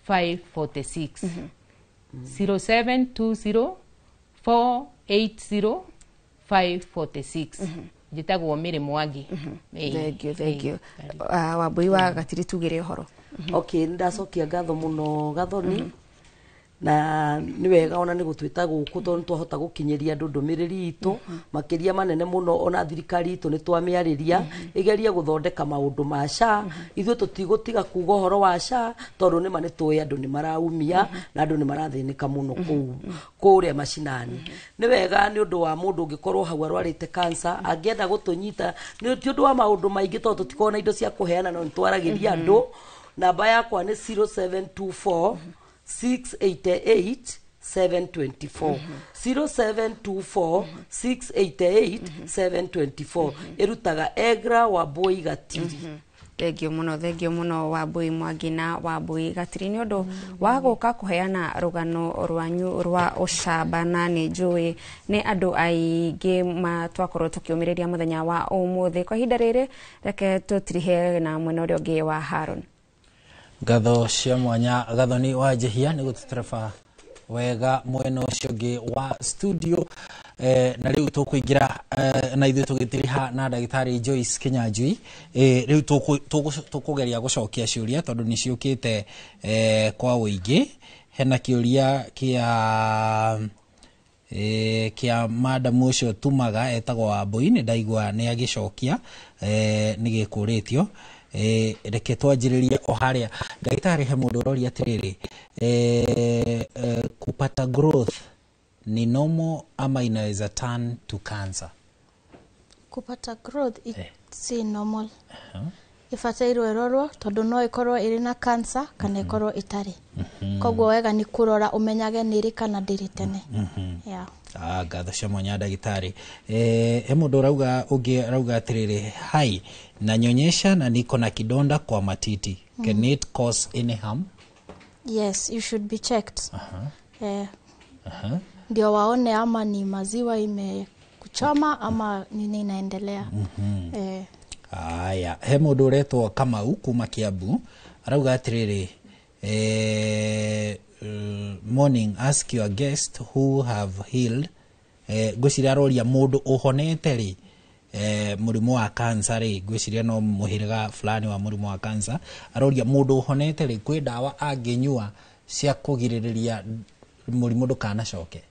546 0720 480 546 njitagwo Mary Mwangi. Thank you Wambui wa Gatiri tugire horo. Okay, ndacokia ngatho muno Gathoni na ni wega ona ni gutwita guku tondu twahota gukinyeria andu ndumiriri itu makiria manene muno ona thirikari itu ni twamiariria igeria guthondeka maundu ma SHA ithu tutigutiga kuga horo wa SHA tondu ni mane tuwe andu ni maraumia na andu ni marathinika muno kuria mashinani ni wega ni undu wa mundu ungikorwo hau arwarite cancer angienda gutunyita ni ti undu wa maundu maingi tondu tutikona indo cia kuheana no ntwaragiria andu namba yakwa ni 0724 688 724 0724 688 724 irutaga Egra Wambui Gatiri. Thengio muno Wambui Mwangi na Wambui Gatiri ni undu wa guka kuheana rugano rwanyu rwa ucamba na ni njui ni andu aingi matwakorwo tukiumiriria muthenya wa umuthi kwa hinda riri reke tutirihe na mwena uria ungi wa Haron. Gatho cia mwanya Gathoni wa Jehia ni gututereba wega mwena ucio ungi wa studio na riu tukuingira na ithu tugitiriha na ndagitari Joyce Kinyanjui riu tukugeria gucokia ciuria tondu ni ciukite kwa uingi hena kiuria kia madam ucio tumaga etagwo Wambui ni ndaigua ni agicokia ni gikuritio reke twanjiririe o haria ndagitari he mundu roria atiriri kupata growth ni normal ama inaweza turn to cancer? Kupata growth si normal. Ifatairwo erorwo tondu no ikorwo iri na cancer kana ikorwo itari. Koguo wega ni kurora umenyage ni iri kana ndiri tene. Yeah. Gatho cia mwanya ndagitari he mundu rauga ungi rauga atiriri hai na nyonyesha na niko na kidonda kwa matiti. Can it cause any harm? Yes, you should be checked. Ndio waone ama ni maziwa imekuchoma ama nini inaendelea. Aya, he mundu retwo Kamau kuma Kiambu arauga atiriri morning, ask your guest who have healed gwiciria roria mundu uhonete ri murimu wa cancer ri gwiciria no muhiriga fulani wa murimu wa cancer aroria mundu uhonete ri kwi dawa anginyua cia kugiririria murimu ndukana coke.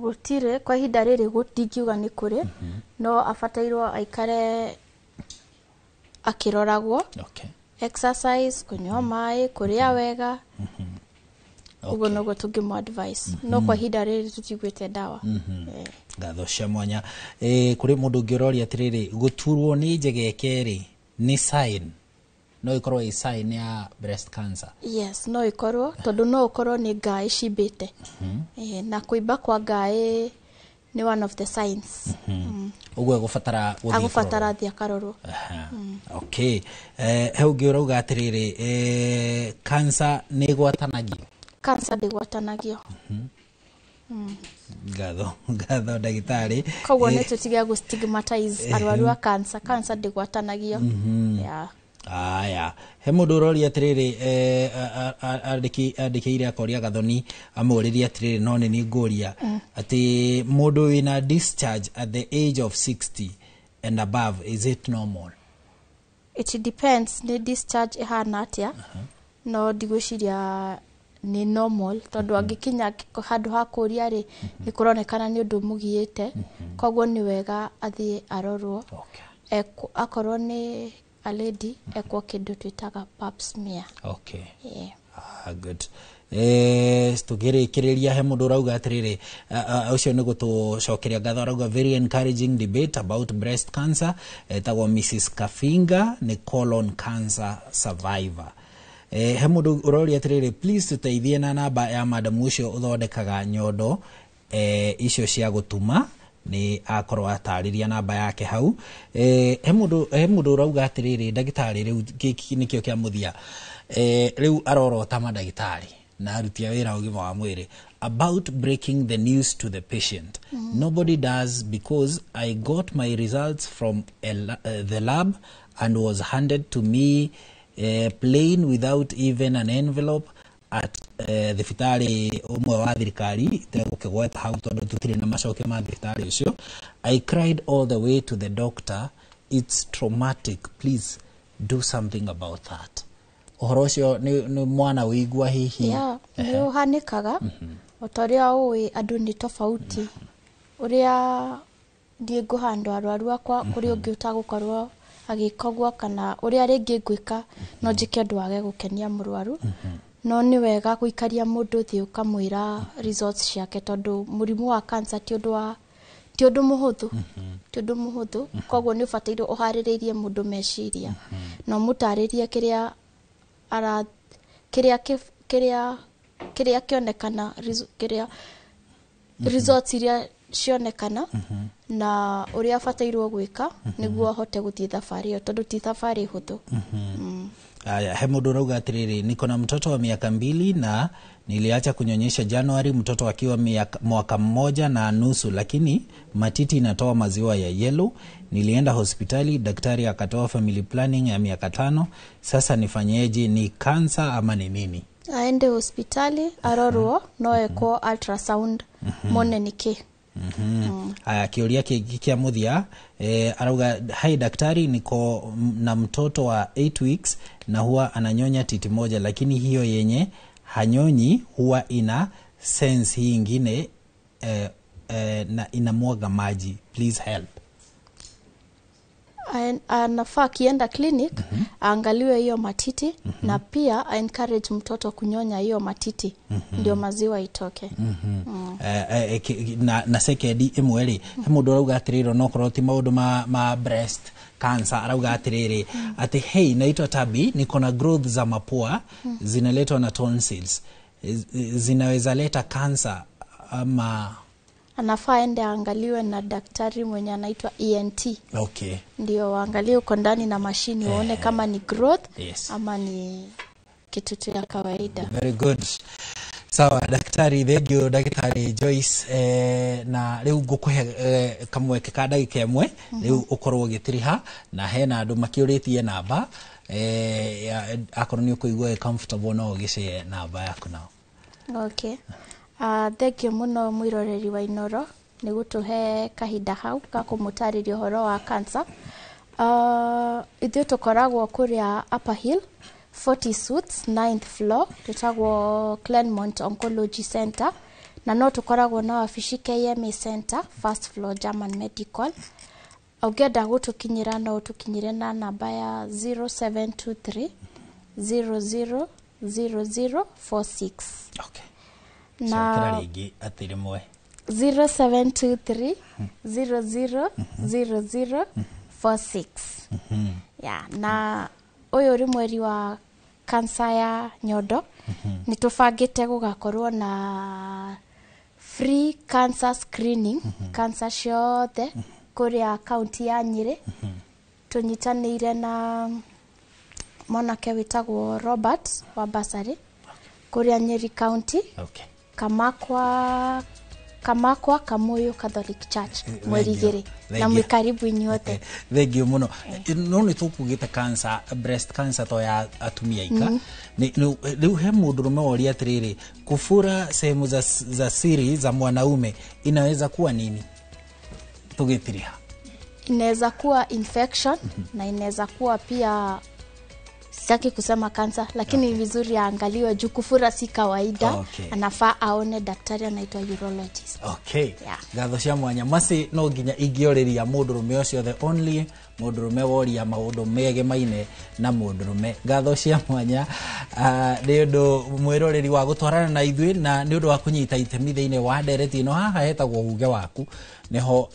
Gutire kwa hinda riri gutingiuga ni kuri no afatairwo aikare akiroragwo. Exercise, kunywa mai, kuria wega. Ugo no tungimu advice. No kwa hinda riri tutigwite dawa. Gatho cia mwanya kuri mundu ngiroria atiriri guturwo ni njegeke ri ni sign no ikorwo i sign ya breast cancer? Yes, no ikorwo tondu no ukorwo ni ngai cibite. Na kuimba kwa ngai ni one of the signs. Ugo gufatara thia karoro. Okay, he ungi urauga atiriri cancer ni gwatanagio? Cancer ndigwatanagio. Gatho ndagitari koguo ni tutiga gu stigmatize arwaru a cancer ndigwatanagio. Aya, he mundu roria atiriri andikire akoria Gathoni amuriria atiriri no ni nguria ati mundu wina discharge at the age of 60 and above, is it normal? It depends ni discharge ihana atia. No ndigwiciria ni normal tondu angikinya handu ha kuria ri ni kuronekana ni undu mugiite koguo ni wega athie arorwo. Akorwo ni a lady ekwo kindu twitaga pap smear. Good. Tugirikiriria he mundu rauga atiriri ucio ni gutucokeria ngatho rauga very encouraging debate about breast cancer etagwo Mrs. Kafinga ni colon cancer survivor. he mundu urori atiriri please tuteithie na namba ya madam ucio uthondekaga nyondo icio cia gutuma ni akorwo atariria namba yake hau he mundu urauga atiriri ndagitari riu nikio kia muthia riu arorota madagitari na arutia wira ugima wa mwiri about breaking the news to the patient. Nobody does, because I got my results from the lab and was handed to me plain without even an envelope at the fitari umwe wa thirikari ukigweta hau tondu tutire na macoke ma thirikari ucio. I cried all the way to the doctor. It's traumatic. Please do something about that. Uhoro ucio ni mwana wigua hihi ni uhanikaga otoria uwi andu ni tofauti uria ndie nguhandwa arwaru akwa kuri ungi utagukorwo agikogwo kana uria ringi ngwika no njike andu age gukenia murwaru no ni wega guikaria mundu thi ukamwira results ciake tondu murimu wa cancer ti undu muhuthu kogwo ni ufataire uhariririe mundu meciria no mutaririe kiria kionekana results iria cionekana na uria afatairwo gwika niguo ahote guthii thabari iyo tondu ti thabari huthu. Aya, he mundu rauga atiriri niko na mtoto wa miaka 2 na niliacha kunyonyesha Januari, mtoto akiwa mwaka 1 na nusu, lakini matiti inatoa maziwa ya yellow. Nilienda hospitali, daktari akatoa family planning ya miaka 5. Sasa nifanyeje? Ni cancer ama ni nini? Aende hospitali arorwo no eko ultrasound mone niki. Aya, kiuria kia muthia arauga hai daktari, niko na mtoto wa 8 weeks na huwa ananyonya titi moja, lakini hiyo yenye hanyonyi huwa ina sense hii ingine na inamwaga maji. Please help. Anafaa kienda clinic aangaliwe hiyo matiti na pia encourage mtoto kunyonya hiyo matiti ndio maziwa itoke. Na sekedi imweri mundu arauga atiriro no koroti maundu ma breast cancer, arauga atiriri ati hey, naitwa Tabi, niko na growth za mapua zinaletwa na tonsils, zinaweza leta cancer ama? Anafaa ende angaliwe na daktari mwenye anaitwa ENT. Okay. Ndio waangalie uko ndani na mashini waone kama ni growth ama ni kitu tu ya kawaida. Very good. Sawa daktari, thegio daktari Joyce, na riu ngukuhe kamweke ka ndagika imwe riu ukorwo gitiriha na hena andu makiuritie namba akorwo ni ukuigua comfortable no ugice namba yaku nao. Okay. Thegio muno mwiroreri wa Inoro ni gutuhe kahinda hau ka kumutariria uhoro wa cancer. Ithuĩ tukoragwo kuria Upper Hill 40 Suites 9th floor, tutagwo Claremont Oncology Center, na no tukoragwo na wabici KMA Center 1st floor German Medical. Ungenda gutukinyira no utukinyire na namba ya 0723 000046. Okay. Na 0723 000046. Yeah, na uyu uri mweri wa cancer ya nyondo ni tubangite gugakorwo na free cancer screening cancer ciothe kuria county ya Nyeri. Tunyitanire na mwanake witagwo Robert wa Basari kuria Nyeri County. Okay. Kamakwa Kamuyu Catholic Church mwerigere na mwikaribu inyuothe. Thegio muno. No ni tukugite cancer, breast cancer to ya atumia ika riu he mundurume wori atiriri kufura sehemu za siri za mwanaume inaweza kuwa nini? Tugitiriha inaweza kuwa infection na inaweza kuwa pia, sitaki kusema cancer, lakini vizuri aangaliwe juu kufura si kawaida. Anafaa aone daktari anaitwa urologist. Okay. Gatho cia mwanya masi no nginya ingioreria mundurume ucio the only mundurume wori ya maundu mege maine na mundurume. Gatho cia mwanya ni undu mwiroreri wa gutwarana na ithui na ni undu wa kunyita itemi thiine wa ndereti no haha hetagwo uge waku neho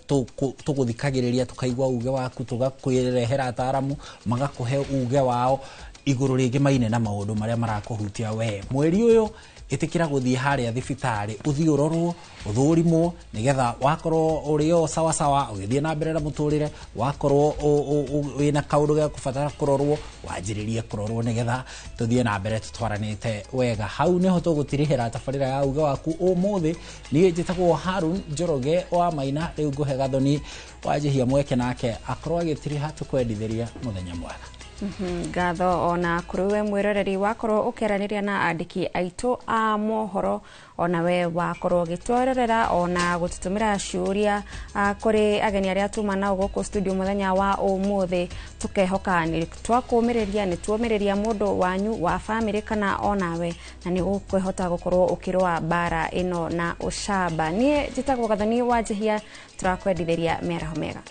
tuguthikagiriria tukaigwa uge waku tugakwirehera ataramu magakuhe uge wao iguru ringi maine na maundu maria marakuhutia we mweri uyu itikira guthii haria thibitari uthii urorwo uthurimwo nigetha wakorwo urio sawa sawa ugithie na mbere na muturire wakorwo wina kaundu ga kubatara kurorwo wanjiririe kurorwo nigetha tuthie na mbere tutwaranite wega hau niho tugutirihira tabarira ya uga waku umuthi ni njitagwo Harun Njoroge wa Maina riu nguhe Gathoni wajihia mweke nake akorwo agitiriha tukwendithiria muthenya mwega. Gatho ona kuruwe mwiroreri wakorwo ukeraniria na andiki aitu a mohoro ona we wakorwo gitwarerera ona gututumira ciuria kuri ageni aria tuma nao guku studio muthenya wa umuthi tukehoka ni twakumiriria ni tuomiriria mundu wanyu wa family kana ona we na ni ukwehota gukorwo ukirwa bara ino na ushaba ni jitagwo Gathoni wajihia turakwendithiria meraho mega.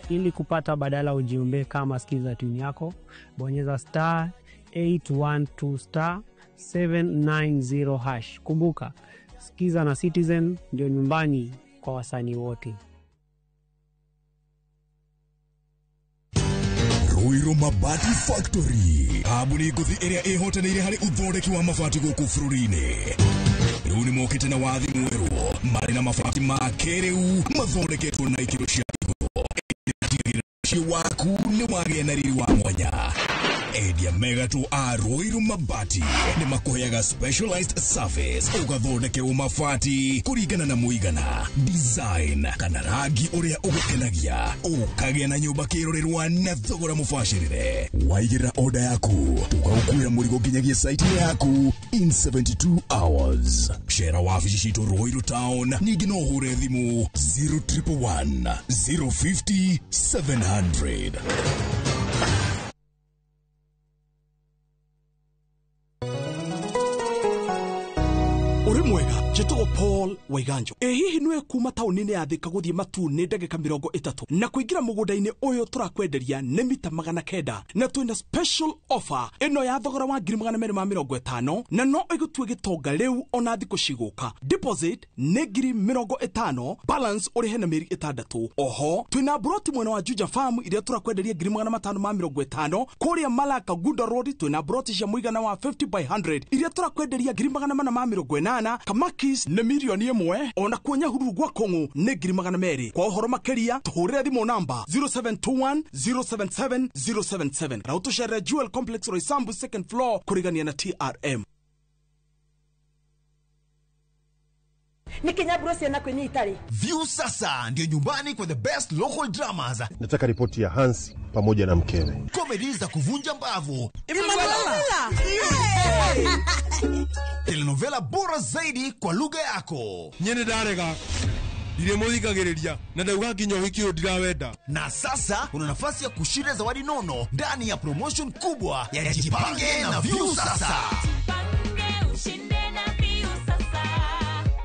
Ili kupata badala ujiumbe kama sikiza tune yako, bonyeza *812 *790#. Kumbuka, sikiza na Citizen ndio nyumbani kwa wasanii wote. Ruiru Mabati Factory. Abuni guthi area ehotanire hari uthondeki wa mabati guku bururi-ini. Riu ni mokite na wathi mweru mari na mabati ma keriu mathondeketwo na ikiro cia waku ni wagĩa na riri wa mwanya. Endia Megato a Ruiru Mabati ni makuheaga specialized service ugathondekerwo mabati kuringana na muigana, design kana rangi uria ugukenagia, ukagĩa na nyumba kirorerwa na thogora mubashirire. Waigĩra order yaku ugakuira murigo nginyagia site yaku in 72 hours. Shera wabici citu Ruiru Town, ningi no hure thimu 0111 050 700. Uri mwega, jitwa Paul Waiganjo. Hihi niwe kuma tauni-ini ya Thika guthie Matune ndagika 30 na kuingira mugundaini uyu turakwenderia ni mita 900 na twina special offer ino ya thogora wa 250 na no igutue gitonga riu ona thiku ciguka. Deposit ni 50, balance urihe na mieri 6. Oho twina broti mwena wa Juja Farm iria turakwenderia 550 kuria Malaka Guda Road. Twina broti cia muigana wa 50/100 iria turakwenderia 450 Kamakis ne milioni 1 ona kuonya hururu gwa Kongo ne 200. Kwa uhoro makeria tuhurire thimo namba 0721 077 077. Rauto share Jewel Complex Roysambu 2nd floor kurigania na TRM. Ni Kenya Brosi na kwenye Itali. View sasa ndio nyumbani kwa the best local dramas. Nataka ripoti ya Hans pamoja na mkewe. Comedy za kuvunja mbavu. Telenovela bora zaidi kwa lugha yako. Nyene darega. Dire muthikagiriria na ndauga nginya hikio ndirawenda. Na sasa una nafasi ya kushinda zawadi nono ndani ya promotion kubwa ya Jipange na View sasa.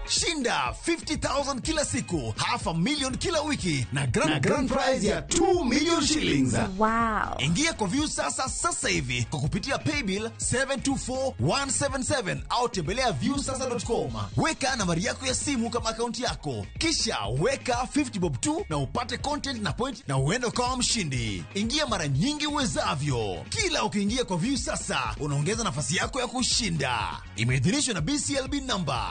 Shinda 50,000 kila siku, $500,000 kila wiki na grand prize ya 2 million shillings. Wow. Ingia kwa View sasa hivi kwa kupitia paybill 724177 au tembelea viewsasa.com. Weka nambari yako ya simu kama akaunti yako, kisha weka 50 bob tu na upate content na point na uende kama mshindi. Ingia mara nyingi uwezavyo. Kila ukiingia kwa View sasa unaongeza nafasi yako ya kushinda. Imeidhinishwa na BCLB number.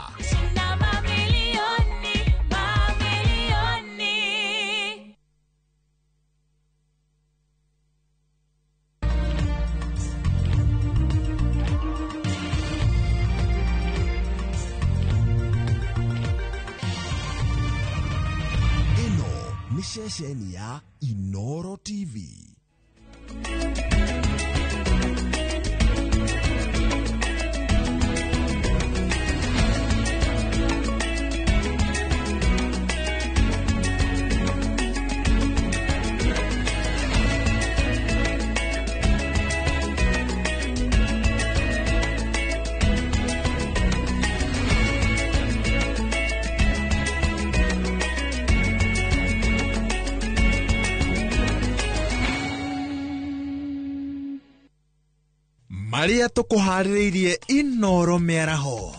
Ni shesheni ya Inoro TV. Maria tukuhaririirie Inoro miaraho.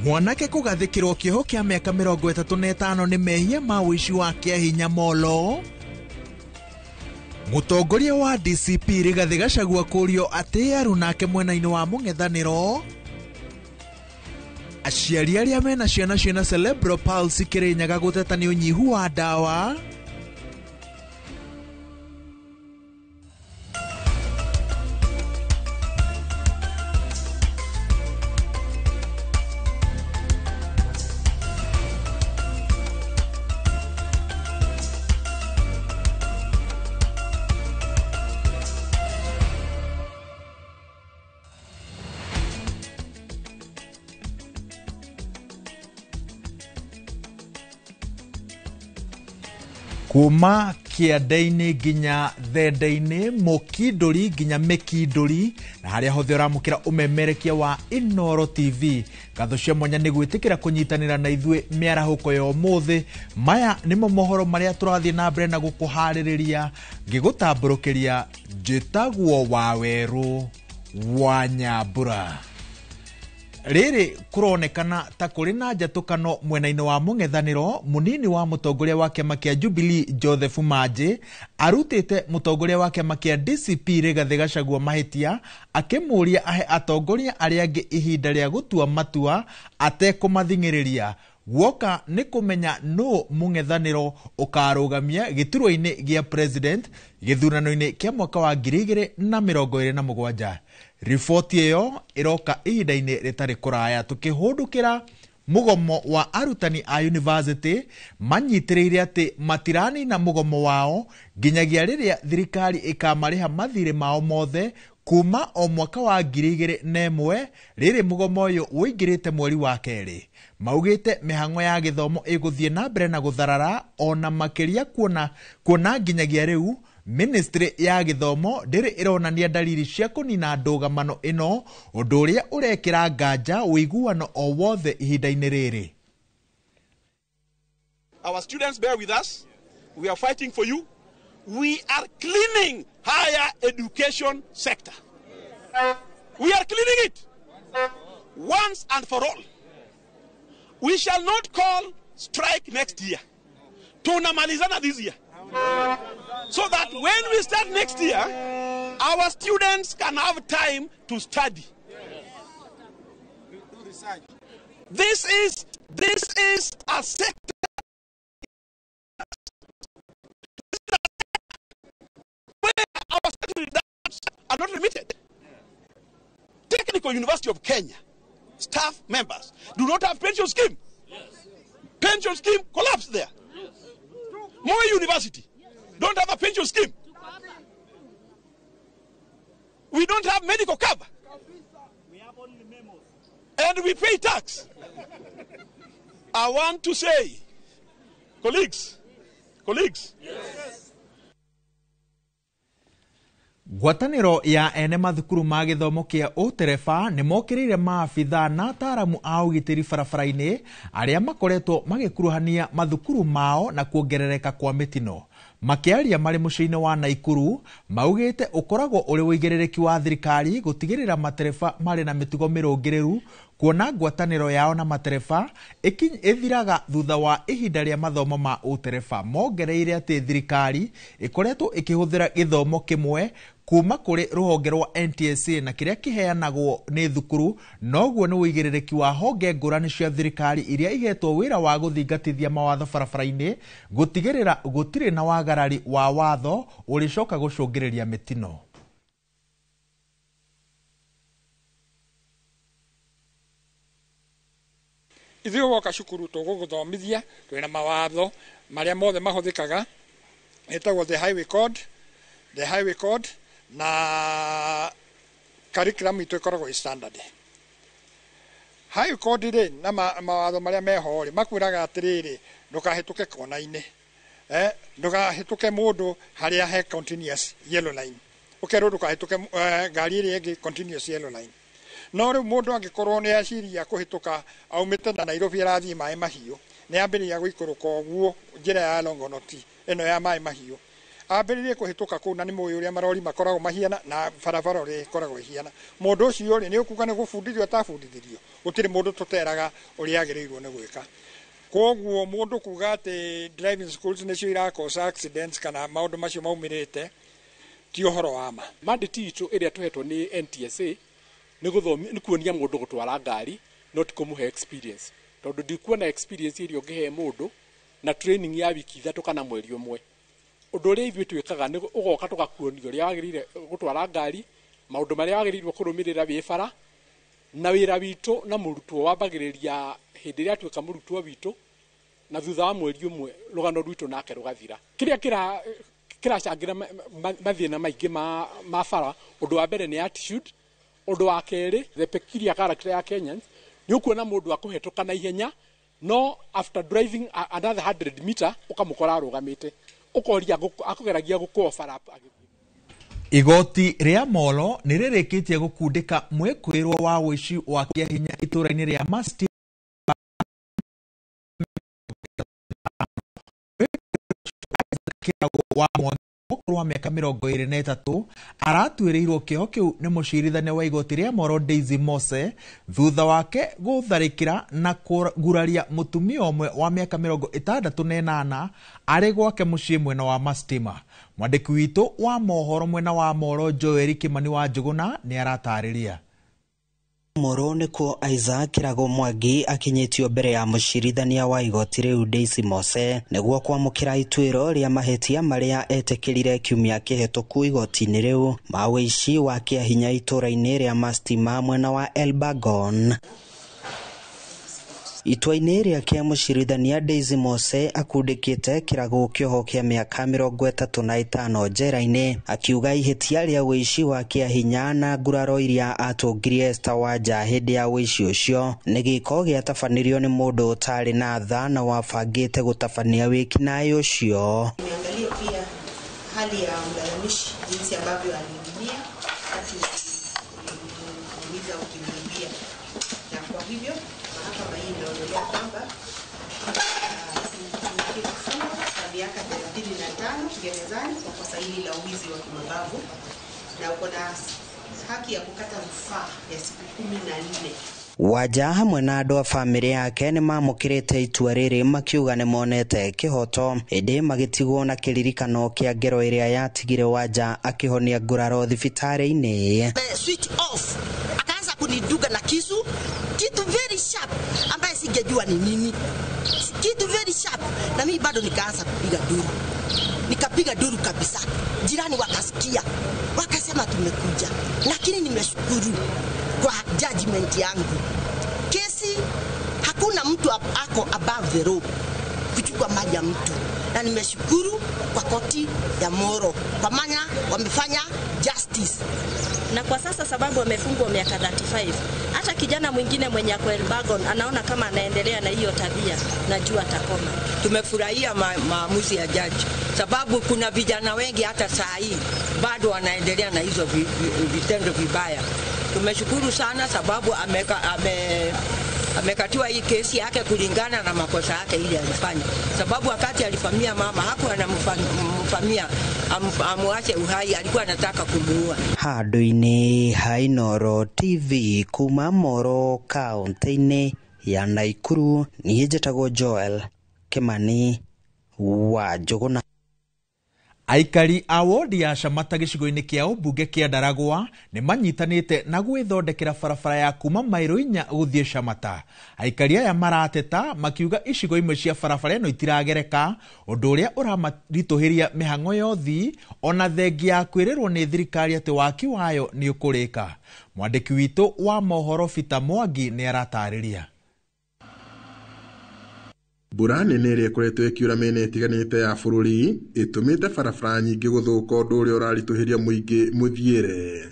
Mwanake kugathikirwo kioho kia miaka 35 ni mehia ma wici wa kiahinya molo. Mutongoria wa DCP Rigathi Gachagua kurio ati aru nake mwena-ini wa mung'ethaniro. Aciari aria mena ciana ciana cerebral palsy Kirinyaga guteta ni unyihu wa dawa. Kuma kianda-ini nginya thenda-ini mukinduri nginya mikinduri na haria hothe uramukira umemerekia wa Inoro TV gatho cia mwanya ni gwitikira kunyitanira na ithue miarahuko ya umuthi. Maya nimo mohoro maria turathie na mbere na gukuhaririria ngigutamburukiria njitagwo Waweru wa Nyambura. Riri kuronekana ta kuri na njatukano mwena-ini wa mung'ethaniro. Munini wa mutongoria wa kiama kia Jubilee Joseph Manji arutite mutongoria wa kiama kia DCP Rigathi Gachagua mahitia akimuria ahe atongoria aria angi ihinda ria gutua matua atekumathing'iriria. Woka ni kumenya no mung'ethaniro ukarugamia giturwa-ini gia president githurano-ini kia mwaka wa 2027. Ripoti iyo iroka ihinda-ini ritari kuraya tukihundukira mugomo wa arutani a university manyitiriire ati matirani na mugomo wao nginyagia riria thirikari ikamariha mathire mao mothe kuma o mwaka wa 2001 riri mugomo uyu uingirite mweri wa keri. Maugite mihango ya githomo iguthie na mbere na gutharara ona makiria kuona nginyagia riu Ministry ya githomo ndiri ironania dalili cia kunina ndugamano ino undu uria urekira nganja wiguano o wothe ihinda-ini riri. Our students bear with us. We are fighting for you. We are cleaning higher education sector. We are cleaning it once and for all. We shall not call strike next year. Tunamalizana this year. So that when we start next year, our students can have time to study. This is a sector where our study are not limited. Technical University of Kenya staff members do not have pension scheme. Pension scheme collapsed there. Moi University don't have a pension scheme. We don't have medical cover. We have only memos. And we pay tax. I want to say, colleagues. Yes. Ngwataniro ya ene mathukuru ma githomo kia utereba ni mokirire maabitha na ataramu a ugitiri barabara-ini aria makoretwo magikuruhania mathukuru mao na kuongerereka kwa mitino. Makiaria mari muciini wa Naikuru maugite ukoragwo uri wigerereki wa thirikari gutigirira matereba mari na mitugo mirungiriru kuona ngwataniro yao na matereba ithiraga thutha wa ihinda ria mathomo ma utereba. Mongereire ati thirikari ikoretwo ikihuthira githomo kimwe kuma kuri ruhonge rwa NTSA na kiria kiheanagwo ni thukuru, noguo ni wigerereki wa honge ngurani cia thirikari iria igetwo wira wa guthingatithia mawatho barabara-ini gutigirira gutire na wagarari wa watho uricoka gucungiriria mitino. Ithuĩ woka cukuru tũgũgũthomithia twĩna mawatho marĩa mothe mahũthĩkaga, ĩtagwo the highway code na curriculum itu ikoragwo standard. High court ri na mawatho maria meho ri makwiraga atiriri ndukahituke kona-ini ndukahituke mundu haria he continuous yellow line ukerwo ndukahituke ngari iri ingi continuous yellow line no riu mundu angikorwo ni aciria kuhituka aumite na Nairobi arathii mai mahiu ni ambiriria guikuruka uguo njira ya Longonoti ino ya mai mahiu ambiririe kuhituka kuu na ni muyu uria marori makoragwo mahiana na barabara uri ikoragwo ihiana mundu ucio ri ni ukuga ni gubundithio atafundithirio gutiri mundu tuteraga uri agirirwo ni gwika koguo mundu kuga ati driving schools nicio irakosa accidents kana maundu macio maumirite ti uhoro wa ma. Mandate itu iria tuhetwo ni NTSA ni kuonia mundu gutwara ngari not kumuhe experience tondu ndikuona experience iria ungihe mundu na training ya wiki 3 kana mweri umwe. Undu uria ithuĩ twĩkaga nĩ ũgoka tũgakuonio ũrĩa wagĩrĩire gũtwara ngari maũndũ marĩa wagĩrĩirwo kũrũmĩrĩra wĩ bara na wĩra witũ na mũrutwo wambagĩrĩria hĩndĩ ĩrĩa atuĩka mũrutwo witũ na thutha wa mweri ũmwe rũgano rwitũ nake rũgathira. Kĩrĩa kĩracangĩra mathĩna maingĩ ma bara ũndũ wa mbere nĩ attitude, ũndũ wa kerĩ the peculiar character ya Kenyans nĩ ũkuona mũndũ akũhetũka na ihenya no after driving another 100 meter ũkamũkora arũgamĩte ukoria akugeragia gukofara. Igoti ria Molo ni ririkitie gukundika mwekwirwo wa wici wa kiahinya ituraini ria Masti wa wa miaka 23 aratuirirwo kio kiu ni mucirithania wa igoti ria Molo Daisy Mose thutha wake gutharikira na kuguraria mutumia omwe wa miaka 68 ari gwake mucii mwena wa Mastima. Mwandiki witu wa mohoro mwena wa Molo Joel Kimani wa Njuguna ni aratariria. Moro nikuo Isaac Kirago Mwangi akinyitio mbere ya mucirithania wa igoti riu Daisy Mose niguo kwamukira ituiro ria mahetia maria etekirire kiumia kihituku igoti-ini riu ma wici wa kiahinya ituraini ria Mastima mwena wa Elbagon. Itwa-ini ria kia mucirithania Daisy Mose akundikite Kirago kioho kia miaka 35 njera-ini akiuga ihitia ria wici wa kiahinya na nguraro iria atungirie Esther Wanja hindi ya wici ucio ni giko giatabanirio ni mundu utari na tha na wabangite gutabania wikinaĩ ucio. Niangalie pia hali ya mlalamishi jinsi ambavyo aliingia wakati uliza ukimwingia, na kwa hivyo mahakama hii inaonelea kwamba kifungwa cha miaka 35 gerezani kwa kosa hili la uwizi wa kimabavu na uko na haki ya kukata rufaa ya siku 14. Wanja hamwe na andu a family yake ni mamukirite itua riri makiuga ni monete kihoto indi magitigwo na kiririkano kia ngero iria yatigire Wanja akihonia nguraro thibitari-ini. Switch off akaanza kuniduga na kisu, kitu very sharp ambaye singejua ni nini, kitu very sharp, na mimi bado nikaanza kupiga duru, nikapiga duru kabisa. Jirani wakasikia wakasema tumekuja, lakini nimeshukuru kwa judgment yangu. Kesi hakuna mtu ako above the law kuchukua mali ya mtu, na nimeshukuru kwa koti ya Moro kwa maana wamefanya justice. Na kwa sasa sababu amefungwa miaka 35, hata kijana mwingine mwenye ako Elbagon anaona kama anaendelea na hiyo tabia, najua atakoma. Tumefurahia maamuzi ya jaji sababu kuna vijana wengi hata saa hii bado wanaendelea na hizo vitendo vibaya. Tumeshukuru sana sababu amekatiwa hii kesi yake kulingana na makosa yake ile alifanya, sababu wakati alifamia mama hakuwa anamfamia amuache uhai, alikuwa anataka kumuua. Handu-ini ha Inooro TV kuma Moro kaunti-ini ya Naikuru, ni njĩtagwo Joel Kimani wa Njuguna. Aikari a wodi ya Shamata gĩcigo-inĩ kĩa ũmbunge kĩa Ndaragwa nĩ manyitanĩte na gwĩthondekera barabara ya kuma mairo 4 gũthiĩ Shamata. Aikari aya marateta makiuga icigo imwe cia barabara ĩno itiragereka, ũndũ ũrĩa ũramaritũhĩria mĩhang'o ya ũthii ona thengia ya kwĩrĩrwo nĩ thirikari atĩ waki wayo nĩ ũkũrĩka. Mwandĩki witũ wa mohoro Peter Mwangi nĩ aratarĩria. Mbura nene ĩrĩa ĩkoretwo ĩkiura mĩena ĩtiganĩte ya bũrũri ĩtũmĩte barabara nyingĩ gũthũka, ũndũ ũrĩa ũraritũhĩria mũingĩ mũthiĩre.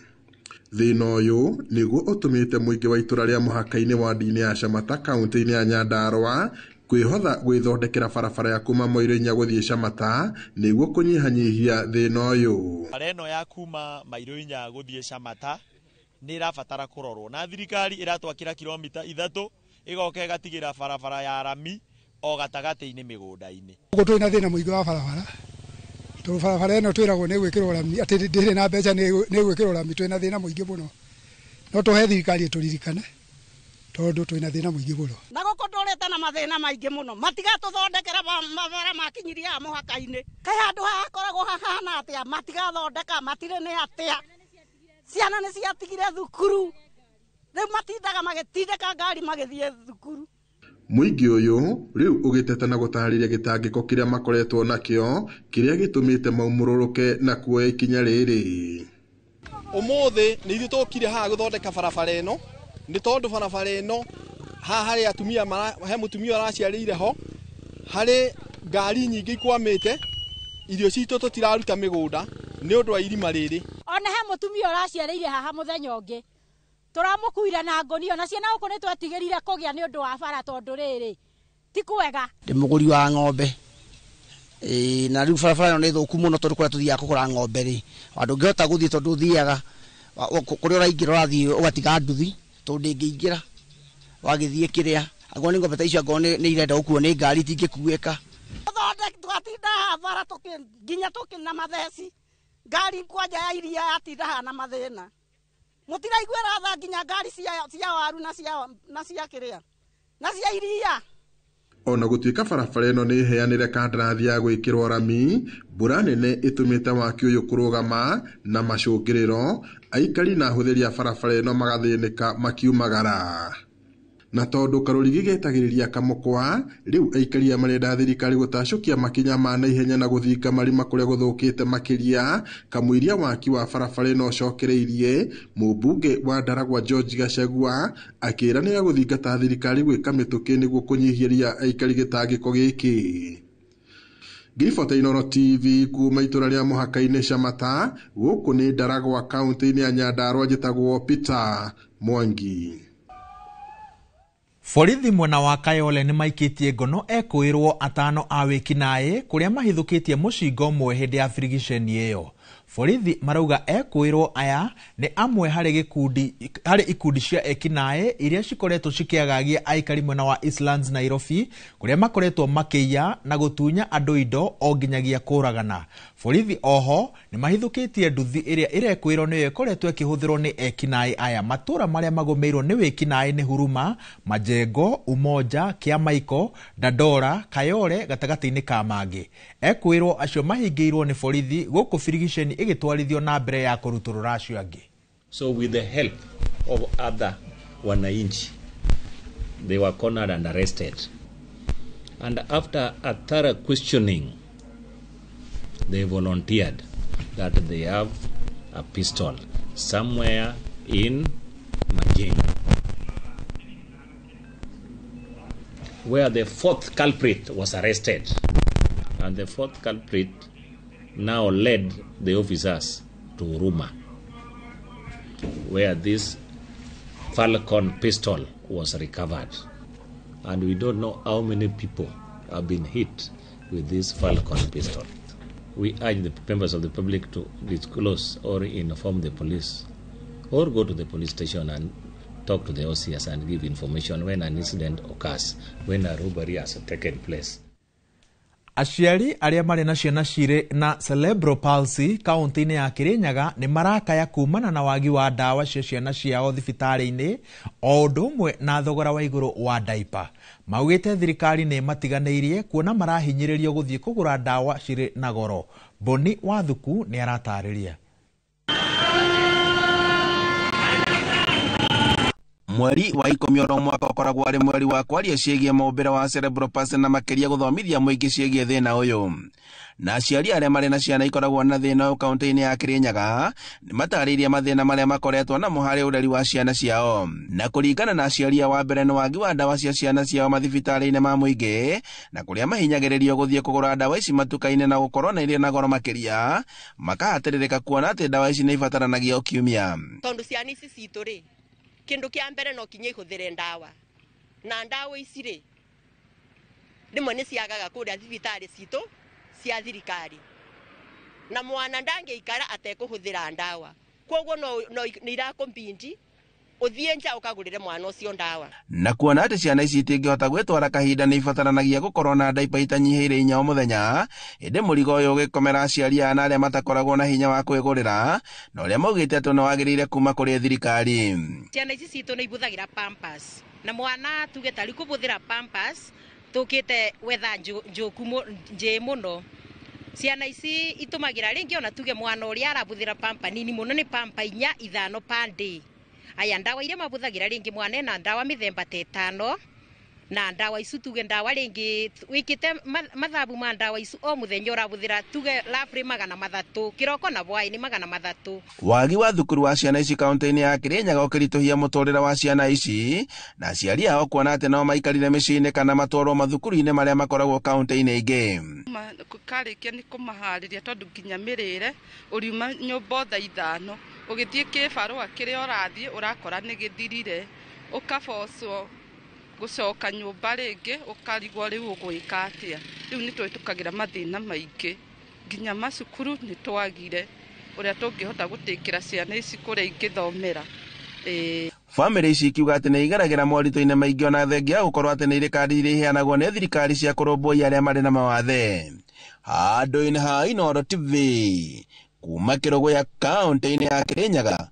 Thĩna ũyũ nĩguo ũtũmĩte mũingĩ wa itũra rĩa mũhaka-inĩ wa ndini ya Shamata kaunti-inĩ ya Nyandarua kwĩhotha gwĩthondekera barabara ya kuma Moiro-Inya gũthiĩ Shamata nĩguo kũnyihanyihia thĩna ũyũ. Barabara ĩno ya kuma Moiro-Inya gũthiĩ Shamata nĩ ĩrabatara kũrorwo, na thirikari ĩratwakĩra kilomita 3 ĩgoka ĩgatigĩra barabara ya rami o gatagatä-inĩ mĩgũnda-inĩ. Twĩna thĩna mũingĩ wa barabara, tondũ barabara ĩno twĩragwo nĩ gwĩkĩrwo rami, atĩ ndĩrĩ na mbeca nĩ gwĩkĩrwo rami. Twĩna thĩna mũingĩ mũno, no tũhe thirikari ĩtũririkane tondũ twĩna thĩna mũingĩ mũno. Na gũkũ tũrĩte na mathĩna maingĩ mũno, matigatũthondekera mabara makinyiria mũhaka-inĩ. Kaĩ handũ hakoragwo hahana atĩa, matigathondeka, matirĩ nĩ atĩa. Ciana nĩ ciatigire thukuru, rĩu matindaga magĩtindĩka ngari magĩthiĩ thukuru. Mũingĩ ũyũ rĩu ũgĩteta na gũtarĩria gĩtangĩko kĩrĩa makoretwo nakĩo kĩrĩa gĩtũmĩte maumũrũrũke na kuoya ikinya rĩrĩ. Ũmũthĩ nĩ ithuĩ tũkire haha gũthondeka barabara ĩno, nĩ tondũ barabara ĩno haha harĩ atumia he mũtumia araciarĩire ho, harĩ ngari nyingĩ ikwamĩte, irio citũ tũtiraruta mĩgũnda nĩ ũndũ wa irima rĩrĩ. Ona he mũtumia araciarĩire haha mũthenya ũngĩ, tũramũkuire na ngũnia, na ciana gũkũ nĩ twetigĩrire kũgĩa nĩ ũndũ wa bara, tondũ rĩrĩ ti kwega. Ndĩ mũgũri wa ng'ombe, na rĩu barabara ĩno nĩ thũku mũno tondũ kũrĩa tũthiaga kũgũra ng'ombe rĩ, andũ ngĩhota gũthiĩ tondũ ũthiaga kũrĩa ũraingĩra ũrathiĩ ũgatiga nduthi, tondũ ndĩngĩingĩra wagĩthiĩ kĩrĩa, angorwo nĩ ng'ombe ta icio angorwo nĩ irenda gũkuo nĩ ngari itingĩkuĩka. Twatinda haha bara nginya tũkĩna matheci, ngari kwanja ya iria yatinda haha na mathĩna. Mũtiraiguĩra tha nginya ngari cia waru na cia kĩrĩa na cia iria. Ona gũtuĩka barabara ĩno nĩ ĩheanĩre kandarathi ya gwĩkĩrwo rami, mbura nene ĩtũmĩte waki ũyũ kũrũgama na macũngĩrĩro, aikari na ahũthĩri a barabara ĩno magathĩnĩka makiumagara. Na tondũ karũrigi getagĩrĩria kamũkwa, rĩu aikari marenda thirikari gũtacũkia makinya ma naihenya na gũthinga marima kũrĩa gũthũkĩte makĩria, kamũiria waki wa barabara ĩno ũcokereirie. Mũmbunge wa Ndaragwa George Gachagua akĩĩranĩra gũthingata thirikari gwĩka mĩtũkĩ nĩguo kũnyihĩria aikari gĩtangĩko gĩkĩ. Ngiribota Inooro TV kuma itũra rĩa mũhaka-inĩ Shamata, gũkũ nĩ Ndaragwa kaunti-inĩ ya Nyandarua, njĩtagwo Peter Mwangi. Borithi mwena wa Kayole nĩ maikĩtie ngono ekwĩrwo atano a wĩkinaĩ kũrĩa mahithũkĩtie mũcinga ũmwe hĩndĩ ya birigiceni ĩyo. Borithi marauga ekwĩrwo aya nĩ amwe harĩ ikundi cia ekinaĩ iria cikoretwo cikĩagagia aikari mwena wa Eastlands Nairobi, kũrĩa makoretwo makĩiya na gũtunya andũ indo o nginyagia kũragana. Borithi oho nĩ mahithũkĩtie nduthi ĩrĩa ĩrekwĩrwo nĩyo ĩkoretwo ĩkĩhũthĩrwo nĩ ekinaĩ aya. Matũra marĩa magũmĩirwo nĩ wĩkinaĩ nĩ Huruma, Majengo, Umoja, Kiamaiko, Dandora, Kayole gatagatĩ-inĩ ka mangĩ. Ekwĩrwo acio mahingĩirwo nĩ borithi gũkũ birigiceni igĩtwarithio na mbere ya kũrutũrũra acio angĩ. So with the help of other wananchi, they were cornered and arrested. And after a thorough questioning, they volunteered that they have a pistol somewhere in Majengo, where the fourth culprit was arrested. And the fourth culprit now led the officers to Huruma, where this Falcon pistol was recovered. And we don't know how many people have been hit with this Falcon pistol. We urge the members of the public to disclose or inform the police, or go to the police station and talk to the OCS and give information when an incident occurs, when a robbery has taken place. Aciari arĩa marĩ na ciana cirĩ na cerebral palsy kaunti-inĩ ya Kirinyaga nĩ marakaya kumana na wagi wa ndawa cia ciana ciao thibitarĩ-inĩ, o ũndũ ũmwe na thogora wa igũrũ wa diaper. Maugĩte thirikari nĩ matiganĩirie kuona marahinyĩrĩrio gũthiĩ kũgũra ndawa cirĩ na goro. Boni Wathuku nĩ aratarĩria. Mweri wa 10 mwaka ũkoragwo arĩ mweri wa kwaria ciĩgiĩ mũmbĩre wa cerebral palsy na makĩria gũthomithia mũingĩ ciĩgiĩ thĩna ũyũ. na aciari arĩa marĩ na ciana ikoragwo na thĩna kaunti-inĩ ya Kirinyaga nĩ matarĩirie mathĩna marĩa makoretwo namo harĩ ũreri wa ciana ciao. Na kũringana na aciari wa mbere nĩ wagi wa ndawa cia ciana ciao mathibitarĩ-inĩ ma mũingĩ na kũrĩa mahinyagĩrĩrio gũthiĩ kũgũra ndawa ici matuka-inĩ na gũkorwo na irĩ na goro makĩria, makahatĩrĩrĩka kuona atĩ ndawa ici nĩ ibataranagia o kiumia. Tondu ciana ici citũ rĩ, kĩndũ kĩa mbere no kinya ihũthĩre ndawa, na ndawa ici rĩ rĩmwe nĩ ciagaga kũrĩa thibitarĩ citũ cia thirikari, na mwana ndangĩikara atekũhũthĩra ndawa, koguo no nĩ irakombindi uthie nja ukagurire mwana ucio ndawa. Na kuona atĩ ciana ici itingĩhota gwĩtwara kahinda nĩ ibataranagia gũkorwo na ndaipa itanyihĩire 4 o mũthenya, ĩndĩ mũrigo ũyũ ũgĩkomera aciari ana arĩa matakoragwo na hinya wa kwĩgũrĩra, na ũrĩa maugĩte atĩ no wagĩrĩire kuma kũrĩ thirikari. Ciana ici citũ nĩ ibũthagĩra pampers, na mwana tuge tari kũbũthĩra pampers tukĩte wetha njoku nje mũno. Ciana ici itũmagĩra rĩngĩ ona tuge mwana ũrĩa arabũthĩra pampa nini mũno nĩ pampa 4-5 per day. Aya ndawa iria mabũthagĩra rĩngĩ mwana na ndawa mĩthemba 5, na ndawa icu tuge ndawa rĩngĩ wikite mathabu ma ndawa icu o mũthenya ũrabũthĩra tuge lafrĩ 300 kĩroko na hwaĩ-inĩ 300. Wagi wa thukuru wa ciana ici kaunti-inĩ ya Kirinyaga ũkĩritũhia mũtũrĩre wa ciana ici, na aciari ao kuona atĩ no maikarire mĩciĩ-inĩ kana matwarwo mathukuru-inĩ marĩa makoragwo kaunti-inĩ ingĩ. Karĩkia nĩ kũmaharĩria tondũ nginya mĩrĩre ũriuma nyũmba thaa 5 ũgĩthiĩ kĩbarũa kĩrĩa ũrathiĩ ũrakora nĩ gĩthirire, ũkabocwo gũcoka nyũmba rĩngĩ ũkarigwo rĩu ũgwĩka atĩa. Rĩu nĩ twĩtũkagĩra mathĩna maingĩ, nginya macukuru nĩ twagire ũrĩa tũngĩhota gũtĩkĩra ciana ici kũrĩa ingĩthomera. Famĩlĩ ici ikiuga atĩ nĩ igeragĩra moritũ-inĩ maingĩ ona thengia gũkorwo atĩ nĩ irĩ kandi iria iheanagwo nĩ thirikari cia kũrũmbũiya arĩa marĩ na mawathe. Handũ-inĩ ha Inooro TV kuma Kĩrũgũya kaunti-inĩ ya Kirinyaga,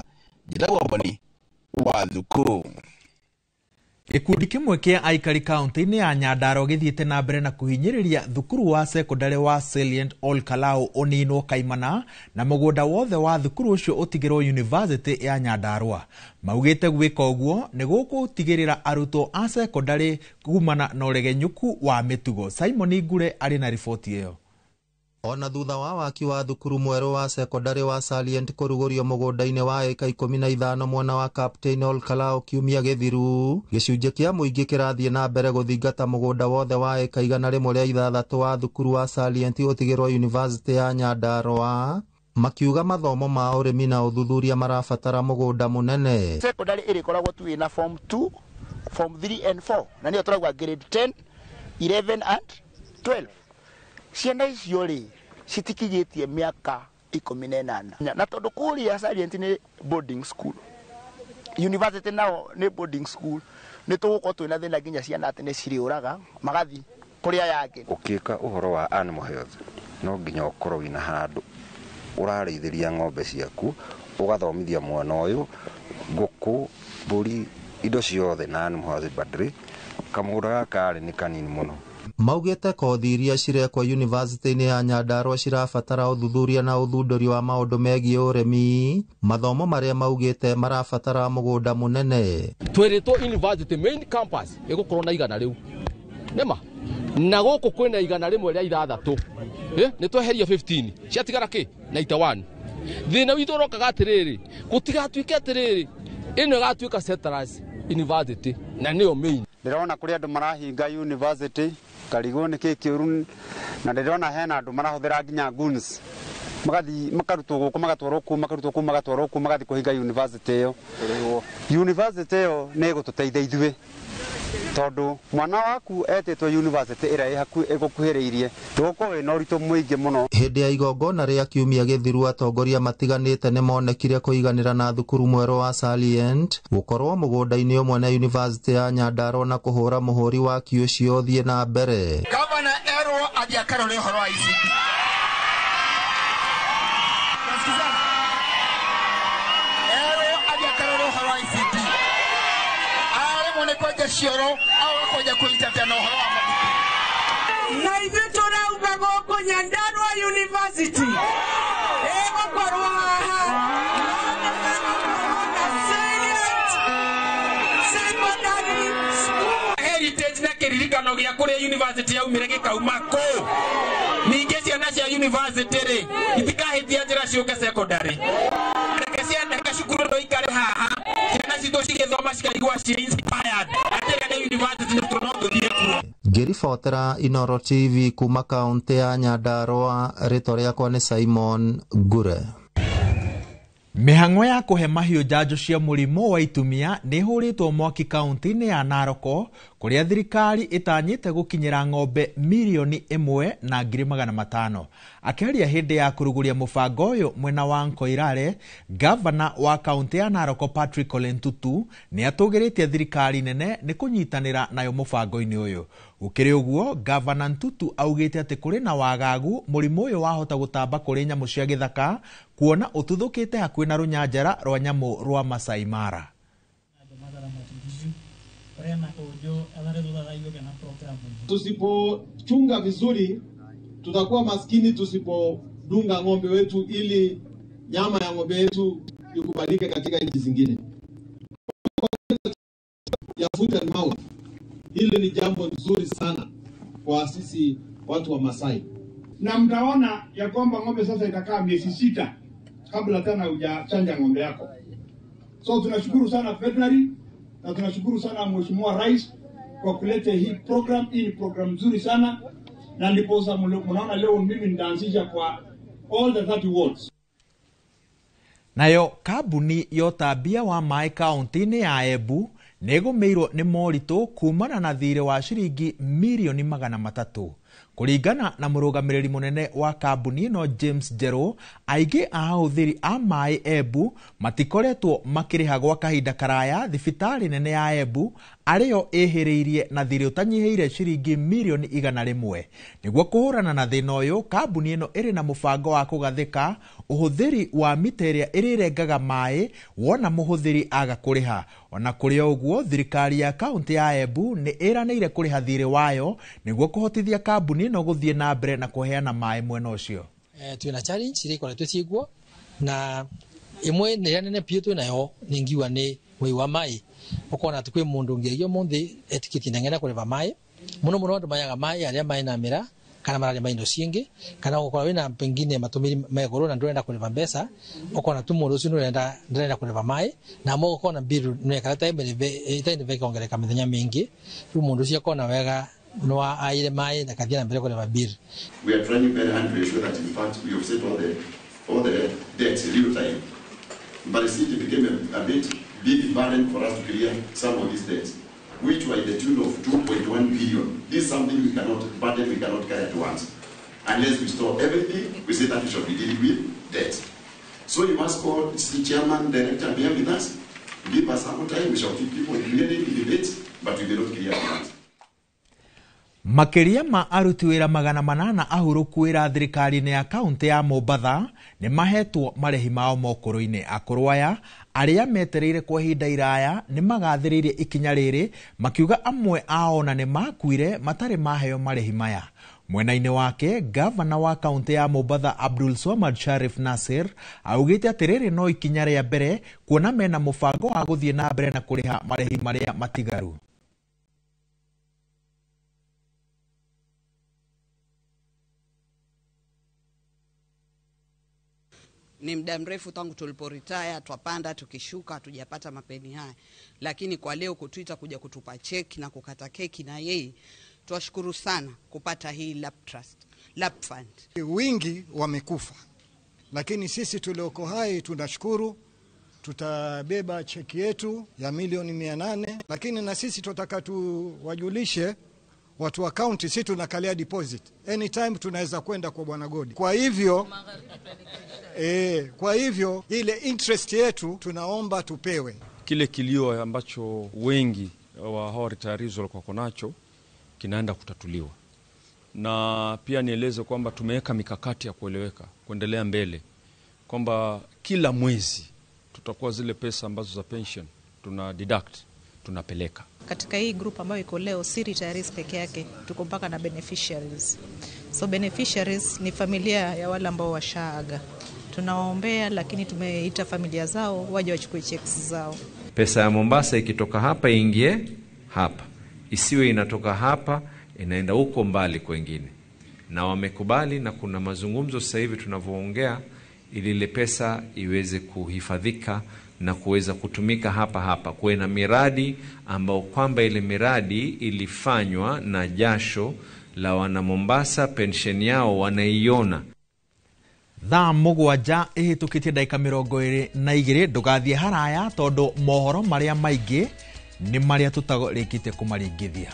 njĩtagwo Boni wa Thukuru. Gĩkundi kĩmwe kĩa aikari kaunti-inĩ ya Nyandarua gĩthiĩte na mbere na kũhinyĩrĩria thukuru wa secondary wa Salient Ol Kalou ũninwo kaimana na mũgũnda wothe wa thukuru ũcio ũtigĩrwo University ya Nyandarua. Maugĩte gwĩka ũguo nĩ gũgũtigĩrĩra arutwo a secondary kumana na ũregenyũku wa mĩtugo. Simon Ngure arĩ na riboti ĩyo. Ona thutha wa waki wa thukuru mwerũ wa secondary wa Salient kũrugũrio mũgũnda-inĩ wa eka 15 mwena wa Captain Ol Kalou kiumia gĩthiru, gĩcunjĩ kĩa mũingĩ kĩrathiĩ na mbere gũthingata mũgũnda wothe wa eka 106 wa thukuru wa Salient ũtigĩrwo University ya Nyandarua, makiuga mathomo ma ũrĩmi na ũthuthuria marabatara mũgũnda mũnene. Secondary ĩrĩkoragwo tu ĩna form 2, form 3 and 4, na nĩyo tũragwa grade 10, 11 and 12. Ciana icio rĩ citikigĩtie mĩaka 18, na tondũ kũrĩa Salient nĩ boarding school, University nao nĩ boarding school, nĩ tũgũkorwo twĩna thĩna nginya ciana atĩ nĩ cirĩũraga magathi kũrĩa yake. Ũkĩka ũhoro wa animal health no nginya ũkorwo wĩna handũ ũrarĩithĩria ng'ombe ciaku, ũgathomithia mwana ũyũ ngũkũ, mbũri, indo ciothe na animal husbandry. Kamũgũnda gaka nĩ kanini mũno. Maugĩte kothi iria cirekwo University-inĩ ya Nyandarua cirabatara ũthuthuria na ũthundũri wa maũndũ megiĩ ũrĩmi, mathomo marĩa maugĩte marabatara mũgũnda mũnene. Twĩrĩtwo University main campus ĩgũkorwo na igana rĩu nĩma, na gũkũ kwĩna igana rĩmwe rĩa 6 nĩ tweheria 15 ciatigara kĩ 91. Thĩna witũ ũrokaga atĩrĩrĩ, gũtigatuĩke atĩrĩrĩ ĩno ĩgatuĩka Settlers University na nĩyo main. Ndĩrona kũrĩ andũ marahinga University karigwo nĩ kĩĩ kĩũru, na ndĩrona hena andũ marahũthĩra nginya guns magathi makarutwo gũkũ magatwarwo kũ makarutwo kũ magatwarwo kũ magathi kũhinga University ĩyo. University ĩyo nĩ ĩgũtũteithia ithuĩ tondũ mwana waku etĩtwo University ĩrĩa ĩgũkuhĩrĩirie ndũgũkorwo wĩna ũritũ mũingĩ mũno. Hĩndĩ ya igongona rĩa kiumia gĩthiru atongoria matiganĩte nĩ monekire kũiganĩra na thukuru mwerũ wa Salient gũkorwo mũgũnda-inĩ ũmwe na University ya Nyandarua na kũhũra mũhũri wa ũcio ũthiĩ na mbere. Gavana erwo athiĩ akarore ũhoro wa ICT. Erwo athiĩ akarore ũhoro wa ICT. Kwenye cioro au kwenye kuitetea na uhoro wa mathukuru. Na ithuĩ tũrauga gũkũ Nyandarua University ĩgũkorwo haha secondary school. Heritage na kĩririkano gĩa kũrĩa University yaumire gĩkauma kũ. Ningĩ ciana cia university ri itikahitia njira ciuke secondary reke ciana cukuru ndo ikare haha ciana citu cigithoma cikaigua ci inspired atega ni university nitunothurire kuo. Ngĩribotera Inooro TV kuma kaunti ya Nyandarua, rĩtwa rĩakwa nĩ Simon Ngure. Mĩhang'o ya kũhe mahiũ njanjo cia mũrimũ wa itumia nĩ hũrĩtwo mwaki kaunti-inĩ ya Naroko, kũrĩa thirikari ĩtanyĩte gũkinyĩra ng'ombe milioni 1.500,000. Akĩaria hĩndĩ ya kũrugũria mũbango ũyũ mwena wa Nkoirare, gavana wa kaunti ya Naroko Patrick Ole Ntutu nĩ atũgĩrĩtie thirikari nene nĩ kũnyitanĩra nayo mũbango-inĩ ũyũ. Gũkĩrĩ ũguo, gavana Ntutu augĩte atĩ kũrĩ na wagagu mũrimũ ũyũ wahota gũtamba kũrĩ nyamũ cia gĩthaka, kuona ũtuthũkĩte hakuhĩ na rũnyanjara rwa nyamũ rwa Masai Mara. Tusipochunga vizuri tutakuwa maskini tusipodunga ng'ombe wetu ili nyama ya ng'ombe wetu ikubalike katika nchi zingine. Ya foot and mouth, hili ni jambo nzuri sana kwa sisi watu wa Masai. Na mtaona ya kwamba ng'ombe sasa itakaa miezi 6 kabla tena hujachanja ng'ombe yako. So tunashukuru sana veterinary na tunashukuru sana Mheshimiwa Rais kwa kuleta hii program. Hii ni program nzuri sana na ndipo sasa mnaona leo mimi nitaanzisha kwa all the 30 wards. Nayo kambuni ya ũtambia wa maĩ kaunti-inĩ ya Embu nĩgũmĩirwo nĩ moritũ kumana na thirĩ wa ciringi milioni 300. Kũringana na mũrũgamĩrĩri mũnene wa kambuni ĩno James Njero, aingĩ a ahũthĩri a maĩ Embu matikoretwo makĩrĩha gwa kahinda karaya thibitarĩ nene ya Embu arĩyo ĩhĩrĩirie na thirĩ ũtanyihĩire ciringi milioni 100. Nĩguo kũhũrana na thĩna ũyũ, kambuni ĩno ĩrĩ na mũbango wa kũgathĩka ũhũthĩri wa mita ĩrĩa ĩrĩrengaga maĩ wona mũhũthĩri aga kũrĩha. Ona kũrĩ ũguo, thirikari ya kaunti ya Embu nĩ ĩranĩire kũrĩha thirĩ wayo nĩguo kũhotithia kambuni ĩno gũthiĩ na mbere na kũheana maĩ mwena ũcio. Twina challenge iria ikoretwo ciĩguo na imwe nĩ nene piũ twĩnayo nĩ ngiuga nĩ wĩ wa maĩ. Ũkona atĩ kwĩ mũndũ ũngĩaigua mũthĩ etĩkĩtie neng'ena kũrĩha maĩ mũno mũno andũ mayaga maĩ arĩa maĩ na mĩra kana mararĩa maĩ indo ciĩngĩ kana ũkora wĩna pengine matũmĩri megũrũ na ndũrenda kũrĩha mbeca, ũkona tu mũndũ ũcio ndũrenda kũrĩha maĩ na mo ũkona bill nĩekara itaĩnĩ ongereka mĩthenya mĩingĩ, rĩu mũndũ ũcio akona wega no aire maĩ na kathiĩ na mbere kũrĩha bill. We are trying very hard to ensure that in fact we offset all the debts in real time, but it became a bit big burden for us to clear some of these debts, which were in the tune of 2.1 billion. This is something we cannot carry at once. Unless we store everything, we say that we shall be dealing with debt. So you must call the chairman, director, bear with us, give us ample time, we shall keep people clearly in debate, but we will not clear at once. Makĩria ma aruti wĩra 800 ahurũku wĩra thirikari-inĩ ya kaunti ya Mombatha nĩ mahetwo marĩhi mao mokũrũ-inĩ. Akũrũ aya arĩa metereire kwa ihinda iraya nĩ magathĩrĩirie ikinya rĩrĩ, makiuga amwe ao na nĩ makuire matarĩ maheo marĩhi maya. Mwena-inĩ wake, gavana wa kaunti ya Mombatha Abdul Swamad Sharif Nasir augĩte atĩ rĩrĩ no ikinya rĩa mbere kuona mena mũbango wa gũthiĩ na mbere na kũrĩha marĩhi marĩa matigaru. Ni muda mrefu tangu tuliporetire, twapanda tukishuka, hatujapata mapeni haya, lakini kwa leo kutuita kuja kutupa cheki na kukata keki na yeye, twashukuru sana kupata hii lap fund. Wingi wamekufa, lakini sisi tulioko hai tunashukuru. Tutabeba cheki yetu ya milioni 800, lakini na sisi tunataka tuwajulishe watu wa county, sisi tunakalia deposit anytime, tunaweza kwenda kwa Bwana Godi. Kwa hivyo ile interest yetu tunaomba tupewe. Kile kilio ambacho wengi wa hao retirees walikuwa nacho kinaenda kutatuliwa, na pia nieleze kwamba tumeweka mikakati ya kueleweka kuendelea mbele, kwamba kila mwezi tutakuwa zile pesa ambazo za pension tuna deduct tunapeleka. Katika hii group ambayo iko leo, si retirees peke yake, tuko mpaka na beneficiaries. So beneficiaries ni familia ya wale ambao washaaga. Tunawaombea, lakini tumeita familia zao waje wachukue checks zao. Pesa ya Mombasa ikitoka hapa ingie hapa, isiwe inatoka hapa inaenda huko mbali kwengine. na wamekubali, na kuna mazungumzo sasa hivi tunavyoongea ili ile pesa iweze kuhifadhika na kuweza kutumika hapa. Kuwe na miradi ambao kwamba ile miradi ilifanywa na jasho la wana Mombasa, pension yao wanaiona. Thaa mugwanja ihitukitie ndagika 22 ndugathie haraya tondu mohoro maria maingi ni maria tutagorikite kumaringithia.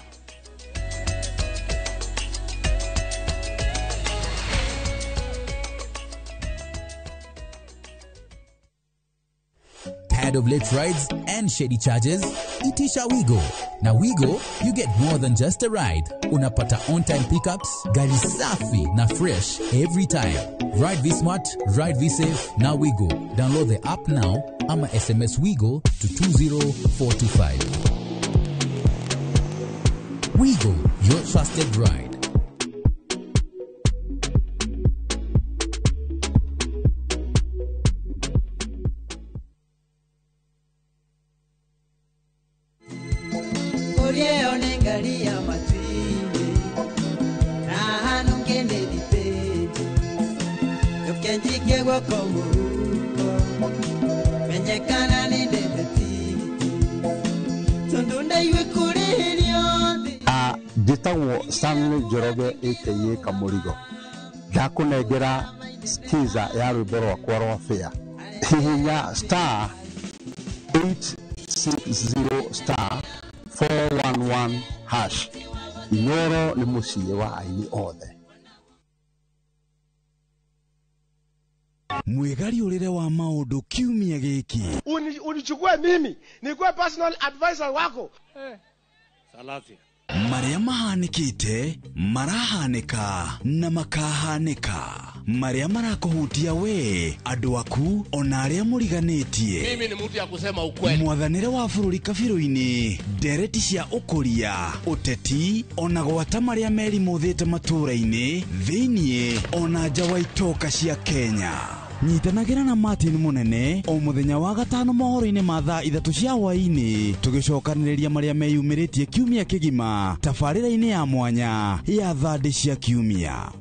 Tired of late rides and shady charges? Itisha Wigo. Na Wigo, you get more than just a ride. Unapata on-time pickups, gari safi na fresh every time. Ride V-Smart, ride V-Safe, na Wigo. Download the app now, ama SMS Wigo to 20425. Wigo, your trusted ride. Jitawo Stanley Joroge aka Kamurigo. Ndakunengera skiza ya rwimbo rwakwa rwa Fair. Hihinya star 860 star 411 hash. Inyoro ni muciĩ wa aini othe. Mwigari urire wa maundu kiumia giki. Unichukue mimi nikuwe personal advisor wako. Salati. Maria mahanikite, marahanika na makahanika. Maria marakuhutia we, andu aku ona aria muriganitie. Mimi ni mtu ya kusema ukweli. Mwathanire wa bururi kabiru-ini, ndereti cia ukuria, uteti ona gwata maria merimuthite matura-ini, thiini ona nja wa itoka cia Kenya. Nyitanagira na Martin Munene o muthenya wa gatano mohoro-ini ma thaa 3 cia hwaini tugicokaniriria maria meyumiritie kiumia kigima tabarira-ini ya mwanya ya thandi cia kiumia.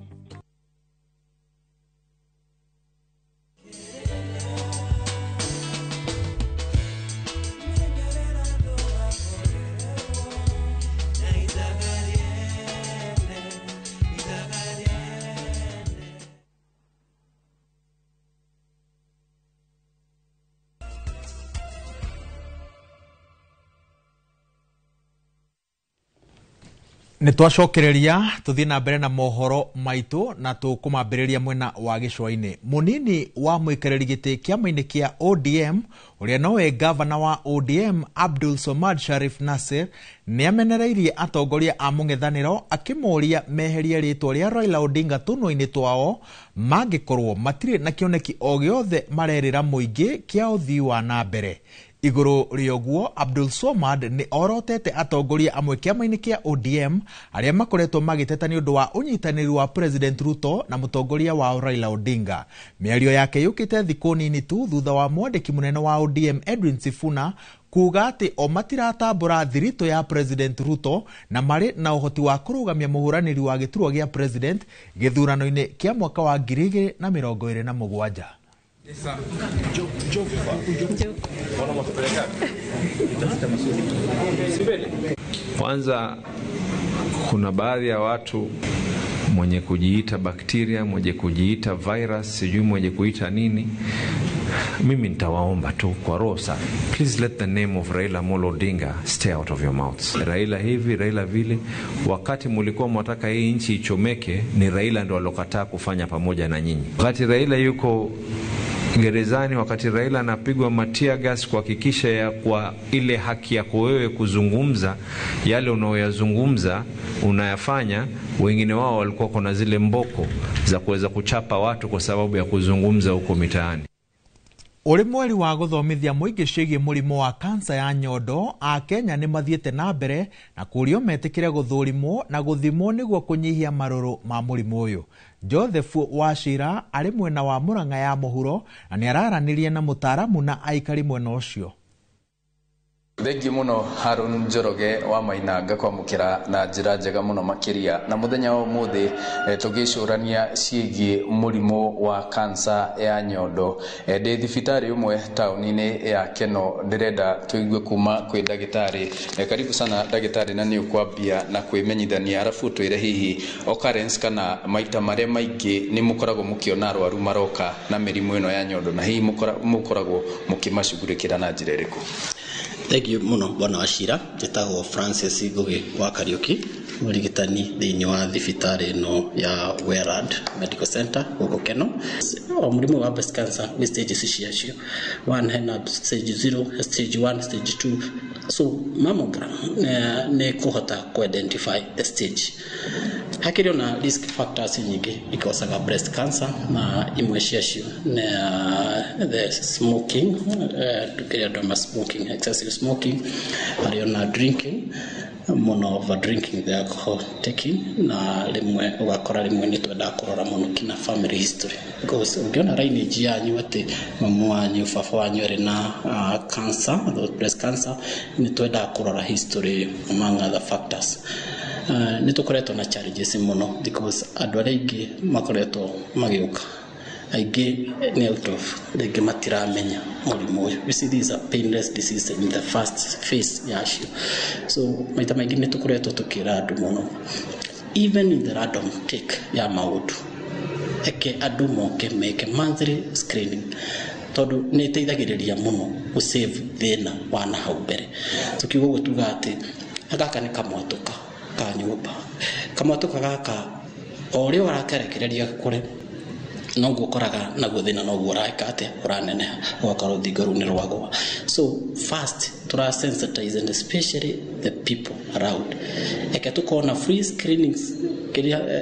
Nitwacokereria tuthie na mbere na mohoro maitu na tukumambiriria mwena wa gicwa-ini. Munini wa muikariri giti kiama-ini kia ODM uria nowe governor wa ODM Abdul Somad Sharif Nasir ni amenereirie atongoria a mung'ethaniro akimuria meherie ritwa ria Raila Odinga tunwa-ini twao mangikorwo matire na kioneki o giothe marerira muingi kia uthii wa na mbere. Iguru rioguo Abdul Somad ni orotete atongoria amwe kiama-ini kia ODM aria makoretwo magiteta ni undu wa unyitaniri wa President Ruto na mutongoria wa Raila Odinga. Miario yake yukite thiku nini tu thutha wa mwandiki munene wa ODM Edwin Sifuna kuga ati o matiratambura thirito ya President Ruto na mari na uhoti wa kurugamia muhuraniri wa giturwa gia president githurano-ini kia mwaka wa 2027. Kwanza kuna baadhi ya watu mwenye kujiita bakteria, mwenye kujiita virus, sijui mwenye kuita nini. Mimi nitawaomba tu kwa roho safi, please let the name of Raila Amolo Odinga stay out of your mouths. Raila hivi, Raila vile. Wakati mulikuwa mwataka hii nchi ichomeke, ni Raila ndo alokataa kufanya pamoja na nyinyi. Wakati Raila yuko gerezani, wakati Raila anapigwa matia gas kuhakikisha ya kwa ile haki yako wewe kuzungumza yale unaoyazungumza unayafanya, wengine wao walikuwa kuna zile mboko za kuweza kuchapa watu kwa sababu ya kuzungumza huko mitaani. Uri mweri wa guthomithia muingi ciigie murimu wa kansa ya nyondo, a Kenya ni mathiete na mbere na kurio metikire guthurimwo na guthimwo niguo kunyihia maruru ma murimu uyu. Joseph Wachira ari mwena wa Murang'a ya muhuro na ni araranirie na mutaramu na aikari mwena ucio. Thengi muno Harun Njoroge wa Mainanga kwamukira na njira njega muno makiria na muthenya wa umuthi tugicurania ciigi murimu wa kansa ya nyondo ndi thibitari umwe tauni-ini ya Keno ndirenda tuigue kuma kwi ndagitari karibu sana ndagitari na ni ukwambia na kwimenyithania arafu twire hihi occurrence kana maita maria maingi ni mukoragwo mukiona arwaru maroka na mirimu ino ya nyondo na hihi mukoragwo mukimacugurikira na njira iriku? Thank you muno bwana Wachira. Njĩtagwo Francis Ngugi wa Kariuki, mũrigitani thĩinĩ wa thibitarĩ ĩno ya Werad Medical Center gũkũ Keno. O mũrimũ wa breast cancer nĩ stages ciacio. One hena stage 0, stage 1, stage 2. So mammogram nĩ kũhota ku identify the stage. Hakĩrĩ na risk factors nyingĩ ikosaga breast cancer na imwe ciacio the smoking, tukĩrĩa smoking, excessive smoking, ariona drinking, muno over drinking the alcohol taking, na rimwe ugakora rimwe ni twenda kurora muno kina family history, because ungiona lineage yanyu ati mamu wanyu baba wanyu ari na cancer, breast cancer, ni twenda kurora history among other factors. Ni tukoretwo na challenges muno because andu aria aingi makoretwo magiuka aingĩ ni out of rĩngĩ matiramenya mũrimũ ũyũ. You see, these are painless disease in the first phase yacio. So maita maingĩ nĩ tũkoretwo tũkĩra andũ mũno, even in the random take ya maũndũ, eke andũ moke meke monthly screening, tondũ nĩ ĩteithagĩrĩria mũno gũsave thĩna wa nahau mbere. Tũkiuga ũguo tuga atĩ gaka nĩ kamwatũka ka nyũmba, kamwatũka gaka o ũrĩa ũrakerekereria kũrĩ noguo koraga naguo thina noguo ũraika atĩ ũraneneha ũgakorwo rũthingo rũu nĩ rwagũa. So first tura sensitize and especially the people around, eke tukorwo na free screenings,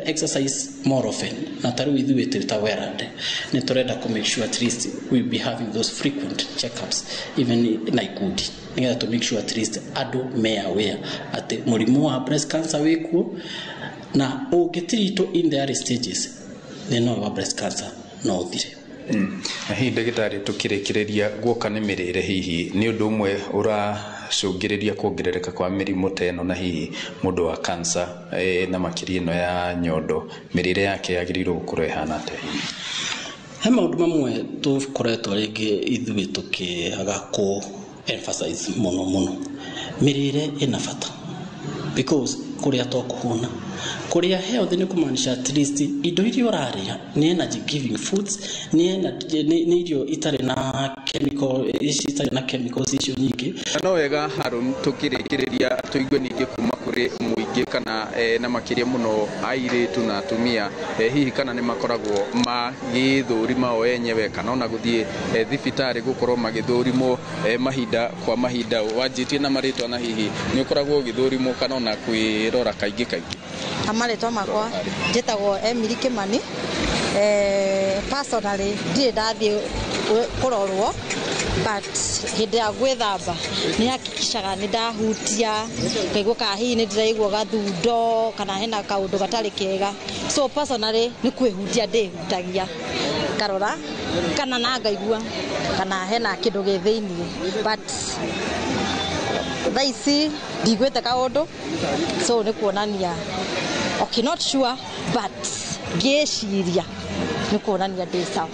exercise more often, na tarĩu ithuĩ twĩ ta Werad nĩ tũrenda ku make sure at least we be having those frequent checkups even na ikundi, nĩgetha to make sure at least andũ me aware atĩ mũrimũ wa breast cancer wĩkuo na ũngĩtreatwo in the early stages no wa breast cancer no thire. Hihi ndagĩtarĩ tũkĩrĩkĩrĩria guoka nĩ mĩrĩre, hihi nĩ ũndũ ũmwe ũracũngĩrĩria kuongerereka kwa mĩrimũ ta ĩno, na hihi mũndũ wa cancer na makĩria ĩno ya nyondo mĩrĩre yake yagĩrĩirwo gũkorwo ĩhana atĩa? He maũndũ mamwe tũkoretwo rĩngĩ ithuĩ tũkĩaga ku emphasize mũno. Mĩrĩre ĩna bata because kũrĩa tũkũhũna, kũrĩa health nĩ kũmaanisha at least indo iria ũrarĩa nĩ energy giving foods, nĩ irio itarĩ na chemicals icio nyingĩ. No wega Harun, tũkĩrĩkĩrĩria tũigue ningĩ kuma kũrĩ mũingĩ kana na makĩria mũno airĩtu na atumia, hihi kana nĩ makoragwo magĩthũrima o enyewe kana ona gũthiĩ thibitarĩ gũkorwo magĩthũrimwo mahinda kwa mahinda. Wanjĩtie na marĩtwa na hihi nĩ ũkoragwo ũgĩthũrimwo kana ona kwĩrora kaingĩ kaingĩ? Amarĩtwa makwa njĩtagwo Emily Kimani. Personally ndirĩ ndathiĩ kũrorwo, but hĩndĩ ya gwĩthamba nĩ hakikishaga nĩ ndahutia, ngaigua kana hihi nĩ ndĩraigua gathundo kana hena kaũndũ gatarĩ kega. So personally nĩ kwĩhutia ndĩhutagia, ngarora kana na ngaigua kana hena kĩndũ gĩ thĩiniĩ, but thaa ici ndigwĩte kaũndũ, so nĩ kuonania okay, not sure but ngĩciria nĩ kuonania ndĩ sawa.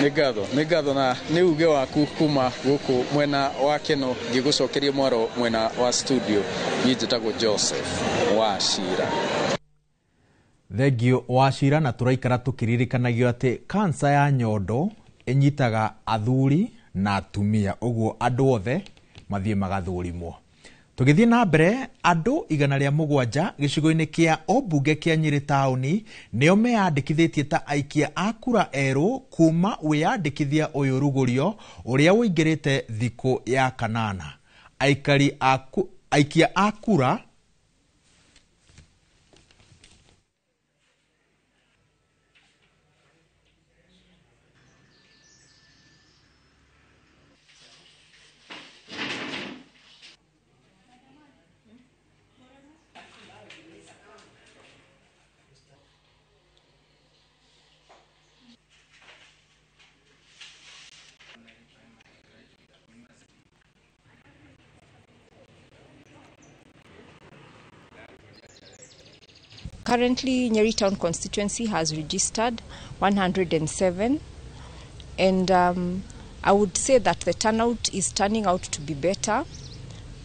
Nĩ ngatho na nĩ uge waku kuma gũkũ mwena wa Keno, ngĩgũcokeria mwaro mwena wa studio. Niĩ njĩtagwo Joseph Wachira. Thengio Wachira, na tũraikara tũkĩririkanagio atĩ kansa ya nyondo ĩnyitaga athuri na atumia, ũguo andũ othe mathiĩ magathũrimwo. Tũgĩthiĩ na mbere, andũ 107 gĩcigo-inĩ kĩa Ombunge kĩa Nyĩrĩ taũni nĩo meyandĩkithĩtie ta aikia a kura erũ kuma wĩyandĩkithia ũyũ rugũrio ũrĩa ũingĩrĩte thikũ ya 8. Aikia a kura Currently, Nyeri Town constituency has registered 107, and I would say that the turnout is turning out to be better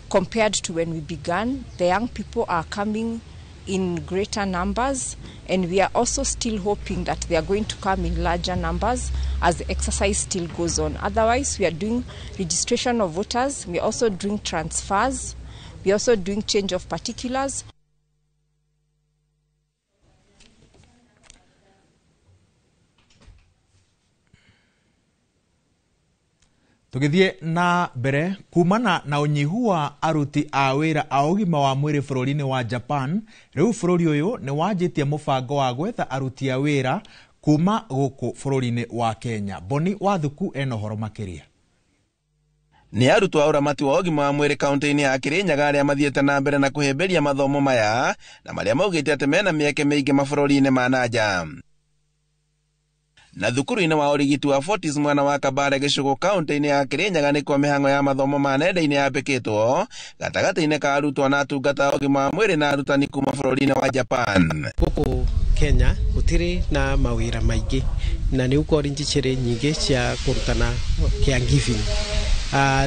compared to when we began. The young people are coming in greater numbers, and we are also still hoping that they are going to come in larger numbers as the exercise still goes on. Otherwise, we are doing registration of voters, we are also doing transfers, we are also doing change of particulars. Tugithie na mbere kumana na unyihu wa aruti a wira a ugima wa mwiri bururi-ini wa Japan, riu bururi uyu ni wanjitie mubango wa gwetha aruti a wira kuma guku bururi-ini wa Kenya. Boni Wathuku eno horo makiria. Ni arutwo a uramati wa ugima wa mwiri kaunti-ini ya Kirinyaga aria mathiete na mbere na kuhimberia mathomo maya na maria maugite ati mena mieke miingi mabururi-ini ma nanja. Na thukuru-ini wa urigiti wa Fortis mwana wa Kabare Gicugu kaunti-ini ya Kirinyaga ni kwa mihango ya mathomo ma nenda-ini yapikitwo gatagati-ini ka arutwo na atungata ugima wa mwiri na arutani kuma bururi-ini wa Japan. Guku Kenya gutiri na mawira maingi na ni uko njiciri nyingi cia kurutana caregiving.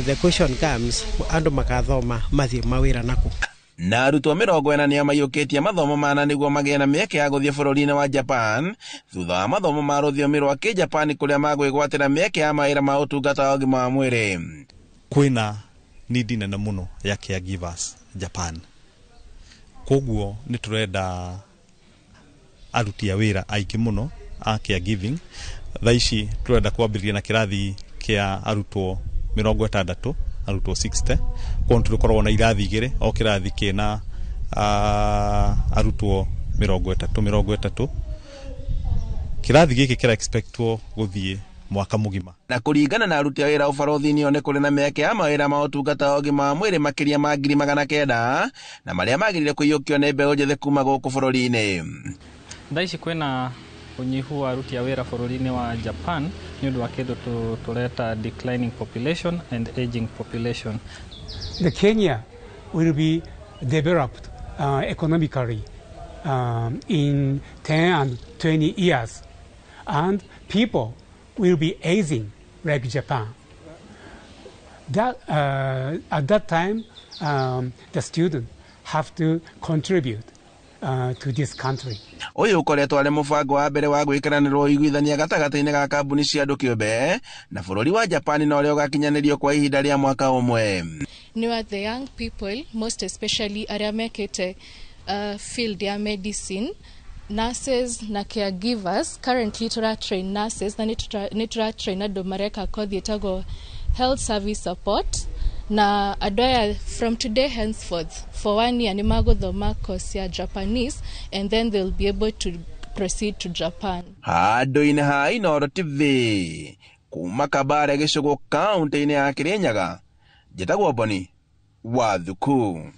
The question comes, andu makathoma mathie mawira naku. Na arutwo 40 ni amayukitie mathomo mana niguo magĩe na mieke ya guthie bururi-ini wa Japan thutha wa mathomo ma rũthiomi rwa Kĩjapani kuria magwĩgwatĩra mieke ya mawĩra ma ũtungata wa ũgima wa mwĩrĩ. Kwĩna nidi nene muno ya caregivers Japan. Koguo ni turenda aruti a wĩra aingĩ muno a caregiving. Thaici turenda kwambĩrĩria na kĩrathi kĩa arutwo 60, arutwo 60, kwa tulikorwo na irathi igire o kirathi kina arutwo 30. Kirathi giki kira expectwo guthie mwaka mugima. Na kuringana na aruti a wira ubarothi-ini one kuri na mieke ya mawira ma utungata wa ugima wa mwiri makiria ma 900 na maria magirire kuiyukio ni mbeu njithe kuma guku bururi-ini. Thaici kwina unyihu wa aruti a wira bururi-ini wa Japan ni undu wa kindu tureta declining population and aging population. The Kenya will be developed economically in 10 and 20 years, and people will be aging like Japan. That at that time, the students have to contribute to this country. Uyu ukoretwo ari mubango wa mbere wa gwikiranirwo iguithania gatagati-ini ga kambuni cia andu kiumbe na bururi wa Japan na uria ugakinyanirio kwa ihinda ria mwaka umwe. Ni wa the young people, most especially aria mekete field ya medicine, nurses na caregivers. Currently tura train nurses na ni tura train andu mareka kothi etago health service support. Na adoya from today henceforth for 1 year ni magothoma course ya Japanese, and then they'll be able to proceed to Japan. Handu-ini ha Inooro TV kuma Kabare Gicugu kaunti-ini ya Kirinyaga, njitagwo Boni Wathuku.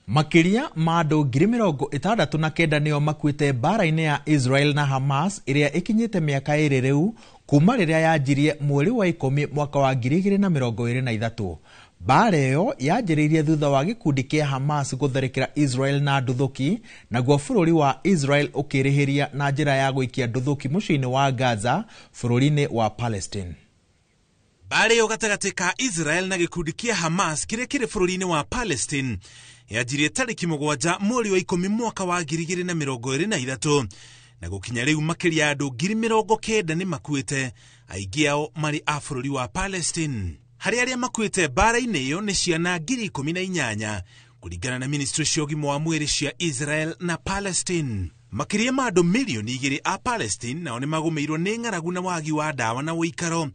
Makiria ma andu 69,000 nio makuite mbara-ini ya Israel na Hamas iria ikinyite miaka iri riu kuma riria yanjirie mweri wa 10 mwaka wa 2023. Mbara iyo yanjiririe thutha wa gikundi kia Hamas gutharikira Israel na nduthuki, naguo bururi wa Israel ukirihiria na njira ya guikia nduthuki muciini wa Gaza bururi-ini wa Palestine. Mbara iyo gatagati ka Israel na gikundi kia Hamas kiria kiri bururi-ini wa Palestine yanjirie tariki 7 mweri wa 10 mwaka wa 2023 na gukinya riu makiria andu 90,000 ni makuite, aingi ao mari a bururi wa Palestine. Hari aria makuite mbara-ini iyo ni ciana 18,000 kuringana na ministry cia ugima wa mwiri cia Israel na Palestine. Makiria ma andu milioni 2 a Palestine nao ni magumiirwo ni ng'aragu na wagi wa dawa na uikaro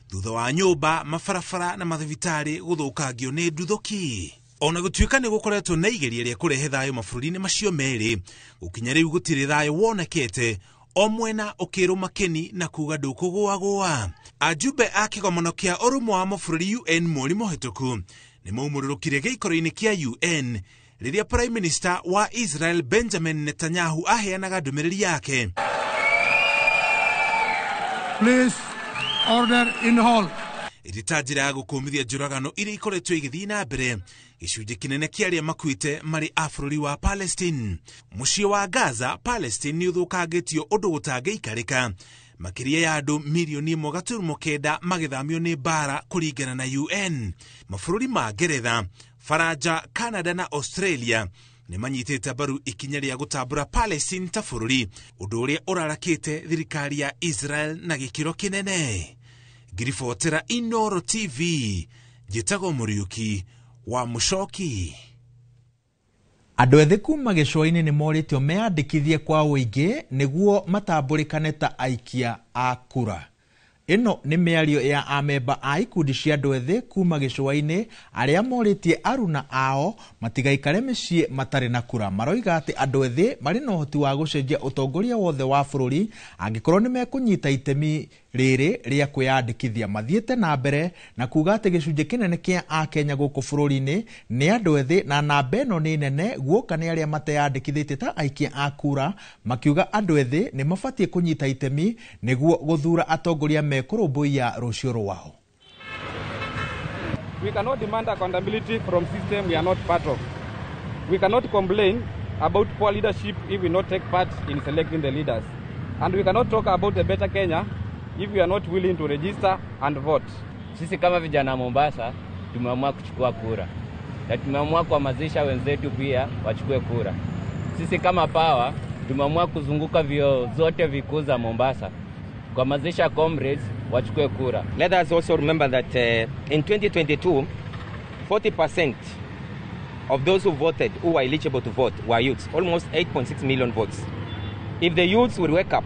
thutha wa nyumba, mabarabara na mathibitari guthukangio ni nduthuki. Ona gutuika ni gukoretwo na igeria ria kurehe thayo mabururi-ini macio meri, gukinya riu gutiri thayo wonekete, o mwena ukirwo makeni na kuga ndukugwa. Ajumbe a kigomano kia urumwe wa mabururi UN mweri muhituku ni maumururukire giikaro-ini kia UN riria Prime Minister wa Israel Benjamin Netanyahu aheanaga ndumiriri yake. Please order in hall. irita njĩra ya gũkũmithia njũragano iria ikoretwo igĩthiĩ na mbere gĩcunjĩ kĩnene kĩa arĩa makuĩte marĩ a bũrũri wa Palestine. Mũciĩ wa Gaza, Palestine nĩ ũthũkangĩtio ũndũ gũtangĩikarĩka, makĩria ya andũ milioni 1.9 magĩthamio nĩ mbara kũringana na UN. Mabũrũri ma Ngeretha, Faranja, Canada na Australia nĩ manyitĩte mbaru ikinya rĩa gũtambũra Palestine ta bũrũri, ũndũ ũrĩa ũrarakĩte thirikari ya Israel na gĩkĩro kĩnene. Ngiribotera Inooro TV, njĩtagwo Mũriũki wa Mũcoki. Andũ ethĩ kuma gĩcũa-inĩ nĩ morĩtio meandĩkithie kwa ũingĩ nĩguo matambũrĩkane ta aikia a kura. Ĩno nĩ mĩario ya amemba a ikundi cia andũ ethĩ kuma gĩcũa-inĩ arĩa morĩtie aruna ao matigaikare mĩciĩ matarĩ na kura. Maroiga atĩ andũ ethĩ marĩ na ũhoti wa gũcenjia ũtongoria wothe wa bũrũri angĩkorwo nĩ mekũnyita itemi rĩrĩ rĩa kwĩyandĩkithia. Mathiĩte na mbere na kuga atĩ gĩcunjĩ kĩnene kĩa Akenya gũkũ bũrũri-inĩ nĩ andũ ethĩ, na namba ĩno nĩ nene guoka nĩ arĩa mateyandĩkithĩtie ta aikia a kura, makiuga andũ ethĩ nĩ mabatiĩ kũnyita itemi nĩguo gũthura atongoria mekũrũmbũiya rũciũ rwao. We cannot demand accountability from system we are not part of. We cannot complain about poor leadership if we not take part in selecting the leaders. And we cannot talk about a better Kenya if we are not willing to register and vote. Sisi kama vijana Mombasa tumeamua kuchukua kura. Na tumeamua kuhamasisha wenzetu pia wachukue kura. Sisi kama Power tumeamua kuzunguka vio zote vikuu za Mombasa kuhamasisha comrades wachukue kura. Let us also remember that in 2022 40% of those who voted, who were eligible to vote, were youths, almost 8.6 million votes. If the youths will wake up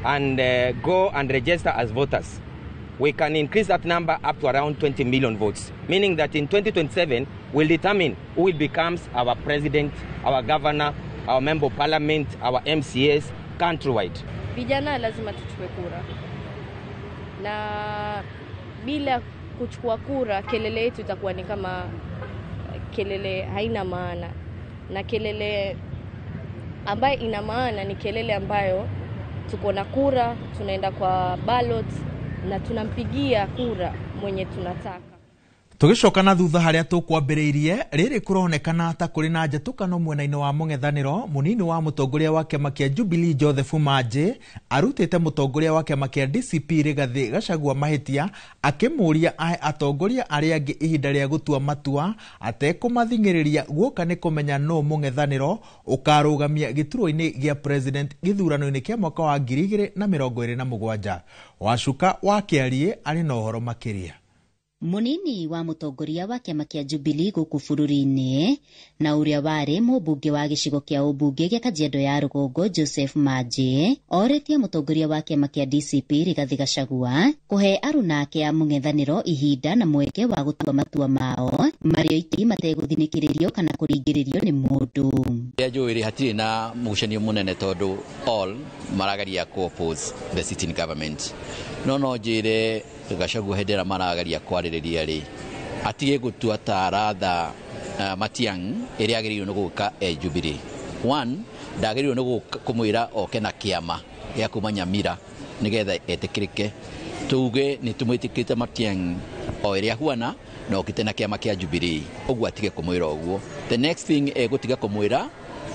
and go and register as voters, we can increase that number up to around 20 million votes, meaning that in 2027 we'll determine who becomes our president, our governor, our member of parliament, our MCAs countrywide. Vijana lazima tuchukue kura, na bila kuchukua kura kelele yetu itakuwa ni kama kelele haina maana, na kelele ambayo ina maana ni kelele ambayo tuko na kura, tunaenda kwa ballot na tunampigia kura mwenye tunataka. Tugicoka na thutha haria tukwambĩrĩirie rĩrĩ kũronekana ta kũrĩ na njatũkano mwena-inĩ wa mũng'ethanĩro. Mũnini wa mũtongoria wa kĩama kĩa Jubilee Joseph Manji arutĩte mũtongoria wa kĩama kĩa DCP Rigathi Gachagua mahĩtia, akĩmũria ahe atongoria arĩa angĩ ihinda rĩa gũtua matua atekũmathing'ĩrĩria guoka nĩ kũmenya no mũng'ethanĩro ũkarũgamia gĩturwa-inĩ gĩa president gĩthurano-inĩ kĩa mwaka wa 2027. Wacuka wa Kĩarie arĩ na ũhoro makĩria. Munini wa mũtongoria wa kĩama kĩa Jubilee gũkũ bũrũri-inĩ na ũrĩa warĩ mũmbunge wa gĩcigo kĩa ũmbunge gĩa Kajiado ya Rũgongo Joseph Manji orĩtie mũtongoria wa kĩama kĩa DCP Rigathi Gachagua kũhe aruna ake a mũng'ethanĩro ihinda na mweke wa gũtua matua mao marĩa iti mategũthinĩkĩrĩrio kana kũringĩrĩrio nĩ mũndũ. Njũĩ hatirĩ na mũgucanio mũnene tondũ all maragaria ku-oppose the sitting government. No njĩre Gachagua hĩndĩ ĩrĩa maragaria kwarĩrĩria rĩ, atige gũtua ta ratha Matiang'i ĩrĩa agĩrĩirwo nĩ gũka Jubilee. One, ndagĩrĩirwo nĩ kũmwĩra oke na kĩama gĩa kuma Nyamira nĩgetha etĩkĩrĩke. Tuge nĩ tũmwĩtĩkĩte Matiang'i o ĩrĩa huana na okĩte na kĩama kĩa Jubilee, ũguo atige kũmwĩra ũguo. The next thing gũtiga kũmwĩra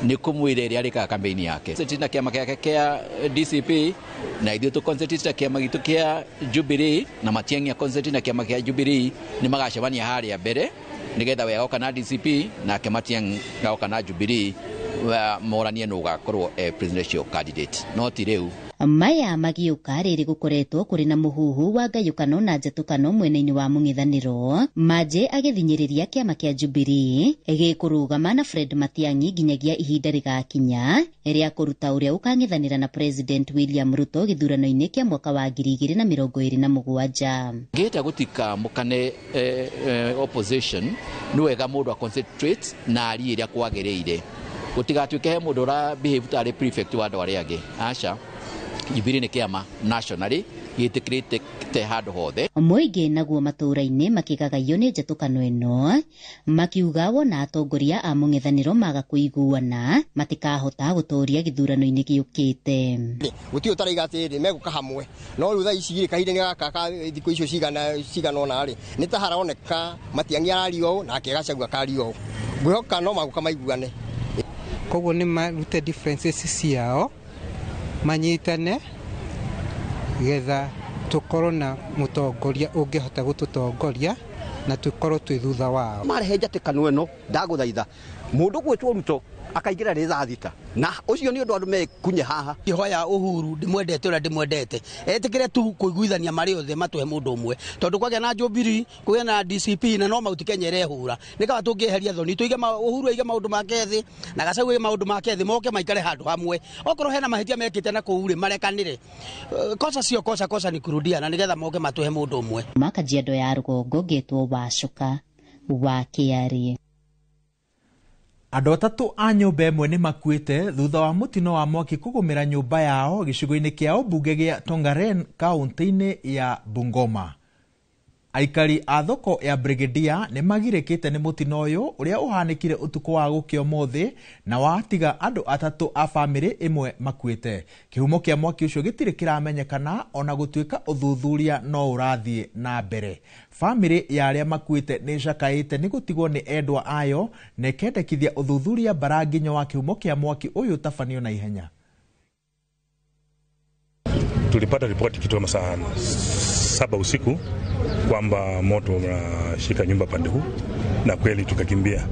nĩ kũmwĩra ĩrĩa arĩkaga campaign yake. Na kĩama gĩake kĩa DCP na ithuĩ tũconcentrate na kĩama gitũ kĩa Jubilee na Matiang'i concentrate na kĩama kĩa Jubilee nĩ magacemania harĩa mbere nĩgetha we agoka na DCP na Matiang'i agoka na Jubilee moranie nũ ũgakorwo presidential candidate. No ti rĩu. Maya magĩũka rĩrĩ gũkoretwo kũrĩ na mũhuhu wa ngayũkano na njatũkano mwena-inĩ wa mũng'ethanĩro, Manji agĩthinyĩrĩria kĩama kĩa Jubilee gĩkũrũgama na Fred Matiang'i nginyagia ihinda rĩgakinya rĩa kũruta ũrĩa ũkang'ethanĩra na President William Ruto gĩthurano-inĩ kĩa mwaka wa 2027. Ngĩta gũtika mũkane opposition nĩ wega mũndũ a concentrate na arie ĩrĩa kwagĩrĩire, gũtigatuĩke he mũndũ ũra behave tarĩ prefect wa andũ arĩa angĩ. Aca Jubilee nĩ kĩama nationally yitikirite te handu hothe. Muingi naguo matura-ini makigagayio ni njatukano ino makiuga wona atongoria a mung'ethaniro maga kuiguana matikahota guturia githurano-ini giukite. Gutio taraiga atiri meguka hamwe no riu tha ici kahinde gaka thiku icio cigana ona ri ni ta haroneka matiangia ario na akegacagua kario ngwihoka no maguka maiguane. Koguo ni marute differences ciao manyitane getha tukorwo na mutongoria ungihota gututongoria na tukorwo twi thutha wao. Marehe njatikano ino ndaguthaitha mundu gwitwo Ruto akaigira rithathita na ucio ni undu andu mekunye haha. Ihoya Uhuru ndimwendete ura ndimwendete etikire tu kuiguithania mari othe matuhe mundu umwe tondu kwage na Jubilee kuge na DCP na no mautikenyere hura nikawa tungiheria thoni tuige Uhuru aige maundu make thi na Gachagua aige maundu make thi moke maikare handu hamwe okorwo hena mahitia mekite na kuuri marekanire kosa sio kosa ni kurudia na nigetha moke matuhe mundu umwe. Makajiado ya Rugongo getwo Wacuka wa Kiari. Andũ atatũ a nyũmba ĩmwe nĩ makuĩte thutha wa mũtino wa mwaki kũgũmĩra nyũmba yao gĩcigo-inĩ kĩa ũmbunge gĩa Tongaren kaunti-inĩ ya Bungoma. Aikari a thoko ya Brigadier nĩ magirĩkĩte nĩ mũtino ũyũ ũrĩa ũhanĩkire ũtukũ wa gũkĩa ũmũthĩ na watiga andũ atatũ a bamĩrĩ ĩmwe makuĩte. Kĩhumo kĩa mwaki ũcio gĩtirĩ kĩramenyekana ona gũtuĩka ũthuthuria no ũrathiĩ na mbere. Bamĩrĩ ya arĩa makuĩte nĩ cakaĩte nĩ gũtigwo nĩ endwa ayo na ĩkendekithia ũthuthuria bara nginya wa kĩhumo kĩa mwaki ũyũ tabanio na ihenya. Tulipata ripoti kitu kama saa 7 usiku kwamba moto unashika nyumba pande huu na kweli tukakimbia.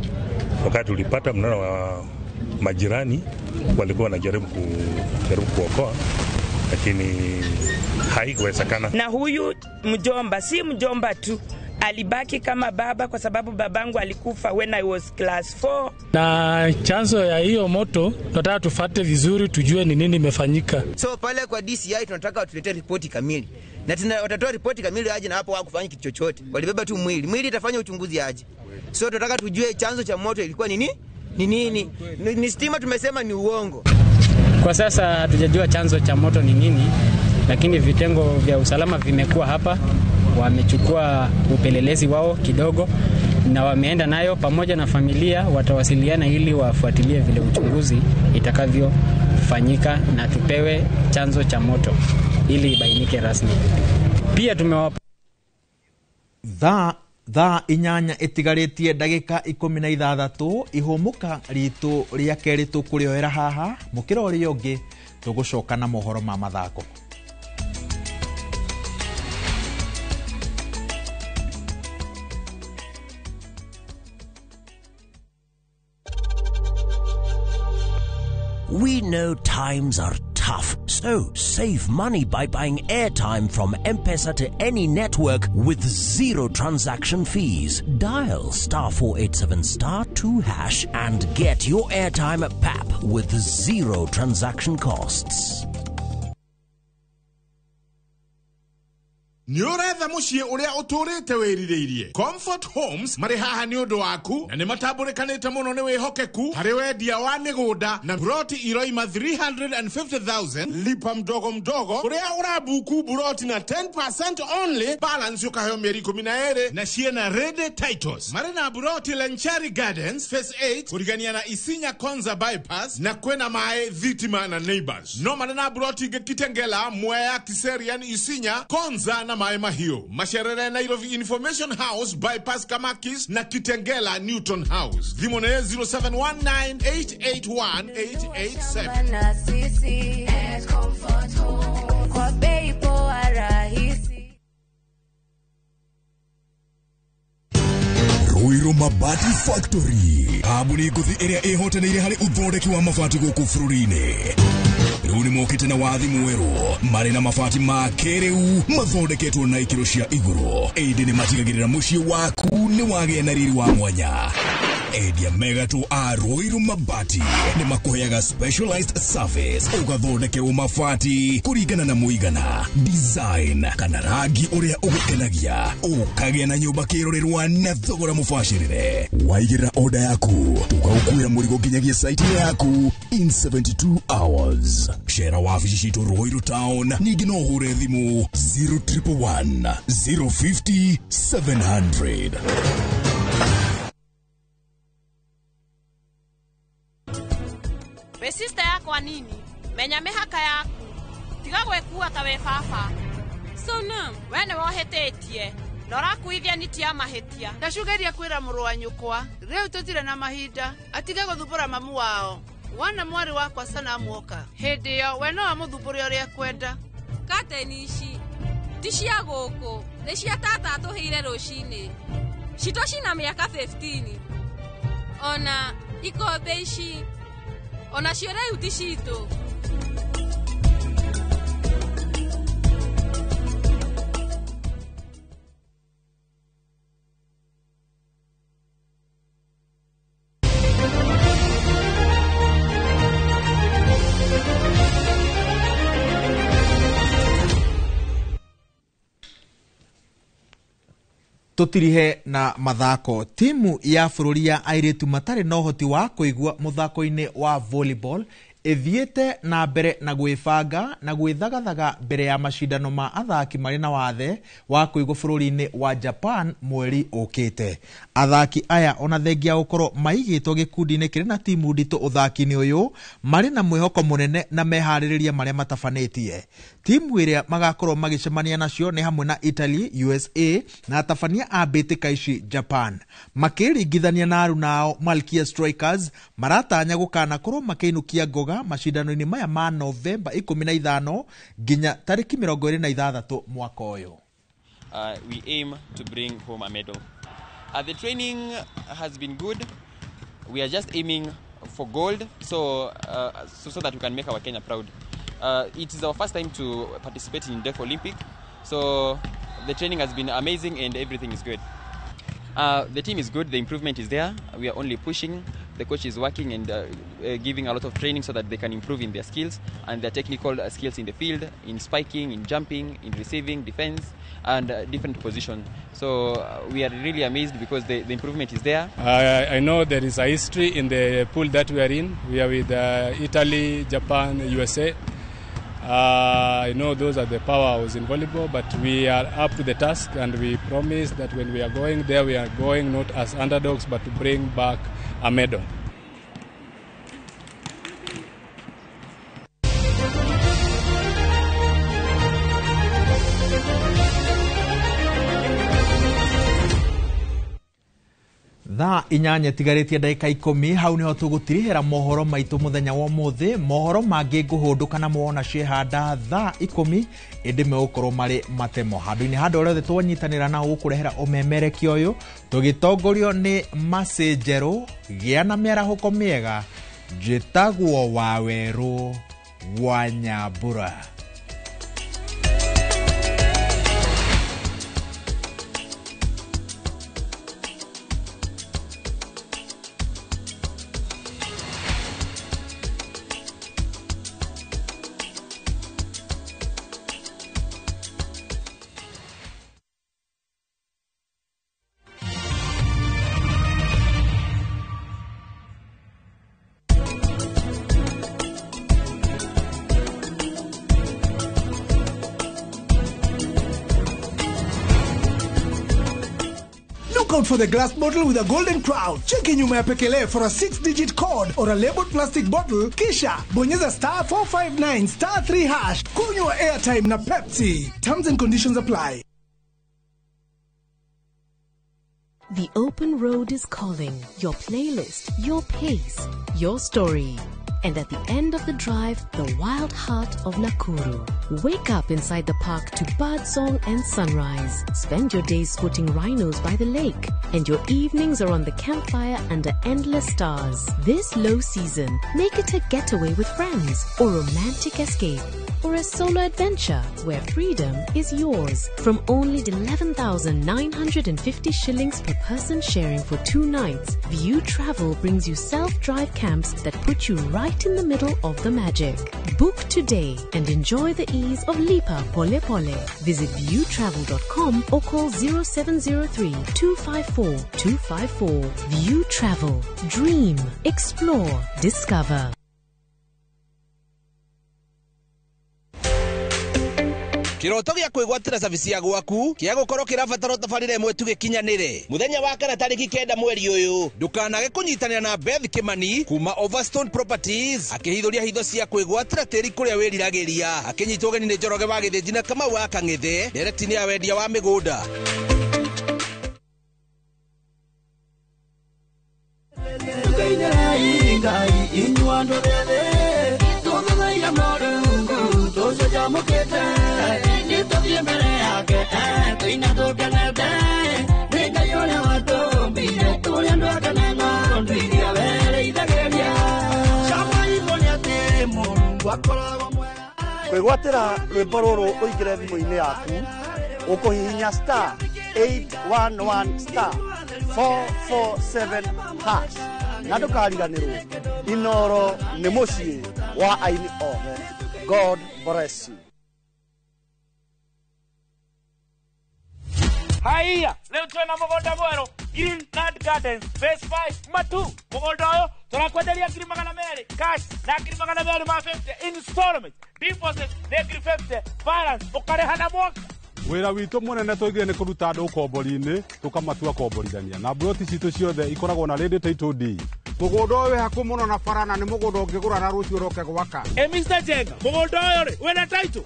Wakati tulipata mnara wa majirani walikuwa wanajaribu kuokoa lakini haikuwezekana. Na huyu mjomba si mjomba tu, alibaki kama baba kwa sababu babangu alikufa when I was class 4. Na chanzo ya hiyo moto tunataka tufuate vizuri tujue ni nini imefanyika. So pale kwa DCI tunataka watuletee ripoti kamili. Na watatoa ripoti kamili aje na hapo hawakufanya kitu chochote. Walibeba tu mwili. Mwili itafanya uchunguzi aje. So tunataka tujue chanzo cha moto ilikuwa nini? Ni nini? Ni stima tumesema ni uongo. Kwa sasa hatujajua chanzo cha moto ni nini, lakini vitengo vya usalama vimekuwa hapa, wamechukua upelelezi wao kidogo na wameenda nayo pamoja na familia, watawasiliana ili wafuatilie vile uchunguzi itakavyofanyika na tupewe chanzo cha moto ili ibainike rasmi. Pia tumewapa thaa inyanya itigarĩtie ndagĩka 16 ihũmũka ritũ rĩa kerĩ tũkũrĩoera haha mũkĩra ũrĩa ũngĩ tũgũcoka na mohoro ma mathako. We know times are tough, so save money by buying airtime from M-Pesa to any network with zero transaction fees. Dial *487*2# and get your airtime PAP with zero transaction costs. Nĩ ũretha mũciĩ ũrĩa ũtũrĩte wĩrirĩirie. Comfort Homes marĩ haha nĩ ũndũ waku na nĩ matambũrĩkanĩte mũno nĩ wĩhokeku harĩ wendia wa mĩgũnda na buroti iroima 350,000 lipa mdogo mdogo ũrĩa ũrabuku buroti na 10% only balance ũkaheo mĩeri 12 na ciena ready titles. Marĩ na buroti Lenchari Gardens Phase 8 kũrigania na Isinya Konza bypass na kwena mae Thitima na Neighbors. No marĩ na buroti Kitengela Mwea Kiserian Isinya Konza na Mae Mahio. Masherere Nairobi Information House bypass Kamakis na Kitengela Newton House. Dhimone 0719881887. Ruiru Mabati Factory, kambuni nguthi iria ihotanĩire harĩ uthondeki wa mabati gũkũ bũrũri-inĩ. Rĩu nĩ mokĩte na wathi mwerũ marĩ na mabati ma kĩrĩu mathondeketwo na ikĩro cia igũrũ. Ĩndĩ nĩ matigagĩrĩra mũciĩ waku nĩ wagĩa na riri wa mwanya. Edia Megato Aroiru Mabati ni makuheaga specialized service ugathondekerwo mabati kurigana na muigana design kana rangi uria ugukenagia ukagĩa na nyũmba kĩrorerwa na thogora mubashirire. Waigĩra order yaku ugaũkuĩra mũrigo nginyagia site yaku in 72 hours. Share wabici citũ Ruiru Town, ningĩ no ũhure thimũ 0111 050 700. We sister yakwa nini menya mihaka yaku tiga gwekua ta we baba sona we ne wohetetie Nora kuithia nitia mahetia. Ndashugeria kwira mũrũ wa nyũkwa. Rĩu tutire na mahinda. Atige gũthumbũra mamu wao. Wana mwari wakwa sana muoka. Hĩndĩ ĩyo we no amũthumbũre ũrĩa kwenda. Kateni ici. Ti cia gũkũ. Nĩ cia tata tũhĩire rũcinĩ. Cito cina mĩaka 15. Ona ikombe ici. Ona cio rĩu ti citũ. Tutirihe na mathako. Timu ya bũrũri ya airĩtu matarĩ na ũhoti wa kũigua mũthako-inĩ wa volleyball ithiĩte na mbere na gwĩbanga na gwĩthagathaga mbere ya mashindano ma athaki marĩ na wathe wa kũigua bũrũri-inĩ wa Japan mweri ũkĩte. Athaki aya ona thengia gũkorwo maigĩtwo gĩkundi-inĩ kĩrĩ na timu nditũ ũthaki-inĩ ũyũ marĩ na mwĩhoko mũnene na meharĩrĩria marĩa matabanĩtie. Timu ĩrĩa magakorwo magĩcemania nacio nĩ hamwe na Italy, USA na atabania a mbĩtĩka ici Japan. Makĩringithania na aruna ao Malkia Strikers maratanya gũkana korwo makĩinũkia ngoga mashindano-inĩ maya ma Novemba 15 nginya tarĩki 26 mwaka ũyũ. We aim to bring home a medal. The training has been good. We are just aiming for gold so that we can make our Kenya proud. It is our first time to participate in Deaf Olympic, so the training has been amazing and everything is good. The team is good, the improvement is there. We are only pushing. The coach is working and giving a lot of training so that they can improve in their skills and their technical skills in the field, in spiking, in jumping, in receiving, defense, and different positions. So we are really amazed because the improvement is there. I know there is a history in the pool that we are in. We are with Italy, Japan, USA. I know those are the powerhouses in volleyball, but we are up to the task and we promise that when we are going there, we are going not as underdogs but to bring back a medal. Thaa inyanya tigarĩtie ndagĩka 10 hau niho tũgũtirihĩra mohoro maitũ mũthenya wa ũmũthĩ. Mohoro mangĩ ngũhũndũka na muona ciehanda thaa 10 ĩndĩ megũkorwo marĩ matemo handũ-inĩ handũ rĩothe twanyitanĩra nao gũkũrehera ũmemerekia ũyũ tũgĩtongorio nĩ Mercy Njerũ. Gĩa na mĩarahũko mĩega. Njĩtagwo Wawerũ wa Nyambura. Out for the glass bottle with a golden crown. Check in nyuma ya Pekele for a 6-digit code or a labeled plastic bottle. Kisha bonyeza star 459 star 3 hash. Kunywa airtime na Pepsi. Terms and conditions apply. The open road is calling. Your playlist, your pace, your story. And at the end of the drive, the wild heart of Nakuru. Wake up inside the park to birdsong and sunrise. Spend your days spotting rhinos by the lake. And your evenings are on the campfire under endless stars. This low season, make it a getaway with friends or romantic escape. Or a solo adventure where freedom is yours. From only 11,950 shillings per person sharing for 2 nights, View Travel brings you self-drive camps that put you right in the middle of the magic. Book today and enjoy the ease of Lipa Pole Pole. Visit viewtravel.com or call 0703 254 254. View Travel. Dream. Explore. Discover. Kiroto gya kwigwatira service ya gwaku kia gukorwo kirabatara tabarire imwe tu gikinyanire muthenya wa kana tariki 9 mweri uyu ndukanage kunyitanira na Beth Kimani kuma Overstone Properties akihithuria hitho cia kwigwatira tiri kuria wiriragiria akinyitwo geni ni Njoroge wa Githĩnji na Kamau wa Kang'ethe direct ni ya wendia wa migunda. Kwigwatira rwimbo ruru uingire thimu-ini yaku ukuhihinya star 811 star 447 na ndukariganirwo Inoro ni mucii wa aini othe. God bless you. Haiya, leo tuna mugunda mwero Green Land Gardens Phase 5 Matu. Mugunda uyo turakwenderia ngiri 200 cash na ngiri 200 ma 50 installment. Deposit na ngiri 50 balance ukareha na mwaka. Wira witu munene twigire ni kuruta andu ukombori-ini tukamatua komborithania na broti citu ciothe ikoragwo na ready title deed. Mugunda uyu haku muno na farana ni mugunda ungigura na rucio roke gwaka. Mr. Jenga, mugunda uyu ri wina title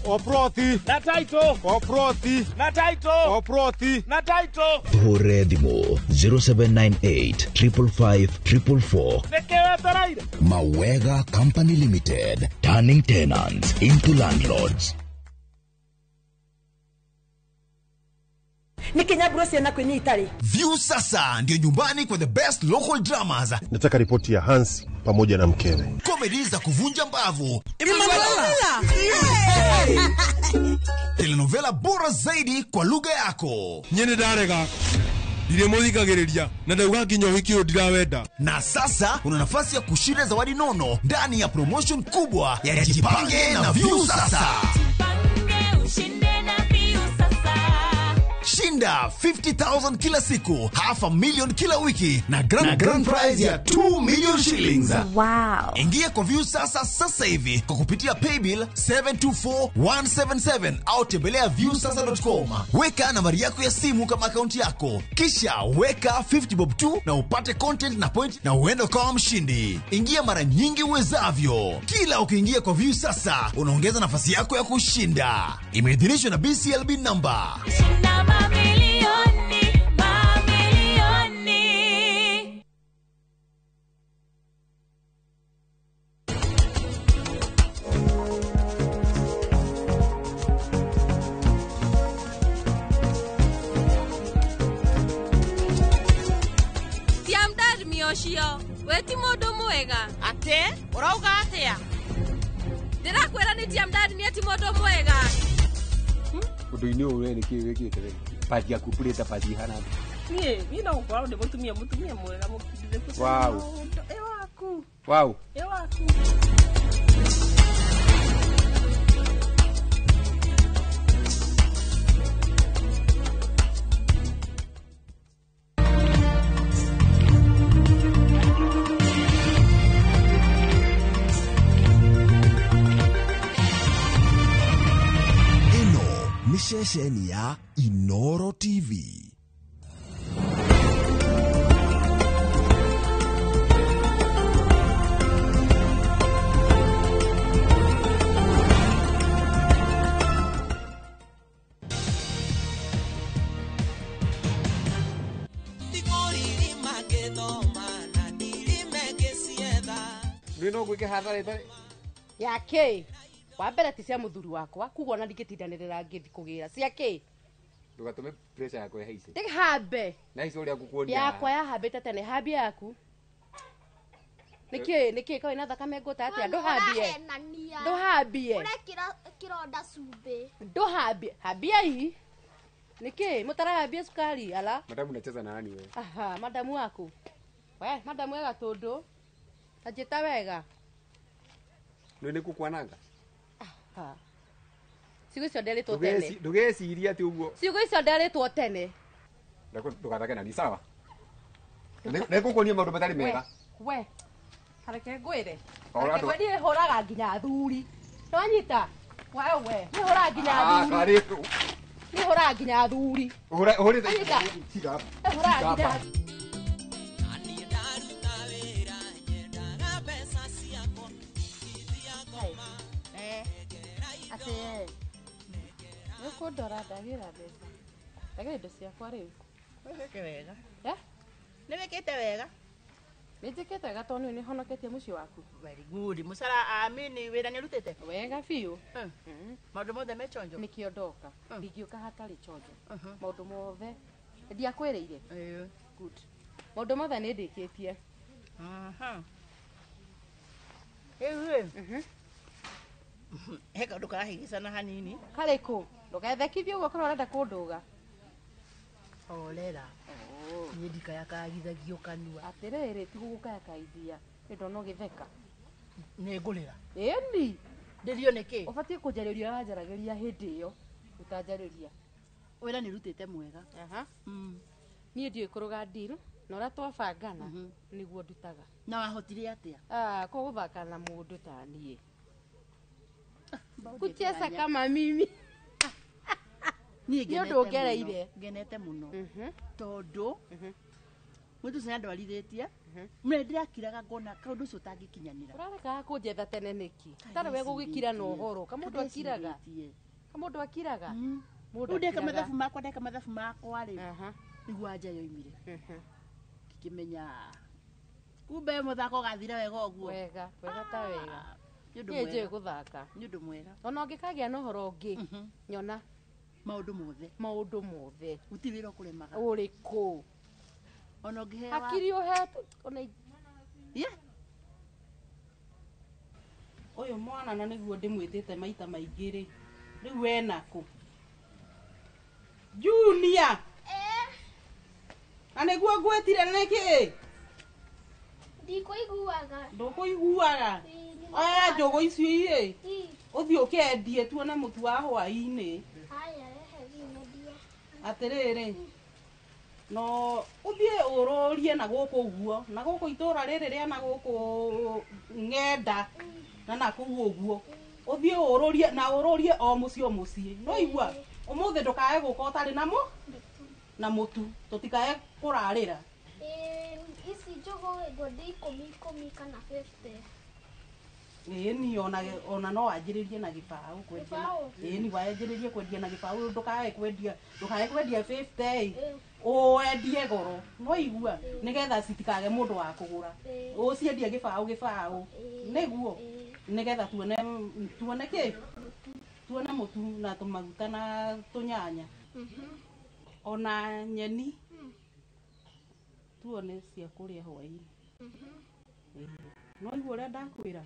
Oproti na title Oproti na title Oproti na title Hore Dimo 0798 555 444. Nekewe taraire Mawega Company Limited, turning tenants into landlords. Ni Kenya Bruce na kwenye Itali. View sasa ndio nyumbani kwa the best local dramas. Nataka ripoti ya Hans pamoja na mkewe. Comedy za kuvunja mbavu. Emanuela. Telenovela bora zaidi kwa lugha yako. Nyene darega. Ile muthikagiriria na ndauga nginya hiki ndirawenda. Na sasa una nafasi ya kushinda zawadi nono ndani ya promotion kubwa ya Jipange na View sasa. Shinda 50,000 kila siku, $500,000 kila wiki na grand prize ya 2 million shillings. Wow. Ingia kwa View sasa hivi kwa kupitia paybill 724177 au tembelea viewsasa.com. Weka nambari yako ya simu kama akaunti yako, kisha weka 50 bob tu na upate content na point na uende kwa mshindi. Ingia mara nyingi uwezavyo. Kila ukiingia kwa View sasa unaongeza nafasi yako ya kushinda. Imeidhinishwa na BCLB number. Tiamdad mioshio, weti modo mwega. Ate, urauga atia? Ndirakwira ni tiamdad ni eti modo mwega. Undu-ini uyu ni kiwi wikite pati yaku purita pati hana Mimi na ukora ndo mutumia mwega mukidire kusa. Wow. Ewaku. Wow. Ewaku. Ni shesheni ya Inoro TV. Nĩ no gwĩke hathara ĩtarĩ yake wa mbere ti cia muthuri wakwa kuguo na ndigitindanirira ngithi kugira ciake ndugatume pressure yako ihaice ndihambe na hizo uria ngukuonia yakwa yahambite tene hambia yaku niki kwa ina thakame ngota atia nduhambie urekira kironda cumbi nduhambie hambia hii niki mutarahambia sukari ala madamu unacheza na nani wewe aha madamu wako we madamu wega tundu tajita wega nĩ kukwananga aha sigo icio nderitwo tene ndugeciria ati uguo sigo icio nderitwo tene ndugathake nani sawa nĩngũkuonia maũndũ matarĩ mega we hareke ngwire ndie horaga nginya athuri twanyita wewe ni horaga nginya athuri ni horaga nginya athuri hurite tiga horaga nginya ate nuko ndora ndagira mbeca ndagira indo ciakwa riu weke wega ya nĩ wĩkĩte wega nĩnjĩkĩte wega tondũ nĩ honoketie mũciĩ waku very good mũcara amini wĩra nĩ ũrutĩte wega biũ maũndũ mothe me chonjo nĩkĩo ndoka ndingĩũka hatarĩ chonjo maũndũ mothe ndiakwĩrĩire good maũndũ mothe nĩ ndĩkĩtie he kaũndũ karahĩgĩcana hanini karĩkũ ndũgethekithie ũguo korwo ũrenda kũndũga orera niĩ ndikayakagithagio kanua atĩrĩrĩ ti gũgũkayakaithia ndona ũgĩtheka nĩ ngũrĩra ĩni ndĩrio nĩkĩ ũbatiĩ kũnjarĩria wanjaragĩria hĩndĩ ĩyo ũtanjarĩria wĩra nĩ rutĩte mwega niĩ ndiũĩ kũrũga ndiru na ũrĩa twabangana nĩguo ndutaga na wahotire atĩa kwa gũthaka na mũndũ ta niĩ kucheza kama mimi niĩ ũndũ ngereire ngenete mũno tondũ mũndũ ũcio andwarithĩtie mwe ndirakiraga ngona kaũndũ ũcio ũtangĩkinyanĩra ũrarekaga kũnjetha tene nĩki tarĩ we gũgĩkira na ũhoro kamũndũ akiraga ndeka mathabu makwa rĩ nĩguo anja yoimire ngĩkĩmenya kumbe mũthako ũgathire wega ũguo wega ta wega niĩ njũĩ gũthaka nĩ ũndũ mwega ona ũngĩkagĩa na ũhoro ũngĩ nyona maũndũ mothe gũtirĩ wĩra ũkũremaga ũrĩkũ ona ũngĩhea hakiri ũhetwo ona ũyũ mwana na nĩguo ndĩmwĩtĩte maita maingĩ rĩ rĩu enakũ Junior na nĩguo ngwĩtire nĩkĩ ndikũiguaga ndũkũiguaga aya njũgũ icio irĩ ũthiĩ ũkendie tuone mũtu wa hwaĩ-inĩ atĩrĩrĩ no ũthiĩ ũrũrie na gũkũ ũguo na gũkũ itũra rĩrĩ rĩa na gũkũ ng'enda na nakũu ũguo ũthiĩ ũrũrie na ũrũrie o mũciĩ no igua ũmũthĩ ndũkae gũka ũtarĩ na mũtu tũtikae kũrarĩra ici njũgũ ngwendi 10 kana 50 ni ona no wanjĩrĩrie na gĩbaũ kwendia ni wanjĩrĩrie kwendia na gĩbaũ ndũkae kwendia 50 ũendie goro no igua nĩgetha citikage mũndũ wa kũgũra ũciendie gĩbaũ nĩguo nĩgetha tuone kĩ tuone mũtu na tũmaguta na tũnyanya ona nyeni tuone cia kũrĩa hwaĩ-inĩ no igua ũrĩa ndakwĩra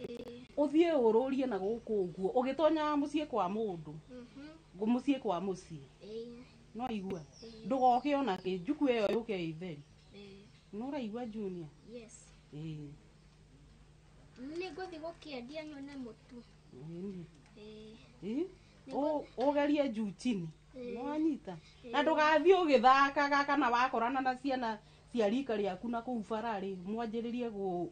ũthiĩ ũrũrie na gũkũ ũguo ũgĩtonya mũciĩ kwa mũndũ mũciĩ kwa mũciĩ no igua ndũgoke ona kĩ njuku ĩyo yũke ĩtheri no ũraigua Junior nĩ ngũthiĩ gũkĩendia nyone mũtu ũgerie juu chini no anyita na ndũgathiĩ ũgĩthakaga kana wakorana na ciana cia rika rĩaku na kũu bararĩ mwanjĩrĩrie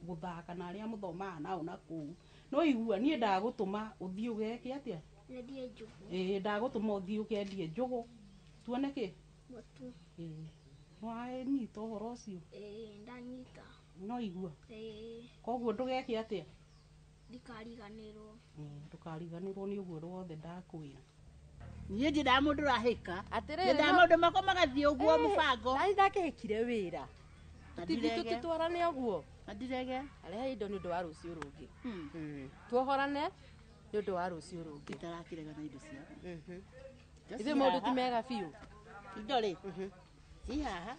gũthaka na arĩa mũthomaga nao na kũu no igua niĩ ndagũtũma ũthiĩ ũgeke atĩa ndagũtũma ũthiĩ ũkendie njũgũ tuone kĩ mũtu wanyita ũhoro ũcio ndanyita no igua koguo ndũgeke atĩa ndũkariganĩrwo nĩ ũguo wothe ndakwĩra niĩ ndirĩ mũndũ rahĩka atĩrĩrĩ maũndũ makwa magathiĩ ũguo mũbango nani ndakĩhĩkire wĩra Ndirege. tutwarane oguo Ndirege. Arehe indo ni ndo wa rucio rungi. Tuohorane ni ndo wa rucio rungi. Itarakirega na indo cia. Ithe mundu ti mega biu. Indo ri. Ci haha.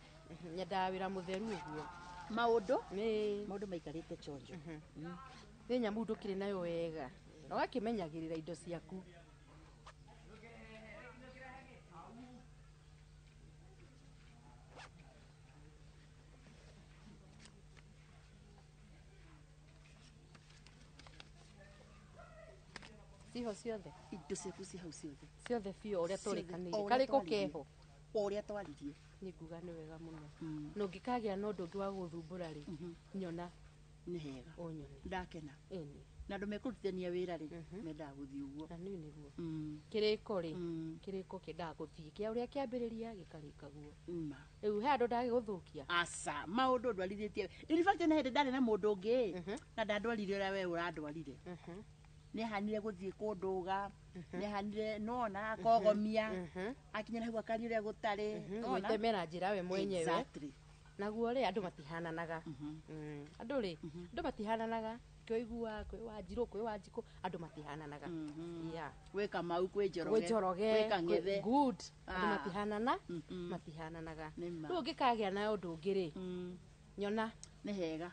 Nyendaga wira mutheru uguo. Maundu maikarite chonjo. Ni nyamu ndukire nayo wega. Ugakimenyagirira indo ciaku. Ciho ciothe indo ciaku ci hau ciothe ciothe biũ ũrĩa tũrĩkanĩire karĩko keho ũrĩa twaririe nĩ nguga nĩ wega mũno no ngĩkagĩa na ũndũ ũngĩ wa gũthumbũra rĩ nyona nĩ hega ũnyone ndakena ĩni na andũ mekũrutithania wĩra rĩ mendaga gũthiĩ ũguo na niĩ nĩguo kĩrĩko rĩ kĩrĩko kĩendaga gũthiĩ kĩa ũrĩa kĩambĩrĩria gĩkarĩka guo rĩu he andũ ndagĩgũthũkia aca maũndũ ndwarithĩtie in fact nĩ hĩndĩ ndarĩ na mũndũ ũngĩ na ndandwarire ũrĩa we ũrandwarire nĩ hanire gũthiĩ kũndũga nĩ hanire nona kogomia akinya na hau akari ũrĩa gũtarĩ gwĩtemera njĩra we mwenyewe naguo rĩ andũ matihananaga andũ rĩ andũ matihananaga kĩoigua kwĩ Wanjirũ kwĩ Wanjikũ andũ matihananaga gwĩ Kamau kwĩ Njoroge gwĩ Kang'ethe good andũ matihananaga rĩu ngĩkagĩa na ũndũ ũngĩ rĩ nyona nĩ hega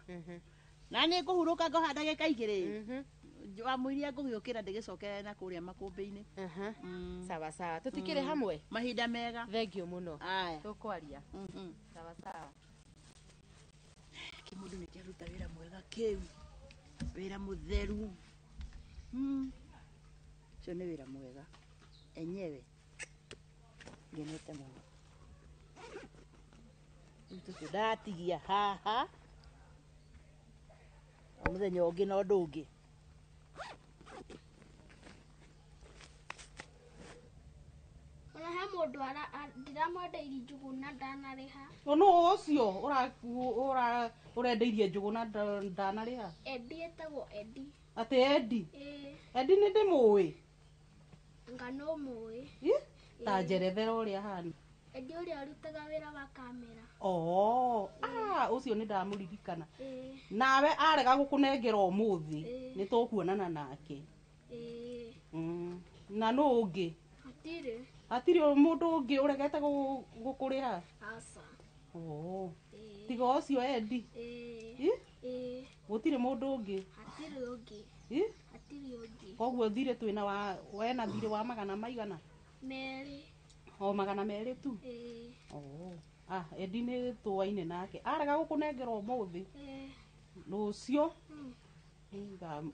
na nĩ ngũhurũka ngohanda gĩka igĩrĩ wamũiria ngũgĩũkĩra ndĩgĩcokere na kũrĩa makũmbĩ-inĩ sawa sawa tũtikĩrĩ hamwe mahinda mega thengiũ mũno tũkwaria sawa sawa kĩmũndũ nĩ kĩaruta wĩra mwega kĩu wĩra mũtheru ũcio nĩ wĩra mwega enyewe ngenete mũno tũtũ ndatigia haha mũthenya ũngĩ na ũndũ ũngĩ he mũndũ ndiramwendeirie njũgũ na ndanarĩha no ũcio ũrendeirie njũgũ na ndanarĩha Edi etagwo Edi atĩ Edi Edi nĩ ndĩmũĩ anga no mũĩ ta njerethera ũrĩa ahana Edi ũrĩa arutaga wĩra wa kamera ũcio nĩ ndamũririkana nawe arega gũkũnengera ũmũthĩ nĩ tũkuonana nake na no ũngĩ hatirĩ mũndũ ũngĩ ũregete gũkũrĩha aca tiga ũcio Edi gũtirĩ mũndũ ũngĩ hatirĩ ũngĩ koguo thirĩ twĩna wena thirĩ wa magana maigana merĩ magana merĩ tu Edi nĩ tũwaine nake arega gũkũnengera ũmũthĩ rũciũ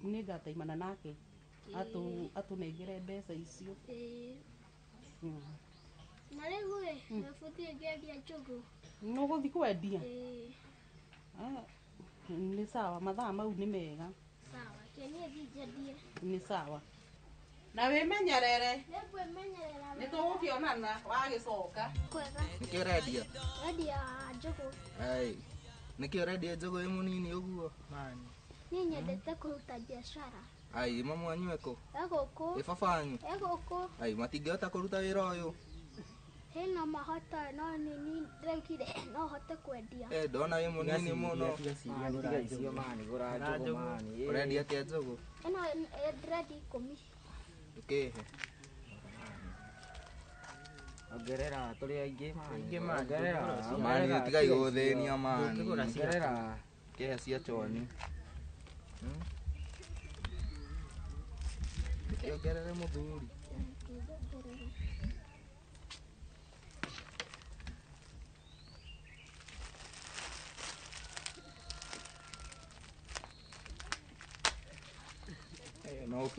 nĩ ngataimana nake atũnengere mbeca icio na rĩu rĩ nĩbũthie ngĩendia njũgũ nũgũthiĩ kwendia nĩ sawa mathaa mau nĩ mega sawa kĩniĩ thiĩ njendie nĩ sawa na wĩmenyerere nĩngwĩmenyerera nĩ tũgũkĩonana wagĩcoka kwega nĩkĩ ũrendia wendia njũgũ nĩkĩ ũrendia njũgũ ĩ mũnini ũguo niĩ nyendete kũruta biacara mamu wanyu ekũ egũkũ ĩ baba wanyu egũkũ matingĩhota kũruta wĩra ũyũ hena mahota no nini ndĩraugire no hote kwendia ndona wĩ mũnini mũno ũrendia atĩa njũgũ ĩno ndĩrendia 10 ũkĩhe ongerera tũrĩ aingĩ mani tigai gũthĩnia mani kĩhe cia choni kĩongerere mũthuri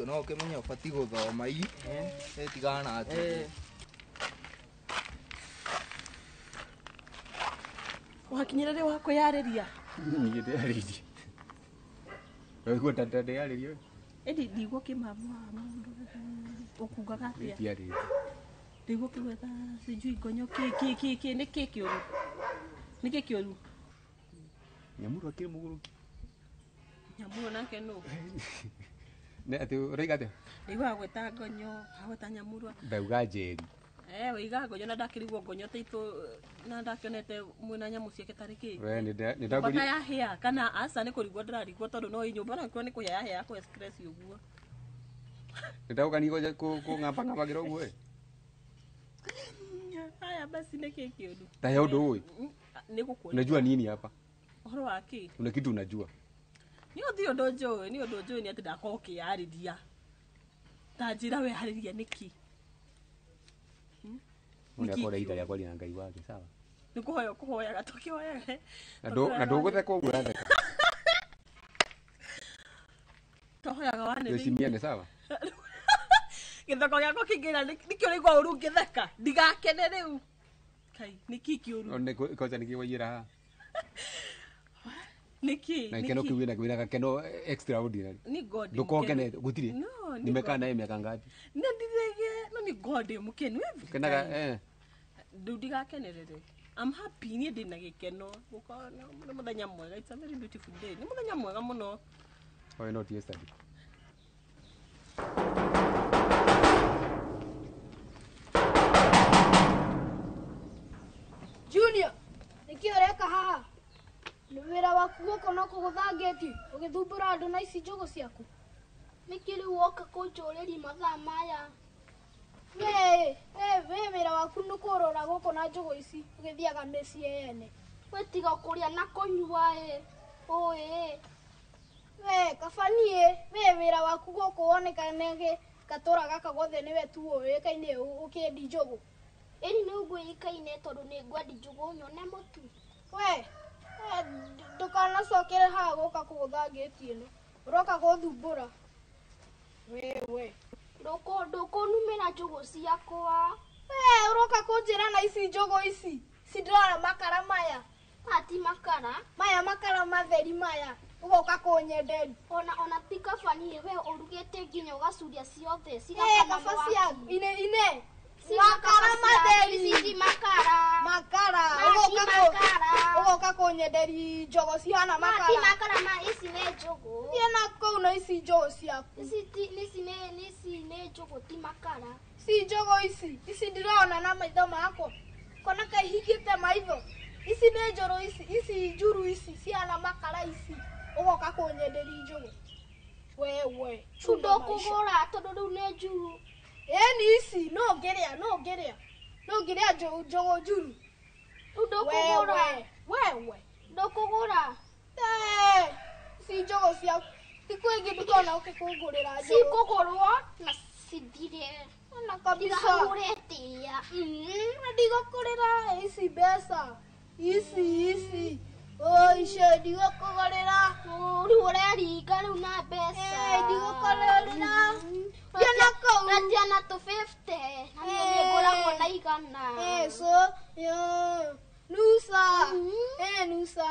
no ũkĩmenya ũbatiĩ gũthoma tigana atĩ wakinyĩra rĩ wa kwĩyarĩria niĩ ndĩyarĩirie ũguo ndĩyarĩrie Edi ndigũkĩmamua ũkugaga atĩa ndigũkĩgwetha sijui ngonyo nĩkĩ kĩũru Nyamũrũ akĩrĩ mũgũrũki Nyamũrũ nake nũ nĩ atĩ ũraiga atĩa nĩguo agweta ngonyo agweta Nyamũrũ ndauga njeri Wiga ngonya ndakirigwo ngonyote itu na ndakionete mwina nyamu ciake tariki. We ni ndaguri. Ya hea kana asa ni kurigwo ndararigwo tondu no inyumba na kwa ni kuhea hea kwa stress uguo. Ndauka ni ko ngapa gira uguo. Haya basi ni kiki udu. Ta ya udu oi. Nikukuona. Unajua nini hapa? Horo waki. Una kitu unajua. Ni odio dojo ni ati ndakoke yaridia. Tajira we hariria niki. Unakora ita ya kwali na ngai wake sawa. Nikuhoya gatoki wewe. Na nduguthe ko urathe. Tohoya gawane. Nĩcimiane sawa. Githoko giako kingira nikio rigwa uru ngitheka ndigakene riu. Kai niki kiuru. One kocha niki wayira. Niki. Na keno kiwina kwina keno extraordinary. Ni god. Ndukokene gutiri. No, nimeka naye miaka ngapi? Ndirege no ni god mukenu every. Kenaga Ndigakene. I'm happy ni ndina gikeno. Guko ni muthenya mwega. It's a very beautiful day. Ni muthenya mwega muno. Why not yesterday? Junior, nikioreka haha. Ni wira waku goko no kuguthangeti ugithumbura andu na ici njugu ciaku. Nikiri woka kunjuriri mathaa maya. We wira waku nukurora goko na njugu ici ugithiaga mĩciĩ yene. Wetiga kuria na kunyua Oe. We kabanie we wira waku goko wonekanege gatora gaka gothe niwe tu oe kaine ukiendi njugu. Eri ni ugu ikaine tondu ni ngwadi njugu nyone mutu. We ndukana cokere haha guka kuguthangitie no. Uroka guthumbura. We ndoko numira njugu ciakwa. We uroka kunjira na ici njugu ici. Sidora makara maya. Ati makara. Maya makara matheri maya. Ugoka kunyenderi. Ona tika fani we urugete nginya ugacuria ciothe cigakana mwaku. Ine. Makara matheri. Sisi makara. Ugoka kunyenderi njogo cihana makara. Ati makara ma ici ne njogo. Tiena kou no ici njogo ciaku. Ici ne njogo ti makara. Si njogo ici. Ici ndirona na maitho makwa. Kona kaihigite maitho. Ici ne njoro ici njuru ici ciana makara ici. Ugoka kunyenderi njugu. We. Chundo kugura tondu riu ne njuru. Ni ici no ngeria. No ngeria njugu njuru. Chundo kugura. We. Ndo kugura. Si njugu cia. Tikwingi ndikona ukikungurira njugu. Si kugurwo na cithire. Na kabisa. Uretia. Ndigũkũrĩra ici mbeca. Ici. Icio ndigũkũgũrĩra. Rĩu ũreringa rĩu na mbeca. Ndigũkũgũrĩra. Ndiana kũu. Na ndiana tũ 50. Na niĩ nĩngũragwo na 100. So, nusa. Nusa.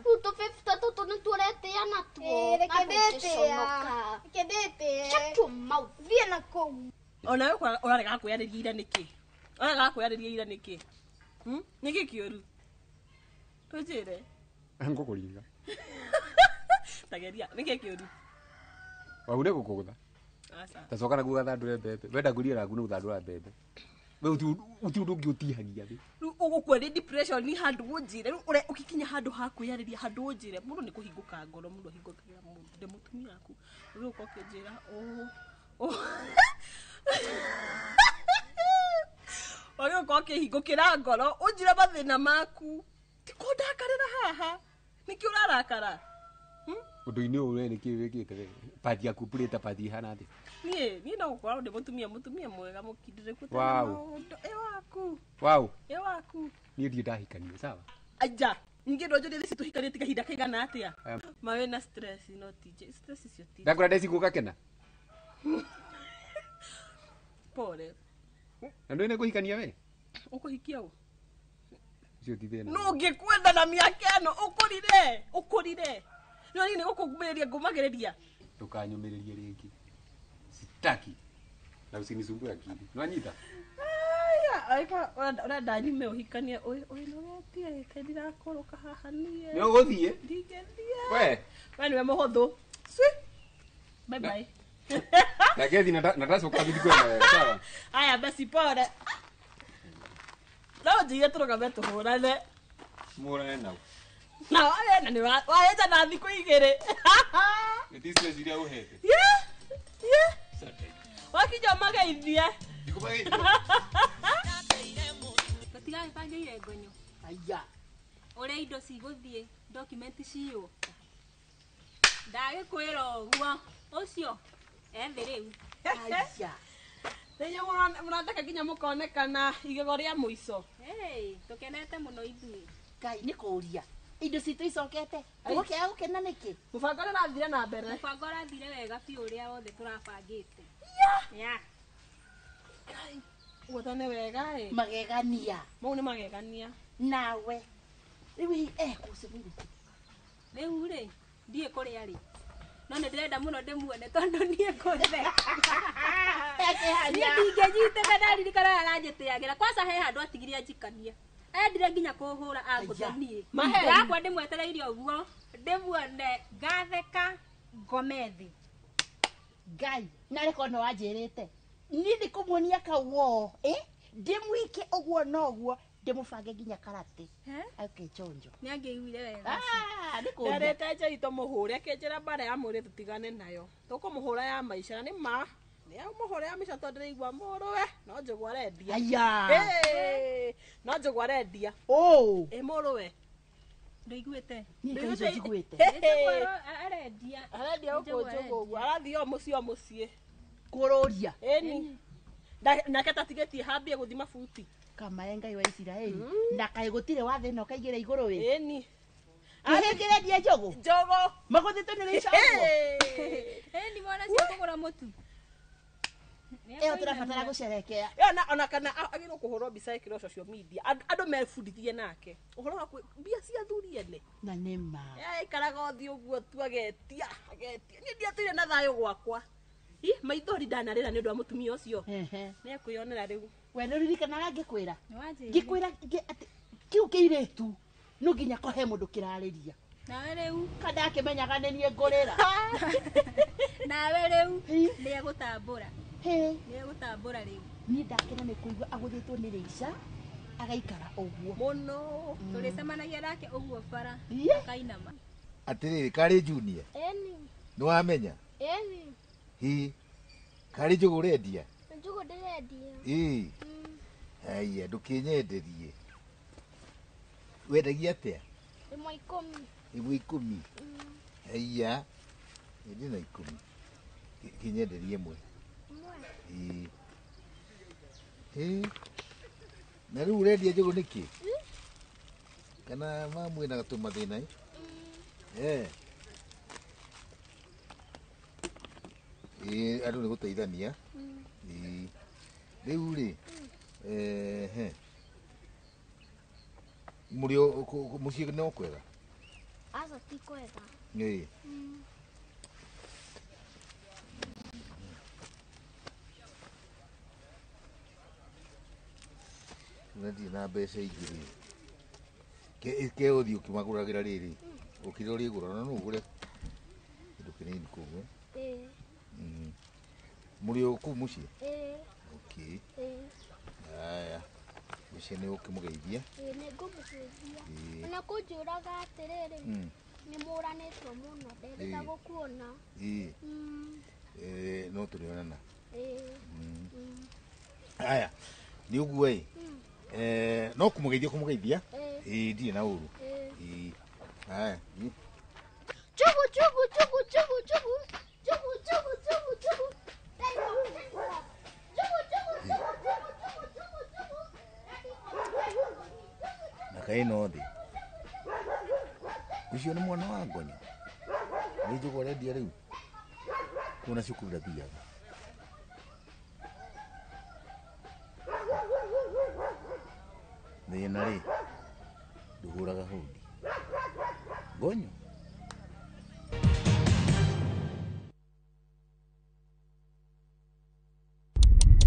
Rĩu tũ 50 tũtũ nĩtũretia natuo. Rekendete. Shut your mouth. Thiĩ na kũu. Ona we urarega kwiyariria ira niki? Urarega kwiyariria ira niki? Niki kioru? Tujire. Ngukuringa. Tageria, niki kioru? Waure gukugutha. Asa. Tacoka na guthandure mbembe. Wenda kuria ragu ni guthandura mbembe. We uti undu utihagia thi. Ugukwenda depression ni handu unjire. Ure ukikinya handu ha kwiyariria handu unjire. Mundu ni kuhinguka ngoro, mundu ahingukagira mundu. De mutumia yaku. Uri ukokejera. Oyo koke higukira ngoro unjira mathina maku tikondakarira haha niki urarakara undu-ini uyu niki wikite pati yaku purita pati hana ati ni no gukora ndi mutumia mwega mukindire kuta waku ni ndi ndahikania sawa aja ningi ndojo ndi situhikania tigahinda kaigana atia mawe na stress no tije stress icio ti ndakura ndeci gukakena pole. Ndio ine kuhikania we? Ukuhikia u? Sio tithena. No ngikwenda na miaka eno ukurire. No nini gukugumiria ngumagereria? Tukanyumiriria ringi. Sitaki. Na usinisumbue akili. Nwanyita. Aika ora ndani me uhikania oi no wetie kendira koroka haha nie. Ni uguthie? Ndigendia. We. We ni we muhuthu. Bye bye. Lakini nataka ukabidi kwenda sawa. Aya basi pole. Leo jiye turoga beto horane. Murane nao. Na wale na ni waeta na thiku igere. Nitise ziria uhete. Yeah. Wakija magaithia. Batiga ipange ile gonyo. Aya. Ore indo ciguthie document ciyo. Ndage kwira guo. Ucio. Ethe riu. Aya. Ndio mnataka kinya mukonekana igego ria muico. Hey, tukenete muno ithui. Kai ni kuria. Indo citu icokete. Agoke agukena niki? Mubango rathire na mbere. Mubango rathire wega pi uria wothe turabangite. Ya. Kai. Wotane wega Magegania. Mau ni magegania. Nawe. Riwi kusibuire. Riu ri, ndie kuri ari. No ne ndenda muno ndimuone tondu nie kothe. Ni ndingejite kadari dikara aranjitiagira. Kwanza he handu atigiria njikania. Endire nginya kuhura anguthanie. Mahe yakwa ndimwetereirie uguo. Ndimuone gatheka ngomethi. Ngai, nareko no wanjirite. Ni ndikumuonia kawo, ndimwike uguo no uguo, ndimubange nginya karate. Okay, chonjo. Ni angeiguire wega. Ndiko. Ndarete nje itomuhure kenjera bare ya muri tutigane nayo. Tukumuhura ya maisha ni ma. Ni umuhura ya maisha tondreigwa muruwe, no njugwa rendia. Aya. No njugwa rendia. Oh. Muruwe. Ndiguite. Ni ndiguite. Arendia uko njugu. Arathio mucio. Kuroria. Eni. Na kata tigetie hambie guthima futi. Kama Ngai wa Israeli. Na kai gutire wathe no kaigire iguru we. Eni. Ahekere dia jogo. Magothito ni risha. Eni mwana cia kugura mutu. Turabatara gucerekea. Ona kana agirwo kuhurwo mbica ikiro social media. Andu mefundithie nake. Uhoro wa mbia cia thuri ene. Na nema. Ikaraga uthi uguo tu agetia. Ni ndia tuire na thayo gwakwa. Maithori ndanarira ni ndu wa mutumia ucio. Ni akwionera riu. We no ririkanaga ngikwira. Ngikwira ati kiu kiiretu. No nginya kohe mundu kirariria. Nawe riu kada akimenyaga ni nie ngurira. Nawe riu ni agutambura. Ni agutambura riu. Ni ndakena ni kuigwa aguthitwo ni Reisha agaikara uguo. Muno. Tulicemanagia nake uguo bara. Akainama. Atiriri kari junior. Eni. Ni wamenya? Eni. Hi. Kari njugu rendia? Njugu ndirendia. Aya, ndukinyenderie. Wendagia atia? Imwe 10. Imwe 10. Aya. Ndi na 10. Kinyenderie mwe. Na riu urendia njugu niki? Kana mamu ina gatuma thina andu ni guteithania. Riu ri murio mucie no kwega. Asa ti kwega. Nadi na mbeca ingĩ ke uthi ukimaguragira riri ukirori gura no ugure kindu kinini kugu muri oku mucie okay aya mucie ni ukimugeithia ni ngumugeithia na kunjuraga atiriri ni muranitwo muno ndenda gukuona no turionana aya ni uguo no kumugeithia ndire na uru aya chugu na kai no thi ucio ni mwana wa ngonyo ni njugu rendia riu kuna cukuru ndathiaga thina ri nduhuraga hundi ngonyo.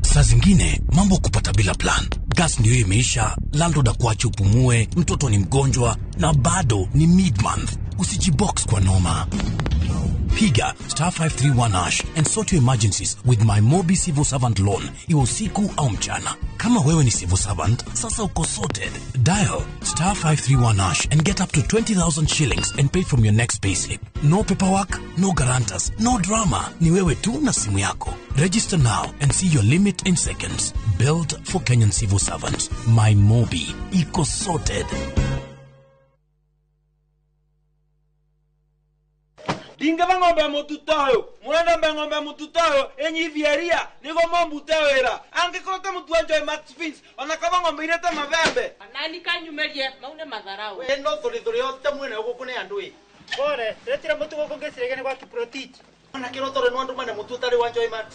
Saa zingine mambo kupata bila plan. Gas ndio imeisha, landlord akuache upumue, mtoto ni mgonjwa na bado ni mid-month. Usijibox kwa noma. Piga *531# and sort your emergencies with my Mobi Civil Servant loan. Iwe usiku au mchana. Kama wewe ni civil servant, sasa uko sorted. Dial *531# and get up to 20,000 shillings and pay from your next payslip. No paperwork, no guarantors, no drama. Ni wewe tu na simu yako. Register now and see your limit in seconds. Built for Kenyan civil servants. My Mobi. Iko sorted. Dinga bangombe mututayo murenda bangombe mututayo enyi vieria nigo mombutewera angikota mutu Joy Max Fins ona kaba ngombe irete mabembe Nani kanyumerie maune madharau. we no thori yote mwene gukune andui bore retira mutu goko ngesirege ni kwa kiprotich ona kiro tore no andu mane mutu tari wa Joy Max.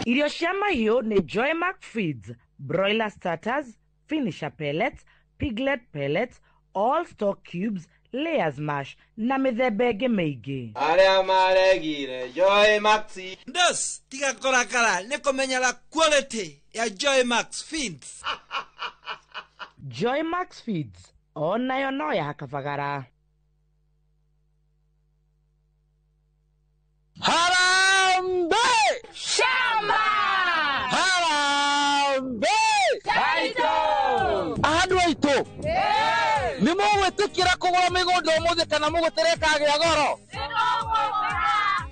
Irio cia mahiũ nĩ Joy Max Feeds, broiler starters, finisher pellets, piglet pellets, all stock cubes, layers mash na mĩthemba ĩngĩ mĩingĩ. Aria maregire Joy Max. Ndos tiga korakara nĩ kũmenyera quality ya Joy Max Feeds. Joy Max Feeds onayo no ya kabagara. Harambe Shamba! Harambe Taito! Ahadu aito ni mugwitikira kugura migundo umuthi kana muguterekagia goro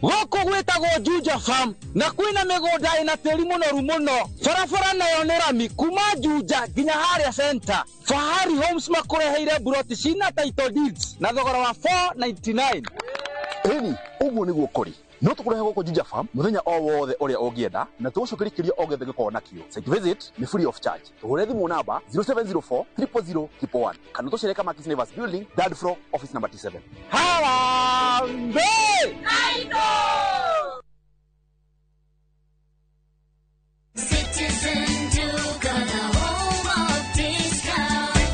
goko gwitagwo Juja Farm na kwina migunda ina tiri munoru muno barabara nayo ni rami kuma Juja nginya haria center. Fahari Homes makureheire buroti cina title deeds na thogora wa 499. Eni uguo niguo kuri no tukurehe goko Juja Farm muthenya o wothe uria ungienda na tugucukirikiria o gethe giko nakio. Site visit ni free of charge. Tuhure thimu namba 0704 000 1 kana tucereka Makis Nevers building 3rd floor office number 27. Harambe Taito!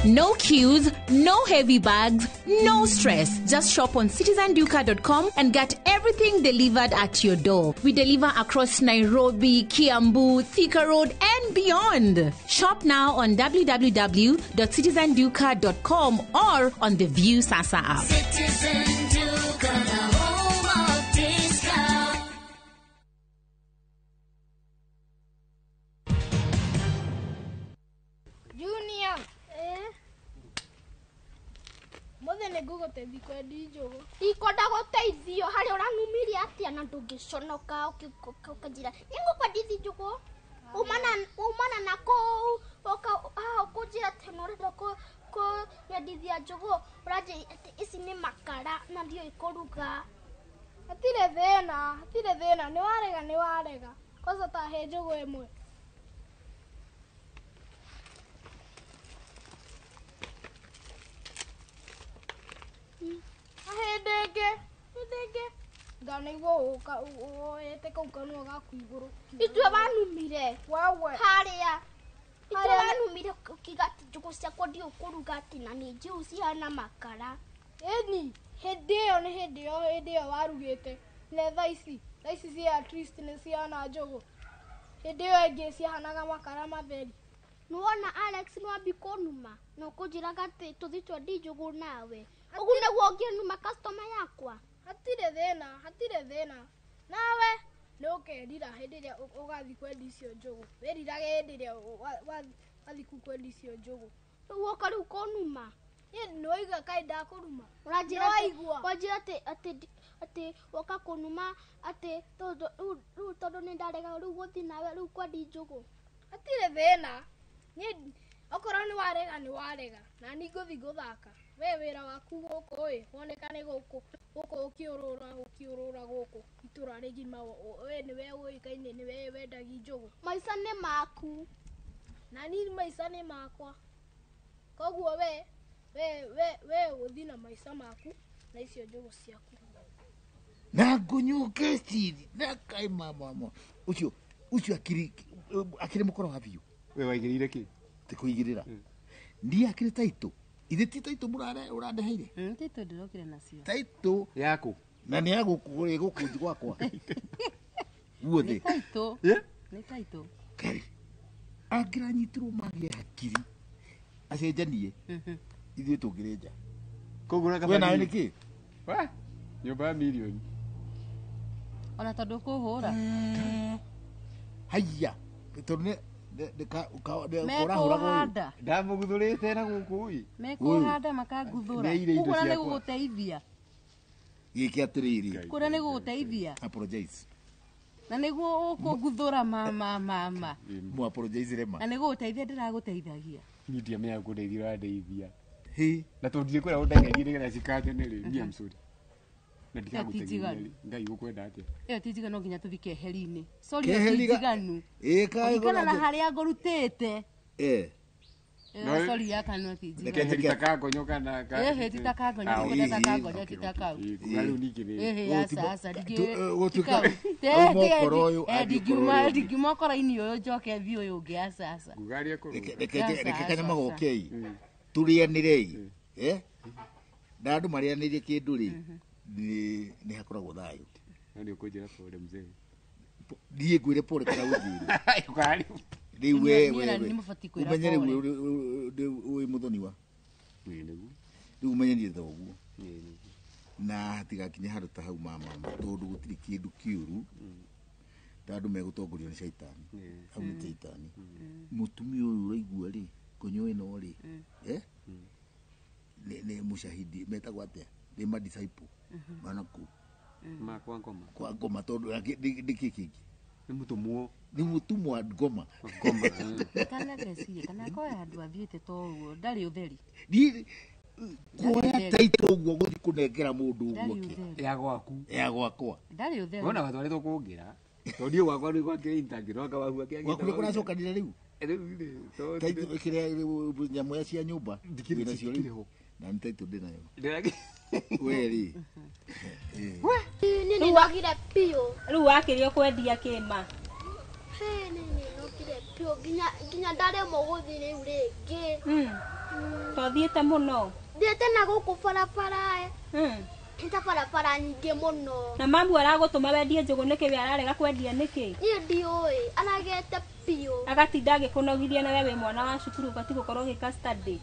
No queues, no heavy bags, no stress. Just shop on citizenduka.com and get everything delivered at your door. We deliver across Nairobi, Kiambu, Thika Road and beyond. Shop now on www.citizenduka.com or on the View Sasa app. Citizen Duka, the home of discount. Junior. Mothe nĩ ngũgũteithia kwendia njũgũ. Ikwenda gũteithio harĩa ũranumirie atĩa na ndũngĩconoka ũkanjĩra nĩ ngũkwendithia njũgũ umana na kũu ũkũnjĩra atĩ nĩũrenda kwendithia njũgũ ũranjĩra atĩ ici nĩ makara na ndiũĩ kũruga. Hatirĩ thĩna nĩ warega kwanza tahe njũgũ ĩmwe. Hĩndĩ ĩngĩ nganigwo woete kau kanua gaku igũrũ. Itue wanumire harĩa itue wanumire ũkiuga atĩ njũgũ ciakwa ndiũkũruga atĩ na nĩ njĩu cihana makara. Ĩni hĩndĩ ĩyo warugĩte na thaa ici cia at least nĩ cihana njũgũ. Hĩndĩ ĩyo ĩngĩ ciahanaga makara matheri. Nĩwona Alex nwambi kũnuma na ũkũnjĩraga atĩ tũthiĩ twendie njũgũ nawe. Ũguo nĩguo ũngĩnuma customer yakwa. Hatirĩ thĩna nawe nĩ ũkerira hĩndĩ ĩrĩa ũgathiĩ kwendia icio njũgũ. Wĩrirage hĩndĩ ĩrĩa wathiĩ kwendia icio njũgũ. Rĩu ũka rĩu kũnuma nĩwaigua kaĩ ndakũruma. Ũranjĩra atĩ woka kũnuma atĩ rĩu tondũ nĩ ndarega rĩu gũthiĩ nawe rĩu kwendia njũgũ. Hatirĩ thĩna okorwo nĩ warega na niĩ ngũthiĩ gũthaka. We wĩra waku gũkũ wonekane gũkũ ũkĩũrũra gũkũ itũra rĩgima. We nĩwe ũĩkaine nĩwe wendagia njũgũ. Maica nĩ maku na niĩ maica nĩ makwa, koguo we ũthiĩ na maica maku na icio njũgũ ciaku. Na ngunyuke stiri na kai mama ucio akiri mukoro wa biu. We waigirire ki? Tikuigirira. Ndiye akiri taito. Ithe ti taito uradeheire? Taito ndirokire nacio. Taito yako. Na ni yago kugure gukunji gwakwa. Guothe. Taito. Ni taito. Kari. Agira nyitirwo magi akiri. Acenjanie. Ithe tungirenja. Kogura kabani. We nawe niki? Wa? Nyumba ya milioni. Ona tondu kuhura. Haya. Tondu Mekuhanda. Ndamuguthurite na guku ii. Mekuhanda makaguthura. Kugura ni guguteithia. Giki atiriri. Kugura ni guguteithia. Apologize. Na niguo ukuguthura mama. Mu apologize rema. Na niguo uteithia ndiraguteithagia. Ni ndia me akudeithia uradeithia. Hi. Na tondire kwira undengerie nigetha cikate ni ri. Ni am sorry. Na ndikaguteithia. Ngai gukwenda atia. Iyo tijiga no nginya tuthike eheri-ini. Sorry tijiganu. Kana na haria ngorutite. No sorry yaka no tijiga. Ndeke takagonyo kana ka. Titakangonyo titakangonyo titakau. Ngalu nikire. Sasa dige. Gutuka. Omokoro uyu digima kora-ini uyu njoke thi uyu ungi sasa. Gugaria ko. Reke kanyama gokei. Turianire na andu marianirie kindu ri ni hakoragwo thayo. Ndio kujira pole mzee. Ndiye gwire pole kana uthire. Kwani. Riu wewe. Umenye riu uyu muthoniwa. Niguo. Riu umenye ndi thoguo. Na hatigakinya handu ta hau mama tondu gutiri kindu kiuru. Tandu megutongorio ni shaitani. Hau ni shaitani. Mutumia uyu uraigua ri konyo ino ri. Ne mushahidi metagwa atia ni ma disciple manaku ma kwa ngoma tondu ndikiki ni mutumwa ngoma kana gresi kana ko andu athiite to uguo ndari utheri kuoya taito uguo guthi kunengera mundu uguo ya gwakwa ndari utheri wona watwaritwo kungira tondio gwakwa ni gwake intangiro aka wahu ake gwakwa kuracokanire riu taito kire nyamu ya cia nyumba ndikire cio riu na ntaito ndinayo weri nini nogire pio riu wakirio kwendia kima nini nogire pio ginya ndare muguthi riu ringi tothiite muno thiete na guku barabara nta barabara nyingi muno na mamu aragutuma wendie njugu niki we ararega kwendia niki ni ndioi anagete pio agatinda agikunogiria na wewe mwana wa cukuru bati gukorwo gika study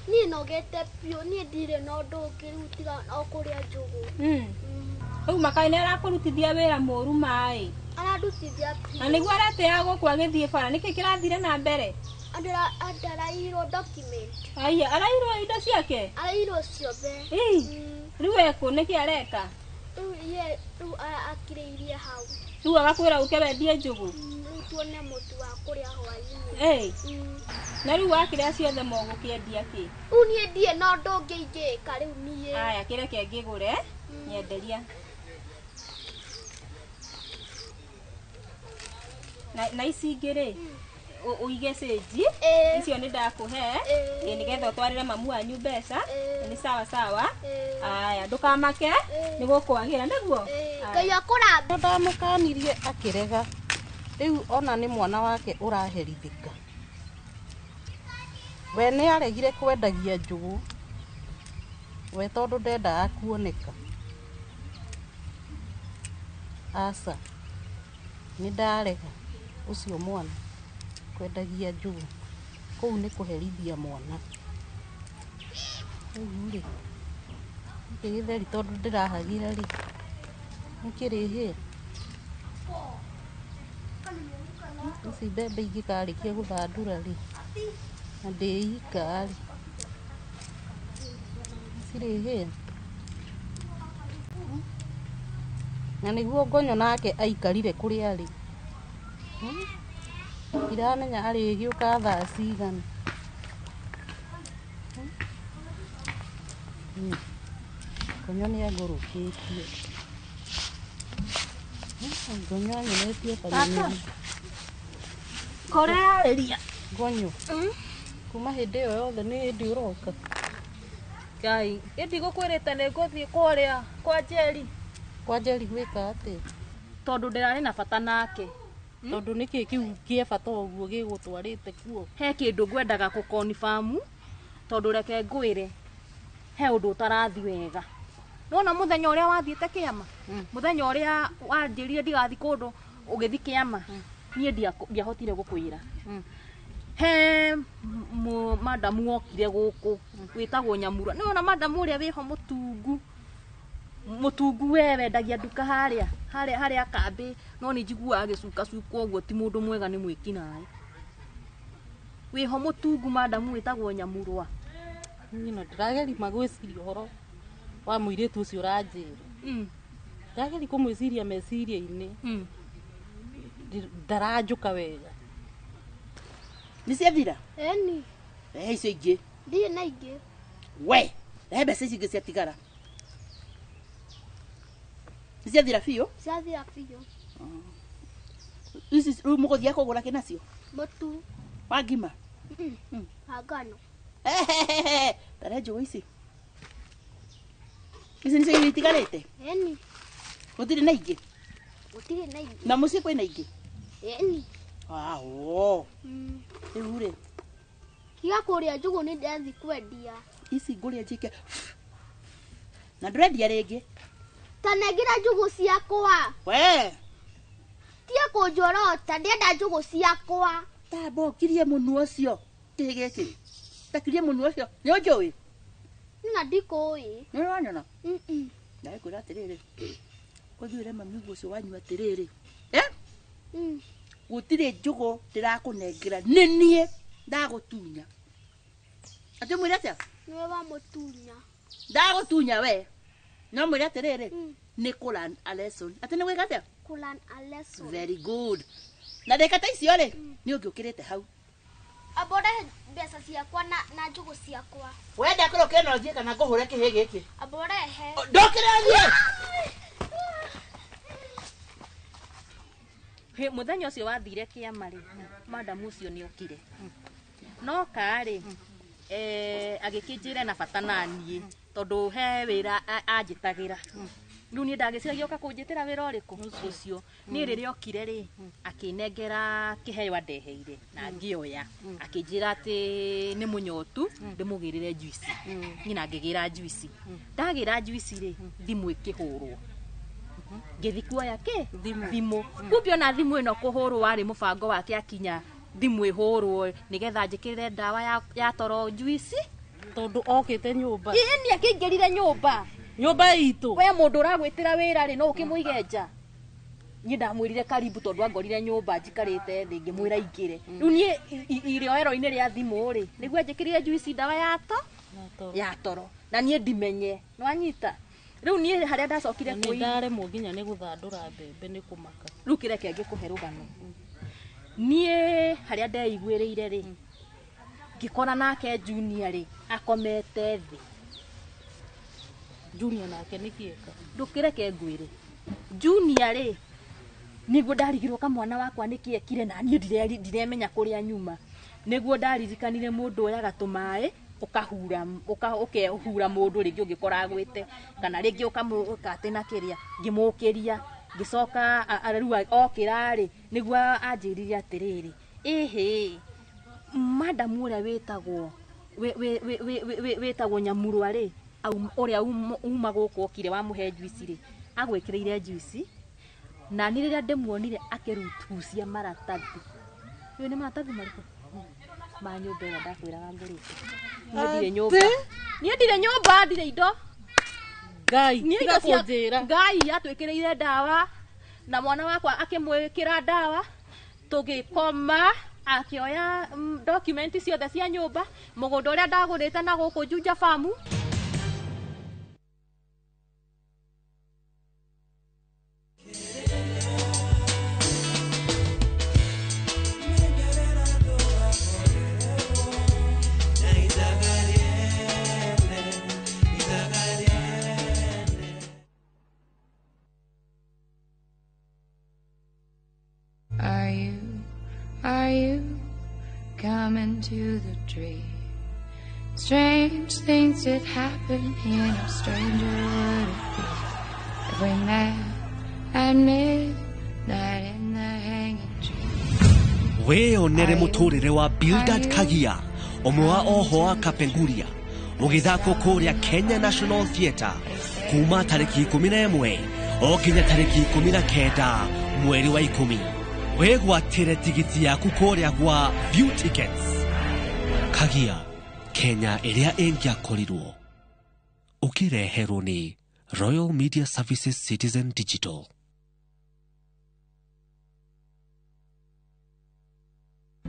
ni nogete pio ni ndire no ndungirutiga okuria njugu riu makaine arakurutithia wira muru mai arandutithia pio na niguo aretea guku agithie bara niki kirathire na mbere arairo document aya arairo indo ciake arairo ciothe riu eku niki areka riu akireirie hau riu agakwira uke wendie njugu tuone mutu wa kuria hwaini na riu wakiria ciothe mogukiendia ki nie ndie no ndungĩingĩka riu nie aya kireke ngigure nyenderia na ici ngiri uige cenji icio ni ndakuhe nigetha utwarire mamu wanyu mbeca ni sawa aya ndukamake ni gukwagira niguo ngai akũrambe ndamũkanirie akirega riu ona ni mwana wake uraherithika we ni aregire kwendagia njugu we tondu ndendaga kuoneka asa ni ndarega ucio mwana kwendagia njugu kuu ni kuherithia mwana uri ngigitheri tondu ndirahagira ri nikirihe ici mbembe ingikarikia guthandura ri na ndiika ri cirihe na niguo ngonyo nake aikarire kuria ri iramenya arigiuka thaa cigana ngonyo ni agurukitie ngonyo anyonetie kanini koreria ngonyo kuma hindi iyo yothe ni hindi uroka ngai indi gukwirite ni nguthie kuria kwa Njeri gwika ati tondu ndirari na bata nake tondu niki kiu kie bata uguo gigutwarite kuo he kindu ngwendaga ku confirm tondu reke ngwire he undu utarathi wega nona muthenya uria wathiete kiama muthenya uria wanjirie ndigathi kundu ugithi kiama nie ndiahotire gukwira he madamu okire guku witagwo Nyamura ni ona madamu uria wiho mutungu wewe ndagia nduka haria kambi no ni njigua agicuka cuka uguo ti mundu mwega ni mwiki nae wiho mutungu madamu witagwo Nyamurwa no ndirageri magwiciria horo wa muiritu ucio uranjira ndageri kumwiciria meciria-ini ndarajuka wega niciathira eni icio ingĩ ndirĩ na ingĩ we rehe mbeca ici ingĩ ciatigara niciathira biũ ciathira biũ ici rĩu mũgũthiĩ kũgũra kĩ nacio mũtu wa ngima ngano tarehe njũgũ ici nicio itigarĩte eni gũtirĩ na ingĩ gũtirĩ na ingĩ na mũciĩ kwĩna ingĩ eni rĩu rĩ tiga kũrĩa njũgũ nĩ ndathi kwendia ici ngũrĩa njike na ndũrendia rĩngĩ tanengira njũgũ ciakwa we tiga kũnjorota ndĩenda njũgũ ciakwa tamba ũkirie mũnu ũcio kĩhĩ gĩkĩ takirie mũnu ũcio nĩ ũnjũĩ na ndikũĩ nĩ ũranyona ndakwĩra atĩrĩrĩ ũthiũre mami ũguo ũcio wanyu atĩrĩrĩ gũtirĩ njũgũ ndĩrakũnengera nĩ niĩ ndagũtunya atĩ mwĩre atĩa nĩwe wamũtunya ndagũtunya we no mwĩre atĩrĩrĩ nĩ kũlearn a lesson atĩ nĩ gwĩka atĩa kũlearn a lesson very good na ndĩka ta icio rĩ nĩ ũngĩũkĩrĩte hau abore mbeca ciakwa na njũgũ ciakwa wenda kũrũkĩra na ũthiĩ kana ngũhũre kĩhĩ gĩkĩ abore he ndokĩra thiĩ muthenya ucio wathire kĩama rĩ madamu ucio nĩ okire no karĩ agĩkĩnjĩra na bata naniĩ tondũ he wĩra anjĩtagĩra rĩu niĩ ndagĩciragia oka kũnjĩtĩra wĩra ũrĩkũ ũcio niĩ rĩrĩa okire rĩ akĩnengera kĩheo andeheire na ngĩoya akĩnjĩra atĩ nĩ mũnyotu ndĩmũgĩrĩre juici nyina ngĩgĩra juici ndagĩra juici rĩ thimũ ĩkĩhũrwo ngĩthi kuoya thimũ kumbe ona thimũ ĩno kũhũrwo warĩ mũbango wake akinya thimũ ĩhũrwo nĩgetha njĩkĩrĩre ndawa ya toro juici tondũ okĩte nyũmba nĩ akĩingĩrire nyũmba itũ we mũndũ ũragwĩtĩra wĩra rĩ no ũkĩmũige nja niĩ ndamwĩrire karibu tondũ angorire nyũmba njikarĩte thĩ ngĩmwĩra ingĩre rĩu niĩ irĩoero-inĩ rĩa thimũ rĩ nĩguo njĩkĩrire juici ndawa ya toro na niĩ ndimenye nĩwanyita rĩu niĩ harĩa ndacokire nĩ ndaremwo nginya nĩ gũthandũra mbembe nĩ kũmaka rĩu kĩreke ngĩkũhe rũgano niĩ harĩa ndeiguĩrĩire rĩ ngĩkora nake Junior rĩ akomete thĩ Junior nake nĩ kĩeka ndũkĩreke ngwĩre Junior rĩ nĩguo ndarigirwo kamwana wakwa nĩ kĩekire na niĩ ndiremenya kũrĩa nyuma nĩguo ndaririkanire mũndũ oyaga tũmaĩ ũkehura mũndũ rĩngĩ ũngĩkora agwĩte kana rĩngĩ ũkamũkate na kĩrĩa ngĩmũkĩria ngĩcoka rĩu okĩra rĩ nĩguo anjĩrire atĩrĩrĩ madamu ũrĩa wĩtagwo Nyamurwa rĩ ũrĩa uma gũkũ okire wamũhe juici rĩ agwĩkĩrĩire juici na niĩ rĩrĩa ndĩmuonire akĩrutucia maratathi nĩ maratathi marĩkũ ma nyũmba ĩrĩa ndakwĩraga ngũrĩte niĩ ndirĩ nyũmba ndirĩ indo Ngai tiga kũnjĩra Ngai atwĩkĩrĩire ndawa na mwana wakwa akĩmwĩkĩra ndawa tũgĩkoma akĩoya document ciothe cia nyũmba mũgũnda ũrĩa ndagũrĩte na gũkũ Juja farm Are you coming to the tree? Strange things did happen here, no stranger would it be if we met at midnight in the hanging tree. Wĩonere mũtũrĩre wa Bildad Kagia, ũmwe wa oho a Kapenguria, ũgĩthakwo kũrĩa Kenya National Theatre kuma tarĩki 11 o nginya tarĩki 19 mweri wa 10. wĩgwatĩre tigiti yaku kũrĩa gwa View Tickets. Kagia, Kenya ĩrĩa ĩngĩakorirwo. Ũkĩreherwo nĩ Royal Media Services Citizen Digital.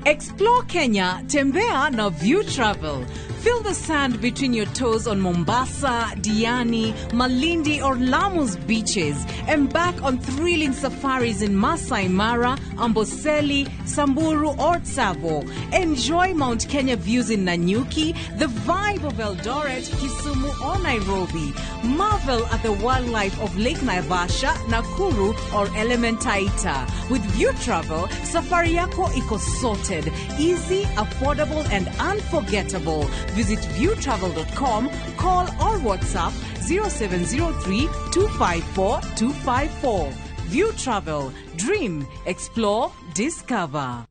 Explore Kenya, tembea na View Travel. Feel the sand between your toes on Mombasa, Diani, Malindi or Lamu's beaches. Embark on thrilling safaris in Masai Mara, Amboseli, Samburu or Tsavo. Enjoy Mount Kenya views in Nanyuki, the vibe of Eldoret, Kisumu or Nairobi. Marvel at the wildlife of Lake Naivasha, Nakuru or Elementaita. With View Travel, safari yako iko sorted, easy, affordable and unforgettable. Visit viewtravel.com, call or WhatsApp 0703 254 254. View Travel. Dream, explore, discover.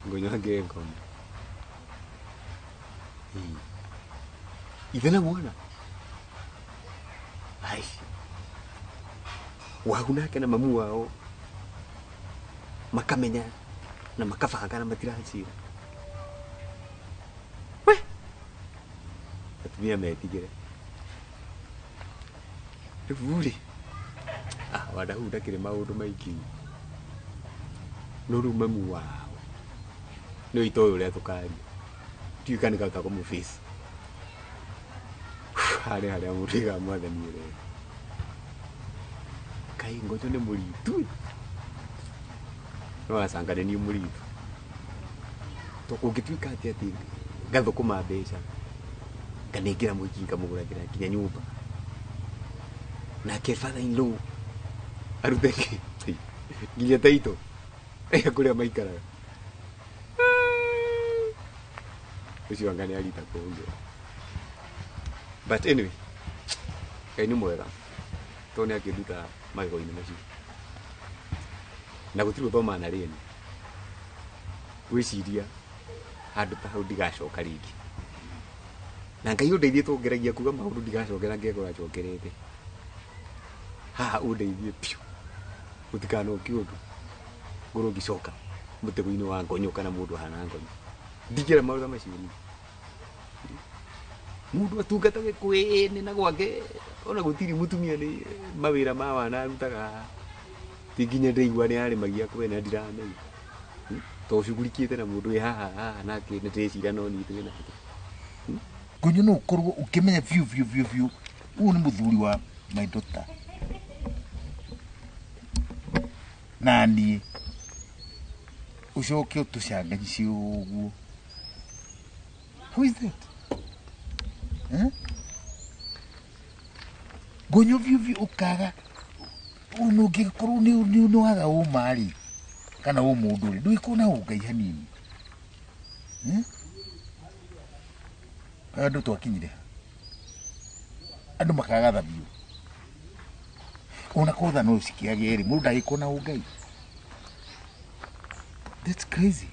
Ngonya game kom. Idana mwana. Ai. Wahuna kana mamu wao. Makamenya na makabanga na matiracira. We. Atumia metigire. Rivuli. Wadahuda kire maundu maiki. Noru mamu wao. No itoyo uria tukari. Tiukani kauta komu face. Hare amuriga mwathani ure. Kai ngoto ne muritu. No asangane ni muritu. Toko gituika ati gathukuma mbeca. Nganegira mukinga muguragira kinya nyumba. Na ke father in law. Aruteke. Ginya taito. Kuria maikara. Usiwangane alita kuongea. But anyway, ni mwega. Tone akiduta mago-ini macio. Na gutiri uthoma na rĩni. Gwiciria handu ta hau ndigacoka ringi. Na Ngai undeithie tungeragia kuga maundu ndigacokera ngekora cokerete. Haha undeithie piu. Utikano kiundu. Ngoro ngicoka mutego-ini wa ngonyo kana mundu hana ngonyo. Ndigera maundu macio. Mundu atungatage kwene na gwake ona gutiri mutumia ni mawira ma wana arutaga tiginya ndeigua ni ari magia kwena ndiramenya to shugurikiete na mundu haha nake ni trecira no ni tena Ngonyo no ukorwo ukimenya view uyu ni muthuri wa my daughter nani ucoke utucanganyicie uguo. Who is that? Ngonyo view ukaga uno ngikorwo ni waga umari kana umundu ri ndwikona ungai hanini andu twakinyire andu makaga thabio ona kotha no sikiage ri mundu ndagikona ungai. That's crazy.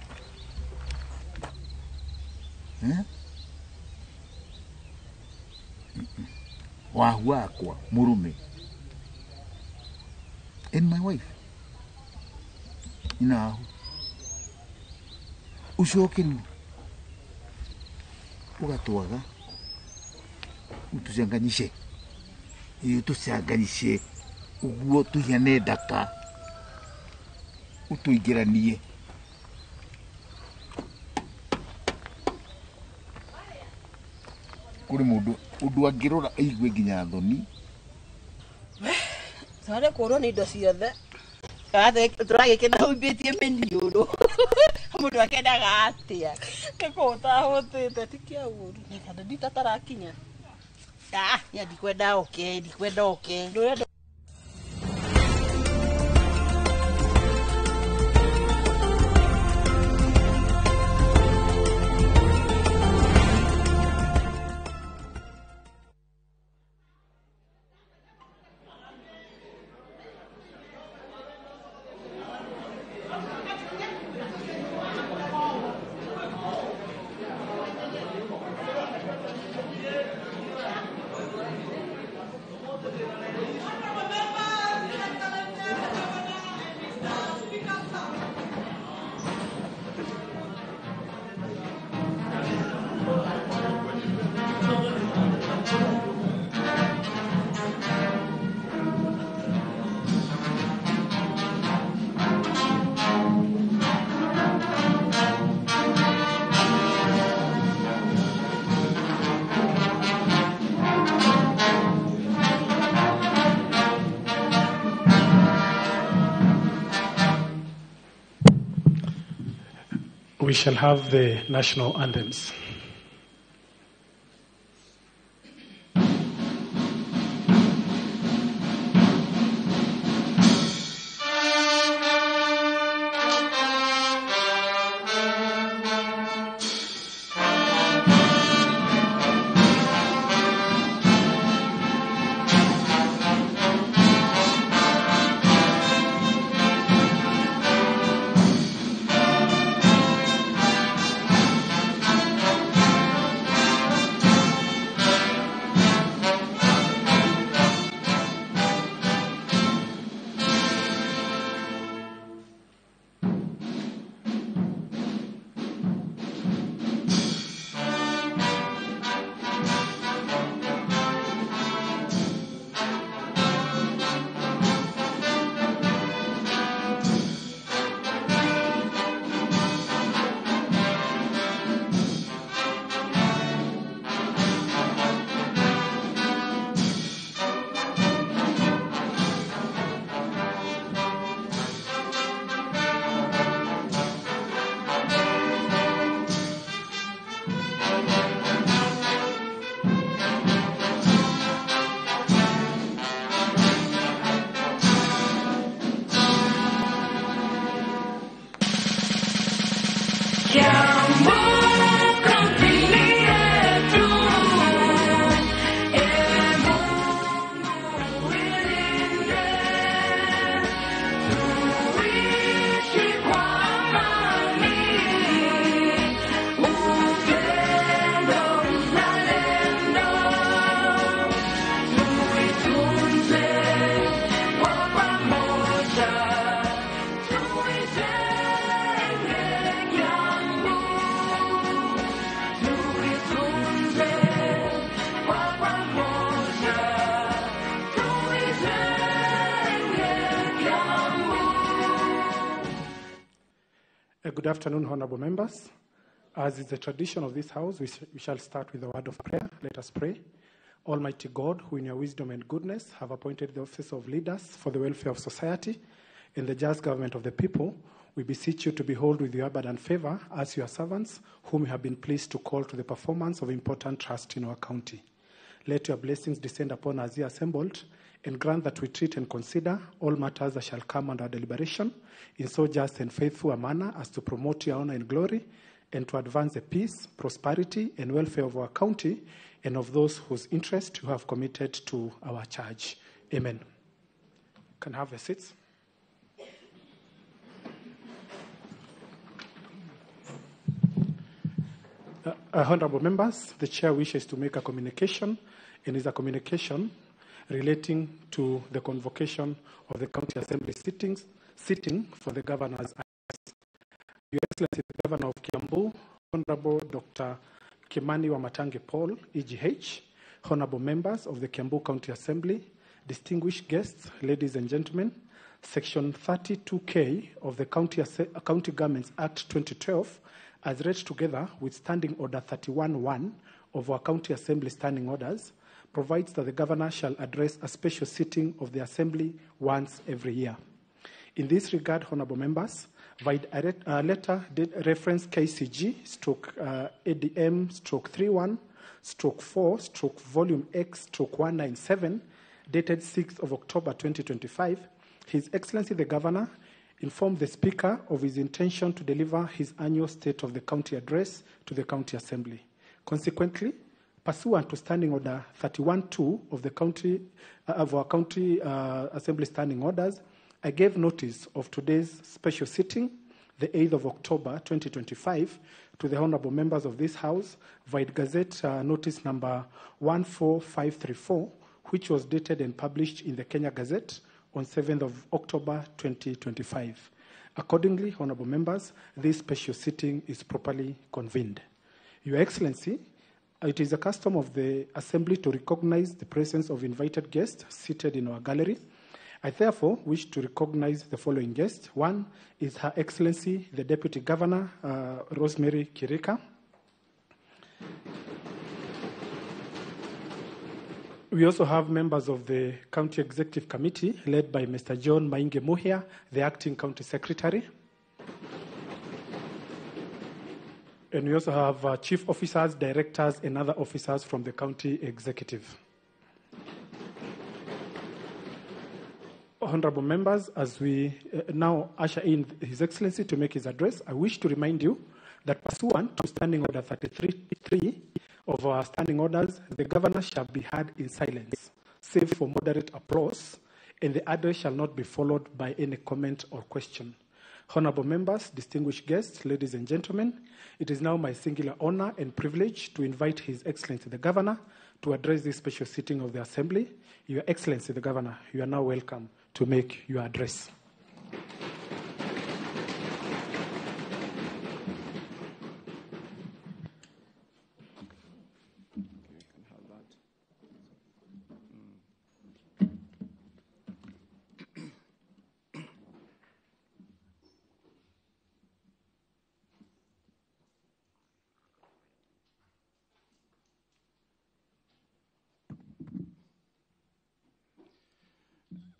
Wahu wakwa murume and my wife inaho ucoke riu ugatwaga utucanganyishe tucanganyishe uguo tuhiane ndaka utuingiranie kuri mundu undu angirora aigue nginya thoni sare korwo ni indo ciothe gathe turagikena umbitie meniuru mundu akendaga atia nikuta hutite tikia uru nikanda nditatarakinya ya ndikwenda oke we shall have the national anthems. Good afternoon, honorable members. As is the tradition of this house, we shall start with a word of prayer. Let us pray. Almighty God, who in your wisdom and goodness have appointed the office of leaders for the welfare of society and the just government of the people, we beseech you to behold with your abundant favor as your servants, whom you have been pleased to call to the performance of important trust in our county. Let your blessings descend upon us here assembled, and grant that we treat and consider all matters that shall come under our deliberation in so just and faithful a manner as to promote your honor and glory, and to advance the peace, prosperity, and welfare of our county and of those whose interest you have committed to our charge. Amen. Can I have a seat? Honorable members, the chair wishes to make a communication, and is a communication relating to the convocation of the County Assembly sitting for the Governor's address. Your Excellency, the Governor of Kiambu, Honorable Dr. Kimani Wamatangi Paul, EGH, honorable members of the Kiambu County Assembly, distinguished guests, ladies and gentlemen, Section 32K of the County Governments Act 2012, as read together with Standing Order 31-1 of our County Assembly Standing Orders, provides that the Governor shall address a special sitting of the Assembly once every year. In this regard, honorable members, via a letter reference KCG/ADM/31/4/Volume X/197, dated 6th of October 2025, His Excellency the Governor informed the Speaker of his intention to deliver his annual State of the County Address to the County Assembly. Consequently, pursuant to Standing Order 31-2 of the County of our County Assembly Standing Orders, I gave notice of today's special sitting, the 8th of October 2025, to the honorable members of this House via Gazette Notice number 14534, which was dated and published in the Kenya Gazette on 7th of October 2025. Accordingly, honorable members, this special sitting is properly convened. Your Excellency, it is a custom of the Assembly to recognize the presence of invited guests seated in our gallery. I therefore wish to recognize the following guests. One is Her Excellency, the Deputy Governor, Rosemary Kirika. We also have members of the County Executive Committee, led by Mr. John Mainge Muhia, the Acting County Secretary. And we also have chief officers, directors, and other officers from the county executive. Honorable members, as we now usher in His Excellency to make his address, I wish to remind you that pursuant to Standing Order 33 of our standing orders, the governor shall be heard in silence, save for moderate applause, and the address shall not be followed by any comment or question. Honorable members, distinguished guests, ladies and gentlemen, it is now my singular honor and privilege to invite His Excellency the Governor to address this special sitting of the Assembly. Your Excellency the Governor, you are now welcome to make your address.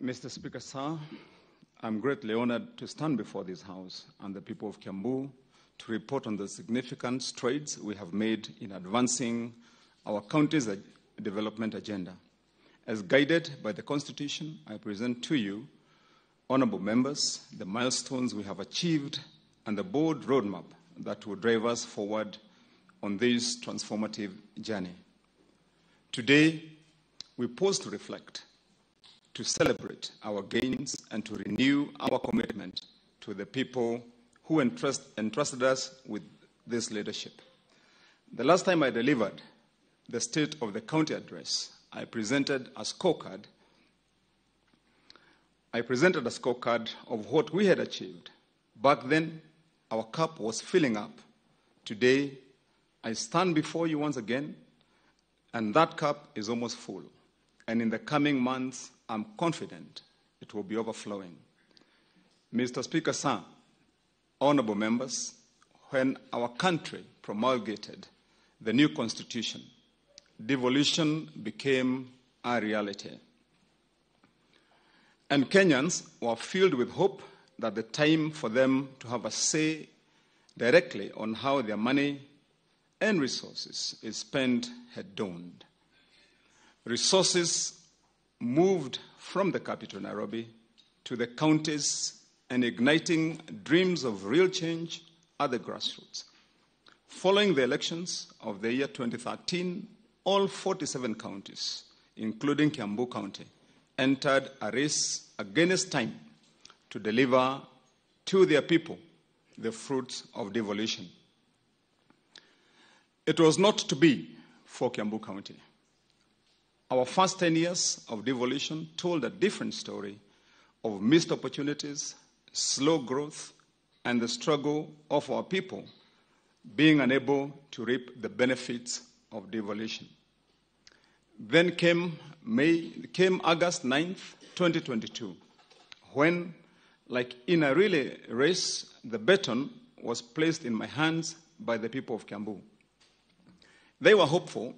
Mr. Speaker, sir, I'm greatly honored to stand before this House and the people of Kiambu to report on the significant strides we have made in advancing our county's development agenda. As guided by the Constitution, I present to you, honorable members, the milestones we have achieved and the bold roadmap that will drive us forward on this transformative journey. Today, we pause to reflect, to celebrate our gains, and to renew our commitment to the people who entrusted us with this leadership. The last time I delivered the State of the County address, I presented a scorecard of what we had achieved. Back then, our cup was filling up. Today, I stand before you once again, and that cup is almost full. And in the coming months, I'm confident it will be overflowing. Mr. Speaker, sir, honorable members, when our country promulgated the new constitution, devolution became a reality. And Kenyans were filled with hope that the time for them to have a say directly on how their money and resources is spent had dawned. Resources moved from the capital, Nairobi, to the counties and igniting dreams of real change at the grassroots. Following the elections of the year 2013, all 47 counties, including Kiambu County, entered a race against time to deliver to their people the fruits of devolution. It was not to be for Kiambu County. Our first 10 years of devolution told a different story of missed opportunities, slow growth, and the struggle of our people being unable to reap the benefits of devolution. Then came August 9th, 2022, when, like in a relay race, the baton was placed in my hands by the people of Kiambu. They were hopeful,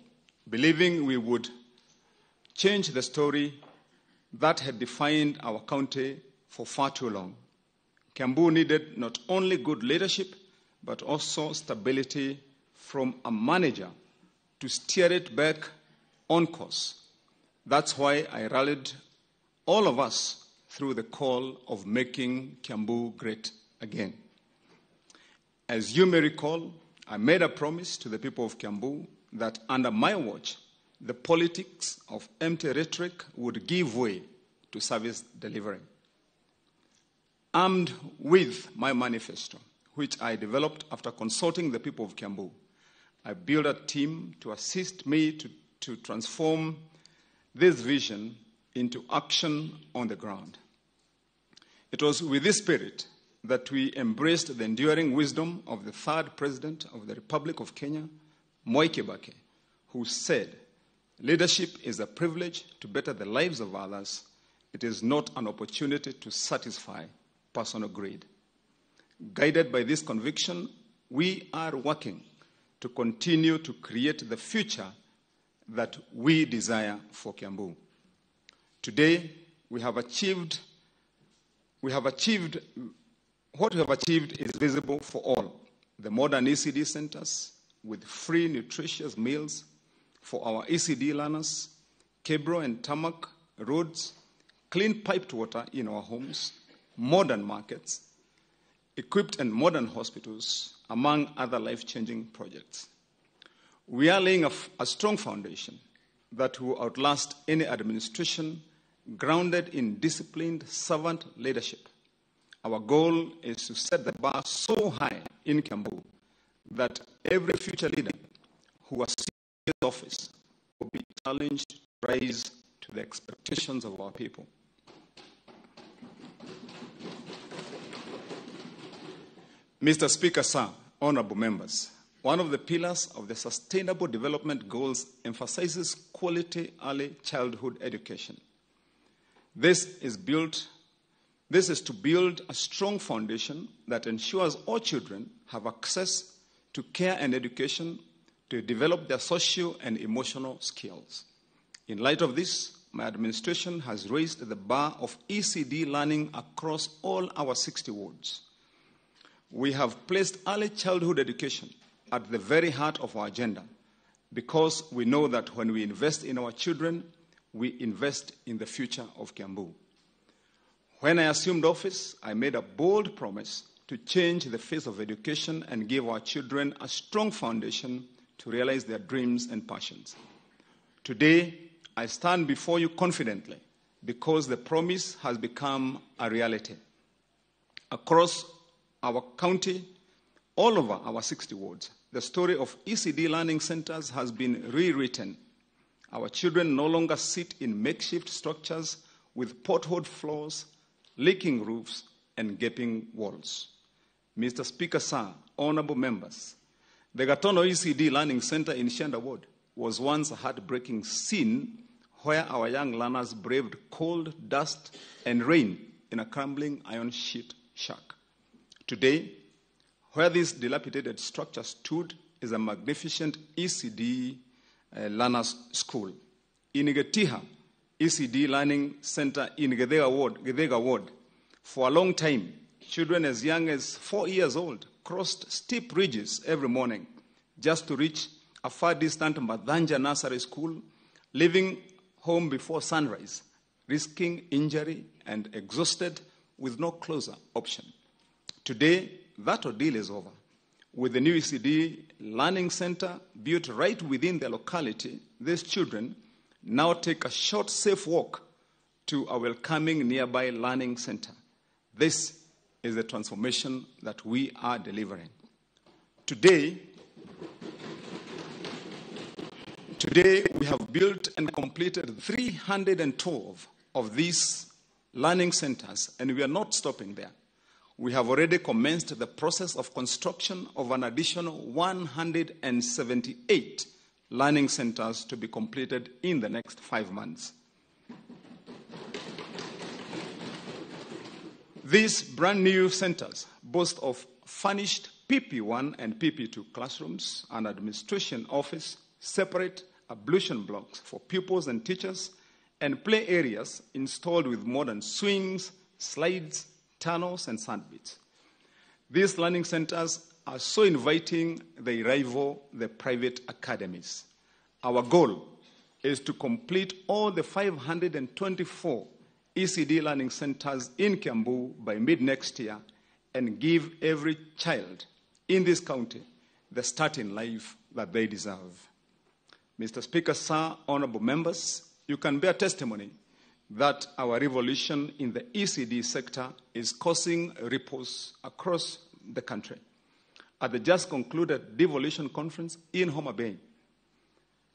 believing we would change the story that had defined our county for far too long. Kiambu needed not only good leadership, but also stability from a manager to steer it back on course. That's why I rallied all of us through the call of making Kiambu great again. As you may recall, I made a promise to the people of Kiambu that under my watch, the politics of empty rhetoric would give way to service delivery. Armed with my manifesto, which I developed after consulting the people of Kiambu, I built a team to assist me to transform this vision into action on the ground. It was with this spirit that we embraced the enduring wisdom of the third president of the Republic of Kenya, Mwai Kibaki, who said, "Leadership is a privilege to better the lives of others. It is not an opportunity to satisfy personal greed." Guided by this conviction, we are working to continue to create the future that we desire for Kiambu. Today, what we have achieved is visible for all. the modern ECD centers with free nutritious meals for our ECD learners, Kebro and Tamak roads, clean piped water in our homes, modern markets, equipped and modern hospitals, among other life-changing projects. We are laying a strong foundation that will outlast any administration grounded in disciplined servant leadership. Our goal is to set the bar so high in Kiambu that every future leader who assumes this office will be challenged to rise to the expectations of our people. Mr. Speaker, sir, honorable members, one of the pillars of the Sustainable Development Goals emphasizes quality early childhood education. This is to build a strong foundation that ensures all children have access to care and education to develop their social and emotional skills. In light of this, my administration has raised the bar of ECD learning across all our 60 wards. We have placed early childhood education at the very heart of our agenda because we know that when we invest in our children, we invest in the future of Kiambu. When I assumed office, I made a bold promise to change the face of education and give our children a strong foundation to realize their dreams and passions. Today, I stand before you confidently because the promise has become a reality. Across our county, all over our 60 wards, the story of ECD learning centers has been rewritten. Our children no longer sit in makeshift structures with potholed floors, leaking roofs, and gaping walls. Mr. Speaker, sir, honorable members, the Gatono ECD Learning Center in Shanda Ward was once a heartbreaking scene where our young learners braved cold, dust, and rain in a crumbling iron sheet shack. Today, where this dilapidated structure stood is a magnificent ECD learners school. In Getiha ECD Learning Center in Gedega Ward, for a long time, children as young as 4 years old crossed steep ridges every morning just to reach a far-distant Madanja Nursery School, leaving home before sunrise, risking injury and exhausted with no closer option. Today, that ordeal is over. With the new ECD Learning Center built right within the locality, these children now take a short, safe walk to a welcoming nearby learning center. This is the transformation that we are delivering. Today, we have built and completed 312 of these learning centers, and we are not stopping there. We have already commenced the process of construction of an additional 178 learning centers to be completed in the next 5 months. These brand new centers boast of furnished PP1 and PP2 classrooms, an administration office, separate ablution blocks for pupils and teachers, and play areas installed with modern swings, slides, tunnels, and sandpits. These learning centers are so inviting they rival the private academies. Our goal is to complete all the 524 ECD learning centers in Kiambu by mid-next year and give every child in this county the start in life that they deserve. Mr. Speaker, sir, honorable members, you can bear testimony that our revolution in the ECD sector is causing ripples across the country. At the just concluded devolution conference in Homa Bay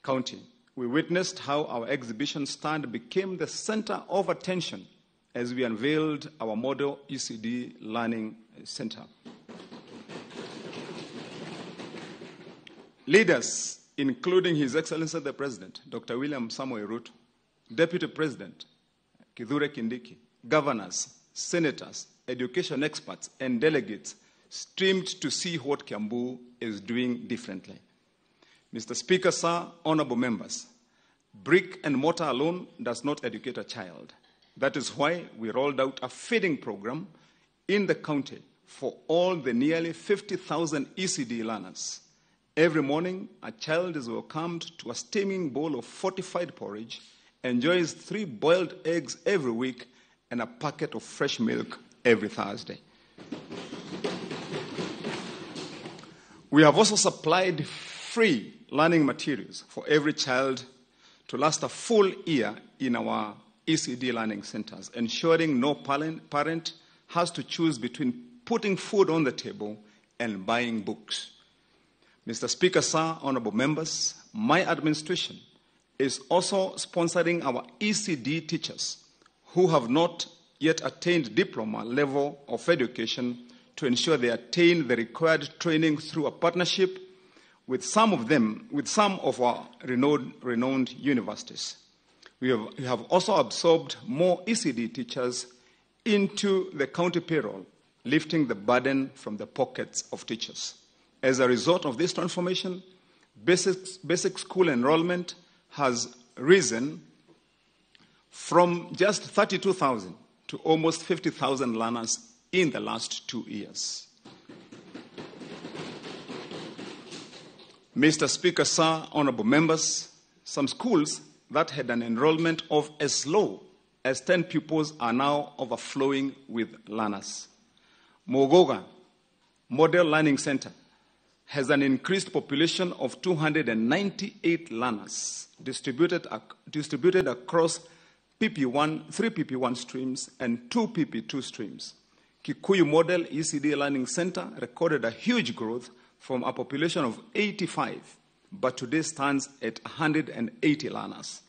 County, we witnessed how our exhibition stand became the center of attention as we unveiled our model ECD Learning Center. Leaders, including His Excellency the President, Dr. William Samoei Ruto, Deputy President Kithure Kindiki, governors, senators, education experts, and delegates streamed to see what Kiambu is doing differently. Mr. Speaker, sir, honorable members, brick and mortar alone does not educate a child. That is why we rolled out a feeding program in the county for all the nearly 50,000 ECD learners. Every morning, a child is welcomed to a steaming bowl of fortified porridge, enjoys 3 boiled eggs every week, and a packet of fresh milk every Thursday. We have also supplied free learning materials for every child to last a full year in our ECD learning centers, ensuring no parent has to choose between putting food on the table and buying books. Mr. Speaker, sir, honorable members, my administration is also sponsoring our ECD teachers who have not yet attained diploma level of education to ensure they attain the required training through a partnership with some of our renowned universities. We have also absorbed more ECD teachers into the county payroll, lifting the burden from the pockets of teachers. As a result of this transformation, basic school enrollment has risen from just 32,000 to almost 50,000 learners in the last 2 years. Mr. Speaker, sir, honorable members, some schools that had an enrollment of as low as 10 pupils are now overflowing with learners. Mogoga Model Learning Center has an increased population of 298 learners distributed across three PP1 streams and 2 PP2 streams. Kikuyu Model ECD Learning Center recorded a huge growth from a population of 85, but today stands at 180 learners.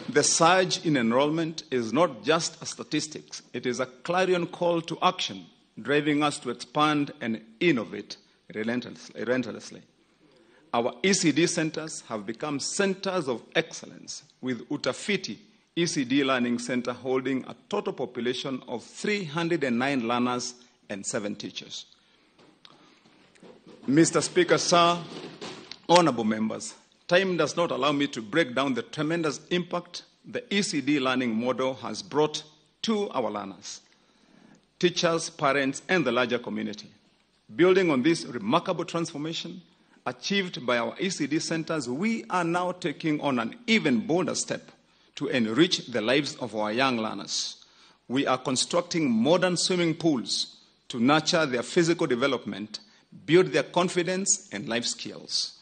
The surge in enrollment is not just a statistics, it is a clarion call to action, driving us to expand and innovate relentlessly. Our ECD centers have become centers of excellence, with Utafiti ECD Learning Center holding a total population of 309 learners and 7 teachers. Mr. Speaker, sir, honorable members, time does not allow me to break down the tremendous impact the ECD learning model has brought to our learners, teachers, parents, and the larger community. Building on this remarkable transformation achieved by our ECD centers, we are now taking on an even bolder step to enrich the lives of our young learners. We are constructing modern swimming pools to nurture their physical development, build their confidence and life skills.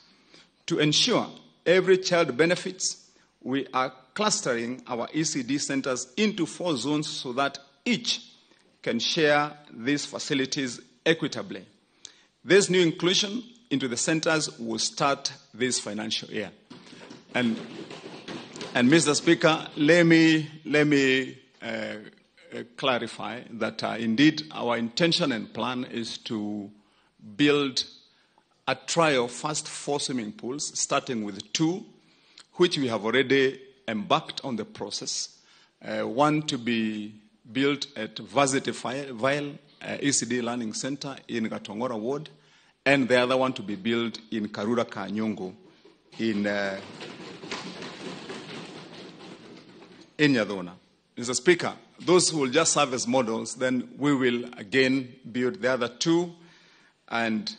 To ensure every child benefits, we are clustering our ECD centers into 4 zones so that each can share these facilities equitably. This new inclusion into the centers will start this financial year. And Mr. Speaker, let me clarify that indeed our intention and plan is to build a trial first 4 swimming pools, starting with 2, which we have already embarked on the process. One to be built at Varsity Vile ECD Learning Center in Gatongora Ward, and the other one to be built in Karura Kanyungu in Yadona. Mr. Speaker, those who will just serve as models, then we will again build the other 2, and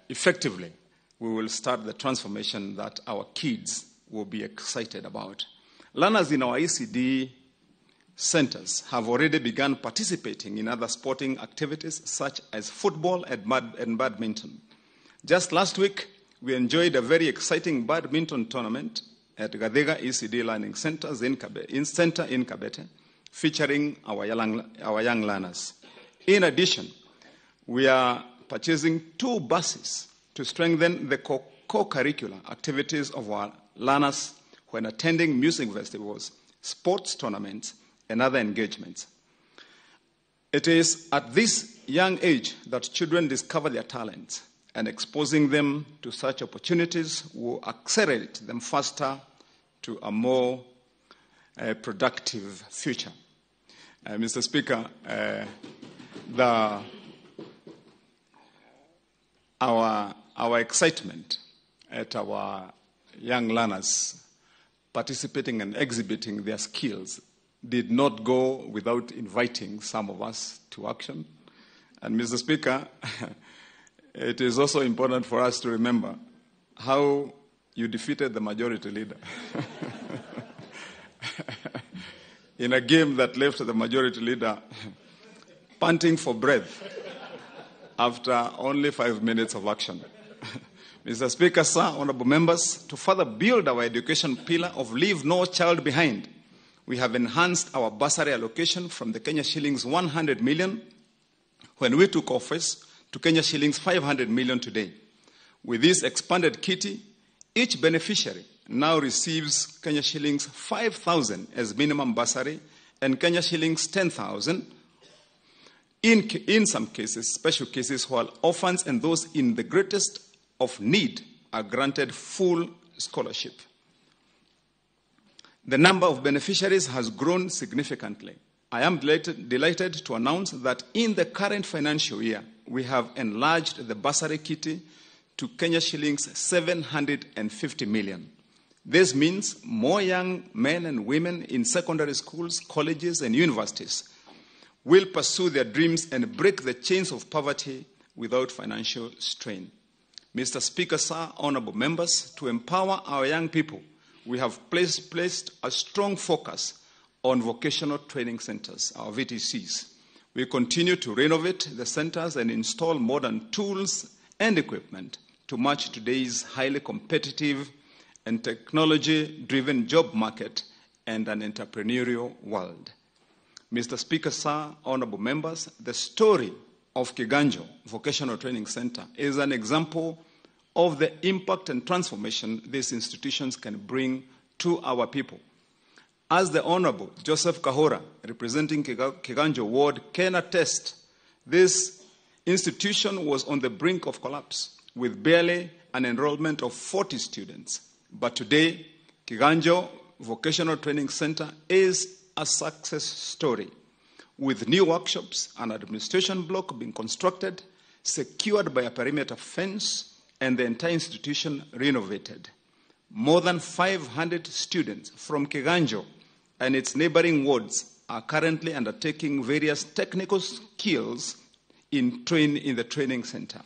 effectively we will start the transformation that our kids will be excited about. Learners in our ECD centers have already begun participating in other sporting activities such as football and badminton. Just last week, we enjoyed a very exciting badminton tournament at Gadega ECD Learning Centers in Kabete, featuring our young learners. In addition, we are purchasing 2 buses to strengthen the co-curricular activities of our learners when attending music festivals, sports tournaments, and other engagements. It is at this young age that children discover their talents, and exposing them to such opportunities will accelerate them faster to a more productive future. Mr. Speaker, our excitement at our young learners participating and exhibiting their skills did not go without inviting some of us to action. And Mr. Speaker, it is also important for us to remember how you defeated the majority leader in a game that left the majority leader panting for breath after only 5 minutes of action. Mr. Speaker, sir, honorable members, to further build our education pillar of Leave No Child Behind, we have enhanced our bursary allocation from the Kenya shillings 100 million when we took office to Kenya shillings 500 million today. With this expanded kitty, each beneficiary now receives Kenya shillings 5,000 as minimum bursary and Kenya shillings 10,000. In some cases, special cases, while orphans and those in the greatest of need are granted full scholarship. The number of beneficiaries has grown significantly. I am delighted to announce that in the current financial year, we have enlarged the bursary kitty to Kenya shillings 750 million. This means more young men and women in secondary schools, colleges, and universities will pursue their dreams and break the chains of poverty without financial strain. Mr. Speaker, sir, honorable members, to empower our young people, we have placed a strong focus on vocational training centers, our VTCs. We continue to renovate the centers and install modern tools and equipment to match today's highly competitive and technology-driven job market and an entrepreneurial world. Mr. Speaker, sir, honorable members, the story of Kiganjo Vocational Training Center is an example of the impact and transformation these institutions can bring to our people. As the Honorable Joseph Kahora, representing Kiganjo Ward, can attest, this institution was on the brink of collapse with barely an enrollment of 40 students. But today, Kiganjo Vocational Training Center is a success story, with new workshops, an administration block being constructed, secured by a perimeter fence, and the entire institution renovated. More than 500 students from Kiganjo and its neighboring wards are currently undertaking various technical skills in the training center.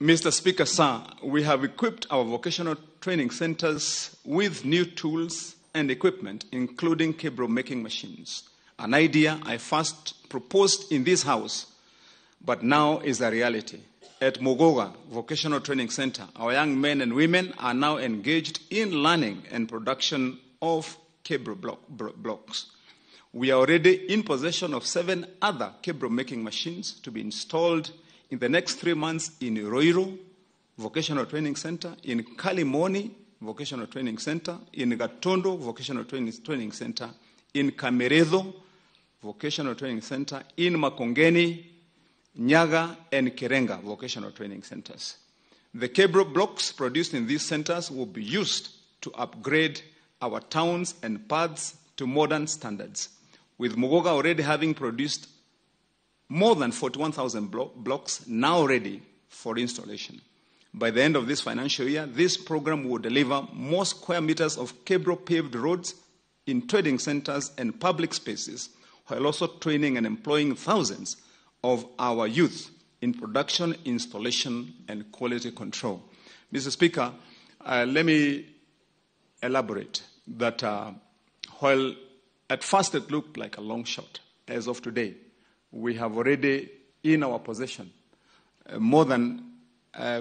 Mr. Speaker, sir, we have equipped our vocational training centers with new tools and equipment, including cable making machines, an idea I first proposed in this House, but now is a reality. At Mugoga Vocational Training Center, our young men and women are now engaged in learning and production of cable blocks. We are already in possession of 7 other cable making machines to be installed in the next 3 months in Roiro Vocational Training Center, in Kalimoni Vocational Training Center, in Gatondo Vocational Training Center, in Kameredo Vocational Training Center, in Makongeni, Nyaga, and Kirenga Vocational Training Centers. The cable blocks produced in these centers will be used to upgrade our towns and paths to modern standards, with Mugoga already having produced more than 41,000 blocks now ready for installation. By the end of this financial year, this program will deliver more square meters of cable paved roads in trading centers and public spaces, while also training and employing thousands of our youth in production, installation, and quality control. Mr. Speaker, let me elaborate that while at first it looked like a long shot, as of today, we have already in our possession more than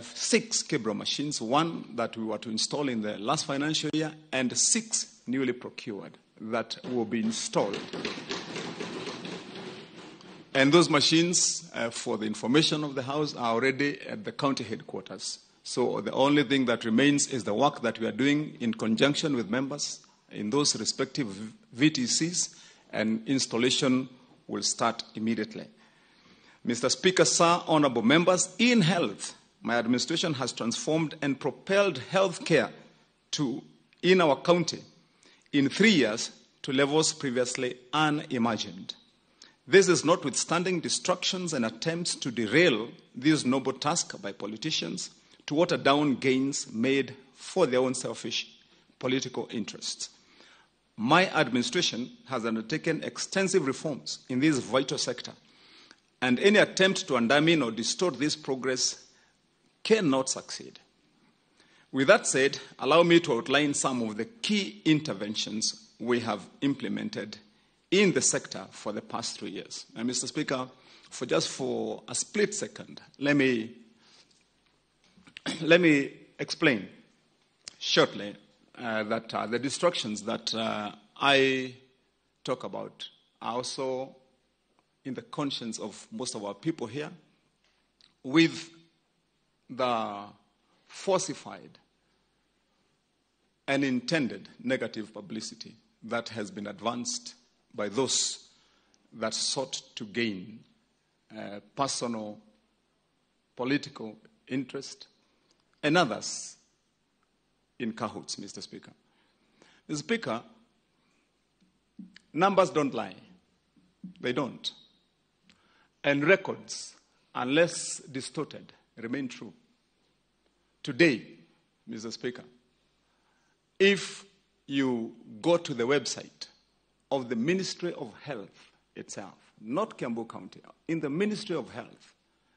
6 cable machines, 1 that we were to install in the last financial year, and 6 newly procured that will be installed. And those machines, for the information of the House, are already at the county headquarters. So the only thing that remains is the work that we are doing in conjunction with members in those respective VTCs, and installation will start immediately. Mr. Speaker, sir, honorable members, in health, my administration has transformed and propelled health care in our county in 3 years to levels previously unimagined. This is notwithstanding distractions and attempts to derail this noble task by politicians to water down gains made for their own selfish political interests. My administration has undertaken extensive reforms in this vital sector, and any attempt to undermine or distort this progress cannot succeed. With that said, allow me to outline some of the key interventions we have implemented in the sector for the past 3 years. And Mr. Speaker, for a split second, let me explain shortly that the destructions that I talk about are also in the conscience of most of our people here, with the falsified and intended negative publicity that has been advanced by those that sought to gain personal political interest and others in cahoots, Mr. Speaker. Mr. Speaker, numbers don't lie. They don't. And records, unless distorted, remain true. Today, Mr. Speaker, if you go to the website of the Ministry of Health itself, not Kiambu County, in the Ministry of Health,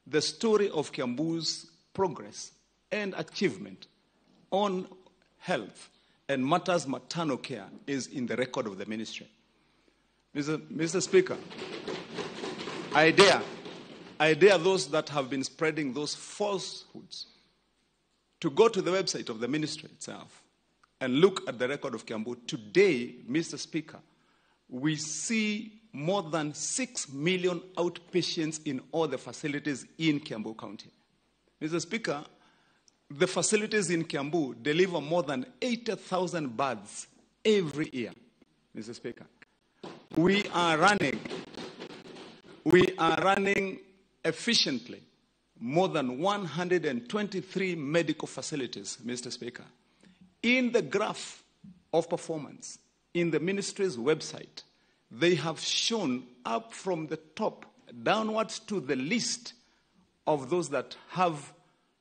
the story of Kiambu's progress and achievement on health and matters maternal care is in the record of the ministry. Mr. Speaker, I dare those that have been spreading those falsehoods to go to the website of the ministry itself and look at the record of Kiambu. Today, Mr. Speaker, we see more than 6 million outpatients in all the facilities in Kiambu County. Mr. Speaker, the facilities in Kiambu deliver more than 80,000 births every year, Mr. Speaker. We are running efficiently more than 123 medical facilities, Mr. Speaker. In the graph of performance in the ministry's website, they have shown up from the top downwards to the list of those that have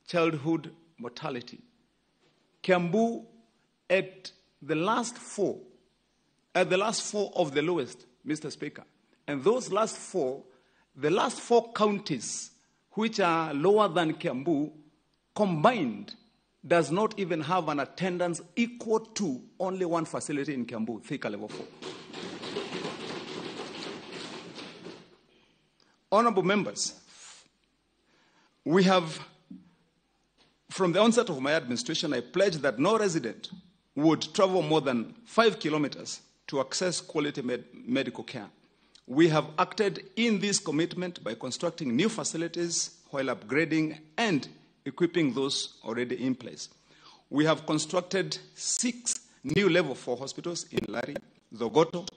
childhood mortality. Kiambu at the last four of the lowest, Mr. Speaker. And those the last four counties which are lower than Kiambu combined does not even have an attendance equal to only one facility in Kiambu, Thika Level 4. Honorable members, we have, from the onset of my administration, I pledged that no resident would travel more than 5 kilometers to access quality medical care. We have acted in this commitment by constructing new facilities while upgrading and equipping those already in place. We have constructed 6 new level 4 hospitals in Lari, Zogoto,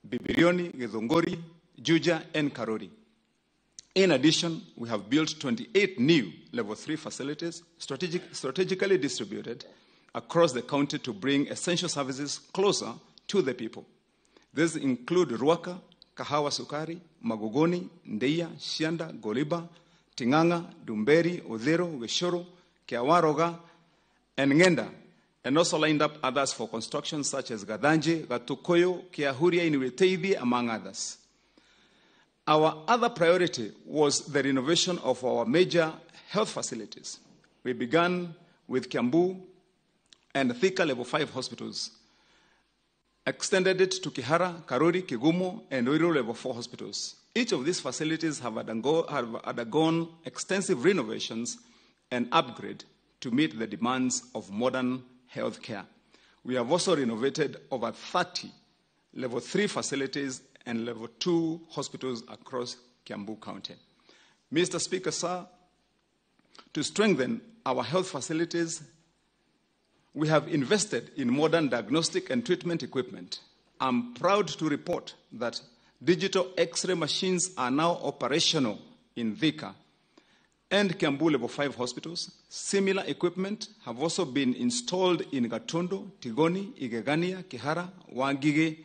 Bibirioni, Githunguri, Juja, and Karori. In addition, we have built 28 new level 3 facilities strategically distributed across the county to bring essential services closer to the people. These include Ruaka, Kahawa Sukari, Magogoni, Ndeia, Shianda, Goliba, Tinganga, Dumberi, Odhero, Weshoro, Kiawaroga, and Ngenda, and also lined up others for construction such as Gadanje, Gatukoyo, Kiahuria, Inuiteithi, among others. Our other priority was the renovation of our major health facilities. We began with Kiambu and Thika Level 5 hospitals, extended it to Kihara, Karori, Kigumo, and Oiro Level 4 hospitals. Each of these facilities have undergone extensive renovations and upgrade to meet the demands of modern health care. We have also renovated over 30 Level 3 facilities and Level 2 hospitals across Kiambu County. Mr. Speaker, sir, to strengthen our health facilities, we have invested in modern diagnostic and treatment equipment. I'm proud to report that digital X-ray machines are now operational in Thika and Kiambu Level 5 hospitals. Similar equipment have also been installed in Gatondo, Tigoni, Igegania, Kihara, Wangige,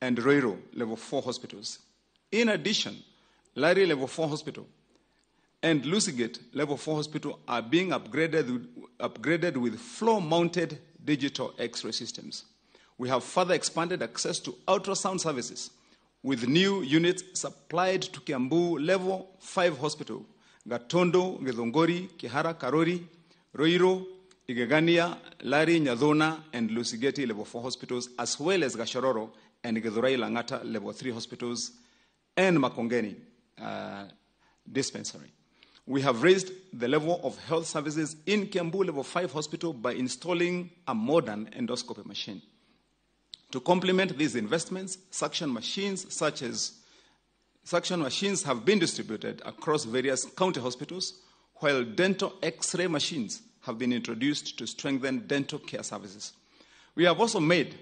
and Roiro Level 4 hospitals. In addition, Lari Level 4 Hospital and Lucigate Level 4 Hospital are being upgraded with floor-mounted digital X-ray systems. We have further expanded access to ultrasound services with new units supplied to Kiambu Level 5 Hospital, Gatondo, Githongori, Kihara, Karori, Roiro, Igegania, Lari, Nyadona, and Lusigeti Level 4 hospitals, as well as Gashororo and Githurai Langata Level 3 hospitals, and Makongeni dispensary. We have raised the level of health services in Kiambu Level 5 Hospital by installing a modern endoscopy machine. To complement these investments, suction machines have been distributed across various county hospitals, while dental X-ray machines have been introduced to strengthen dental care services. We have also made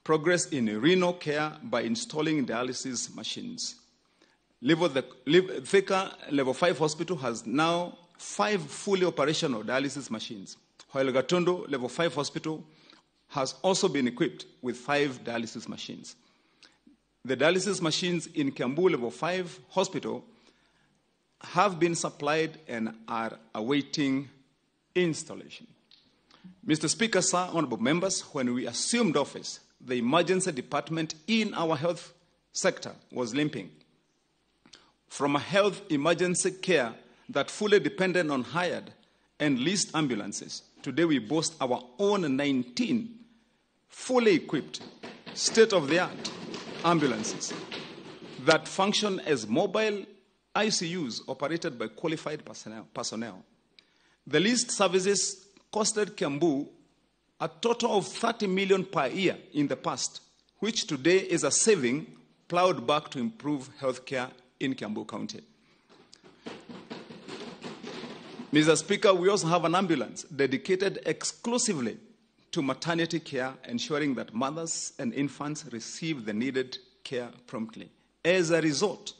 progress in renal care by installing dialysis machines. Thika Level 5 Hospital has now 5 fully operational dialysis machines, while Gatondo Level 5 Hospital has also been equipped with 5 dialysis machines. The dialysis machines in Kiambu Level 5 Hospital have been supplied and are awaiting installation. Mr. Speaker, sir, honorable members, when we assumed office, the emergency department in our health sector was limping. From a health emergency care that fully depended on hired and leased ambulances, today we boast our own 19 fully equipped, state-of-the-art ambulances that function as mobile ICUs operated by qualified personnel. The leased services costed Kiambu a total of 30 million per year in the past, which today is a saving plowed back to improve healthcare in Kiambu County. Mr. Speaker, we also have an ambulance dedicated exclusively to maternity care, ensuring that mothers and infants receive the needed care promptly. As a result,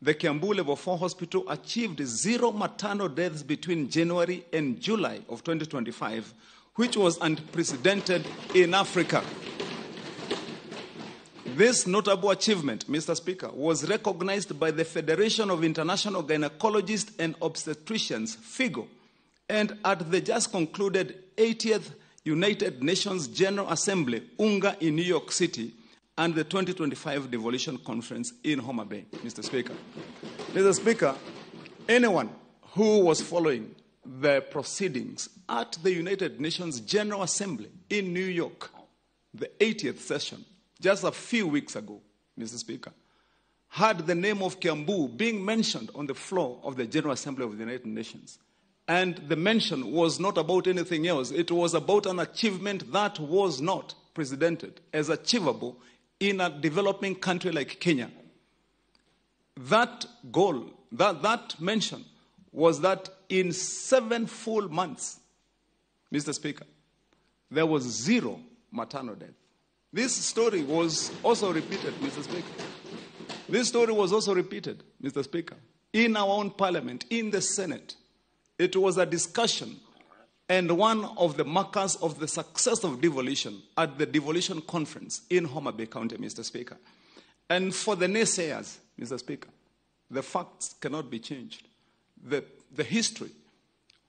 the Kiambu Level 4 Hospital achieved 0 maternal deaths between January and July of 2025, which was unprecedented in Africa. This notable achievement, Mr. Speaker, was recognized by the Federation of International Gynecologists and Obstetricians, FIGO, and at the just concluded 80th United Nations General Assembly, UNGA, in New York City, and the 2025 Devolution Conference in Homa Bay, Mr. Speaker. Mr. Speaker, anyone who was following the proceedings at the United Nations General Assembly in New York, the 80th session, just a few weeks ago, Mr. Speaker, had the name of Kiambu being mentioned on the floor of the General Assembly of the United Nations. And the mention was not about anything else. It was about an achievement that was not precedented as achievable in a developing country like Kenya. That goal, that mention was that in 7 full months, Mr. Speaker, there was 0 maternal death. This story was also repeated, Mr. Speaker. This story was also repeated, Mr. Speaker, in our own parliament, in the Senate. It was a discussion and one of the markers of the success of devolution at the devolution conference in Homa Bay County, Mr. Speaker. And for the naysayers, Mr. Speaker, the facts cannot be changed. The history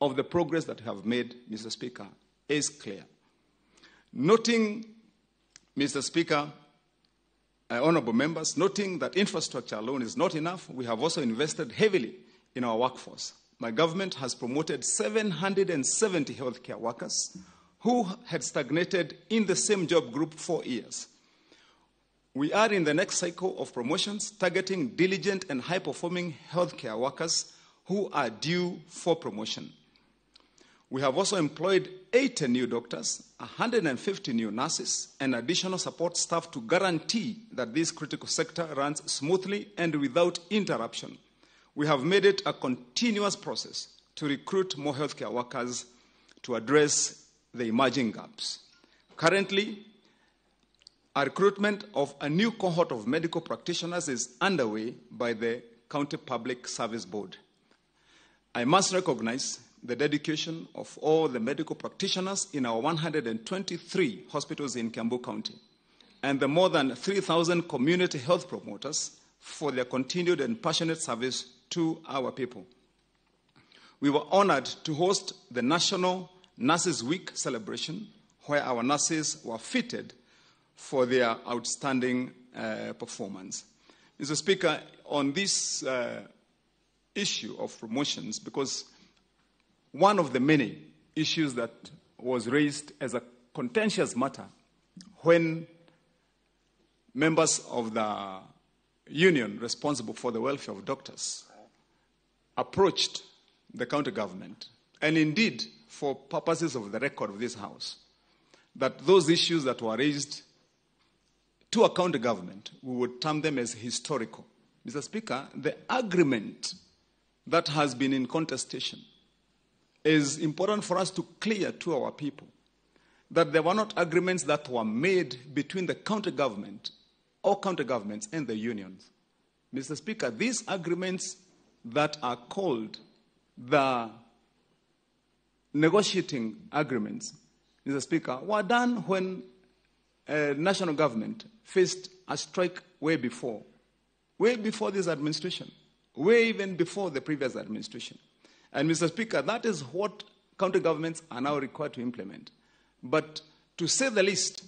of the progress that we have made, Mr. Speaker, is clear. Noting, Mr. Speaker, honorable members, noting that infrastructure alone is not enough, we have also invested heavily in our workforce. My government has promoted 770 healthcare workers who had stagnated in the same job group for years. We are in the next cycle of promotions targeting diligent and high-performing healthcare workers who are due for promotion. We have also employed 80 new doctors, 150 new nurses, and additional support staff to guarantee that this critical sector runs smoothly and without interruption. We have made it a continuous process to recruit more healthcare workers to address the emerging gaps. Currently, a recruitment of a new cohort of medical practitioners is underway by the County Public Service Board. I must recognize the dedication of all the medical practitioners in our 123 hospitals in Kiambu County and the more than 3,000 community health promoters for their continued and passionate service to our people. We were honored to host the National Nurses Week celebration, where our nurses were fitted for their outstanding performance. Mr. Speaker, on this issue of promotions, because one of the many issues that was raised as a contentious matter when members of the union responsible for the welfare of doctors approached the county government, and indeed for purposes of the record of this House, that those issues that were raised to a county government, we would term them as historical. Mr. Speaker, the agreement that has been in contestation is important for us to clear to our people that there were not agreements that were made between the county government or county governments and the unions. Mr. Speaker, these agreements that are called the negotiating agreements, Mr. Speaker, were done when national government faced a strike way before this administration, way even before the previous administration. And Mr. Speaker, that is what county governments are now required to implement. But to say the least,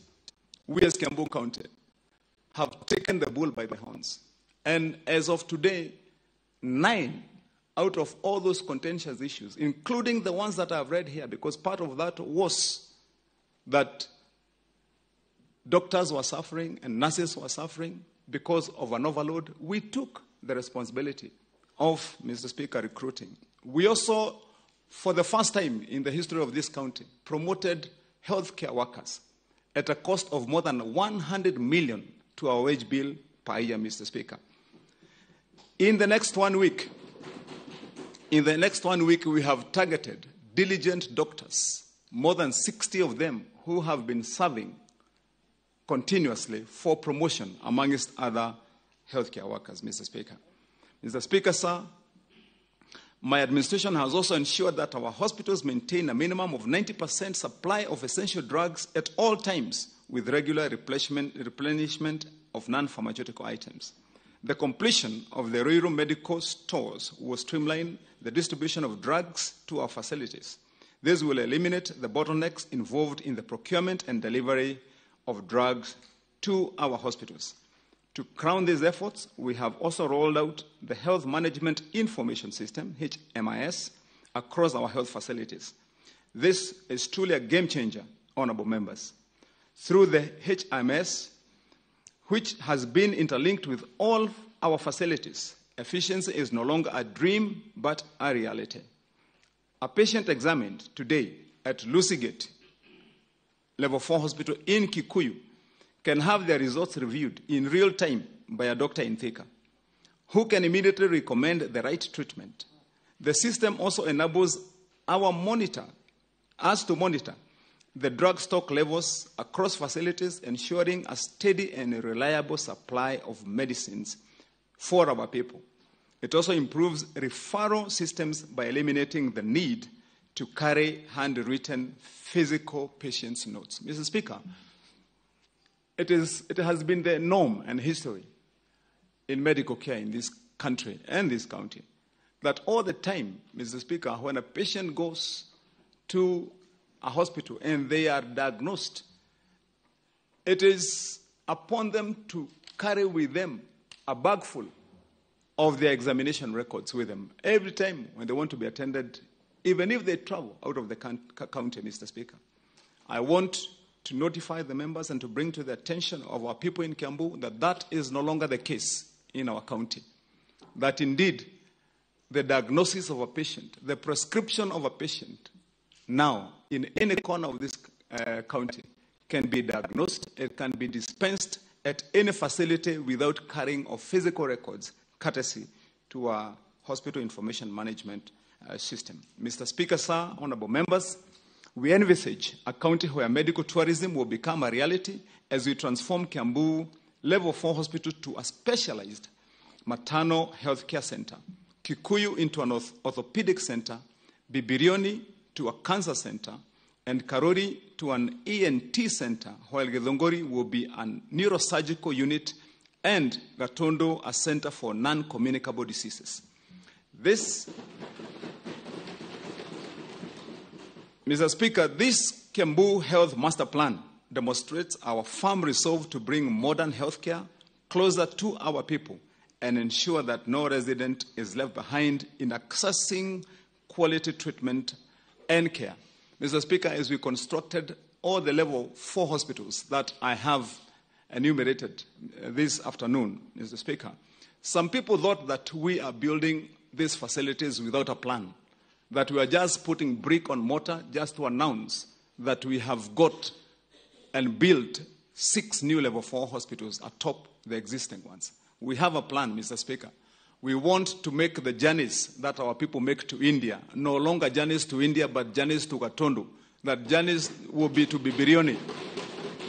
we as Kiambu County have taken the bull by the horns. And as of today, 9 out of all those contentious issues, including the ones that I've read here, because part of that was that doctors were suffering and nurses were suffering because of an overload, we took the responsibility of, Mr. Speaker, recruiting. We also, for the first time in the history of this county, promoted healthcare workers at a cost of more than 100 million to our wage bill per year, Mr. Speaker. In the next 1 week, we have targeted diligent doctors, more than 60 of them who have been serving continuously for promotion amongst other healthcare workers, Mr. Speaker. Mr. Speaker, sir, my administration has also ensured that our hospitals maintain a minimum of 90% supply of essential drugs at all times with regular replenishment of non-pharmaceutical items. The completion of the Ruiru medical stores will streamline the distribution of drugs to our facilities. This will eliminate the bottlenecks involved in the procurement and delivery of drugs to our hospitals. To crown these efforts, we have also rolled out the Health Management Information System, HMIS, across our health facilities. This is truly a game changer, honorable members. Through the HMIS, which has been interlinked with all our facilities, efficiency is no longer a dream, but a reality. A patient examined today at Lucy Gate, Level 4 Hospital in Kikuyu, can have their results reviewed in real time by a doctor in Thika, who can immediately recommend the right treatment. The system also enables us to monitor the drug stock levels across facilities, ensuring a steady and reliable supply of medicines for our people. It also improves referral systems by eliminating the need to carry handwritten physical patient's notes. Mr. Speaker, it has been the norm and history in medical care in this country and this county that all the time, Mr. Speaker, when a patient goes to a hospital and they are diagnosed, it is upon them to carry with them a bag full of their examination records with them every time when they want to be attended, even if they travel out of the county, Mr. Speaker. I want to notify the members and to bring to the attention of our people in Kiambu that that is no longer the case in our county. That indeed, the diagnosis of a patient, the prescription of a patient, now in any corner of this county can be diagnosed, it can be dispensed at any facility without carrying of physical records, courtesy to our hospital information management system. Mr. Speaker, sir, honorable members, we envisage a county where medical tourism will become a reality as we transform Kiambu Level 4 Hospital to a specialized maternal health care center, Kikuyu into an orthopedic center, Bibirioni to a cancer center, and Karori to an ENT center, while Githongori will be a neurosurgical unit and Gatondo a center for non-communicable diseases. This, Mr. Speaker, this Kiambu Health Master Plan demonstrates our firm resolve to bring modern healthcare closer to our people and ensure that no resident is left behind in accessing quality treatment and care. Mr. Speaker, as we constructed all the level 4 hospitals that I have enumerated this afternoon, Mr. Speaker, some people thought that we are building these facilities without a plan, that we are just putting brick on mortar just to announce that we have got and built 6 new level 4 hospitals atop the existing ones. We have a plan, Mr. Speaker. We want to make the journeys that our people make to India no longer journeys to India, but journeys to Gatundu. That journeys will be to Bibirioni.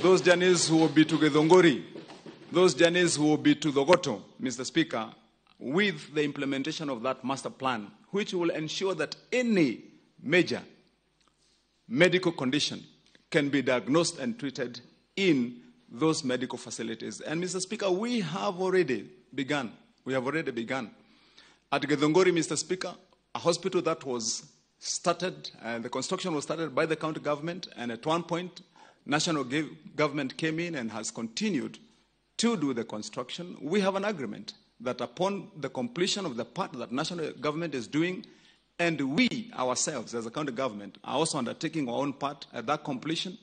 Those journeys will be to Githongori. Those journeys will be to Dogoto, Mr. Speaker, with the implementation of that master plan, which will ensure that any major medical condition can be diagnosed and treated in those medical facilities. And, Mr. Speaker, we have already begun. At Githongori, Mr. Speaker, a hospital that was started, the construction was started by the county government, and at one point, national government came in and has continued to do the construction. We have an agreement that upon the completion of the part that national government is doing, and we ourselves as a county government are also undertaking our own part at that completion,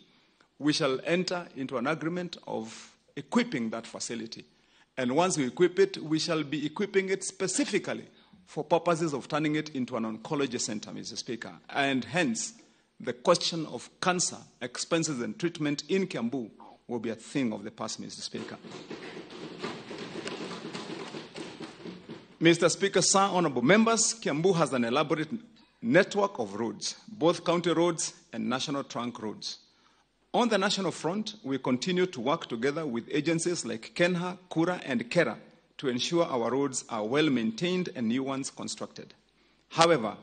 we shall enter into an agreement of equipping that facility. And once we equip it, we shall be equipping it specifically for purposes of turning it into an oncology center, Mr. Speaker. And hence, the question of cancer expenses and treatment in Kiambu will be a thing of the past, Mr. Speaker. Mr. Speaker, sir, honorable members, Kiambu has an elaborate network of roads, both county roads and national trunk roads. On the national front, we continue to work together with agencies like KENHA, KURA, and KERA to ensure our roads are well maintained and new ones constructed. However,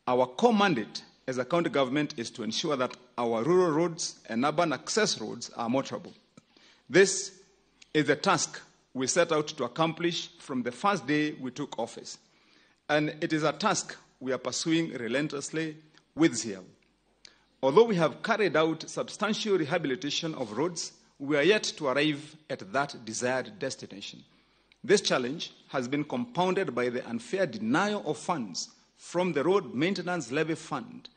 our core mandate as a county government is to ensure that our rural roads and urban access roads are motorable. This is a task we set out to accomplish from the first day we took office. And it is a task we are pursuing relentlessly with zeal. Although we have carried out substantial rehabilitation of roads, we are yet to arrive at that desired destination. This challenge has been compounded by the unfair denial of funds from the Road Maintenance Levy Fund.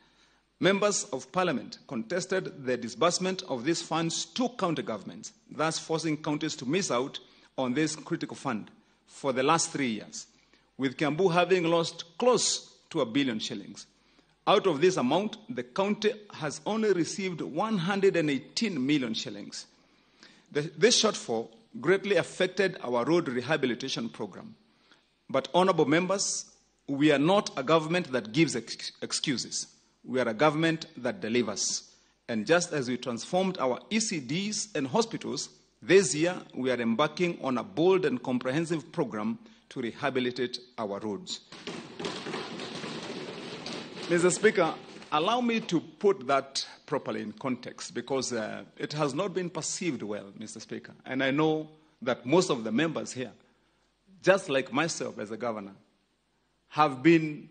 Members of Parliament contested the disbursement of these funds to county governments, thus forcing counties to miss out on this critical fund for the last 3 years, with Kiambu having lost close to R1 billion. Out of this amount, the county has only received 118 million shillings. This shortfall greatly affected our road rehabilitation program. But, honorable members, we are not a government that gives excuses. We are a government that delivers. And just as we transformed our ECDs and hospitals, this year we are embarking on a bold and comprehensive program to rehabilitate our roads. Mr. Speaker, allow me to put that properly in context because it has not been perceived well, Mr. Speaker. And I know that most of the members here, just like myself as a governor, have been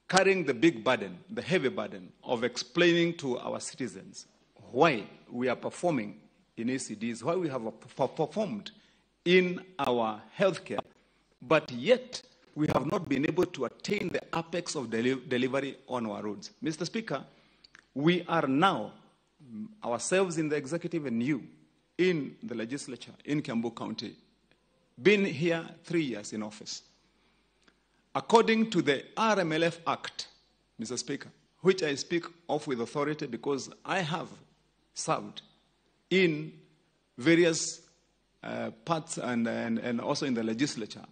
carrying the big burden, the heavy burden of explaining to our citizens why we are performing in ECDs, why we have performed in our healthcare, but yet we have not been able to attain the apex of delivery on our roads. Mr. Speaker, we are now, ourselves in the executive and you, in the legislature in Kiambu County, been here 3 years in office. According to the RMLF Act, Mr. Speaker, which I speak of with authority because I have served in various parts and also in the legislature,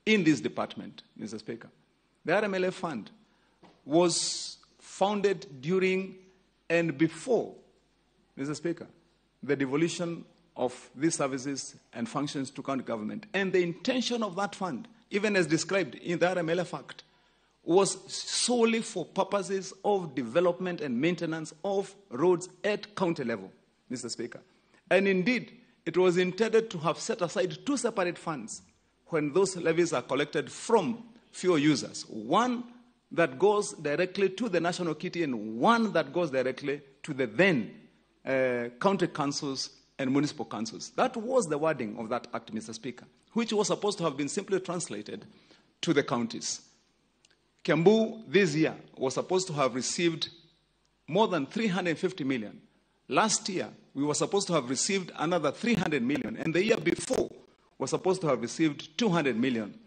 in this department, Mr. Speaker. The RMLF Fund was founded during and before, Mr. Speaker, the devolution of these services and functions to county government. And the intention of that fund, even as described in the RMLF Act, was solely for purposes of development and maintenance of roads at county level, Mr. Speaker. And indeed, it was intended to have set aside 2 separate funds when those levies are collected from fuel users. One that goes directly to the national kitty and one that goes directly to the then county councils and municipal councils. That was the wording of that act, Mr. Speaker, which was supposed to have been simply translated to the counties. Kiambu this year was supposed to have received more than 350 million. Last year, we were supposed to have received another 300 million, and the year before was supposed to have received 200 million.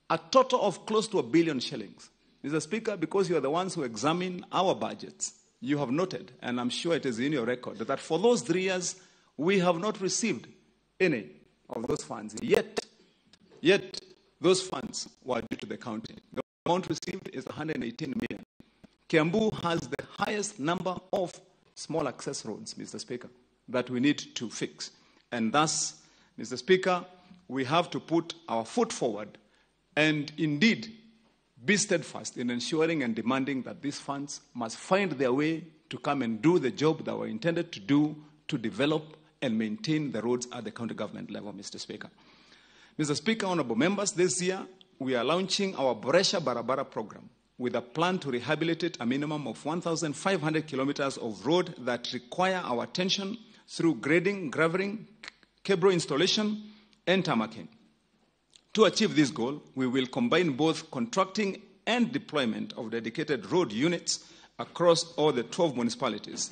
A total of close to 1 billion shillings. Mr. Speaker, because you are the ones who examine our budgets, you have noted, and I'm sure it is in your record, that for those 3 years, we have not received any of those funds. Yet those funds were due to the county. The amount received is 118 million. Kiambu has the highest number of small access roads, Mr. Speaker, that we need to fix. And thus, Mr. Speaker, we have to put our foot forward and indeed be steadfast in ensuring and demanding that these funds must find their way to come and do the job that were intended to do, to develop and maintain the roads at the county government level, Mr. Speaker. Mr. Speaker, honorable members, this year we are launching our Boresha Barabara program with a plan to rehabilitate a minimum of 1,500 kilometers of road that require our attention through grading, graveling, cable installation, and tarmacking. To achieve this goal, we will combine both contracting and deployment of dedicated road units across all the 12 municipalities,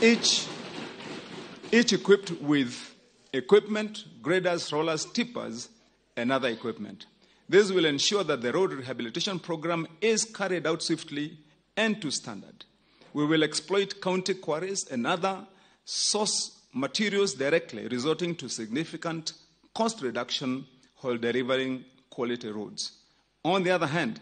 each equipped with equipment, graders, rollers, tippers, and other equipment. This will ensure that the road rehabilitation program is carried out swiftly and to standard. We will exploit county quarries and other source materials directly, resulting to significant cost reduction while delivering quality roads. On the other hand,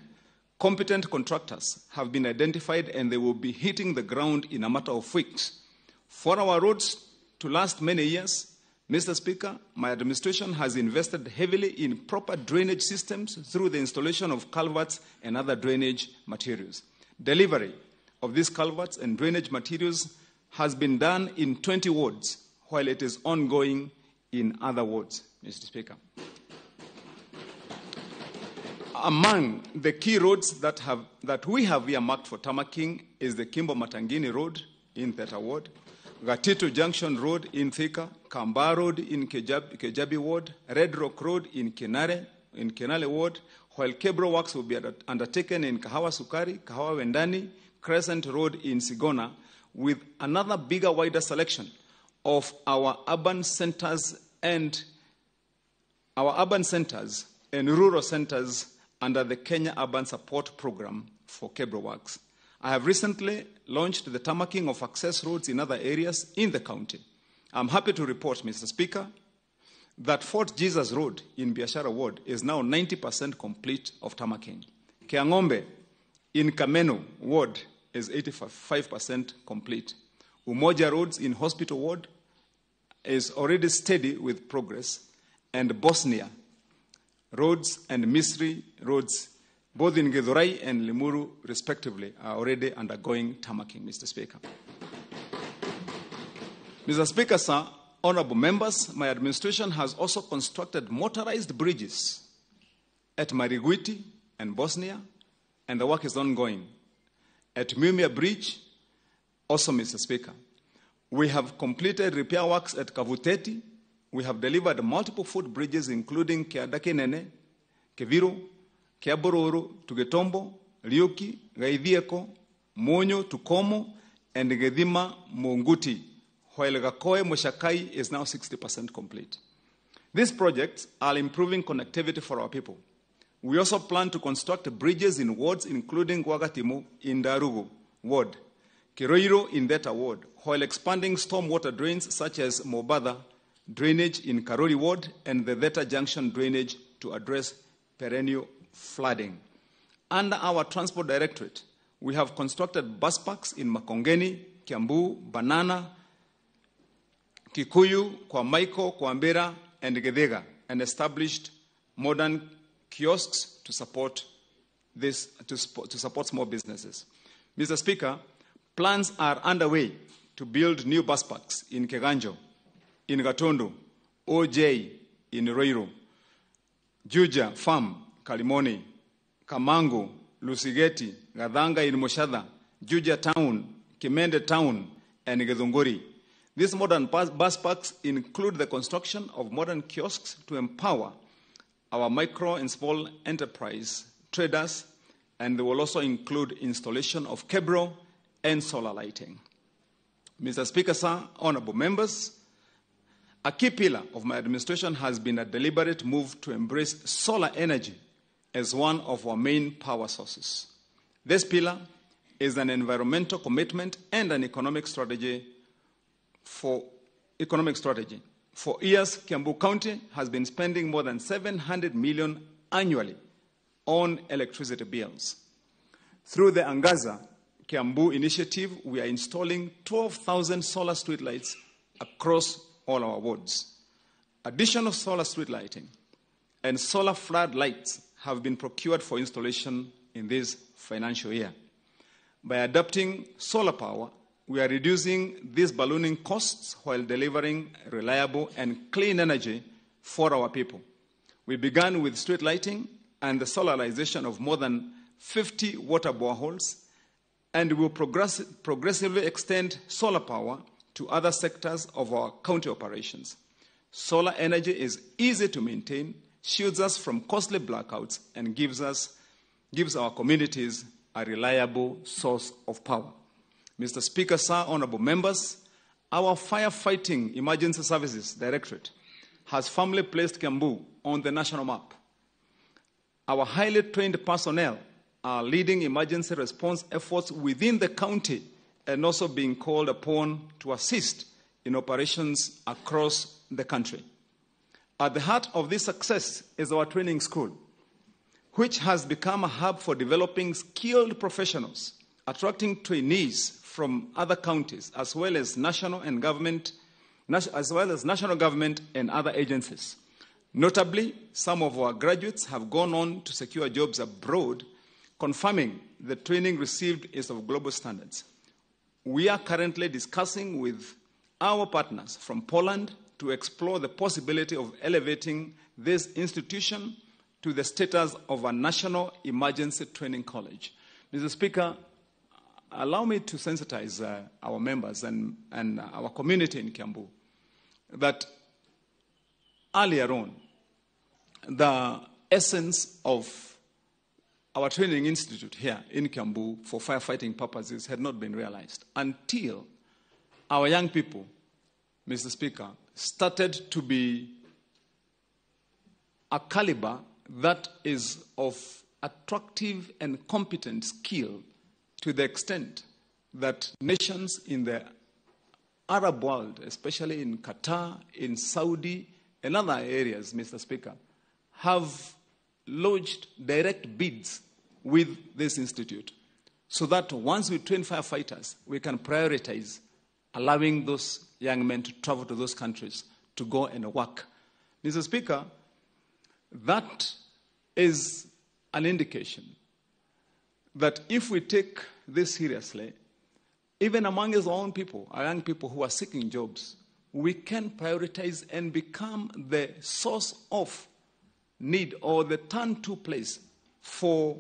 competent contractors have been identified and they will be hitting the ground in a matter of weeks. For our roads to last many years, Mr. Speaker, my administration has invested heavily in proper drainage systems through the installation of culverts and other drainage materials. Delivery of these culverts and drainage materials has been done in 20 wards, while it is ongoing in other wards, Mr. Speaker. Among the key roads that we have earmarked for tarmacking is the Kimbo Matangini Road in Theta Ward, Gatito Junction Road in Thika, Kamba Road in Kejabi Ward, Red Rock Road in Kenale Ward, while cable works will be undertaken in Kahawa Sukari, Kahawa Wendani, Crescent Road in Sigona, with another bigger, wider selection of our urban centers and rural centers under the Kenya Urban Support Program for cable works. I have recently launched the tarmacking of access roads in other areas in the county. I'm happy to report, Mr. Speaker, that Fort Jesus Road in Biashara Ward is now 90% complete of tarmacking. Kiangombe in Kameno Ward is 85% complete. Umoja Roads in Hospital Ward is already steady with progress, and Bosnia Roads and Misri Roads, both in Githurai and Limuru, respectively, are already undergoing tarmacking, Mr. Speaker. Mr. Speaker, sir, honorable members, my administration has also constructed motorized bridges at Mariguiti and Bosnia, and the work is ongoing. At Mumia Bridge, also, Mr. Speaker, we have completed repair works at Kavuteti. We have delivered multiple footbridges, including Kiadake Nene, Keviru, Kiabororo, Tugetombo, Liuki, Gaidhieko, Monyo, Tukomo, and Gedima Munguti, while Gakoe Moshakai is now 60% complete. These projects are improving connectivity for our people. We also plan to construct bridges in wards including Gwagatimu in Darugu Ward, Kiroiro in Theta Ward, while expanding stormwater drains such as Mobada drainage in Karori Ward and the Theta Junction drainage to address perennial flooding. Under our Transport Directorate, we have constructed bus parks in Makongeni, Kiambu, Banana, Kikuyu, Kwamaiko, Kwambera, and Gedega, and established modern kiosks to support small businesses. Mr. Speaker, plans are underway to build new bus parks in Keganjo, in Gatondo, OJ in Roiro, Juja, Farm, Kalimoni, Kamangu, Lusigeti, Gadanga in Moshada, Juja Town, Kimende Town, and Githunguri. These modern bus parks include the construction of modern kiosks to empower our micro and small enterprise traders, and they will also include installation of cable and solar lighting. Mr. Speaker, sir, honorable members, a key pillar of my administration has been a deliberate move to embrace solar energy as one of our main power sources. This pillar is an environmental commitment and an economic strategy. For years, Kiambu County has been spending more than 700 million annually on electricity bills. Through the Angaza Kiambu initiative, we are installing 12,000 solar streetlights across all our wards. Additional solar street lighting and solar flood lights have been procured for installation in this financial year. By adopting solar power, we are reducing these ballooning costs while delivering reliable and clean energy for our people. We began with street lighting and the solarization of more than 50 water boreholes, and will progressively extend solar power to other sectors of our county operations. Solar energy is easy to maintain, shields us from costly blackouts, and gives our communities a reliable source of power. Mr. Speaker, sir, honorable members, our Firefighting Emergency Services Directorate has firmly placed Kiambu on the national map. Our highly trained personnel are leading emergency response efforts within the county and also being called upon to assist in operations across the country. At the heart of this success is our training school, which has become a hub for developing skilled professionals, attracting trainees from other counties, as well as national government and other agencies. Notably, some of our graduates have gone on to secure jobs abroad, confirming the training received is of global standards. We are currently discussing with our partners from Poland to explore the possibility of elevating this institution to the status of a national emergency training college. Mr. Speaker, allow me to sensitize our members and our community in Kiambu that earlier on, the essence of our training institute here in Kiambu for firefighting purposes had not been realized until our young people, Mr. Speaker, started to be a caliber that is of attractive and competent skill, to the extent that nations in the Arab world, especially in Qatar, in Saudi, and other areas, Mr. Speaker, have lodged direct bids with this institute, so that once we train firefighters, we can prioritize allowing those young men to travel to those countries to go and work. Mr. Speaker, that is an indication that if we take this seriously, even among our own people, our young people who are seeking jobs, we can prioritize and become the source of need or the turn-to place for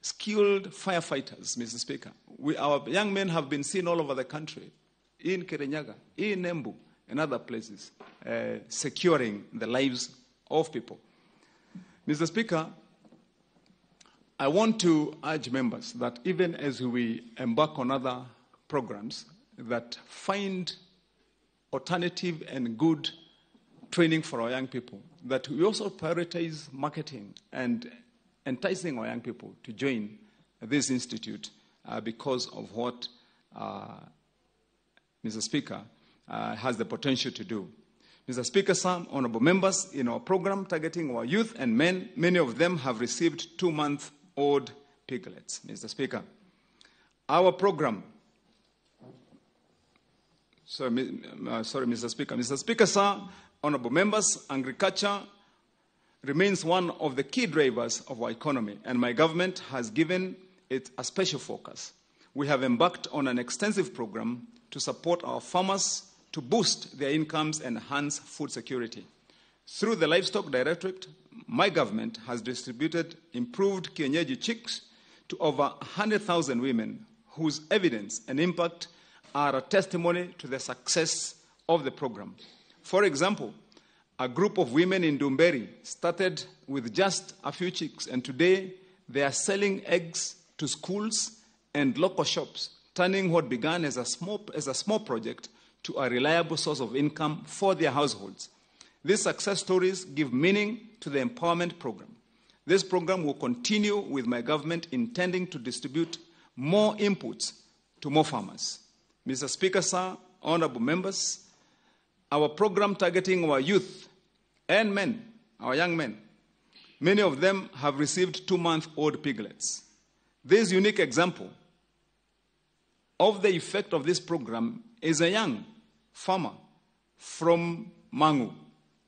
skilled firefighters, Mr. Speaker. Our young men have been seen all over the country, in Kirinyaga, in Embu, and other places, securing the lives of people. Mr. Speaker, I want to urge members that even as we embark on other programs that find alternative and good training for our young people, that we also prioritize marketing and enticing our young people to join this institute because of what Mr. Speaker has the potential to do. Mr. Speaker, some honorable members, in our program targeting our youth and men, many of them have received 2-month-old piglets. Mr. Speaker, our program, Mr. Speaker. Mr. Speaker, sir, honorable members, agriculture remains one of the key drivers of our economy, and my government has given it a special focus. We have embarked on an extensive program to support our farmers to boost their incomes and enhance food security. Through the Livestock Directorate, my government has distributed improved kienyeji chicks to over 100,000 women whose evidence and impact are a testimony to the success of the program. For example, a group of women in Dumberi started with just a few chicks, and today they are selling eggs to schools and local shops, turning what began as a small project to a reliable source of income for their households. These success stories give meaning to the empowerment program. This program will continue with my government intending to distribute more inputs to more farmers. Mr. Speaker, sir, honorable members, our program targeting our youth and men, our young men, many of them have received 2-month-old piglets. This unique example of the effect of this program is a young farmer from Mangu,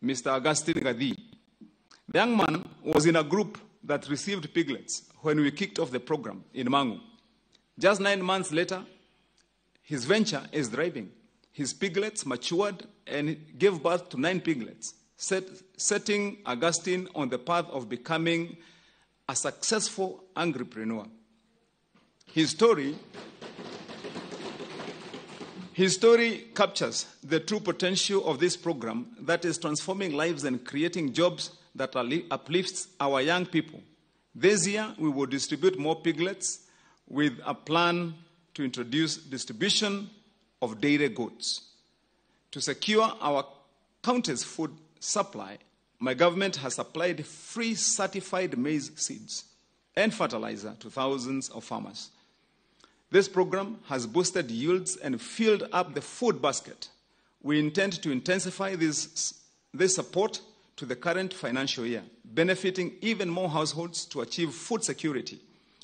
Mr. Augustine Gadi. The young man was in a group that received piglets when we kicked off the program in Mangu. Just 9 months later, his venture is thriving. His piglets matured and gave birth to 9 piglets, setting Augustine on the path of becoming a successful entrepreneur. His story captures the true potential of this program that is transforming lives and creating jobs that uplifts our young people. This year, we will distribute more piglets with a plan to introduce distribution of dairy goods. To secure our county's food supply, my government has supplied free certified maize seeds and fertilizer to thousands of farmers. This program has boosted yields and filled up the food basket. We intend to intensify this support to the current financial year, benefiting even more households to achieve food security.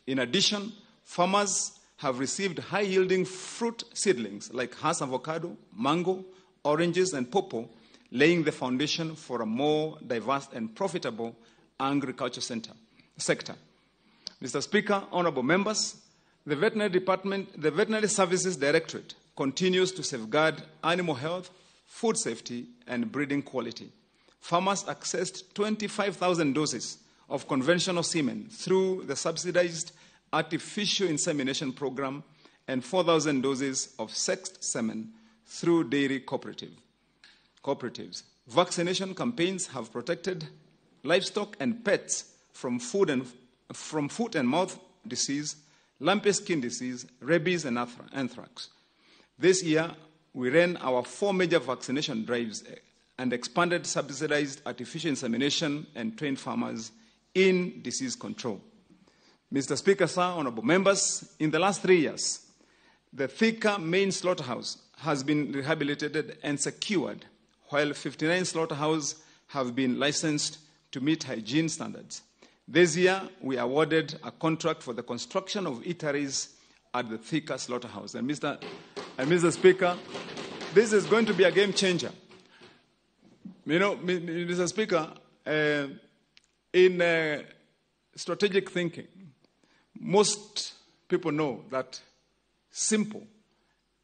In addition, farmers have received high-yielding fruit seedlings like Hass avocado, mango, oranges, and pawpaw, laying the foundation for a more diverse and profitable agriculture sector. Mr. Speaker, honorable members, the Veterinary Services Directorate continues to safeguard animal health, food safety, and breeding quality. Farmers accessed 25,000 doses of conventional semen through the subsidized artificial insemination program and 4,000 doses of sexed semen through dairy cooperatives. Vaccination campaigns have protected livestock and pets from foot and mouth disease, lumpy skin disease, rabies, and anthrax. This year, we ran our 4 major vaccination drives and expanded subsidized artificial insemination and trained farmers in disease control. Mr. Speaker, sir, honorable members, in the last 3 years, the Thika main slaughterhouse has been rehabilitated and secured, while 59 slaughterhouses have been licensed to meet hygiene standards. This year, we awarded a contract for the construction of eateries at the Thika slaughterhouse. And Mr. Speaker, this is going to be a game changer. You know, Mr. Speaker, in strategic thinking, most people know that simple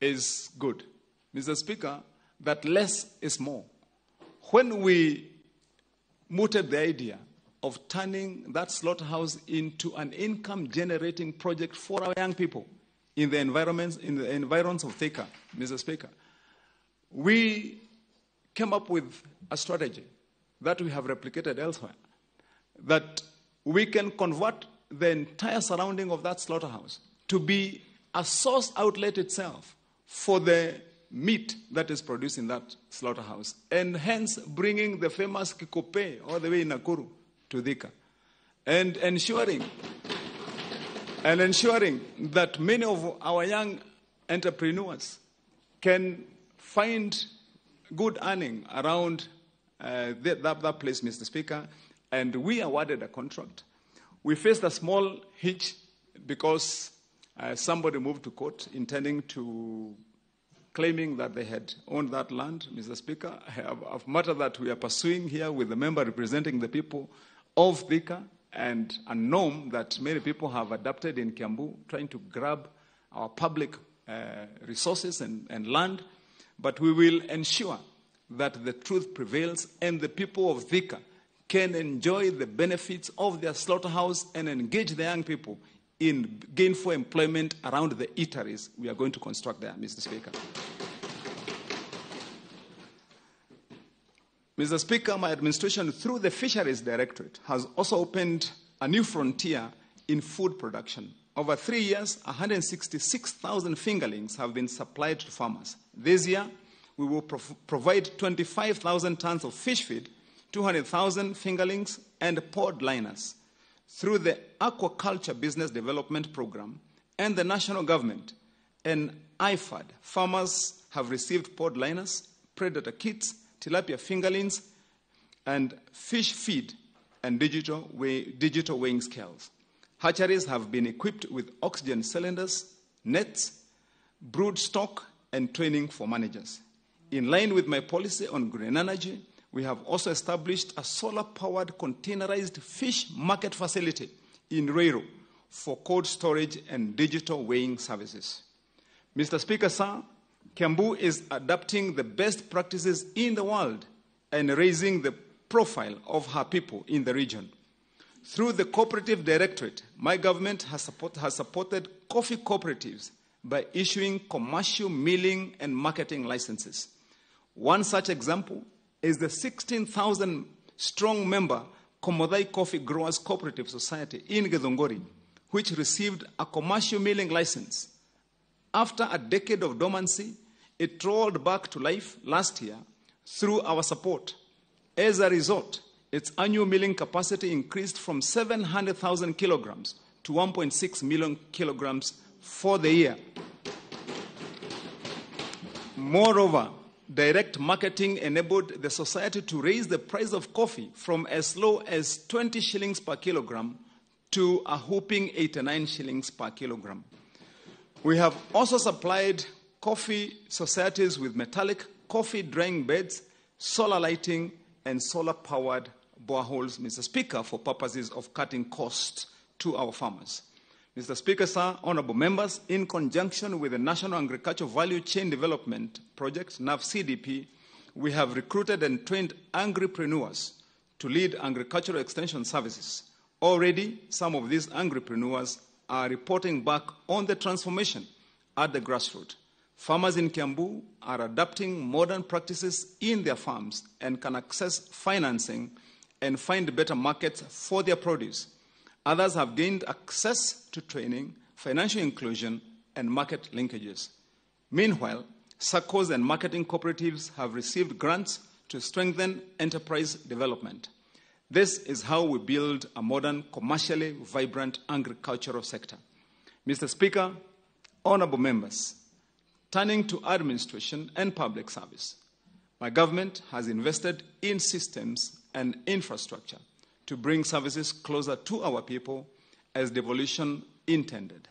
is good. Mr. Speaker, that less is more. When we mooted the idea of turning that slaughterhouse into an income-generating project for our young people in the environs of Thika, Mr. Speaker, we came up with a strategy that we have replicated elsewhere, that we can convert the entire surrounding of that slaughterhouse to be a source outlet itself for the meat that is produced in that slaughterhouse, and hence bringing the famous Kikope all the way in Nakuru to Thika, and ensuring that many of our young entrepreneurs can find good earning around that place, Mr. Speaker. And we awarded a contract. We faced a small hitch because somebody moved to court claiming that they had owned that land, Mr. Speaker. A matter that we are pursuing here with the member representing the people of Thika, and a norm that many people have adopted in Kiambu, trying to grab our public resources and land. But we will ensure that the truth prevails and the people of Thika can enjoy the benefits of their slaughterhouse and engage the young people in gainful employment around the eateries we are going to construct there, Mr. Speaker. Mr. Speaker, my administration, through the Fisheries Directorate, has also opened a new frontier in food production. Over 3 years, 166,000 fingerlings have been supplied to farmers. This year, we will provide 25,000 tons of fish feed, 200,000 fingerlings, and pod liners. Through the Aquaculture Business Development Program and the national government and IFAD, farmers have received pod liners, predator kits, tilapia fingerlings, and fish feed and digital weighing scales. Hatcheries have been equipped with oxygen cylinders, nets, brood stock, and training for managers. In line with my policy on green energy, we have also established a solar-powered containerized fish market facility in Ruiru for cold storage and digital weighing services. Mr. Speaker, sir, Kiambu is adapting the best practices in the world and raising the profile of her people in the region. Through the Cooperative Directorate, my government has supported coffee cooperatives by issuing commercial milling and marketing licenses. One such example is the 16,000-strong member Komodai Coffee Growers Cooperative Society in Githunguri, which received a commercial milling license. After a decade of dormancy, it rolled back to life last year through our support. As a result, its annual milling capacity increased from 700,000 kilograms to 1.6 million kilograms for the year. Moreover, direct marketing enabled the society to raise the price of coffee from as low as 20 shillings per kilogram to a whopping 89 shillings per kilogram. We have also supplied coffee societies with metallic coffee drying beds, solar lighting, and solar-powered boreholes, Mr. Speaker, for purposes of cutting costs to our farmers. Mr. Speaker, sir, honorable members, in conjunction with the National Agricultural Value Chain Development Project, NAVCDP, we have recruited and trained agripreneurs to lead agricultural extension services. Already, some of these agripreneurs are reporting back on the transformation at the grassroots. Farmers in Kiambu are adapting modern practices in their farms and can access financing and find better markets for their produce. Others have gained access to training, financial inclusion, and market linkages. Meanwhile, SACCOs and marketing cooperatives have received grants to strengthen enterprise development. This is how we build a modern, commercially vibrant agricultural sector. Mr. Speaker, honorable members, turning to administration and public service, my government has invested in systems and infrastructure to bring services closer to our people as devolution intended.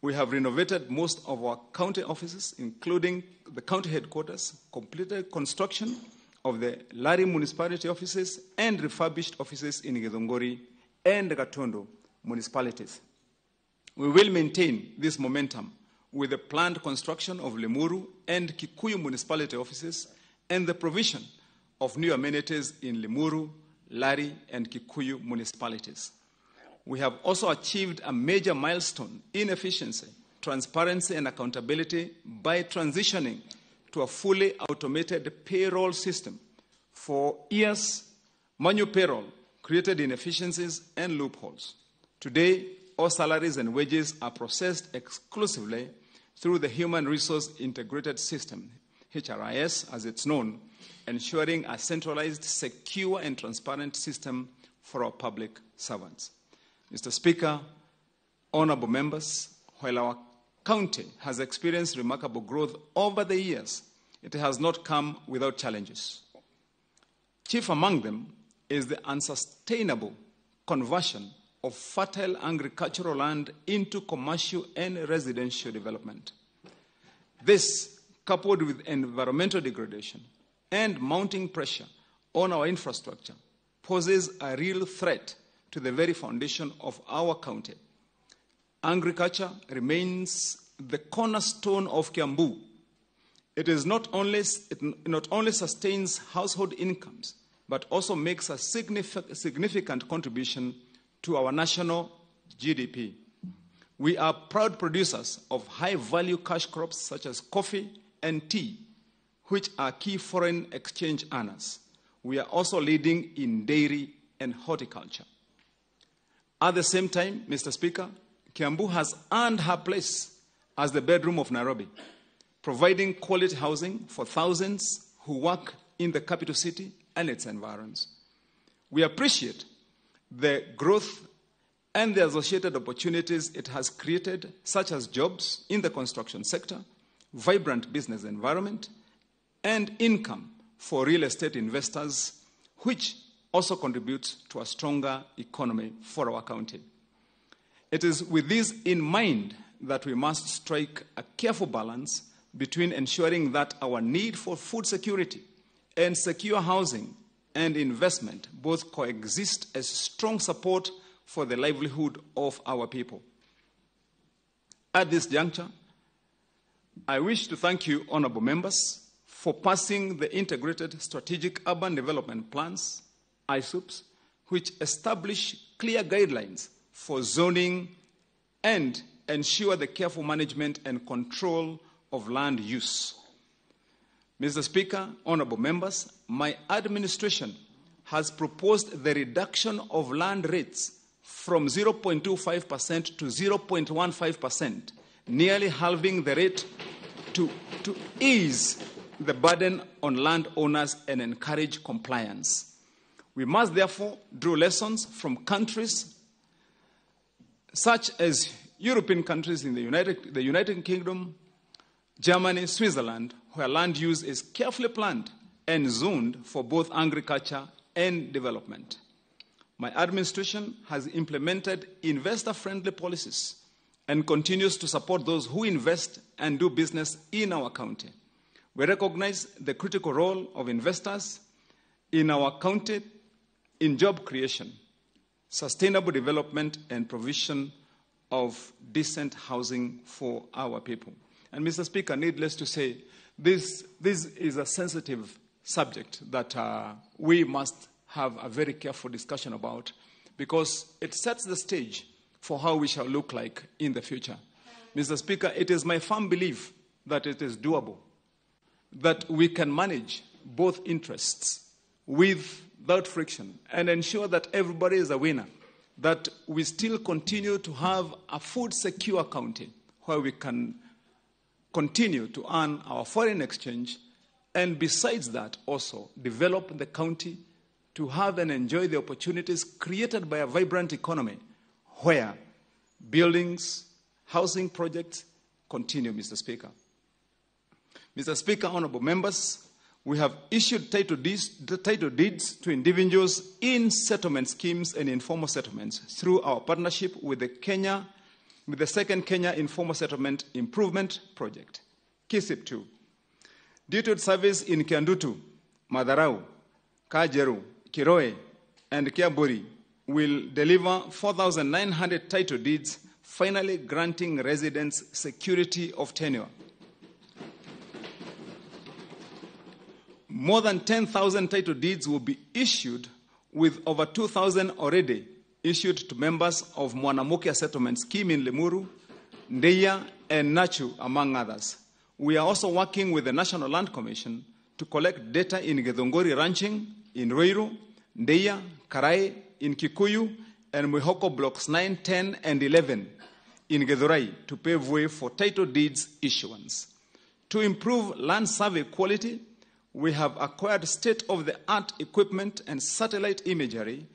We have renovated most of our county offices, including the county headquarters, completed construction of the Lari municipality offices, and refurbished offices in Githunguri and Gatondo municipalities. We will maintain this momentum with the planned construction of Limuru and Kikuyu municipality offices and the provision of new amenities in Limuru, Lari, and Kikuyu municipalities. We have also achieved a major milestone in efficiency, transparency, and accountability by transitioning to a fully automated payroll system. For years, manual payroll created inefficiencies and loopholes. Today, all salaries and wages are processed exclusively through the Human Resource Integrated System, HRIS as it's known, ensuring a centralized, secure, and transparent system for our public servants. Mr. Speaker, honorable members, while our county has experienced remarkable growth over the years, it has not come without challenges. Chief among them is the unsustainable conversion of fertile agricultural land into commercial and residential development. This, coupled with environmental degradation and mounting pressure on our infrastructure, poses a real threat to the very foundation of our county. Agriculture remains the cornerstone of Kiambu. It not only sustains household incomes, but also makes a significant contribution to our national GDP. We are proud producers of high-value cash crops such as coffee and tea, which are key foreign exchange earners. We are also leading in dairy and horticulture. At the same time, Mr. Speaker, Kiambu has earned her place as the bedroom of Nairobi, providing quality housing for thousands who work in the capital city and its environs. We appreciate the growth and the associated opportunities it has created, such as jobs in the construction sector, vibrant business environment, and income for real estate investors, which also contributes to a stronger economy for our county. It is with this in mind that we must strike a careful balance between ensuring that our need for food security and secure housing and investment both coexist as strong support for the livelihood of our people. At this juncture, I wish to thank you, honorable members, for passing the Integrated Strategic Urban Development Plans, ISUPs, which establish clear guidelines for zoning and ensure the careful management and control of land use. Mr. Speaker, honorable members, my administration has proposed the reduction of land rates from 0.25% to 0.15%, nearly halving the rate to ease the burden on landowners and encourage compliance. We must therefore draw lessons from countries such as European countries in the United Kingdom, Germany, Switzerland, where land use is carefully planned and zoned for both agriculture and development. My administration has implemented investor-friendly policies and continues to support those who invest and do business in our county. We recognize the critical role of investors in our county in job creation, sustainable development, and provision of decent housing for our people. And Mr. Speaker, needless to say, this is a sensitive subject that we must have a very careful discussion about, because it sets the stage for how we shall look like in the future. Mr. Speaker, it is my firm belief that it is doable, that we can manage both interests without friction and ensure that everybody is a winner, that we still continue to have a food secure county where we can continue to earn our foreign exchange, and besides that also develop the county to have and enjoy the opportunities created by a vibrant economy where buildings, housing projects continue, Mr. Speaker. Mr. Speaker, honorable members, we have issued title deeds to individuals in settlement schemes and informal settlements through our partnership with the Second Kenya Informal Settlement Improvement Project, KISIP2. Detailed surveys in Kiandutu, Madarau, Kajeru, Kiroe, and Kiaburi will deliver 4,900 title deeds, finally granting residents security of tenure. More than 10,000 title deeds will be issued, with over 2,000 already issued to members of Mwanamukia Settlement Scheme in Limuru, Ndeia, and Nachu, among others. We are also working with the National Land Commission to collect data in Githunguri Ranching, in Ruiru, Ndeia, Karai, in Kikuyu, and Mwihoko Blocks 9, 10, and 11 in Githurai to pave way for title deeds issuance. To improve land survey quality, we have acquired state-of-the-art equipment and satellite imagery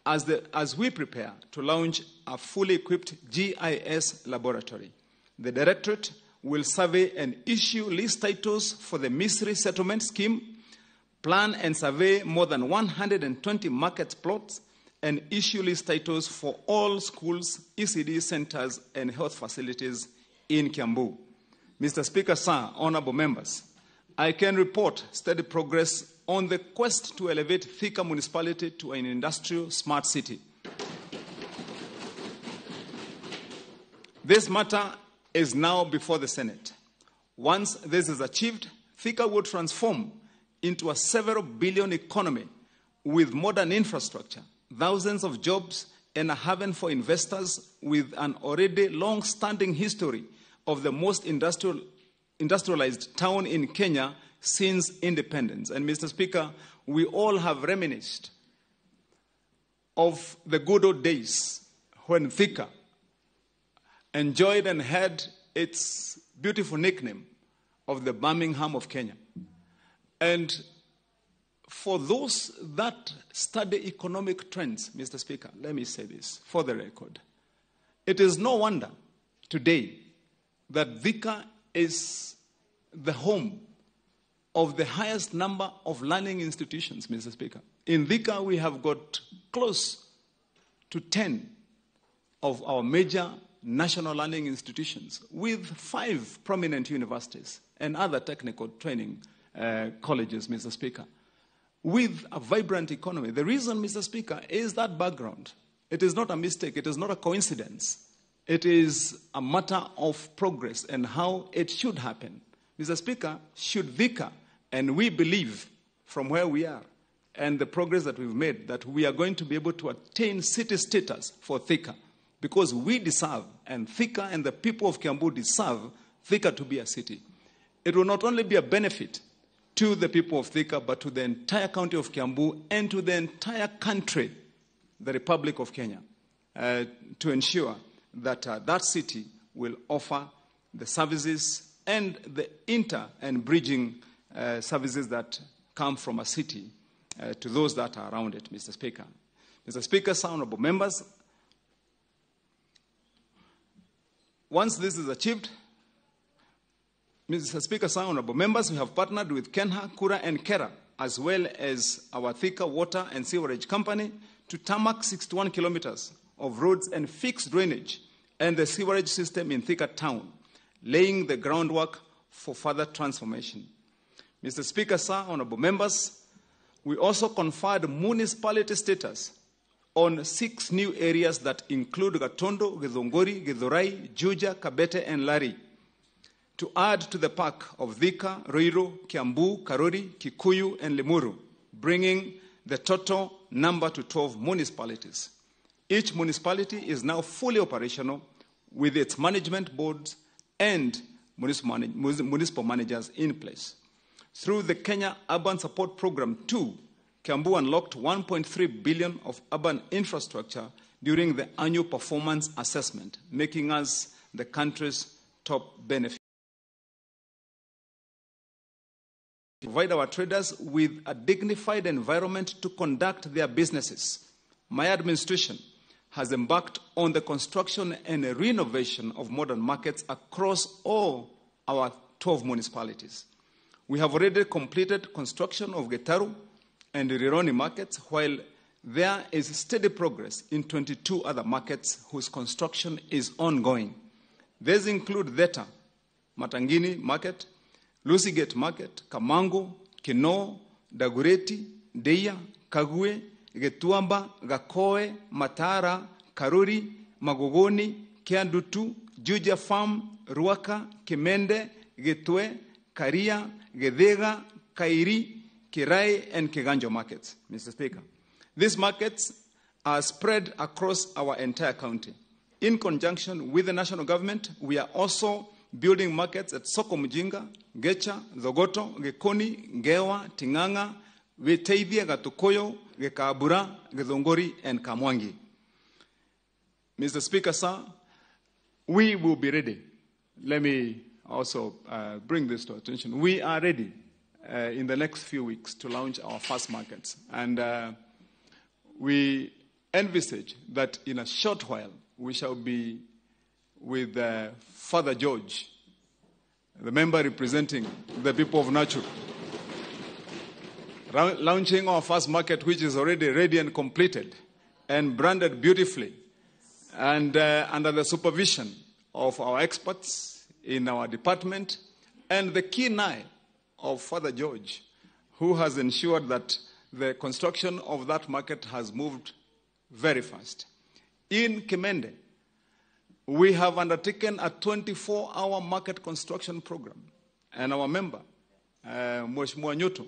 as we prepare to launch a fully equipped GIS laboratory. The Directorate will survey and issue lease titles for the Misri Settlement Scheme, plan and survey more than 120 market plots, and issue lease titles for all schools, ECD centers, and health facilities in Kiambu. Mr. Speaker, sir, honorable members, I can report steady progress on the quest to elevate Thika municipality to an industrial smart city. This matter is now before the Senate. Once this is achieved, Thika will transform into a several billion economy with modern infrastructure, thousands of jobs, and a haven for investors with an already long-standing history of the most industrialized town in Kenya since independence. And Mr. Speaker, we all have reminisced of the good old days when Thika enjoyed and had its beautiful nickname of the Birmingham of Kenya. And for those that study economic trends, Mr. Speaker, let me say this for the record. It is no wonder today that Thika is the home of the highest number of learning institutions, Mr. Speaker. In Thika, we have got close to 10 of our major national learning institutions, with 5 prominent universities and other technical training colleges, Mr. Speaker, with a vibrant economy. The reason, Mr. Speaker, is that background. It is not a mistake. It is not a coincidence. It is a matter of progress and how it should happen. Mr. Speaker, should Thika, and we believe from where we are and the progress that we've made, that we are going to be able to attain city status for Thika, because we deserve, and Thika and the people of Kiambu deserve Thika to be a city. It will not only be a benefit to the people of Thika, but to the entire county of Kiambu and to the entire country, the Republic of Kenya, to ensure that that city will offer the services and the inter and bridging services that come from a city to those that are around it, Mr. Speaker. Mr. Speaker, honorable members, once this is achieved, Mr. Speaker, honorable members, we have partnered with Kenha, Kura, and Kera, as well as our Thika Water and Sewerage Company, to tarmac 61 kilometers of roads and fix drainage and the sewerage system in Thika town, laying the groundwork for further transformation. Mr. Speaker, honorable members, we also conferred municipality status on 6 new areas that include Gatondo, Githunguri, Githurai, Juja, Kabete, and Lari, to add to the pack of Thika, Ruiru, Kiambu, Karori, Kikuyu, and Limuru, bringing the total number to 12 municipalities. Each municipality is now fully operational with its management boards and municipal managers in place. Through the Kenya Urban Support Program 2, Kiambu unlocked 1.3 billion of urban infrastructure during the annual performance assessment, making us the country's top beneficiary. Provide our traders with a dignified environment to conduct their businesses. My administration has embarked on the construction and renovation of modern markets across all our 12 municipalities. We have already completed construction of Getaru and Rironi markets, while there is steady progress in 22 other markets whose construction is ongoing. These include Theta, Matangini Market, Lucygate Market, Kamango, Kinoo, Dagureti, Deya, Kagwe, Getuamba, Gakoe, Matara, Karuri, Magogoni, Kiandutu, Juja Farm, Ruaka, Kimende, Getwe, Karia, Gedega, Kairi, Kirai, and Kiganjo markets, Mr. Speaker. These markets are spread across our entire county. In conjunction with the national government, we are also building markets at Soko Mujinga, Gecha, Zogoto, Gekoni, Ngewa, Tinganga, Veteithia, Gatukoyo, Gekabura, Githunguri, and Kamwangi. Mr. Speaker, sir, we will be ready. Let me also bring this to attention. We are ready in the next few weeks to launch our first markets. And we envisage that in a short while, we shall be with Father George, the member representing the people of Nachu, launching our first market, which is already ready and completed and branded beautifully, and under the supervision of our experts in our department and the keen eye of Father George, who has ensured that the construction of that market has moved very fast. In Kimende, we have undertaken a 24-hour market construction program, and our member, Mheshimiwa Nyuto,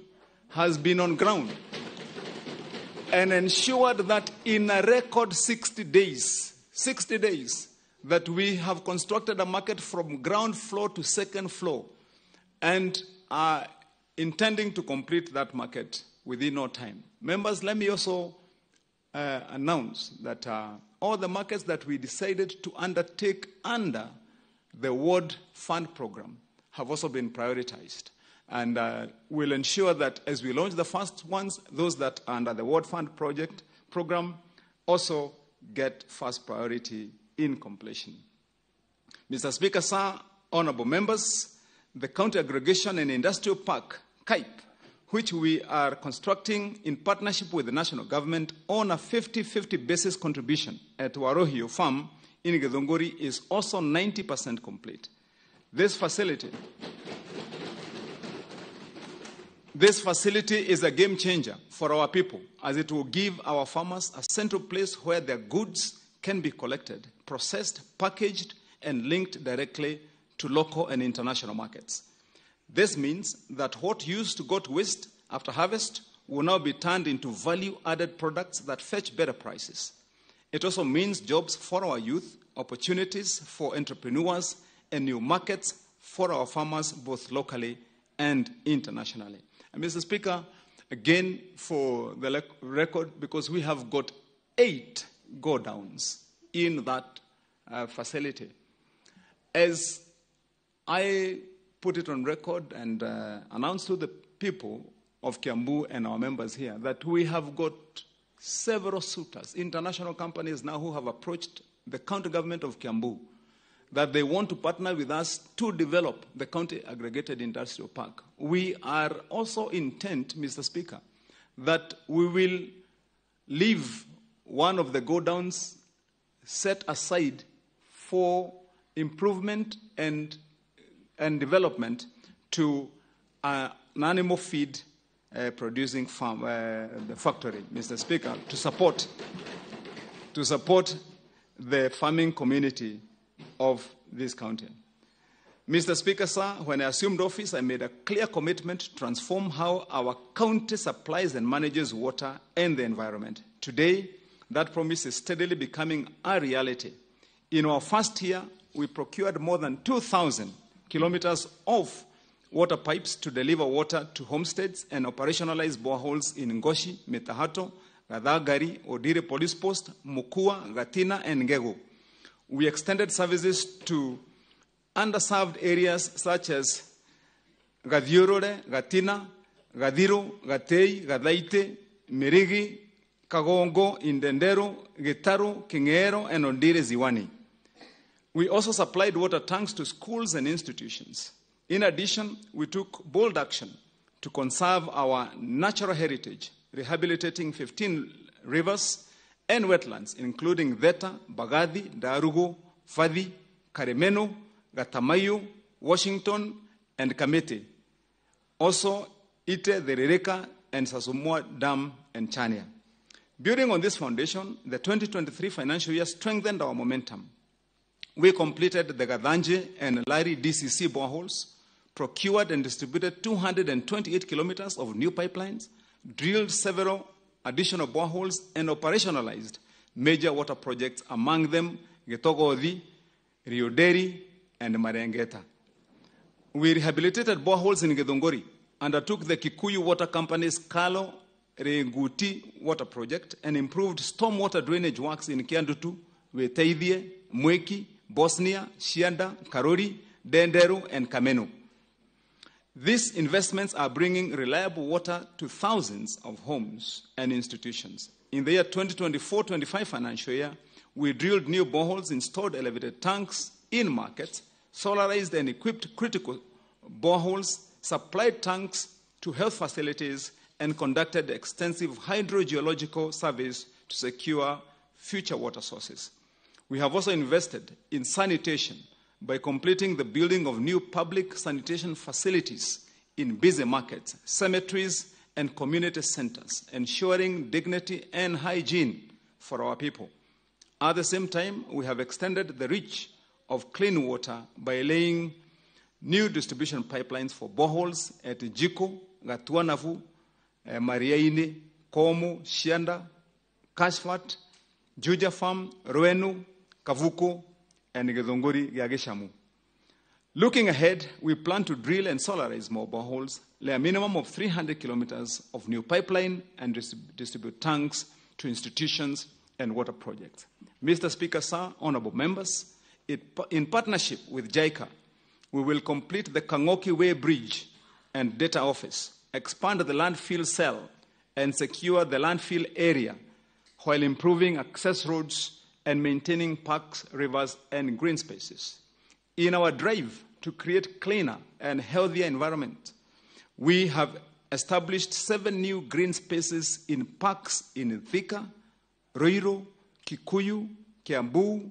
has been on ground and ensured that in a record 60 days, that we have constructed a market from ground floor to second floor and are intending to complete that market within no time. Members, let me also announce that all the markets that we decided to undertake under the Ward Fund program have also been prioritized. And we'll ensure that as we launch the first ones, those that are under the Ward Fund program also get first priority in completion. Mr. Speaker, sir, honorable members, the County Aggregation and Industrial Park, KAIP, which we are constructing in partnership with the national government on a 50-50 basis contribution at Warohio Farm in Githunguri, is also 90% complete. This facility is a game changer for our people, as it will give our farmers a central place where their goods can be collected, processed, packaged, and linked directly to local and international markets. This means that what used to go to waste after harvest will now be turned into value-added products that fetch better prices. It also means jobs for our youth, opportunities for entrepreneurs, and new markets for our farmers, both locally and internationally. And Mr. Speaker, again, for the record, because we have got 8 go-downs in that facility. As I put it on record and announced to the people of Kiambu and our members here that we have got several suitors, international companies now, who have approached the county government of Kiambu that they want to partner with us to develop the county aggregated industrial park. We are also intent, Mr. Speaker, that we will leave one of the go-downs set aside for improvement and development to an animal feed producing farm, the factory, Mr. Speaker, to support the farming community of this county. Mr. Speaker, sir, when I assumed office, I made a clear commitment to transform how our county supplies and manages water and the environment. Today, that promise is steadily becoming a reality. In our first year, we procured more than 2,000 kilometers of water pipes to deliver water to homesteads and operationalize boreholes in Ngoshi, Metahato, Gadagari, Odire Police Post, Mukua, Gatina, and Ngego. We extended services to underserved areas such as Gadhiorore, Gatina, Gadiro, Gatei, Gadaite, Mirigi, Kagongo, Indendero, Gitaru, Kingero, and Ondire Ziwani. We also supplied water tanks to schools and institutions. In addition, we took bold action to conserve our natural heritage, rehabilitating 15 rivers and wetlands, including Veta, Bagadi, Darugo, Fadi, Karemeno, Gatamayu, Washington, and Kamete. Also, Ite, the Rireka, and Sasumua Dam and Chania. Building on this foundation, the 2023 financial year strengthened our momentum. We completed the Gadanje and Lari DCC boreholes, procured and distributed 228 kilometers of new pipelines, drilled several additional boreholes, and operationalized major water projects, among them Getogodi, Rioderi, and Marengeta. We rehabilitated boreholes in Githunguri, undertook the Kikuyu Water Company's Kalo Renguti water project, and improved stormwater drainage works in Kiandutu, Weteidie, Mweki, Bosnia, Shianda, Karori, Denderu, and Kameno. These investments are bringing reliable water to thousands of homes and institutions. In the year 2024-25 financial year, we drilled new boreholes, installed elevated tanks in markets, solarized and equipped critical boreholes, supplied tanks to health facilities, and conducted extensive hydrogeological surveys to secure future water sources. We have also invested in sanitation by completing the building of new public sanitation facilities in busy markets, cemeteries, and community centers, ensuring dignity and hygiene for our people. At the same time, we have extended the reach of clean water by laying new distribution pipelines for boreholes at Jiko, Gatuanavu, Mariaini, Komu, Shianda, Kashfat, Juja Farm, Ruenu, Kavuko, and Githunguri Yageshamu. Looking ahead, we plan to drill and solarize more boreholes, lay a minimum of 300 kilometers of new pipeline, and distribute tanks to institutions and water projects. Mr. Speaker, sir, honorable members, in partnership with JICA, we will complete the Kangoki Way Bridge and data office, expand the landfill cell, and secure the landfill area while improving access roads and maintaining parks, rivers, and green spaces. In our drive to create cleaner and healthier environment, we have established 7 new green spaces in parks in Thika, Ruiru, Kikuyu, Kiambu,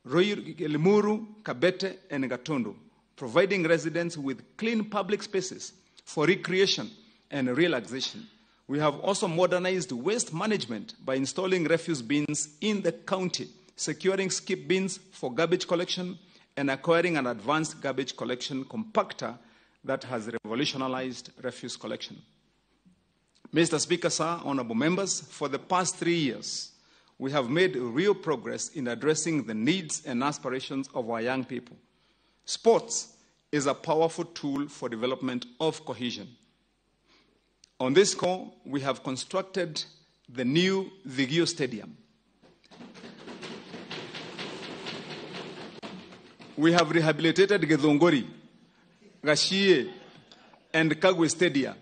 Limuru, Kabete, and Gatundu, providing residents with clean public spaces for recreation and relaxation. We have also modernized waste management by installing refuse bins in the county, securing skip bins for garbage collection, and acquiring an advanced garbage collection compactor that has revolutionized refuse collection. Mr. Speaker, sir, honorable members, for the past 3 years, we have made real progress in addressing the needs and aspirations of our young people. Sports is a powerful tool for development of cohesion. On this score, we have constructed the new Vigio Stadium. We have rehabilitated Githunguri, Gashie, and Kagwe Stadia,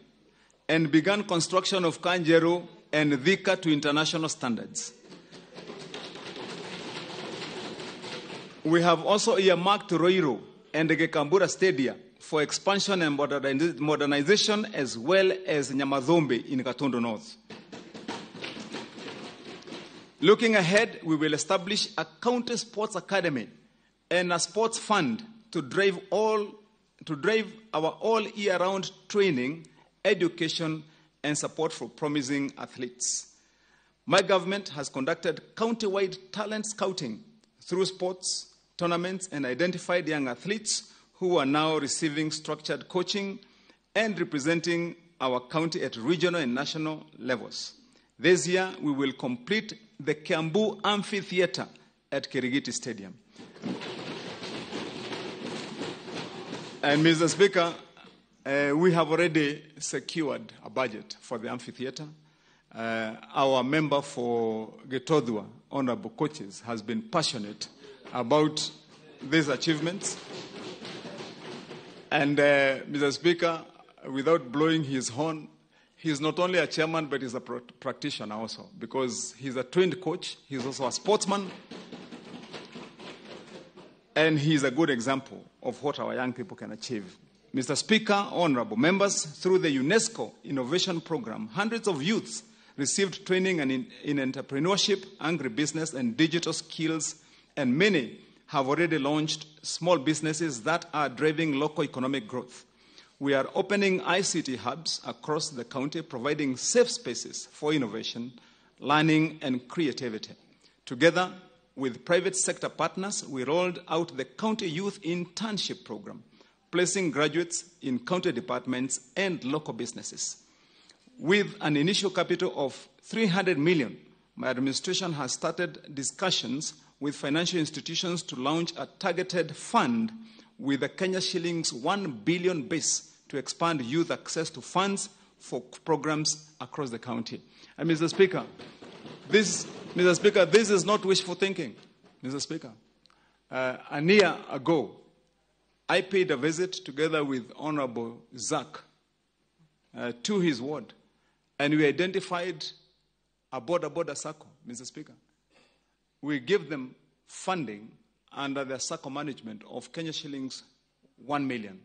and begun construction of Kanjero and Thika to international standards. We have also earmarked Ruiru and Gekambura Stadia for expansion and modernization, as well as Nyamadhombe in Gatundu North. Looking ahead, we will establish a county sports academy and a sports fund to drive our all year-round training, education, and support for promising athletes. My government has conducted county-wide talent scouting through sports tournaments and identified young athletes who are now receiving structured coaching and representing our county at regional and national levels. This year, we will complete the Kiambu Amphitheatre at Kirigiti Stadium. And Mr. Speaker, we have already secured a budget for the amphitheatre. Our member for Getodua, Honorable Coaches, has been passionate about these achievements. And Mr. Speaker, without blowing his horn, he's not only a chairman, but he's a practitioner also, because he's a trained coach, he's also a sportsman, and he's a good example of what our young people can achieve. Mr. Speaker, honorable members, through the UNESCO Innovation Program, hundreds of youths received training in entrepreneurship, agribusiness, and digital skills, and many have already launched small businesses that are driving local economic growth. We are opening ICT hubs across the county, providing safe spaces for innovation, learning, and creativity. Together with private sector partners, we rolled out the County Youth Internship Program, placing graduates in county departments and local businesses. With an initial capital of 300 million, my administration has started discussions with financial institutions to launch a targeted fund with a Kenya shillings 1 billion base to expand youth access to funds for programs across the county. And Mr. Speaker, this is not wishful thinking. Mr. Speaker, a year ago, I paid a visit together with Honorable Zach to his ward, and we identified a border circle, Mr. Speaker. We give them funding under the circle management of Kenya shillings 1 million.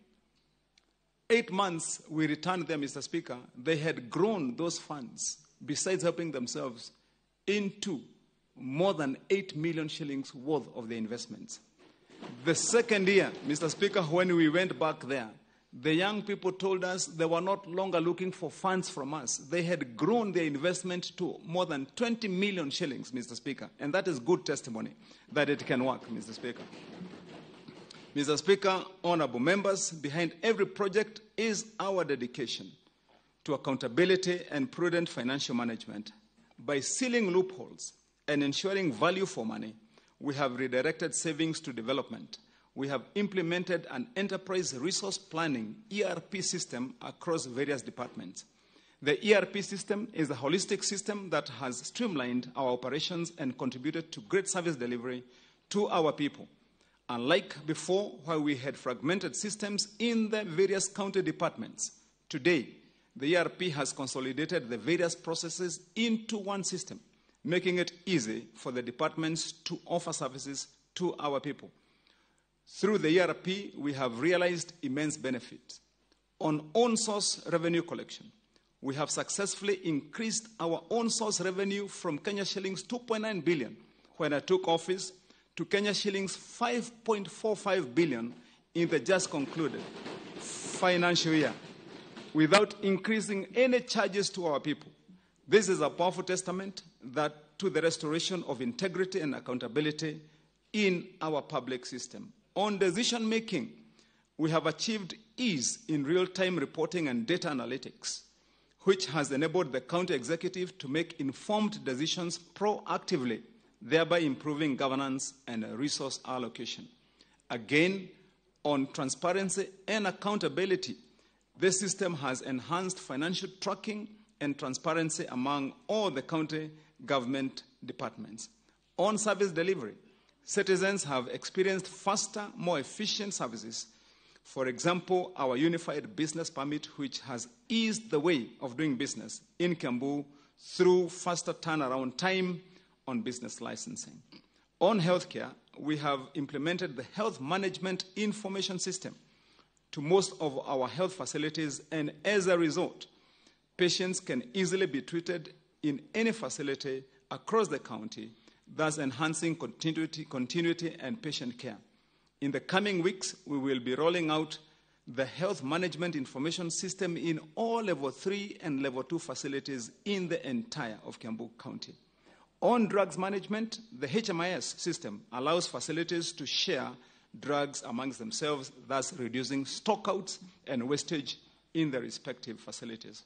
8 months, we returned them, Mr. Speaker. They had grown those funds, besides helping themselves, into more than 8 million shillings worth of the investments. The second year, Mr. Speaker, when we went back there, the young people told us they were not longer looking for funds from us. They had grown their investment to more than 20 million shillings, Mr. Speaker. And that is good testimony that it can work, Mr. Speaker. Mr. Speaker, honorable members, behind every project is our dedication to accountability and prudent financial management. By sealing loopholes and ensuring value for money, we have redirected savings to development. We have implemented an enterprise resource planning ERP system across various departments. The ERP system is a holistic system that has streamlined our operations and contributed to great service delivery to our people. Unlike before, where we had fragmented systems in the various county departments, today, the ERP has consolidated the various processes into one system, making it easy for the departments to offer services to our people. Through the ERP, we have realized immense benefits. On own source revenue collection, we have successfully increased our own source revenue from Kenya shillings 2.9 billion when I took office to Kenya shillings 5.45 billion in the just concluded financial year, without increasing any charges to our people. This is a powerful testament to the restoration of integrity and accountability in our public system. On decision making, we have achieved ease in real-time reporting and data analytics, which has enabled the county executive to make informed decisions proactively, thereby improving governance and resource allocation. Again, on transparency and accountability, this system has enhanced financial tracking and transparency among all the county government departments. On service delivery, citizens have experienced faster, more efficient services. For example, our unified business permit, which has eased the way of doing business in Kiambu through faster turnaround time on business licensing. On healthcare, we have implemented the health management information system to most of our health facilities, and as a result, patients can easily be treated in any facility across the county, thus enhancing continuity and patient care. In the coming weeks, we will be rolling out the health management information system in all level 3 and level 2 facilities in the entire of Kiambu County. On drugs management, the HMIS system allows facilities to share drugs amongst themselves, thus reducing stockouts and wastage in the respective facilities.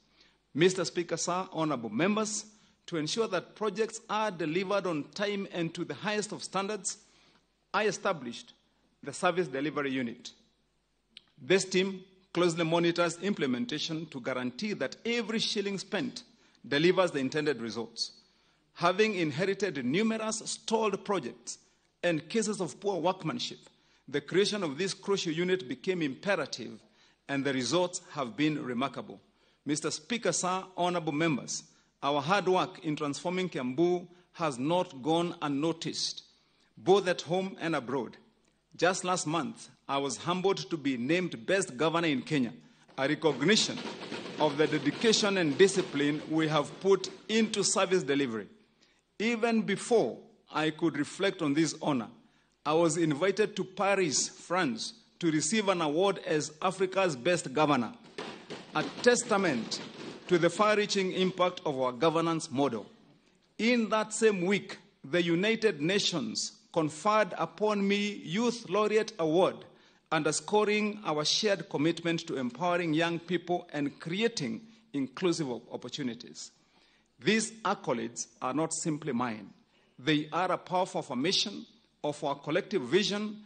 Mr. Speaker, sir, honorable members, to ensure that projects are delivered on time and to the highest of standards, I established the Service Delivery Unit. This team closely monitors implementation to guarantee that every shilling spent delivers the intended results. Having inherited numerous stalled projects and cases of poor workmanship, the creation of this crucial unit became imperative, and the results have been remarkable. Mr. Speaker, sir, honorable members, our hard work in transforming Kiambu has not gone unnoticed, both at home and abroad. Just last month, I was humbled to be named Best Governor in Kenya, a recognition of the dedication and discipline we have put into service delivery. Even before I could reflect on this honor, I was invited to Paris, France, to receive an award as Africa's Best Governor, a testament to the far-reaching impact of our governance model. In that same week, the United Nations conferred upon me Youth Laureate Award, underscoring our shared commitment to empowering young people and creating inclusive opportunities. These accolades are not simply mine. They are a powerful affirmation of our collective vision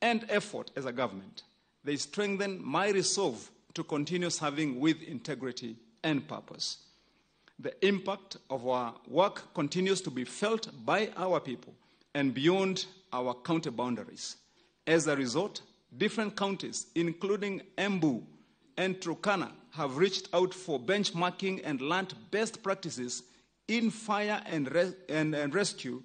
and effort as a government. They strengthen my resolve to continue serving with integrity and purpose. The impact of our work continues to be felt by our people and beyond our county boundaries. As a result, different counties, including Embu and Turkana, have reached out for benchmarking and learned best practices in fire and rescue,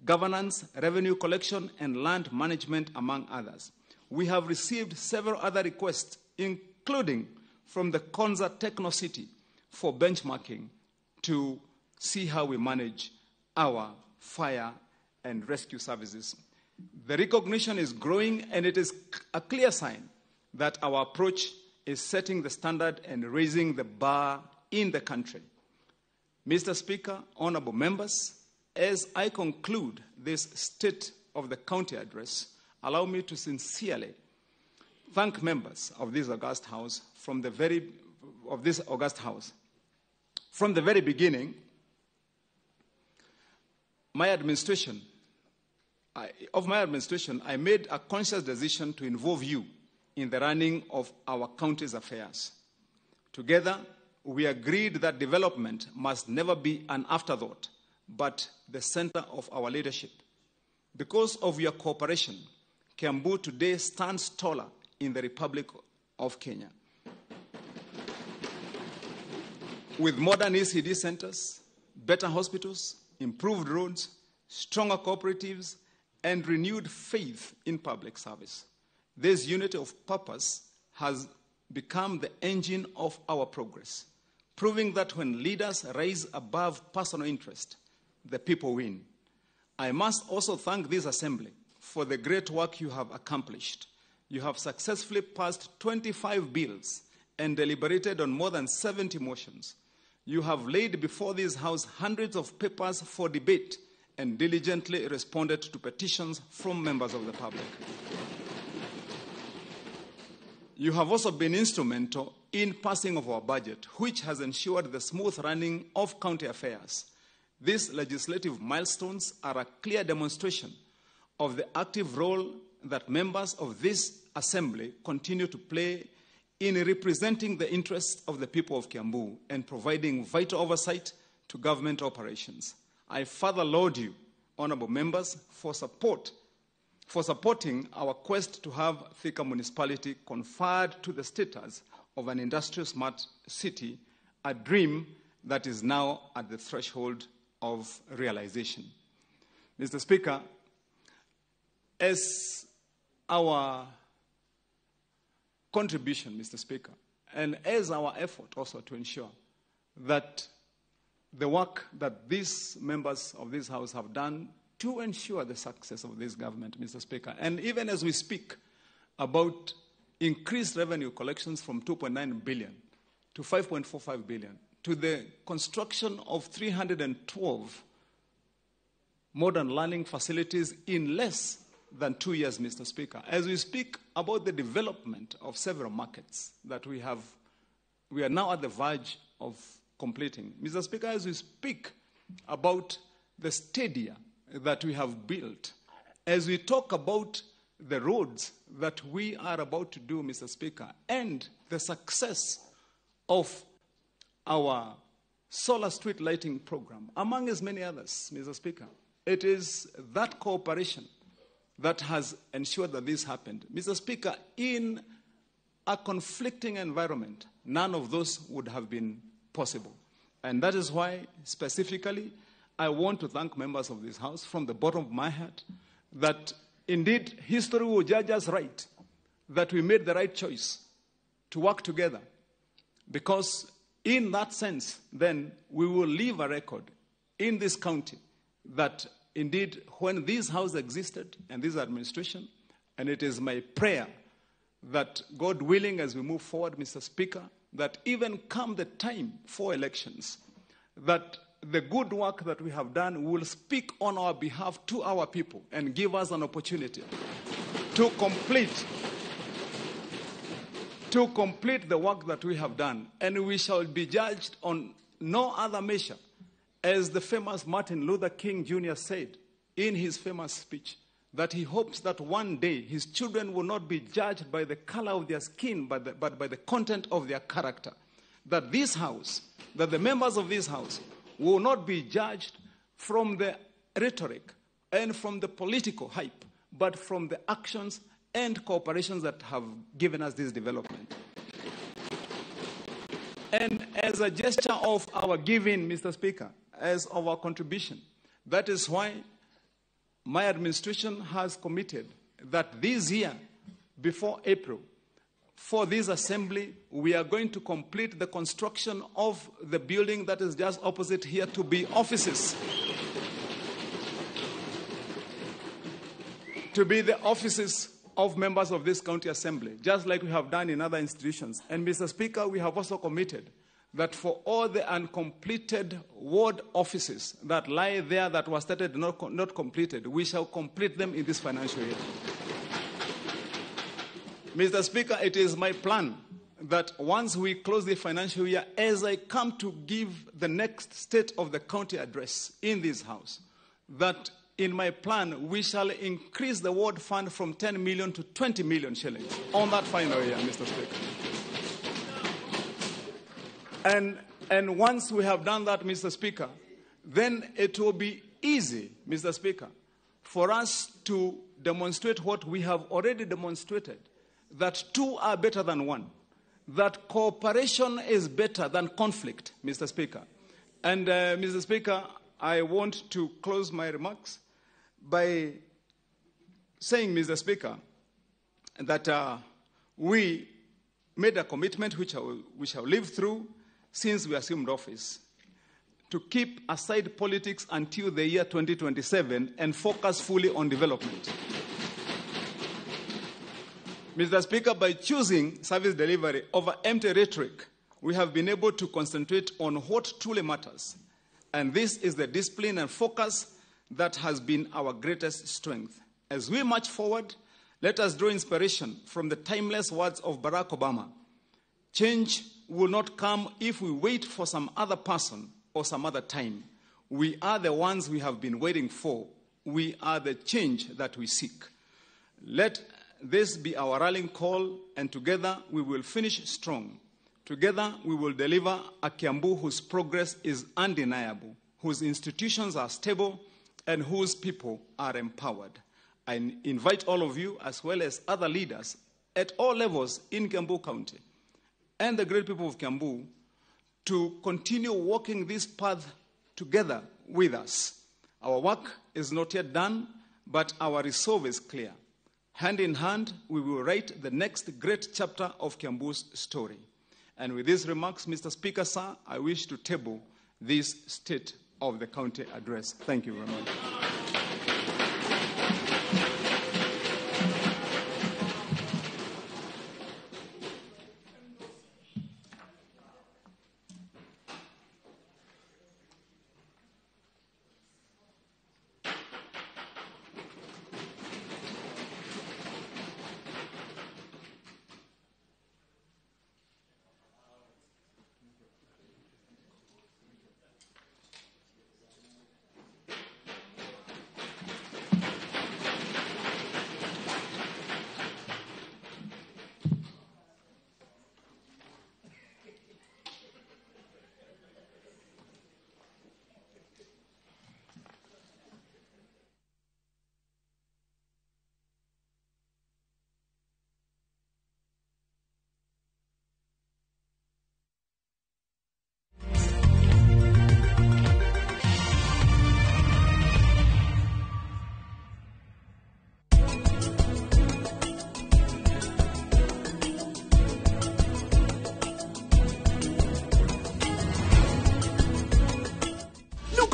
governance, revenue collection, and land management, among others. We have received several other requests, including from the Konza Techno City, for benchmarking to see how we manage our fire and rescue services. The recognition is growing, and it is a clear sign that our approach is setting the standard and raising the bar in the country. Mr. Speaker, honorable members, as I conclude this State of the County address, allow me to sincerely thank members of this august house From the very beginning, my administration, I made a conscious decision to involve you in the running of our county's affairs. Together, we agreed that development must never be an afterthought, but the center of our leadership. Because of your cooperation, Kiambu today stands taller in the Republic of Kenya. With modern ECD centers, better hospitals, improved roads, stronger cooperatives, and renewed faith in public service. This unity of purpose has become the engine of our progress, proving that when leaders rise above personal interest, the people win. I must also thank this assembly for the great work you have accomplished. You have successfully passed 25 bills and deliberated on more than 70 motions. You have laid before this House hundreds of papers for debate and diligently responded to petitions from members of the public. You have also been instrumental in passing of our budget, which has ensured the smooth running of county affairs. These legislative milestones are a clear demonstration of the active role that members of this assembly continue to play in representing the interests of the people of Kiambu and providing vital oversight to government operations. I further laud you, honorable members, for supporting our quest to have Thika municipality conferred to the status of an industrial smart city, a dream that is now at the threshold of realization. Mr. Speaker, as our contribution, Mr. Speaker, and as our effort also to ensure that the work that these members of this House have done to ensure the success of this government, Mr. Speaker, and even as we speak about increased revenue collections from 2.9 billion to 5.45 billion, to the construction of 312 modern learning facilities in less than 2 years, Mr. Speaker. As we speak about the development of several markets that we are now at the verge of completing. Mr. Speaker, as we speak about the stadia that we have built, as we talk about the roads that we are about to do, Mr. Speaker, and the success of our solar street lighting program, among as many others, Mr. Speaker, it is that cooperation that has ensured that this happened. Mr. Speaker, in a conflicting environment, none of those would have been possible. And that is why, specifically, I want to thank members of this House from the bottom of my heart that indeed history will judge us right, that we made the right choice to work together. Because in that sense, then, we will leave a record in this county that indeed, when this House existed and this administration, and it is my prayer that, God willing, as we move forward, Mr. Speaker, that even come the time for elections, that the good work that we have done will speak on our behalf to our people and give us an opportunity to complete the work that we have done. And we shall be judged on no other measure, as the famous Martin Luther King Jr. said in his famous speech, that he hopes that one day his children will not be judged by the color of their skin, but by the content of their character. That this House, that the members of this House will not be judged from the rhetoric and from the political hype, but from the actions and cooperations that have given us this development. And as a gesture of our giving, Mr. Speaker, as of our contribution, that is why my administration has committed that this year, before April, for this assembly, we are going to complete the construction of the building that is just opposite here to be offices. To be the offices of members of this county assembly, just like we have done in other institutions. And Mr. Speaker, we have also committed that for all the uncompleted ward offices that lie there that were started not completed, we shall complete them in this financial year. Mr. Speaker, it is my plan that once we close the financial year, as I come to give the next state of the county address in this house, that in my plan, we shall increase the ward fund from 10 million to 20 million shillings on that final year, Mr. Speaker. And once we have done that, Mr. Speaker, then it will be easy, Mr. Speaker, for us to demonstrate what we have already demonstrated, that two are better than one, that cooperation is better than conflict, Mr. Speaker. And, Mr. Speaker, I want to close my remarks by saying, Mr. Speaker, that we made a commitment which we shall live through since we assumed office, to keep aside politics until the year 2027 and focus fully on development. Mr. Speaker, by choosing service delivery over empty rhetoric, we have been able to concentrate on what truly matters. And this is the discipline and focus that has been our greatest strength. As we march forward, let us draw inspiration from the timeless words of Barack Obama. Change will not come if we wait for some other person or some other time. We are the ones we have been waiting for. We are the change that we seek. Let this be our rallying call, and together we will finish strong. Together we will deliver a Kiambu whose progress is undeniable, whose institutions are stable, and whose people are empowered. I invite all of you, as well as other leaders at all levels in Kiambu County, and the great people of Kiambu, to continue walking this path together with us. Our work is not yet done, but our resolve is clear. Hand in hand, we will write the next great chapter of Kiambu's story. And with these remarks, Mr. Speaker, sir, I wish to table this state of the county address. Thank you very much.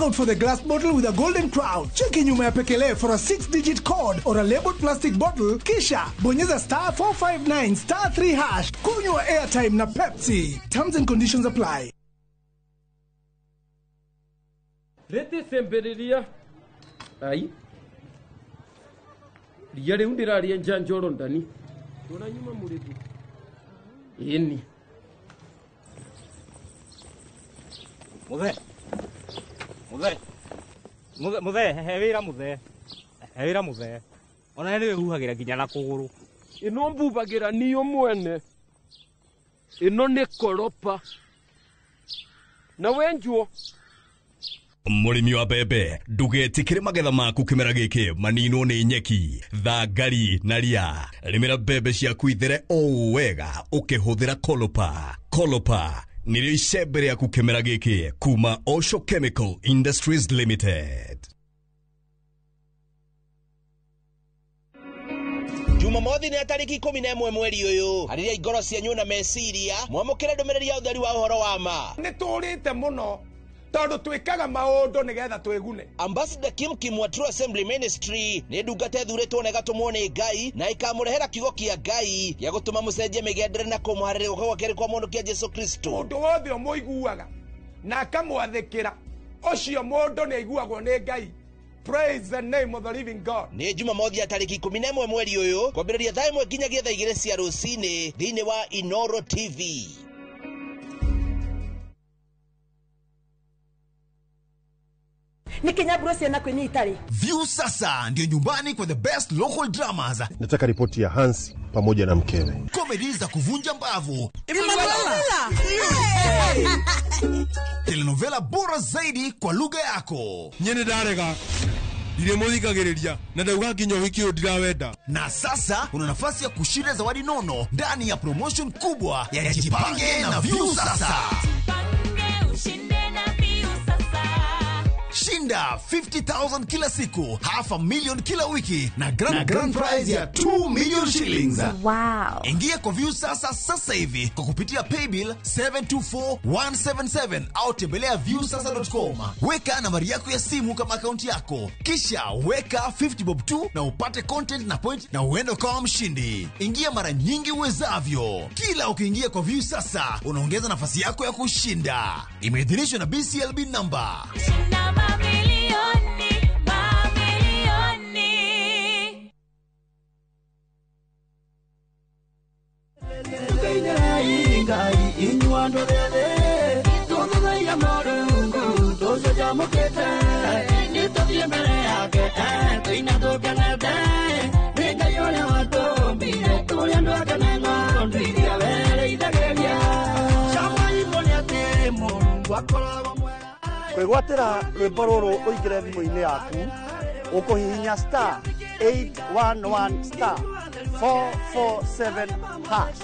Out for the glass bottle with a golden crown. Check in nyuma ya pekele for a 6-digit code or a labeled plastic bottle, kisha bonyeza star 459 star 3 hash. Kunywa airtime na Pepsi. Terms and conditions apply. Rete semberiria. Ai. Riyare undiraria njanjoro ndani. Tuna nyuma muretu. Yeni. Muthe hewira muthe ona niwe huhagira nginya na kuguru ino mbubagira niyo mwene ino ni koropa na wenjuo Murimi wa bebe ndugetikire magetha maku kimera giki manino ni nyeki thangari na ria rimira bebe ciaku ithere o wega ukihuthira Kolopa nĩrĩo icembe rĩaku kĩmera gĩkĩ kuma Osho Chemical Industries Limited. Jumamothi ni tariki 11 mweri uyu hariria igoro cianyu na meciria mwamukire ndumiriri ya utheri wa uhoro wa ma ni turite muno tondu twikaga maundu nigetha twigune. Ambassador Kim Kim wa True Assembly Ministry ni ndungata thuritwo na gatumwo ni Ngai na ikamurehera kiugo kia Ngai ya gutuma mucenjie migendere na kumuharĩria kwa keri kwa mundu kia Jesu Kristo. Mundu wothe omuiguaga na akamwathĩkĩra ucio mundu ni aiguagwo ni Ngai Praise the name of the living God. Nĩ Jumamothi ya tarĩki 11 mweri ũyũ kwambĩrĩria thaa 1 nginyagia thaa 2 cia rũcinĩ thĩinĩ wa Inoro TV. Ni Kinyaburo siena kwenye Itali. View sasa ndio nyumbani kwa the best local dramas. Nataka ripoti ya Hansi pamoja na mkewe. Comedy za kuvunja mbavu. Telenovela bora zaidi kwa lugha yako. Nyene darega. Ile muzika gereria na ndauga kinyo wiki ndirawenda. Na sasa una nafasi ya kushinda zawadi nono ndani ya promotion kubwa ya Jipange na View sasa. Shinda 50,000 kila siku, $500,000 kila wiki na grand prize ya 2 million shillings. Wow. Ingia kwa View sasa hivi kwa kupitia paybill 724177 au tembelea viewsasa.com. Weka nambari yako ya simu kama akaunti yako. Kisha weka 50 bob tu na upate content na point na uende kama mshindi. Ingia mara nyingi uwezavyo. Kila ukiingia kwa View sasa unaongeza nafasi yako ya kushinda. Imeidhinishwa na BCLB number. Kwegwatira rwimbo ruru uingire thimu-ini yaku ukuhihinya star 811 star 447 hash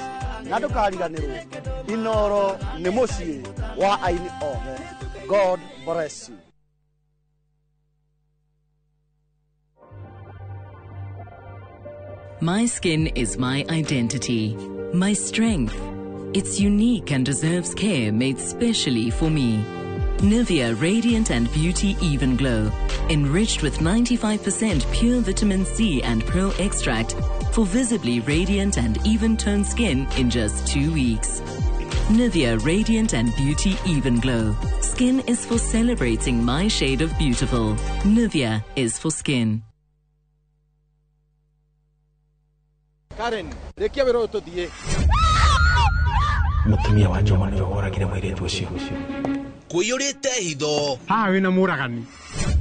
na ndukariganirwo Inoro ni mucii wa aini othe. God bless you. My skin is my identity, my strength. It's unique and deserves care made specially for me. Nivea Radiant and Beauty Even Glow, enriched with 95% pure vitamin C and pearl extract for visibly radiant and even-toned skin in just 2 weeks. Nivea Radiant and Beauty Even Glow. Skin is for celebrating my shade of beautiful. Nivea is for skin. Karen, rekia wero tuthie. Mutumia wa Joma nĩ ũhũragire mũirĩtu ũcio. Kũiyũrĩte hitho. Ha wĩna mũragani.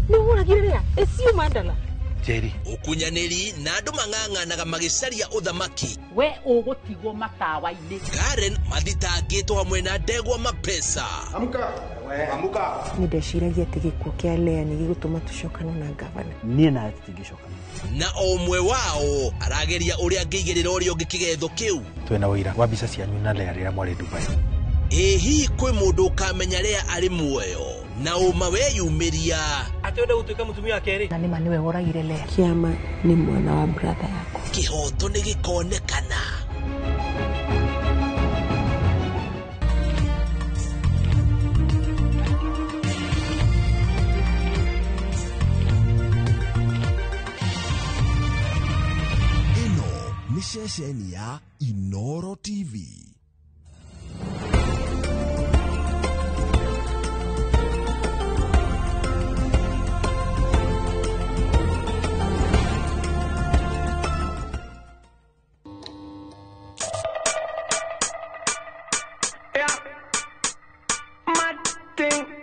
Nĩ ũhũragire rĩa? Ĩcio Mandala. Jerry. Ũkunyanĩri na andũ mang'ang'anaga magĩcaria ũthamaki. We ũgũtigwo matawa-inĩ. Karen mathitangĩtwo hamwe na Ndegwa Mapesa. Amuka. Amuka. Nĩndeciragia atĩ gĩkuũ kĩa Lea nĩ gĩgũtũma tũcokane na gavana. Niĩ na tũtingĩcokana. Na omwe wao arageria ũrĩa angĩigĩrĩra ũrĩa ũngĩ kĩgetho kĩu. Twena wĩra wa mbica cianyu na Lea rĩrĩa mwarĩ Dubai. Hihi kwĩ mũndũ ũkamenya Lea arĩ muoyo na ũma weyumĩria atĩ gũtuĩka mũtumia wa kerĩ. Na nĩma nĩwe woragire Lea. Kĩama nĩ mwana wa brother yako. Kĩhoto nĩ gĩkonekana. Ni ceceni ya Inoro TV. Yeah, mad thing.